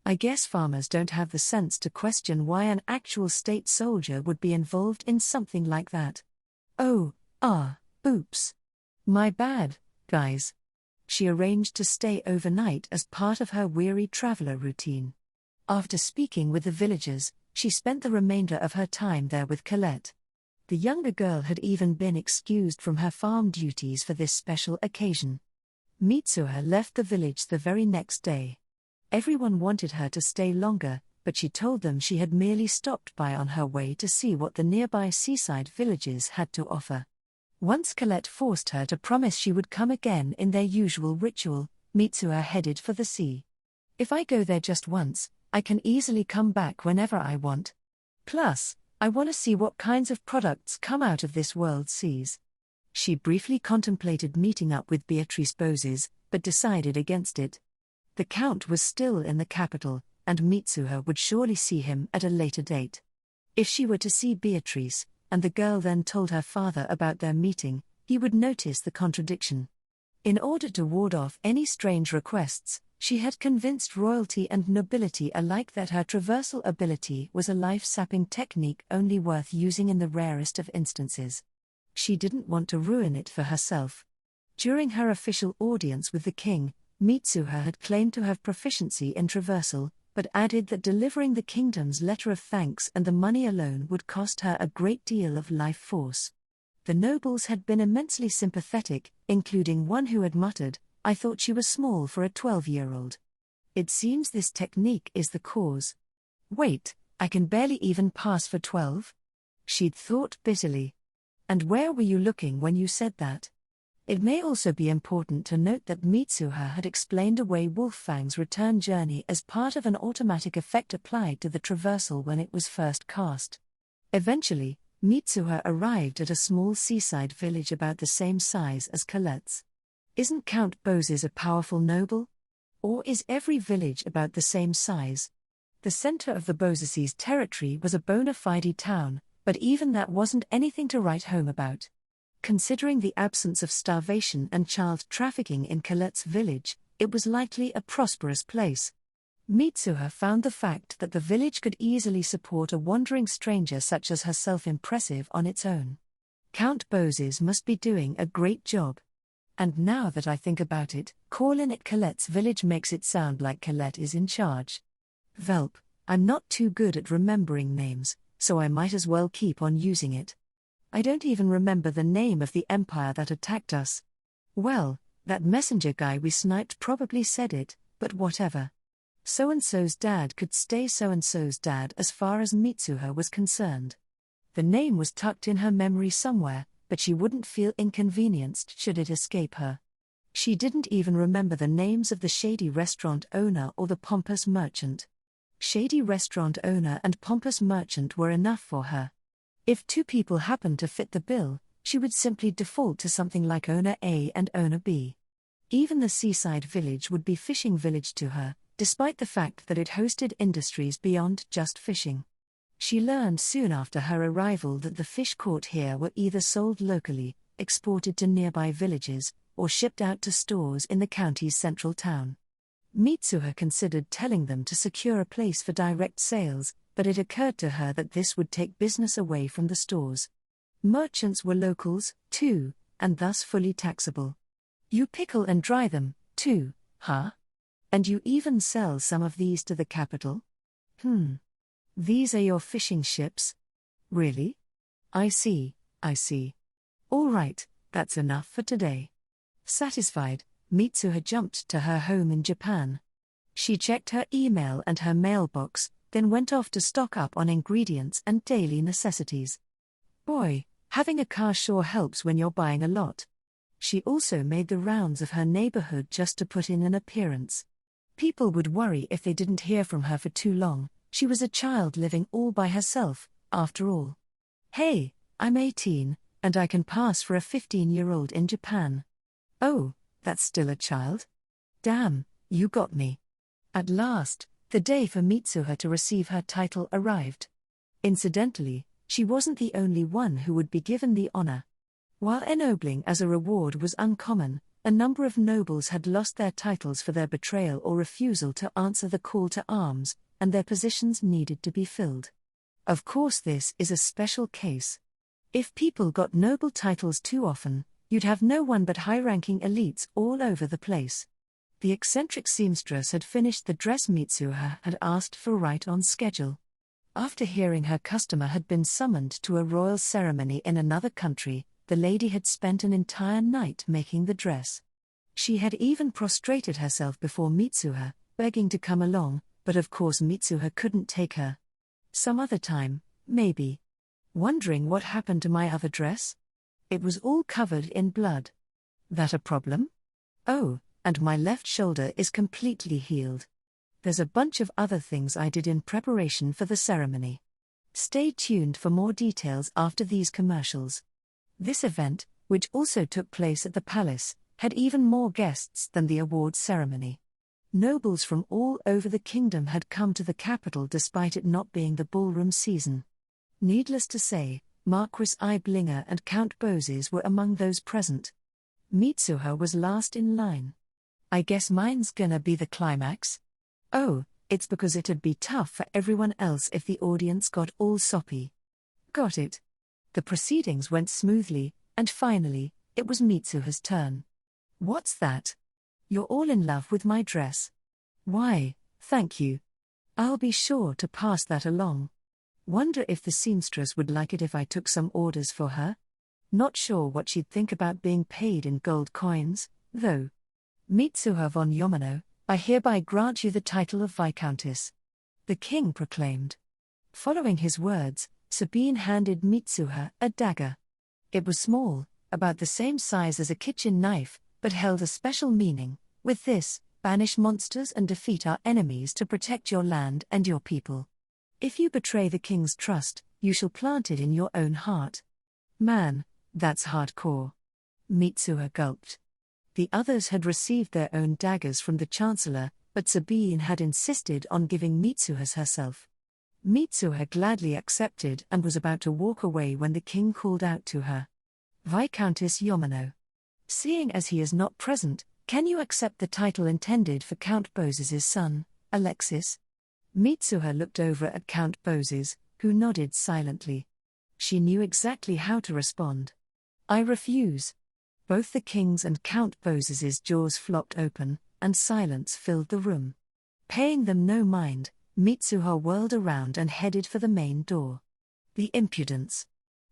I guess farmers don't have the sense to question why an actual state soldier would be involved in something like that. Oops. My bad, guys. She arranged to stay overnight as part of her weary traveler routine. After speaking with the villagers, she spent the remainder of her time there with Colette. The younger girl had even been excused from her farm duties for this special occasion. Mitsuha left the village the very next day. Everyone wanted her to stay longer, but she told them she had merely stopped by on her way to see what the nearby seaside villages had to offer. Once Colette forced her to promise she would come again in their usual ritual, Mitsuha headed for the sea. If I go there just once, I can easily come back whenever I want. Plus, I want to see what kinds of products come out of this world's seas. She briefly contemplated meeting up with Beatrice Boses, but decided against it. The Count was still in the capital, and Mitsuha would surely see him at a later date. If she were to see Beatrice, and the girl then told her father about their meeting, he would notice the contradiction. In order to ward off any strange requests, she had convinced royalty and nobility alike that her traversal ability was a life-sapping technique only worth using in the rarest of instances. She didn't want to ruin it for herself. During her official audience with the king, Mitsuha had claimed to have proficiency in traversal, but added that delivering the kingdom's letter of thanks and the money alone would cost her a great deal of life force. The nobles had been immensely sympathetic, including one who had muttered, "I thought she was small for a 12-year-old. It seems this technique is the cause. Wait, I can barely even pass for 12? She'd thought bitterly. And where were you looking when you said that? It may also be important to note that Mitsuha had explained away Wolffang's return journey as part of an automatic effect applied to the traversal when it was first cast. Eventually, Mitsuha arrived at a small seaside village about the same size as Colette's. Isn't Count Boses a powerful noble? Or is every village about the same size? The center of the Boseses' territory was a bona fide town, but even that wasn't anything to write home about. Considering the absence of starvation and child trafficking in Colette's village, it was likely a prosperous place. Mitsuha found the fact that the village could easily support a wandering stranger such as herself impressive on its own. Count Boses must be doing a great job. And now that I think about it, calling it Colette's village makes it sound like Colette is in charge. Velp, I'm not too good at remembering names, so I might as well keep on using it. I don't even remember the name of the empire that attacked us. Well, that messenger guy we sniped probably said it, but whatever. So-and-so's dad could stay so-and-so's dad as far as Mitsuha was concerned. The name was tucked in her memory somewhere, but she wouldn't feel inconvenienced should it escape her. She didn't even remember the names of the shady restaurant owner or the pompous merchant. Shady restaurant owner and pompous merchant were enough for her. If two people happened to fit the bill, she would simply default to something like owner A and owner B. Even the seaside village would be fishing village to her, despite the fact that it hosted industries beyond just fishing. She learned soon after her arrival that the fish caught here were either sold locally, exported to nearby villages, or shipped out to stores in the county's central town. Mitsuha considered telling them to secure a place for direct sales, but it occurred to her that this would take business away from the stores. Merchants were locals, too, and thus fully taxable. You pickle and dry them, too, huh? And you even sell some of these to the capital? These are your fishing ships? Really? I see. All right, that's enough for today. Satisfied, Mitsuha jumped to her home in Japan. She checked her email and her mailbox, then went off to stock up on ingredients and daily necessities. Boy, having a car sure helps when you're buying a lot. She also made the rounds of her neighborhood just to put in an appearance. People would worry if they didn't hear from her for too long. She was a child living all by herself, after all. Hey, I'm 18, and I can pass for a 15-year-old in Japan. Oh, that's still a child? Damn, you got me. At last, the day for Mitsuha to receive her title arrived. Incidentally, she wasn't the only one who would be given the honor. While ennobling as a reward was uncommon, a number of nobles had lost their titles for their betrayal or refusal to answer the call to arms, and their positions needed to be filled. Of course, this is a special case. If people got noble titles too often, you'd have no one but high-ranking elites all over the place. The eccentric seamstress had finished the dress Mitsuha had asked for right on schedule. After hearing her customer had been summoned to a royal ceremony in another country, the lady had spent an entire night making the dress. She had even prostrated herself before Mitsuha, begging to come along, but of course Mitsuha couldn't take her. Some other time, maybe. Wondering what happened to my other dress? It was all covered in blood. That a problem? Oh, and my left shoulder is completely healed. There's a bunch of other things I did in preparation for the ceremony. Stay tuned for more details after these commercials. This event, which also took place at the palace, had even more guests than the awards ceremony. Nobles from all over the kingdom had come to the capital despite it not being the ballroom season. Needless to say, Marquis Iblinger and Count Bozes were among those present. Mitsuha was last in line. I guess mine's gonna be the climax? Oh, it's because it'd be tough for everyone else if the audience got all soppy. Got it. The proceedings went smoothly, and finally, it was Mitsuha's turn. What's that? You're all in love with my dress. Why, thank you. I'll be sure to pass that along. Wonder if the seamstress would like it if I took some orders for her? Not sure what she'd think about being paid in gold coins, though. Mitsuha von Yamano, I hereby grant you the title of Viscountess. The king proclaimed. Following his words, Sabine handed Mitsuha a dagger. It was small, about the same size as a kitchen knife, but held a special meaning. With this, banish monsters and defeat our enemies to protect your land and your people. If you betray the king's trust, you shall plant it in your own heart. Man, that's hardcore. Mitsuha gulped. The others had received their own daggers from the chancellor, but Sabine had insisted on giving Mitsuha's herself. Mitsuha gladly accepted and was about to walk away when the king called out to her. Viscountess Yamano. Seeing as he is not present, can you accept the title intended for Count Bozes' son, Alexis? Mitsuha looked over at Count Bozes, who nodded silently. She knew exactly how to respond. I refuse. Both the king's and Count Bozes' jaws flopped open, and silence filled the room. Paying them no mind, Mitsuha whirled around and headed for the main door. The impudence!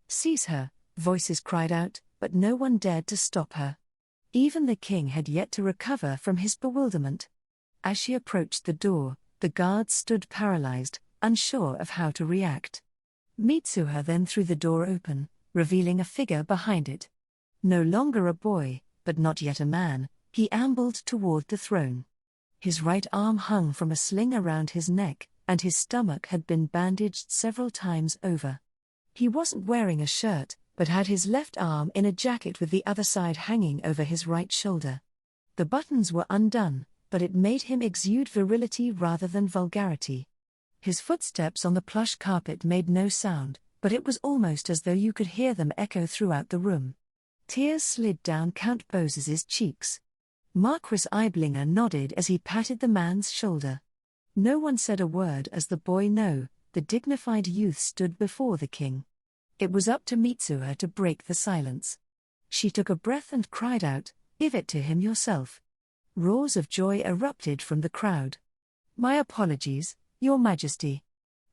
Seize her, voices cried out, but no one dared to stop her. Even the king had yet to recover from his bewilderment. As she approached the door, the guards stood paralyzed, unsure of how to react. Mitsuha then threw the door open, revealing a figure behind it. No longer a boy, but not yet a man, he ambled toward the throne. His right arm hung from a sling around his neck, and his stomach had been bandaged several times over. He wasn't wearing a shirt, but had his left arm in a jacket with the other side hanging over his right shoulder. The buttons were undone, but it made him exude virility rather than vulgarity. His footsteps on the plush carpet made no sound, but it was almost as though you could hear them echo throughout the room. Tears slid down Count Boses's cheeks. Marquis Eiblinger nodded as he patted the man's shoulder. No one said a word as the boy the dignified youth stood before the king. It was up to Mitsuha to break the silence. She took a breath and cried out, "Give it to him yourself." Roars of joy erupted from the crowd. "My apologies, Your Majesty.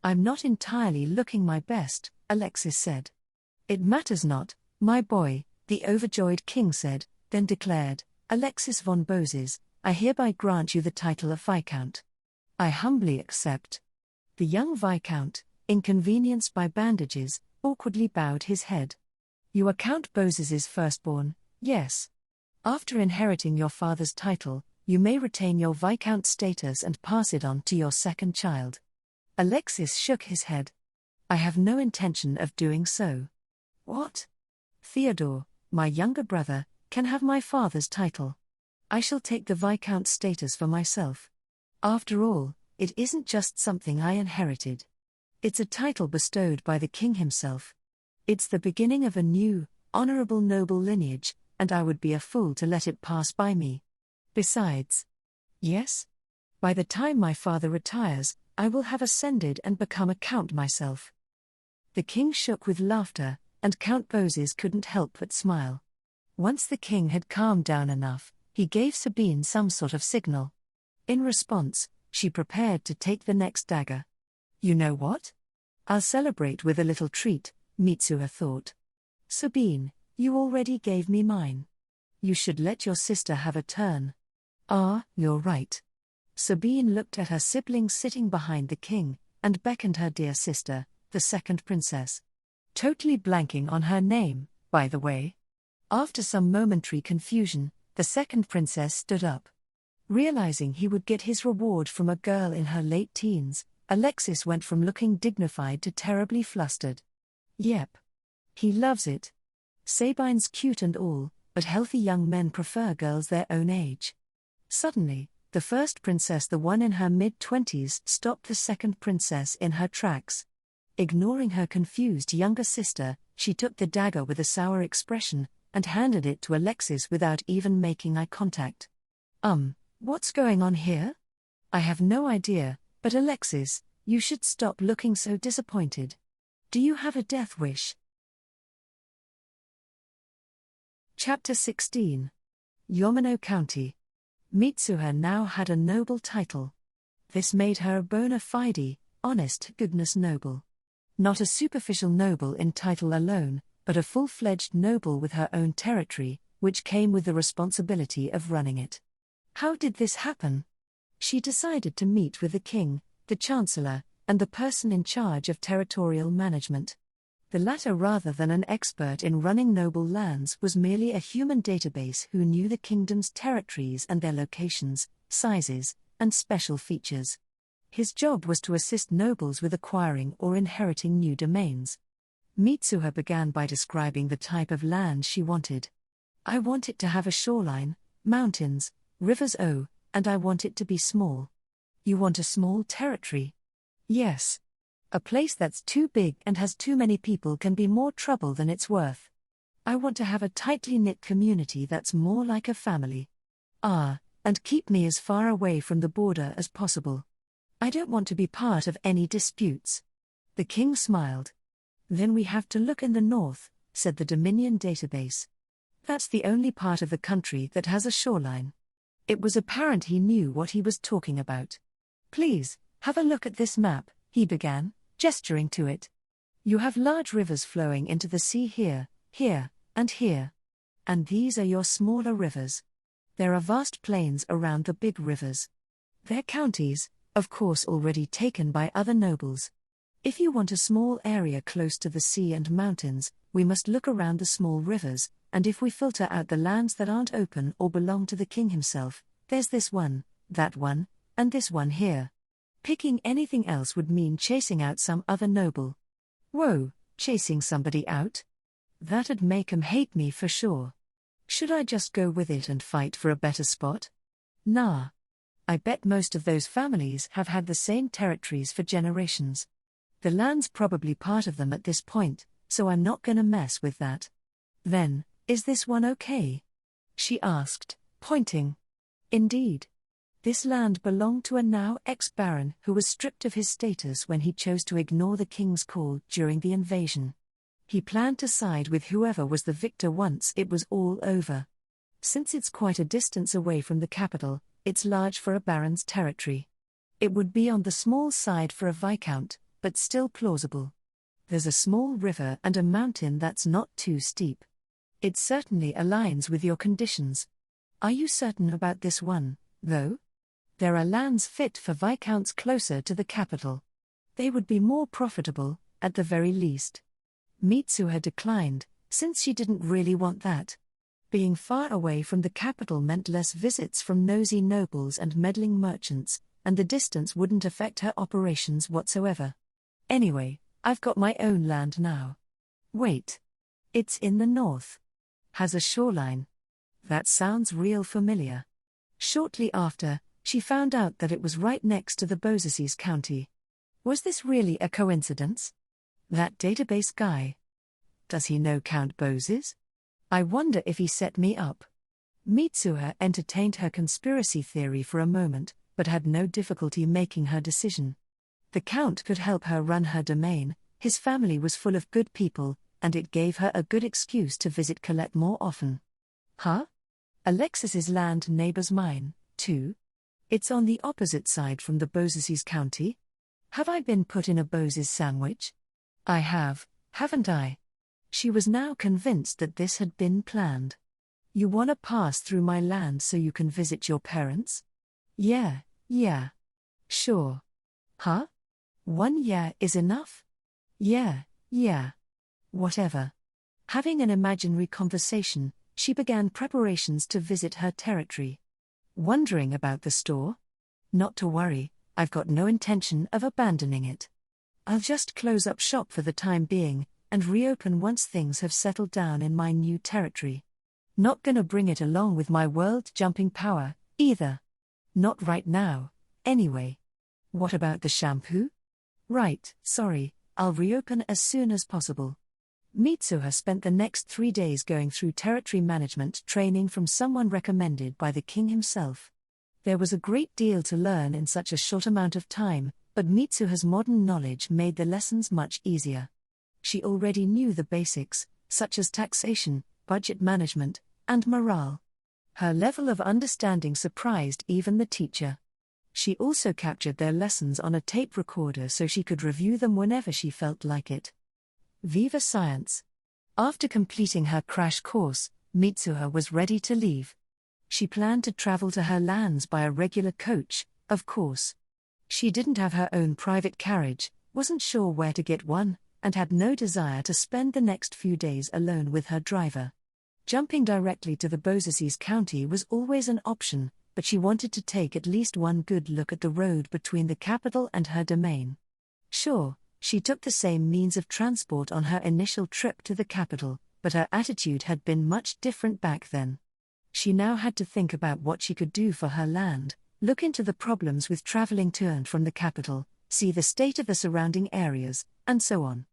I'm not entirely looking my best," Alexis said. "It matters not, my boy," the overjoyed king said, then declared, "Alexis von Boses, I hereby grant you the title of Viscount." "I humbly accept." The young Viscount, inconvenienced by bandages, awkwardly bowed his head. "You are Count Boses's firstborn, yes. After inheriting your father's title, you may retain your Viscount status and pass it on to your second child." Alexis shook his head. "I have no intention of doing so." "What?" "Theodore, my younger brother, can have my father's title. I shall take the Viscount status for myself. After all, it isn't just something I inherited. It's a title bestowed by the king himself. It's the beginning of a new, honorable noble lineage, and I would be a fool to let it pass by me. Besides, yes? By the time my father retires, I will have ascended and become a count myself." The king shook with laughter, and Count Boses couldn't help but smile. Once the king had calmed down enough, he gave Sabine some sort of signal. In response, she prepared to take the next dagger. "You know what? I'll celebrate with a little treat," Mitsuha thought. "Sabine, you already gave me mine. You should let your sister have a turn." "Ah, you're right." Sabine looked at her siblings sitting behind the king, and beckoned her dear sister, the second princess. Totally blanking on her name, by the way. After some momentary confusion, the second princess stood up. Realizing he would get his reward from a girl in her late teens, Alexis went from looking dignified to terribly flustered. "Yep. He loves it. Sabine's cute and all, but healthy young men prefer girls their own age." Suddenly, the first princess, the one in her mid-20s, stopped the second princess in her tracks. Ignoring her confused younger sister, she took the dagger with a sour expression, and handed it to Alexis without even making eye contact. What's going on here? I have no idea, but Alexis, you should stop looking so disappointed. Do you have a death wish?" Chapter 16. Yamano County. Mitsuha now had a noble title. This made her a bona fide, honest-to-goodness noble. Not a superficial noble in title alone, but a full-fledged noble with her own territory, which came with the responsibility of running it. How did this happen? She decided to meet with the king, the chancellor, and the person in charge of territorial management. The latter, rather than an expert in running noble lands, was merely a human database who knew the kingdom's territories and their locations, sizes, and special features. His job was to assist nobles with acquiring or inheriting new domains. Mitsuha began by describing the type of land she wanted. "I want it to have a shoreline, mountains, rivers, and I want it to be small." "You want a small territory?" "Yes. A place that's too big and has too many people can be more trouble than it's worth. I want to have a tightly knit community that's more like a family. And keep me as far away from the border as possible. I don't want to be part of any disputes." The king smiled. "Then we have to look in the north," said the Dominion database. "That's the only part of the country that has a shoreline." It was apparent he knew what he was talking about. "Please, have a look at this map," he began, gesturing to it. "You have large rivers flowing into the sea here, here, and here. And these are your smaller rivers. There are vast plains around the big rivers. They're counties, of course already taken by other nobles. If you want a small area close to the sea and mountains, we must look around the small rivers, and if we filter out the lands that aren't open or belong to the king himself, there's this one, that one, and this one here. Picking anything else would mean chasing out some other noble." "Whoa, chasing somebody out? That'd make 'em hate me for sure. Should I just go with it and fight for a better spot? Nah. I bet most of those families have had the same territories for generations. The land's probably part of them at this point, so I'm not gonna mess with that. Then, is this one okay? She asked, pointing. Indeed. This land belonged to a now ex-baron who was stripped of his status when he chose to ignore the king's call during the invasion. He planned to side with whoever was the victor once it was all over. Since it's quite a distance away from the capital, it's large for a baron's territory. It would be on the small side for a viscount, but still plausible. There's a small river and a mountain that's not too steep. It certainly aligns with your conditions. Are you certain about this one, though? There are lands fit for viscounts closer to the capital. They would be more profitable, at the very least. Mitsuha declined, since she didn't really want that. Being far away from the capital meant less visits from nosy nobles and meddling merchants, and the distance wouldn't affect her operations whatsoever. Anyway, I've got my own land now. Wait. It's in the north. Has a shoreline. That sounds real familiar. Shortly after, she found out that it was right next to the Bozaces County. Was this really a coincidence? That database guy. Does he know Count Bozes? I wonder if he set me up. Mitsuha entertained her conspiracy theory for a moment, but had no difficulty making her decision. The Count could help her run her domain, his family was full of good people, and it gave her a good excuse to visit Colette more often. Huh? Alexis's land neighbors mine, too? It's on the opposite side from the Bozaces County? Have I been put in a Bozes sandwich? I have, haven't I? She was now convinced that this had been planned. You wanna pass through my land so you can visit your parents? Yeah. Sure. Huh? 1 year is enough? Yeah. Whatever. Having an imaginary conversation, she began preparations to visit her territory. Wondering about the store? Not to worry, I've got no intention of abandoning it. I'll just close up shop for the time being, and reopen once things have settled down in my new territory. Not gonna bring it along with my world-jumping power, either. Not right now, anyway. What about the shampoo? Right, sorry, I'll reopen as soon as possible. Mitsuha spent the next 3 days going through territory management training from someone recommended by the king himself. There was a great deal to learn in such a short amount of time, but Mitsuha's modern knowledge made the lessons much easier. She already knew the basics, such as taxation, budget management, and morale. Her level of understanding surprised even the teacher. She also captured their lessons on a tape recorder so she could review them whenever she felt like it. Viva Science! After completing her crash course, Mitsuha was ready to leave. She planned to travel to her lands by a regular coach, of course. She didn't have her own private carriage, wasn't sure where to get one, and had no desire to spend the next few days alone with her driver. Jumping directly to the Bozaces County was always an option, but she wanted to take at least one good look at the road between the capital and her domain. Sure, she took the same means of transport on her initial trip to the capital, but her attitude had been much different back then. She now had to think about what she could do for her land, look into the problems with traveling to and from the capital, see the state of the surrounding areas, and so on.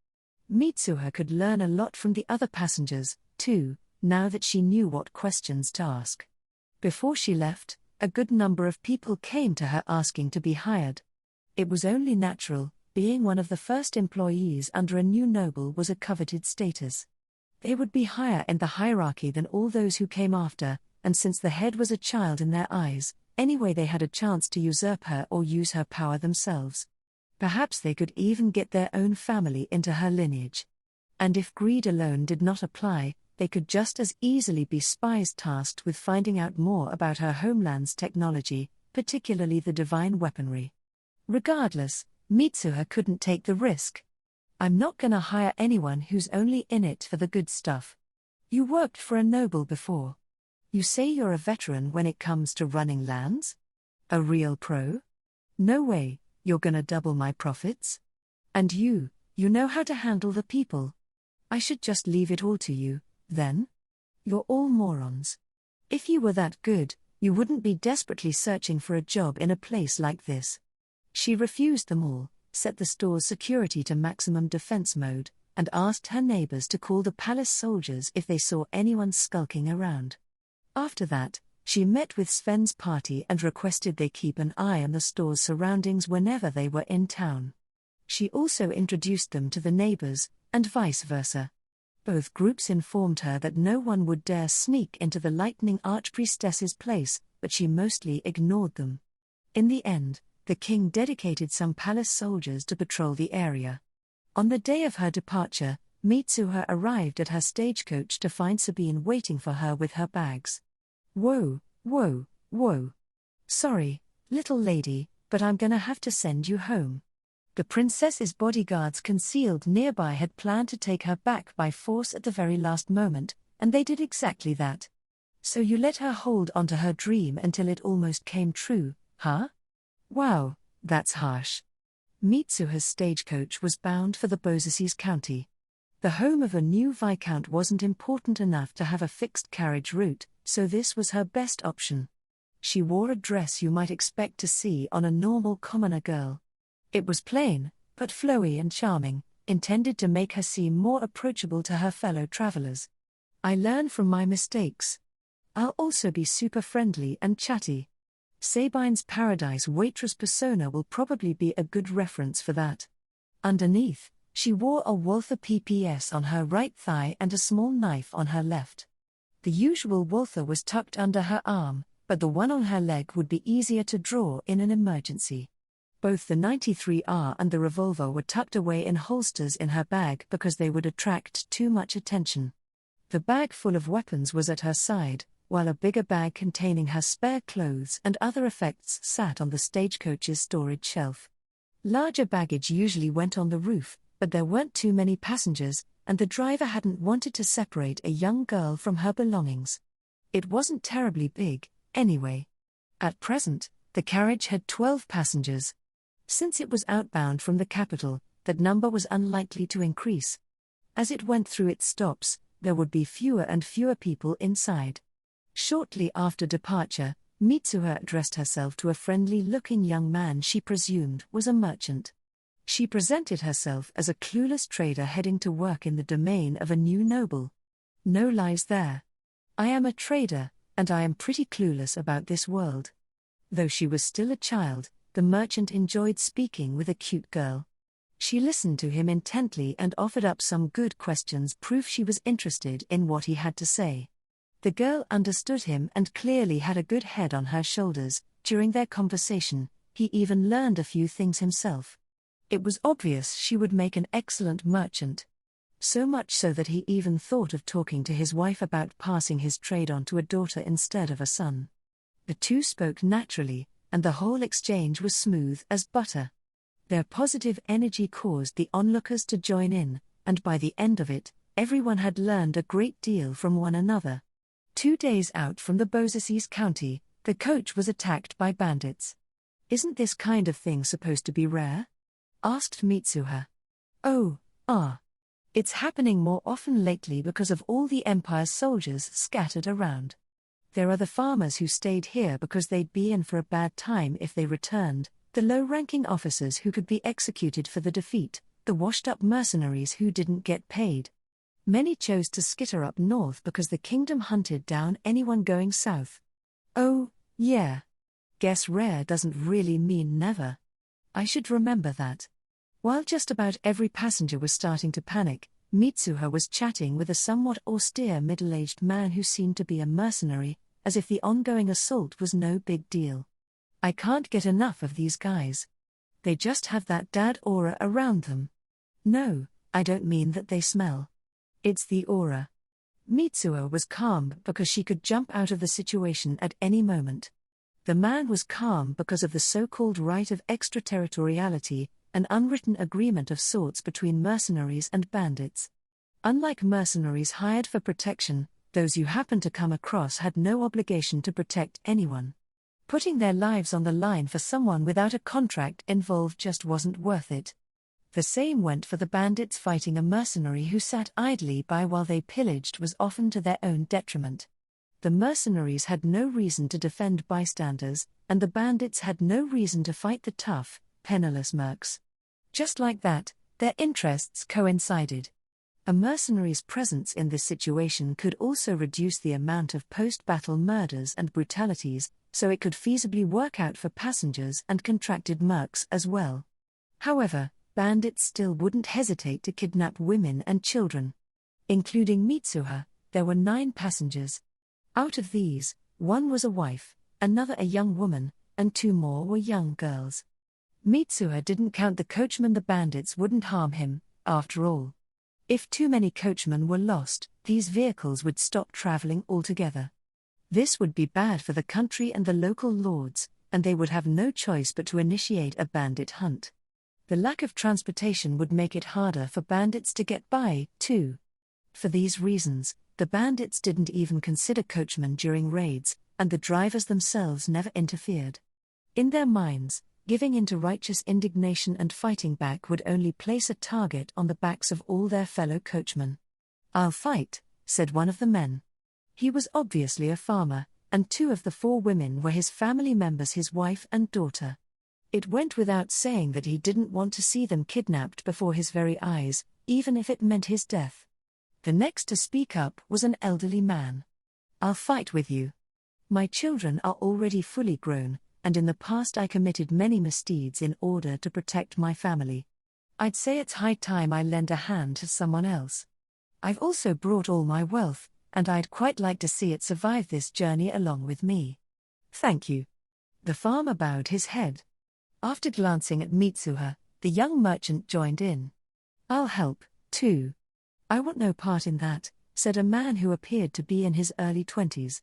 Mitsuha could learn a lot from the other passengers, too, now that she knew what questions to ask. Before she left, a good number of people came to her asking to be hired. It was only natural, being one of the first employees under a new noble was a coveted status. They would be higher in the hierarchy than all those who came after, and since the head was a child in their eyes, anyway they had a chance to usurp her or use her power themselves. Perhaps they could even get their own family into her lineage. And if greed alone did not apply, they could just as easily be spies tasked with finding out more about her homeland's technology, particularly the divine weaponry. Regardless, Mitsuha couldn't take the risk. I'm not gonna hire anyone who's only in it for the good stuff. You worked for a noble before. You say you're a veteran when it comes to running lands? A real pro? No way, you're gonna double my profits? And you know how to handle the people. I should just leave it all to you, then? You're all morons. If you were that good, you wouldn't be desperately searching for a job in a place like this. She refused them all, set the store's security to maximum defense mode, and asked her neighbors to call the palace soldiers if they saw anyone skulking around. After that, she met with Sven's party and requested they keep an eye on the store's surroundings whenever they were in town. She also introduced them to the neighbors, and vice versa. Both groups informed her that no one would dare sneak into the Lightning Archpriestess's place, but she mostly ignored them. In the end, the king dedicated some palace soldiers to patrol the area. On the day of her departure, Mitsuha arrived at her stagecoach to find Sabine waiting for her with her bags. Whoa, whoa, whoa. Sorry, little lady, but I'm gonna have to send you home. The princess's bodyguards concealed nearby had planned to take her back by force at the very last moment, and they did exactly that. So you let her hold onto her dream until it almost came true, huh? Wow, that's harsh. Mitsuha's stagecoach was bound for the Beausesis County. The home of a new viscount wasn't important enough to have a fixed carriage route, so this was her best option. She wore a dress you might expect to see on a normal commoner girl. It was plain, but flowy and charming, intended to make her seem more approachable to her fellow travelers. I learn from my mistakes. I'll also be super friendly and chatty. Sabine's Paradise waitress persona will probably be a good reference for that. Underneath, she wore a Walther PPS on her right thigh and a small knife on her left. The usual Walther was tucked under her arm, but the one on her leg would be easier to draw in an emergency. Both the 93R and the revolver were tucked away in holsters in her bag because they would attract too much attention. The bag full of weapons was at her side, while a bigger bag containing her spare clothes and other effects sat on the stagecoach's storage shelf. Larger baggage usually went on the roof, but there weren't too many passengers, and the driver hadn't wanted to separate a young girl from her belongings. It wasn't terribly big, anyway. At present, the carriage had 12 passengers. Since it was outbound from the capital, that number was unlikely to increase. As it went through its stops, there would be fewer and fewer people inside. Shortly after departure, Mitsuha addressed herself to a friendly-looking young man she presumed was a merchant. She presented herself as a clueless trader heading to work in the domain of a new noble. No lies there. I am a trader, and I am pretty clueless about this world. Though she was still a child, the merchant enjoyed speaking with a cute girl. She listened to him intently and offered up some good questions, proof she was interested in what he had to say. The girl understood him and clearly had a good head on her shoulders. During their conversation, he even learned a few things himself. It was obvious she would make an excellent merchant. So much so that he even thought of talking to his wife about passing his trade on to a daughter instead of a son. The two spoke naturally, and the whole exchange was smooth as butter. Their positive energy caused the onlookers to join in, and by the end of it, everyone had learned a great deal from one another. 2 days out from the Beausesis County, the coach was attacked by bandits. Isn't this kind of thing supposed to be rare? Asked Mitsuha. Oh, it's happening more often lately because of all the Empire's soldiers scattered around. There are the farmers who stayed here because they'd be in for a bad time if they returned, the low-ranking officers who could be executed for the defeat, the washed-up mercenaries who didn't get paid. Many chose to skitter up north because the kingdom hunted down anyone going south. Oh, yeah. Guess rare doesn't really mean never. I should remember that. While just about every passenger was starting to panic, Mitsuha was chatting with a somewhat austere middle-aged man who seemed to be a mercenary, as if the ongoing assault was no big deal. I can't get enough of these guys. They just have that dad aura around them. No, I don't mean that they smell. It's the aura. Mitsuha was calm because she could jump out of the situation at any moment. The man was calm because of the so-called right of extraterritoriality, an unwritten agreement of sorts between mercenaries and bandits. Unlike mercenaries hired for protection, those you happened to come across had no obligation to protect anyone. Putting their lives on the line for someone without a contract involved just wasn't worth it. The same went for the bandits. Fighting a mercenary who sat idly by while they pillaged was often to their own detriment. The mercenaries had no reason to defend bystanders, and the bandits had no reason to fight the tough, penniless mercs. Just like that, their interests coincided. A mercenary's presence in this situation could also reduce the amount of post-battle murders and brutalities, so it could feasibly work out for passengers and contracted mercs as well. However, bandits still wouldn't hesitate to kidnap women and children. Including Mitsuha, there were 9 passengers. Out of these, 1 was a wife, another a young woman, and 2 more were young girls. Mitsuha didn't count the coachman. The bandits wouldn't harm him, after all. If too many coachmen were lost, these vehicles would stop traveling altogether. This would be bad for the country and the local lords, and they would have no choice but to initiate a bandit hunt. The lack of transportation would make it harder for bandits to get by, too. For these reasons, the bandits didn't even consider coachmen during raids, and the drivers themselves never interfered. In their minds, giving in to righteous indignation and fighting back would only place a target on the backs of all their fellow coachmen. "I'll fight," said one of the men. He was obviously a farmer, and 2 of the 4 women were his family members, his wife and daughter. It went without saying that he didn't want to see them kidnapped before his very eyes, even if it meant his death. The next to speak up was an elderly man. "I'll fight with you. My children are already fully grown, and in the past I committed many misdeeds in order to protect my family. I'd say it's high time I lend a hand to someone else. I've also brought all my wealth, and I'd quite like to see it survive this journey along with me. Thank you." The farmer bowed his head. After glancing at Mitsuha, the young merchant joined in. "I'll help, too." "I want no part in that," said a man who appeared to be in his early 20s.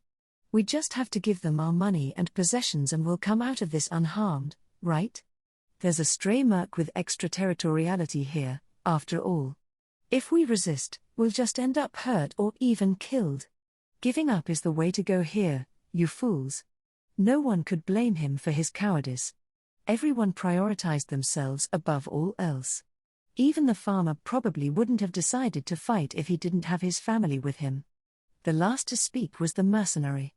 "We just have to give them our money and possessions and we'll come out of this unharmed, right? There's a stray merc with extraterritoriality here, after all. If we resist, we'll just end up hurt or even killed. Giving up is the way to go here, you fools." No one could blame him for his cowardice. Everyone prioritized themselves above all else. Even the farmer probably wouldn't have decided to fight if he didn't have his family with him. The last to speak was the mercenary.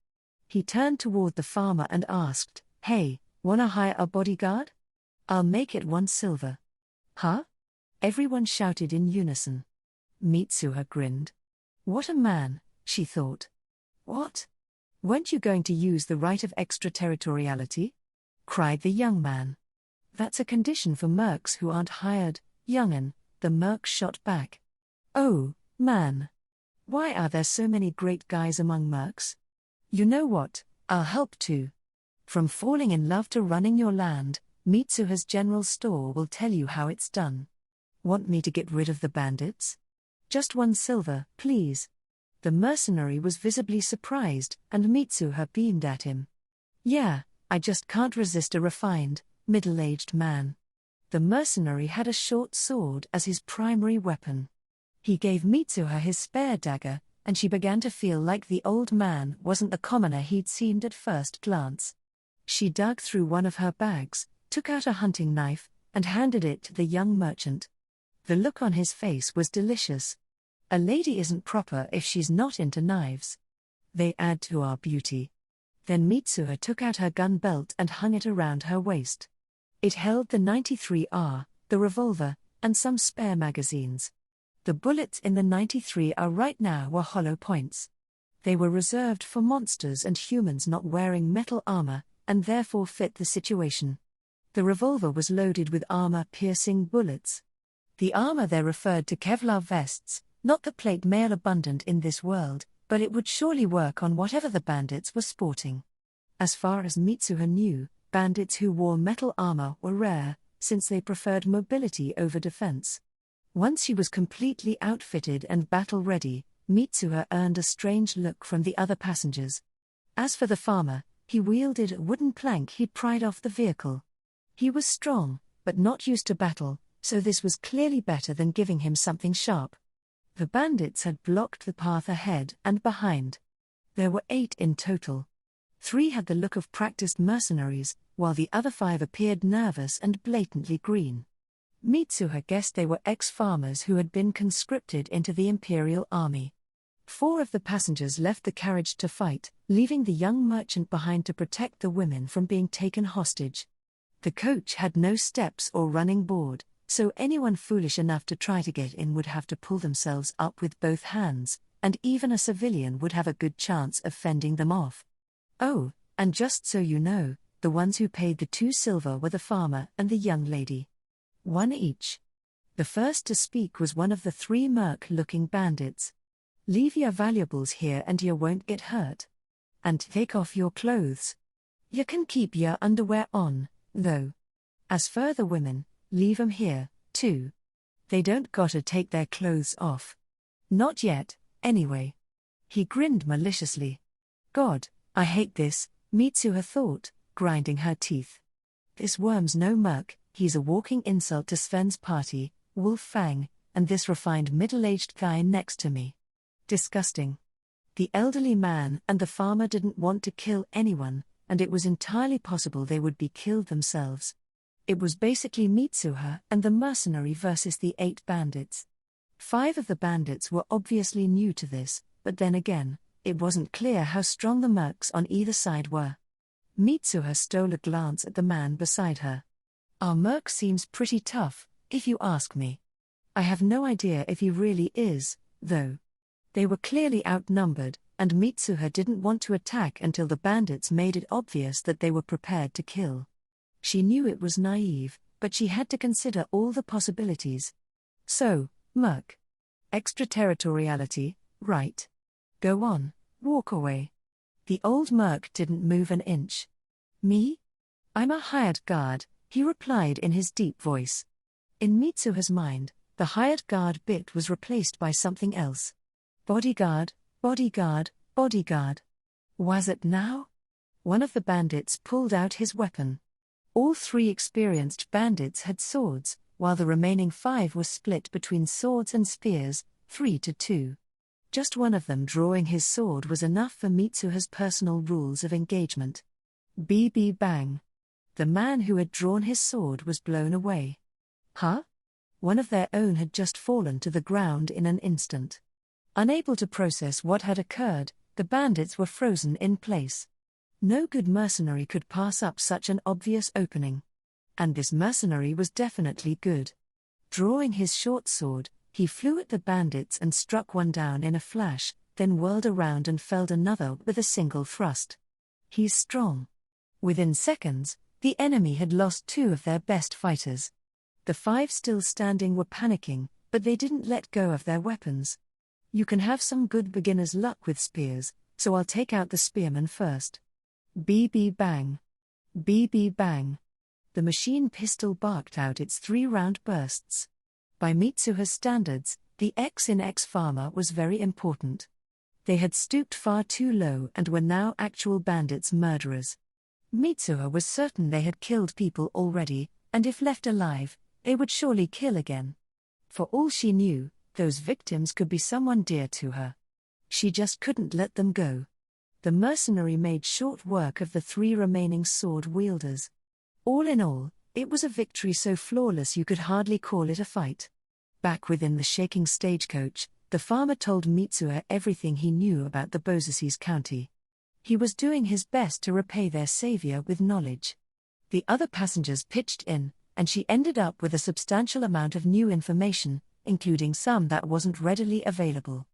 He turned toward the farmer and asked, "Hey, wanna hire a bodyguard? I'll make it 1 silver. Huh?" Everyone shouted in unison. Mitsuha grinned. What a man, she thought. "What? Weren't you going to use the right of extraterritoriality?" cried the young man. "That's a condition for mercs who aren't hired, young'un," the merc shot back. "Oh, man. Why are there so many great guys among mercs? You know what, I'll help too. From falling in love to running your land, Mitsuha's general store will tell you how it's done. Want me to get rid of the bandits? Just 1 silver, please." The mercenary was visibly surprised, and Mitsuha beamed at him. "Yeah, I just can't resist a refined, middle-aged man." The mercenary had a short sword as his primary weapon. He gave Mitsuha his spare dagger, and she began to feel like the old man wasn't the commoner he'd seemed at first glance. She dug through one of her bags, took out a hunting knife, and handed it to the young merchant. The look on his face was delicious. A lady isn't proper if she's not into knives. They add to our beauty. Then Mitsuha took out her gun belt and hung it around her waist. It held the 93R, the revolver, and some spare magazines. The bullets in the 93R right now were hollow points. They were reserved for monsters and humans not wearing metal armor, and therefore fit the situation. The revolver was loaded with armor-piercing bullets. The armor there referred to Kevlar vests, not the plate mail abundant in this world, but it would surely work on whatever the bandits were sporting. As far as Mitsuha knew, bandits who wore metal armor were rare, since they preferred mobility over defense. Once she was completely outfitted and battle-ready, Mitsuha earned a strange look from the other passengers. As for the farmer, he wielded a wooden plank he'd pried off the vehicle. He was strong, but not used to battle, so this was clearly better than giving him something sharp. The bandits had blocked the path ahead and behind. There were 8 in total. 3 had the look of practiced mercenaries, while the other 5 appeared nervous and blatantly green. Mitsuha guessed they were ex-farmers who had been conscripted into the imperial army. 4 of the passengers left the carriage to fight, leaving the young merchant behind to protect the women from being taken hostage. The coach had no steps or running board, so anyone foolish enough to try to get in would have to pull themselves up with both hands, and even a civilian would have a good chance of fending them off. Oh, and just so you know, the ones who paid the 2 silver were the farmer and the young lady. 1 each. The first to speak was one of the 3 merc-looking bandits. "Leave your valuables here and you won't get hurt. And take off your clothes. You can keep your underwear on, though. As for the women, leave 'em here, too. They don't gotta take their clothes off. Not yet, anyway." He grinned maliciously. God, I hate this, Mitsuha thought, grinding her teeth. This worm's no merc, he's a walking insult to Sven's party, Wolf Fang, and this refined middle-aged guy next to me. Disgusting. The elderly man and the farmer didn't want to kill anyone, and it was entirely possible they would be killed themselves. It was basically Mitsuha and the mercenary versus the 8 bandits. 5 of the bandits were obviously new to this, but then again, it wasn't clear how strong the mercs on either side were. Mitsuha stole a glance at the man beside her. "Our merc seems pretty tough, if you ask me. I have no idea if he really is, though." They were clearly outnumbered, and Mitsuha didn't want to attack until the bandits made it obvious that they were prepared to kill. She knew it was naive, but she had to consider all the possibilities. So, merc. Extraterritoriality, right. Go on, walk away. The old merc didn't move an inch. "Me? I'm a hired guard," he replied in his deep voice. In Mitsuha's mind, the hired guard bit was replaced by something else. Bodyguard, bodyguard, bodyguard. Was it now? One of the bandits pulled out his weapon. All 3 experienced bandits had swords, while the remaining 5 were split between swords and spears, 3 to 2. Just one of them drawing his sword was enough for Mitsuha's personal rules of engagement. BB bang. The man who had drawn his sword was blown away. Huh? One of their own had just fallen to the ground in an instant. Unable to process what had occurred, the bandits were frozen in place. No good mercenary could pass up such an obvious opening. And this mercenary was definitely good. Drawing his short sword, he flew at the bandits and struck one down in a flash, then whirled around and felled another with a single thrust. He's strong. Within seconds, the enemy had lost 2 of their best fighters. The 5 still standing were panicking, but they didn't let go of their weapons. "You can have some good beginner's luck with spears, so I'll take out the spearman first." BB bang. BB bang. The machine pistol barked out its 3-round bursts. By Mitsuha's standards, the X in ex-farmer was very important. They had stooped far too low and were now actual bandits' murderers. Mitsuha was certain they had killed people already, and if left alive, they would surely kill again. For all she knew, those victims could be someone dear to her. She just couldn't let them go. The mercenary made short work of the 3 remaining sword-wielders. All in all, it was a victory so flawless you could hardly call it a fight. Back within the shaking stagecoach, the farmer told Mitsuha everything he knew about the Bozacies County. He was doing his best to repay their savior with knowledge. The other passengers pitched in, and she ended up with a substantial amount of new information, including some that wasn't readily available.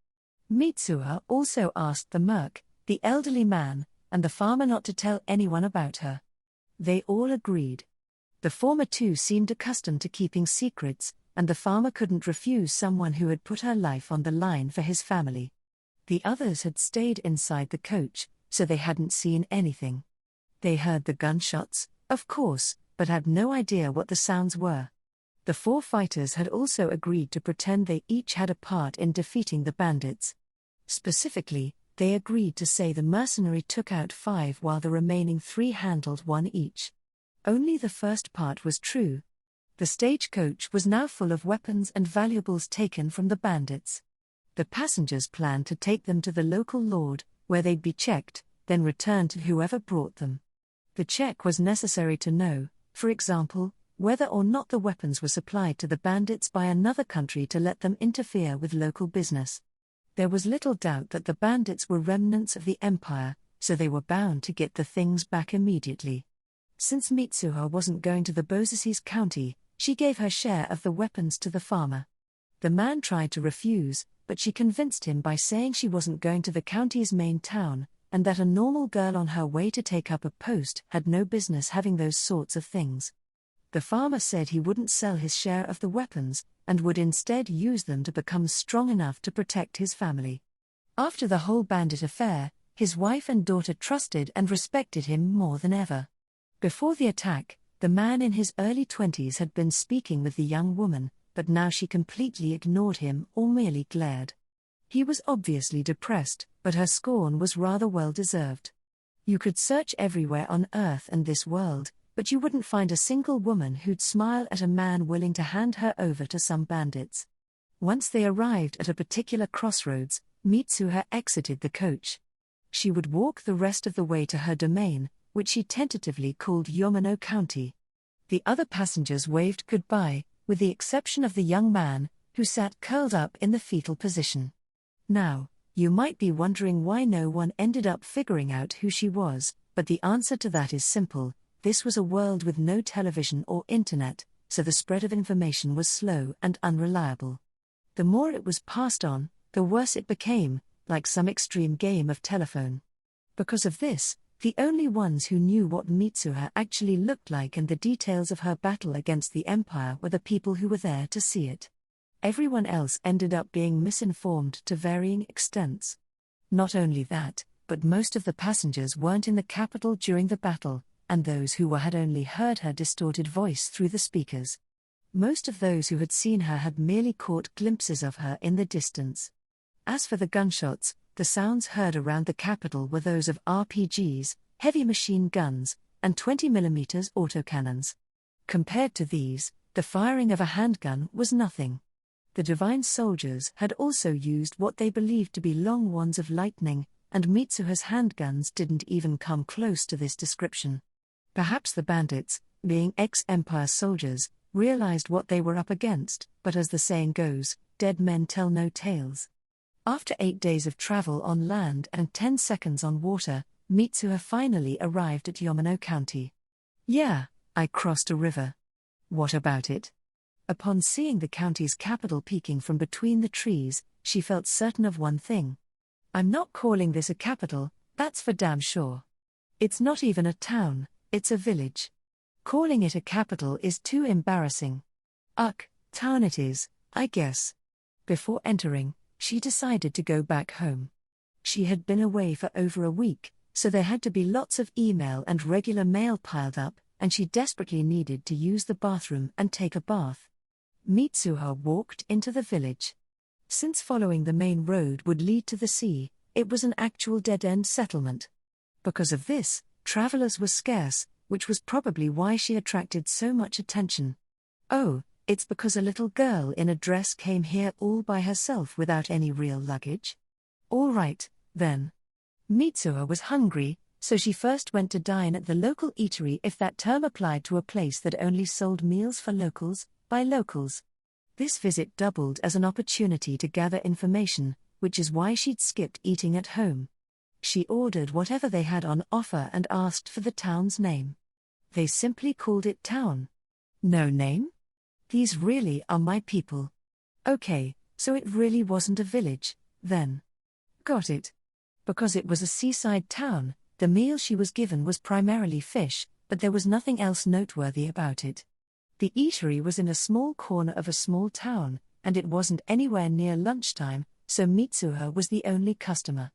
Mitsuha also asked the merc, the elderly man, and the farmer not to tell anyone about her. They all agreed. The former 2 seemed accustomed to keeping secrets, and the farmer couldn't refuse someone who had put her life on the line for his family. The others had stayed inside the coach, so they hadn't seen anything. They heard the gunshots, of course, but had no idea what the sounds were. The 4 fighters had also agreed to pretend they each had a part in defeating the bandits. Specifically, they agreed to say the mercenary took out 5 while the remaining 3 handled 1 each. Only the first part was true. The stagecoach was now full of weapons and valuables taken from the bandits. The passengers planned to take them to the local lord, where they'd be checked, then return to whoever brought them. The check was necessary to know, for example, whether or not the weapons were supplied to the bandits by another country to let them interfere with local business. There was little doubt that the bandits were remnants of the empire, so they were bound to get the things back immediately. Since Mitsuha wasn't going to the Bozesi's county, she gave her share of the weapons to the farmer. The man tried to refuse, but she convinced him by saying she wasn't going to the county's main town, and that a normal girl on her way to take up a post had no business having those sorts of things. The farmer said he wouldn't sell his share of the weapons, and would instead use them to become strong enough to protect his family. After the whole bandit affair, his wife and daughter trusted and respected him more than ever. Before the attack, the man in his early 20s had been speaking with the young woman, but now she completely ignored him or merely glared. He was obviously depressed, but her scorn was rather well-deserved. You could search everywhere on Earth and this world, but you wouldn't find a single woman who'd smile at a man willing to hand her over to some bandits. Once they arrived at a particular crossroads, Mitsuha exited the coach. She would walk the rest of the way to her domain, which she tentatively called Yamano County. The other passengers waved goodbye, with the exception of the young man, who sat curled up in the fetal position. Now, you might be wondering why no one ended up figuring out who she was, but the answer to that is simple: this was a world with no television or internet, so the spread of information was slow and unreliable. The more it was passed on, the worse it became, like some extreme game of telephone. Because of this, the only ones who knew what Mitsuha actually looked like and the details of her battle against the Empire were the people who were there to see it. Everyone else ended up being misinformed to varying extents. Not only that, but most of the passengers weren't in the capital during the battle, and those who were had only heard her distorted voice through the speakers. Most of those who had seen her had merely caught glimpses of her in the distance. As for the gunshots, the sounds heard around the capital were those of RPGs, heavy machine guns, and 20mm autocannons. Compared to these, the firing of a handgun was nothing. The divine soldiers had also used what they believed to be long wands of lightning, and Mitsuha's handguns didn't even come close to this description. Perhaps the bandits, being ex-Empire soldiers, realized what they were up against, but as the saying goes, dead men tell no tales. After 8 days of travel on land and 10 seconds on water, Mitsuha finally arrived at Yamano County. Yeah, I crossed a river. What about it? Upon seeing the county's capital peeking from between the trees, she felt certain of one thing. I'm not calling this a capital, that's for damn sure. It's not even a town, it's a village. Calling it a capital is too embarrassing. Ugh, town it is, I guess. Before entering, she decided to go back home. She had been away for over a week, so there had to be lots of email and regular mail piled up, and she desperately needed to use the bathroom and take a bath. Mitsuha walked into the village. Since following the main road would lead to the sea, it was an actual dead-end settlement. Because of this, travelers were scarce, which was probably why she attracted so much attention. Oh, it's because a little girl in a dress came here all by herself without any real luggage? All right, then. Mitsuha was hungry, so she first went to dine at the local eatery, if that term applied to a place that only sold meals for locals, by locals. This visit doubled as an opportunity to gather information, which is why she'd skipped eating at home. She ordered whatever they had on offer and asked for the town's name. They simply called it town. No name? These really are my people. Okay, so it really wasn't a village, then. Got it. Because it was a seaside town, the meal she was given was primarily fish, but there was nothing else noteworthy about it. The eatery was in a small corner of a small town, and it wasn't anywhere near lunchtime, so Mitsuha was the only customer.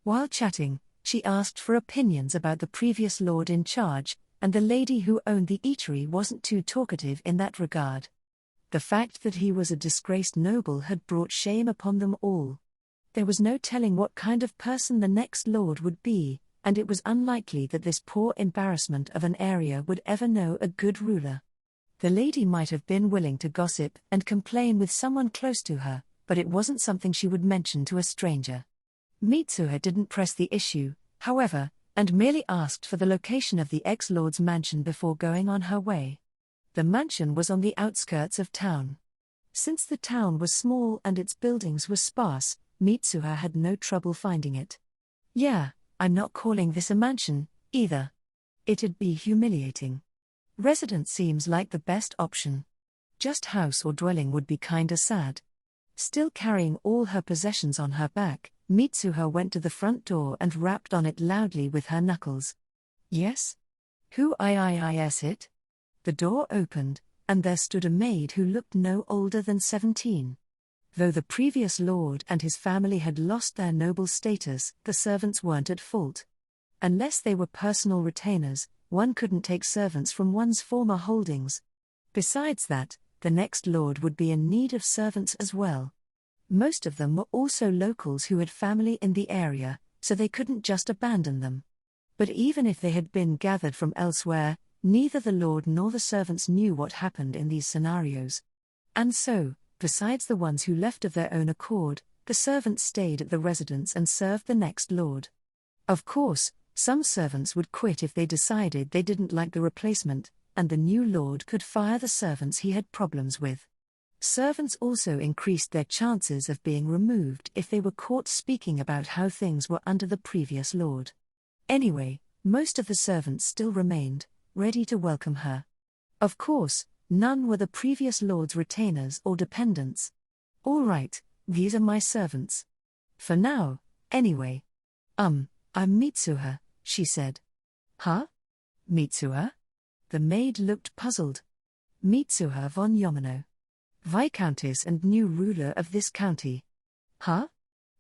While chatting, she asked for opinions about the previous lord in charge, and the lady who owned the eatery wasn't too talkative in that regard. The fact that he was a disgraced noble had brought shame upon them all. There was no telling what kind of person the next lord would be, and it was unlikely that this poor embarrassment of an area would ever know a good ruler. The lady might have been willing to gossip and complain with someone close to her, but it wasn't something she would mention to a stranger. Mitsuha didn't press the issue, however, and merely asked for the location of the ex-lord's mansion before going on her way. The mansion was on the outskirts of town. Since the town was small and its buildings were sparse, Mitsuha had no trouble finding it. Yeah, I'm not calling this a mansion, either. It'd be humiliating. Residence seems like the best option. Just house or dwelling would be kinda sad. Still carrying all her possessions on her back, Mitsuha went to the front door and rapped on it loudly with her knuckles. Yes? Who is it? The door opened, and there stood a maid who looked no older than 17. Though the previous lord and his family had lost their noble status, the servants weren't at fault. Unless they were personal retainers, one couldn't take servants from one's former holdings. Besides that, the next lord would be in need of servants as well. Most of them were also locals who had family in the area, so they couldn't just abandon them. But even if they had been gathered from elsewhere, neither the lord nor the servants knew what happened in these scenarios. And so, besides the ones who left of their own accord, the servants stayed at the residence and served the next lord. Of course, some servants would quit if they decided they didn't like the replacement, and the new lord could fire the servants he had problems with. Servants also increased their chances of being removed if they were caught speaking about how things were under the previous lord. Anyway, most of the servants still remained, ready to welcome her. Of course, none were the previous lord's retainers or dependents. All right, these are my servants. For now, anyway. I'm Mitsuha, she said. Huh? Mitsuha? The maid looked puzzled. Mitsuha von Yamano. Viscountess and new ruler of this county. Huh?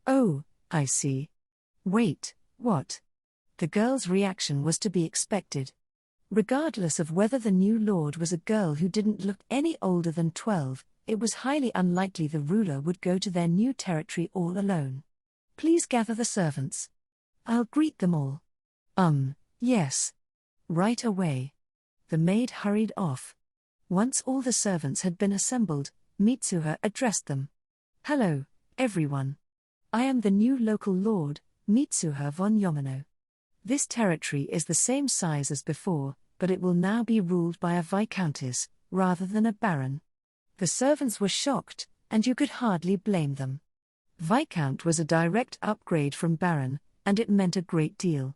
Oh, I see. Wait, what? The girl's reaction was to be expected. Regardless of whether the new lord was a girl who didn't look any older than 12, it was highly unlikely the ruler would go to their new territory all alone. Please gather the servants. I'll greet them all. Yes. Right away. The maid hurried off. Once all the servants had been assembled, Mitsuha addressed them. Hello, everyone. I am the new local lord, Mitsuha von Yamano. This territory is the same size as before, but it will now be ruled by a viscountess, rather than a baron. The servants were shocked, and you could hardly blame them. Viscount was a direct upgrade from baron, and it meant a great deal.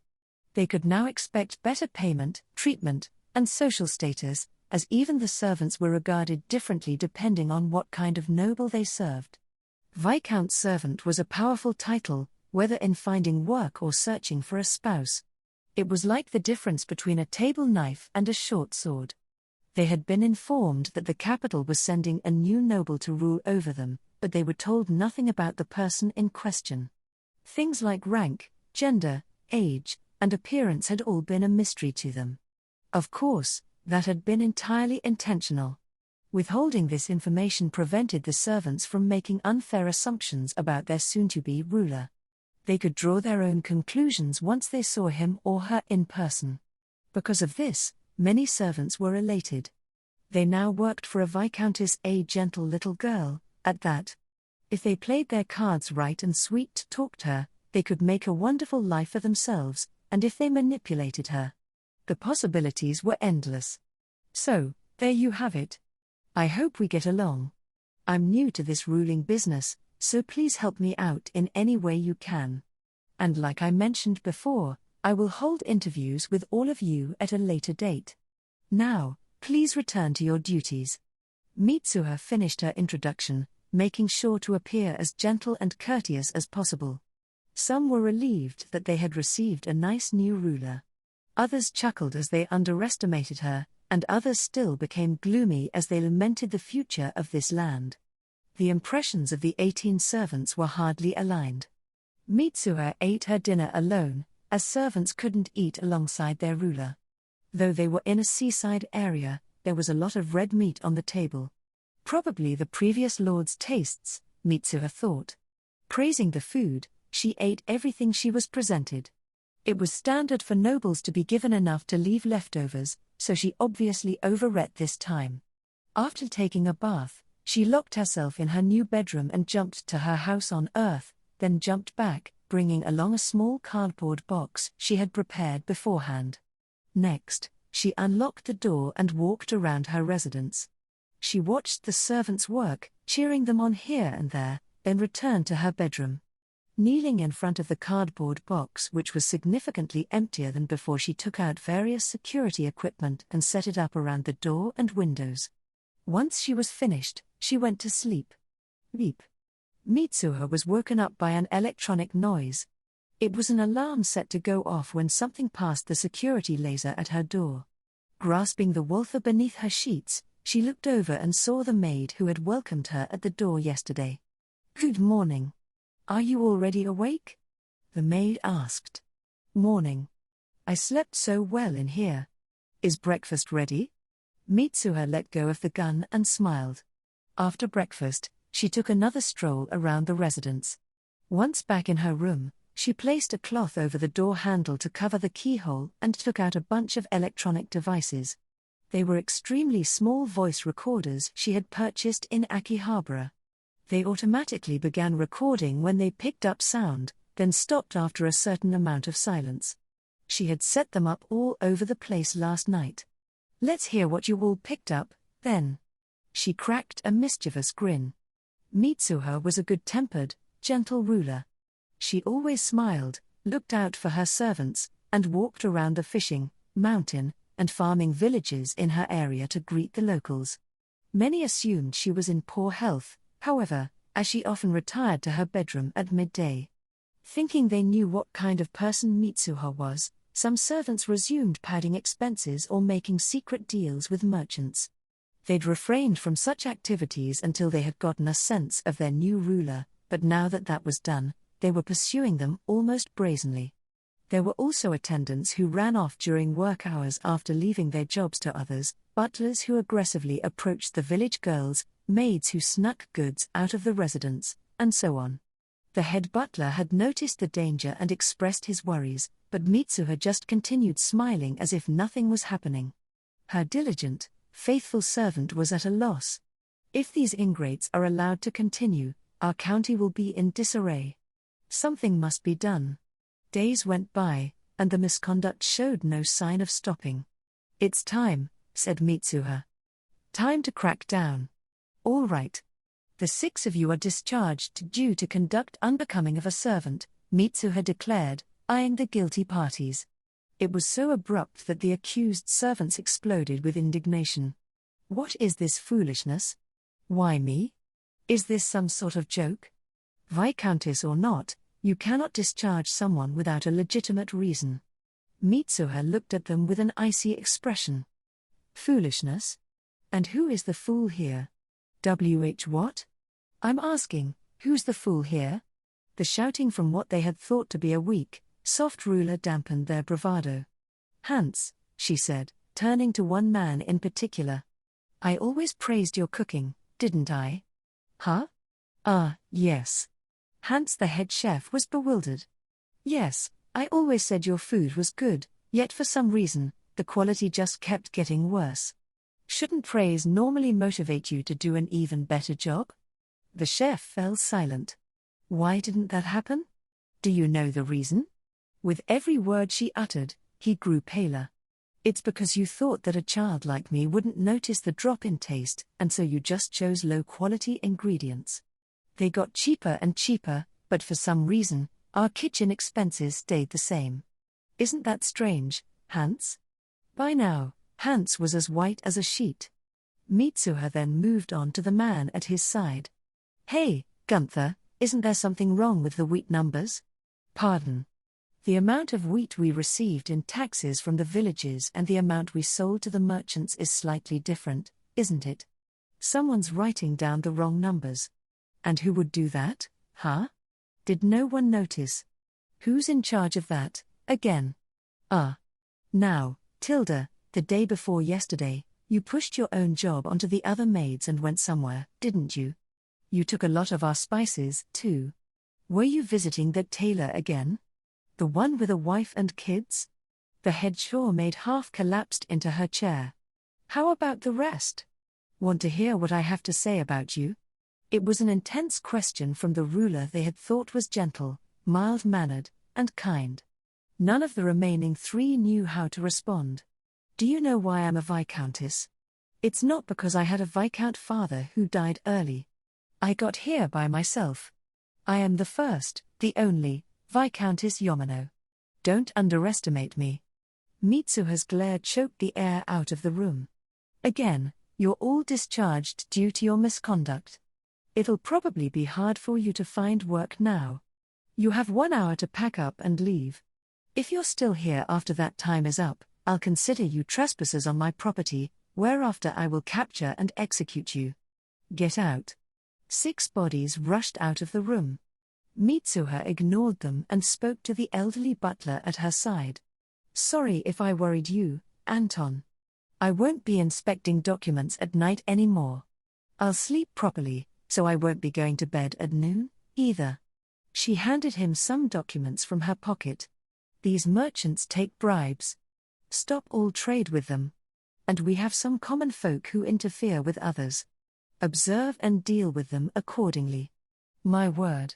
They could now expect better payment, treatment, and social status, as even the servants were regarded differently depending on what kind of noble they served. Viscount servant was a powerful title, whether in finding work or searching for a spouse. It was like the difference between a table knife and a short sword. They had been informed that the capital was sending a new noble to rule over them, but they were told nothing about the person in question. Things like rank, gender, age, and appearance had all been a mystery to them. Of course, that had been entirely intentional. Withholding this information prevented the servants from making unfair assumptions about their soon-to-be ruler. They could draw their own conclusions once they saw him or her in person. Because of this, many servants were elated. They now worked for a viscountess, a gentle little girl, at that. If they played their cards right and sweet-talked her, they could make a wonderful life for themselves, and if they manipulated her, the possibilities were endless. So, there you have it. I hope we get along. I'm new to this ruling business, so please help me out in any way you can. And like I mentioned before, I will hold interviews with all of you at a later date. Now, please return to your duties. Mitsuha finished her introduction, making sure to appear as gentle and courteous as possible. Some were relieved that they had received a nice new ruler. Others chuckled as they underestimated her, and others still became gloomy as they lamented the future of this land. The impressions of the 18 servants were hardly aligned. Mitsuha ate her dinner alone, as servants couldn't eat alongside their ruler. Though they were in a seaside area, there was a lot of red meat on the table. Probably the previous lord's tastes, Mitsuha thought. Praising the food, she ate everything she was presented. It was standard for nobles to be given enough to leave leftovers, so she obviously overate this time. After taking a bath, she locked herself in her new bedroom and jumped to her house on Earth, then jumped back, bringing along a small cardboard box she had prepared beforehand. Next, She unlocked the door and walked around her residence. She watched the servants work, cheering them on here and there, then returned to her bedroom. Kneeling in front of the cardboard box, which was significantly emptier than before, she took out various security equipment and set it up around the door and windows. Once she was finished, she went to sleep. Beep. Mitsuha was woken up by an electronic noise. It was an alarm set to go off when something passed the security laser at her door. Grasping the Walther beneath her sheets, she looked over and saw the maid who had welcomed her at the door yesterday. "Good morning. Are you already awake?" the maid asked. "Morning. I slept so well in here. Is breakfast ready?" Mitsuha let go of the gun and smiled. After breakfast, she took another stroll around the residence. Once back in her room, she placed a cloth over the door handle to cover the keyhole and took out a bunch of electronic devices. They were extremely small voice recorders she had purchased in Akihabara. They automatically began recording when they picked up sound, then stopped after a certain amount of silence. She had set them up all over the place last night. "Let's hear what you all picked up, then." She cracked a mischievous grin. Mitsuha was a good-tempered, gentle ruler. She always smiled, looked out for her servants, and walked around the fishing, mountain, and farming villages in her area to greet the locals. Many assumed she was in poor health, however, as she often retired to her bedroom at midday. Thinking they knew what kind of person Mitsuha was, some servants resumed padding expenses or making secret deals with merchants. They'd refrained from such activities until they had gotten a sense of their new ruler, but now that that was done, they were pursuing them almost brazenly. There were also attendants who ran off during work hours after leaving their jobs to others, butlers who aggressively approached the village girls, maids who snuck goods out of the residence, and so on. The head butler had noticed the danger and expressed his worries, but Mitsuha just continued smiling as if nothing was happening. Her diligent, faithful servant was at a loss. "If these ingrates are allowed to continue, our county will be in disarray. Something must be done." Days went by, and the misconduct showed no sign of stopping. "It's time," said Mitsuha. "Time to crack down. All right. The 6 of you are discharged due to conduct unbecoming of a servant," Mitsuha declared, eyeing the guilty parties. It was so abrupt that the accused servants exploded with indignation. "What is this foolishness? Why me? Is this some sort of joke? Viscountess or not, you cannot discharge someone without a legitimate reason." Mitsuha looked at them with an icy expression. "Foolishness? And who is the fool here? What? I'm asking, who's the fool here?" The shouting from what they had thought to be a weak, soft ruler dampened their bravado. "Hans," she said, turning to one man in particular. "I always praised your cooking, didn't I?" "Huh? Yes." Hans, the head chef, was bewildered. "Yes, I always said your food was good, yet for some reason, the quality just kept getting worse. Shouldn't praise normally motivate you to do an even better job?" The chef fell silent. "Why didn't that happen? Do you know the reason?" With every word she uttered, he grew paler. "It's because you thought that a child like me wouldn't notice the drop in taste, and so you just chose low-quality ingredients. They got cheaper and cheaper, but for some reason, our kitchen expenses stayed the same. Isn't that strange, Hans?" By now, Hans was as white as a sheet. Mitsuha then moved on to the man at his side. "Hey, Gunther, isn't there something wrong with the wheat numbers?" "Pardon?" "The amount of wheat we received in taxes from the villages and the amount we sold to the merchants is slightly different, isn't it? Someone's writing down the wrong numbers. And who would do that, huh? Did no one notice? Who's in charge of that, again? Now, Tilda, the day before yesterday, you pushed your own job onto the other maids and went somewhere, didn't you? You took a lot of our spices, too. Were you visiting that tailor again? The one with a wife and kids?" The head maid half collapsed into her chair. "How about the rest? Want to hear what I have to say about you?" It was an intense question from the ruler they had thought was gentle, mild-mannered, and kind. None of the remaining 3 knew how to respond. Do you know why I'm a Viscountess? It's not because I had a Viscount father who died early. I got here by myself. I am the first, the only, Viscountess Yamano. Don't underestimate me. Mitsuha's glare choked the air out of the room. Again, you're all discharged due to your misconduct. It'll probably be hard for you to find work now. You have 1 hour to pack up and leave. If you're still here after that time is up, I'll consider you trespassers on my property, whereafter I will capture and execute you. Get out. 6 bodies rushed out of the room. Mitsuha ignored them and spoke to the elderly butler at her side. Sorry if I worried you, Anton. I won't be inspecting documents at night anymore. I'll sleep properly, so I won't be going to bed at noon, either. She handed him some documents from her pocket. These merchants take bribes. Stop all trade with them. And we have some common folk who interfere with others. Observe and deal with them accordingly. My word.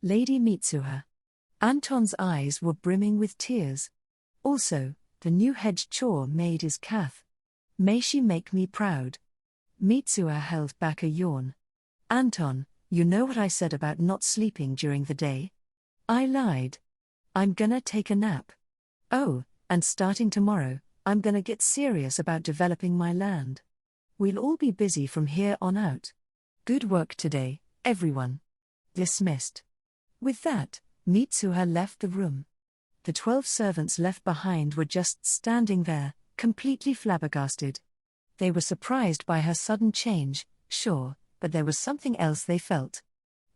Lady Mitsuha. Anton's eyes were brimming with tears. Also, the new hedge chore maid is Kath. May she make me proud. Mitsuha held back a yawn. Anton, you know what I said about not sleeping during the day? I lied. I'm gonna take a nap. Oh, and starting tomorrow, I'm gonna get serious about developing my land. We'll all be busy from here on out. Good work today, everyone. Dismissed. With that, Mitsuha left the room. The 12 servants left behind were just standing there, completely flabbergasted. They were surprised by her sudden change, sure, but there was something else they felt.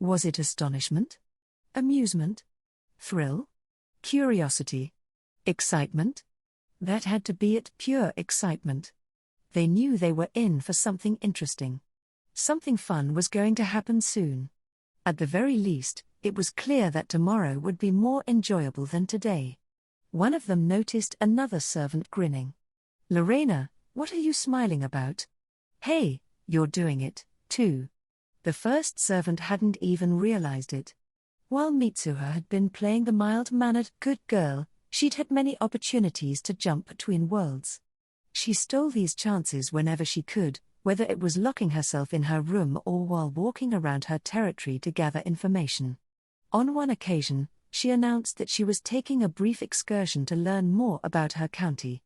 Was it astonishment? Amusement? Thrill? Curiosity? Excitement? That had to be it, pure excitement. They knew they were in for something interesting. Something fun was going to happen soon. At the very least, it was clear that tomorrow would be more enjoyable than today. One of them noticed another servant grinning. Lorena, what are you smiling about? Hey, you're doing it, too. The first servant hadn't even realized it. While Mitsuha had been playing the mild-mannered good girl, she'd had many opportunities to jump between worlds. She stole these chances whenever she could, whether it was locking herself in her room or while walking around her territory to gather information. On one occasion, she announced that she was taking a brief excursion to learn more about her county.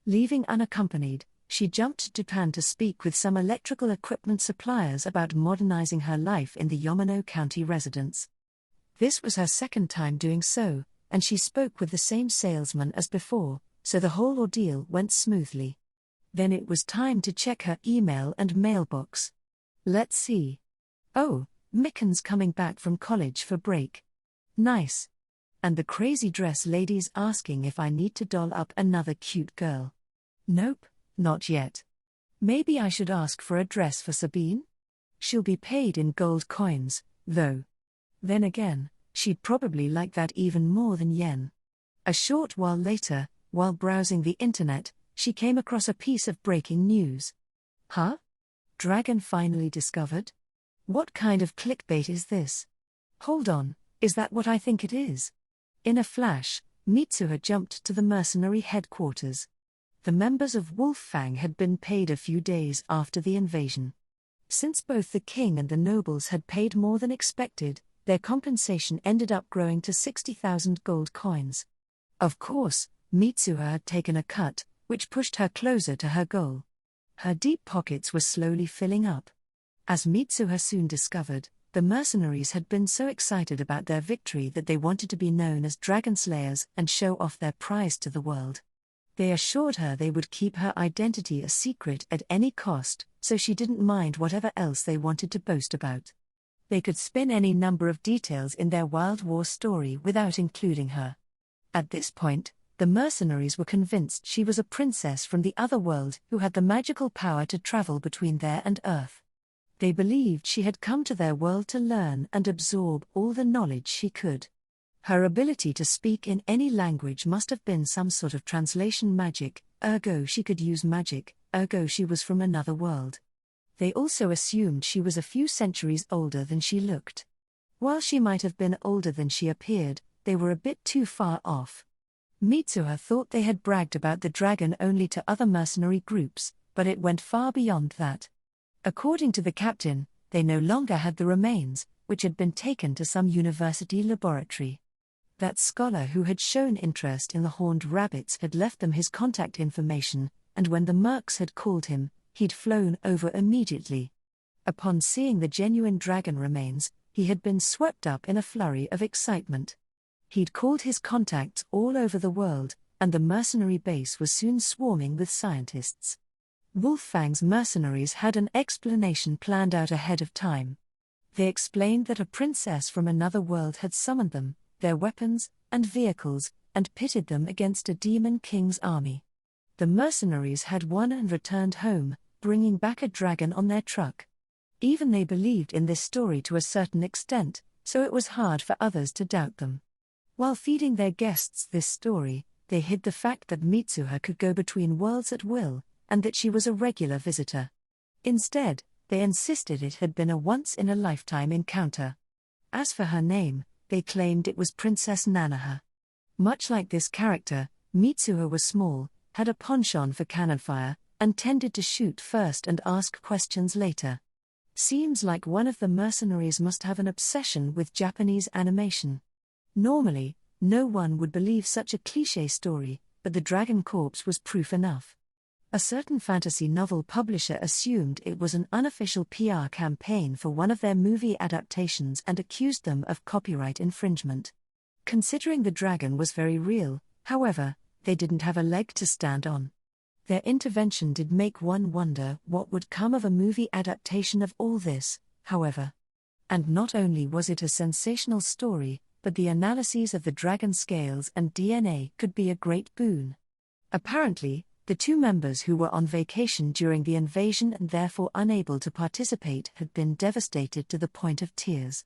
Leaving unaccompanied, she jumped to Japan to speak with some electrical equipment suppliers about modernizing her life in the Yamano County residence. This was her second time doing so, and she spoke with the same salesman as before, so the whole ordeal went smoothly. Then it was time to check her email and mailbox. Let's see. Oh, Mickens coming back from college for break. Nice. And the crazy dress lady's asking if I need to doll up another cute girl. Nope, not yet. Maybe I should ask for a dress for Sabine? She'll be paid in gold coins, though. Then again, she'd probably like that even more than yen. A short while later, while browsing the internet, she came across a piece of breaking news. Huh? Dragon finally discovered? What kind of clickbait is this? Hold on, is that what I think it is? In a flash, Mitsuha jumped to the mercenary headquarters. The members of Wolffang had been paid a few days after the invasion. Since both the king and the nobles had paid more than expected, their compensation ended up growing to 60,000 gold coins. Of course, Mitsuha had taken a cut, which pushed her closer to her goal. Her deep pockets were slowly filling up. As Mitsuha soon discovered, the mercenaries had been so excited about their victory that they wanted to be known as Dragon Slayers and show off their prize to the world. They assured her they would keep her identity a secret at any cost, so she didn't mind whatever else they wanted to boast about. They could spin any number of details in their Wild War story without including her. At this point, the mercenaries were convinced she was a princess from the other world who had the magical power to travel between there and Earth. They believed she had come to their world to learn and absorb all the knowledge she could. Her ability to speak in any language must have been some sort of translation magic, ergo she could use magic, ergo she was from another world. They also assumed she was a few centuries older than she looked. While she might have been older than she appeared, they were a bit too far off. Mitsuha thought they had bragged about the dragon only to other mercenary groups, but it went far beyond that. According to the captain, they no longer had the remains, which had been taken to some university laboratory. That scholar who had shown interest in the horned rabbits had left them his contact information, and when the mercs had called him, he'd flown over immediately. Upon seeing the genuine dragon remains, he had been swept up in a flurry of excitement. He'd called his contacts all over the world, and the mercenary base was soon swarming with scientists. Wolffang's mercenaries had an explanation planned out ahead of time. They explained that a princess from another world had summoned them, their weapons, and vehicles, and pitted them against a demon king's army. The mercenaries had won and returned home, bringing back a dragon on their truck. Even they believed in this story to a certain extent, so it was hard for others to doubt them. While feeding their guests this story, they hid the fact that Mitsuha could go between worlds at will, and that she was a regular visitor. Instead, they insisted it had been a once-in-a-lifetime encounter. As for her name, they claimed it was Princess Nanaha. Much like this character, Mitsuha was small, had a penchant for cannon fire, and tended to shoot first and ask questions later. Seems like one of the mercenaries must have an obsession with Japanese animation. Normally, no one would believe such a cliché story, but the dragon corpse was proof enough. A certain fantasy novel publisher assumed it was an unofficial PR campaign for one of their movie adaptations and accused them of copyright infringement. Considering the dragon was very real, however, they didn't have a leg to stand on. Their intervention did make one wonder what would come of a movie adaptation of all this, however. And not only was it a sensational story, but the analyses of the dragon scales and DNA could be a great boon. Apparently, the two members who were on vacation during the invasion and therefore unable to participate had been devastated to the point of tears.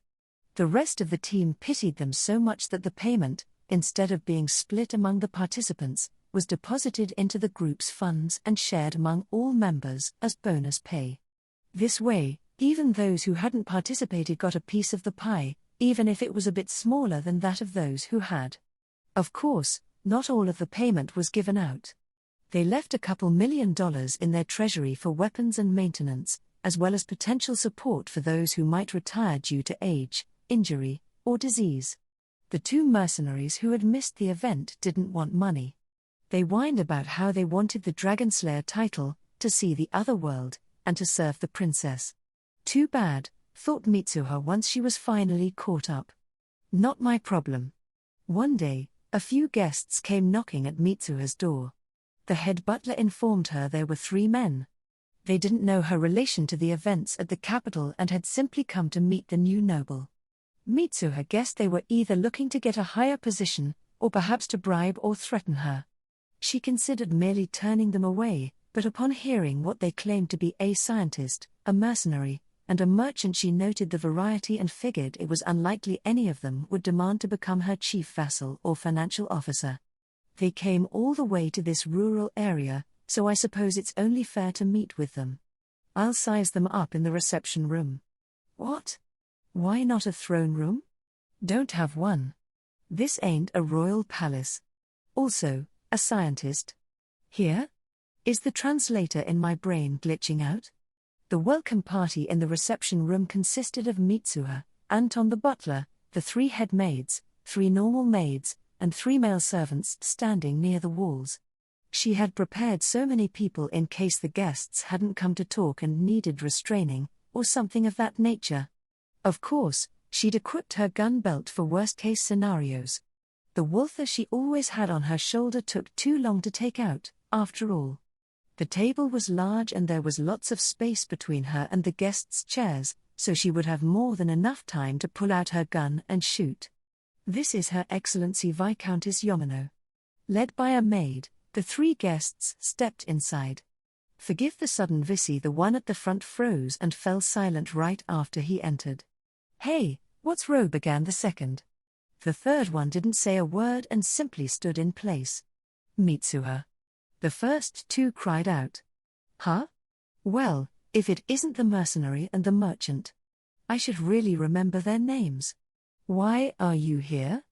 The rest of the team pitied them so much that the payment, instead of being split among the participants, was deposited into the group's funds and shared among all members as bonus pay. This way, even those who hadn't participated got a piece of the pie, even if it was a bit smaller than that of those who had. Of course, not all of the payment was given out. They left a couple $2 million in their treasury for weapons and maintenance, as well as potential support for those who might retire due to age, injury, or disease. The two mercenaries who had missed the event didn't want money. They whined about how they wanted the Dragon Slayer title, to see the other world, and to serve the princess. Too bad, thought Mitsuha once she was finally caught up. Not my problem. One day, a few guests came knocking at Mitsuha's door. The head butler informed her there were 3 men. They didn't know her relation to the events at the capital and had simply come to meet the new noble. Mitsuha guessed they were either looking to get a higher position, or perhaps to bribe or threaten her. She considered merely turning them away, but upon hearing what they claimed to be a scientist, a mercenary, and a merchant, she noted the variety and figured it was unlikely any of them would demand to become her chief vassal or financial officer. They came all the way to this rural area, so I suppose it's only fair to meet with them. I'll size them up in the reception room. What? Why not a throne room? Don't have one. This ain't a royal palace. Also, a scientist. Here? Is the translator in my brain glitching out? The welcome party in the reception room consisted of Mitsuha, Anton the butler, the 3 head maids, 3 normal maids, and 3 male servants standing near the walls. She had prepared so many people in case the guests hadn't come to talk and needed restraining, or something of that nature. Of course, she'd equipped her gun belt for worst-case scenarios. The Walther she always had on her shoulder took too long to take out, after all. The table was large and there was lots of space between her and the guests' chairs, so she would have more than enough time to pull out her gun and shoot. This is Her Excellency Viscountess Yamano. Led by a maid, the 3 guests stepped inside. Forgive the sudden Visi, the one at the front froze and fell silent right after he entered. Hey, what's row, began the second. The third one didn't say a word and simply stood in place. Mitsuha. The first 2 cried out. Huh? Well, if it isn't the mercenary and the merchant. I should really remember their names. Why are you here?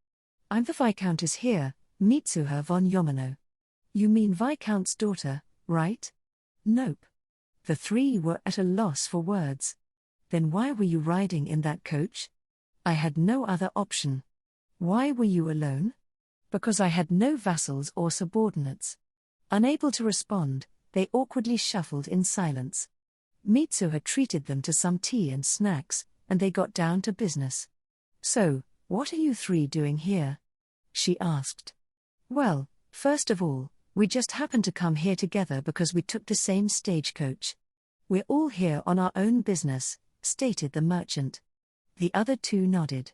I'm the Viscountess here, Mitsuha von Yamano. You mean Viscount's daughter, right? Nope. The three were at a loss for words. Then why were you riding in that coach? I had no other option. Why were you alone? Because I had no vassals or subordinates. Unable to respond, they awkwardly shuffled in silence. Mitsuha treated them to some tea and snacks, and they got down to business. So, what are you three doing here? She asked. Well, first of all, we just happened to come here together because we took the same stagecoach. We're all here on our own business, stated the merchant. The other two nodded.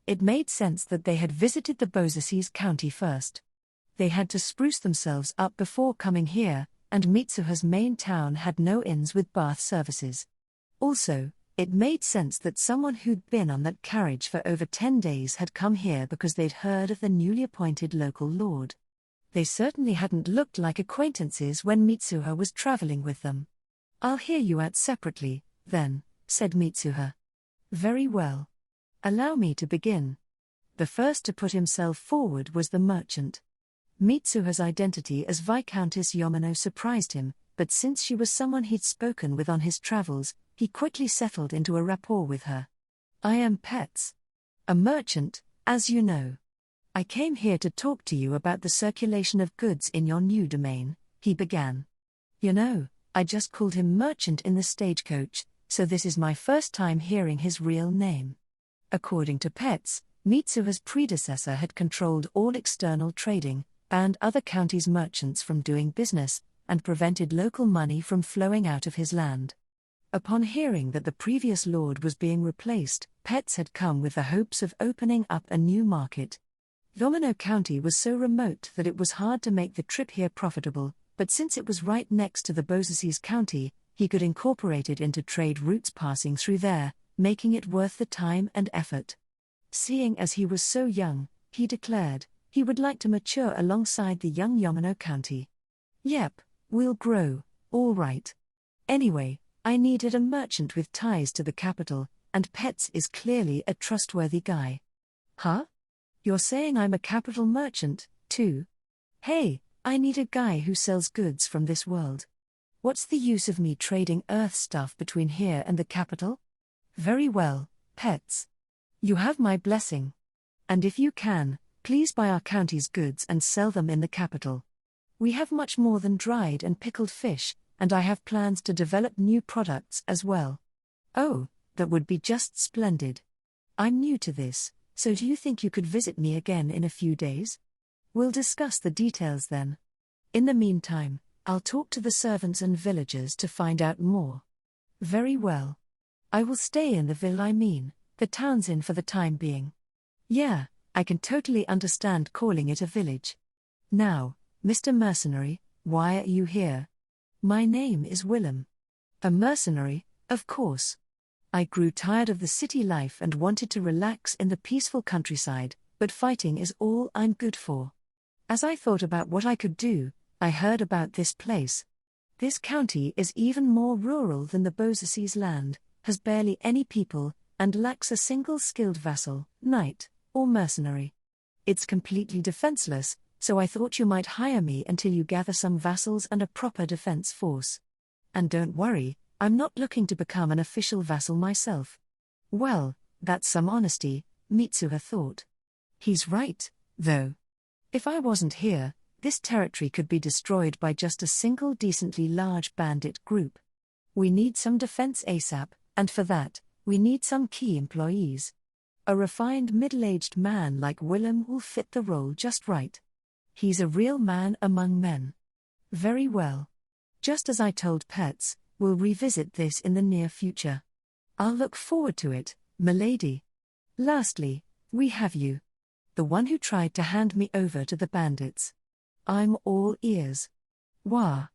It made sense that they had visited the Beausesis County first. They had to spruce themselves up before coming here, and Mitsuha's main town had no inns with bath services. Also, it made sense that someone who'd been on that carriage for over 10 days had come here because they'd heard of the newly appointed local lord. They certainly hadn't looked like acquaintances when Mitsuha was traveling with them. I'll hear you out separately, then, said Mitsuha. Very well. Allow me to begin. The first to put himself forward was the merchant. Mitsuha's identity as Viscountess Yamano surprised him, but since she was someone he'd spoken with on his travels, he quickly settled into a rapport with her. I am Pets. A merchant, as you know. I came here to talk to you about the circulation of goods in your new domain, he began. You know, I just called him merchant in the stagecoach, so this is my first time hearing his real name. According to Pets, Mitsuha's predecessor had controlled all external trading, banned other counties' merchants from doing business, and prevented local money from flowing out of his land. Upon hearing that the previous lord was being replaced, Pets had come with the hopes of opening up a new market. Yamano County was so remote that it was hard to make the trip here profitable, but since it was right next to the Beausesis County, he could incorporate it into trade routes passing through there, making it worth the time and effort. Seeing as he was so young, he declared, he would like to mature alongside the young Yamano County. Yep, we'll grow, all right. Anyway, I needed a merchant with ties to the capital, and Pets is clearly a trustworthy guy. Huh? You're saying I'm a capital merchant, too? Hey, I need a guy who sells goods from this world. What's the use of me trading earth stuff between here and the capital? Very well, Pets. You have my blessing. And if you can, please buy our county's goods and sell them in the capital. We have much more than dried and pickled fish, and I have plans to develop new products as well. Oh, that would be just splendid. I'm new to this, so do you think you could visit me again in a few days? We'll discuss the details then. In the meantime, I'll talk to the servants and villagers to find out more. Very well. I will stay in the town's inn for the time being. Yeah, I can totally understand calling it a village. Now, Mr. Mercenary, why are you here? My name is Willem. A mercenary, of course. I grew tired of the city life and wanted to relax in the peaceful countryside, but fighting is all I'm good for. As I thought about what I could do, I heard about this place. This county is even more rural than the Beausesis land, has barely any people, and lacks a single skilled vassal, knight, or mercenary. It's completely defenseless, so I thought you might hire me until you gather some vassals and a proper defense force. And don't worry, I'm not looking to become an official vassal myself. Well, that's some honesty, Mitsuha thought. He's right, though. If I wasn't here, this territory could be destroyed by just a single decently large bandit group. We need some defense ASAP, and for that, we need some key employees. A refined middle-aged man like Willem will fit the role just right. He's a real man among men. Very well. Just as I told Pets, we'll revisit this in the near future. I'll look forward to it, milady. Lastly, we have you. The one who tried to hand me over to the bandits. I'm all ears. Wah.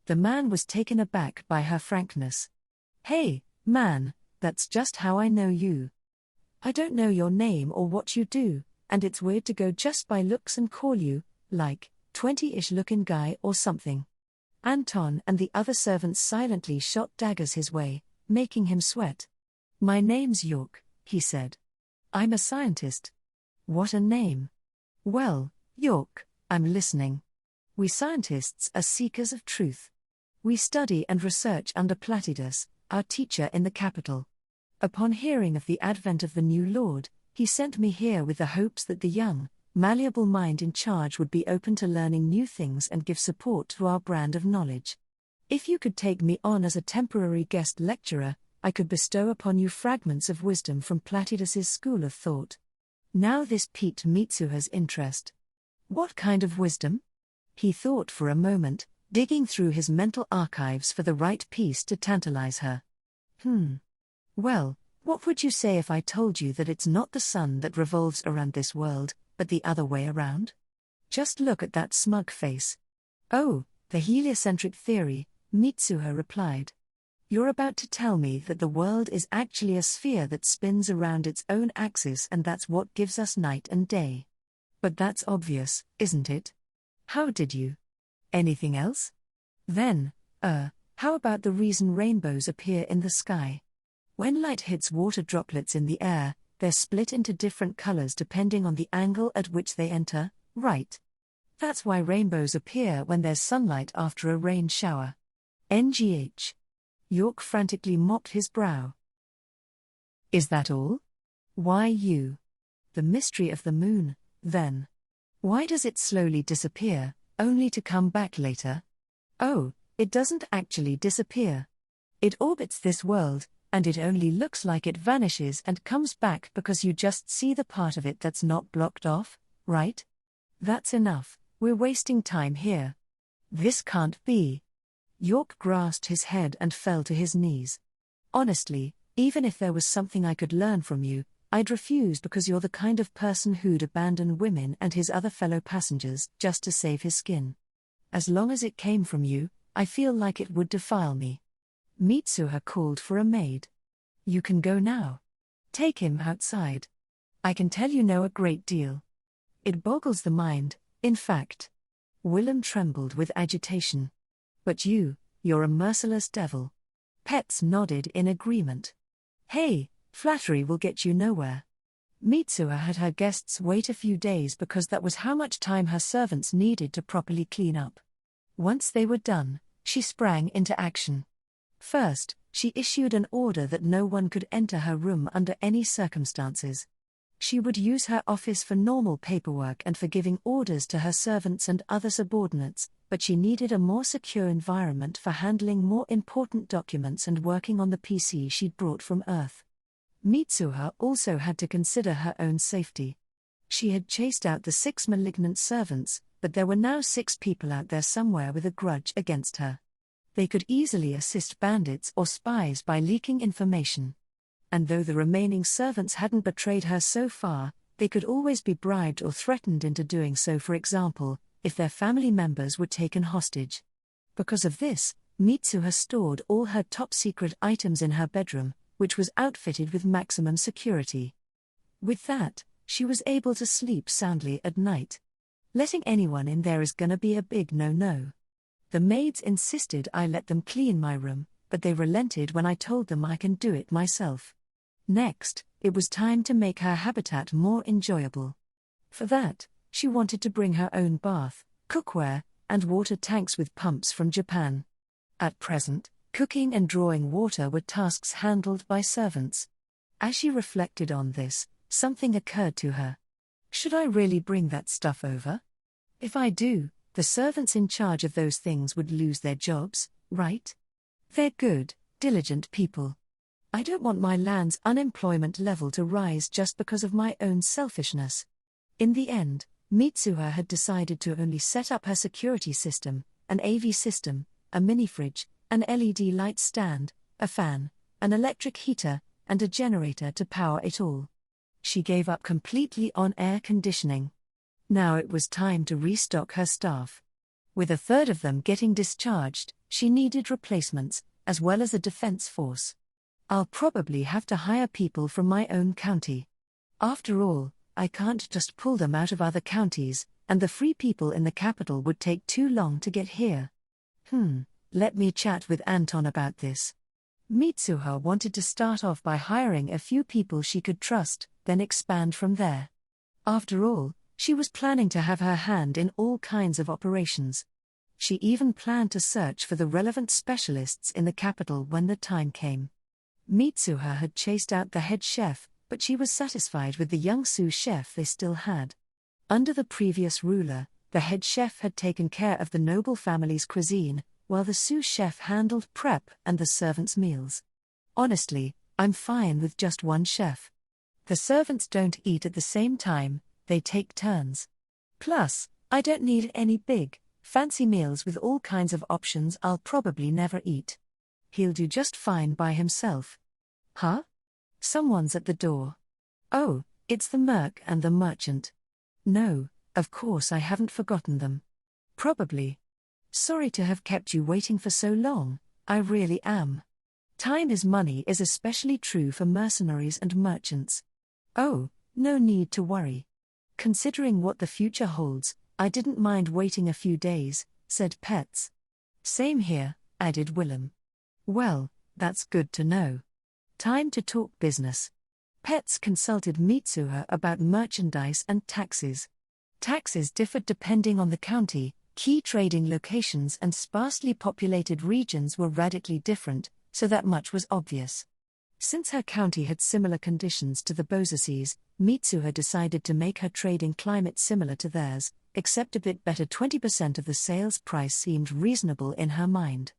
The man was taken aback by her frankness. Hey, man, that's just how I know you. I don't know your name or what you do, and it's weird to go just by looks and call you, like, 20-ish looking guy or something. Anton and the other servants silently shot daggers his way, making him sweat. My name's York, he said. I'm a scientist. What a name. Well, York, I'm listening. We scientists are seekers of truth. We study and research under Platypus, our teacher in the capital. Upon hearing of the advent of the new Lord, he sent me here with the hopes that the young, malleable mind in charge would be open to learning new things and give support to our brand of knowledge. If you could take me on as a temporary guest lecturer, I could bestow upon you fragments of wisdom from Platypus's school of thought. Now this piqued Mitsuha's interest. What kind of wisdom? He thought for a moment, digging through his mental archives for the right piece to tantalize her. Well, what would you say if I told you that it's not the sun that revolves around this world, but the other way around? Just look at that smug face. Oh, the heliocentric theory, Mitsuha replied. You're about to tell me that the world is actually a sphere that spins around its own axis and that's what gives us night and day. But that's obvious, isn't it? How did you? Anything else? Then, how about the reason rainbows appear in the sky? When light hits water droplets in the air, they're split into different colors depending on the angle at which they enter, right? That's why rainbows appear when there's sunlight after a rain shower. NGH. York frantically mopped his brow. Is that all? Why you? The mystery of the moon, then. Why does it slowly disappear, only to come back later? Oh, it doesn't actually disappear. It orbits this world, and it only looks like it vanishes and comes back because you just see the part of it that's not blocked off, right? That's enough, we're wasting time here. This can't be. York grasped his head and fell to his knees. Honestly, even if there was something I could learn from you, I'd refuse because you're the kind of person who'd abandon women and his other fellow passengers just to save his skin. As long as it came from you, I feel like it would defile me. Mitsuha called for a maid. You can go now. Take him outside. I can tell you know a great deal. It boggles the mind, in fact. Willem trembled with agitation. But you're a merciless devil. Pets nodded in agreement. Hey, flattery will get you nowhere. Mitsuha had her guests wait a few days because that was how much time her servants needed to properly clean up. Once they were done, she sprang into action. First, she issued an order that no one could enter her room under any circumstances. She would use her office for normal paperwork and for giving orders to her servants and other subordinates, but she needed a more secure environment for handling more important documents and working on the PC she'd brought from Earth. Mitsuha also had to consider her own safety. She had chased out the 6 malignant servants, but there were now 6 people out there somewhere with a grudge against her. They could easily assist bandits or spies by leaking information. And though the remaining servants hadn't betrayed her so far, they could always be bribed or threatened into doing so, for example, if their family members were taken hostage. Because of this, Mitsuha stored all her top-secret items in her bedroom, which was outfitted with maximum security. With that, she was able to sleep soundly at night. Letting anyone in there is gonna be a big no-no. The maids insisted I let them clean my room, but they relented when I told them I can do it myself. Next, it was time to make her habitat more enjoyable. For that, she wanted to bring her own bath, cookware, and water tanks with pumps from Japan. At present, cooking and drawing water were tasks handled by servants. As she reflected on this, something occurred to her. Should I really bring that stuff over? If I do, the servants in charge of those things would lose their jobs, right? They're good, diligent people. I don't want my land's unemployment level to rise just because of my own selfishness. In the end, Mitsuha had decided to only set up her security system, an AV system, a mini-fridge, an LED light stand, a fan, an electric heater, and a generator to power it all. She gave up completely on air conditioning. Now it was time to restock her staff. With a third of them getting discharged, she needed replacements, as well as a defense force. I'll probably have to hire people from my own county. After all, I can't just pull them out of other counties, and the free people in the capital would take too long to get here. Let me chat with Anton about this. Mitsuha wanted to start off by hiring a few people she could trust, then expand from there. After all, She was planning to have her hand in all kinds of operations. She even planned to search for the relevant specialists in the capital when the time came. Mitsuha had chased out the head chef, but she was satisfied with the young sous chef they still had. Under the previous ruler, the head chef had taken care of the noble family's cuisine, while the sous chef handled prep and the servants' meals. Honestly, I'm fine with just one chef. The servants don't eat at the same time, they take turns. Plus, I don't need any big, fancy meals with all kinds of options I'll probably never eat. He'll do just fine by himself. Huh? Someone's at the door. Oh, it's the merc and the merchant. No, of course I haven't forgotten them. Probably. Sorry to have kept you waiting for so long, I really am. Time is money is especially true for mercenaries and merchants. Oh, no need to worry. Considering what the future holds, I didn't mind waiting a few days, said Pets. Same here, added Willem. Well, that's good to know. Time to talk business. Pets consulted Mitsuha about merchandise and taxes. Taxes differed depending on the county, key trading locations and sparsely populated regions were radically different, so that much was obvious. Since her county had similar conditions to the Bozacies, Mitsuha decided to make her trading climate similar to theirs, except a bit better. 20% of the sales price seemed reasonable in her mind.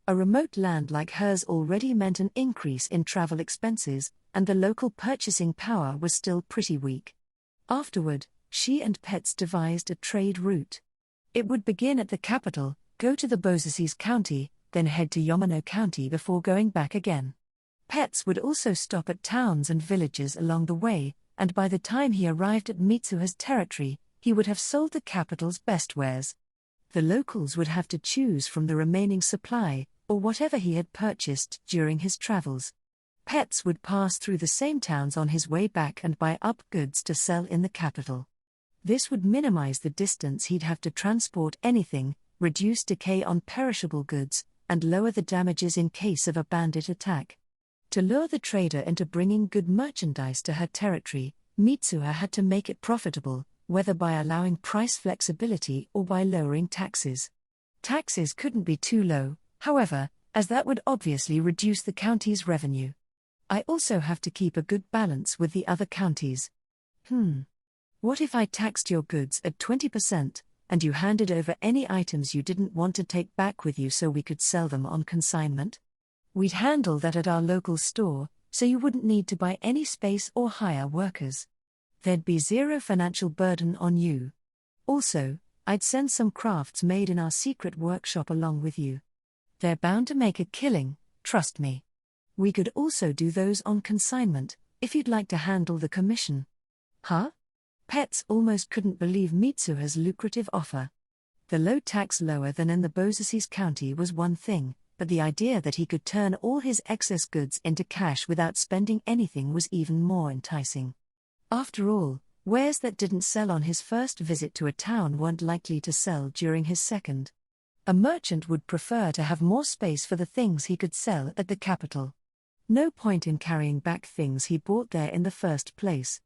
A remote land like hers already meant an increase in travel expenses, and the local purchasing power was still pretty weak. Afterward, she and Pets devised a trade route. It would begin at the capital, go to the Bozacies County, then head to Yamano County before going back again. Pets would also stop at towns and villages along the way, and by the time he arrived at Mitsuha's territory, he would have sold the capital's best wares. The locals would have to choose from the remaining supply, or whatever he had purchased during his travels. Pets would pass through the same towns on his way back and buy up goods to sell in the capital. This would minimize the distance he'd have to transport anything, reduce decay on perishable goods, and lower the damages in case of a bandit attack. To lure the trader into bringing good merchandise to her territory, Mitsuha had to make it profitable, whether by allowing price flexibility or by lowering taxes. Taxes couldn't be too low, however, as that would obviously reduce the county's revenue. I also have to keep a good balance with the other counties. What if I taxed your goods at 20%, and you handed over any items you didn't want to take back with you so we could sell them on consignment? We'd handle that at our local store, so you wouldn't need to buy any space or hire workers. There'd be zero financial burden on you. Also, I'd send some crafts made in our secret workshop along with you. They're bound to make a killing, trust me. We could also do those on consignment, if you'd like to handle the commission. Huh? Pets almost couldn't believe Mitsuha's lucrative offer. The low tax lower than in the Bozacies County was one thing, but the idea that he could turn all his excess goods into cash without spending anything was even more enticing. After all, wares that didn't sell on his first visit to a town weren't likely to sell during his second. A merchant would prefer to have more space for the things he could sell at the capital. No point in carrying back things he bought there in the first place.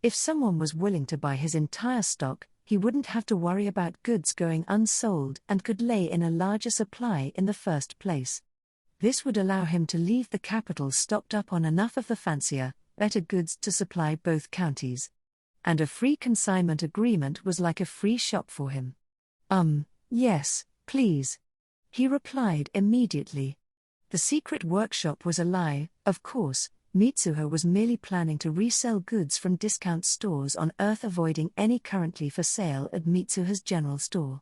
If someone was willing to buy his entire stock, he wouldn't have to worry about goods going unsold and could lay in a larger supply in the first place. This would allow him to leave the capital stocked up on enough of the fancier, better goods to supply both counties. And a free consignment agreement was like a free shop for him. Yes, please. He replied immediately. The secret workshop was a lie, of course. Mitsuha was merely planning to resell goods from discount stores on Earth, avoiding any currently for sale at Mitsuha's general store.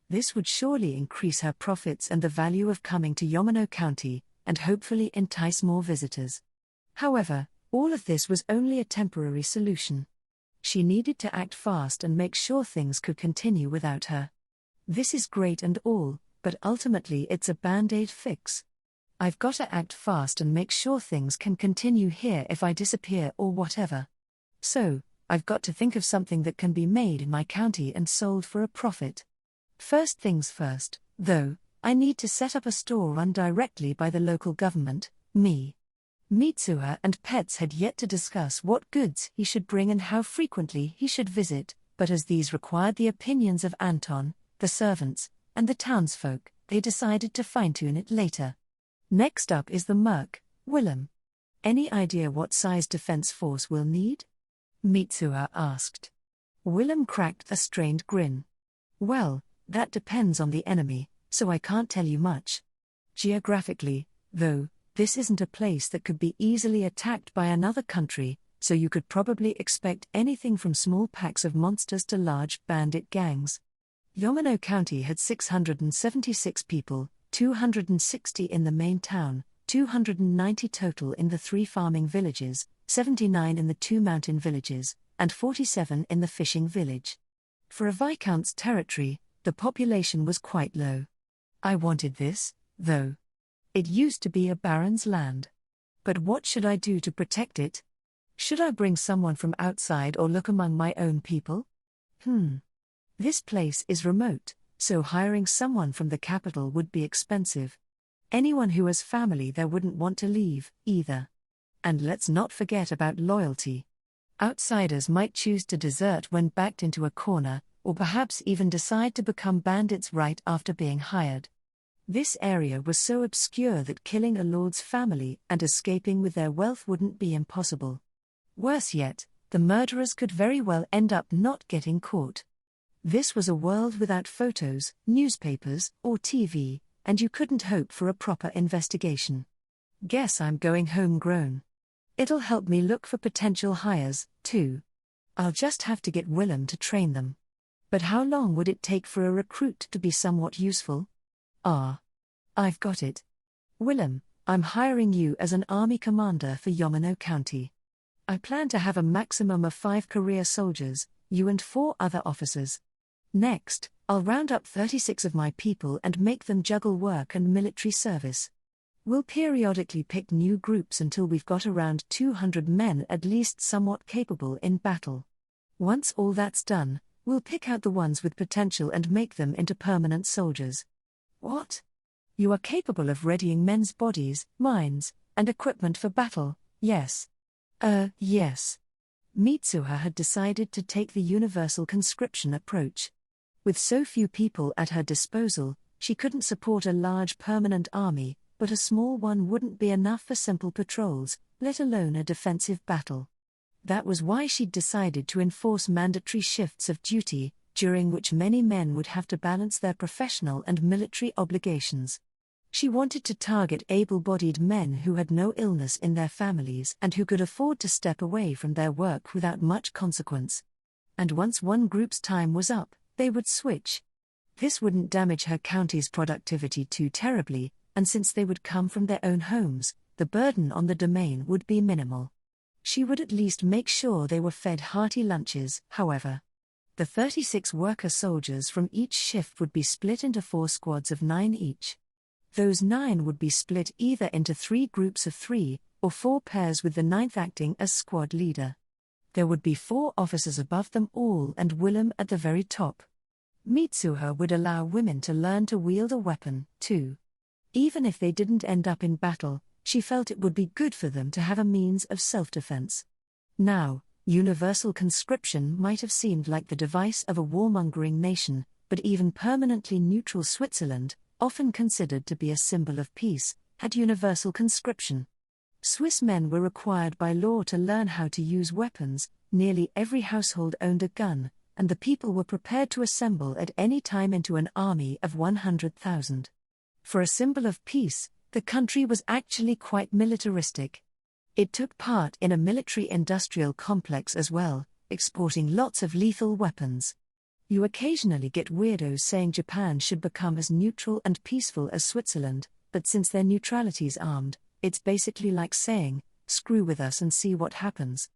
This would surely increase her profits and the value of coming to Yamano County, and hopefully entice more visitors. However, all of this was only a temporary solution. She needed to act fast and make sure things could continue without her. This is great and all, but ultimately it's a band-aid fix. I've got to act fast and make sure things can continue here if I disappear or whatever. So, I've got to think of something that can be made in my county and sold for a profit. First things first, though, I need to set up a store run directly by the local government, me. Mitsuha and Pets had yet to discuss what goods he should bring and how frequently he should visit, But as these required the opinions of Anton, the servants, and the townsfolk, they decided to fine-tune it later. Next up is the merc, Willem. Any idea what size defense force we'll need? Mitsuha asked. Willem cracked a strained grin. Well, that depends on the enemy, so I can't tell you much. Geographically, though, this isn't a place that could be easily attacked by another country, so you could probably expect anything from small packs of monsters to large bandit gangs. Yamano County had 676 people, 260 in the main town, 290 total in the 3 farming villages, 79 in the 2 mountain villages, and 47 in the fishing village. For a viscount's territory, the population was quite low. I wanted this, though. It used to be a baron's land. But what should I do to protect it? Should I bring someone from outside or look among my own people? This place is remote, so hiring someone from the capital would be expensive. Anyone who has family there wouldn't want to leave, either. And let's not forget about loyalty. Outsiders might choose to desert when backed into a corner, or perhaps even decide to become bandits right after being hired. This area was so obscure that killing a lord's family and escaping with their wealth wouldn't be impossible. Worse yet, the murderers could very well end up not getting caught. This was a world without photos, newspapers, or TV, and you couldn't hope for a proper investigation. Guess I'm going homegrown. It'll help me look for potential hires, too. I'll just have to get Willem to train them. But how long would it take for a recruit to be somewhat useful? I've got it. Willem, I'm hiring you as an army commander for Yamano County. I plan to have a maximum of 5 career soldiers, you and 4 other officers. Next, I'll round up 36 of my people and make them juggle work and military service. We'll periodically pick new groups until we've got around 200 men at least somewhat capable in battle. Once all that's done, we'll pick out the ones with potential and make them into permanent soldiers. What? You are capable of readying men's bodies, minds, and equipment for battle, yes? Yes. Mitsuha had decided to take the universal conscription approach. With so few people at her disposal, she couldn't support a large permanent army, but a small one wouldn't be enough for simple patrols, let alone a defensive battle. That was why she'd decided to enforce mandatory shifts of duty, during which many men would have to balance their professional and military obligations. She wanted to target able-bodied men who had no illness in their families and who could afford to step away from their work without much consequence. And once one group's time was up, they would switch. This wouldn't damage her county's productivity too terribly, and since they would come from their own homes, the burden on the domain would be minimal. She would at least make sure they were fed hearty lunches, however. The 36 worker soldiers from each shift would be split into 4 squads of 9 each. Those 9 would be split either into 3 groups of 3, or 4 pairs with the 9th acting as squad leader. There would be 4 officers above them all and Willem at the very top. Mitsuha would allow women to learn to wield a weapon, too. Even if they didn't end up in battle, she felt it would be good for them to have a means of self-defense. Now, universal conscription might have seemed like the device of a warmongering nation, but even permanently neutral Switzerland, often considered to be a symbol of peace, had universal conscription. Swiss men were required by law to learn how to use weapons, nearly every household owned a gun, and the people were prepared to assemble at any time into an army of 100,000. For a symbol of peace, the country was actually quite militaristic. It took part in a military-industrial complex as well, exporting lots of lethal weapons. You occasionally get weirdos saying Japan should become as neutral and peaceful as Switzerland, but since their neutrality's armed, it's basically like saying, screw with us and see what happens.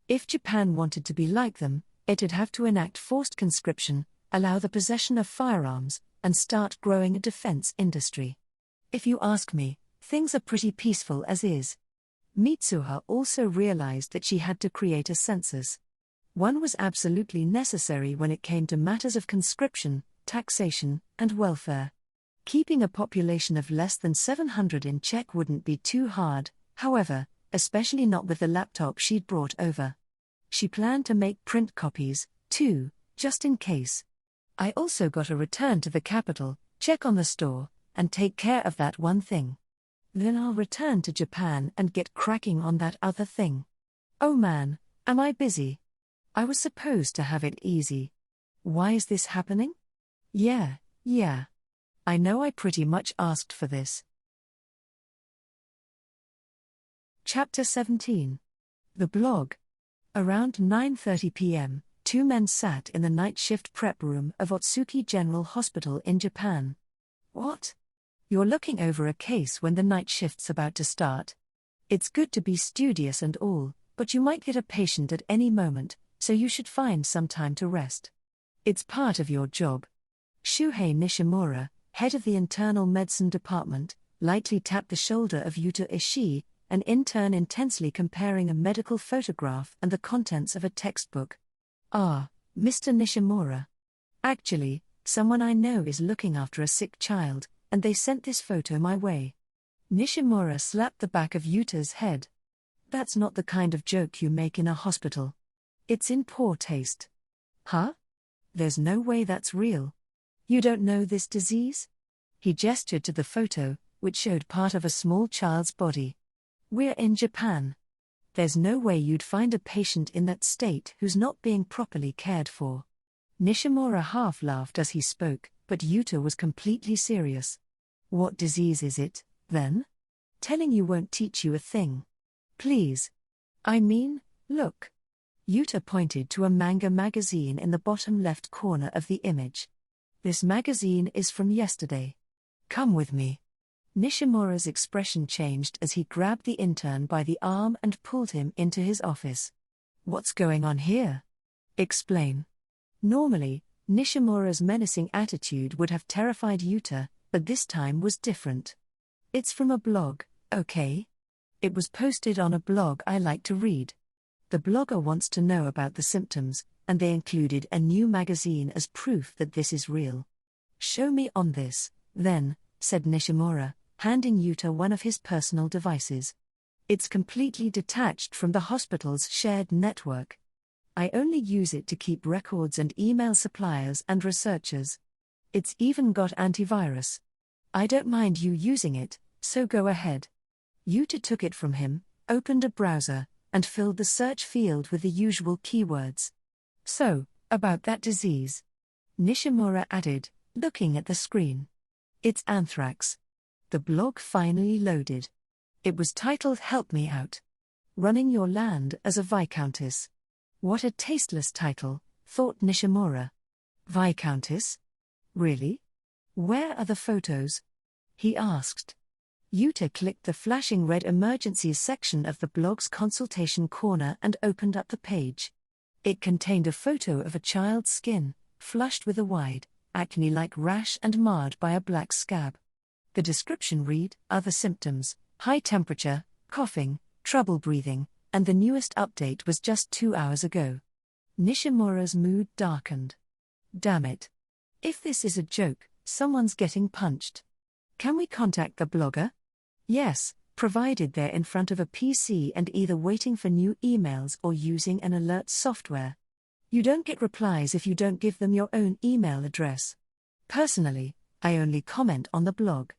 If Japan wanted to be like them, it'd have to enact forced conscription, allow the possession of firearms, and start growing a defense industry. If you ask me, things are pretty peaceful as is. Mitsuha also realized that she had to create a census. One was absolutely necessary when it came to matters of conscription, taxation, and welfare. Keeping a population of less than 700 in check wouldn't be too hard, however, especially not with the laptop she'd brought over. She planned to make print copies, too, Just in case. I also got a return to the capital, check on the store, and take care of that one thing. Then I'll return to Japan and get cracking on that other thing. Oh man, am I busy? I was supposed to have it easy. Why is this happening? Yeah. I know I pretty much asked for this. Chapter 17. The blog. Around 9:30 p.m., two men sat in the night shift prep room of Otsuki General Hospital in Japan. What? You're looking over a case when the night shift's about to start. It's good to be studious and all, but you might get a patient at any moment, so you should find some time to rest. It's part of your job. Shuhei Nishimura, head of the internal medicine department, lightly tapped the shoulder of Yuta Ishii, an intern intensely comparing a medical photograph and the contents of a textbook. Ah, Mr. Nishimura. Actually, someone I know is looking after a sick child, and they sent this photo my way. Nishimura slapped the back of Yuta's head. That's not the kind of joke you make in a hospital. It's in poor taste. Huh? There's no way that's real. You don't know this disease? He gestured to the photo, which showed part of a small child's body. We're in Japan. There's no way you'd find a patient in that state who's not being properly cared for. Nishimura half laughed as he spoke, but Yuta was completely serious. What disease is it, then? Telling you won't teach you a thing. Please. I mean, look. Yuta pointed to a manga magazine in the bottom left corner of the image. This magazine is from yesterday. Come with me. Nishimura's expression changed as he grabbed the intern by the arm and pulled him into his office. What's going on here? Explain. Normally, Nishimura's menacing attitude would have terrified Yuta, but this time was different. It's from a blog, okay? It was posted on a blog I like to read. The blogger wants to know about the symptoms, and they included a new magazine as proof that this is real. Show me on this, then, said Nishimura, handing Yuta one of his personal devices. It's completely detached from the hospital's shared network. I only use it to keep records and email suppliers and researchers. It's even got antivirus. I don't mind you using it, so go ahead. Yuta took it from him, opened a browser, and filled the search field with the usual keywords. So, about that disease. Nishimura added, looking at the screen. It's anthrax. The blog finally loaded. It was titled Help Me Out. Running Your Land as a Viscountess. What a tasteless title, thought Nishimura. Viscountess? Really? Where are the photos? He asked. Yuta clicked the flashing red emergencies section of the blog's consultation corner and opened up the page. It contained a photo of a child's skin, flushed with a wide, acne-like rash and marred by a black scab. The description read, other symptoms, high temperature, coughing, trouble breathing, and the newest update was just 2 hours ago. Nishimura's mood darkened. Damn it. If this is a joke, someone's getting punched. Can we contact the blogger? Yes, provided they're in front of a PC and either waiting for new emails or using an alert software. You don't get replies if you don't give them your own email address. Personally, I only comment on the blog.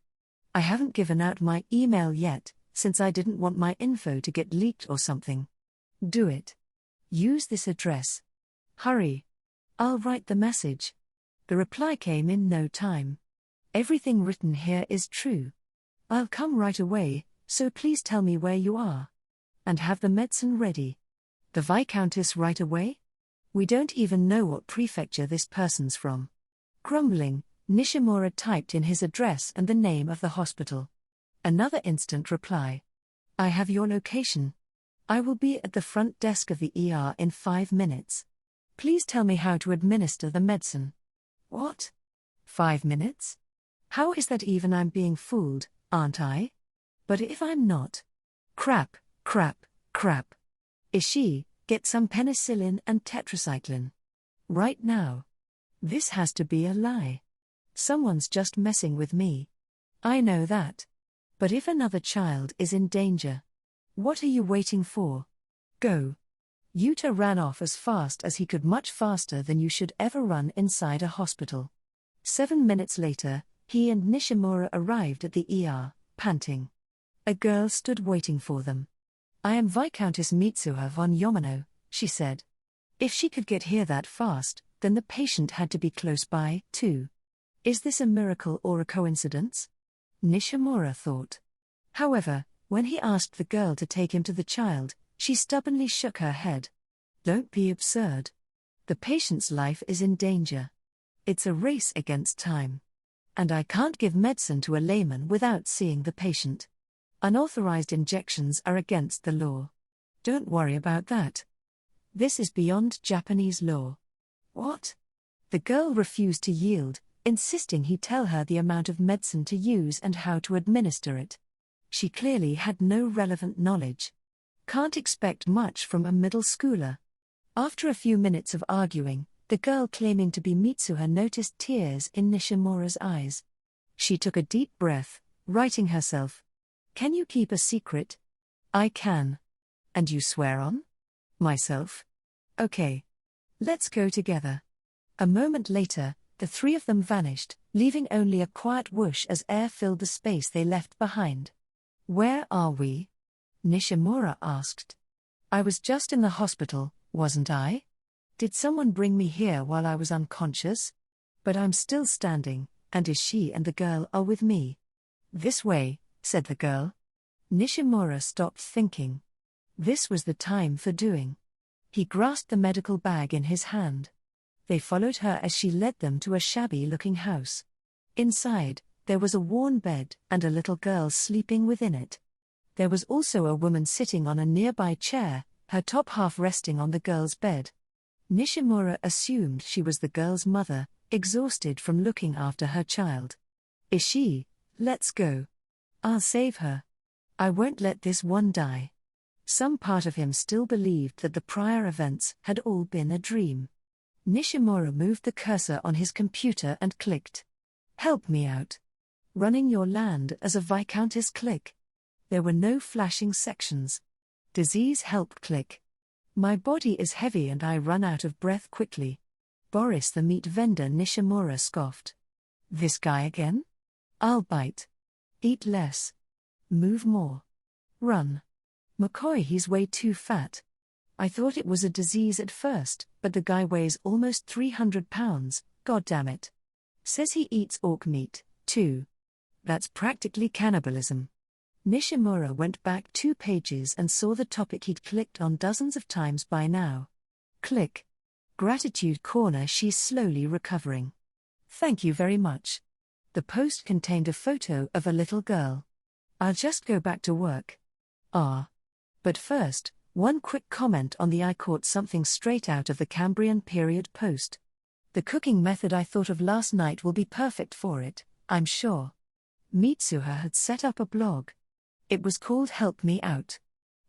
I haven't given out my email yet, since I didn't want my info to get leaked or something. Do it. Use this address. Hurry. I'll write the message. The reply came in no time. Everything written here is true. I'll come right away, so please tell me where you are. And have the medicine ready. The Viscountess right away? We don't even know what prefecture this person's from. Grumbling, Nishimura typed in his address and the name of the hospital. Another instant reply. I have your location. I will be at the front desk of the ER in 5 minutes. Please tell me how to administer the medicine. What? 5 minutes? How is that even? I'm being fooled, aren't I? But if I'm not? Crap. Ishii, get some penicillin and tetracycline. Right now. This has to be a lie. Someone's just messing with me. I know that. But if another child is in danger, what are you waiting for? Go. Yuta ran off as fast as he could, much faster than you should ever run inside a hospital. 7 minutes later, he and Nishimura arrived at the ER, panting. A girl stood waiting for them. "I am Viscountess Mitsuha von Yamano," she said. If she could get here that fast, then the patient had to be close by, too. Is this a miracle or a coincidence? Nishimura thought. However, when he asked the girl to take him to the child, she stubbornly shook her head. "Don't be absurd. The patient's life is in danger. It's a race against time. And I can't give medicine to a layman without seeing the patient. Unauthorized injections are against the law. Don't worry about that. This is beyond Japanese law." "What?" The girl refused to yield, insisting he tell her the amount of medicine to use and how to administer it. She clearly had no relevant knowledge. Can't expect much from a middle schooler. After a few minutes of arguing, the girl claiming to be Mitsuha noticed tears in Nishimura's eyes. She took a deep breath, righting herself. "Can you keep a secret?" "I can." "And you swear on?" "Myself." "Okay. Let's go together." A moment later, the three of them vanished, leaving only a quiet whoosh as air filled the space they left behind. "Where are we?" Nishimura asked. "I was just in the hospital, wasn't I? Did someone bring me here while I was unconscious? But I'm still standing, and she and the girl are with me." "This way," said the girl. Nishimura stopped thinking. This was the time for doing. He grasped the medical bag in his hand. They followed her as she led them to a shabby-looking house. Inside, there was a worn bed and a little girl sleeping within it. There was also a woman sitting on a nearby chair, her top half resting on the girl's bed. Nishimura assumed she was the girl's mother, exhausted from looking after her child. "Is she? Let's go. I'll save her. I won't let this one die." Some part of him still believed that the prior events had all been a dream. Nishimura moved the cursor on his computer and clicked. "Help me out. Running your land as a Viscountess, click." There were no flashing sections. Disease help, click. "My body is heavy and I run out of breath quickly." Boris the meat vendor, Nishimura scoffed. "This guy again? I'll bite. Eat less. Move more. Run. McCoy, he's way too fat. I thought it was a disease at first, but the guy weighs almost 300 pounds, goddammit. Says he eats orc meat, too. That's practically cannibalism." Nishimura went back 2 pages and saw the topic he'd clicked on dozens of times by now. Click. Gratitude corner, she's slowly recovering. "Thank you very much." The post contained a photo of a little girl. "I'll just go back to work. Ah. But first, one quick comment on the I caught something straight out of the Cambrian period post. The cooking method I thought of last night will be perfect for it, I'm sure." Mitsuha had set up a blog. It was called Help Me Out.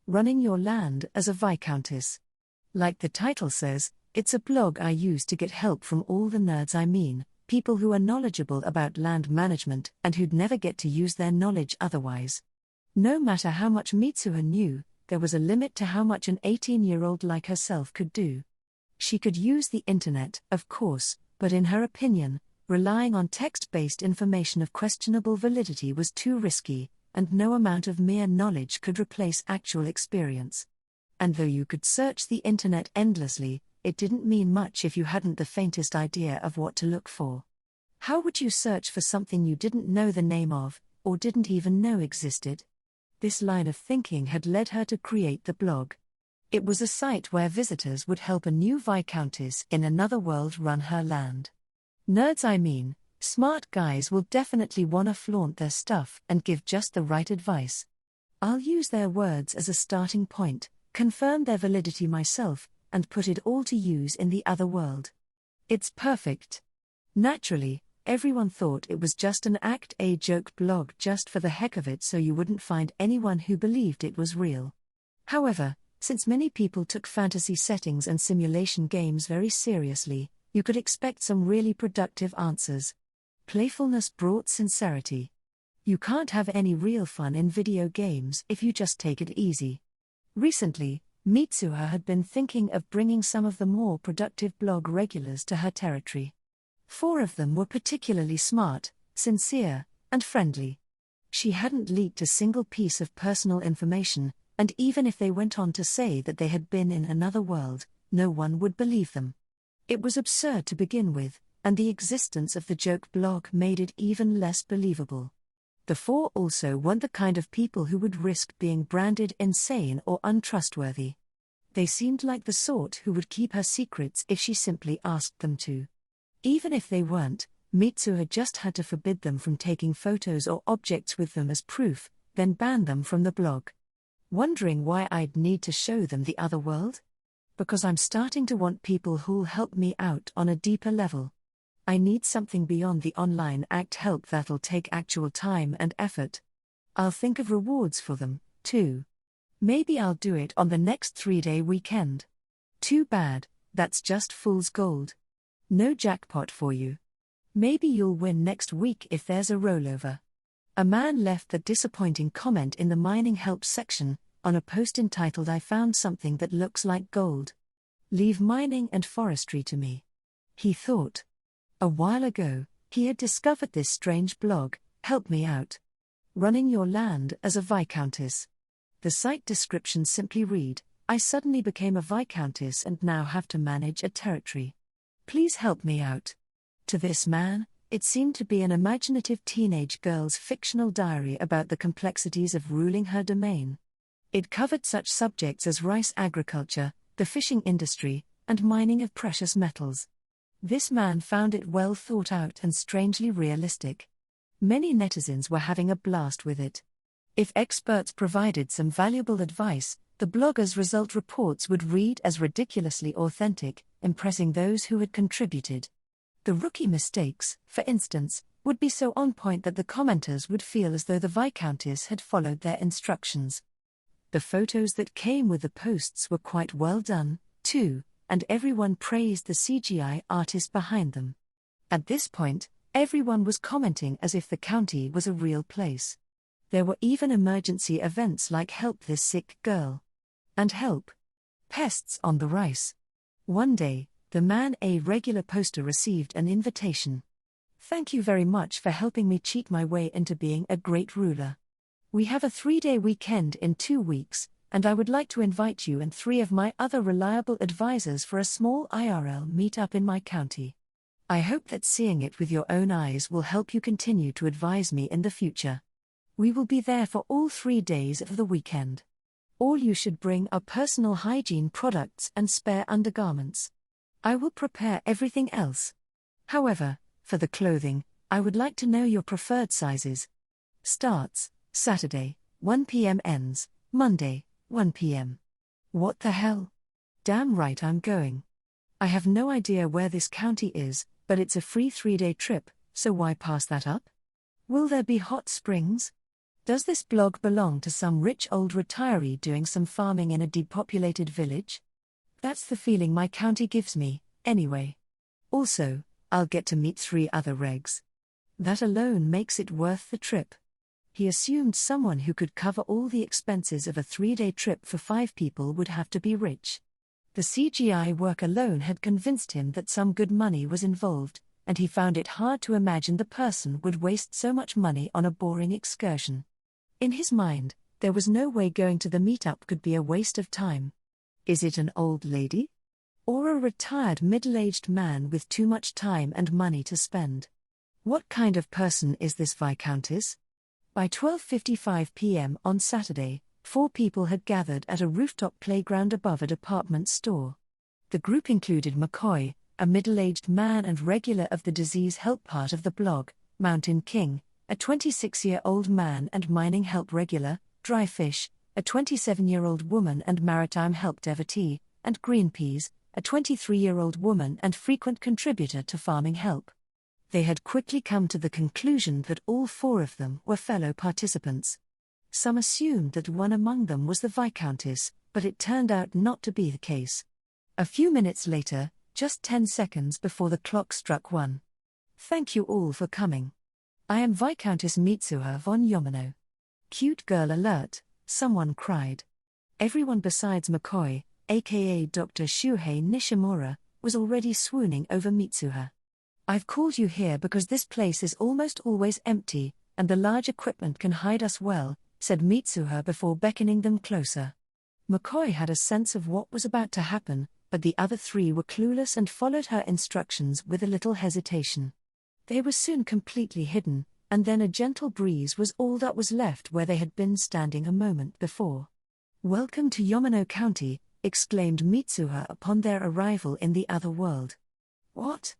Running Your Land as a Viscountess. Like the title says, it's a blog I use to get help from all the nerds, I mean, people who are knowledgeable about land management and who'd never get to use their knowledge otherwise. No matter how much Mitsuha knew, there was a limit to how much an 18-year-old like herself could do. She could use the internet, of course, but in her opinion, relying on text-based information of questionable validity was too risky, and no amount of mere knowledge could replace actual experience. And though you could search the internet endlessly, it didn't mean much if you hadn't the faintest idea of what to look for. How would you search for something you didn't know the name of, or didn't even know existed? This line of thinking had led her to create the blog. It was a site where visitors would help a new Viscountess in another world run her land. Nerds, I mean, smart guys will definitely wanna flaunt their stuff and give just the right advice. I'll use their words as a starting point, confirm their validity myself, and put it all to use in the other world. It's perfect. Naturally, everyone thought it was just an Act A joke blog just for the heck of it, so you wouldn't find anyone who believed it was real. However, since many people took fantasy settings and simulation games very seriously, you could expect some really productive answers. Playfulness brought sincerity. You can't have any real fun in video games if you just take it easy. Recently, Mitsuha had been thinking of bringing some of the more productive blog regulars to her territory. 4 of them were particularly smart, sincere, and friendly. She hadn't leaked a single piece of personal information, and even if they went on to say that they had been in another world, no one would believe them. It was absurd to begin with, and the existence of the joke blog made it even less believable. The 4 also weren't the kind of people who would risk being branded insane or untrustworthy. They seemed like the sort who would keep her secrets if she simply asked them to. Even if they weren't, Mitsuha just had to forbid them from taking photos or objects with them as proof, then ban them from the blog. Wondering why I'd need to show them the other world? Because I'm starting to want people who'll help me out on a deeper level. I need something beyond the online act help that'll take actual time and effort. I'll think of rewards for them, too. Maybe I'll do it on the next 3-day weekend. Too bad, that's just fool's gold. No jackpot for you. Maybe you'll win next week if there's a rollover. A man left the disappointing comment in the mining help section, on a post entitled "I found something that looks like gold. Leave mining and forestry to me." He thought. A while ago, he had discovered this strange blog, Help Me Out. Running your land as a viscountess. The site description simply read, "I suddenly became a viscountess and now have to manage a territory. Please help me out." To this man, it seemed to be an imaginative teenage girl's fictional diary about the complexities of ruling her domain. It covered such subjects as rice agriculture, the fishing industry, and mining of precious metals. This man found it well thought out and strangely realistic. Many netizens were having a blast with it. If experts provided some valuable advice, the blogger's result reports would read as ridiculously authentic, impressing those who had contributed. The rookie mistakes, for instance, would be so on point that the commenters would feel as though the viscountess had followed their instructions. The photos that came with the posts were quite well done, too, and everyone praised the CGI artist behind them. At this point, everyone was commenting as if the county was a real place. There were even emergency events like "Help this sick girl" and "Help pests on the rice." One day, the man a regular poster received an invitation. "Thank you very much for helping me cheat my way into being a great ruler. We have a 3-day weekend in 2 weeks, and I would like to invite you and 3 of my other reliable advisors for a small IRL meet-up in my county. I hope that seeing it with your own eyes will help you continue to advise me in the future. We will be there for all 3 days of the weekend. All you should bring are personal hygiene products and spare undergarments. I will prepare everything else. However, for the clothing, I would like to know your preferred sizes. Starts Saturday, 1 p.m. ends Monday, 1 p.m. What the hell? Damn right I'm going. I have no idea where this county is, but it's a free 3-day trip, so why pass that up? Will there be hot springs? Does this blog belong to some rich old retiree doing some farming in a depopulated village? That's the feeling my county gives me, anyway. Also, I'll get to meet 3 other regs. That alone makes it worth the trip. He assumed someone who could cover all the expenses of a 3-day trip for 5 people would have to be rich. The CGI work alone had convinced him that some good money was involved, and he found it hard to imagine the person would waste so much money on a boring excursion. In his mind, there was no way going to the meetup could be a waste of time. Is it an old lady? Or a retired middle-aged man with too much time and money to spend? What kind of person is this viscountess? By 12:55 p.m. on Saturday, 4 people had gathered at a rooftop playground above a department store. The group included McCoy, a middle-aged man and regular of the disease help part of the blog, Mountain King, a 26-year-old man and mining help regular, Dryfish, a 27-year-old woman and maritime help devotee, and Greenpeas, a 23-year-old woman and frequent contributor to farming help. They had quickly come to the conclusion that all 4 of them were fellow participants. Some assumed that one among them was the viscountess, but it turned out not to be the case. A few minutes later, just 10 seconds before the clock struck 1. "Thank you all for coming. I am Viscountess Mitsuha von Yamano." "Cute girl alert," someone cried. Everyone besides McCoy, aka Dr. Shuhei Nishimura, was already swooning over Mitsuha. "I've called you here because this place is almost always empty, and the large equipment can hide us well," said Mitsuha before beckoning them closer. McCoy had a sense of what was about to happen, but the other three were clueless and followed her instructions with a little hesitation. They were soon completely hidden, and then a gentle breeze was all that was left where they had been standing a moment before. "Welcome to Yamano County," exclaimed Mitsuha upon their arrival in the other world. "What?"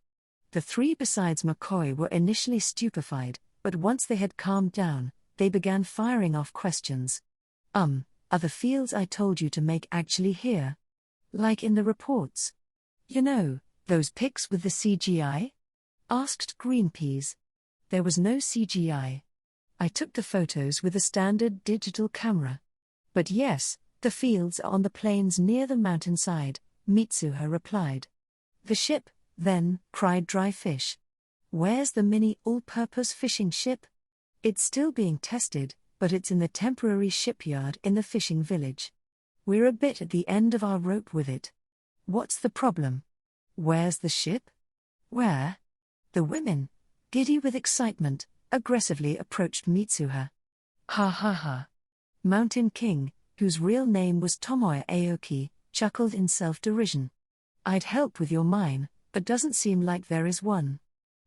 The three besides McCoy were initially stupefied, but once they had calmed down, they began firing off questions. Are the fields I told you to make actually here? Like in the reports? You know, those pics with the CGI? Asked Greenpeas. There was no CGI. I took the photos with a standard digital camera. But yes, the fields are on the plains near the mountainside, Mitsuha replied. "The ship, then," cried Dry Fish. "Where's the mini all-purpose fishing ship?" "It's still being tested, but it's in the temporary shipyard in the fishing village. We're a bit at the end of our rope with it." "What's the problem?" "Where's the ship?" "Where?" The women, giddy with excitement, aggressively approached Mitsuha. "Ha ha ha." Mountain King, whose real name was Tomoya Aoki, chuckled in self-derision. "I'd help with your mine, but doesn't seem like there is one.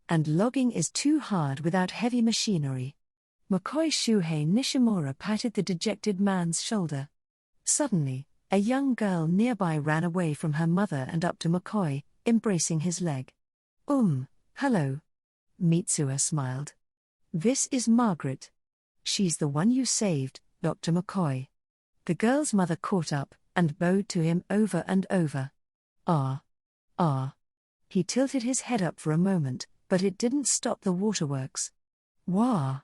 And logging is too hard without heavy machinery." McCoy Shuhei Nishimura patted the dejected man's shoulder. Suddenly, a young girl nearby ran away from her mother and up to McCoy, embracing his leg. Hello." Mitsuha smiled. "This is Margaret. She's the one you saved, Dr. McCoy." The girl's mother caught up, and bowed to him over and over. Ah. He tilted his head up for a moment, but it didn't stop the waterworks. "Wah."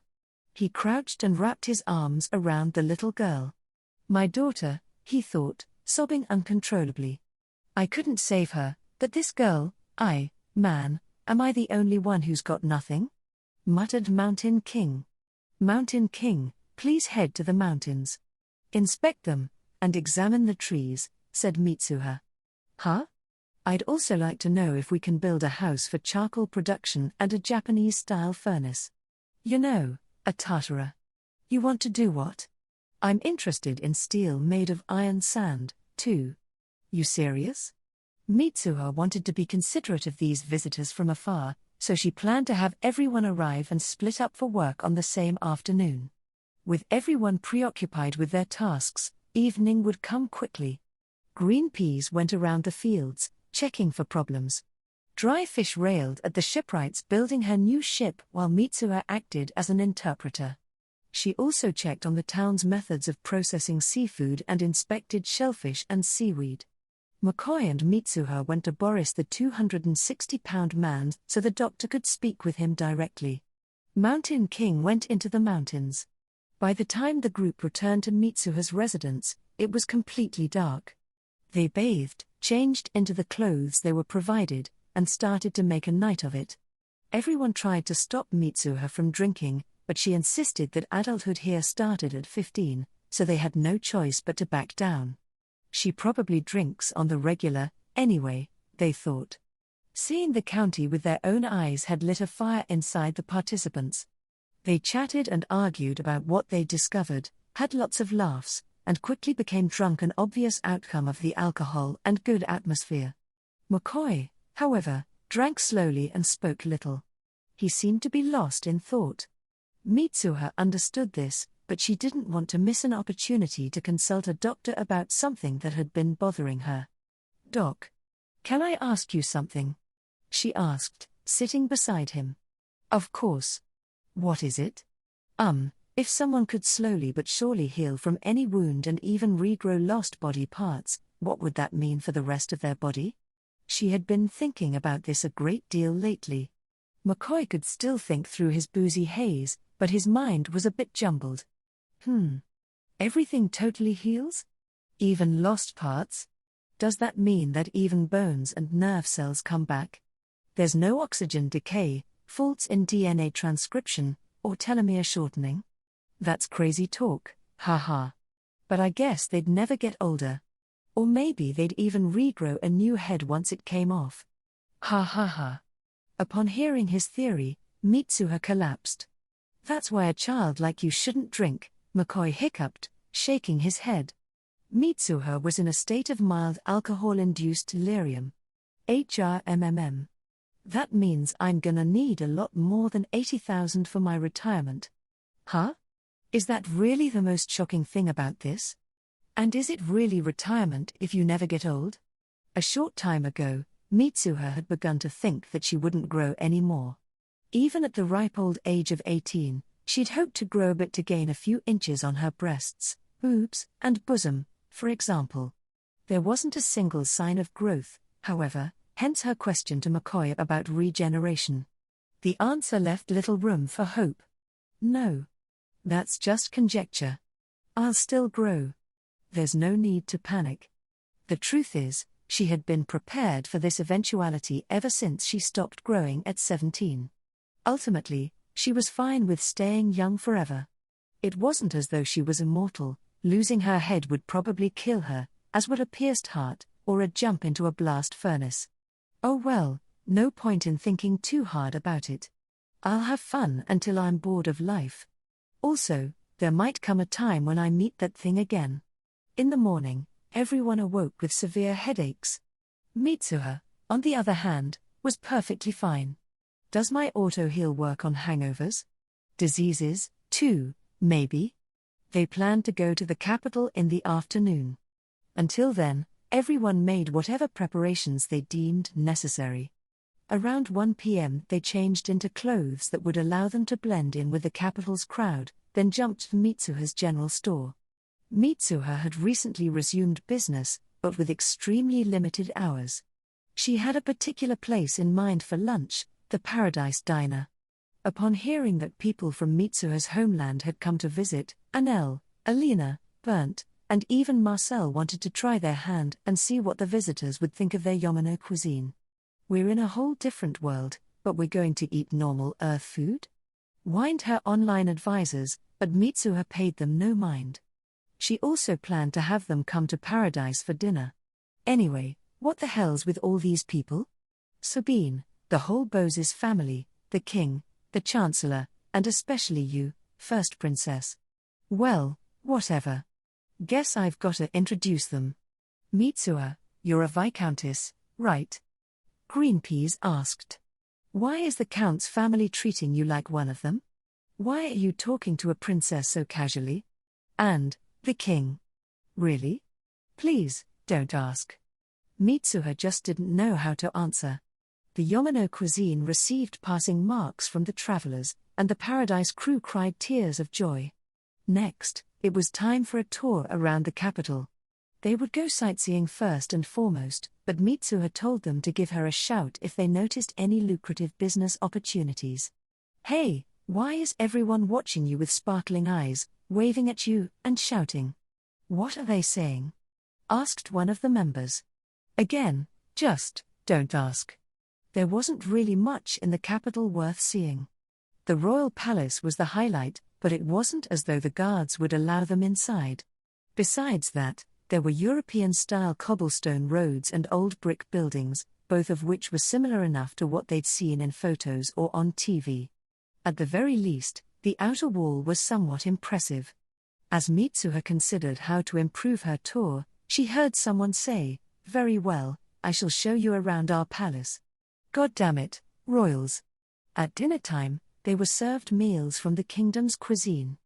He crouched and wrapped his arms around the little girl. "My daughter," he thought, sobbing uncontrollably. "I couldn't save her, but this girl, am I the only one who's got nothing?" muttered Mountain King. "Mountain King, please head to the mountains. Inspect them, and examine the trees," said Mitsuha. "Huh? I'd also like to know if we can build a house for charcoal production and a Japanese-style furnace. You know, a Tartara. You want to do what? I'm interested in steel made of iron sand, too." "You serious?" Mitsuha wanted to be considerate of these visitors from afar, so she planned to have everyone arrive and split up for work on the same afternoon. With everyone preoccupied with their tasks, evening would come quickly. Greenpeas went around the fields, checking for problems. Dry Fish railed at the shipwrights building her new ship while Mitsuha acted as an interpreter. She also checked on the town's methods of processing seafood and inspected shellfish and seaweed. McCoy and Mitsuha went to Boris the 260-pound man so the doctor could speak with him directly. Mountain King went into the mountains. By the time the group returned to Mitsuha's residence, it was completely dark. They bathed, changed into the clothes they were provided, and started to make a night of it. Everyone tried to stop Mitsuha from drinking, but she insisted that adulthood here started at 15, so they had no choice but to back down. She probably drinks on the regular, anyway, they thought. Seeing the county with their own eyes had lit a fire inside the participants. They chatted and argued about what they discovered, had lots of laughs, and quickly became drunk, an obvious outcome of the alcohol and good atmosphere. McCoy, however, drank slowly and spoke little. He seemed to be lost in thought. Mitsuha understood this, but she didn't want to miss an opportunity to consult a doctor about something that had been bothering her. "Doc, can I ask you something?" she asked, sitting beside him. "Of course. What is it?" If someone could slowly but surely heal from any wound and even regrow lost body parts, what would that mean for the rest of their body? She had been thinking about this a great deal lately. McCoy could still think through his boozy haze, but his mind was a bit jumbled. Everything totally heals? Even lost parts? Does that mean that even bones and nerve cells come back? There's no oxygen decay, faults in DNA transcription, or telomere shortening? That's crazy talk, haha. But I guess they'd never get older. Or maybe they'd even regrow a new head once it came off. Ha ha ha. Upon hearing his theory, Mitsuha collapsed. That's why a child like you shouldn't drink, McCoy hiccuped, shaking his head. Mitsuha was in a state of mild alcohol-induced delirium. HRMMM. That means I'm gonna need a lot more than 80,000 for my retirement. Huh? Is that really the most shocking thing about this? And is it really retirement if you never get old? A short time ago, Mitsuha had begun to think that she wouldn't grow anymore. Even at the ripe old age of 18, she'd hoped to grow a bit to gain a few inches on her breasts, boobs, and bosom, for example. There wasn't a single sign of growth, however, hence her question to McCoy about regeneration. The answer left little room for hope. No. That's just conjecture. I'll still grow. There's no need to panic. The truth is, she had been prepared for this eventuality ever since she stopped growing at 17. Ultimately, she was fine with staying young forever. It wasn't as though she was immortal. Losing her head would probably kill her, as would a pierced heart, or a jump into a blast furnace. Oh well, no point in thinking too hard about it. I'll have fun until I'm bored of life. Also, there might come a time when I meet that thing again. In the morning, everyone awoke with severe headaches. Mitsuha, on the other hand, was perfectly fine. Does my auto-heal work on hangovers? Diseases, too, maybe? They planned to go to the capital in the afternoon. Until then, everyone made whatever preparations they deemed necessary. Around 1 p.m. they changed into clothes that would allow them to blend in with the capital's crowd, then jumped to Mitsuha's general store. Mitsuha had recently resumed business, but with extremely limited hours. She had a particular place in mind for lunch, the Paradise Diner. Upon hearing that people from Mitsuha's homeland had come to visit, Anel, Alina, Bernd, and even Marcel wanted to try their hand and see what the visitors would think of their Yamano cuisine. We're in a whole different world, but we're going to eat normal Earth food? Whined her online advisors, but Mitsuha paid them no mind. She also planned to have them come to Paradise for dinner. Anyway, what the hell's with all these people? Sabine, the whole Boses family, the king, the chancellor, and especially you, first princess. Well, whatever. Guess I've gotta introduce them. Mitsuha, you're a viscountess, right? Greenpeas asked. Why is the count's family treating you like one of them? Why are you talking to a princess so casually? And, the king. Really? Please, don't ask. Mitsuha just didn't know how to answer. The Yamano cuisine received passing marks from the travelers, and the Paradise crew cried tears of joy. Next, it was time for a tour around the capital. They would go sightseeing first and foremost, but Mitsuha told them to give her a shout if they noticed any lucrative business opportunities. Hey, why is everyone watching you with sparkling eyes, waving at you, and shouting? What are they saying? Asked one of the members. Again, just, don't ask. There wasn't really much in the capital worth seeing. The royal palace was the highlight, but it wasn't as though the guards would allow them inside. Besides that, there were European-style cobblestone roads and old brick buildings, both of which were similar enough to what they'd seen in photos or on TV. At the very least, the outer wall was somewhat impressive. As Mitsuha considered how to improve her tour, she heard someone say, "Very well, I shall show you around our palace." God damn it, royals. At dinner time, they were served meals from the kingdom's cuisine.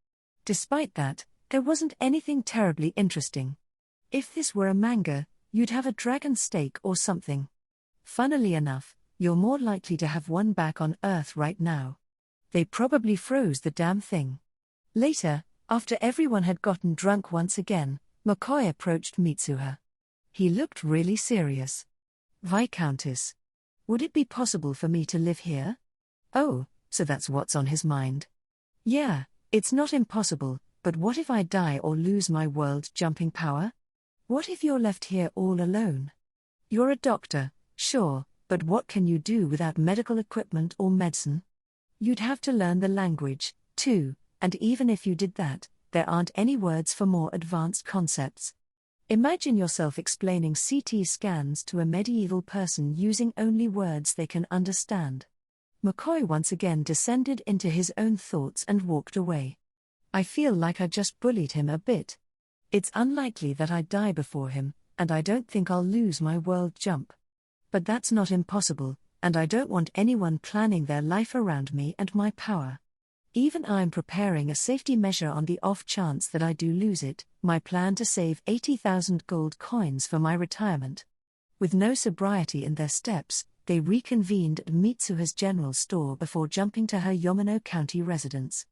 Despite that, there wasn't anything terribly interesting. If this were a manga, you'd have a dragon steak or something. Funnily enough, you're more likely to have one back on Earth right now. They probably froze the damn thing. Later, after everyone had gotten drunk once again, McCoy approached Mitsuha. He looked really serious. Viscountess. Would it be possible for me to live here? Oh, so that's what's on his mind. Yeah, it's not impossible, but what if I die or lose my world-jumping power? What if you're left here all alone? You're a doctor, sure, but what can you do without medical equipment or medicine? You'd have to learn the language, too, and even if you did that, there aren't any words for more advanced concepts. Imagine yourself explaining CT scans to a medieval person using only words they can understand. McCoy once again descended into his own thoughts and walked away. I feel like I just bullied him a bit. It's unlikely that I die before him, and I don't think I'll lose my world jump. But that's not impossible, and I don't want anyone planning their life around me and my power. Even I'm preparing a safety measure on the off chance that I do lose it, my plan to save 80,000 gold coins for my retirement. With no sobriety in their steps, they reconvened at Mitsuha's general store before jumping to her Yamano County residence.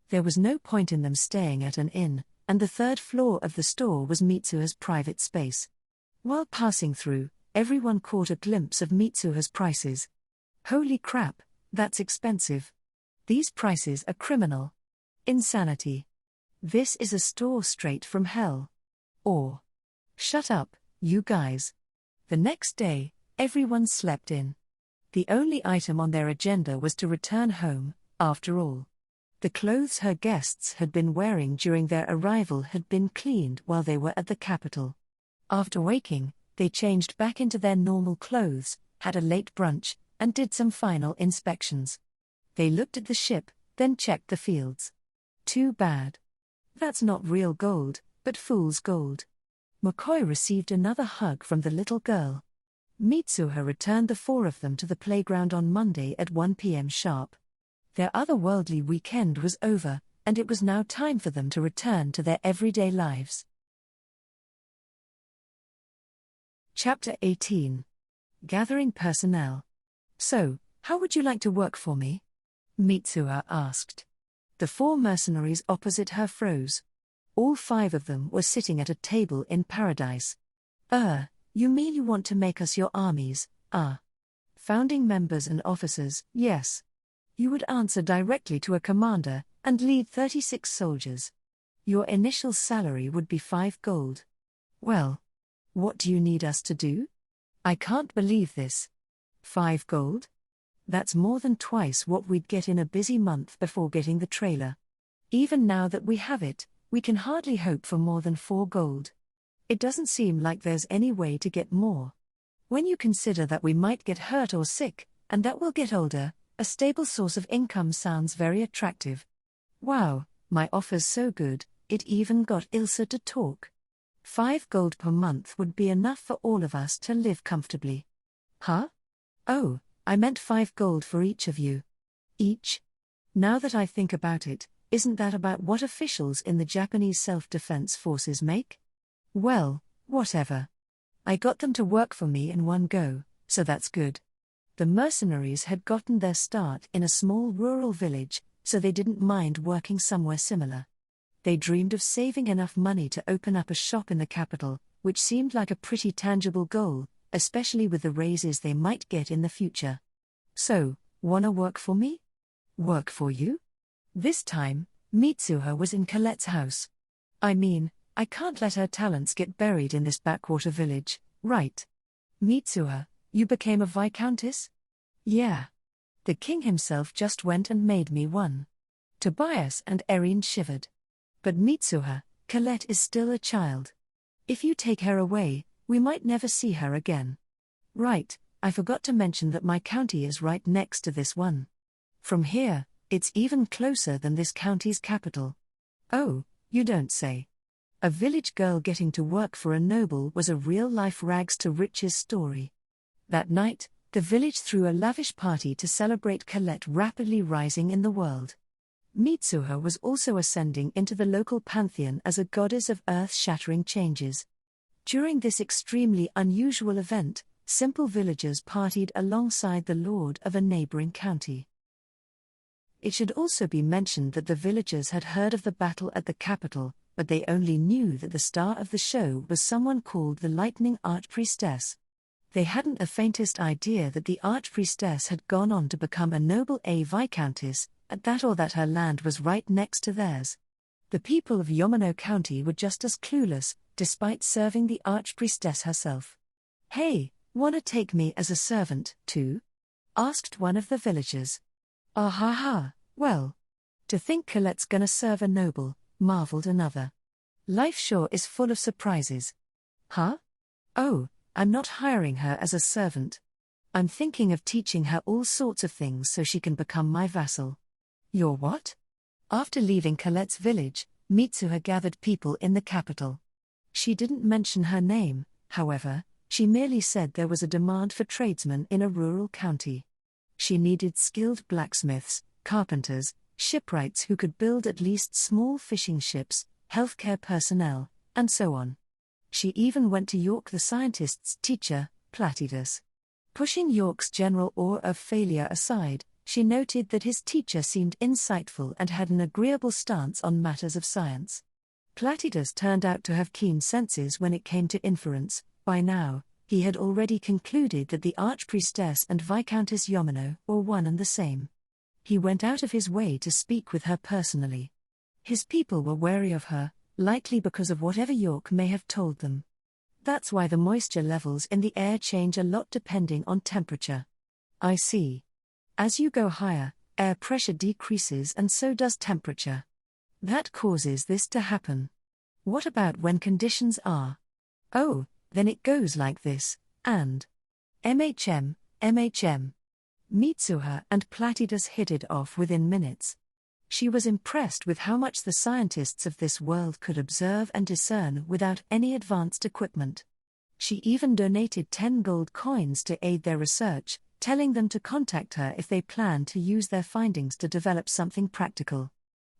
There was no point in them staying at an inn, and the third floor of the store was Mitsuha's private space. While passing through, everyone caught a glimpse of Mitsuha's prices. Holy crap, that's expensive. These prices are criminal. Insanity. This is a store straight from hell. Or, shut up, you guys. The next day, everyone slept in. The only item on their agenda was to return home, after all. The clothes her guests had been wearing during their arrival had been cleaned while they were at the capital. After waking, they changed back into their normal clothes, had a late brunch, and did some final inspections. They looked at the ship, then checked the fields. Too bad. That's not real gold, but fool's gold. McCoy received another hug from the little girl. Mitsuha returned the four of them to the playground on Monday at 1 p.m. sharp. Their otherworldly weekend was over, and it was now time for them to return to their everyday lives. Chapter 18. Gathering Personnel. So, how would you like to work for me? Mitsuha asked. The four mercenaries opposite her froze. All five of them were sitting at a table in paradise. You mean you want to make us your armies, founding members and officers, yes. You would answer directly to a commander, and lead 36 soldiers. Your initial salary would be 5 gold. Well, what do you need us to do? I can't believe this. 5 gold? That's more than twice what we'd get in a busy month before getting the trailer. Even now that we have it, we can hardly hope for more than 4 gold. It doesn't seem like there's any way to get more. When you consider that we might get hurt or sick, and that we'll get older, a stable source of income sounds very attractive. Wow, my offer's so good, it even got Ilsa to talk. 5 gold per month would be enough for all of us to live comfortably. Huh? Oh, I meant 5 gold for each of you. Each? Now that I think about it, isn't that about what officials in the Japanese self-defense forces make? Well, whatever. I got them to work for me in one go, so that's good. The mercenaries had gotten their start in a small rural village, so they didn't mind working somewhere similar. They dreamed of saving enough money to open up a shop in the capital, which seemed like a pretty tangible goal, especially with the raises they might get in the future. So, wanna work for me? Work for you? This time, Mitsuha was in Colette's house. I mean, I can't let her talents get buried in this backwater village, right? Mitsuha, you became a viscountess? Yeah. The king himself just went and made me one. Tobias and Erin shivered. But Mitsuha, Colette is still a child. If you take her away, we might never see her again. Right, I forgot to mention that my county is right next to this one. From here, it's even closer than this county's capital. Oh, you don't say. A village girl getting to work for a noble was a real-life rags-to-riches story. That night, the village threw a lavish party to celebrate Colette rapidly rising in the world. Mitsuha was also ascending into the local pantheon as a goddess of earth-shattering changes. During this extremely unusual event, simple villagers partied alongside the lord of a neighboring county. It should also be mentioned that the villagers had heard of the battle at the capital, but they only knew that the star of the show was someone called the Lightning Archpriestess. They hadn't the faintest idea that the Archpriestess had gone on to become a noble viscountess, at that or that her land was right next to theirs. The people of Yamano County were just as clueless, despite serving the Archpriestess herself. Hey, wanna take me as a servant, too? Asked one of the villagers. Ah ha ha, well. To think Colette's gonna serve a noble, marveled another. Life sure is full of surprises. Huh? Oh, I'm not hiring her as a servant. I'm thinking of teaching her all sorts of things so she can become my vassal. Your what? After leaving Colette's village, Mitsuha gathered people in the capital. She didn't mention her name, however, she merely said there was a demand for tradesmen in a rural county. She needed skilled blacksmiths, carpenters, shipwrights who could build at least small fishing ships, healthcare personnel, and so on. She even went to York the scientist's teacher, Platypus. Pushing York's general awe of failure aside, she noted that his teacher seemed insightful and had an agreeable stance on matters of science. Platypus turned out to have keen senses when it came to inference. By now, he had already concluded that the Archpriestess and Viscountess Yamano were one and the same. He went out of his way to speak with her personally. His people were wary of her, likely because of whatever York may have told them. That's why the moisture levels in the air change a lot depending on temperature. I see. As you go higher, air pressure decreases and so does temperature. That causes this to happen. What about when conditions are? Oh, then it goes like this, and MHM. Mitsuha and Platypus hit it off within minutes. She was impressed with how much the scientists of this world could observe and discern without any advanced equipment. She even donated 10 gold coins to aid their research, telling them to contact her if they planned to use their findings to develop something practical.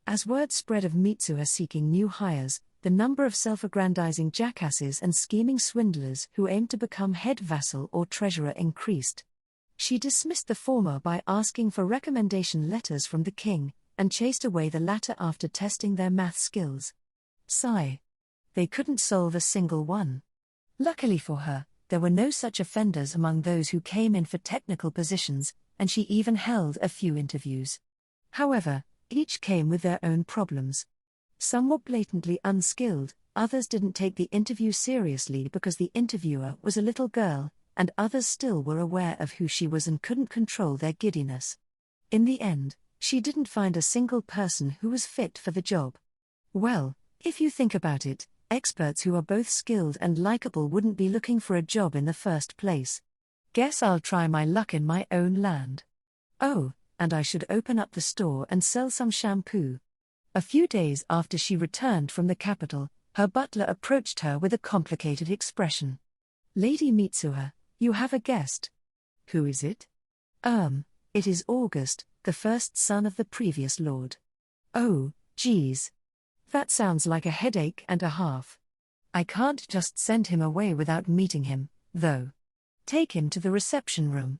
As word spread of Mitsuha seeking new hires, the number of self-aggrandizing jackasses and scheming swindlers who aimed to become head vassal or treasurer increased. She dismissed the former by asking for recommendation letters from the king, and chased away the latter after testing their math skills. Sigh. They couldn't solve a single one. Luckily for her, there were no such offenders among those who came in for technical positions, and she even held a few interviews. However, each came with their own problems. Some were blatantly unskilled, others didn't take the interview seriously because the interviewer was a little girl, and others still were aware of who she was and couldn't control their giddiness. In the end, she didn't find a single person who was fit for the job. Well, if you think about it, experts who are both skilled and likable wouldn't be looking for a job in the first place. Guess I'll try my luck in my own land. Oh, and I should open up the store and sell some shampoo. A few days after she returned from the capital, her butler approached her with a complicated expression. Lady Mitsuha, you have a guest. Who is it? It is August, the first son of the previous lord. Oh, geez. That sounds like a headache and a half. I can't just send him away without meeting him, though. Take him to the reception room.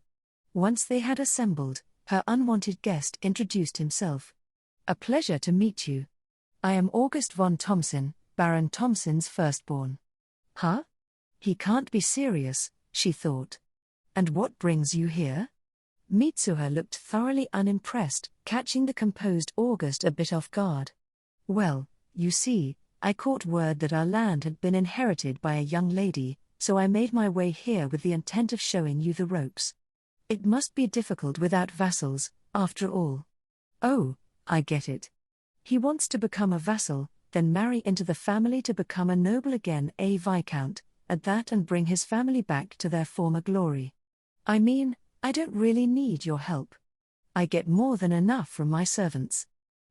Once they had assembled, her unwanted guest introduced himself. A pleasure to meet you. I am August von Thomson, Baron Thomson's firstborn. Huh? He can't be serious, she thought. And what brings you here? Mitsuha looked thoroughly unimpressed, catching the composed August a bit off guard. Well, you see, I caught word that our land had been inherited by a young lady, so I made my way here with the intent of showing you the ropes. It must be difficult without vassals, after all. Oh, I get it. He wants to become a vassal, then marry into the family to become a noble again, a viscount, at that, and bring his family back to their former glory. I mean, I don't really need your help. I get more than enough from my servants.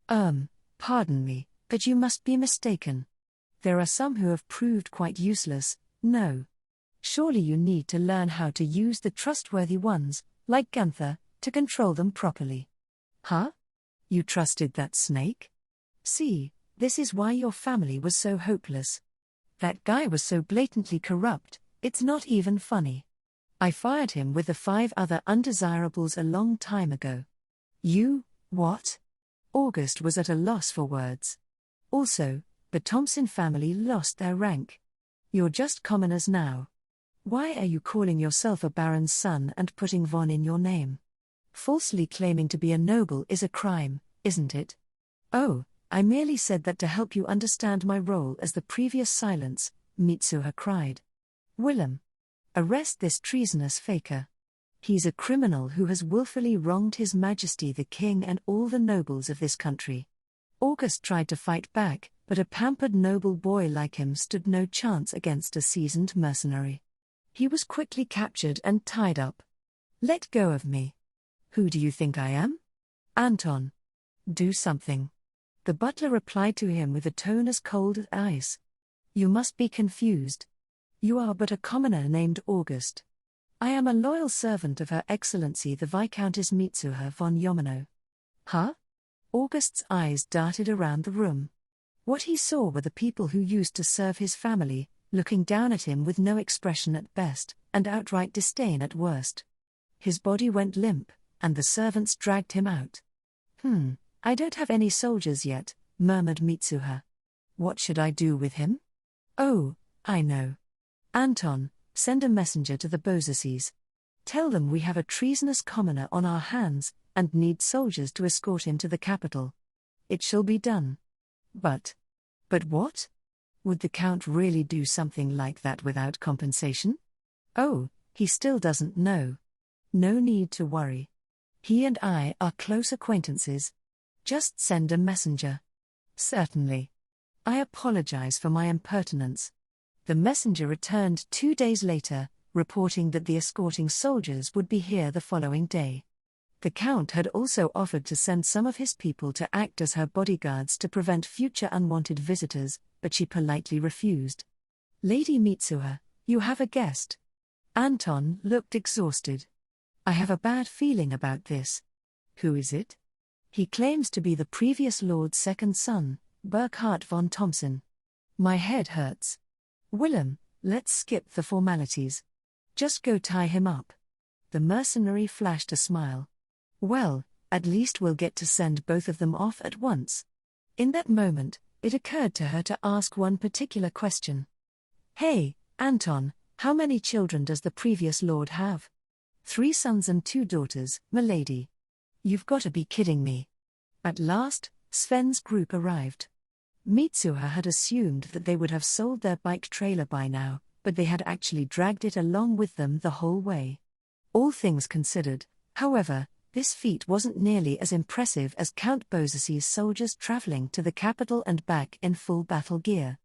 Pardon me, but you must be mistaken. There are some who have proved quite useless, no. Surely you need to learn how to use the trustworthy ones, like Gunther, to control them properly. Huh? You trusted that snake? See, this is why your family was so hopeless. That guy was so blatantly corrupt, it's not even funny. I fired him with the 5 other undesirables a long time ago. You, what? August was at a loss for words. Also, the Thomson family lost their rank. You're just commoners now. Why are you calling yourself a baron's son and putting von in your name? Falsely claiming to be a noble is a crime, isn't it? Oh, I merely said that to help you understand my role as the previous silence, Mitsuha cried. Willem. Arrest this treasonous faker. He's a criminal who has willfully wronged His Majesty the King and all the nobles of this country. August tried to fight back, but a pampered noble boy like him stood no chance against a seasoned mercenary. He was quickly captured and tied up. "Let go of me. Who do you think I am?" "Anton. Do something." The butler replied to him with a tone as cold as ice. "You must be confused. You are but a commoner named August. I am a loyal servant of Her Excellency the Viscountess Mitsuha von Yamano." "Huh?" August's eyes darted around the room. What he saw were the people who used to serve his family, looking down at him with no expression at best, and outright disdain at worst. His body went limp, and the servants dragged him out. I don't have any soldiers yet," murmured Mitsuha. "What should I do with him?" "Oh, I know. Anton, send a messenger to the Bozacies. Tell them we have a treasonous commoner on our hands, and need soldiers to escort him to the capital. It shall be done." But what? Would the Count really do something like that without compensation? Oh, he still doesn't know. No need to worry. He and I are close acquaintances. Just send a messenger. Certainly. I apologize for my impertinence. The messenger returned 2 days later, reporting that the escorting soldiers would be here the following day. The Count had also offered to send some of his people to act as her bodyguards to prevent future unwanted visitors, but she politely refused. "Lady Mitsuha, you have a guest." Anton looked exhausted. "I have a bad feeling about this." "Who is it?" "He claims to be the previous Lord's second son, Burkhard von Thompson." "My head hurts. Willem, let's skip the formalities. Just go tie him up." The mercenary flashed a smile. "Well, at least we'll get to send both of them off at once." In that moment, it occurred to her to ask one particular question. "Hey, Anton, how many children does the previous lord have?" "3 sons and 2 daughters, milady." "You've got to be kidding me." At last, Sven's group arrived. Mitsuha had assumed that they would have sold their bike trailer by now, but they had actually dragged it along with them the whole way. All things considered, however, this feat wasn't nearly as impressive as Count Bozacy's soldiers traveling to the capital and back in full battle gear.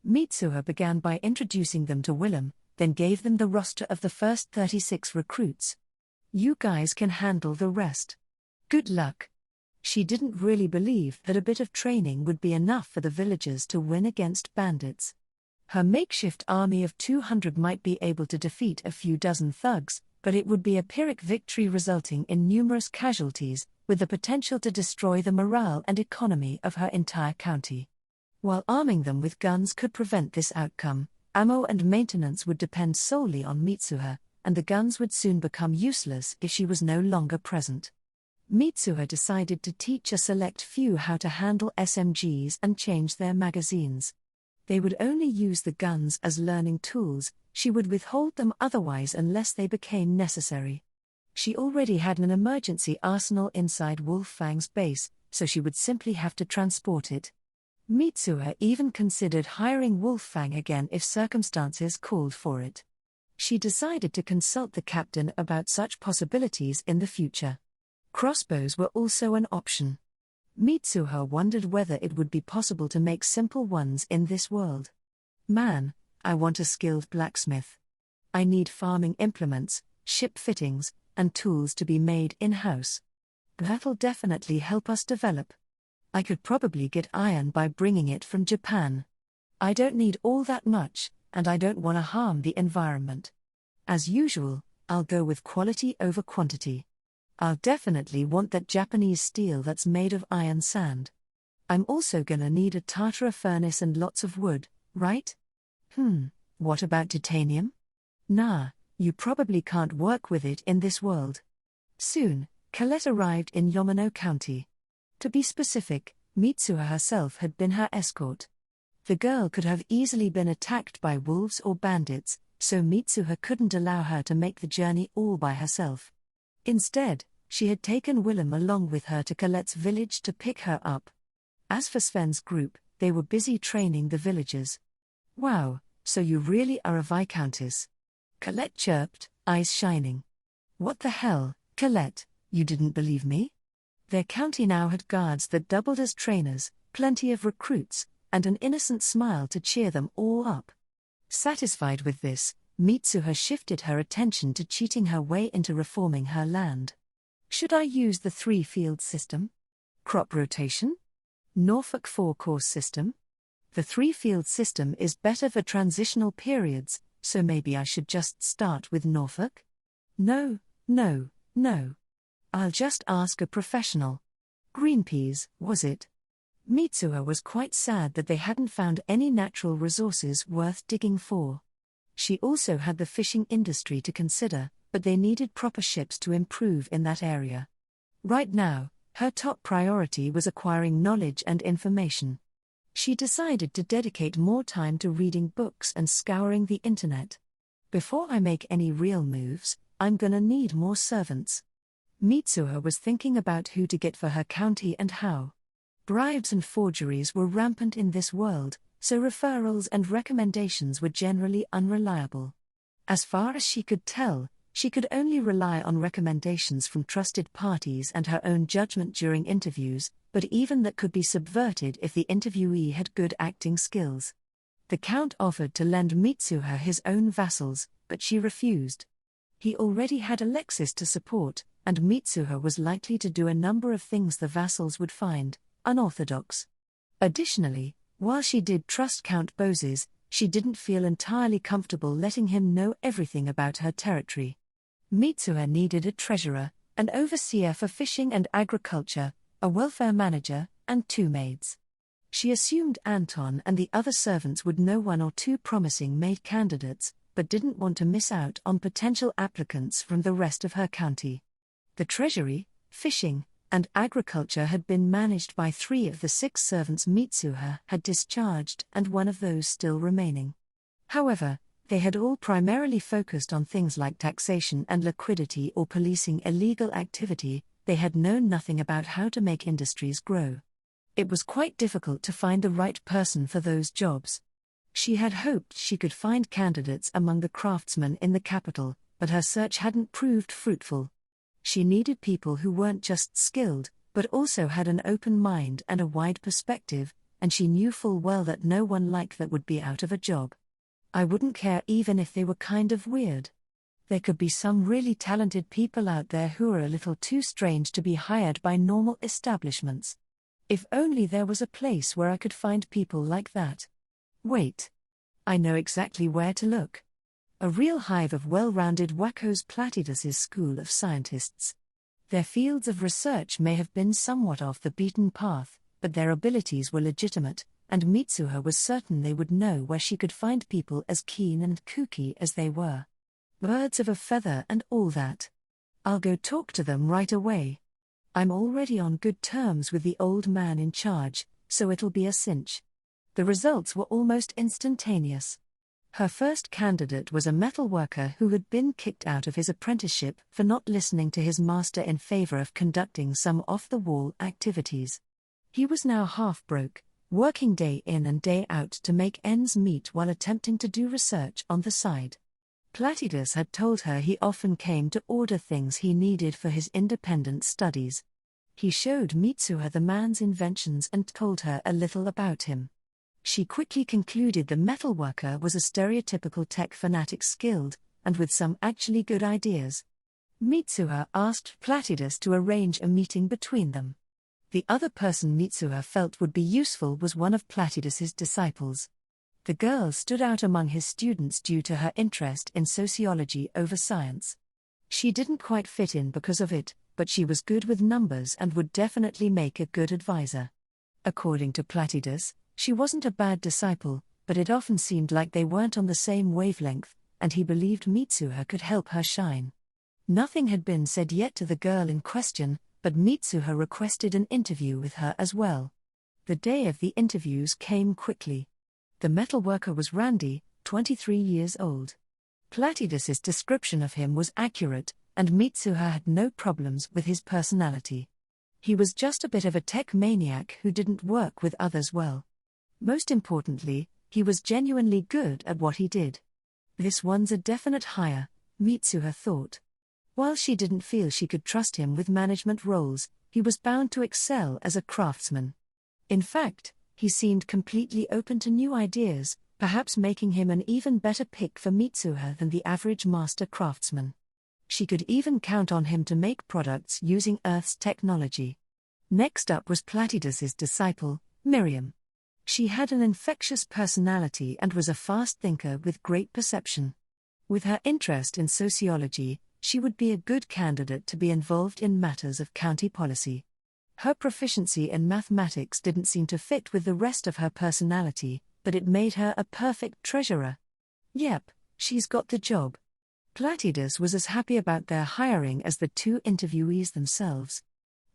Mitsuha began by introducing them to Willem, then gave them the roster of the first 36 recruits. "You guys can handle the rest. Good luck." She didn't really believe that a bit of training would be enough for the villagers to win against bandits. Her makeshift army of 200 might be able to defeat a few dozen thugs, but it would be a Pyrrhic victory resulting in numerous casualties, with the potential to destroy the morale and economy of her entire county. While arming them with guns could prevent this outcome, ammo and maintenance would depend solely on Mitsuha, and the guns would soon become useless if she was no longer present. Mitsuha decided to teach a select few how to handle SMGs and change their magazines. They would only use the guns as learning tools, she would withhold them otherwise unless they became necessary. She already had an emergency arsenal inside Wolffang's base, so she would simply have to transport it. Mitsuha even considered hiring Wolffang again if circumstances called for it. She decided to consult the captain about such possibilities in the future. Crossbows were also an option. Mitsuha wondered whether it would be possible to make simple ones in this world. "Man, I want a skilled blacksmith. I need farming implements, ship fittings, and tools to be made in-house. That'll definitely help us develop. I could probably get iron by bringing it from Japan. I don't need all that much, and I don't want to harm the environment. As usual, I'll go with quality over quantity. I'll definitely want that Japanese steel that's made of iron sand. I'm also gonna need a tartara furnace and lots of wood, right? What about titanium? Nah, you probably can't work with it in this world." Soon, Colette arrived in Yamano County. To be specific, Mitsuha herself had been her escort. The girl could have easily been attacked by wolves or bandits, so Mitsuha couldn't allow her to make the journey all by herself. Instead, she had taken Willem along with her to Colette's village to pick her up. As for Sven's group, they were busy training the villagers. "Wow, so you really are a viscountess," Colette chirped, eyes shining. "What the hell, Colette, you didn't believe me?" Their county now had guards that doubled as trainers, plenty of recruits, and an innocent smile to cheer them all up. Satisfied with this, Mitsuha shifted her attention to cheating her way into reforming her land. Should I use the 3-field system? Crop rotation? Norfolk 4-course system? The 3-field system is better for transitional periods, so maybe I should just start with Norfolk? No. I'll just ask a professional. Green peas, was it? Mitsuha was quite sad that they hadn't found any natural resources worth digging for. She also had the fishing industry to consider, but they needed proper ships to improve in that area. Right now, her top priority was acquiring knowledge and information. She decided to dedicate more time to reading books and scouring the internet. Before I make any real moves, I'm gonna need more servants. Mitsuha was thinking about who to get for her county and how. Bribes and forgeries were rampant in this world, so referrals and recommendations were generally unreliable. As far as she could tell, she could only rely on recommendations from trusted parties and her own judgment during interviews, but even that could be subverted if the interviewee had good acting skills. The Count offered to lend Mitsuha his own vassals, but she refused. He already had Alexis to support, and Mitsuha was likely to do a number of things the vassals would find unorthodox. Additionally, while she did trust Count Boses, she didn't feel entirely comfortable letting him know everything about her territory. Mitsuha needed a treasurer, an overseer for fishing and agriculture, a welfare manager, and 2 maids. She assumed Anton and the other servants would know 1 or 2 promising maid candidates, but didn't want to miss out on potential applicants from the rest of her county. The treasury, fishing, and agriculture had been managed by 3 of the 6 servants Mitsuha had discharged and 1 of those still remaining. However, they had all primarily focused on things like taxation and liquidity or policing illegal activity. They had known nothing about how to make industries grow. It was quite difficult to find the right person for those jobs. She had hoped she could find candidates among the craftsmen in the capital, but her search hadn't proved fruitful. She needed people who weren't just skilled, but also had an open mind and a wide perspective, and she knew full well that no one like that would be out of a job. I wouldn't care even if they were kind of weird. There could be some really talented people out there who are a little too strange to be hired by normal establishments. If only there was a place where I could find people like that. Wait. I know exactly where to look. A real hive of well-rounded wackos, Platydus's school of scientists. Their fields of research may have been somewhat off the beaten path, but their abilities were legitimate, and Mitsuha was certain they would know where she could find people as keen and kooky as they were. Birds of a feather and all that. I'll go talk to them right away. I'm already on good terms with the old man in charge, so it'll be a cinch. The results were almost instantaneous. Her first candidate was a metal worker who had been kicked out of his apprenticeship for not listening to his master in favor of conducting some off-the-wall activities. He was now half broke, working day in and day out to make ends meet while attempting to do research on the side. Platydus had told her he often came to order things he needed for his independent studies. He showed Mitsuha the man's inventions and told her a little about him. She quickly concluded the metalworker was a stereotypical tech fanatic skilled, and with some actually good ideas. Mitsuha asked Platydus to arrange a meeting between them. The other person Mitsuha felt would be useful was one of Platydus's disciples. The girl stood out among his students due to her interest in sociology over science. She didn't quite fit in because of it, but she was good with numbers and would definitely make a good advisor. According to Platydus, she wasn't a bad disciple, but it often seemed like they weren't on the same wavelength, and he believed Mitsuha could help her shine. Nothing had been said yet to the girl in question, but Mitsuha requested an interview with her as well. The day of the interviews came quickly. The metalworker was Randy, 23 years old. Platydus's description of him was accurate, and Mitsuha had no problems with his personality. He was just a bit of a tech maniac who didn't work with others well. Most importantly, he was genuinely good at what he did. This one's a definite hire, Mitsuha thought. While she didn't feel she could trust him with management roles, he was bound to excel as a craftsman. In fact, he seemed completely open to new ideas, perhaps making him an even better pick for Mitsuha than the average master craftsman. She could even count on him to make products using Earth's technology. Next up was Platydus's disciple, Miriam. She had an infectious personality and was a fast thinker with great perception. With her interest in sociology, she would be a good candidate to be involved in matters of county policy. Her proficiency in mathematics didn't seem to fit with the rest of her personality, but it made her a perfect treasurer. Yep, she's got the job. Platydus was as happy about their hiring as the two interviewees themselves.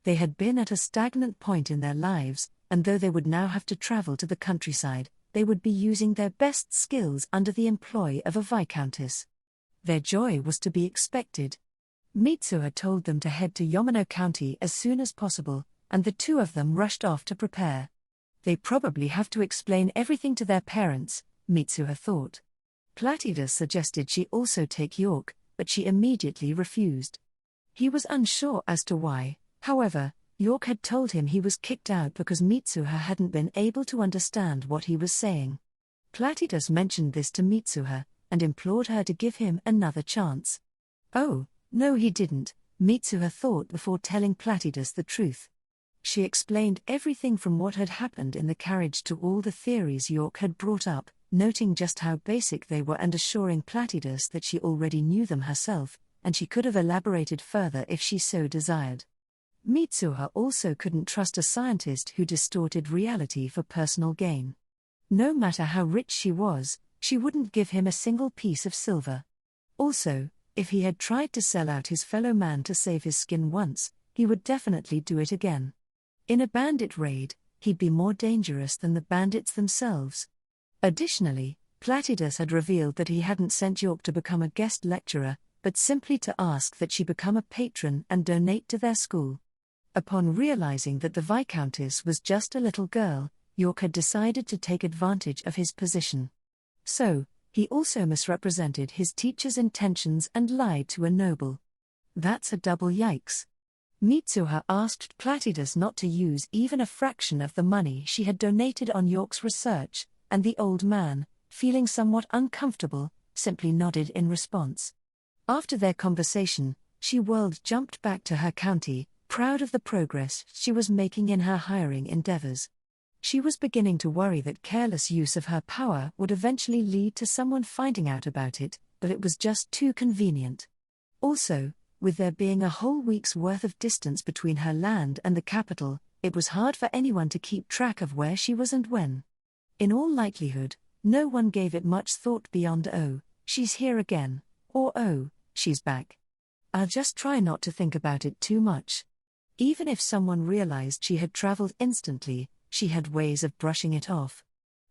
They had been at a stagnant point in their lives, and though they would now have to travel to the countryside, they would be using their best skills under the employ of a viscountess. Their joy was to be expected. Mitsuha told them to head to Yamano County as soon as possible, and the two of them rushed off to prepare. They probably have to explain everything to their parents, Mitsuha thought. Platydus suggested she also take York, but she immediately refused. He was unsure as to why, however. York had told him he was kicked out because Mitsuha hadn't been able to understand what he was saying. Platydus mentioned this to Mitsuha, and implored her to give him another chance. Oh, no he didn't, Mitsuha thought before telling Platydus the truth. She explained everything from what had happened in the carriage to all the theories York had brought up, noting just how basic they were and assuring Platydus that she already knew them herself, and she could have elaborated further if she so desired. Mitsuha also couldn't trust a scientist who distorted reality for personal gain. No matter how rich she was, she wouldn't give him a single piece of silver. Also, if he had tried to sell out his fellow man to save his skin once, he would definitely do it again. In a bandit raid, he'd be more dangerous than the bandits themselves. Additionally, Platydus had revealed that he hadn't sent York to become a guest lecturer, but simply to ask that she become a patron and donate to their school. Upon realizing that the Viscountess was just a little girl, York had decided to take advantage of his position. So, he also misrepresented his teacher's intentions and lied to a noble. That's a double yikes. Mitsuha asked Platydus not to use even a fraction of the money she had donated on York's research, and the old man, feeling somewhat uncomfortable, simply nodded in response. After their conversation, she jumped back to her county, proud of the progress she was making in her hiring endeavors. She was beginning to worry that careless use of her power would eventually lead to someone finding out about it, but it was just too convenient. Also, with there being a whole week's worth of distance between her land and the capital, it was hard for anyone to keep track of where she was and when. In all likelihood, no one gave it much thought beyond "oh, she's here again," or "oh, she's back. I'll just try not to think about it too much." Even if someone realized she had traveled instantly, she had ways of brushing it off.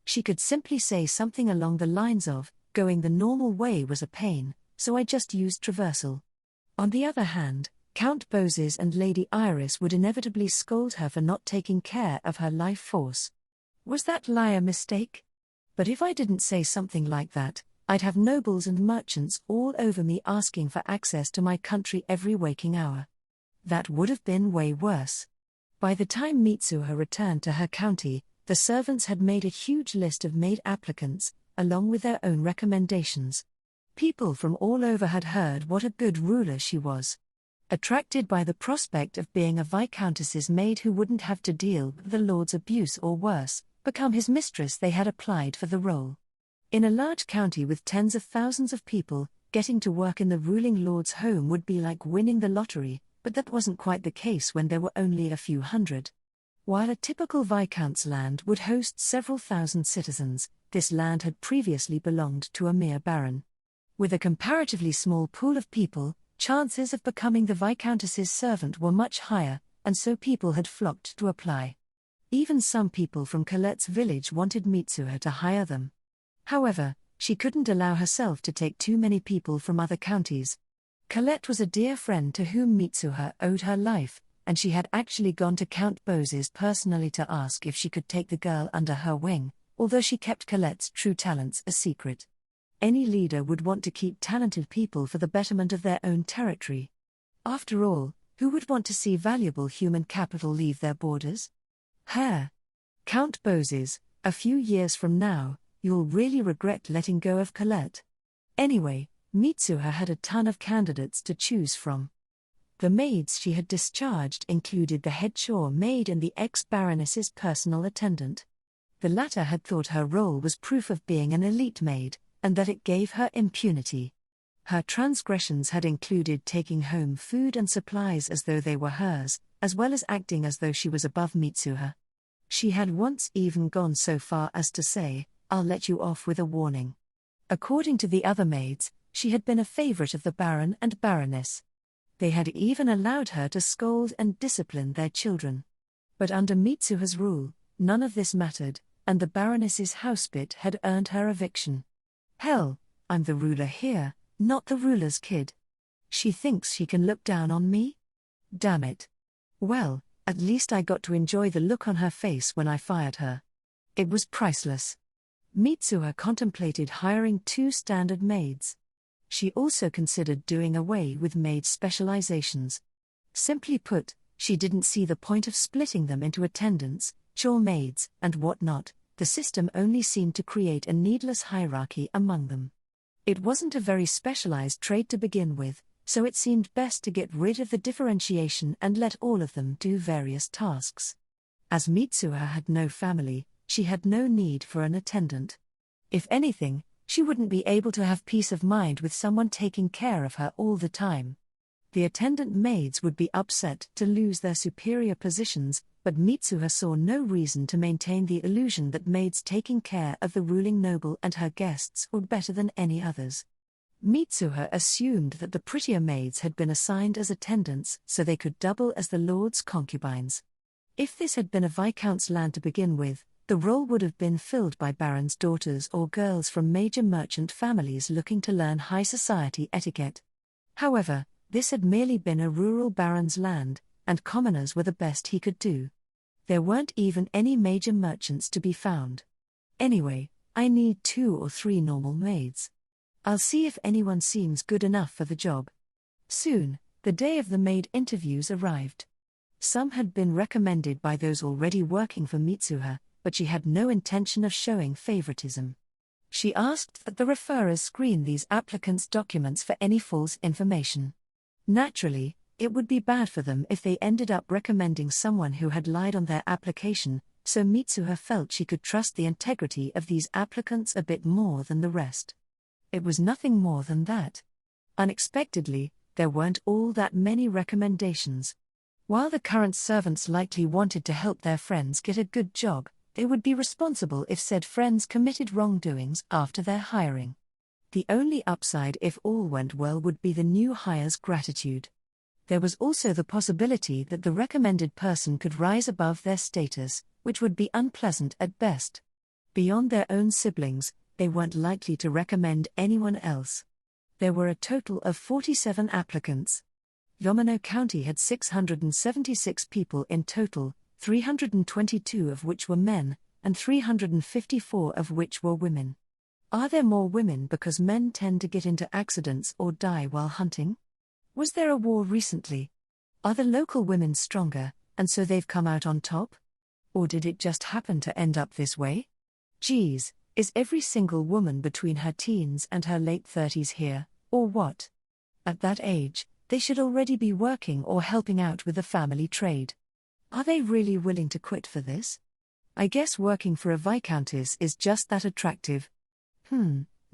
She could simply say something along the lines of, "Going the normal way was a pain, so I just used traversal." On the other hand, Count Boses and Lady Iris would inevitably scold her for not taking care of her life force. Was that lie a mistake? But if I didn't say something like that, I'd have nobles and merchants all over me asking for access to my country every waking hour. That would have been way worse. By the time Mitsuha returned to her county, the servants had made a huge list of maid applicants, along with their own recommendations. People from all over had heard what a good ruler she was. Attracted by the prospect of being a viscountess's maid who wouldn't have to deal with the lord's abuse or worse, become his mistress, they had applied for the role. In a large county with tens of thousands of people, getting to work in the ruling lord's home would be like winning the lottery, but that wasn't quite the case when there were only a few hundred. While a typical viscount's land would host several thousand citizens, this land had previously belonged to a mere baron. With a comparatively small pool of people, chances of becoming the viscountess's servant were much higher, and so people had flocked to apply. Even some people from Colette's village wanted Mitsuha to hire them. However, she couldn't allow herself to take too many people from other counties. Colette was a dear friend to whom Mitsuha owed her life, and she had actually gone to Count Boses personally to ask if she could take the girl under her wing, although she kept Colette's true talents a secret. Any leader would want to keep talented people for the betterment of their own territory. After all, who would want to see valuable human capital leave their borders? Her. Count Boses, a few years from now, you'll really regret letting go of Colette. Anyway, Mitsuha had a ton of candidates to choose from. The maids she had discharged included the head chore maid and the ex-baroness's personal attendant. The latter had thought her role was proof of being an elite maid, and that it gave her impunity. Her transgressions had included taking home food and supplies as though they were hers, as well as acting as though she was above Mitsuha. She had once even gone so far as to say, "I'll let you off with a warning." According to the other maids, she had been a favorite of the Baron and Baroness. They had even allowed her to scold and discipline their children. But under Mitsuha's rule, none of this mattered, and the Baroness's housebit had earned her eviction. Hell, I'm the ruler here, not the ruler's kid. She thinks she can look down on me? Damn it. Well, at least I got to enjoy the look on her face when I fired her. It was priceless. Mitsuha contemplated hiring 2 standard maids. She also considered doing away with maid specializations. Simply put, she didn't see the point of splitting them into attendants, chore maids, and whatnot. The system only seemed to create a needless hierarchy among them. It wasn't a very specialized trade to begin with, so it seemed best to get rid of the differentiation and let all of them do various tasks. As Mitsuha had no family, she had no need for an attendant. If anything, she wouldn't be able to have peace of mind with someone taking care of her all the time. The attendant maids would be upset to lose their superior positions, but Mitsuha saw no reason to maintain the illusion that maids taking care of the ruling noble and her guests were better than any others. Mitsuha assumed that the prettier maids had been assigned as attendants so they could double as the lord's concubines. If this had been a viscount's land to begin with, the role would have been filled by barons' daughters or girls from major merchant families looking to learn high society etiquette. However, this had merely been a rural baron's land, and commoners were the best he could do. There weren't even any major merchants to be found. Anyway, I need 2 or 3 normal maids. I'll see if anyone seems good enough for the job. Soon, the day of the maid interviews arrived. Some had been recommended by those already working for Mitsuha, but she had no intention of showing favoritism. She asked that the referrers screen these applicants' documents for any false information. Naturally, it would be bad for them if they ended up recommending someone who had lied on their application, so Mitsuha felt she could trust the integrity of these applicants a bit more than the rest. It was nothing more than that. Unexpectedly, there weren't all that many recommendations. While the current servants likely wanted to help their friends get a good job, they would be responsible if said friends committed wrongdoings after their hiring. The only upside if all went well would be the new hire's gratitude. There was also the possibility that the recommended person could rise above their status, which would be unpleasant at best. Beyond their own siblings, they weren't likely to recommend anyone else. There were a total of 47 applicants. Yamano County had 676 people in total, 322 of which were men, and 354 of which were women. Are there more women because men tend to get into accidents or die while hunting? Was there a war recently? Are the local women stronger, and so they've come out on top? Or did it just happen to end up this way? Geez, is every single woman between her teens and her late 30s here, or what? At that age, they should already be working or helping out with the family trade. Are they really willing to quit for this? I guess working for a viscountess is just that attractive.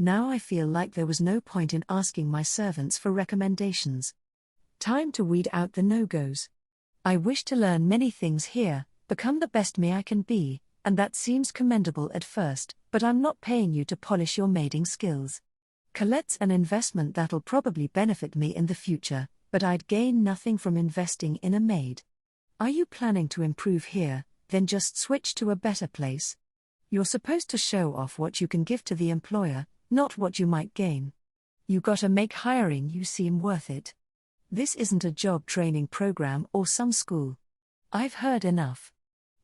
Now I feel like there was no point in asking my servants for recommendations. Time to weed out the no-goes. I wish to learn many things here, become the best me I can be, and that seems commendable at first, but I'm not paying you to polish your maiding skills. Colette's an investment that'll probably benefit me in the future, but I'd gain nothing from investing in a maid. Are you planning to improve here, then just switch to a better place? You're supposed to show off what you can give to the employer, not what you might gain. You gotta make hiring you seem worth it. This isn't a job training program or some school. I've heard enough.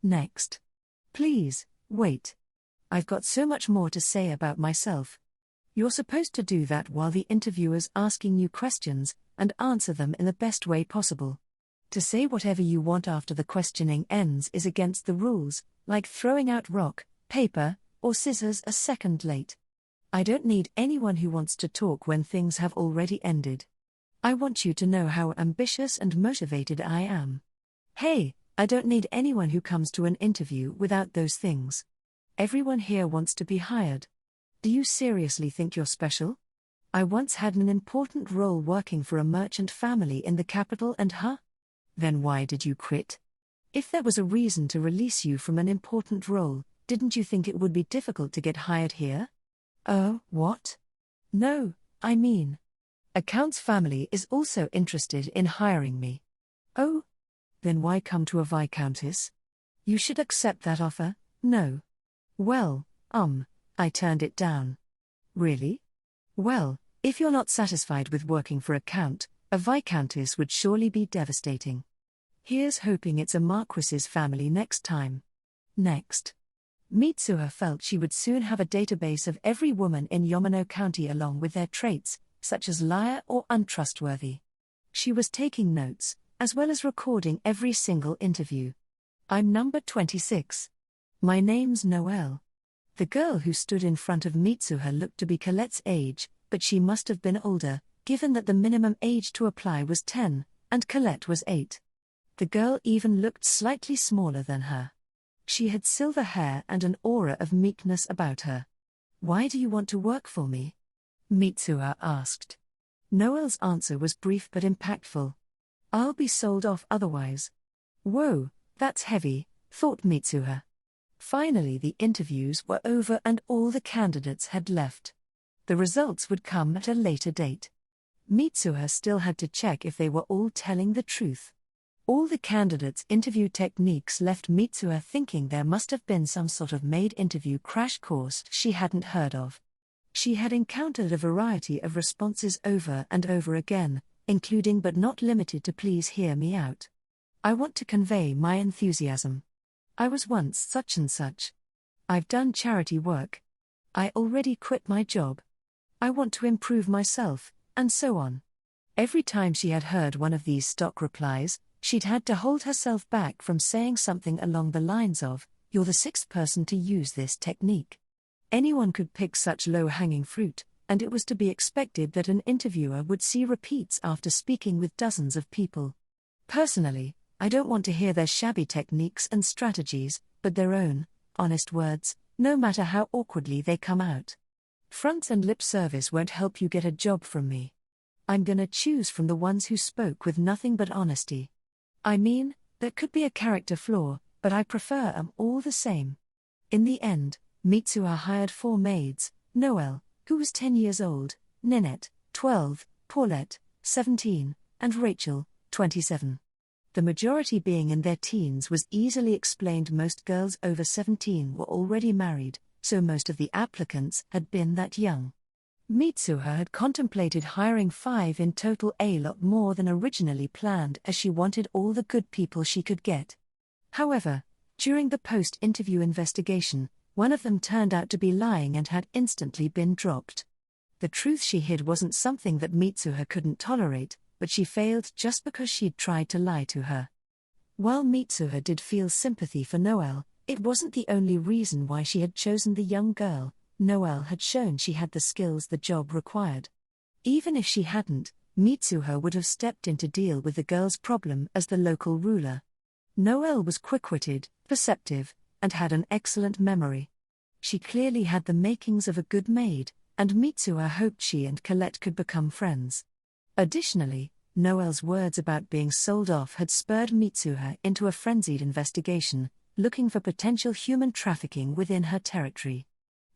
Next. Please, wait. I've got so much more to say about myself. You're supposed to do that while the interviewer's asking you questions, and answer them in the best way possible. To say whatever you want after the questioning ends is against the rules, like throwing out rock, paper, or scissors a second late. I don't need anyone who wants to talk when things have already ended. I want you to know how ambitious and motivated I am. Hey, I don't need anyone who comes to an interview without those things. Everyone here wants to be hired. Do you seriously think you're special? I once had an important role working for a merchant family in the capital and Then why did you quit? If there was a reason to release you from an important role, didn't you think it would be difficult to get hired here? Oh, what? No, I mean. Account's family is also interested in hiring me. Oh? Then why come to a viscountess? You should accept that offer, no. Well, I turned it down. Really? Well, if you're not satisfied with working for a count, a viscountess would surely be devastating. Here's hoping it's a marquis's family next time. Next. Mitsuha felt she would soon have a database of every woman in Yamano County along with their traits, such as liar or untrustworthy. She was taking notes, as well as recording every single interview. I'm number 26. My name's Noelle. The girl who stood in front of Mitsuha looked to be Colette's age, but she must have been older, given that the minimum age to apply was 10, and Colette was 8. The girl even looked slightly smaller than her. She had silver hair and an aura of meekness about her. Why do you want to work for me? Mitsuha asked. Noelle's answer was brief but impactful. I'll be sold off otherwise. Whoa, that's heavy, thought Mitsuha. Finally the interviews were over and all the candidates had left. The results would come at a later date. Mitsuha still had to check if they were all telling the truth. All the candidates' interview techniques left Mitsuha thinking there must have been some sort of made interview crash course she hadn't heard of. She had encountered a variety of responses over and over again, including but not limited to please hear me out. I want to convey my enthusiasm. I was once such and such. I've done charity work. I already quit my job. I want to improve myself, and so on. Every time she had heard one of these stock replies, she'd had to hold herself back from saying something along the lines of, "You're the sixth person to use this technique." Anyone could pick such low-hanging fruit, and it was to be expected that an interviewer would see repeats after speaking with dozens of people. Personally, I don't want to hear their shabby techniques and strategies, but their own, honest words, no matter how awkwardly they come out. Fronts and lip service won't help you get a job from me. I'm gonna choose from the ones who spoke with nothing but honesty. I mean, there could be a character flaw, but I prefer 'em all the same. In the end, Mitsuha hired 4 maids: Noelle, who was 10 years old, Ninette, 12, Paulette, 17, and Rachel, 27. The majority being in their teens was easily explained. Most girls over 17 were already married, so most of the applicants had been that young. Mitsuha had contemplated hiring 5 in total, a lot more than originally planned, as she wanted all the good people she could get. However, during the post-interview investigation, one of them turned out to be lying and had instantly been dropped. The truth she hid wasn't something that Mitsuha couldn't tolerate, but she failed just because she'd tried to lie to her. While Mitsuha did feel sympathy for Noelle, it wasn't the only reason why she had chosen the young girl. Noelle had shown she had the skills the job required. Even if she hadn't, Mitsuha would have stepped in to deal with the girl's problem as the local ruler. Noelle was quick-witted, perceptive, and had an excellent memory. She clearly had the makings of a good maid, and Mitsuha hoped she and Colette could become friends. Additionally, Noelle's words about being sold off had spurred Mitsuha into a frenzied investigation, looking for potential human trafficking within her territory.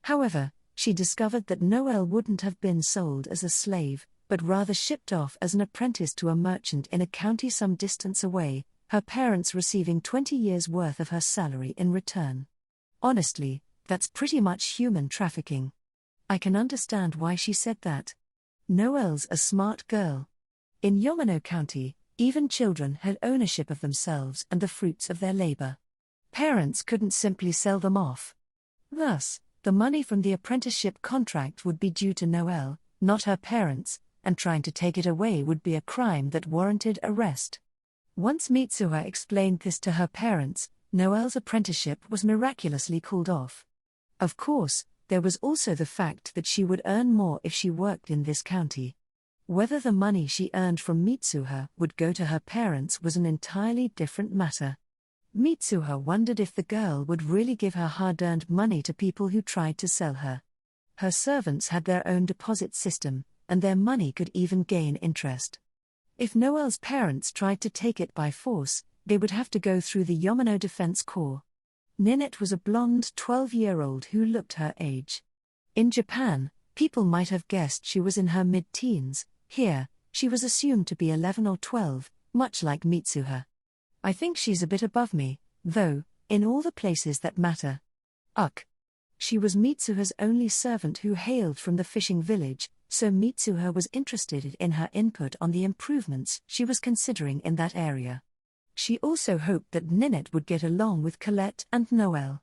However, she discovered that Noelle wouldn't have been sold as a slave, but rather shipped off as an apprentice to a merchant in a county some distance away, her parents receiving 20 years' worth of her salary in return. Honestly, that's pretty much human trafficking. I can understand why she said that. Noelle's a smart girl. In Yamano County, even children had ownership of themselves and the fruits of their labor. Parents couldn't simply sell them off. Thus, the money from the apprenticeship contract would be due to Noelle, not her parents, and trying to take it away would be a crime that warranted arrest. Once Mitsuha explained this to her parents, Noelle's apprenticeship was miraculously called off. Of course, there was also the fact that she would earn more if she worked in this county. Whether the money she earned from Mitsuha would go to her parents was an entirely different matter. Mitsuha wondered if the girl would really give her hard-earned money to people who tried to sell her. Her servants had their own deposit system, and their money could even gain interest. If Noelle's parents tried to take it by force, they would have to go through the Yamano Defense Corps. Ninette was a blonde 12-year-old who looked her age. In Japan, people might have guessed she was in her mid-teens. Here, she was assumed to be 11 or 12, much like Mitsuha. I think she's a bit above me, though, in all the places that matter. Ugh. She was Mitsuha's only servant who hailed from the fishing village, so Mitsuha was interested in her input on the improvements she was considering in that area. She also hoped that Ninette would get along with Colette and Noelle.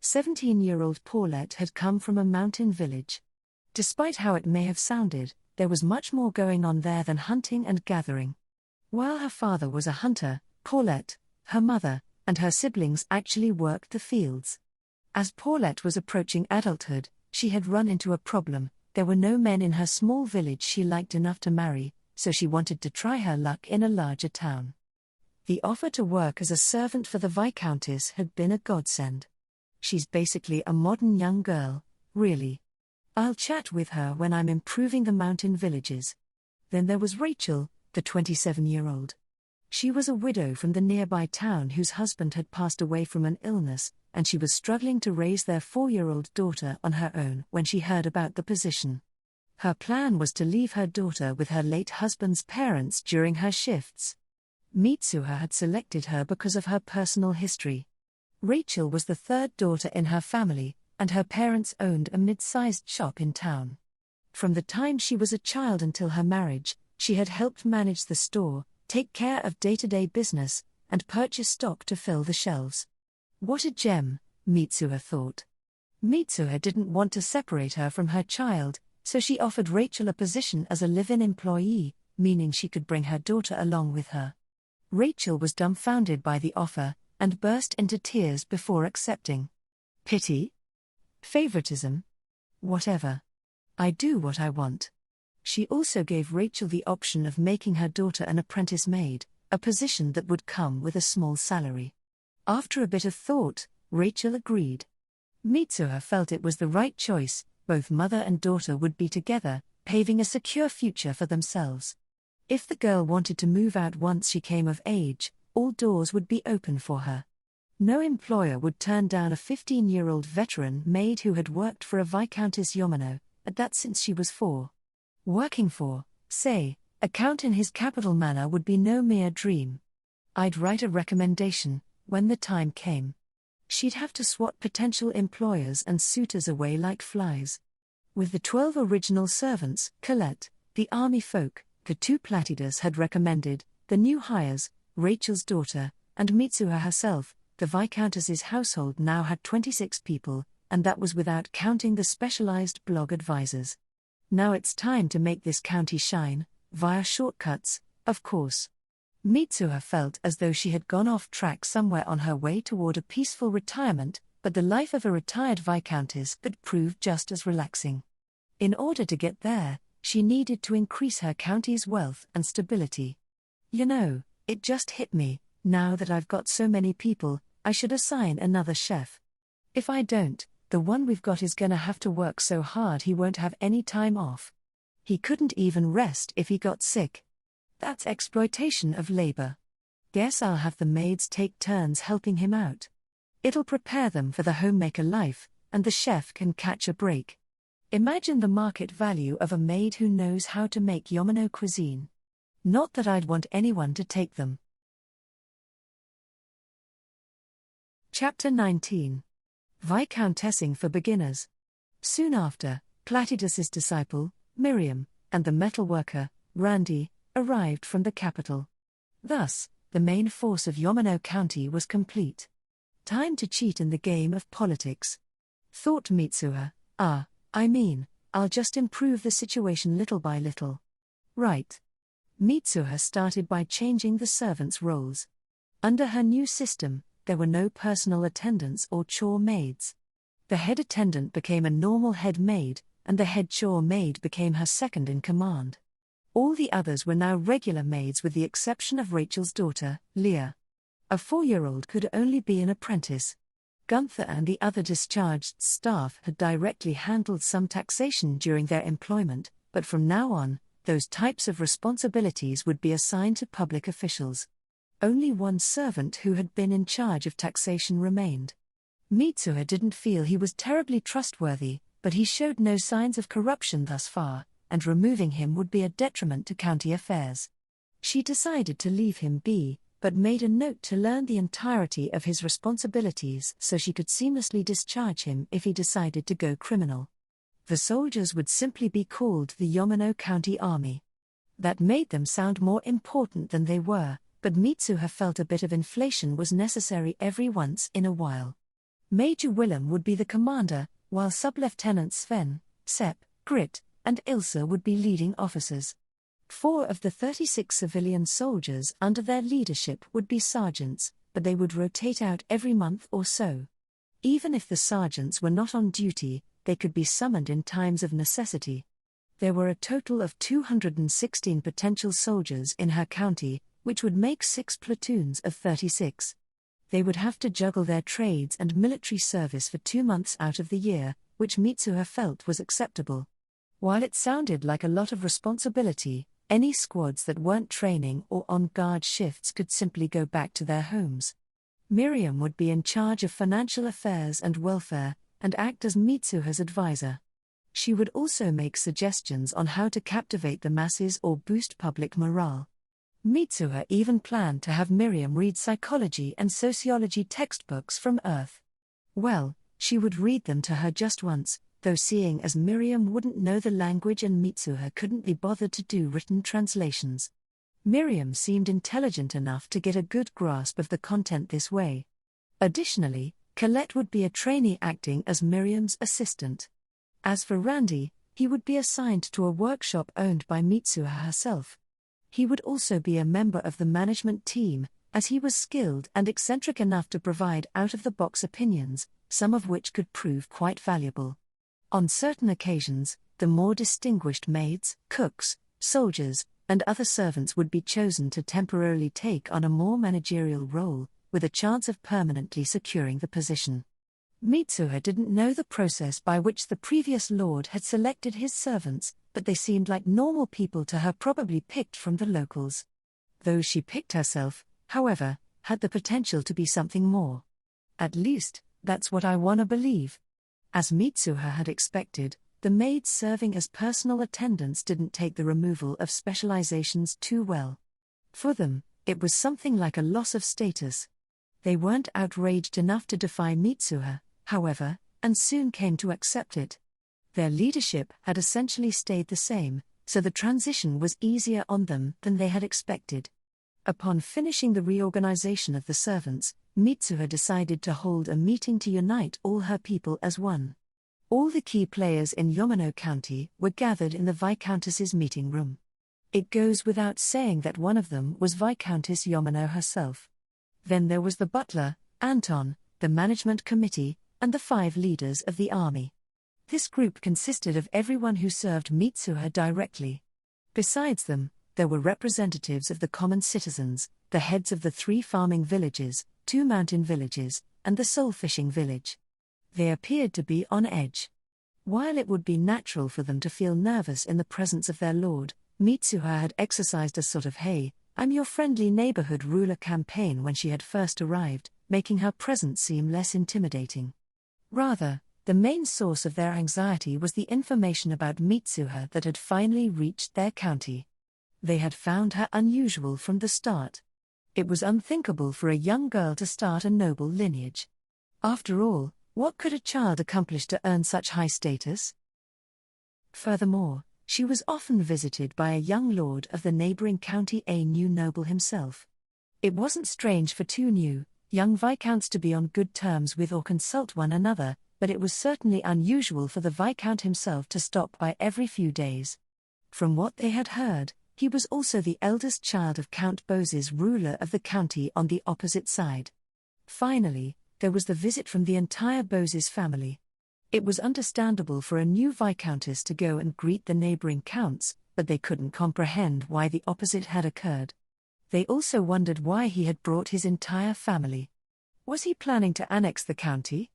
17-year-old Paulette had come from a mountain village. Despite how it may have sounded, there was much more going on there than hunting and gathering. While her father was a hunter, Paulette, her mother, and her siblings actually worked the fields. As Paulette was approaching adulthood, she had run into a problem. There were no men in her small village she liked enough to marry, so she wanted to try her luck in a larger town. The offer to work as a servant for the Viscountess had been a godsend. She's basically a modern young girl, really. I'll chat with her when I'm improving the mountain villages. Then there was Rachel, the 27-year-old. She was a widow from the nearby town whose husband had passed away from an illness, and she was struggling to raise their 4-year-old daughter on her own when she heard about the position. Her plan was to leave her daughter with her late husband's parents during her shifts. Mitsuha had selected her because of her personal history. Rachel was the third daughter in her family, and her parents owned a mid-sized shop in town. From the time she was a child until her marriage, she had helped manage the store, take care of day-to-day business, and purchase stock to fill the shelves. What a gem, Mitsuha thought. Mitsuha didn't want to separate her from her child, so she offered Rachel a position as a live-in employee, meaning she could bring her daughter along with her. Rachel was dumbfounded by the offer, and burst into tears before accepting. Pity? Favoritism? Whatever. I do what I want. She also gave Rachel the option of making her daughter an apprentice maid, a position that would come with a small salary. After a bit of thought, Rachel agreed. Mitsuha felt it was the right choice. Both mother and daughter would be together, paving a secure future for themselves. If the girl wanted to move out once she came of age, all doors would be open for her. No employer would turn down a 15-year-old veteran maid who had worked for a Viscountess Yamano, at that since she was 4. Working for, say, a count in his capital manor would be no mere dream. I'd write a recommendation, when the time came. She'd have to swat potential employers and suitors away like flies. With the 12 original servants, Colette, the army folk, the 2 Platydas had recommended, the new hires, Rachel's daughter, and Mitsuha herself, the Viscountess's household now had 26 people, and that was without counting the specialized blog advisors. Now it's time to make this county shine, via shortcuts, of course. Mitsuha felt as though she had gone off track somewhere on her way toward a peaceful retirement, but the life of a retired Viscountess could prove just as relaxing. In order to get there, she needed to increase her county's wealth and stability. You know, it just hit me, now that I've got so many people, I should assign another chef. If I don't, the one we've got is gonna have to work so hard he won't have any time off. He couldn't even rest if he got sick. That's exploitation of labor. Guess I'll have the maids take turns helping him out. It'll prepare them for the homemaker life, and the chef can catch a break. Imagine the market value of a maid who knows how to make Yamano cuisine. Not that I'd want anyone to take them. Chapter 19. Viscountessing for beginners. Soon after, Platydus's disciple, Miriam, and the metalworker, Randy, arrived from the capital. Thus, the main force of Yamano County was complete. Time to cheat in the game of politics. Thought Mitsuha, I'll just improve the situation little by little. Right. Mitsuha started by changing the servants' roles. Under her new system, there were no personal attendants or chore maids. The head attendant became a normal head maid, and the head chore maid became her second in command. All the others were now regular maids with the exception of Rachel's daughter, Leah. A 4-year-old could only be an apprentice. Gunther and the other discharged staff had directly handled some taxation during their employment, but from now on, those types of responsibilities would be assigned to public officials. Only one servant who had been in charge of taxation remained. Mitsuha didn't feel he was terribly trustworthy, but he showed no signs of corruption thus far, and removing him would be a detriment to county affairs. She decided to leave him be, but made a note to learn the entirety of his responsibilities so she could seamlessly discharge him if he decided to go criminal. The soldiers would simply be called the Yamano County Army. That made them sound more important than they were, but Mitsuha felt a bit of inflation was necessary every once in a while. Major Willem would be the commander, while Sub-Lieutenants Sven, Sepp, Grit, and Ilse would be leading officers. 4 of the 36 civilian soldiers under their leadership would be sergeants, but they would rotate out every month or so. Even if the sergeants were not on duty, they could be summoned in times of necessity. There were a total of 216 potential soldiers in her county, which would make 6 platoons of 36. They would have to juggle their trades and military service for 2 months out of the year, which Mitsuha felt was acceptable. While it sounded like a lot of responsibility, any squads that weren't training or on guard shifts could simply go back to their homes. Miriam would be in charge of financial affairs and welfare, and act as Mitsuha's advisor. She would also make suggestions on how to captivate the masses or boost public morale. Mitsuha even planned to have Miriam read psychology and sociology textbooks from Earth. Well, she would read them to her just once, though seeing as Miriam wouldn't know the language and Mitsuha couldn't be bothered to do written translations. Miriam seemed intelligent enough to get a good grasp of the content this way. Additionally, Colette would be a trainee acting as Miriam's assistant. As for Randy, he would be assigned to a workshop owned by Mitsuha herself. He would also be a member of the management team, as he was skilled and eccentric enough to provide out-of-the-box opinions, some of which could prove quite valuable. On certain occasions, the more distinguished maids, cooks, soldiers, and other servants would be chosen to temporarily take on a more managerial role, with a chance of permanently securing the position. Mitsuha didn't know the process by which the previous lord had selected his servants, but they seemed like normal people to her, probably picked from the locals. Those she picked herself, however, had the potential to be something more. At least, that's what I wanna believe. As Mitsuha had expected, the maids serving as personal attendants didn't take the removal of specializations too well. For them, it was something like a loss of status. They weren't outraged enough to defy Mitsuha, however, and soon came to accept it. Their leadership had essentially stayed the same, so the transition was easier on them than they had expected. Upon finishing the reorganization of the servants, Mitsuha decided to hold a meeting to unite all her people as one. All the key players in Yamano County were gathered in the Viscountess's meeting room. It goes without saying that one of them was Viscountess Yamano herself. Then there was the butler, Anton, the management committee, and the 5 leaders of the army. This group consisted of everyone who served Mitsuha directly. Besides them, there were representatives of the common citizens, the heads of the 3 farming villages, 2 mountain villages, and the soul fishing village. They appeared to be on edge. While it would be natural for them to feel nervous in the presence of their lord, Mitsuha had exercised a sort of "hey, I'm your friendly neighborhood ruler" campaign when she had first arrived, making her presence seem less intimidating. Rather, the main source of their anxiety was the information about Mitsuha that had finally reached their county. They had found her unusual from the start. It was unthinkable for a young girl to start a noble lineage. After all, what could a child accomplish to earn such high status? Furthermore, she was often visited by a young lord of the neighboring county, a new noble himself. It wasn't strange for 2 new, young viscounts to be on good terms with or consult one another, but it was certainly unusual for the viscount himself to stop by every few days. From what they had heard, He was also the eldest child of Count Boses, ruler of the county on the opposite side. Finally, there was the visit from the entire Boses family. It was understandable for a new viscountess to go and greet the neighboring counts, but they couldn't comprehend why the opposite had occurred. They also wondered why he had brought his entire family. Was he planning to annex the county?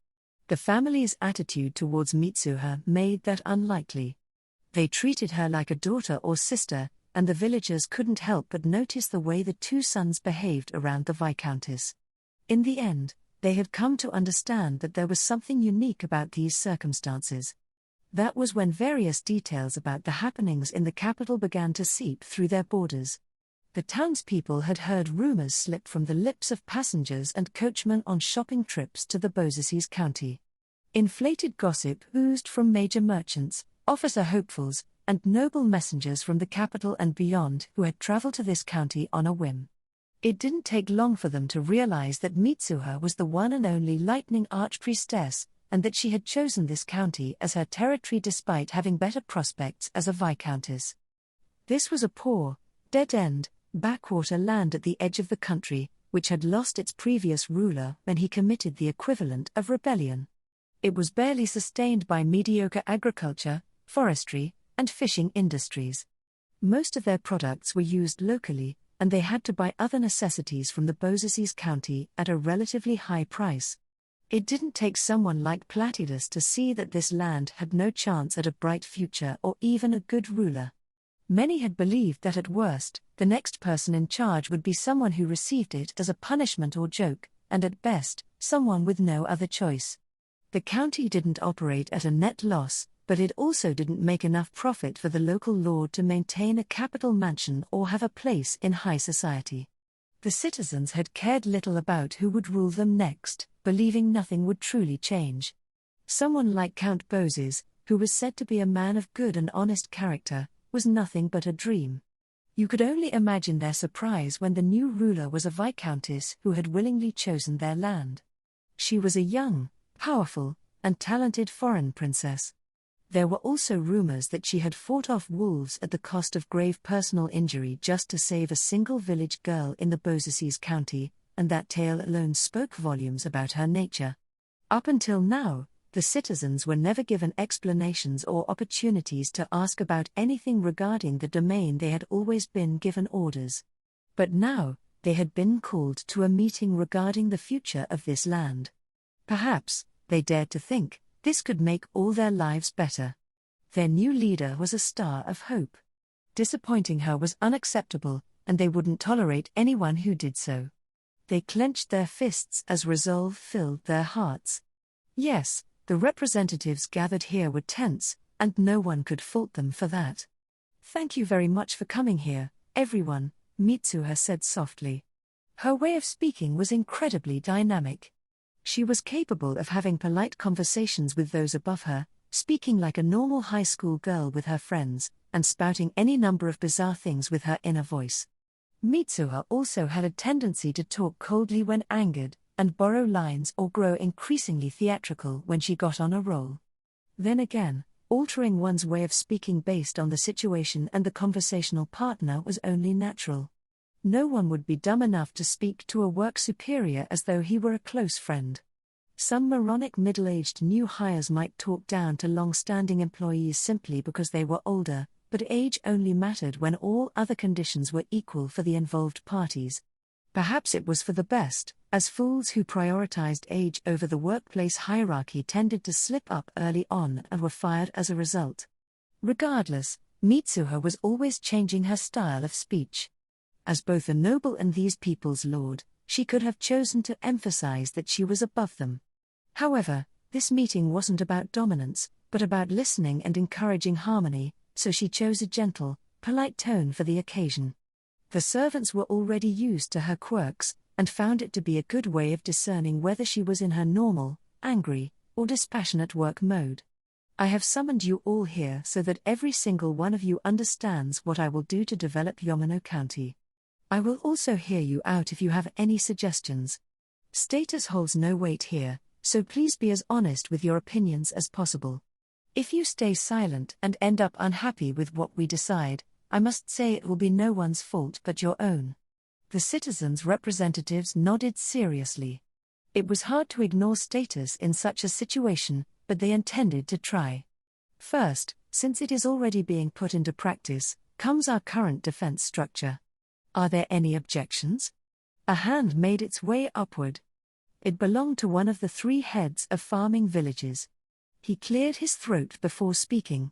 The family's attitude towards Mitsuha made that unlikely. They treated her like a daughter or sister, and the villagers couldn't help but notice the way the two sons behaved around the viscountess. In the end, they had come to understand that there was something unique about these circumstances. That was when various details about the happenings in the capital began to seep through their borders. The townspeople had heard rumors slip from the lips of passengers and coachmen on shopping trips to the Boses county. Inflated gossip oozed from major merchants, officer hopefuls, and noble messengers from the capital and beyond who had traveled to this county on a whim. It didn't take long for them to realize that Mitsuha was the one and only lightning archpriestess, and that she had chosen this county as her territory despite having better prospects as a viscountess. This was a poor, dead-end, backwater land at the edge of the country, which had lost its previous ruler when he committed the equivalent of rebellion. It was barely sustained by mediocre agriculture, forestry, and fishing industries. Most of their products were used locally, and they had to buy other necessities from the Boses county at a relatively high price. It didn't take someone like Platypus to see that this land had no chance at a bright future or even a good ruler. Many had believed that at worst, the next person in charge would be someone who received it as a punishment or joke, and at best, someone with no other choice. The county didn't operate at a net loss, but it also didn't make enough profit for the local lord to maintain a capital mansion or have a place in high society. The citizens had cared little about who would rule them next, believing nothing would truly change. Someone like Count Boses, who was said to be a man of good and honest character, was nothing but a dream. You could only imagine their surprise when the new ruler was a viscountess who had willingly chosen their land. She was a young, powerful, and talented foreign princess. There were also rumors that she had fought off wolves at the cost of grave personal injury just to save a single village girl in the Boses county, and that tale alone spoke volumes about her nature. Up until now, the citizens were never given explanations or opportunities to ask about anything regarding the domain. They had always been given orders. But now, they had been called to a meeting regarding the future of this land. Perhaps, they dared to think, this could make all their lives better. Their new leader was a star of hope. Disappointing her was unacceptable, and they wouldn't tolerate anyone who did so. They clenched their fists as resolve filled their hearts. Yes, the representatives gathered here were tense, and no one could fault them for that. "Thank you very much for coming here, everyone," Mitsuha said softly. Her way of speaking was incredibly dynamic. She was capable of having polite conversations with those above her, speaking like a normal high school girl with her friends, and spouting any number of bizarre things with her inner voice. Mitsuha also had a tendency to talk coldly when angered, and borrow lines or grow increasingly theatrical when she got on a roll. Then again, altering one's way of speaking based on the situation and the conversational partner was only natural. No one would be dumb enough to speak to a work superior as though he were a close friend. Some moronic middle-aged new hires might talk down to long-standing employees simply because they were older, but age only mattered when all other conditions were equal for the involved parties. Perhaps it was for the best, as fools who prioritized age over the workplace hierarchy tended to slip up early on and were fired as a result. Regardless, Mitsuha was always changing her style of speech. As both a noble and these people's lord, she could have chosen to emphasize that she was above them. However, this meeting wasn't about dominance, but about listening and encouraging harmony, so she chose a gentle, polite tone for the occasion. The servants were already used to her quirks, and found it to be a good way of discerning whether she was in her normal, angry, or dispassionate work mode. "I have summoned you all here so that every single one of you understands what I will do to develop Yamano County. I will also hear you out if you have any suggestions. Status holds no weight here, so please be as honest with your opinions as possible. If you stay silent and end up unhappy with what we decide, I must say it will be no one's fault but your own. The citizens' representatives nodded seriously. It was hard to ignore status in such a situation, but they intended to try. First, since it is already being put into practice, comes our current defense structure. Are there any objections? A hand made its way upward. It belonged to one of the 3 heads of farming villages. He cleared his throat before speaking.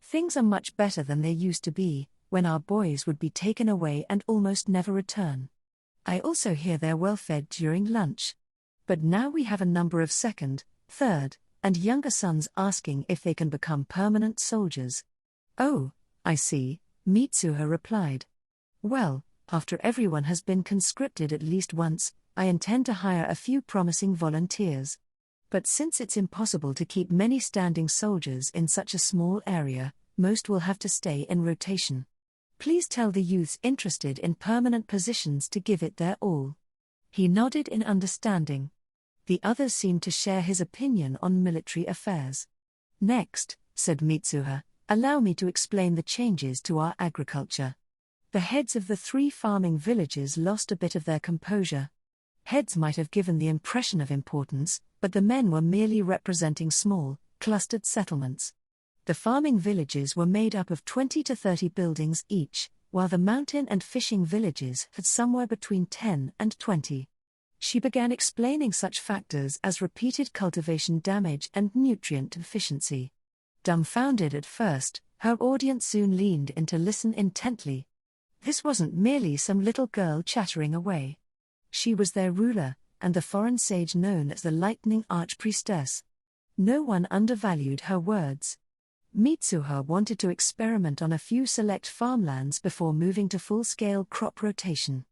Things are much better than they used to be, when our boys would be taken away and almost never return. I also hear they're well fed during lunch. But now we have a number of second, third, and younger sons asking if they can become permanent soldiers. Oh, I see, Mitsuha replied. Well, after everyone has been conscripted at least once, I intend to hire a few promising volunteers. But since it's impossible to keep many standing soldiers in such a small area, most will have to stay in rotation. Please tell the youths interested in permanent positions to give it their all. He nodded in understanding. The others seemed to share his opinion on military affairs. Next, said Mitsuha, allow me to explain the changes to our agriculture. The heads of the 3 farming villages lost a bit of their composure. Heads might have given the impression of importance, but the men were merely representing small, clustered settlements. The farming villages were made up of 20 to 30 buildings each, while the mountain and fishing villages had somewhere between 10 and 20. She began explaining such factors as repeated cultivation damage and nutrient deficiency. Dumbfounded at first, her audience soon leaned in to listen intently. This wasn't merely some little girl chattering away. She was their ruler, and the foreign sage known as the Lightning Archpriestess. No one undervalued her words. Mitsuha wanted to experiment on a few select farmlands before moving to full-scale crop rotation.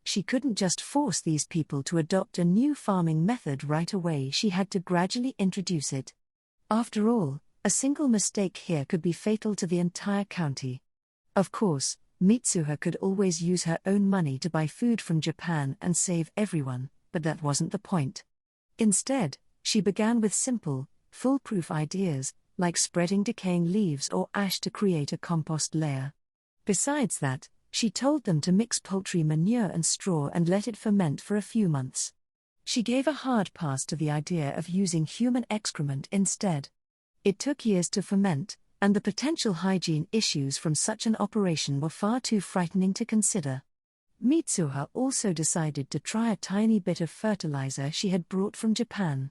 She couldn't just force these people to adopt a new farming method right away, she had to gradually introduce it. After all, a single mistake here could be fatal to the entire county. Of course, Mitsuha could always use her own money to buy food from Japan and save everyone, but that wasn't the point. Instead, she began with simple, foolproof ideas, like spreading decaying leaves or ash to create a compost layer. Besides that, she told them to mix poultry manure and straw and let it ferment for a few months. She gave a hard pass to the idea of using human excrement instead. It took years to ferment, and the potential hygiene issues from such an operation were far too frightening to consider. Mitsuha also decided to try a tiny bit of fertilizer she had brought from Japan.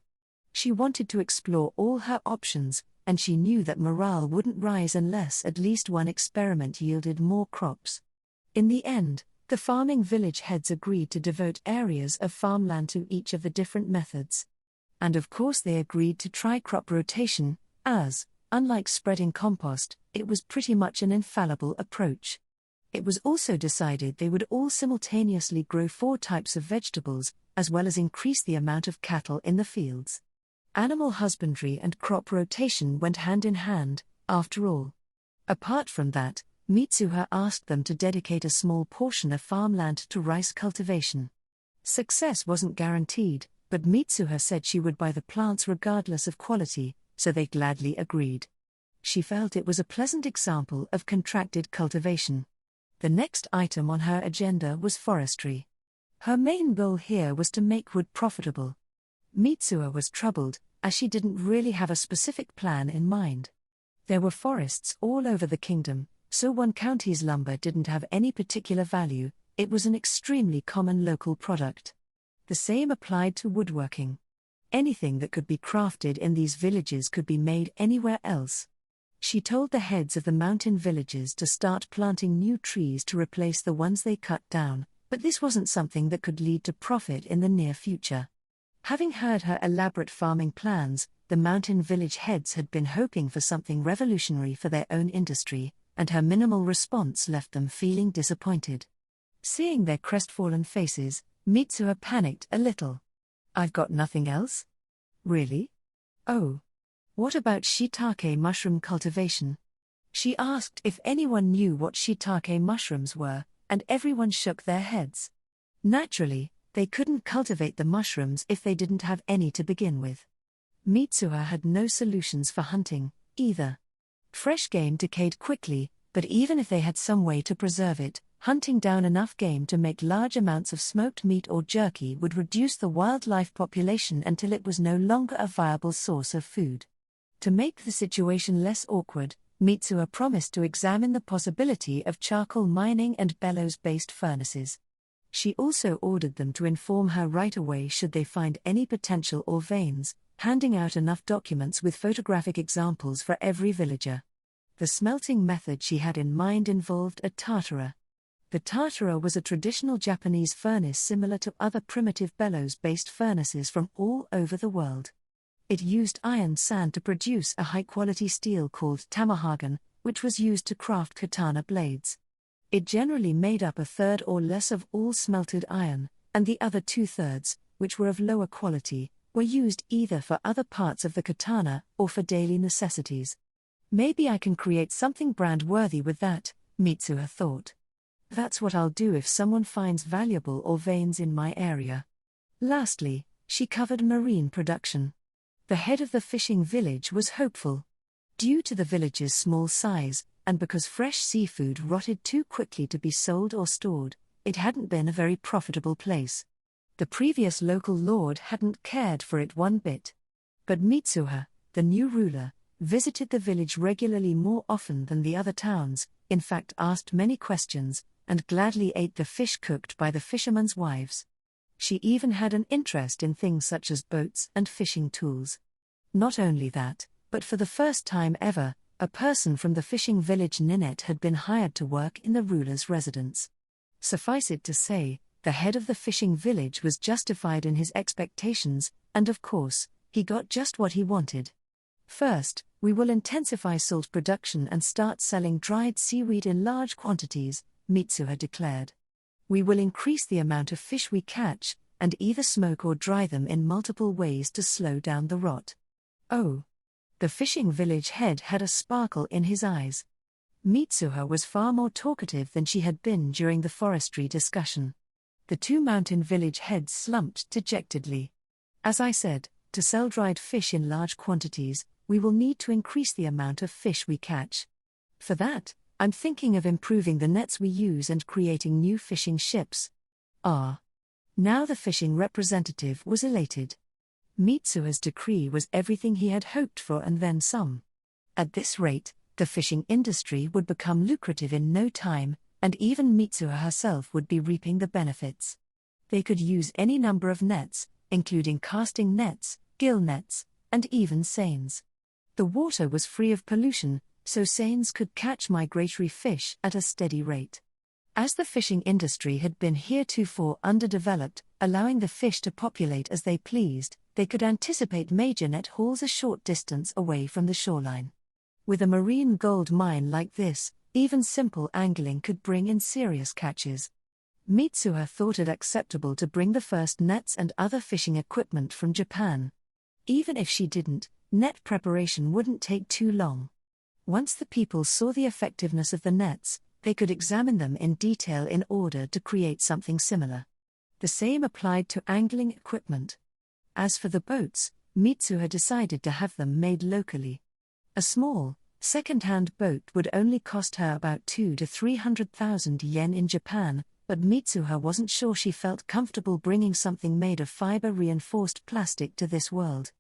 She wanted to explore all her options, and she knew that morale wouldn't rise unless at least one experiment yielded more crops. In the end, the farming village heads agreed to devote areas of farmland to each of the different methods. And of course they agreed to try crop rotation, as, unlike spreading compost, it was pretty much an infallible approach. It was also decided they would all simultaneously grow 4 types of vegetables, as well as increase the amount of cattle in the fields. Animal husbandry and crop rotation went hand in hand, after all. Apart from that, Mitsuha asked them to dedicate a small portion of farmland to rice cultivation. Success wasn't guaranteed, but Mitsuha said she would buy the plants regardless of quality, so they gladly agreed. She felt it was a pleasant example of contracted cultivation. The next item on her agenda was forestry. Her main goal here was to make wood profitable. Mitsuha was troubled, as she didn't really have a specific plan in mind. There were forests all over the kingdom, so one county's lumber didn't have any particular value, it was an extremely common local product. The same applied to woodworking. Anything that could be crafted in these villages could be made anywhere else. She told the heads of the mountain villages to start planting new trees to replace the ones they cut down, but this wasn't something that could lead to profit in the near future. Having heard her elaborate farming plans, the mountain village heads had been hoping for something revolutionary for their own industry, and her minimal response left them feeling disappointed. Seeing their crestfallen faces, Mitsuha panicked a little. "I've got nothing else? Really? Oh. What about shiitake mushroom cultivation?" She asked if anyone knew what shiitake mushrooms were, and everyone shook their heads. Naturally, they couldn't cultivate the mushrooms if they didn't have any to begin with. Mitsuha had no solutions for hunting, either. Fresh game decayed quickly, But even if they had some way to preserve it, hunting down enough game to make large amounts of smoked meat or jerky would reduce the wildlife population until it was no longer a viable source of food. To make the situation less awkward, Mitsuha promised to examine the possibility of charcoal mining and bellows-based furnaces. She also ordered them to inform her right away should they find any potential ore veins, handing out enough documents with photographic examples for every villager. The smelting method she had in mind involved a tatara. The tatara was a traditional Japanese furnace similar to other primitive bellows-based furnaces from all over the world. It used iron sand to produce a high-quality steel called tamahagan, which was used to craft katana blades. It generally made up a third or less of all smelted iron, and the other two-thirds, which were of lower quality, were used either for other parts of the katana or for daily necessities. Maybe I can create something brand-worthy with that, Mitsuha thought. That's what I'll do if someone finds valuable ore veins in my area. Lastly, she covered marine production. The head of the fishing village was hopeful. Due to the village's small size, and because fresh seafood rotted too quickly to be sold or stored, it hadn't been a very profitable place. The previous local lord hadn't cared for it one bit. But Mitsuha, the new ruler, visited the village regularly more often than the other towns, in fact asked many questions, and gladly ate the fish cooked by the fishermen's wives. She even had an interest in things such as boats and fishing tools. Not only that, but for the first time ever, a person from the fishing village Ninette had been hired to work in the ruler's residence. Suffice it to say, the head of the fishing village was justified in his expectations, and of course, he got just what he wanted. First, we will intensify salt production and start selling dried seaweed in large quantities, Mitsuha declared. We will increase the amount of fish we catch, and either smoke or dry them in multiple ways to slow down the rot. Oh! The fishing village head had a sparkle in his eyes. Mitsuha was far more talkative than she had been during the forestry discussion. The two mountain village heads slumped dejectedly. As I said, to sell dried fish in large quantities, we will need to increase the amount of fish we catch. For that, I'm thinking of improving the nets we use and creating new fishing ships. Ah! Now the fishing representative was elated. Mitsuha's decree was everything he had hoped for and then some. At this rate, the fishing industry would become lucrative in no time, and even Mitsuha herself would be reaping the benefits. They could use any number of nets, including casting nets, gill nets, and even seines. The water was free of pollution, so seines could catch migratory fish at a steady rate. As the fishing industry had been heretofore underdeveloped, allowing the fish to populate as they pleased, they could anticipate major net hauls a short distance away from the shoreline. With a marine gold mine like this, even simple angling could bring in serious catches. Mitsuha thought it acceptable to bring the first nets and other fishing equipment from Japan. Even if she didn't, net preparation wouldn't take too long. Once the people saw the effectiveness of the nets, they could examine them in detail in order to create something similar. The same applied to angling equipment. As for the boats, Mitsuha decided to have them made locally. A small, second-hand boat would only cost her about 200,000 to 300,000 yen in Japan, but Mitsuha wasn't sure she felt comfortable bringing something made of fiber-reinforced plastic to this world.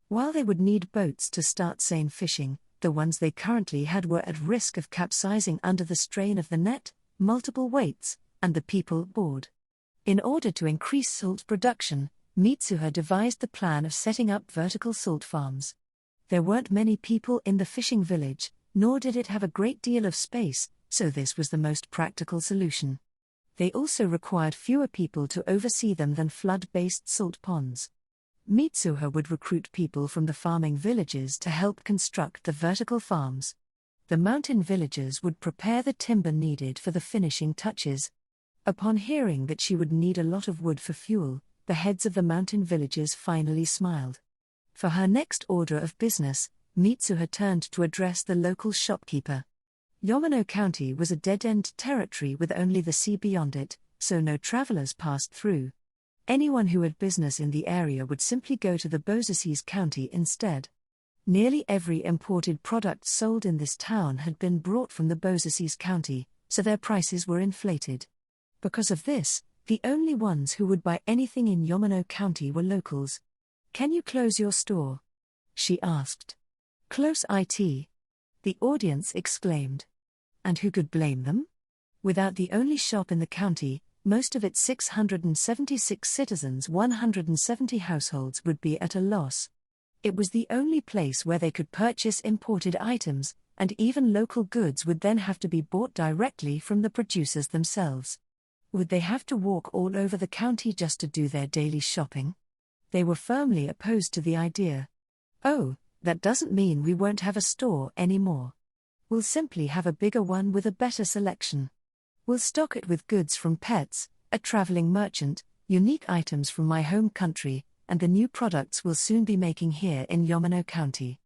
While they would need boats to start seine fishing, the ones they currently had were at risk of capsizing under the strain of the net, multiple weights, and the people aboard. In order to increase salt production, Mitsuha devised the plan of setting up vertical salt farms. There weren't many people in the fishing village, nor did it have a great deal of space, so this was the most practical solution. They also required fewer people to oversee them than flood-based salt ponds. Mitsuha would recruit people from the farming villages to help construct the vertical farms. The mountain villagers would prepare the timber needed for the finishing touches. Upon hearing that she would need a lot of wood for fuel, the heads of the mountain villages finally smiled. For her next order of business, Mitsuha turned to address the local shopkeeper. Yamano County was a dead-end territory with only the sea beyond it, so no travelers passed through. Anyone who had business in the area would simply go to the Bozasees County instead. Nearly every imported product sold in this town had been brought from the Bozaces County, so their prices were inflated. Because of this, the only ones who would buy anything in Yamano County were locals. "Can you close your store?" she asked. "Close it?" the audience exclaimed. And who could blame them? Without the only shop in the county, most of its 676 citizens, 170 households would be at a loss. It was the only place where they could purchase imported items, and even local goods would then have to be bought directly from the producers themselves. Would they have to walk all over the county just to do their daily shopping? They were firmly opposed to the idea. "Oh, that doesn't mean we won't have a store anymore. We'll simply have a bigger one with a better selection. We'll stock it with goods from pets, a traveling merchant, unique items from my home country, and the new products we'll soon be making here in Yamano County.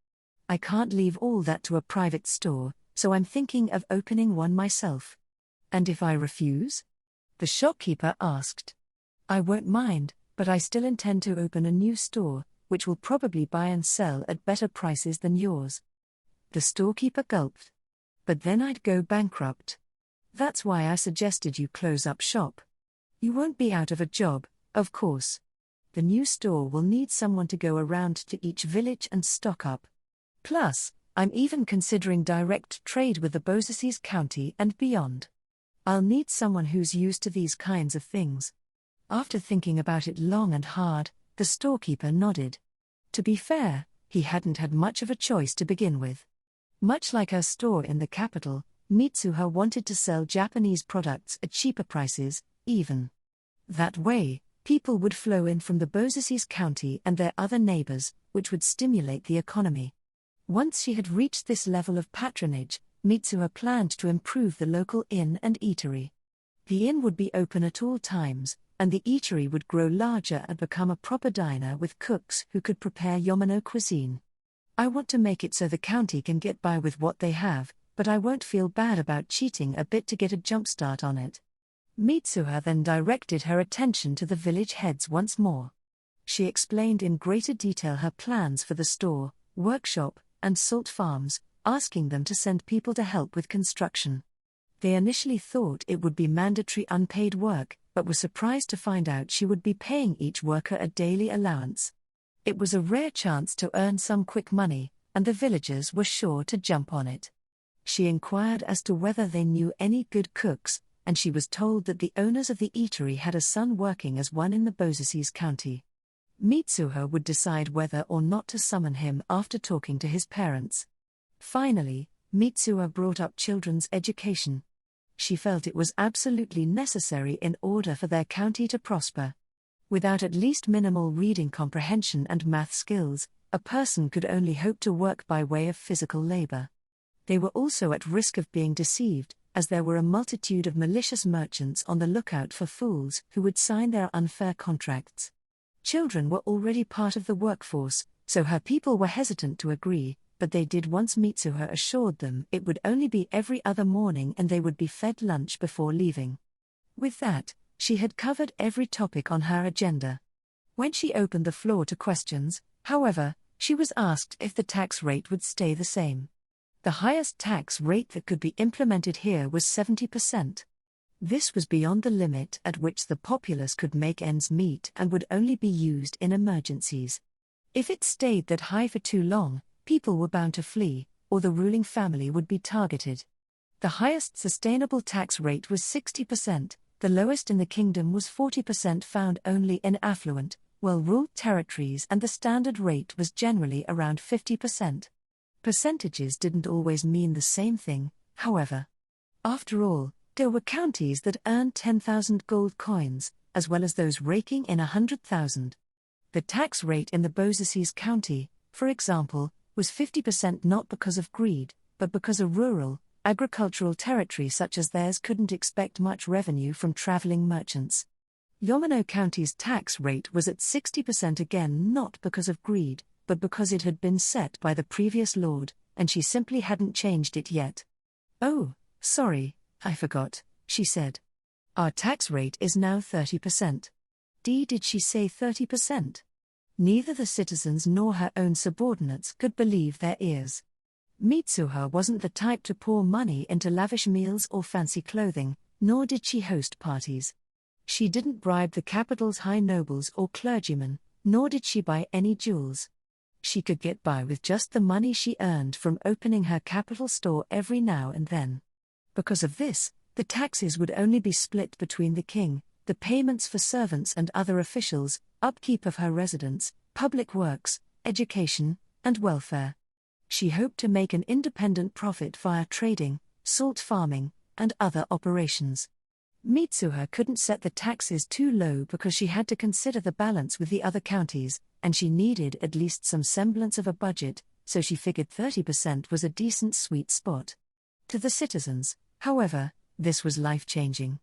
I can't leave all that to a private store, so I'm thinking of opening one myself." "And if I refuse?" the shopkeeper asked. "I won't mind, but I still intend to open a new store, which will probably buy and sell at better prices than yours." The storekeeper gulped. "But then I'd go bankrupt. That's why I suggested you close up shop. You won't be out of a job, of course. The new store will need someone to go around to each village and stock up. Plus, I'm even considering direct trade with the Bozaces County and beyond. I'll need someone who's used to these kinds of things." After thinking about it long and hard, the storekeeper nodded. To be fair, he hadn't had much of a choice to begin with. Much like her store in the capital, Mitsuha wanted to sell Japanese products at cheaper prices, even. That way, people would flow in from the Bozaces County and their other neighbors, which would stimulate the economy. Once she had reached this level of patronage, Mitsuha planned to improve the local inn and eatery. The inn would be open at all times, and the eatery would grow larger and become a proper diner with cooks who could prepare Yamano cuisine. "I want to make it so the county can get by with what they have, but I won't feel bad about cheating a bit to get a jumpstart on it." Mitsuha then directed her attention to the village heads once more. She explained in greater detail her plans for the store, workshop, and salt farms, asking them to send people to help with construction. They initially thought it would be mandatory unpaid work, but were surprised to find out she would be paying each worker a daily allowance. It was a rare chance to earn some quick money, and the villagers were sure to jump on it. She inquired as to whether they knew any good cooks, and she was told that the owners of the eatery had a son working as one in the Bozaces County. Mitsuha would decide whether or not to summon him after talking to his parents. Finally, Mitsuha brought up children's education. She felt it was absolutely necessary in order for their county to prosper. Without at least minimal reading comprehension and math skills, a person could only hope to work by way of physical labor. They were also at risk of being deceived, as there were a multitude of malicious merchants on the lookout for fools who would sign their unfair contracts. Children were already part of the workforce, so her people were hesitant to agree, but they did once Mitsuha assured them it would only be every other morning and they would be fed lunch before leaving. With that, she had covered every topic on her agenda. When she opened the floor to questions, however, she was asked if the tax rate would stay the same. The highest tax rate that could be implemented here was 70%. This was beyond the limit at which the populace could make ends meet and would only be used in emergencies. If it stayed that high for too long, people were bound to flee, or the ruling family would be targeted. The highest sustainable tax rate was 60%, the lowest in the kingdom was 40%, found only in affluent, well-ruled territories, and the standard rate was generally around 50%. Percentages didn't always mean the same thing, however. After all, there were counties that earned 10,000 gold coins, as well as those raking in 100,000. The tax rate in the Bozaces County, for example, was 50%, not because of greed, but because a rural, agricultural territory such as theirs couldn't expect much revenue from traveling merchants. Yamano County's tax rate was at 60%, again not because of greed, but because it had been set by the previous lord, and she simply hadn't changed it yet. "Oh, sorry, I forgot," she said. "Our tax rate is now 30%. Did she say 30%? Neither the citizens nor her own subordinates could believe their ears. Mitsuha wasn't the type to pour money into lavish meals or fancy clothing, nor did she host parties. She didn't bribe the capital's high nobles or clergymen, nor did she buy any jewels. She could get by with just the money she earned from opening her capital store every now and then. Because of this, the taxes would only be split between the king, the payments for servants and other officials, upkeep of her residence, public works, education, and welfare. She hoped to make an independent profit via trading, salt farming, and other operations. Mitsuha couldn't set the taxes too low because she had to consider the balance with the other counties, and she needed at least some semblance of a budget, so she figured 30% was a decent sweet spot. To the citizens, however, this was life-changing.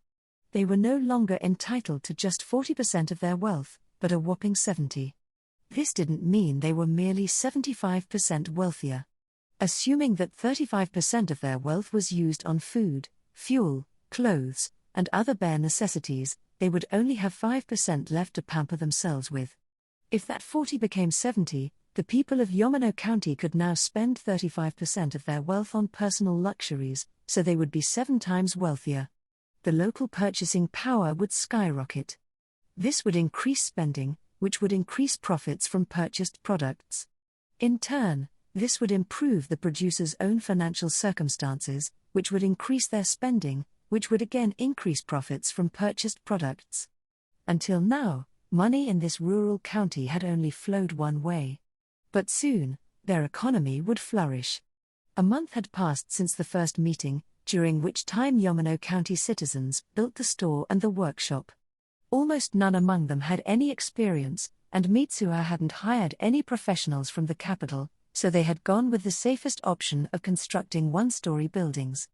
They were no longer entitled to just 40% of their wealth, but a whopping 70%. This didn't mean they were merely 75% wealthier. Assuming that 35% of their wealth was used on food, fuel, clothes, and other bare necessities, they would only have 5% left to pamper themselves with. If that 40 became 70, the people of Yamano County could now spend 35% of their wealth on personal luxuries, so they would be 7 times wealthier. The local purchasing power would skyrocket. This would increase spending, which would increase profits from purchased products. In turn, this would improve the producer's own financial circumstances, which would increase their spending, which would again increase profits from purchased products. Until now, money in this rural county had only flowed one way. But soon, their economy would flourish. A month had passed since the first meeting, during which time Yamano County citizens built the store and the workshop. Almost none among them had any experience, and Mitsuha hadn't hired any professionals from the capital, so they had gone with the safest option of constructing one-story buildings.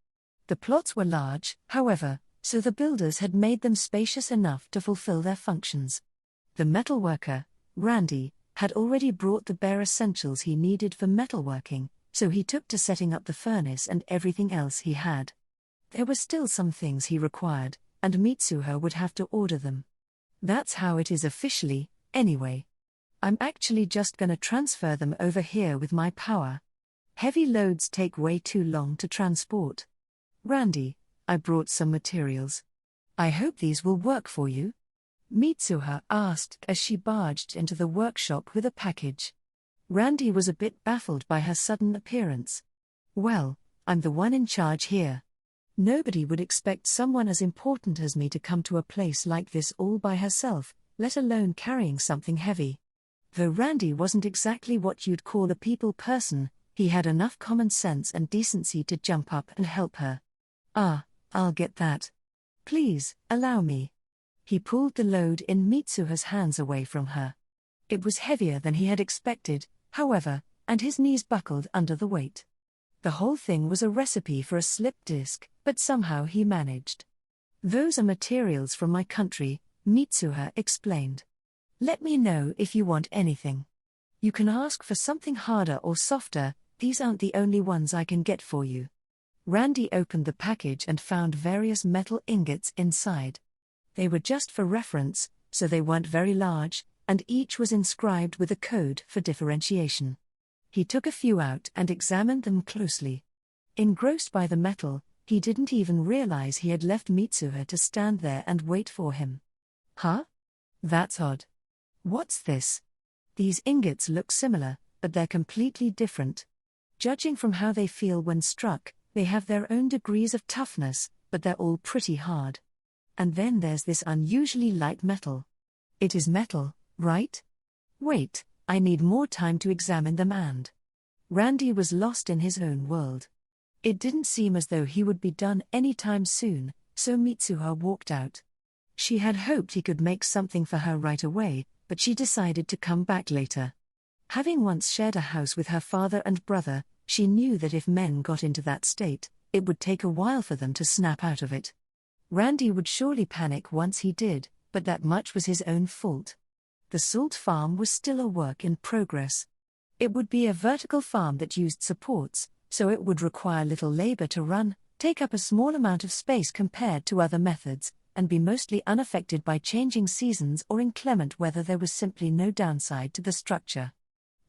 The plots were large, however, so the builders had made them spacious enough to fulfill their functions. The metalworker, Randy, had already brought the bare essentials he needed for metalworking, so he took to setting up the furnace and everything else he had. There were still some things he required, and Mitsuha would have to order them. That's how it is officially, anyway. I'm actually just gonna transfer them over here with my power. Heavy loads take way too long to transport. Randy, I brought some materials. I hope these will work for you? Mitsuha asked as she barged into the workshop with a package. Randy was a bit baffled by her sudden appearance. Well, I'm the one in charge here. Nobody would expect someone as important as me to come to a place like this all by herself, let alone carrying something heavy. Though Randy wasn't exactly what you'd call a people person, he had enough common sense and decency to jump up and help her. I'll get that. Please, allow me. He pulled the load in Mitsuha's hands away from her. It was heavier than he had expected, however, and his knees buckled under the weight. The whole thing was a recipe for a slip disc, but somehow he managed. Those are materials from my country, Mitsuha explained. Let me know if you want anything. You can ask for something harder or softer, these aren't the only ones I can get for you. Randy opened the package and found various metal ingots inside. They were just for reference, so they weren't very large, and each was inscribed with a code for differentiation. He took a few out and examined them closely. Engrossed by the metal, he didn't even realize he had left Mitsuha to stand there and wait for him. Huh? That's odd. What's this? These ingots look similar, but they're completely different. Judging from how they feel when struck, they have their own degrees of toughness, but they're all pretty hard. And then there's this unusually light metal. It is metal, right? Wait, I need more time to examine them and... Randy was lost in his own world. It didn't seem as though he would be done anytime soon, so Mitsuha walked out. She had hoped he could make something for her right away, but she decided to come back later. Having once shared a house with her father and brother, she knew that if men got into that state, it would take a while for them to snap out of it. Randy would surely panic once he did, but that much was his own fault. The salt farm was still a work in progress. It would be a vertical farm that used supports, so it would require little labor to run, take up a small amount of space compared to other methods, and be mostly unaffected by changing seasons or inclement weather. There was simply no downside to the structure.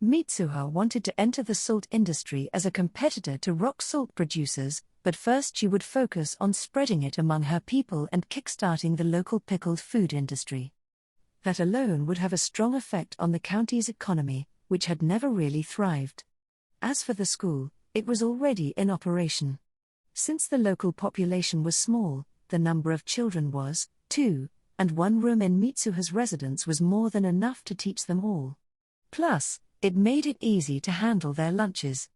Mitsuha wanted to enter the salt industry as a competitor to rock salt producers, but first she would focus on spreading it among her people and kickstarting the local pickled food industry. That alone would have a strong effect on the county's economy, which had never really thrived. As for the school, it was already in operation. Since the local population was small, the number of children was 2, and one room in Mitsuha's residence was more than enough to teach them all. Plus, it made it easy to handle their lunches.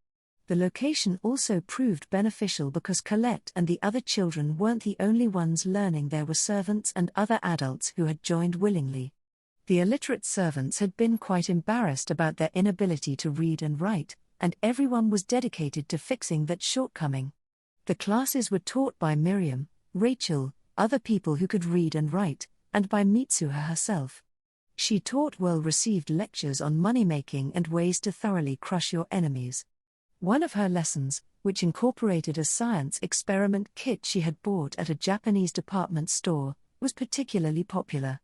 The location also proved beneficial because Colette and the other children weren't the only ones learning. There were servants and other adults who had joined willingly. The illiterate servants had been quite embarrassed about their inability to read and write, and everyone was dedicated to fixing that shortcoming. The classes were taught by Miriam, Rachel, other people who could read and write, and by Mitsuha herself. She taught well-received lectures on money-making and ways to thoroughly crush your enemies. One of her lessons, which incorporated a science experiment kit she had bought at a Japanese department store, was particularly popular.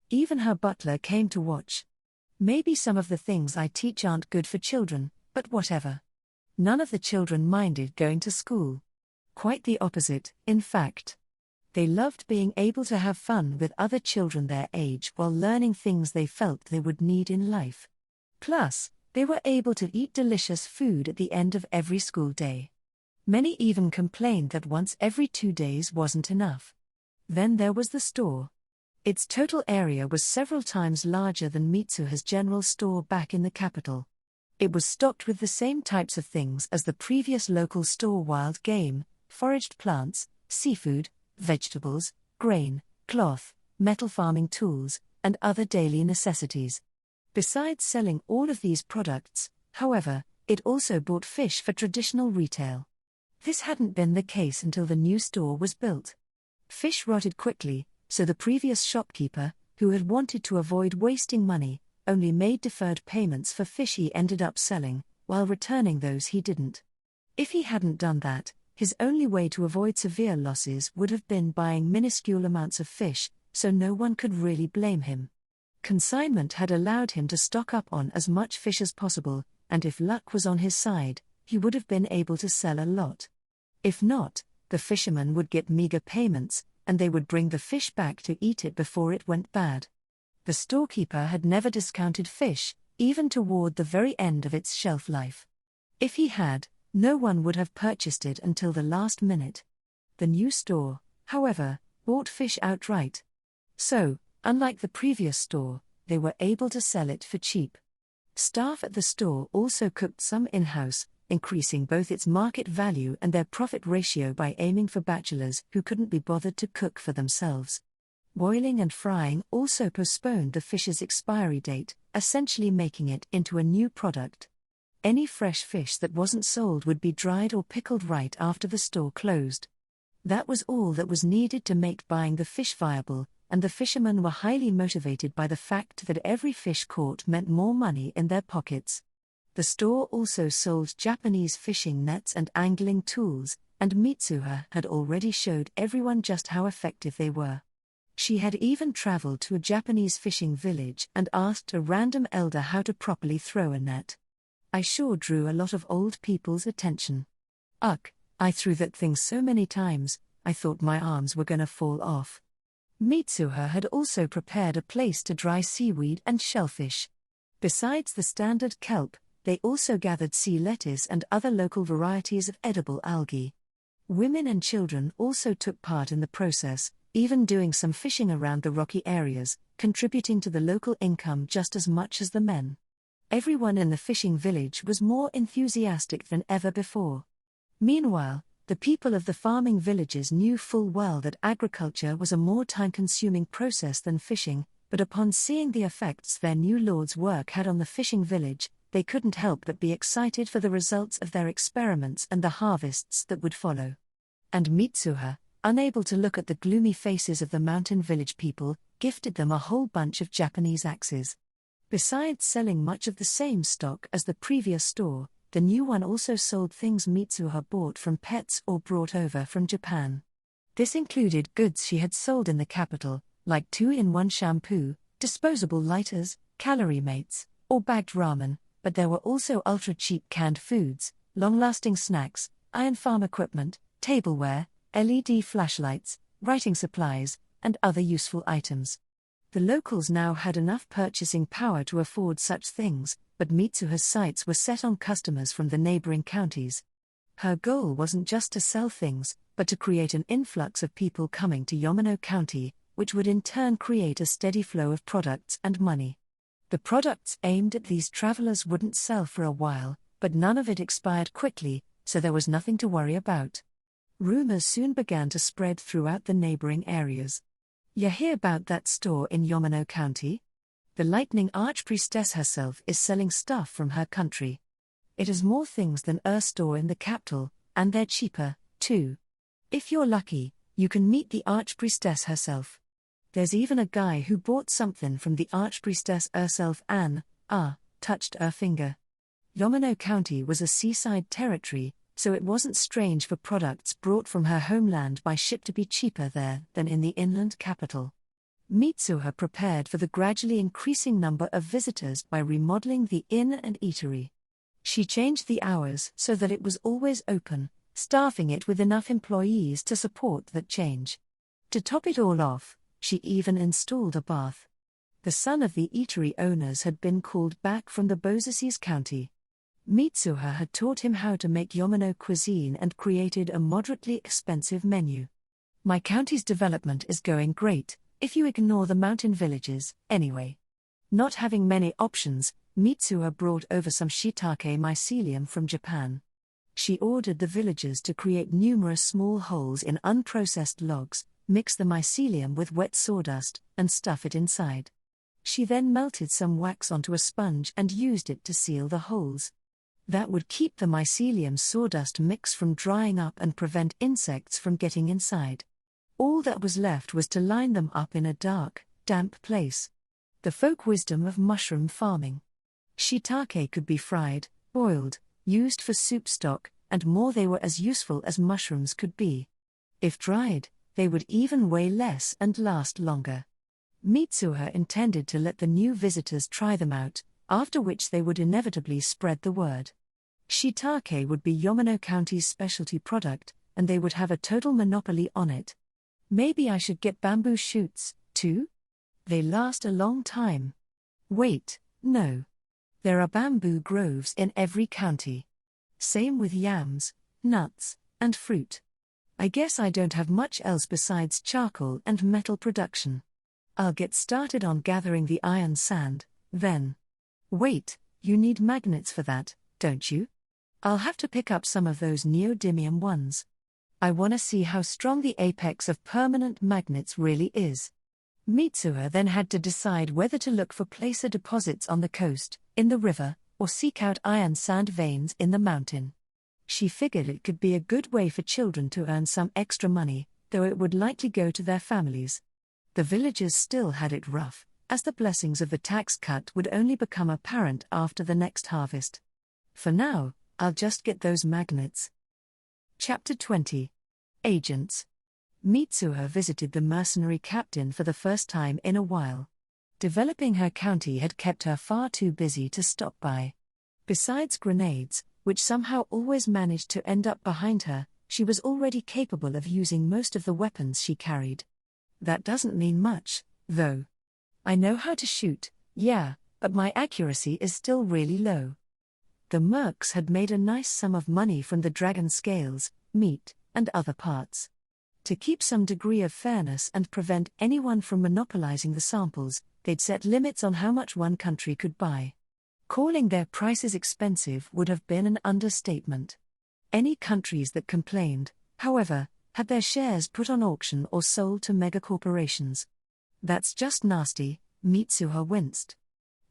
Even her butler came to watch. Maybe some of the things I teach aren't good for children, but whatever. None of the children minded going to school. Quite the opposite, in fact. They loved being able to have fun with other children their age while learning things they felt they would need in life. Plus, they were able to eat delicious food at the end of every school day. Many even complained that once every 2 days wasn't enough. Then there was the store. Its total area was several times larger than Mitsuha's general store back in the capital. It was stocked with the same types of things as the previous local store: wild game, foraged plants, seafood, vegetables, grain, cloth, metal farming tools, and other daily necessities. Besides selling all of these products, however, it also bought fish for traditional retail. This hadn't been the case until the new store was built. Fish rotted quickly, so the previous shopkeeper, who had wanted to avoid wasting money, only made deferred payments for fish he ended up selling, while returning those he didn't. If he hadn't done that, his only way to avoid severe losses would have been buying minuscule amounts of fish, so no one could really blame him. Consignment had allowed him to stock up on as much fish as possible, and if luck was on his side, he would have been able to sell a lot. If not, the fishermen would get meager payments, and they would bring the fish back to eat it before it went bad. The storekeeper had never discounted fish, even toward the very end of its shelf life. If he had, no one would have purchased it until the last minute. The new store, however, bought fish outright. So, unlike the previous store, they were able to sell it for cheap. Staff at the store also cooked some in-house, increasing both its market value and their profit ratio by aiming for bachelors who couldn't be bothered to cook for themselves. Boiling and frying also postponed the fish's expiry date, essentially making it into a new product. Any fresh fish that wasn't sold would be dried or pickled right after the store closed. That was all that was needed to make buying the fish viable, and the fishermen were highly motivated by the fact that every fish caught meant more money in their pockets. The store also sold Japanese fishing nets and angling tools, and Mitsuha had already showed everyone just how effective they were. She had even traveled to a Japanese fishing village and asked a random elder how to properly throw a net. I sure drew a lot of old people's attention. I threw that thing so many times, I thought my arms were gonna fall off. Mitsuha had also prepared a place to dry seaweed and shellfish. Besides the standard kelp, they also gathered sea lettuce and other local varieties of edible algae. Women and children also took part in the process, even doing some fishing around the rocky areas, contributing to the local income just as much as the men. Everyone in the fishing village was more enthusiastic than ever before. Meanwhile, the people of the farming villages knew full well that agriculture was a more time-consuming process than fishing, but upon seeing the effects their new lord's work had on the fishing village, they couldn't help but be excited for the results of their experiments and the harvests that would follow. And Mitsuha, unable to look at the gloomy faces of the mountain village people, gifted them a whole bunch of Japanese axes. Besides selling much of the same stock as the previous store, the new one also sold things Mitsuha bought from pets or brought over from Japan. This included goods she had sold in the capital, like 2-in-1 shampoo, disposable lighters, calorie mates, or bagged ramen, but there were also ultra-cheap canned foods, long-lasting snacks, iron farm equipment, tableware, LED flashlights, writing supplies, and other useful items. The locals now had enough purchasing power to afford such things, but Mitsuha's sights were set on customers from the neighboring counties. Her goal wasn't just to sell things, but to create an influx of people coming to Yamano County, which would in turn create a steady flow of products and money. The products aimed at these travelers wouldn't sell for a while, but none of it expired quickly, so there was nothing to worry about. Rumors soon began to spread throughout the neighboring areas. "You hear about that store in Yamano County? The Lightning Archpriestess herself is selling stuff from her country. It has more things than a store in the capital, and they're cheaper, too. If you're lucky, you can meet the Archpriestess herself. There's even a guy who bought something from the Archpriestess herself and, touched her finger." Yamano County was a seaside territory, so it wasn't strange for products brought from her homeland by ship to be cheaper there than in the inland capital. Mitsuha prepared for the gradually increasing number of visitors by remodeling the inn and eatery. She changed the hours so that it was always open, staffing it with enough employees to support that change. To top it all off, she even installed a bath. The son of the eatery owners had been called back from the Bozases County. Mitsuha had taught him how to make Yamano cuisine and created a moderately expensive menu. "My county's development is going great, if you ignore the mountain villages, anyway." Not having many options, Mitsuha brought over some shiitake mycelium from Japan. She ordered the villagers to create numerous small holes in unprocessed logs, mix the mycelium with wet sawdust, and stuff it inside. She then melted some wax onto a sponge and used it to seal the holes. That would keep the mycelium sawdust mix from drying up and prevent insects from getting inside. All that was left was to line them up in a dark, damp place. The folk wisdom of mushroom farming. Shiitake could be fried, boiled, used for soup stock, and more. They were as useful as mushrooms could be. If dried, they would even weigh less and last longer. Mitsuha intended to let the new visitors try them out, after which they would inevitably spread the word. Shiitake would be Yamano County's specialty product, and they would have a total monopoly on it. Maybe I should get bamboo shoots, too? They last a long time. Wait, no. There are bamboo groves in every county. Same with yams, nuts, and fruit. I guess I don't have much else besides charcoal and metal production. I'll get started on gathering the iron sand, then. Wait, you need magnets for that, don't you? I'll have to pick up some of those neodymium ones. I want to see how strong the apex of permanent magnets really is. Mitsuha then had to decide whether to look for placer deposits on the coast, in the river, or seek out iron sand veins in the mountain. She figured it could be a good way for children to earn some extra money, though it would likely go to their families. The villagers still had it rough, as the blessings of the tax cut would only become apparent after the next harvest. For now, I'll just get those magnets. Chapter 20. Agents. Mitsuha visited the mercenary captain for the first time in a while. Developing her county had kept her far too busy to stop by. Besides grenades, which somehow always managed to end up behind her, she was already capable of using most of the weapons she carried. That doesn't mean much, though. I know how to shoot, yeah, but my accuracy is still really low. The mercs had made a nice sum of money from the dragon scales, meat, and other parts. To keep some degree of fairness and prevent anyone from monopolizing the samples, they'd set limits on how much one country could buy. Calling their prices expensive would have been an understatement. Any countries that complained, however, had their shares put on auction or sold to megacorporations. That's just nasty, Mitsuha winced.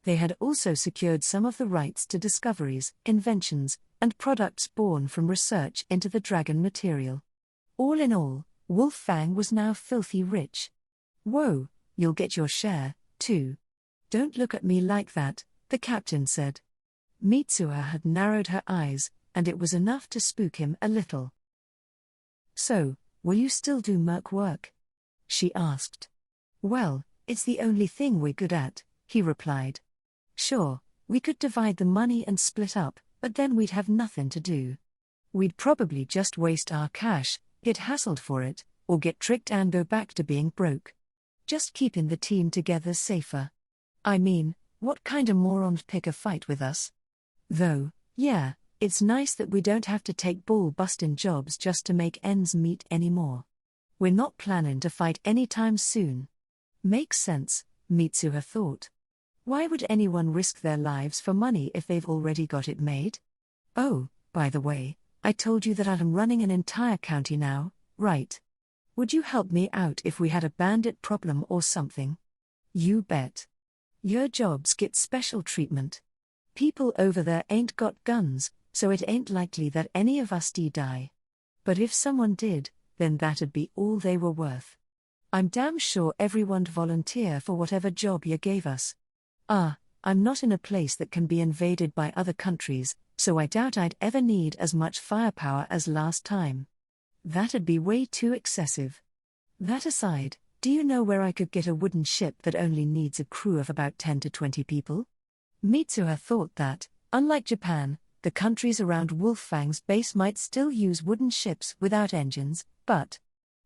They had also secured some of the rights to discoveries, inventions, and products born from research into the dragon material. All in all, Wolffang was now filthy rich. Whoa, you'll get your share, too. Don't look at me like that, the captain said. Mitsuha had narrowed her eyes, and it was enough to spook him a little. So, Will you still do merc work? She asked. Well, it's the only thing we're good at, he replied. Sure, we could divide the money and split up, but then we'd have nothing to do. We'd probably just waste our cash, get hassled for it, or get tricked and go back to being broke. Just keeping the team together's safer. I mean, what kind of morons pick a fight with us? Though, yeah, it's nice that we don't have to take ball-busting jobs just to make ends meet anymore. We're not planning to fight anytime soon. Makes sense, Mitsuha thought. Why would anyone risk their lives for money if they've already got it made? Oh, by the way, I told you that I'm running an entire county now, right? Would you help me out if we had a bandit problem or something? You bet. Your jobs get special treatment. People over there ain't got guns, so it ain't likely that any of us die. But if someone did, then that'd be all they were worth. I'm damn sure everyone'd volunteer for whatever job you gave us. I'm not in a place that can be invaded by other countries, so I doubt I'd ever need as much firepower as last time. That'd be way too excessive. That aside, do you know where I could get a wooden ship that only needs a crew of about 10 to 20 people? Mitsuha thought that, unlike Japan, the countries around Wolfang's base might still use wooden ships without engines, but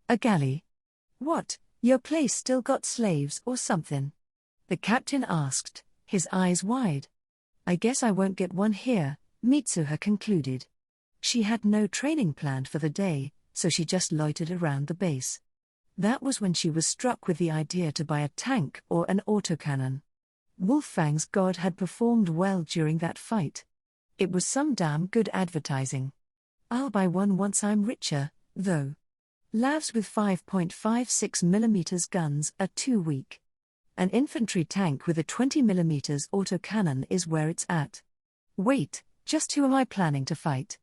a galley? What, your place still got slaves or something? The captain asked, his eyes wide. I guess I won't get one here, Mitsuha concluded. She had no training planned for the day, so she just loitered around the base. That was when she was struck with the idea to buy a tank or an autocannon. Wolfang's god had performed well during that fight. It was some damn good advertising. I'll buy one once I'm richer, though. Lavs with 5.56mm guns are too weak. An infantry tank with a 20mm autocannon is where it's at. Wait, just who am I planning to fight?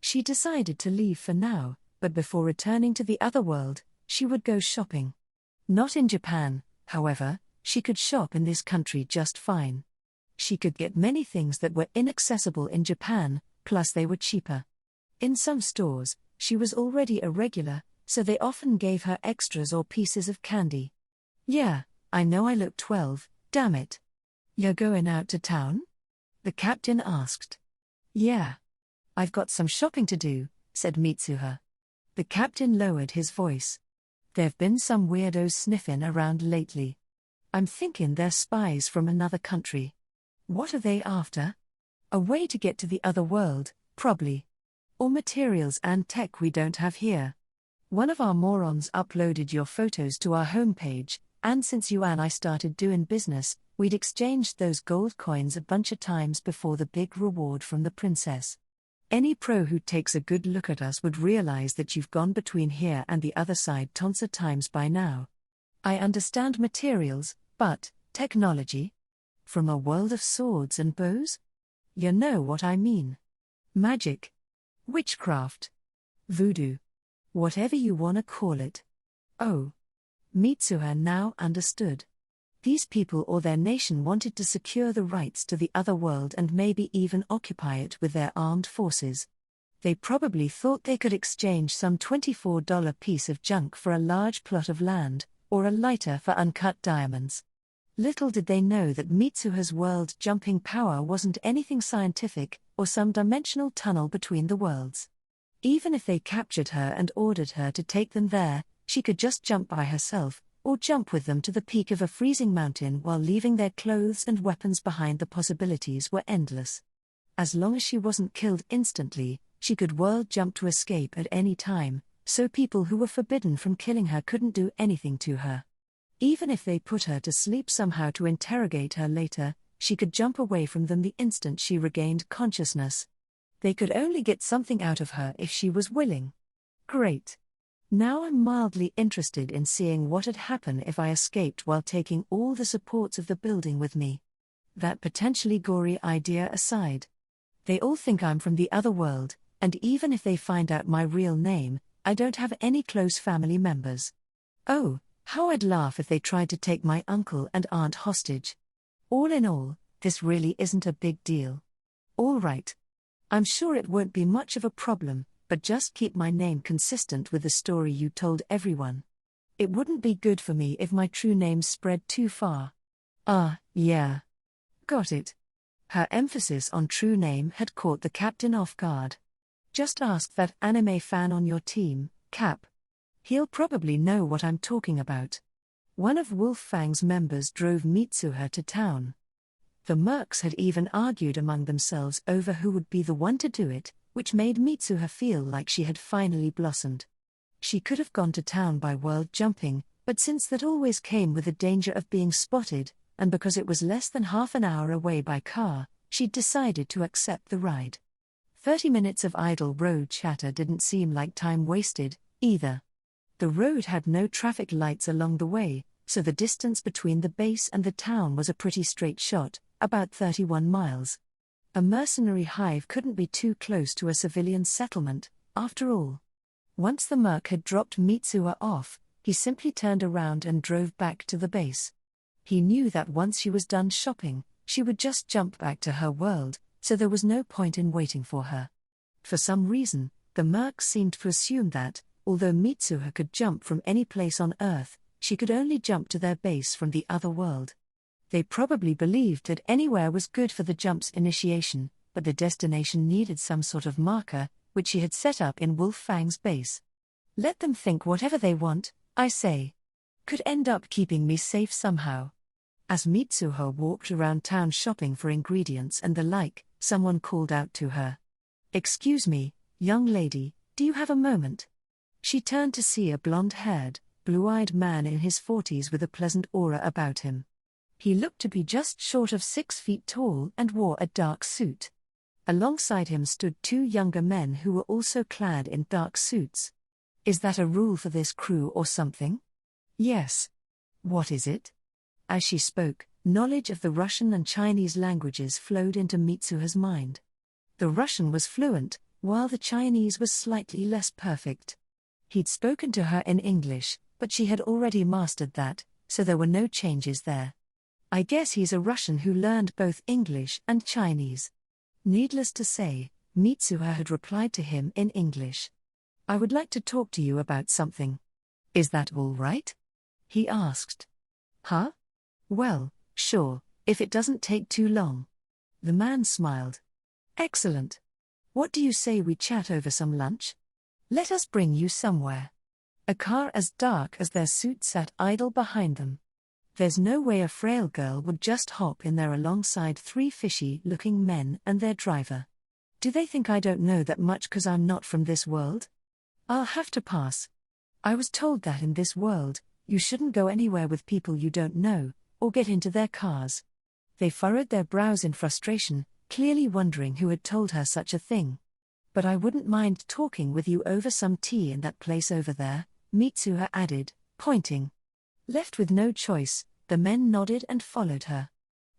She decided to leave for now, but before returning to the other world, she would go shopping. Not in Japan, however, she could shop in this country just fine. She could get many things that were inaccessible in Japan, plus they were cheaper. In some stores, she was already a regular, so they often gave her extras or pieces of candy. Yeah, I know I look 12, damn it. You're going out to town? The captain asked. Yeah. I've got some shopping to do, said Mitsuha. The captain lowered his voice. There've been some weirdos sniffing around lately. I'm thinking they're spies from another country. What are they after? A way to get to the other world, probably. Or materials and tech we don't have here. One of our morons uploaded your photos to our homepage, and since you and I started doing business, we'd exchanged those gold coins a bunch of times before the big reward from the princess. Any pro who takes a good look at us would realize that you've gone between here and the other side tons of times by now. I understand materials, but technology? From a world of swords and bows? You know what I mean. Magic. Witchcraft. Voodoo. Whatever you wanna call it. Oh. Mitsuha now understood. These people or their nation wanted to secure the rights to the other world and maybe even occupy it with their armed forces. They probably thought they could exchange some $24 piece of junk for a large plot of land, or a lighter for uncut diamonds. Little did they know that Mitsuha's world-jumping power wasn't anything scientific, or some dimensional tunnel between the worlds. Even if they captured her and ordered her to take them there, she could just jump by herself, or jump with them to the peak of a freezing mountain while leaving their clothes and weapons behind. The possibilities were endless. As long as she wasn't killed instantly, she could world jump to escape at any time, so people who were forbidden from killing her couldn't do anything to her. Even if they put her to sleep somehow to interrogate her later, she could jump away from them the instant she regained consciousness. They could only get something out of her if she was willing. Great. Now I'm mildly interested in seeing what'd happen if I escaped while taking all the supports of the building with me. That potentially gory idea aside. They all think I'm from the other world, and even if they find out my real name, I don't have any close family members. Oh, how I'd laugh if they tried to take my uncle and aunt hostage. All in all, this really isn't a big deal. All right. I'm sure it won't be much of a problem, but just keep my name consistent with the story you told everyone. It wouldn't be good for me if my true name spread too far. Ah, yeah. Got it. Her emphasis on true name had caught the captain off guard. Just ask that anime fan on your team, Cap. He'll probably know what I'm talking about. One of Wolf Fang's members drove Mitsuha to town. The mercs had even argued among themselves over who would be the one to do it, which made Mitsuha feel like she had finally blossomed. She could have gone to town by world jumping, but since that always came with the danger of being spotted, and because it was less than half an hour away by car, she'd decided to accept the ride. 30 minutes of idle road chatter didn't seem like time wasted, either. The road had no traffic lights along the way, so the distance between the base and the town was a pretty straight shot, about 31 miles. A mercenary hive couldn't be too close to a civilian settlement, after all. Once the merc had dropped Mitsuha off, he simply turned around and drove back to the base. He knew that once she was done shopping, she would just jump back to her world, so there was no point in waiting for her. For some reason, the mercs seemed to assume that, although Mitsuha could jump from any place on Earth, she could only jump to their base from the other world. They probably believed that anywhere was good for the jump's initiation, but the destination needed some sort of marker, which she had set up in Wolf Fang's base. Let them think whatever they want, I say. Could end up keeping me safe somehow. As Mitsuha walked around town shopping for ingredients and the like, someone called out to her. "Excuse me, young lady, do you have a moment?" She turned to see a blonde-haired, blue-eyed man in his 40s with a pleasant aura about him. He looked to be just short of 6 feet tall and wore a dark suit. Alongside him stood 2 younger men who were also clad in dark suits. Is that a rule for this crew or something? Yes. What is it? As she spoke, knowledge of the Russian and Chinese languages flowed into Mitsuha's mind. The Russian was fluent, while the Chinese was slightly less perfect. He'd spoken to her in English, but she had already mastered that, so there were no changes there. I guess he's a Russian who learned both English and Chinese. Needless to say, Mitsuha had replied to him in English. I would like to talk to you about something. Is that all right? He asked. Huh? Well, sure, if it doesn't take too long. The man smiled. Excellent. What do you say we chat over some lunch? Let us bring you somewhere. A car as dark as their suit sat idle behind them. There's no way a frail girl would just hop in there alongside 3 fishy-looking men and their driver. Do they think I don't know that much 'cause I'm not from this world? I'll have to pass. I was told that in this world, you shouldn't go anywhere with people you don't know, or get into their cars. They furrowed their brows in frustration, clearly wondering who had told her such a thing. But I wouldn't mind talking with you over some tea in that place over there, Mitsuha added, pointing. Left with no choice, the men nodded and followed her.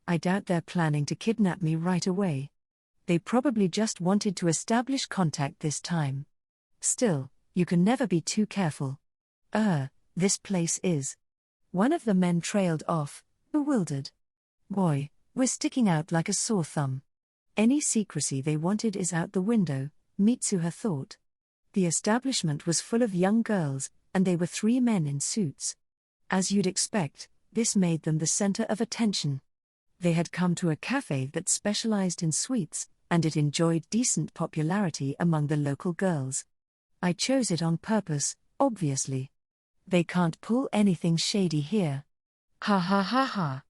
I doubt they're planning to kidnap me right away. They probably just wanted to establish contact this time. Still, you can never be too careful. This place is. One of the men trailed off, bewildered. Boy, we're sticking out like a sore thumb. Any secrecy they wanted is out the window, Mitsuha thought. The establishment was full of young girls, and they were 3 men in suits. As you'd expect, this made them the center of attention. They had come to a cafe that specialized in sweets, and it enjoyed decent popularity among the local girls. I chose it on purpose, obviously. They can't pull anything shady here. Ha ha ha ha.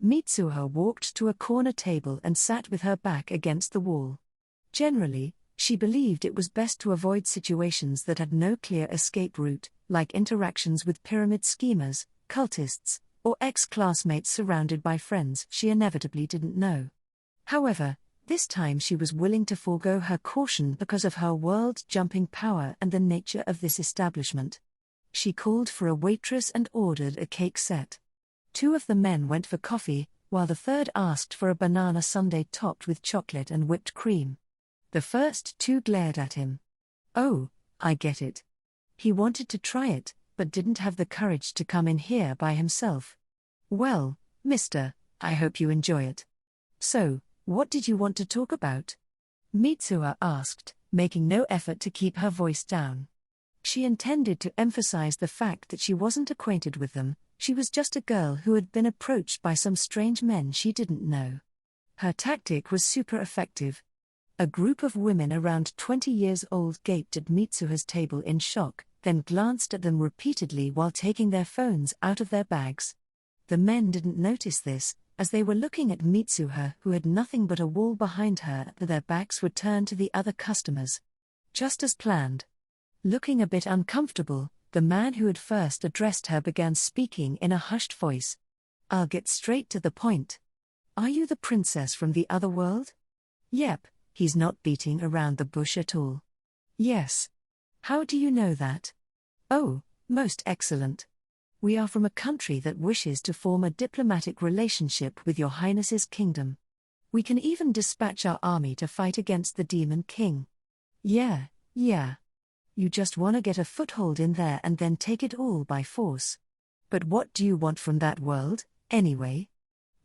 Mitsuha walked to a corner table and sat with her back against the wall. Generally, she believed it was best to avoid situations that had no clear escape route, like interactions with pyramid schemers, cultists, or ex-classmates surrounded by friends she inevitably didn't know. However, this time she was willing to forego her caution because of her world-jumping power and the nature of this establishment. She called for a waitress and ordered a cake set. 2 of the men went for coffee, while the third asked for a banana sundae topped with chocolate and whipped cream. The first 2 glared at him. Oh, I get it. He wanted to try it, but didn't have the courage to come in here by himself. Well, mister, I hope you enjoy it. So, what did you want to talk about? Mitsuha asked, making no effort to keep her voice down. She intended to emphasize the fact that she wasn't acquainted with them, she was just a girl who had been approached by some strange men she didn't know. Her tactic was super effective. A group of women around 20 years old gaped at Mitsuha's table in shock, then glanced at them repeatedly while taking their phones out of their bags. The men didn't notice this, as they were looking at Mitsuha, who had nothing but a wall behind her, and their backs were turned to the other customers. Just as planned. Looking a bit uncomfortable, the man who had first addressed her began speaking in a hushed voice. "I'll get straight to the point. Are you the princess from the other world?" "Yep," he's not beating around the bush at all. "Yes. How do you know that?" "Oh, most excellent. We are from a country that wishes to form a diplomatic relationship with your Highness's kingdom. We can even dispatch our army to fight against the Demon King." Yeah. You just want to get a foothold in there and then take it all by force. But what do you want from that world, anyway?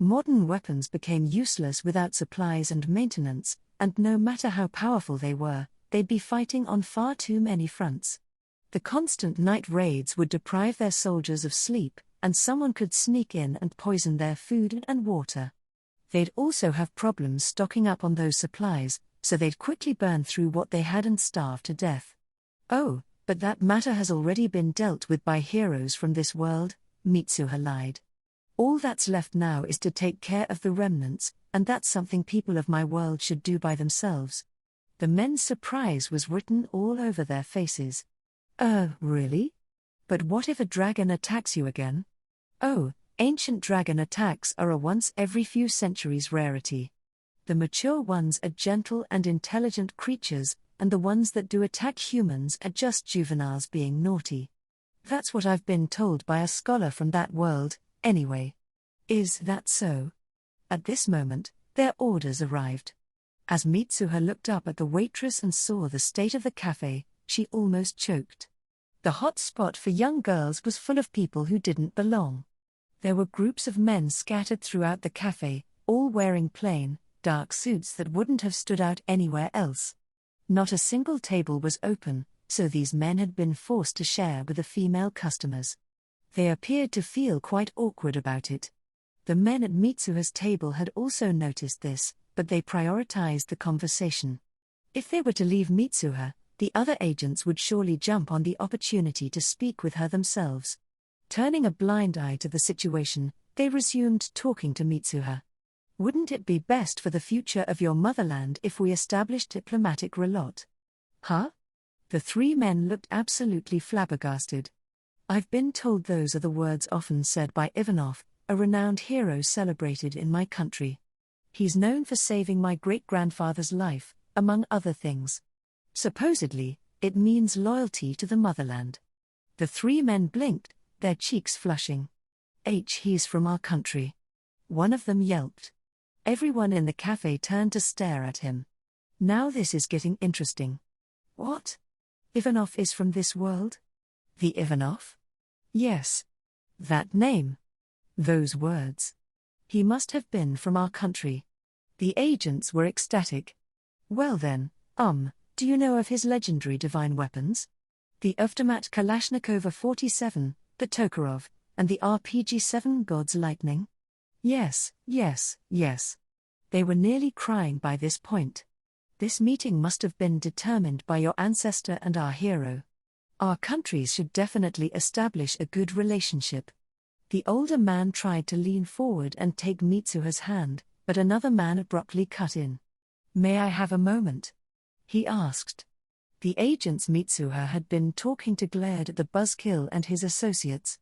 Modern weapons became useless without supplies and maintenance, and no matter how powerful they were, they'd be fighting on far too many fronts. The constant night raids would deprive their soldiers of sleep, and someone could sneak in and poison their food and water. They'd also have problems stocking up on those supplies, so they'd quickly burn through what they had and starve to death. "Oh, but that matter has already been dealt with by heroes from this world," Mitsuha lied. "All that's left now is to take care of the remnants, and that's something people of my world should do by themselves." The men's surprise was written all over their faces. Really? But what if a dragon attacks you again?" "Oh, ancient dragon attacks are a once every few centuries rarity. The mature ones are gentle and intelligent creatures, and the ones that do attack humans are just juveniles being naughty. That's what I've been told by a scholar from that world, anyway." "Is that so?" At this moment, their orders arrived. As Mitsuha looked up at the waitress and saw the state of the cafe, she almost choked. The hot spot for young girls was full of people who didn't belong. There were groups of men scattered throughout the cafe, all wearing plain, dark suits that wouldn't have stood out anywhere else. Not a single table was open, so these men had been forced to share with the female customers. They appeared to feel quite awkward about it. The men at Mitsuha's table had also noticed this, but they prioritized the conversation. If they were to leave Mitsuha, the other agents would surely jump on the opportunity to speak with her themselves. Turning a blind eye to the situation, they resumed talking to Mitsuha. "Wouldn't it be best for the future of your motherland if we established diplomatic relot?" "Huh?" The three men looked absolutely flabbergasted. "I've been told those are the words often said by Ivanov, a renowned hero celebrated in my country. He's known for saving my great-grandfather's life, among other things. Supposedly, it means loyalty to the motherland." The three men blinked, their cheeks flushing. "He's from our country." One of them yelped. Everyone in the cafe turned to stare at him. Now this is getting interesting. "What? Ivanov is from this world?" "The Ivanov?" "Yes. That name. Those words. He must have been from our country." The agents were ecstatic. "Well then, do you know of his legendary divine weapons? The Avtomat Kalashnikova 47, the Tokarov, and the RPG-7 God's Lightning?" Yes. They were nearly crying by this point. "This meeting must have been determined by your ancestor and our hero. Our countries should definitely establish a good relationship." The older man tried to lean forward and take Mitsuha's hand, but another man abruptly cut in. "May I have a moment?" he asked. The agents Mitsuha had been talking to glared at the buzzkill and his associates.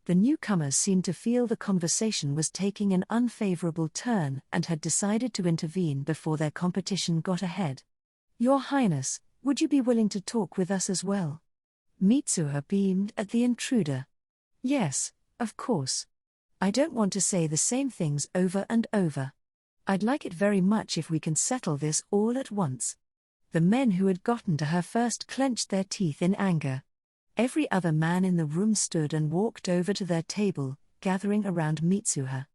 The newcomers seemed to feel the conversation was taking an unfavorable turn and had decided to intervene before their competition got ahead. "Your Highness, would you be willing to talk with us as well?" Mitsuha beamed at the intruder. "Yes, of course. I don't want to say the same things over and over. I'd like it very much if we can settle this all at once." The men who had gotten to her first clenched their teeth in anger. Every other man in the room stood and walked over to their table, gathering around Mitsuha.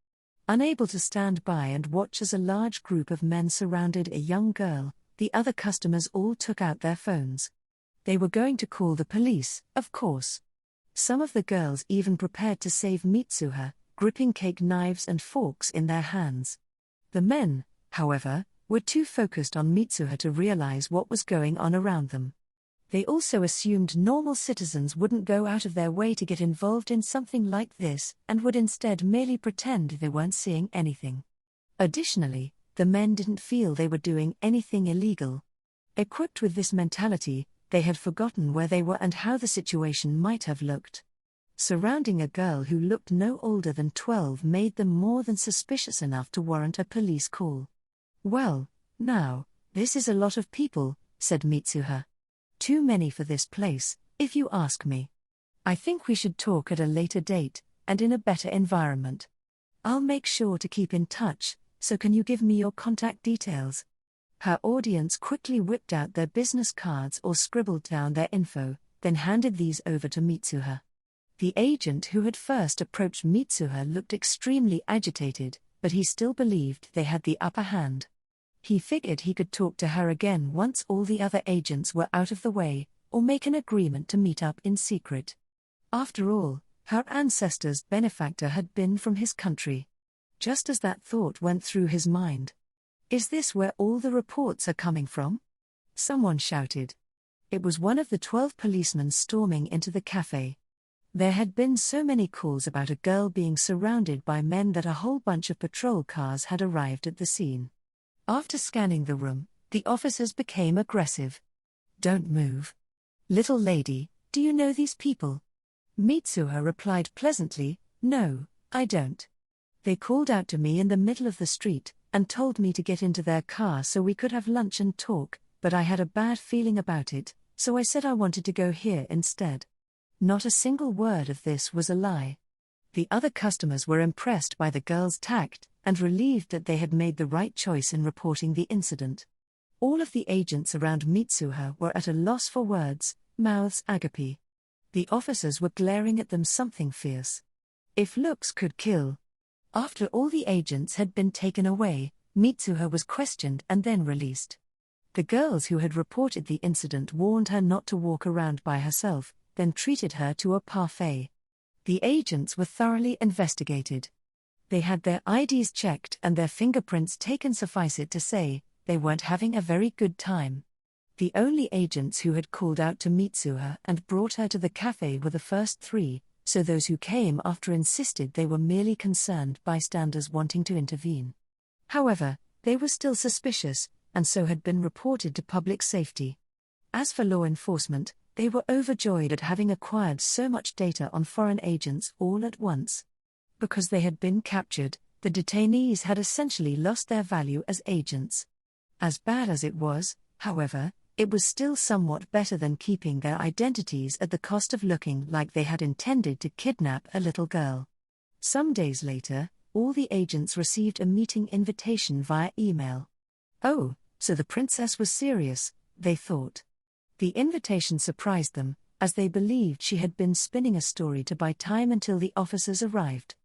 Unable to stand by and watch as a large group of men surrounded a young girl, the other customers all took out their phones. They were going to call the police, of course. Some of the girls even prepared to save Mitsuha, gripping cake knives and forks in their hands. The men, however, were too focused on Mitsuha to realize what was going on around them. They also assumed normal citizens wouldn't go out of their way to get involved in something like this and would instead merely pretend they weren't seeing anything. Additionally, the men didn't feel they were doing anything illegal. Equipped with this mentality, they had forgotten where they were and how the situation might have looked. Surrounding a girl who looked no older than 12 made them more than suspicious enough to warrant a police call. "Well, now, this is a lot of people," said Mitsuha. "Too many for this place, if you ask me. I think we should talk at a later date, and in a better environment. I'll make sure to keep in touch, so can you give me your contact details?" Her audience quickly whipped out their business cards or scribbled down their info, then handed these over to Mitsuha. The agent who had first approached Mitsuha looked extremely agitated, but he still believed they had the upper hand. He figured he could talk to her again once all the other agents were out of the way, or make an agreement to meet up in secret. After all, her ancestor's benefactor had been from his country. Just as that thought went through his mind. "Is this where all the reports are coming from?" someone shouted. It was one of the 12 policemen storming into the cafe. There had been so many calls about a girl being surrounded by men that a whole bunch of patrol cars had arrived at the scene. After scanning the room, the officers became aggressive. "Don't move. Little lady, do you know these people?" Mitsuha replied pleasantly, "No, I don't. They called out to me in the middle of the street, and told me to get into their car so we could have lunch and talk, but I had a bad feeling about it, so I said I wanted to go here instead." Not a single word of this was a lie. The other customers were impressed by the girl's tact, and relieved that they had made the right choice in reporting the incident. All of the agents around Mitsuha were at a loss for words, mouths agape. The officers were glaring at them something fierce. If looks could kill. After all the agents had been taken away, Mitsuha was questioned and then released. The girls who had reported the incident warned her not to walk around by herself, then treated her to a parfait. The agents were thoroughly investigated. They had their IDs checked and their fingerprints taken. Suffice it to say, they weren't having a very good time. The only agents who had called out to Mitsuha and brought her to the cafe were the first 3, so those who came after insisted they were merely concerned bystanders wanting to intervene. However, they were still suspicious, and so had been reported to public safety. As for law enforcement, they were overjoyed at having acquired so much data on foreign agents all at once. Because they had been captured, the detainees had essentially lost their value as agents. As bad as it was, however, it was still somewhat better than keeping their identities at the cost of looking like they had intended to kidnap a little girl. Some days later, all the agents received a meeting invitation via email. Oh, so the princess was serious, they thought. The invitation surprised them, as they believed she had been spinning a story to buy time until the officers arrived.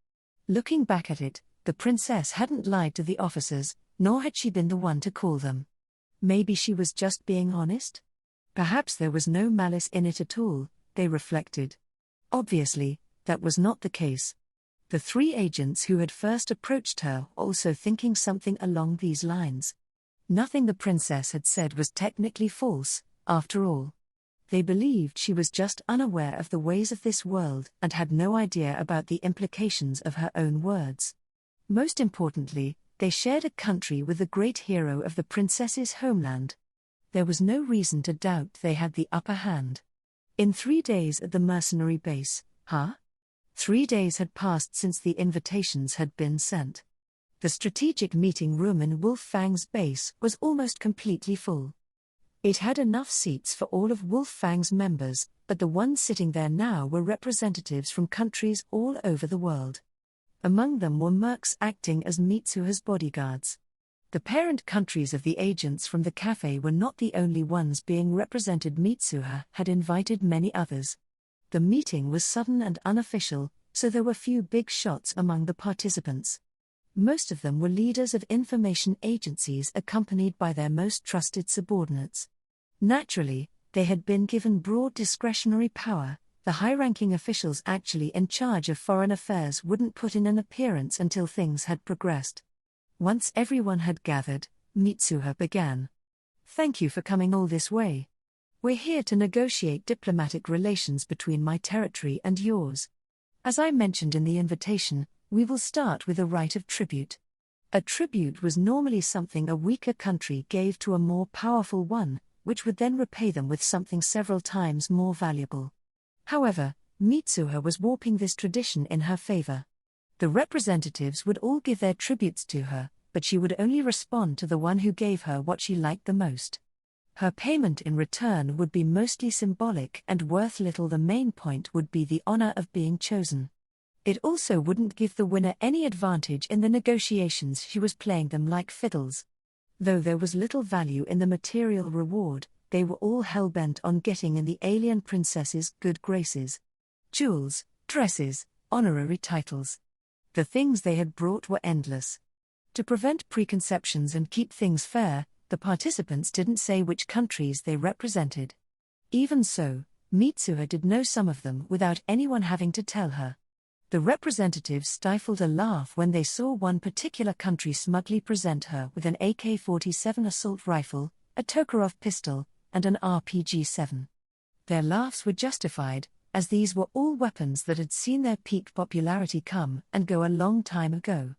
Looking back at it, the princess hadn't lied to the officers, nor had she been the one to call them. Maybe she was just being honest? Perhaps there was no malice in it at all, they reflected. Obviously, that was not the case. The 3 agents who had first approached her were also thinking something along these lines. Nothing the princess had said was technically false, after all. They believed she was just unaware of the ways of this world and had no idea about the implications of her own words. Most importantly, they shared a country with the great hero of the princess's homeland. There was no reason to doubt they had the upper hand. In 3 days at the mercenary base, 3 days had passed since the invitations had been sent. The strategic meeting room in Wolf Fang's base was almost completely full. It had enough seats for all of Wolf Fang's members, but the ones sitting there now were representatives from countries all over the world. Among them were mercs acting as Mitsuha's bodyguards. The parent countries of the agents from the cafe were not the only ones being represented. Mitsuha had invited many others. The meeting was sudden and unofficial, so there were few big shots among the participants. Most of them were leaders of information agencies accompanied by their most trusted subordinates. Naturally, they had been given broad discretionary power. The high-ranking officials actually in charge of foreign affairs wouldn't put in an appearance until things had progressed. Once everyone had gathered, Mitsuha began. "Thank you for coming all this way. We're here to negotiate diplomatic relations between my territory and yours. As I mentioned in the invitation, we will start with a right of tribute. A tribute was normally something a weaker country gave to a more powerful one, which would then repay them with something several times more valuable. However, Mitsuha was warping this tradition in her favor. The representatives would all give their tributes to her, but she would only respond to the one who gave her what she liked the most. Her payment in return would be mostly symbolic and worth little. The main point would be the honor of being chosen. It also wouldn't give the winner any advantage in the negotiations. She was playing them like fiddles. Though there was little value in the material reward, they were all hell-bent on getting in the alien princess's good graces. Jewels, dresses, honorary titles. The things they had brought were endless. To prevent preconceptions and keep things fair, the participants didn't say which countries they represented. Even so, Mitsuha did know some of them without anyone having to tell her. The representatives stifled a laugh when they saw one particular country smugly present her with an AK-47 assault rifle, a Tokarev pistol, and an RPG-7. Their laughs were justified, as these were all weapons that had seen their peak popularity come and go a long time ago.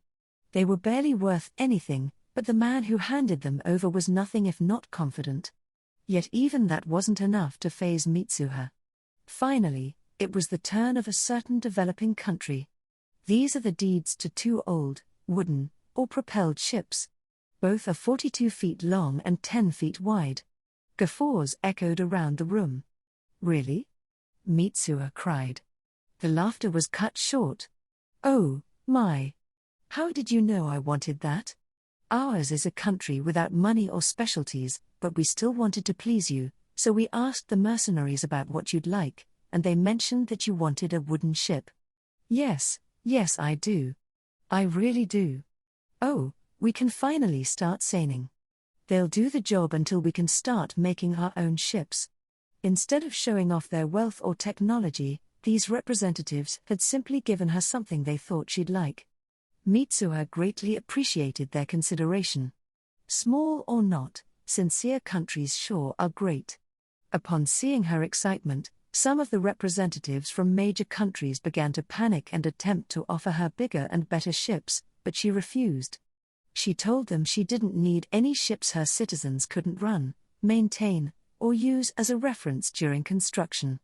They were barely worth anything, but the man who handed them over was nothing if not confident. Yet even that wasn't enough to faze Mitsuha. Finally, it was the turn of a certain developing country. These are the deeds to 2 old, wooden, or propelled ships. Both are 42 feet long and 10 feet wide. Guffaws echoed around the room. "Really?" Mitsuha cried. The laughter was cut short. "Oh, my. How did you know I wanted that? Ours is a country without money or specialties, but we still wanted to please you, so we asked the mercenaries about what you'd like, and they mentioned that you wanted a wooden ship." Yes, I do. I really do. Oh, we can finally start sailing. They'll do the job until we can start making our own ships." Instead of showing off their wealth or technology, these representatives had simply given her something they thought she'd like. Mitsuha greatly appreciated their consideration. Small or not, sincere countries sure are great. Upon seeing her excitement, some of the representatives from major countries began to panic and attempt to offer her bigger and better ships, but she refused. She told them she didn't need any ships her citizens couldn't run, maintain, or use as a reference during construction.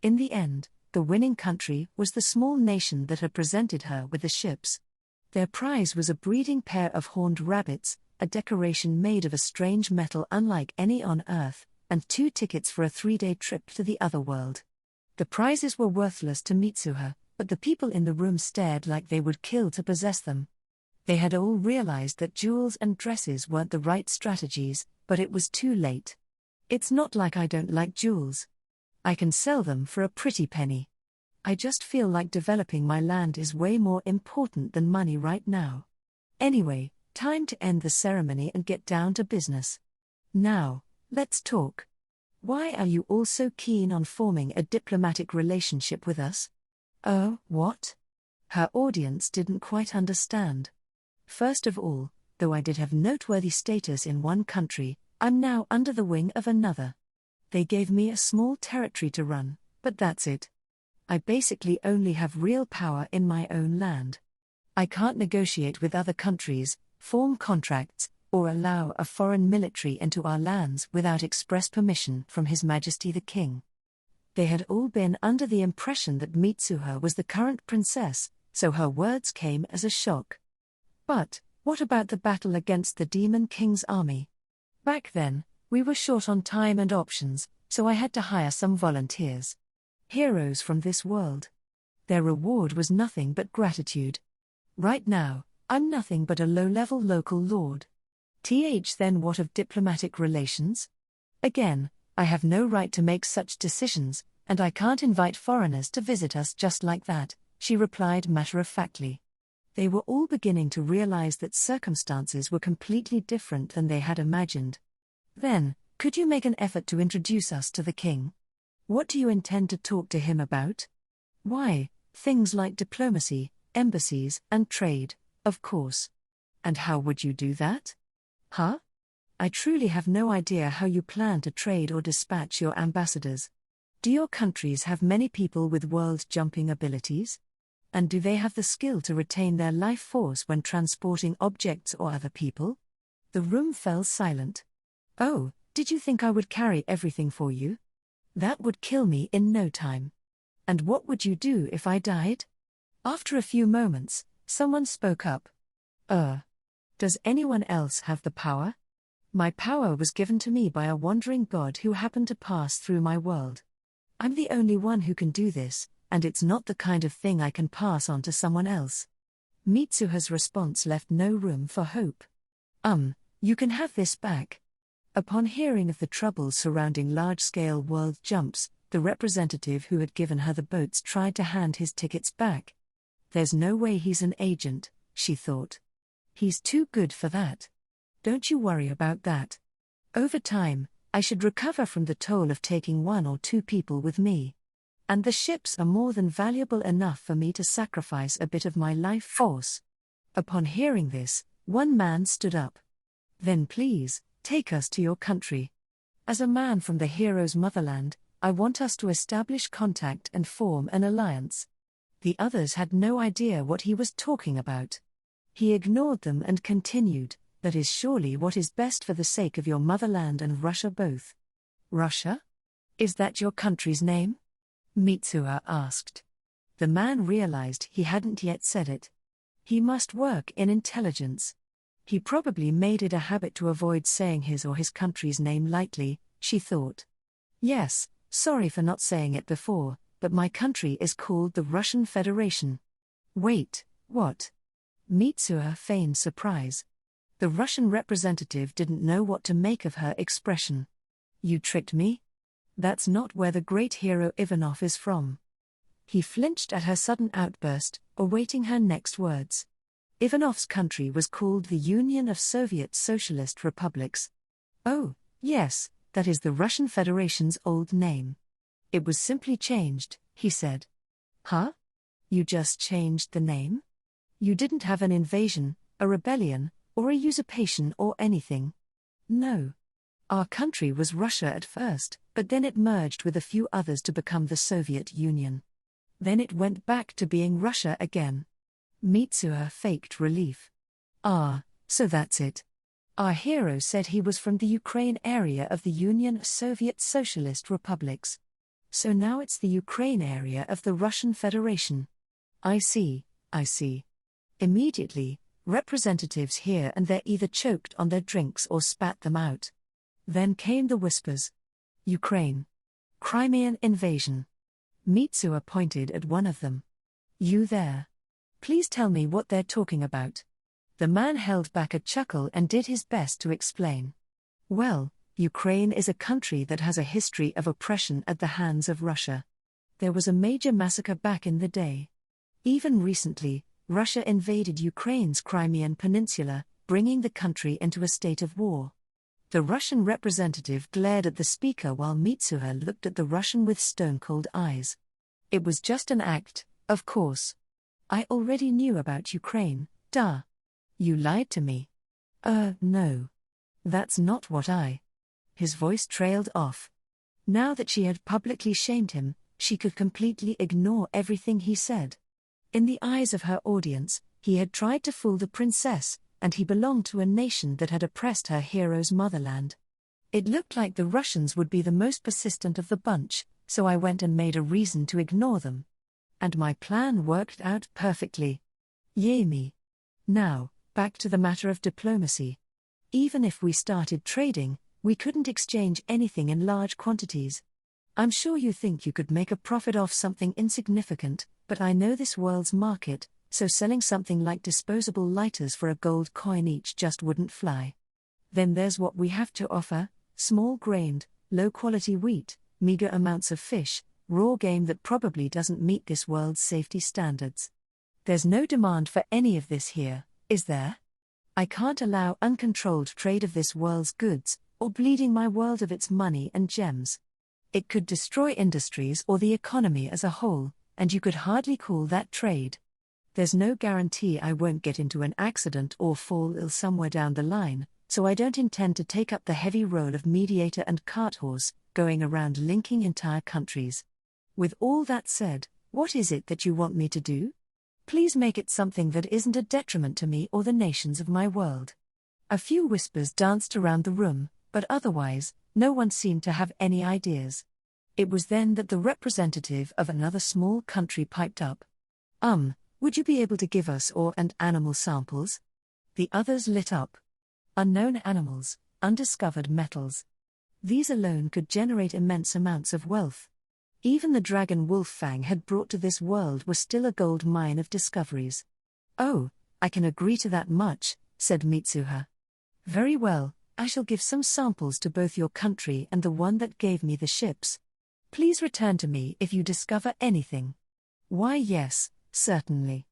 In the end, the winning country was the small nation that had presented her with the ships. Their prize was a breeding pair of horned rabbits, a decoration made of a strange metal unlike any on Earth, and 2 tickets for a 3-day trip to the other world. The prizes were worthless to Mitsuha, but the people in the room stared like they would kill to possess them. They had all realized that jewels and dresses weren't the right strategies, but it was too late. It's not like I don't like jewels. I can sell them for a pretty penny. I just feel like developing my land is way more important than money right now. Anyway, time to end the ceremony and get down to business. Now, let's talk. Why are you all so keen on forming a diplomatic relationship with us? Oh, what? Her audience didn't quite understand. First of all, though I did have noteworthy status in one country, I'm now under the wing of another. They gave me a small territory to run, but that's it. I basically only have real power in my own land. I can't negotiate with other countries, form contracts, or allow a foreign military into our lands without express permission from His Majesty the King. They had all been under the impression that Mitsuha was the current princess, so her words came as a shock. But, what about the battle against the Demon King's army? Back then, we were short on time and options, so I had to hire some volunteers. Heroes from this world. Their reward was nothing but gratitude. Right now, I'm nothing but a low-level local lord. Then what of diplomatic relations? Again, I have no right to make such decisions, and I can't invite foreigners to visit us just like that, she replied matter-of-factly. They were all beginning to realize that circumstances were completely different than they had imagined. Then, could you make an effort to introduce us to the king? What do you intend to talk to him about? Why, things like diplomacy, embassies, and trade, of course. And how would you do that? Huh? I truly have no idea how you plan to trade or dispatch your ambassadors. Do your countries have many people with world-jumping abilities? And do they have the skill to retain their life force when transporting objects or other people? The room fell silent. Oh, did you think I would carry everything for you? That would kill me in no time. And what would you do if I died? After a few moments, someone spoke up. Does anyone else have the power? My power was given to me by a wandering god who happened to pass through my world. I'm the only one who can do this, and it's not the kind of thing I can pass on to someone else. Mitsuha's response left no room for hope. You can have this back. Upon hearing of the troubles surrounding large-scale world jumps, the representative who had given her the boats tried to hand his tickets back. There's no way he's an agent, she thought. He's too good for that. Don't you worry about that. Over time, I should recover from the toll of taking 1 or 2 people with me. And the ships are more than valuable enough for me to sacrifice a bit of my life force. Upon hearing this, one man stood up. Then please, take us to your country. As a man from the hero's motherland, I want us to establish contact and form an alliance. The others had no idea what he was talking about. He ignored them and continued, that is surely what is best for the sake of your motherland and Russia both. Russia? Is that your country's name? Mitsuha asked. The man realized he hadn't yet said it. He must work in intelligence. He probably made it a habit to avoid saying his or his country's name lightly, she thought. Yes, sorry for not saying it before, but my country is called the Russian Federation. Wait, what? Mitsuha feigned surprise. The Russian representative didn't know what to make of her expression. You tricked me? That's not where the great hero Ivanov is from. He flinched at her sudden outburst, awaiting her next words. Ivanov's country was called the Union of Soviet Socialist Republics. Oh, yes, that is the Russian Federation's old name. It was simply changed, he said. Huh? You just changed the name? You didn't have an invasion, a rebellion, or a usurpation or anything. No. Our country was Russia at first, but then it merged with a few others to become the Soviet Union. Then it went back to being Russia again. Mitsuha faked relief. Ah, so that's it. Our hero said he was from the Ukraine area of the Union of Soviet Socialist Republics. So now it's the Ukraine area of the Russian Federation. I see. Immediately, representatives here and there either choked on their drinks or spat them out. Then came the whispers. Ukraine. Crimean invasion. Mitsuha pointed at one of them. You there. Please tell me what they're talking about. The man held back a chuckle and did his best to explain. Well, Ukraine is a country that has a history of oppression at the hands of Russia. There was a major massacre back in the day. Even recently, Russia invaded Ukraine's Crimean Peninsula, bringing the country into a state of war. The Russian representative glared at the speaker while Mitsuha looked at the Russian with stone-cold eyes. It was just an act, of course. I already knew about Ukraine, duh. You lied to me. No. That's not what I... His voice trailed off. Now that she had publicly shamed him, she could completely ignore everything he said. In the eyes of her audience, he had tried to fool the princess, and he belonged to a nation that had oppressed her hero's motherland. It looked like the Russians would be the most persistent of the bunch, so I went and made a reason to ignore them. And my plan worked out perfectly. Yay me. Now, back to the matter of diplomacy. Even if we started trading, we couldn't exchange anything in large quantities. I'm sure you think you could make a profit off something insignificant, but I know this world's market, so selling something like disposable lighters for a gold coin each just wouldn't fly. Then there's what we have to offer: small-grained, low-quality wheat, meager amounts of fish, raw game that probably doesn't meet this world's safety standards. There's no demand for any of this here, is there? I can't allow uncontrolled trade of this world's goods, or bleeding my world of its money and gems. It could destroy industries or the economy as a whole, and you could hardly call that trade. There's no guarantee I won't get into an accident or fall ill somewhere down the line, so I don't intend to take up the heavy role of mediator and cart horse, going around linking entire countries. With all that said, what is it that you want me to do? Please make it something that isn't a detriment to me or the nations of my world. A few whispers danced around the room, but otherwise, no one seemed to have any ideas. It was then that the representative of another small country piped up. Would you be able to give us and animal samples? The others lit up. Unknown animals, undiscovered metals. These alone could generate immense amounts of wealth. Even the dragon Wolffang had brought to this world was still a gold mine of discoveries. Oh, I can agree to that much, said Mitsuha. Very well, I shall give some samples to both your country and the one that gave me the ships. Please return to me if you discover anything. Why yes, certainly.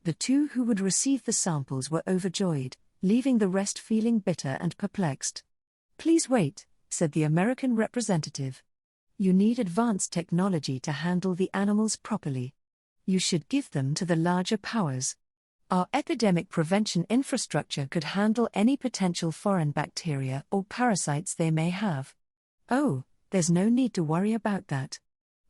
The two who would receive the samples were overjoyed, leaving the rest feeling bitter and perplexed. Please wait, said the American representative. You need advanced technology to handle the animals properly. You should give them to the larger powers. Our epidemic prevention infrastructure could handle any potential foreign bacteria or parasites they may have. Oh, there's no need to worry about that.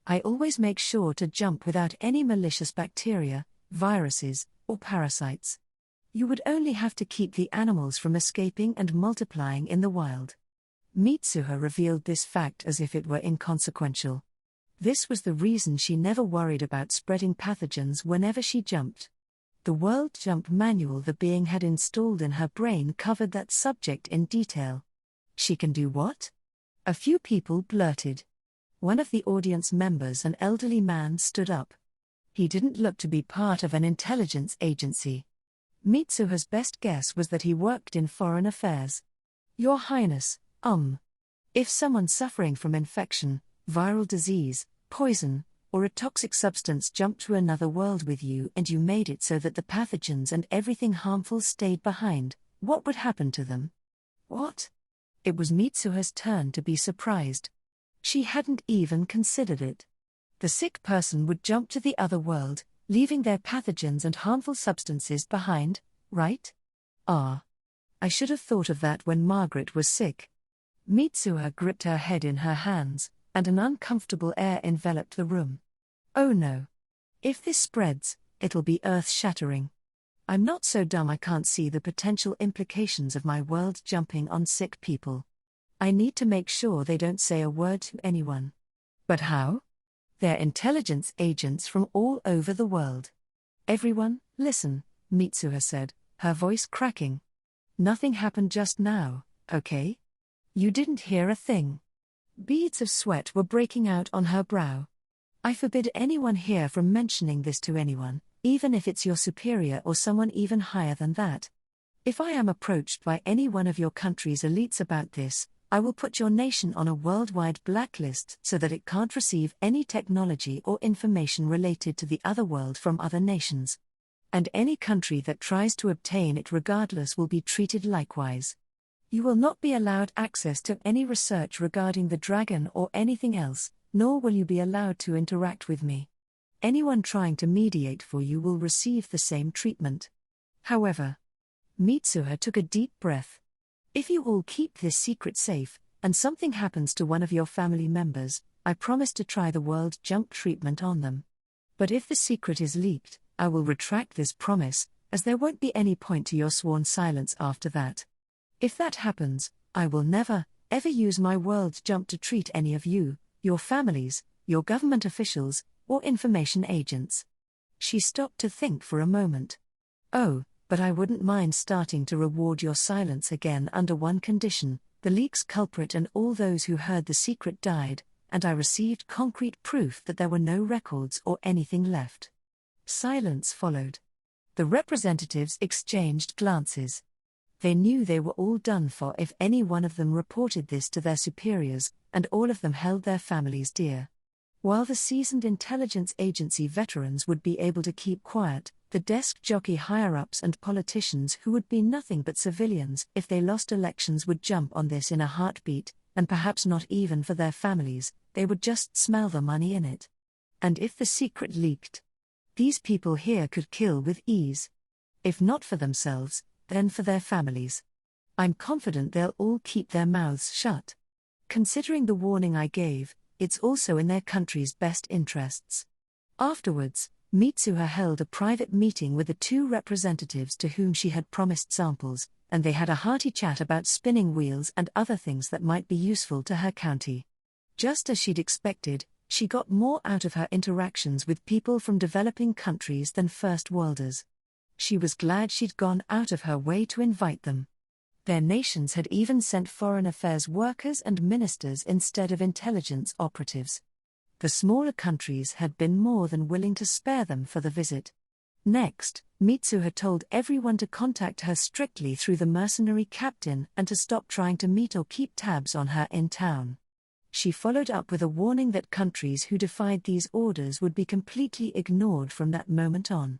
I always make sure to jump without any malicious bacteria, viruses, or parasites. You would only have to keep the animals from escaping and multiplying in the wild. Mitsuha revealed this fact as if it were inconsequential. This was the reason she never worried about spreading pathogens whenever she jumped. The World Jump Manual the being had installed in her brain covered that subject in detail. She can do what? A few people blurted. One of the audience members, an elderly man, stood up. He didn't look to be part of an intelligence agency. Mitsuha's best guess was that he worked in foreign affairs. Your Highness, if someone suffering from infection, viral disease, poison, or a toxic substance jumped to another world with you and you made it so that the pathogens and everything harmful stayed behind, what would happen to them? What? It was Mitsuha's turn to be surprised. She hadn't even considered it. The sick person would jump to the other world, leaving their pathogens and harmful substances behind, right? I should have thought of that when Margaret was sick. Mitsuha gripped her head in her hands, and an uncomfortable air enveloped the room. Oh no. If this spreads, it'll be earth-shattering. I'm not so dumb I can't see the potential implications of my world jumping on sick people. I need to make sure they don't say a word to anyone. But how? They're intelligence agents from all over the world. Everyone, listen, Mitsuha said, her voice cracking. Nothing happened just now, okay? You didn't hear a thing. Beads of sweat were breaking out on her brow. I forbid anyone here from mentioning this to anyone, even if it's your superior or someone even higher than that. If I am approached by any one of your country's elites about this, I will put your nation on a worldwide blacklist so that it can't receive any technology or information related to the other world from other nations. And any country that tries to obtain it regardless will be treated likewise. You will not be allowed access to any research regarding the dragon or anything else, nor will you be allowed to interact with me. Anyone trying to mediate for you will receive the same treatment. However, Mitsuha took a deep breath. If you all keep this secret safe, and something happens to one of your family members, I promise to try the world jump treatment on them. But if the secret is leaked, I will retract this promise, as there won't be any point to your sworn silence after that. If that happens, I will never, ever use my world jump to treat any of you, your families, your government officials, or information agents. She stopped to think for a moment. Oh, but I wouldn't mind starting to reward your silence again under one condition: the leak's culprit and all those who heard the secret died, and I received concrete proof that there were no records or anything left. Silence followed. The representatives exchanged glances. They knew they were all done for if any one of them reported this to their superiors, and all of them held their families dear. While the seasoned intelligence agency veterans would be able to keep quiet, the desk jockey higher-ups and politicians who would be nothing but civilians if they lost elections would jump on this in a heartbeat, and perhaps not even for their families, they would just smell the money in it. And if the secret leaked, these people here could kill with ease. If not for themselves, then for their families. I'm confident they'll all keep their mouths shut. Considering the warning I gave, it's also in their country's best interests. Afterwards, Mitsuha held a private meeting with the two representatives to whom she had promised samples, and they had a hearty chat about spinning wheels and other things that might be useful to her county. Just as she'd expected, she got more out of her interactions with people from developing countries than first-worlders. She was glad she'd gone out of her way to invite them. Their nations had even sent foreign affairs workers and ministers instead of intelligence operatives. The smaller countries had been more than willing to spare them for the visit. Next, Mitsuha told everyone to contact her strictly through the mercenary captain and to stop trying to meet or keep tabs on her in town. She followed up with a warning that countries who defied these orders would be completely ignored from that moment on.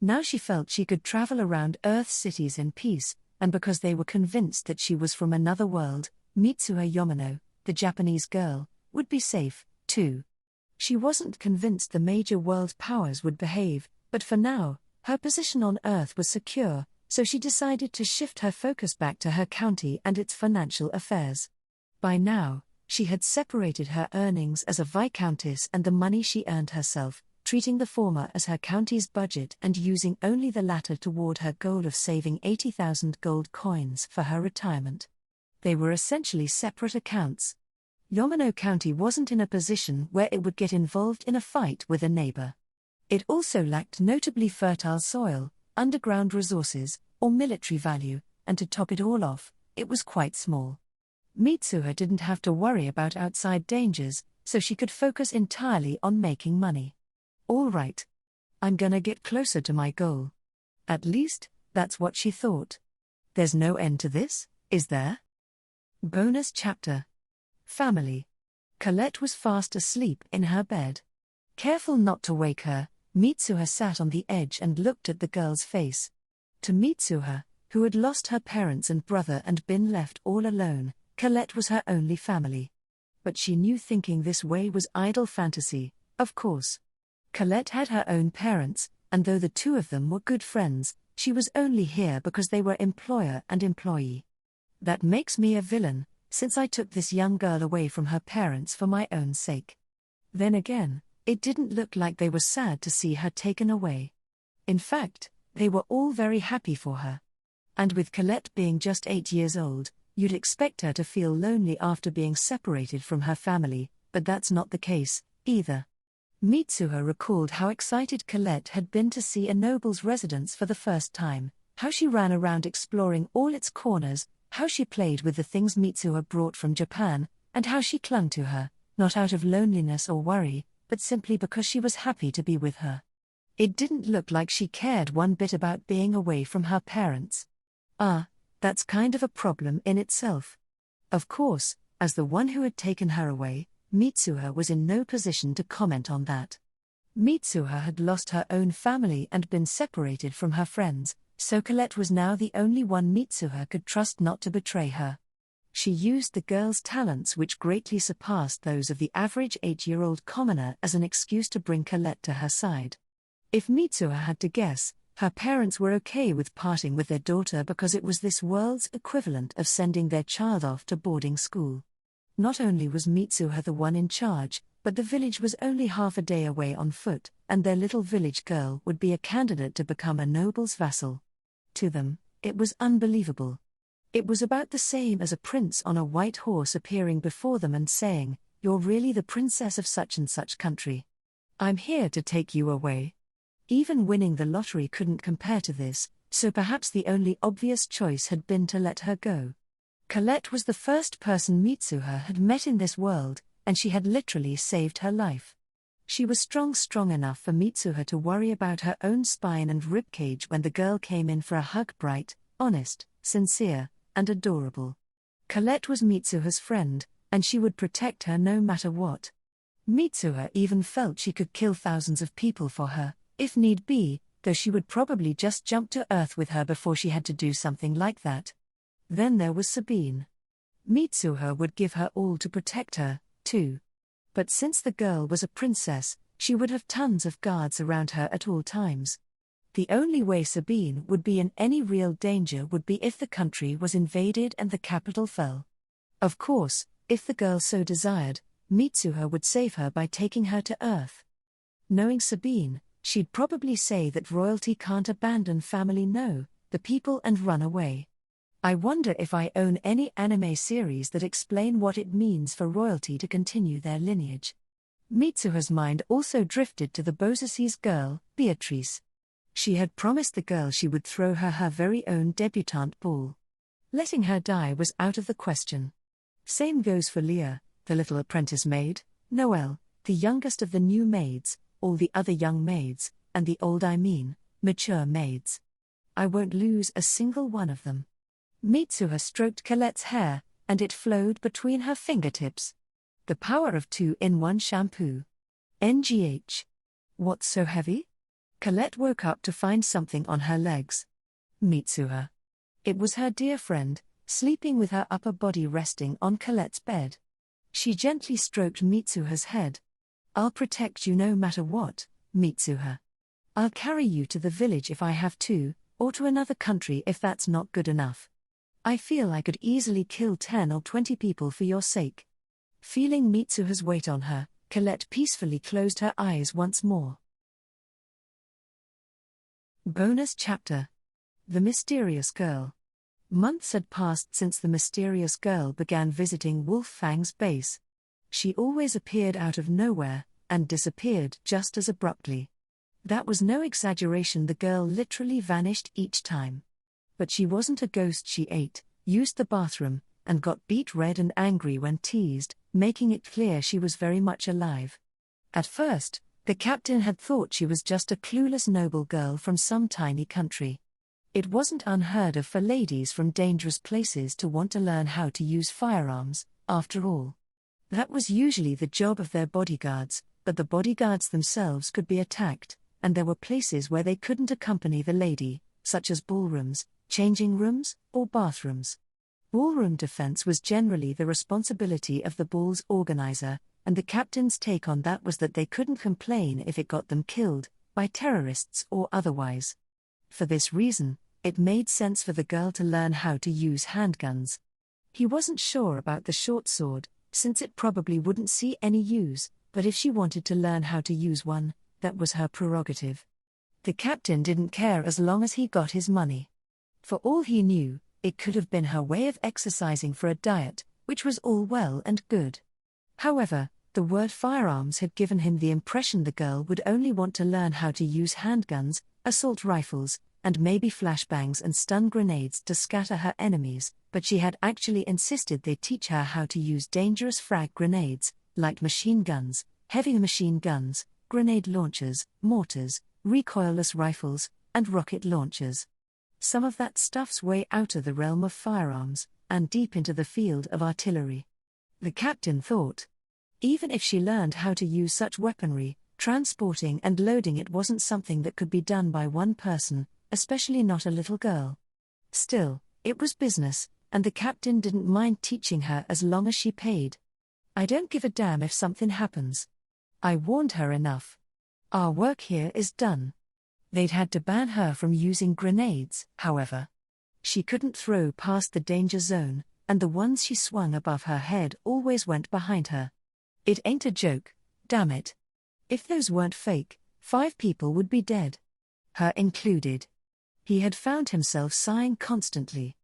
Now she felt she could travel around Earth's cities in peace, and because they were convinced that she was from another world, Mitsuha Yamano, the Japanese girl, would be safe, too. She wasn't convinced the major world powers would behave, but for now, her position on Earth was secure, so she decided to shift her focus back to her county and its financial affairs. By now, she had separated her earnings as a viscountess and the money she earned herself, treating the former as her county's budget and using only the latter toward her goal of saving 80,000 gold coins for her retirement. They were essentially separate accounts. Yamano County wasn't in a position where it would get involved in a fight with a neighbor. It also lacked notably fertile soil, underground resources, or military value, and to top it all off, it was quite small. Mitsuha didn't have to worry about outside dangers, so she could focus entirely on making money. All right. I'm gonna get closer to my goal. At least, that's what she thought. There's no end to this, is there? Bonus chapter. Family. Colette was fast asleep in her bed. Careful not to wake her, Mitsuha sat on the edge and looked at the girl's face. To Mitsuha, who had lost her parents and brother and been left all alone, Colette was her only family. But she knew thinking this way was idle fantasy, of course. Colette had her own parents, and though the two of them were good friends, she was only here because they were employer and employee. That makes me a villain, since I took this young girl away from her parents for my own sake. Then again, it didn't look like they were sad to see her taken away. In fact, they were all very happy for her. And with Colette being just 8 years old, you'd expect her to feel lonely after being separated from her family, but that's not the case, either. Mitsuha recalled how excited Colette had been to see a noble's residence for the first time, how she ran around exploring all its corners, how she played with the things Mitsuha brought from Japan, and how she clung to her, not out of loneliness or worry, but simply because she was happy to be with her. It didn't look like she cared one bit about being away from her parents. That's kind of a problem in itself. Of course, as the one who had taken her away, Mitsuha was in no position to comment on that. Mitsuha had lost her own family and been separated from her friends, so Colette was now the only one Mitsuha could trust not to betray her. She used the girl's talents, which greatly surpassed those of the average 8-year-old commoner, as an excuse to bring Colette to her side. If Mitsuha had to guess, her parents were okay with parting with their daughter because it was this world's equivalent of sending their child off to boarding school. Not only was Mitsuha the one in charge, but the village was only half a day away on foot, and their little village girl would be a candidate to become a noble's vassal. To them, it was unbelievable. It was about the same as a prince on a white horse appearing before them and saying, "You're really the princess of such and such country. I'm here to take you away." Even winning the lottery couldn't compare to this, so perhaps the only obvious choice had been to let her go. Colette was the first person Mitsuha had met in this world, and she had literally saved her life. She was strong enough for Mitsuha to worry about her own spine and ribcage when the girl came in for a hug, bright, honest, sincere, and adorable. Colette was Mitsuha's friend, and she would protect her no matter what. Mitsuha even felt she could kill thousands of people for her, if need be, though she would probably just jump to earth with her before she had to do something like that. Then there was Sabine. Mitsuha would give her all to protect her, too. But since the girl was a princess, she would have tons of guards around her at all times. The only way Sabine would be in any real danger would be if the country was invaded and the capital fell. Of course, if the girl so desired, Mitsuha would save her by taking her to Earth. Knowing Sabine, she'd probably say that royalty can't abandon family, the people, and run away. I wonder if I own any anime series that explain what it means for royalty to continue their lineage. Mitsuha's mind also drifted to the Bosaci's girl, Beatrice. She had promised the girl she would throw her very own debutante ball. Letting her die was out of the question. Same goes for Leah, the little apprentice maid, Noelle, the youngest of the new maids, all the other young maids, and the old, mature maids. I won't lose a single one of them. Mitsuha stroked Colette's hair, and it flowed between her fingertips. The power of 2-in-1 shampoo. NGH. What's so heavy? Colette woke up to find something on her legs. Mitsuha. It was her dear friend, sleeping with her upper body resting on Colette's bed. She gently stroked Mitsuha's head. I'll protect you no matter what, Mitsuha. I'll carry you to the village if I have to, or to another country if that's not good enough. I feel I could easily kill 10 or 20 people for your sake. Feeling Mitsuha's weight on her, Colette peacefully closed her eyes once more. Bonus chapter. The Mysterious Girl. Months had passed since the mysterious girl began visiting Wolf Fang's base. She always appeared out of nowhere, and disappeared just as abruptly. That was no exaggeration, the girl literally vanished each time. But she wasn't a ghost. She ate, used the bathroom, and got beet red and angry when teased, making it clear she was very much alive. At first, the captain had thought she was just a clueless noble girl from some tiny country. It wasn't unheard of for ladies from dangerous places to want to learn how to use firearms, after all. That was usually the job of their bodyguards, but the bodyguards themselves could be attacked, and there were places where they couldn't accompany the lady, such as ballrooms, changing rooms, or bathrooms. Ballroom defense was generally the responsibility of the ball's organizer, and the captain's take on that was that they couldn't complain if it got them killed, by terrorists or otherwise. For this reason, it made sense for the girl to learn how to use handguns. He wasn't sure about the short sword, since it probably wouldn't see any use, but if she wanted to learn how to use one, that was her prerogative. The captain didn't care as long as he got his money. For all he knew, it could have been her way of exercising for a diet, which was all well and good. However, the word firearms had given him the impression the girl would only want to learn how to use handguns, assault rifles, and maybe flashbangs and stun grenades to scatter her enemies, but she had actually insisted they teach her how to use dangerous frag grenades, light machine guns, heavy machine guns, grenade launchers, mortars, recoilless rifles, and rocket launchers. Some of that stuff's way out of the realm of firearms, and deep into the field of artillery. The captain thought. Even if she learned how to use such weaponry, transporting and loading it wasn't something that could be done by one person, especially not a little girl. Still, it was business, and the captain didn't mind teaching her as long as she paid. I don't give a damn if something happens. I warned her enough. Our work here is done. They'd had to ban her from using grenades, however. She couldn't throw past the danger zone, and the ones she swung above her head always went behind her. It ain't a joke, damn it. If those weren't fake, 5 people would be dead. Her included. He had found himself sighing constantly.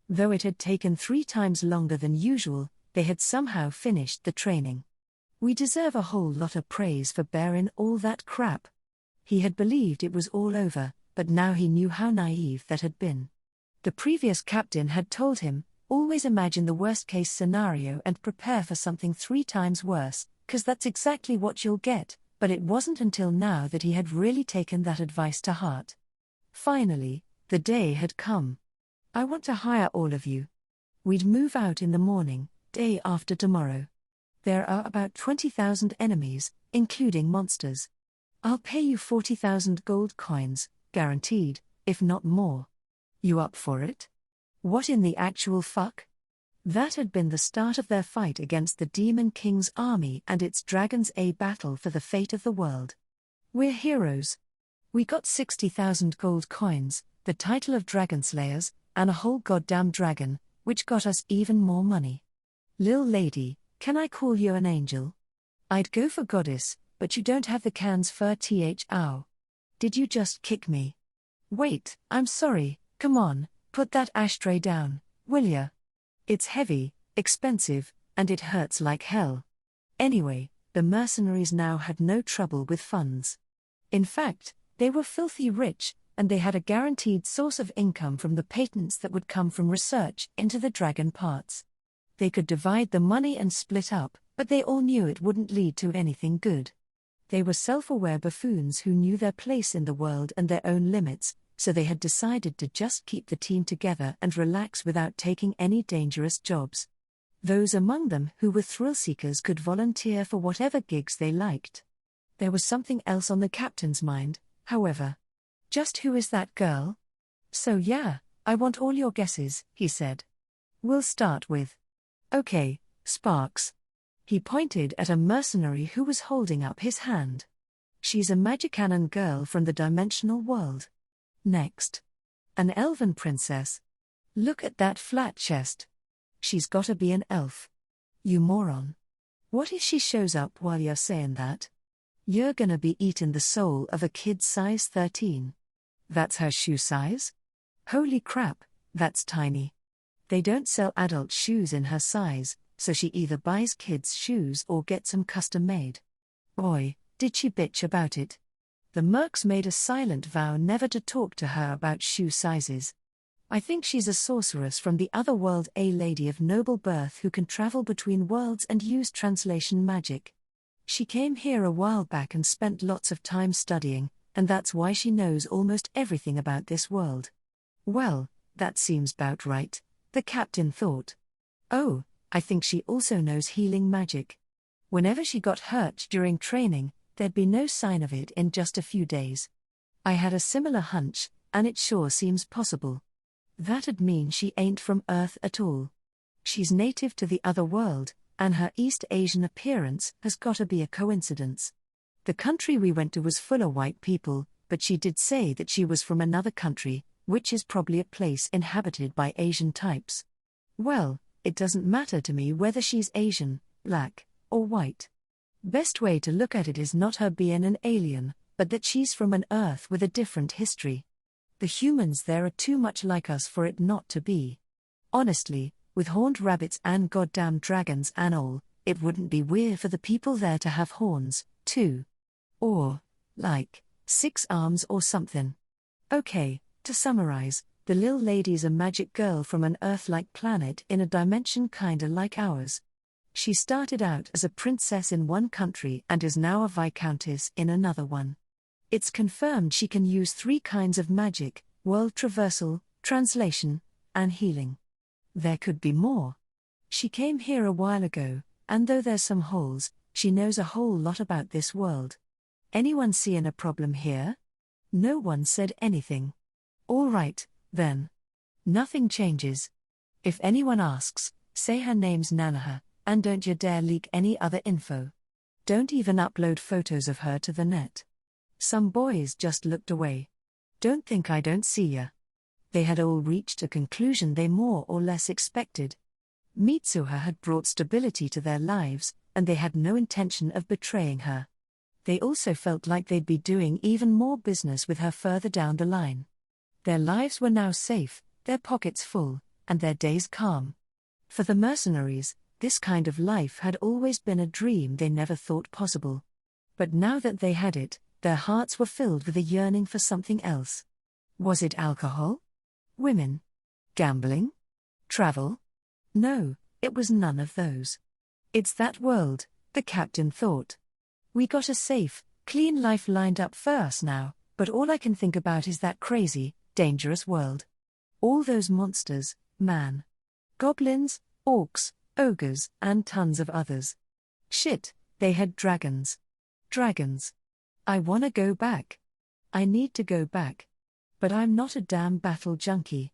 Though it had taken 3 times longer than usual, they had somehow finished the training. We deserve a whole lot of praise for bearing all that crap. He had believed it was all over, but now he knew how naive that had been. The previous captain had told him, always imagine the worst-case scenario and prepare for something 3 times worse, 'cause that's exactly what you'll get, but it wasn't until now that he had really taken that advice to heart. Finally, the day had come. I want to hire all of you. We'd move out in the morning, day after tomorrow. There are about 20,000 enemies, including monsters. I'll pay you 40,000 gold coins, guaranteed, if not more. You up for it? What in the actual fuck? That had been the start of their fight against the Demon King's army and its dragons, a battle for the fate of the world. We're heroes. We got 60,000 gold coins, the title of Dragon Slayers, and a whole goddamn dragon, which got us even more money. Lil lady, can I call you an angel? I'd go for goddess, but you don't have the cans for ow. Did you just kick me? Wait, I'm sorry, come on, put that ashtray down, will ya? It's heavy, expensive, and it hurts like hell. Anyway, the mercenaries now had no trouble with funds. In fact, they were filthy rich, and they had a guaranteed source of income from the patents that would come from research into the dragon parts. They could divide the money and split up, but they all knew it wouldn't lead to anything good. They were self-aware buffoons who knew their place in the world and their own limits, so they had decided to just keep the team together and relax without taking any dangerous jobs. Those among them who were thrill-seekers could volunteer for whatever gigs they liked. There was something else on the captain's mind, however. Just who is that girl? So yeah, I want all your guesses, he said. We'll start with. Okay, Sparks. He pointed at a mercenary who was holding up his hand. She's a Magicanon girl from the dimensional world. Next. An elven princess. Look at that flat chest. She's gotta be an elf. You moron. What if she shows up while you're saying that? You're gonna be eating the soul of a kid size 13. That's her shoe size? Holy crap, that's tiny. They don't sell adult shoes in her size, so she either buys kids' shoes or gets them custom made. Boy, did she bitch about it. The mercs made a silent vow never to talk to her about shoe sizes. I think she's a sorceress from the other world, a lady of noble birth who can travel between worlds and use translation magic. She came here a while back and spent lots of time studying, and that's why she knows almost everything about this world. Well, that seems about right, the captain thought. Oh, I think she also knows healing magic. Whenever she got hurt during training, there'd be no sign of it in just a few days. I had a similar hunch, and it sure seems possible. That'd mean she ain't from Earth at all. She's native to the other world, and her East Asian appearance has gotta be a coincidence. The country we went to was full of white people, but she did say that she was from another country, which is probably a place inhabited by Asian types. Well, it doesn't matter to me whether she's Asian, black, or white. Best way to look at it is not her being an alien, but that she's from an Earth with a different history. The humans there are too much like us for it not to be. Honestly, with horned rabbits and goddamn dragons and all, it wouldn't be weird for the people there to have horns, too. Or, like, 6 arms or something. Okay, to summarize, the lil lady's a magic girl from an Earth-like planet in a dimension kinda like ours. She started out as a princess in one country and is now a viscountess in another one. It's confirmed she can use 3 kinds of magic: world traversal, translation, and healing. There could be more. She came here a while ago, and though there's some holes, she knows a whole lot about this world. Anyone seeing a problem here? No one said anything. All right, then. Nothing changes. If anyone asks, say her name's Nanaha, and don't you dare leak any other info. Don't even upload photos of her to the net. Some boys just looked away. Don't think I don't see ya. They had all reached a conclusion they more or less expected. Mitsuha had brought stability to their lives, and they had no intention of betraying her. They also felt like they'd be doing even more business with her further down the line. Their lives were now safe, their pockets full, and their days calm. For the mercenaries, this kind of life had always been a dream they never thought possible. But now that they had it, their hearts were filled with a yearning for something else. Was it alcohol? Women? Gambling? Travel? No, it was none of those. It's that world, the captain thought. We got a safe, clean life lined up for us now, but all I can think about is that crazy, dangerous world. All those monsters, man. Goblins, orcs, ogres, and tons of others. Shit, they had dragons. Dragons. I wanna go back. I need to go back. But I'm not a damn battle junkie.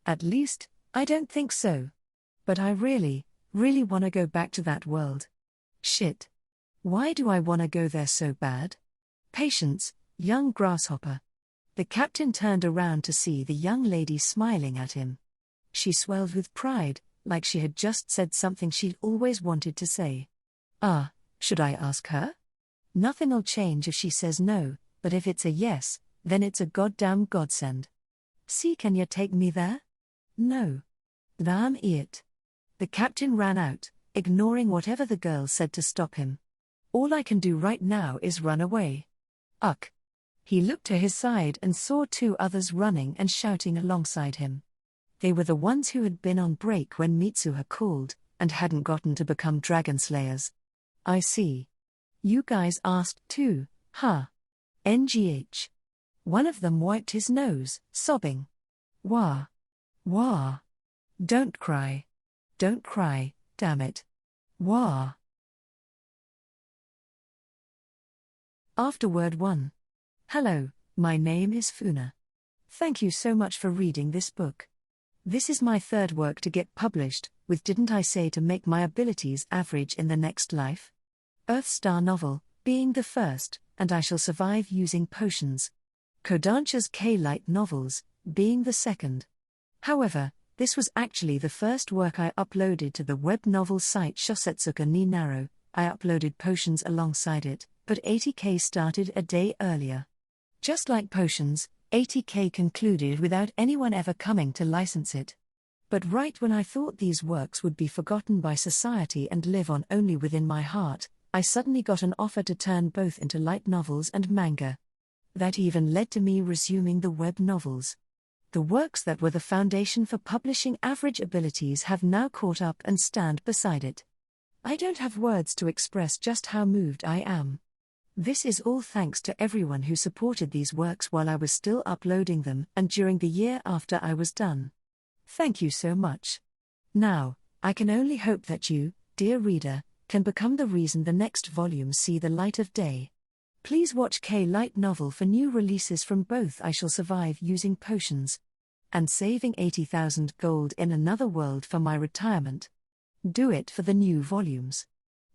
At least, I don't think so. But I really, really wanna go back to that world. Shit. Why do I wanna go there so bad? Patience, young grasshopper. The captain turned around to see the young lady smiling at him. She swelled with pride, like she had just said something she'd always wanted to say. Should I ask her? Nothing'll change if she says no, but if it's a yes, then it's a goddamn godsend. See, can ya take me there? No. Damn it. The captain ran out, ignoring whatever the girl said to stop him. All I can do right now is run away. Uck. He looked to his side and saw two others running and shouting alongside him. They were the ones who had been on break when Mitsuha called, and hadn't gotten to become dragon slayers. I see. You guys asked too, huh? NGH. One of them wiped his nose, sobbing. Wah. Wah. Don't cry. Don't cry, damn it. Wah. Afterword 1. Hello, my name is Funa. Thank you so much for reading this book. This is my third work to get published, with Didn't I Say to Make My Abilities Average in the Next Life? Earthstar novel, being the first, and I Shall Survive Using Potions. Kodansha's K-Light novels, being the second. However, this was actually the first work I uploaded to the web novel site Shosetsuka ni Naro. I uploaded Potions alongside it, but 80K started a day earlier. Just like Potions, 80K concluded without anyone ever coming to license it. But right when I thought these works would be forgotten by society and live on only within my heart, I suddenly got an offer to turn both into light novels and manga. That even led to me resuming the web novels. The works that were the foundation for publishing Average Abilities have now caught up and stand beside it. I don't have words to express just how moved I am. This is all thanks to everyone who supported these works while I was still uploading them and during the year after I was done. Thank you so much. Now, I can only hope that you, dear reader, can become the reason the next volumes see the light of day. Please watch K-Light novel for new releases from both I Shall Survive Using Potions and Saving 80,000 Gold in Another World for my retirement. Do it for the new volumes.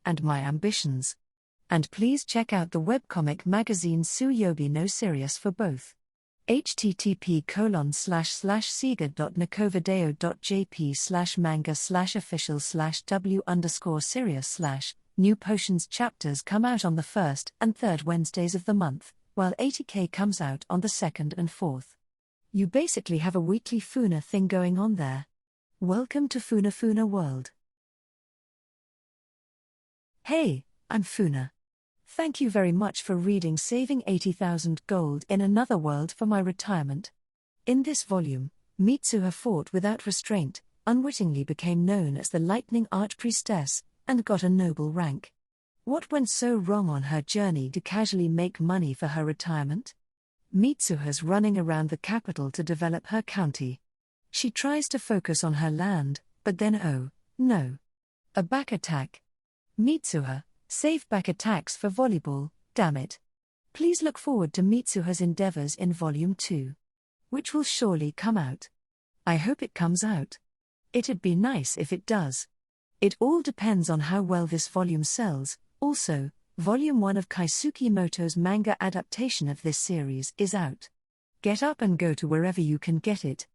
And my ambitions. And please check out the webcomic magazine Tsuyobi no Sirius for both. http://sega.nakovedeo.jp/manga/official/w_Sirius/ New Potions chapters come out on the 1st and 3rd Wednesdays of the month, while 80K comes out on the 2nd and 4th. You basically have a weekly Funa thing going on there. Welcome to Funa Funa World. Hey, I'm Funa. Thank you very much for reading Saving 80,000 Gold in Another World for my retirement. In this volume, Mitsuha fought without restraint, unwittingly became known as the Lightning Archpriestess, and got a noble rank. What went so wrong on her journey to casually make money for her retirement? Mitsuha's running around the capital to develop her county. She tries to focus on her land, but then oh, no. A back attack. Mitsuha, save back attacks for volleyball, damn it. Please look forward to Mitsuha's endeavors in Volume 2. Which will surely come out. I hope it comes out. It'd be nice if it does. It all depends on how well this volume sells. Also, Volume 1 of Keisuke Moto's manga adaptation of this series is out. Get up and go to wherever you can get it.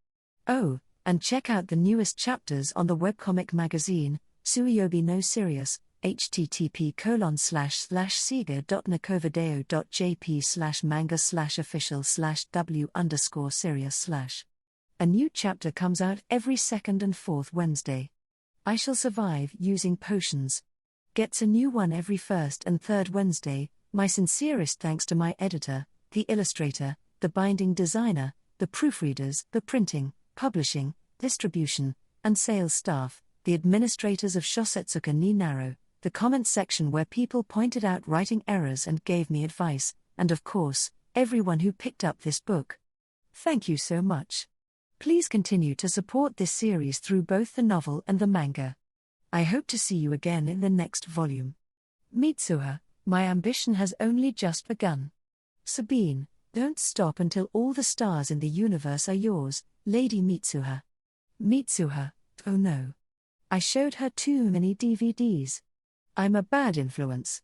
Oh, and check out the newest chapters on the webcomic magazine, Tsuyobi no Sirius, http://sega.nakovedeo.jp/manga/official/w_Sirius/. A new chapter comes out every 2nd and 4th Wednesday. I Shall Survive Using Potions gets a new one every 1st and 3rd Wednesday. My sincerest thanks to my editor, the illustrator, the binding designer, the proofreaders, the printing, publishing, distribution, and sales staff, the administrators of Shosetsuka ni Naro, the comment section where people pointed out writing errors and gave me advice, and of course, everyone who picked up this book. Thank you so much. Please continue to support this series through both the novel and the manga. I hope to see you again in the next volume. Mitsuha, my ambition has only just begun. Sabine, don't stop until all the stars in the universe are yours, Lady Mitsuha. Mitsuha, oh no. I showed her too many DVDs. I'm a bad influence.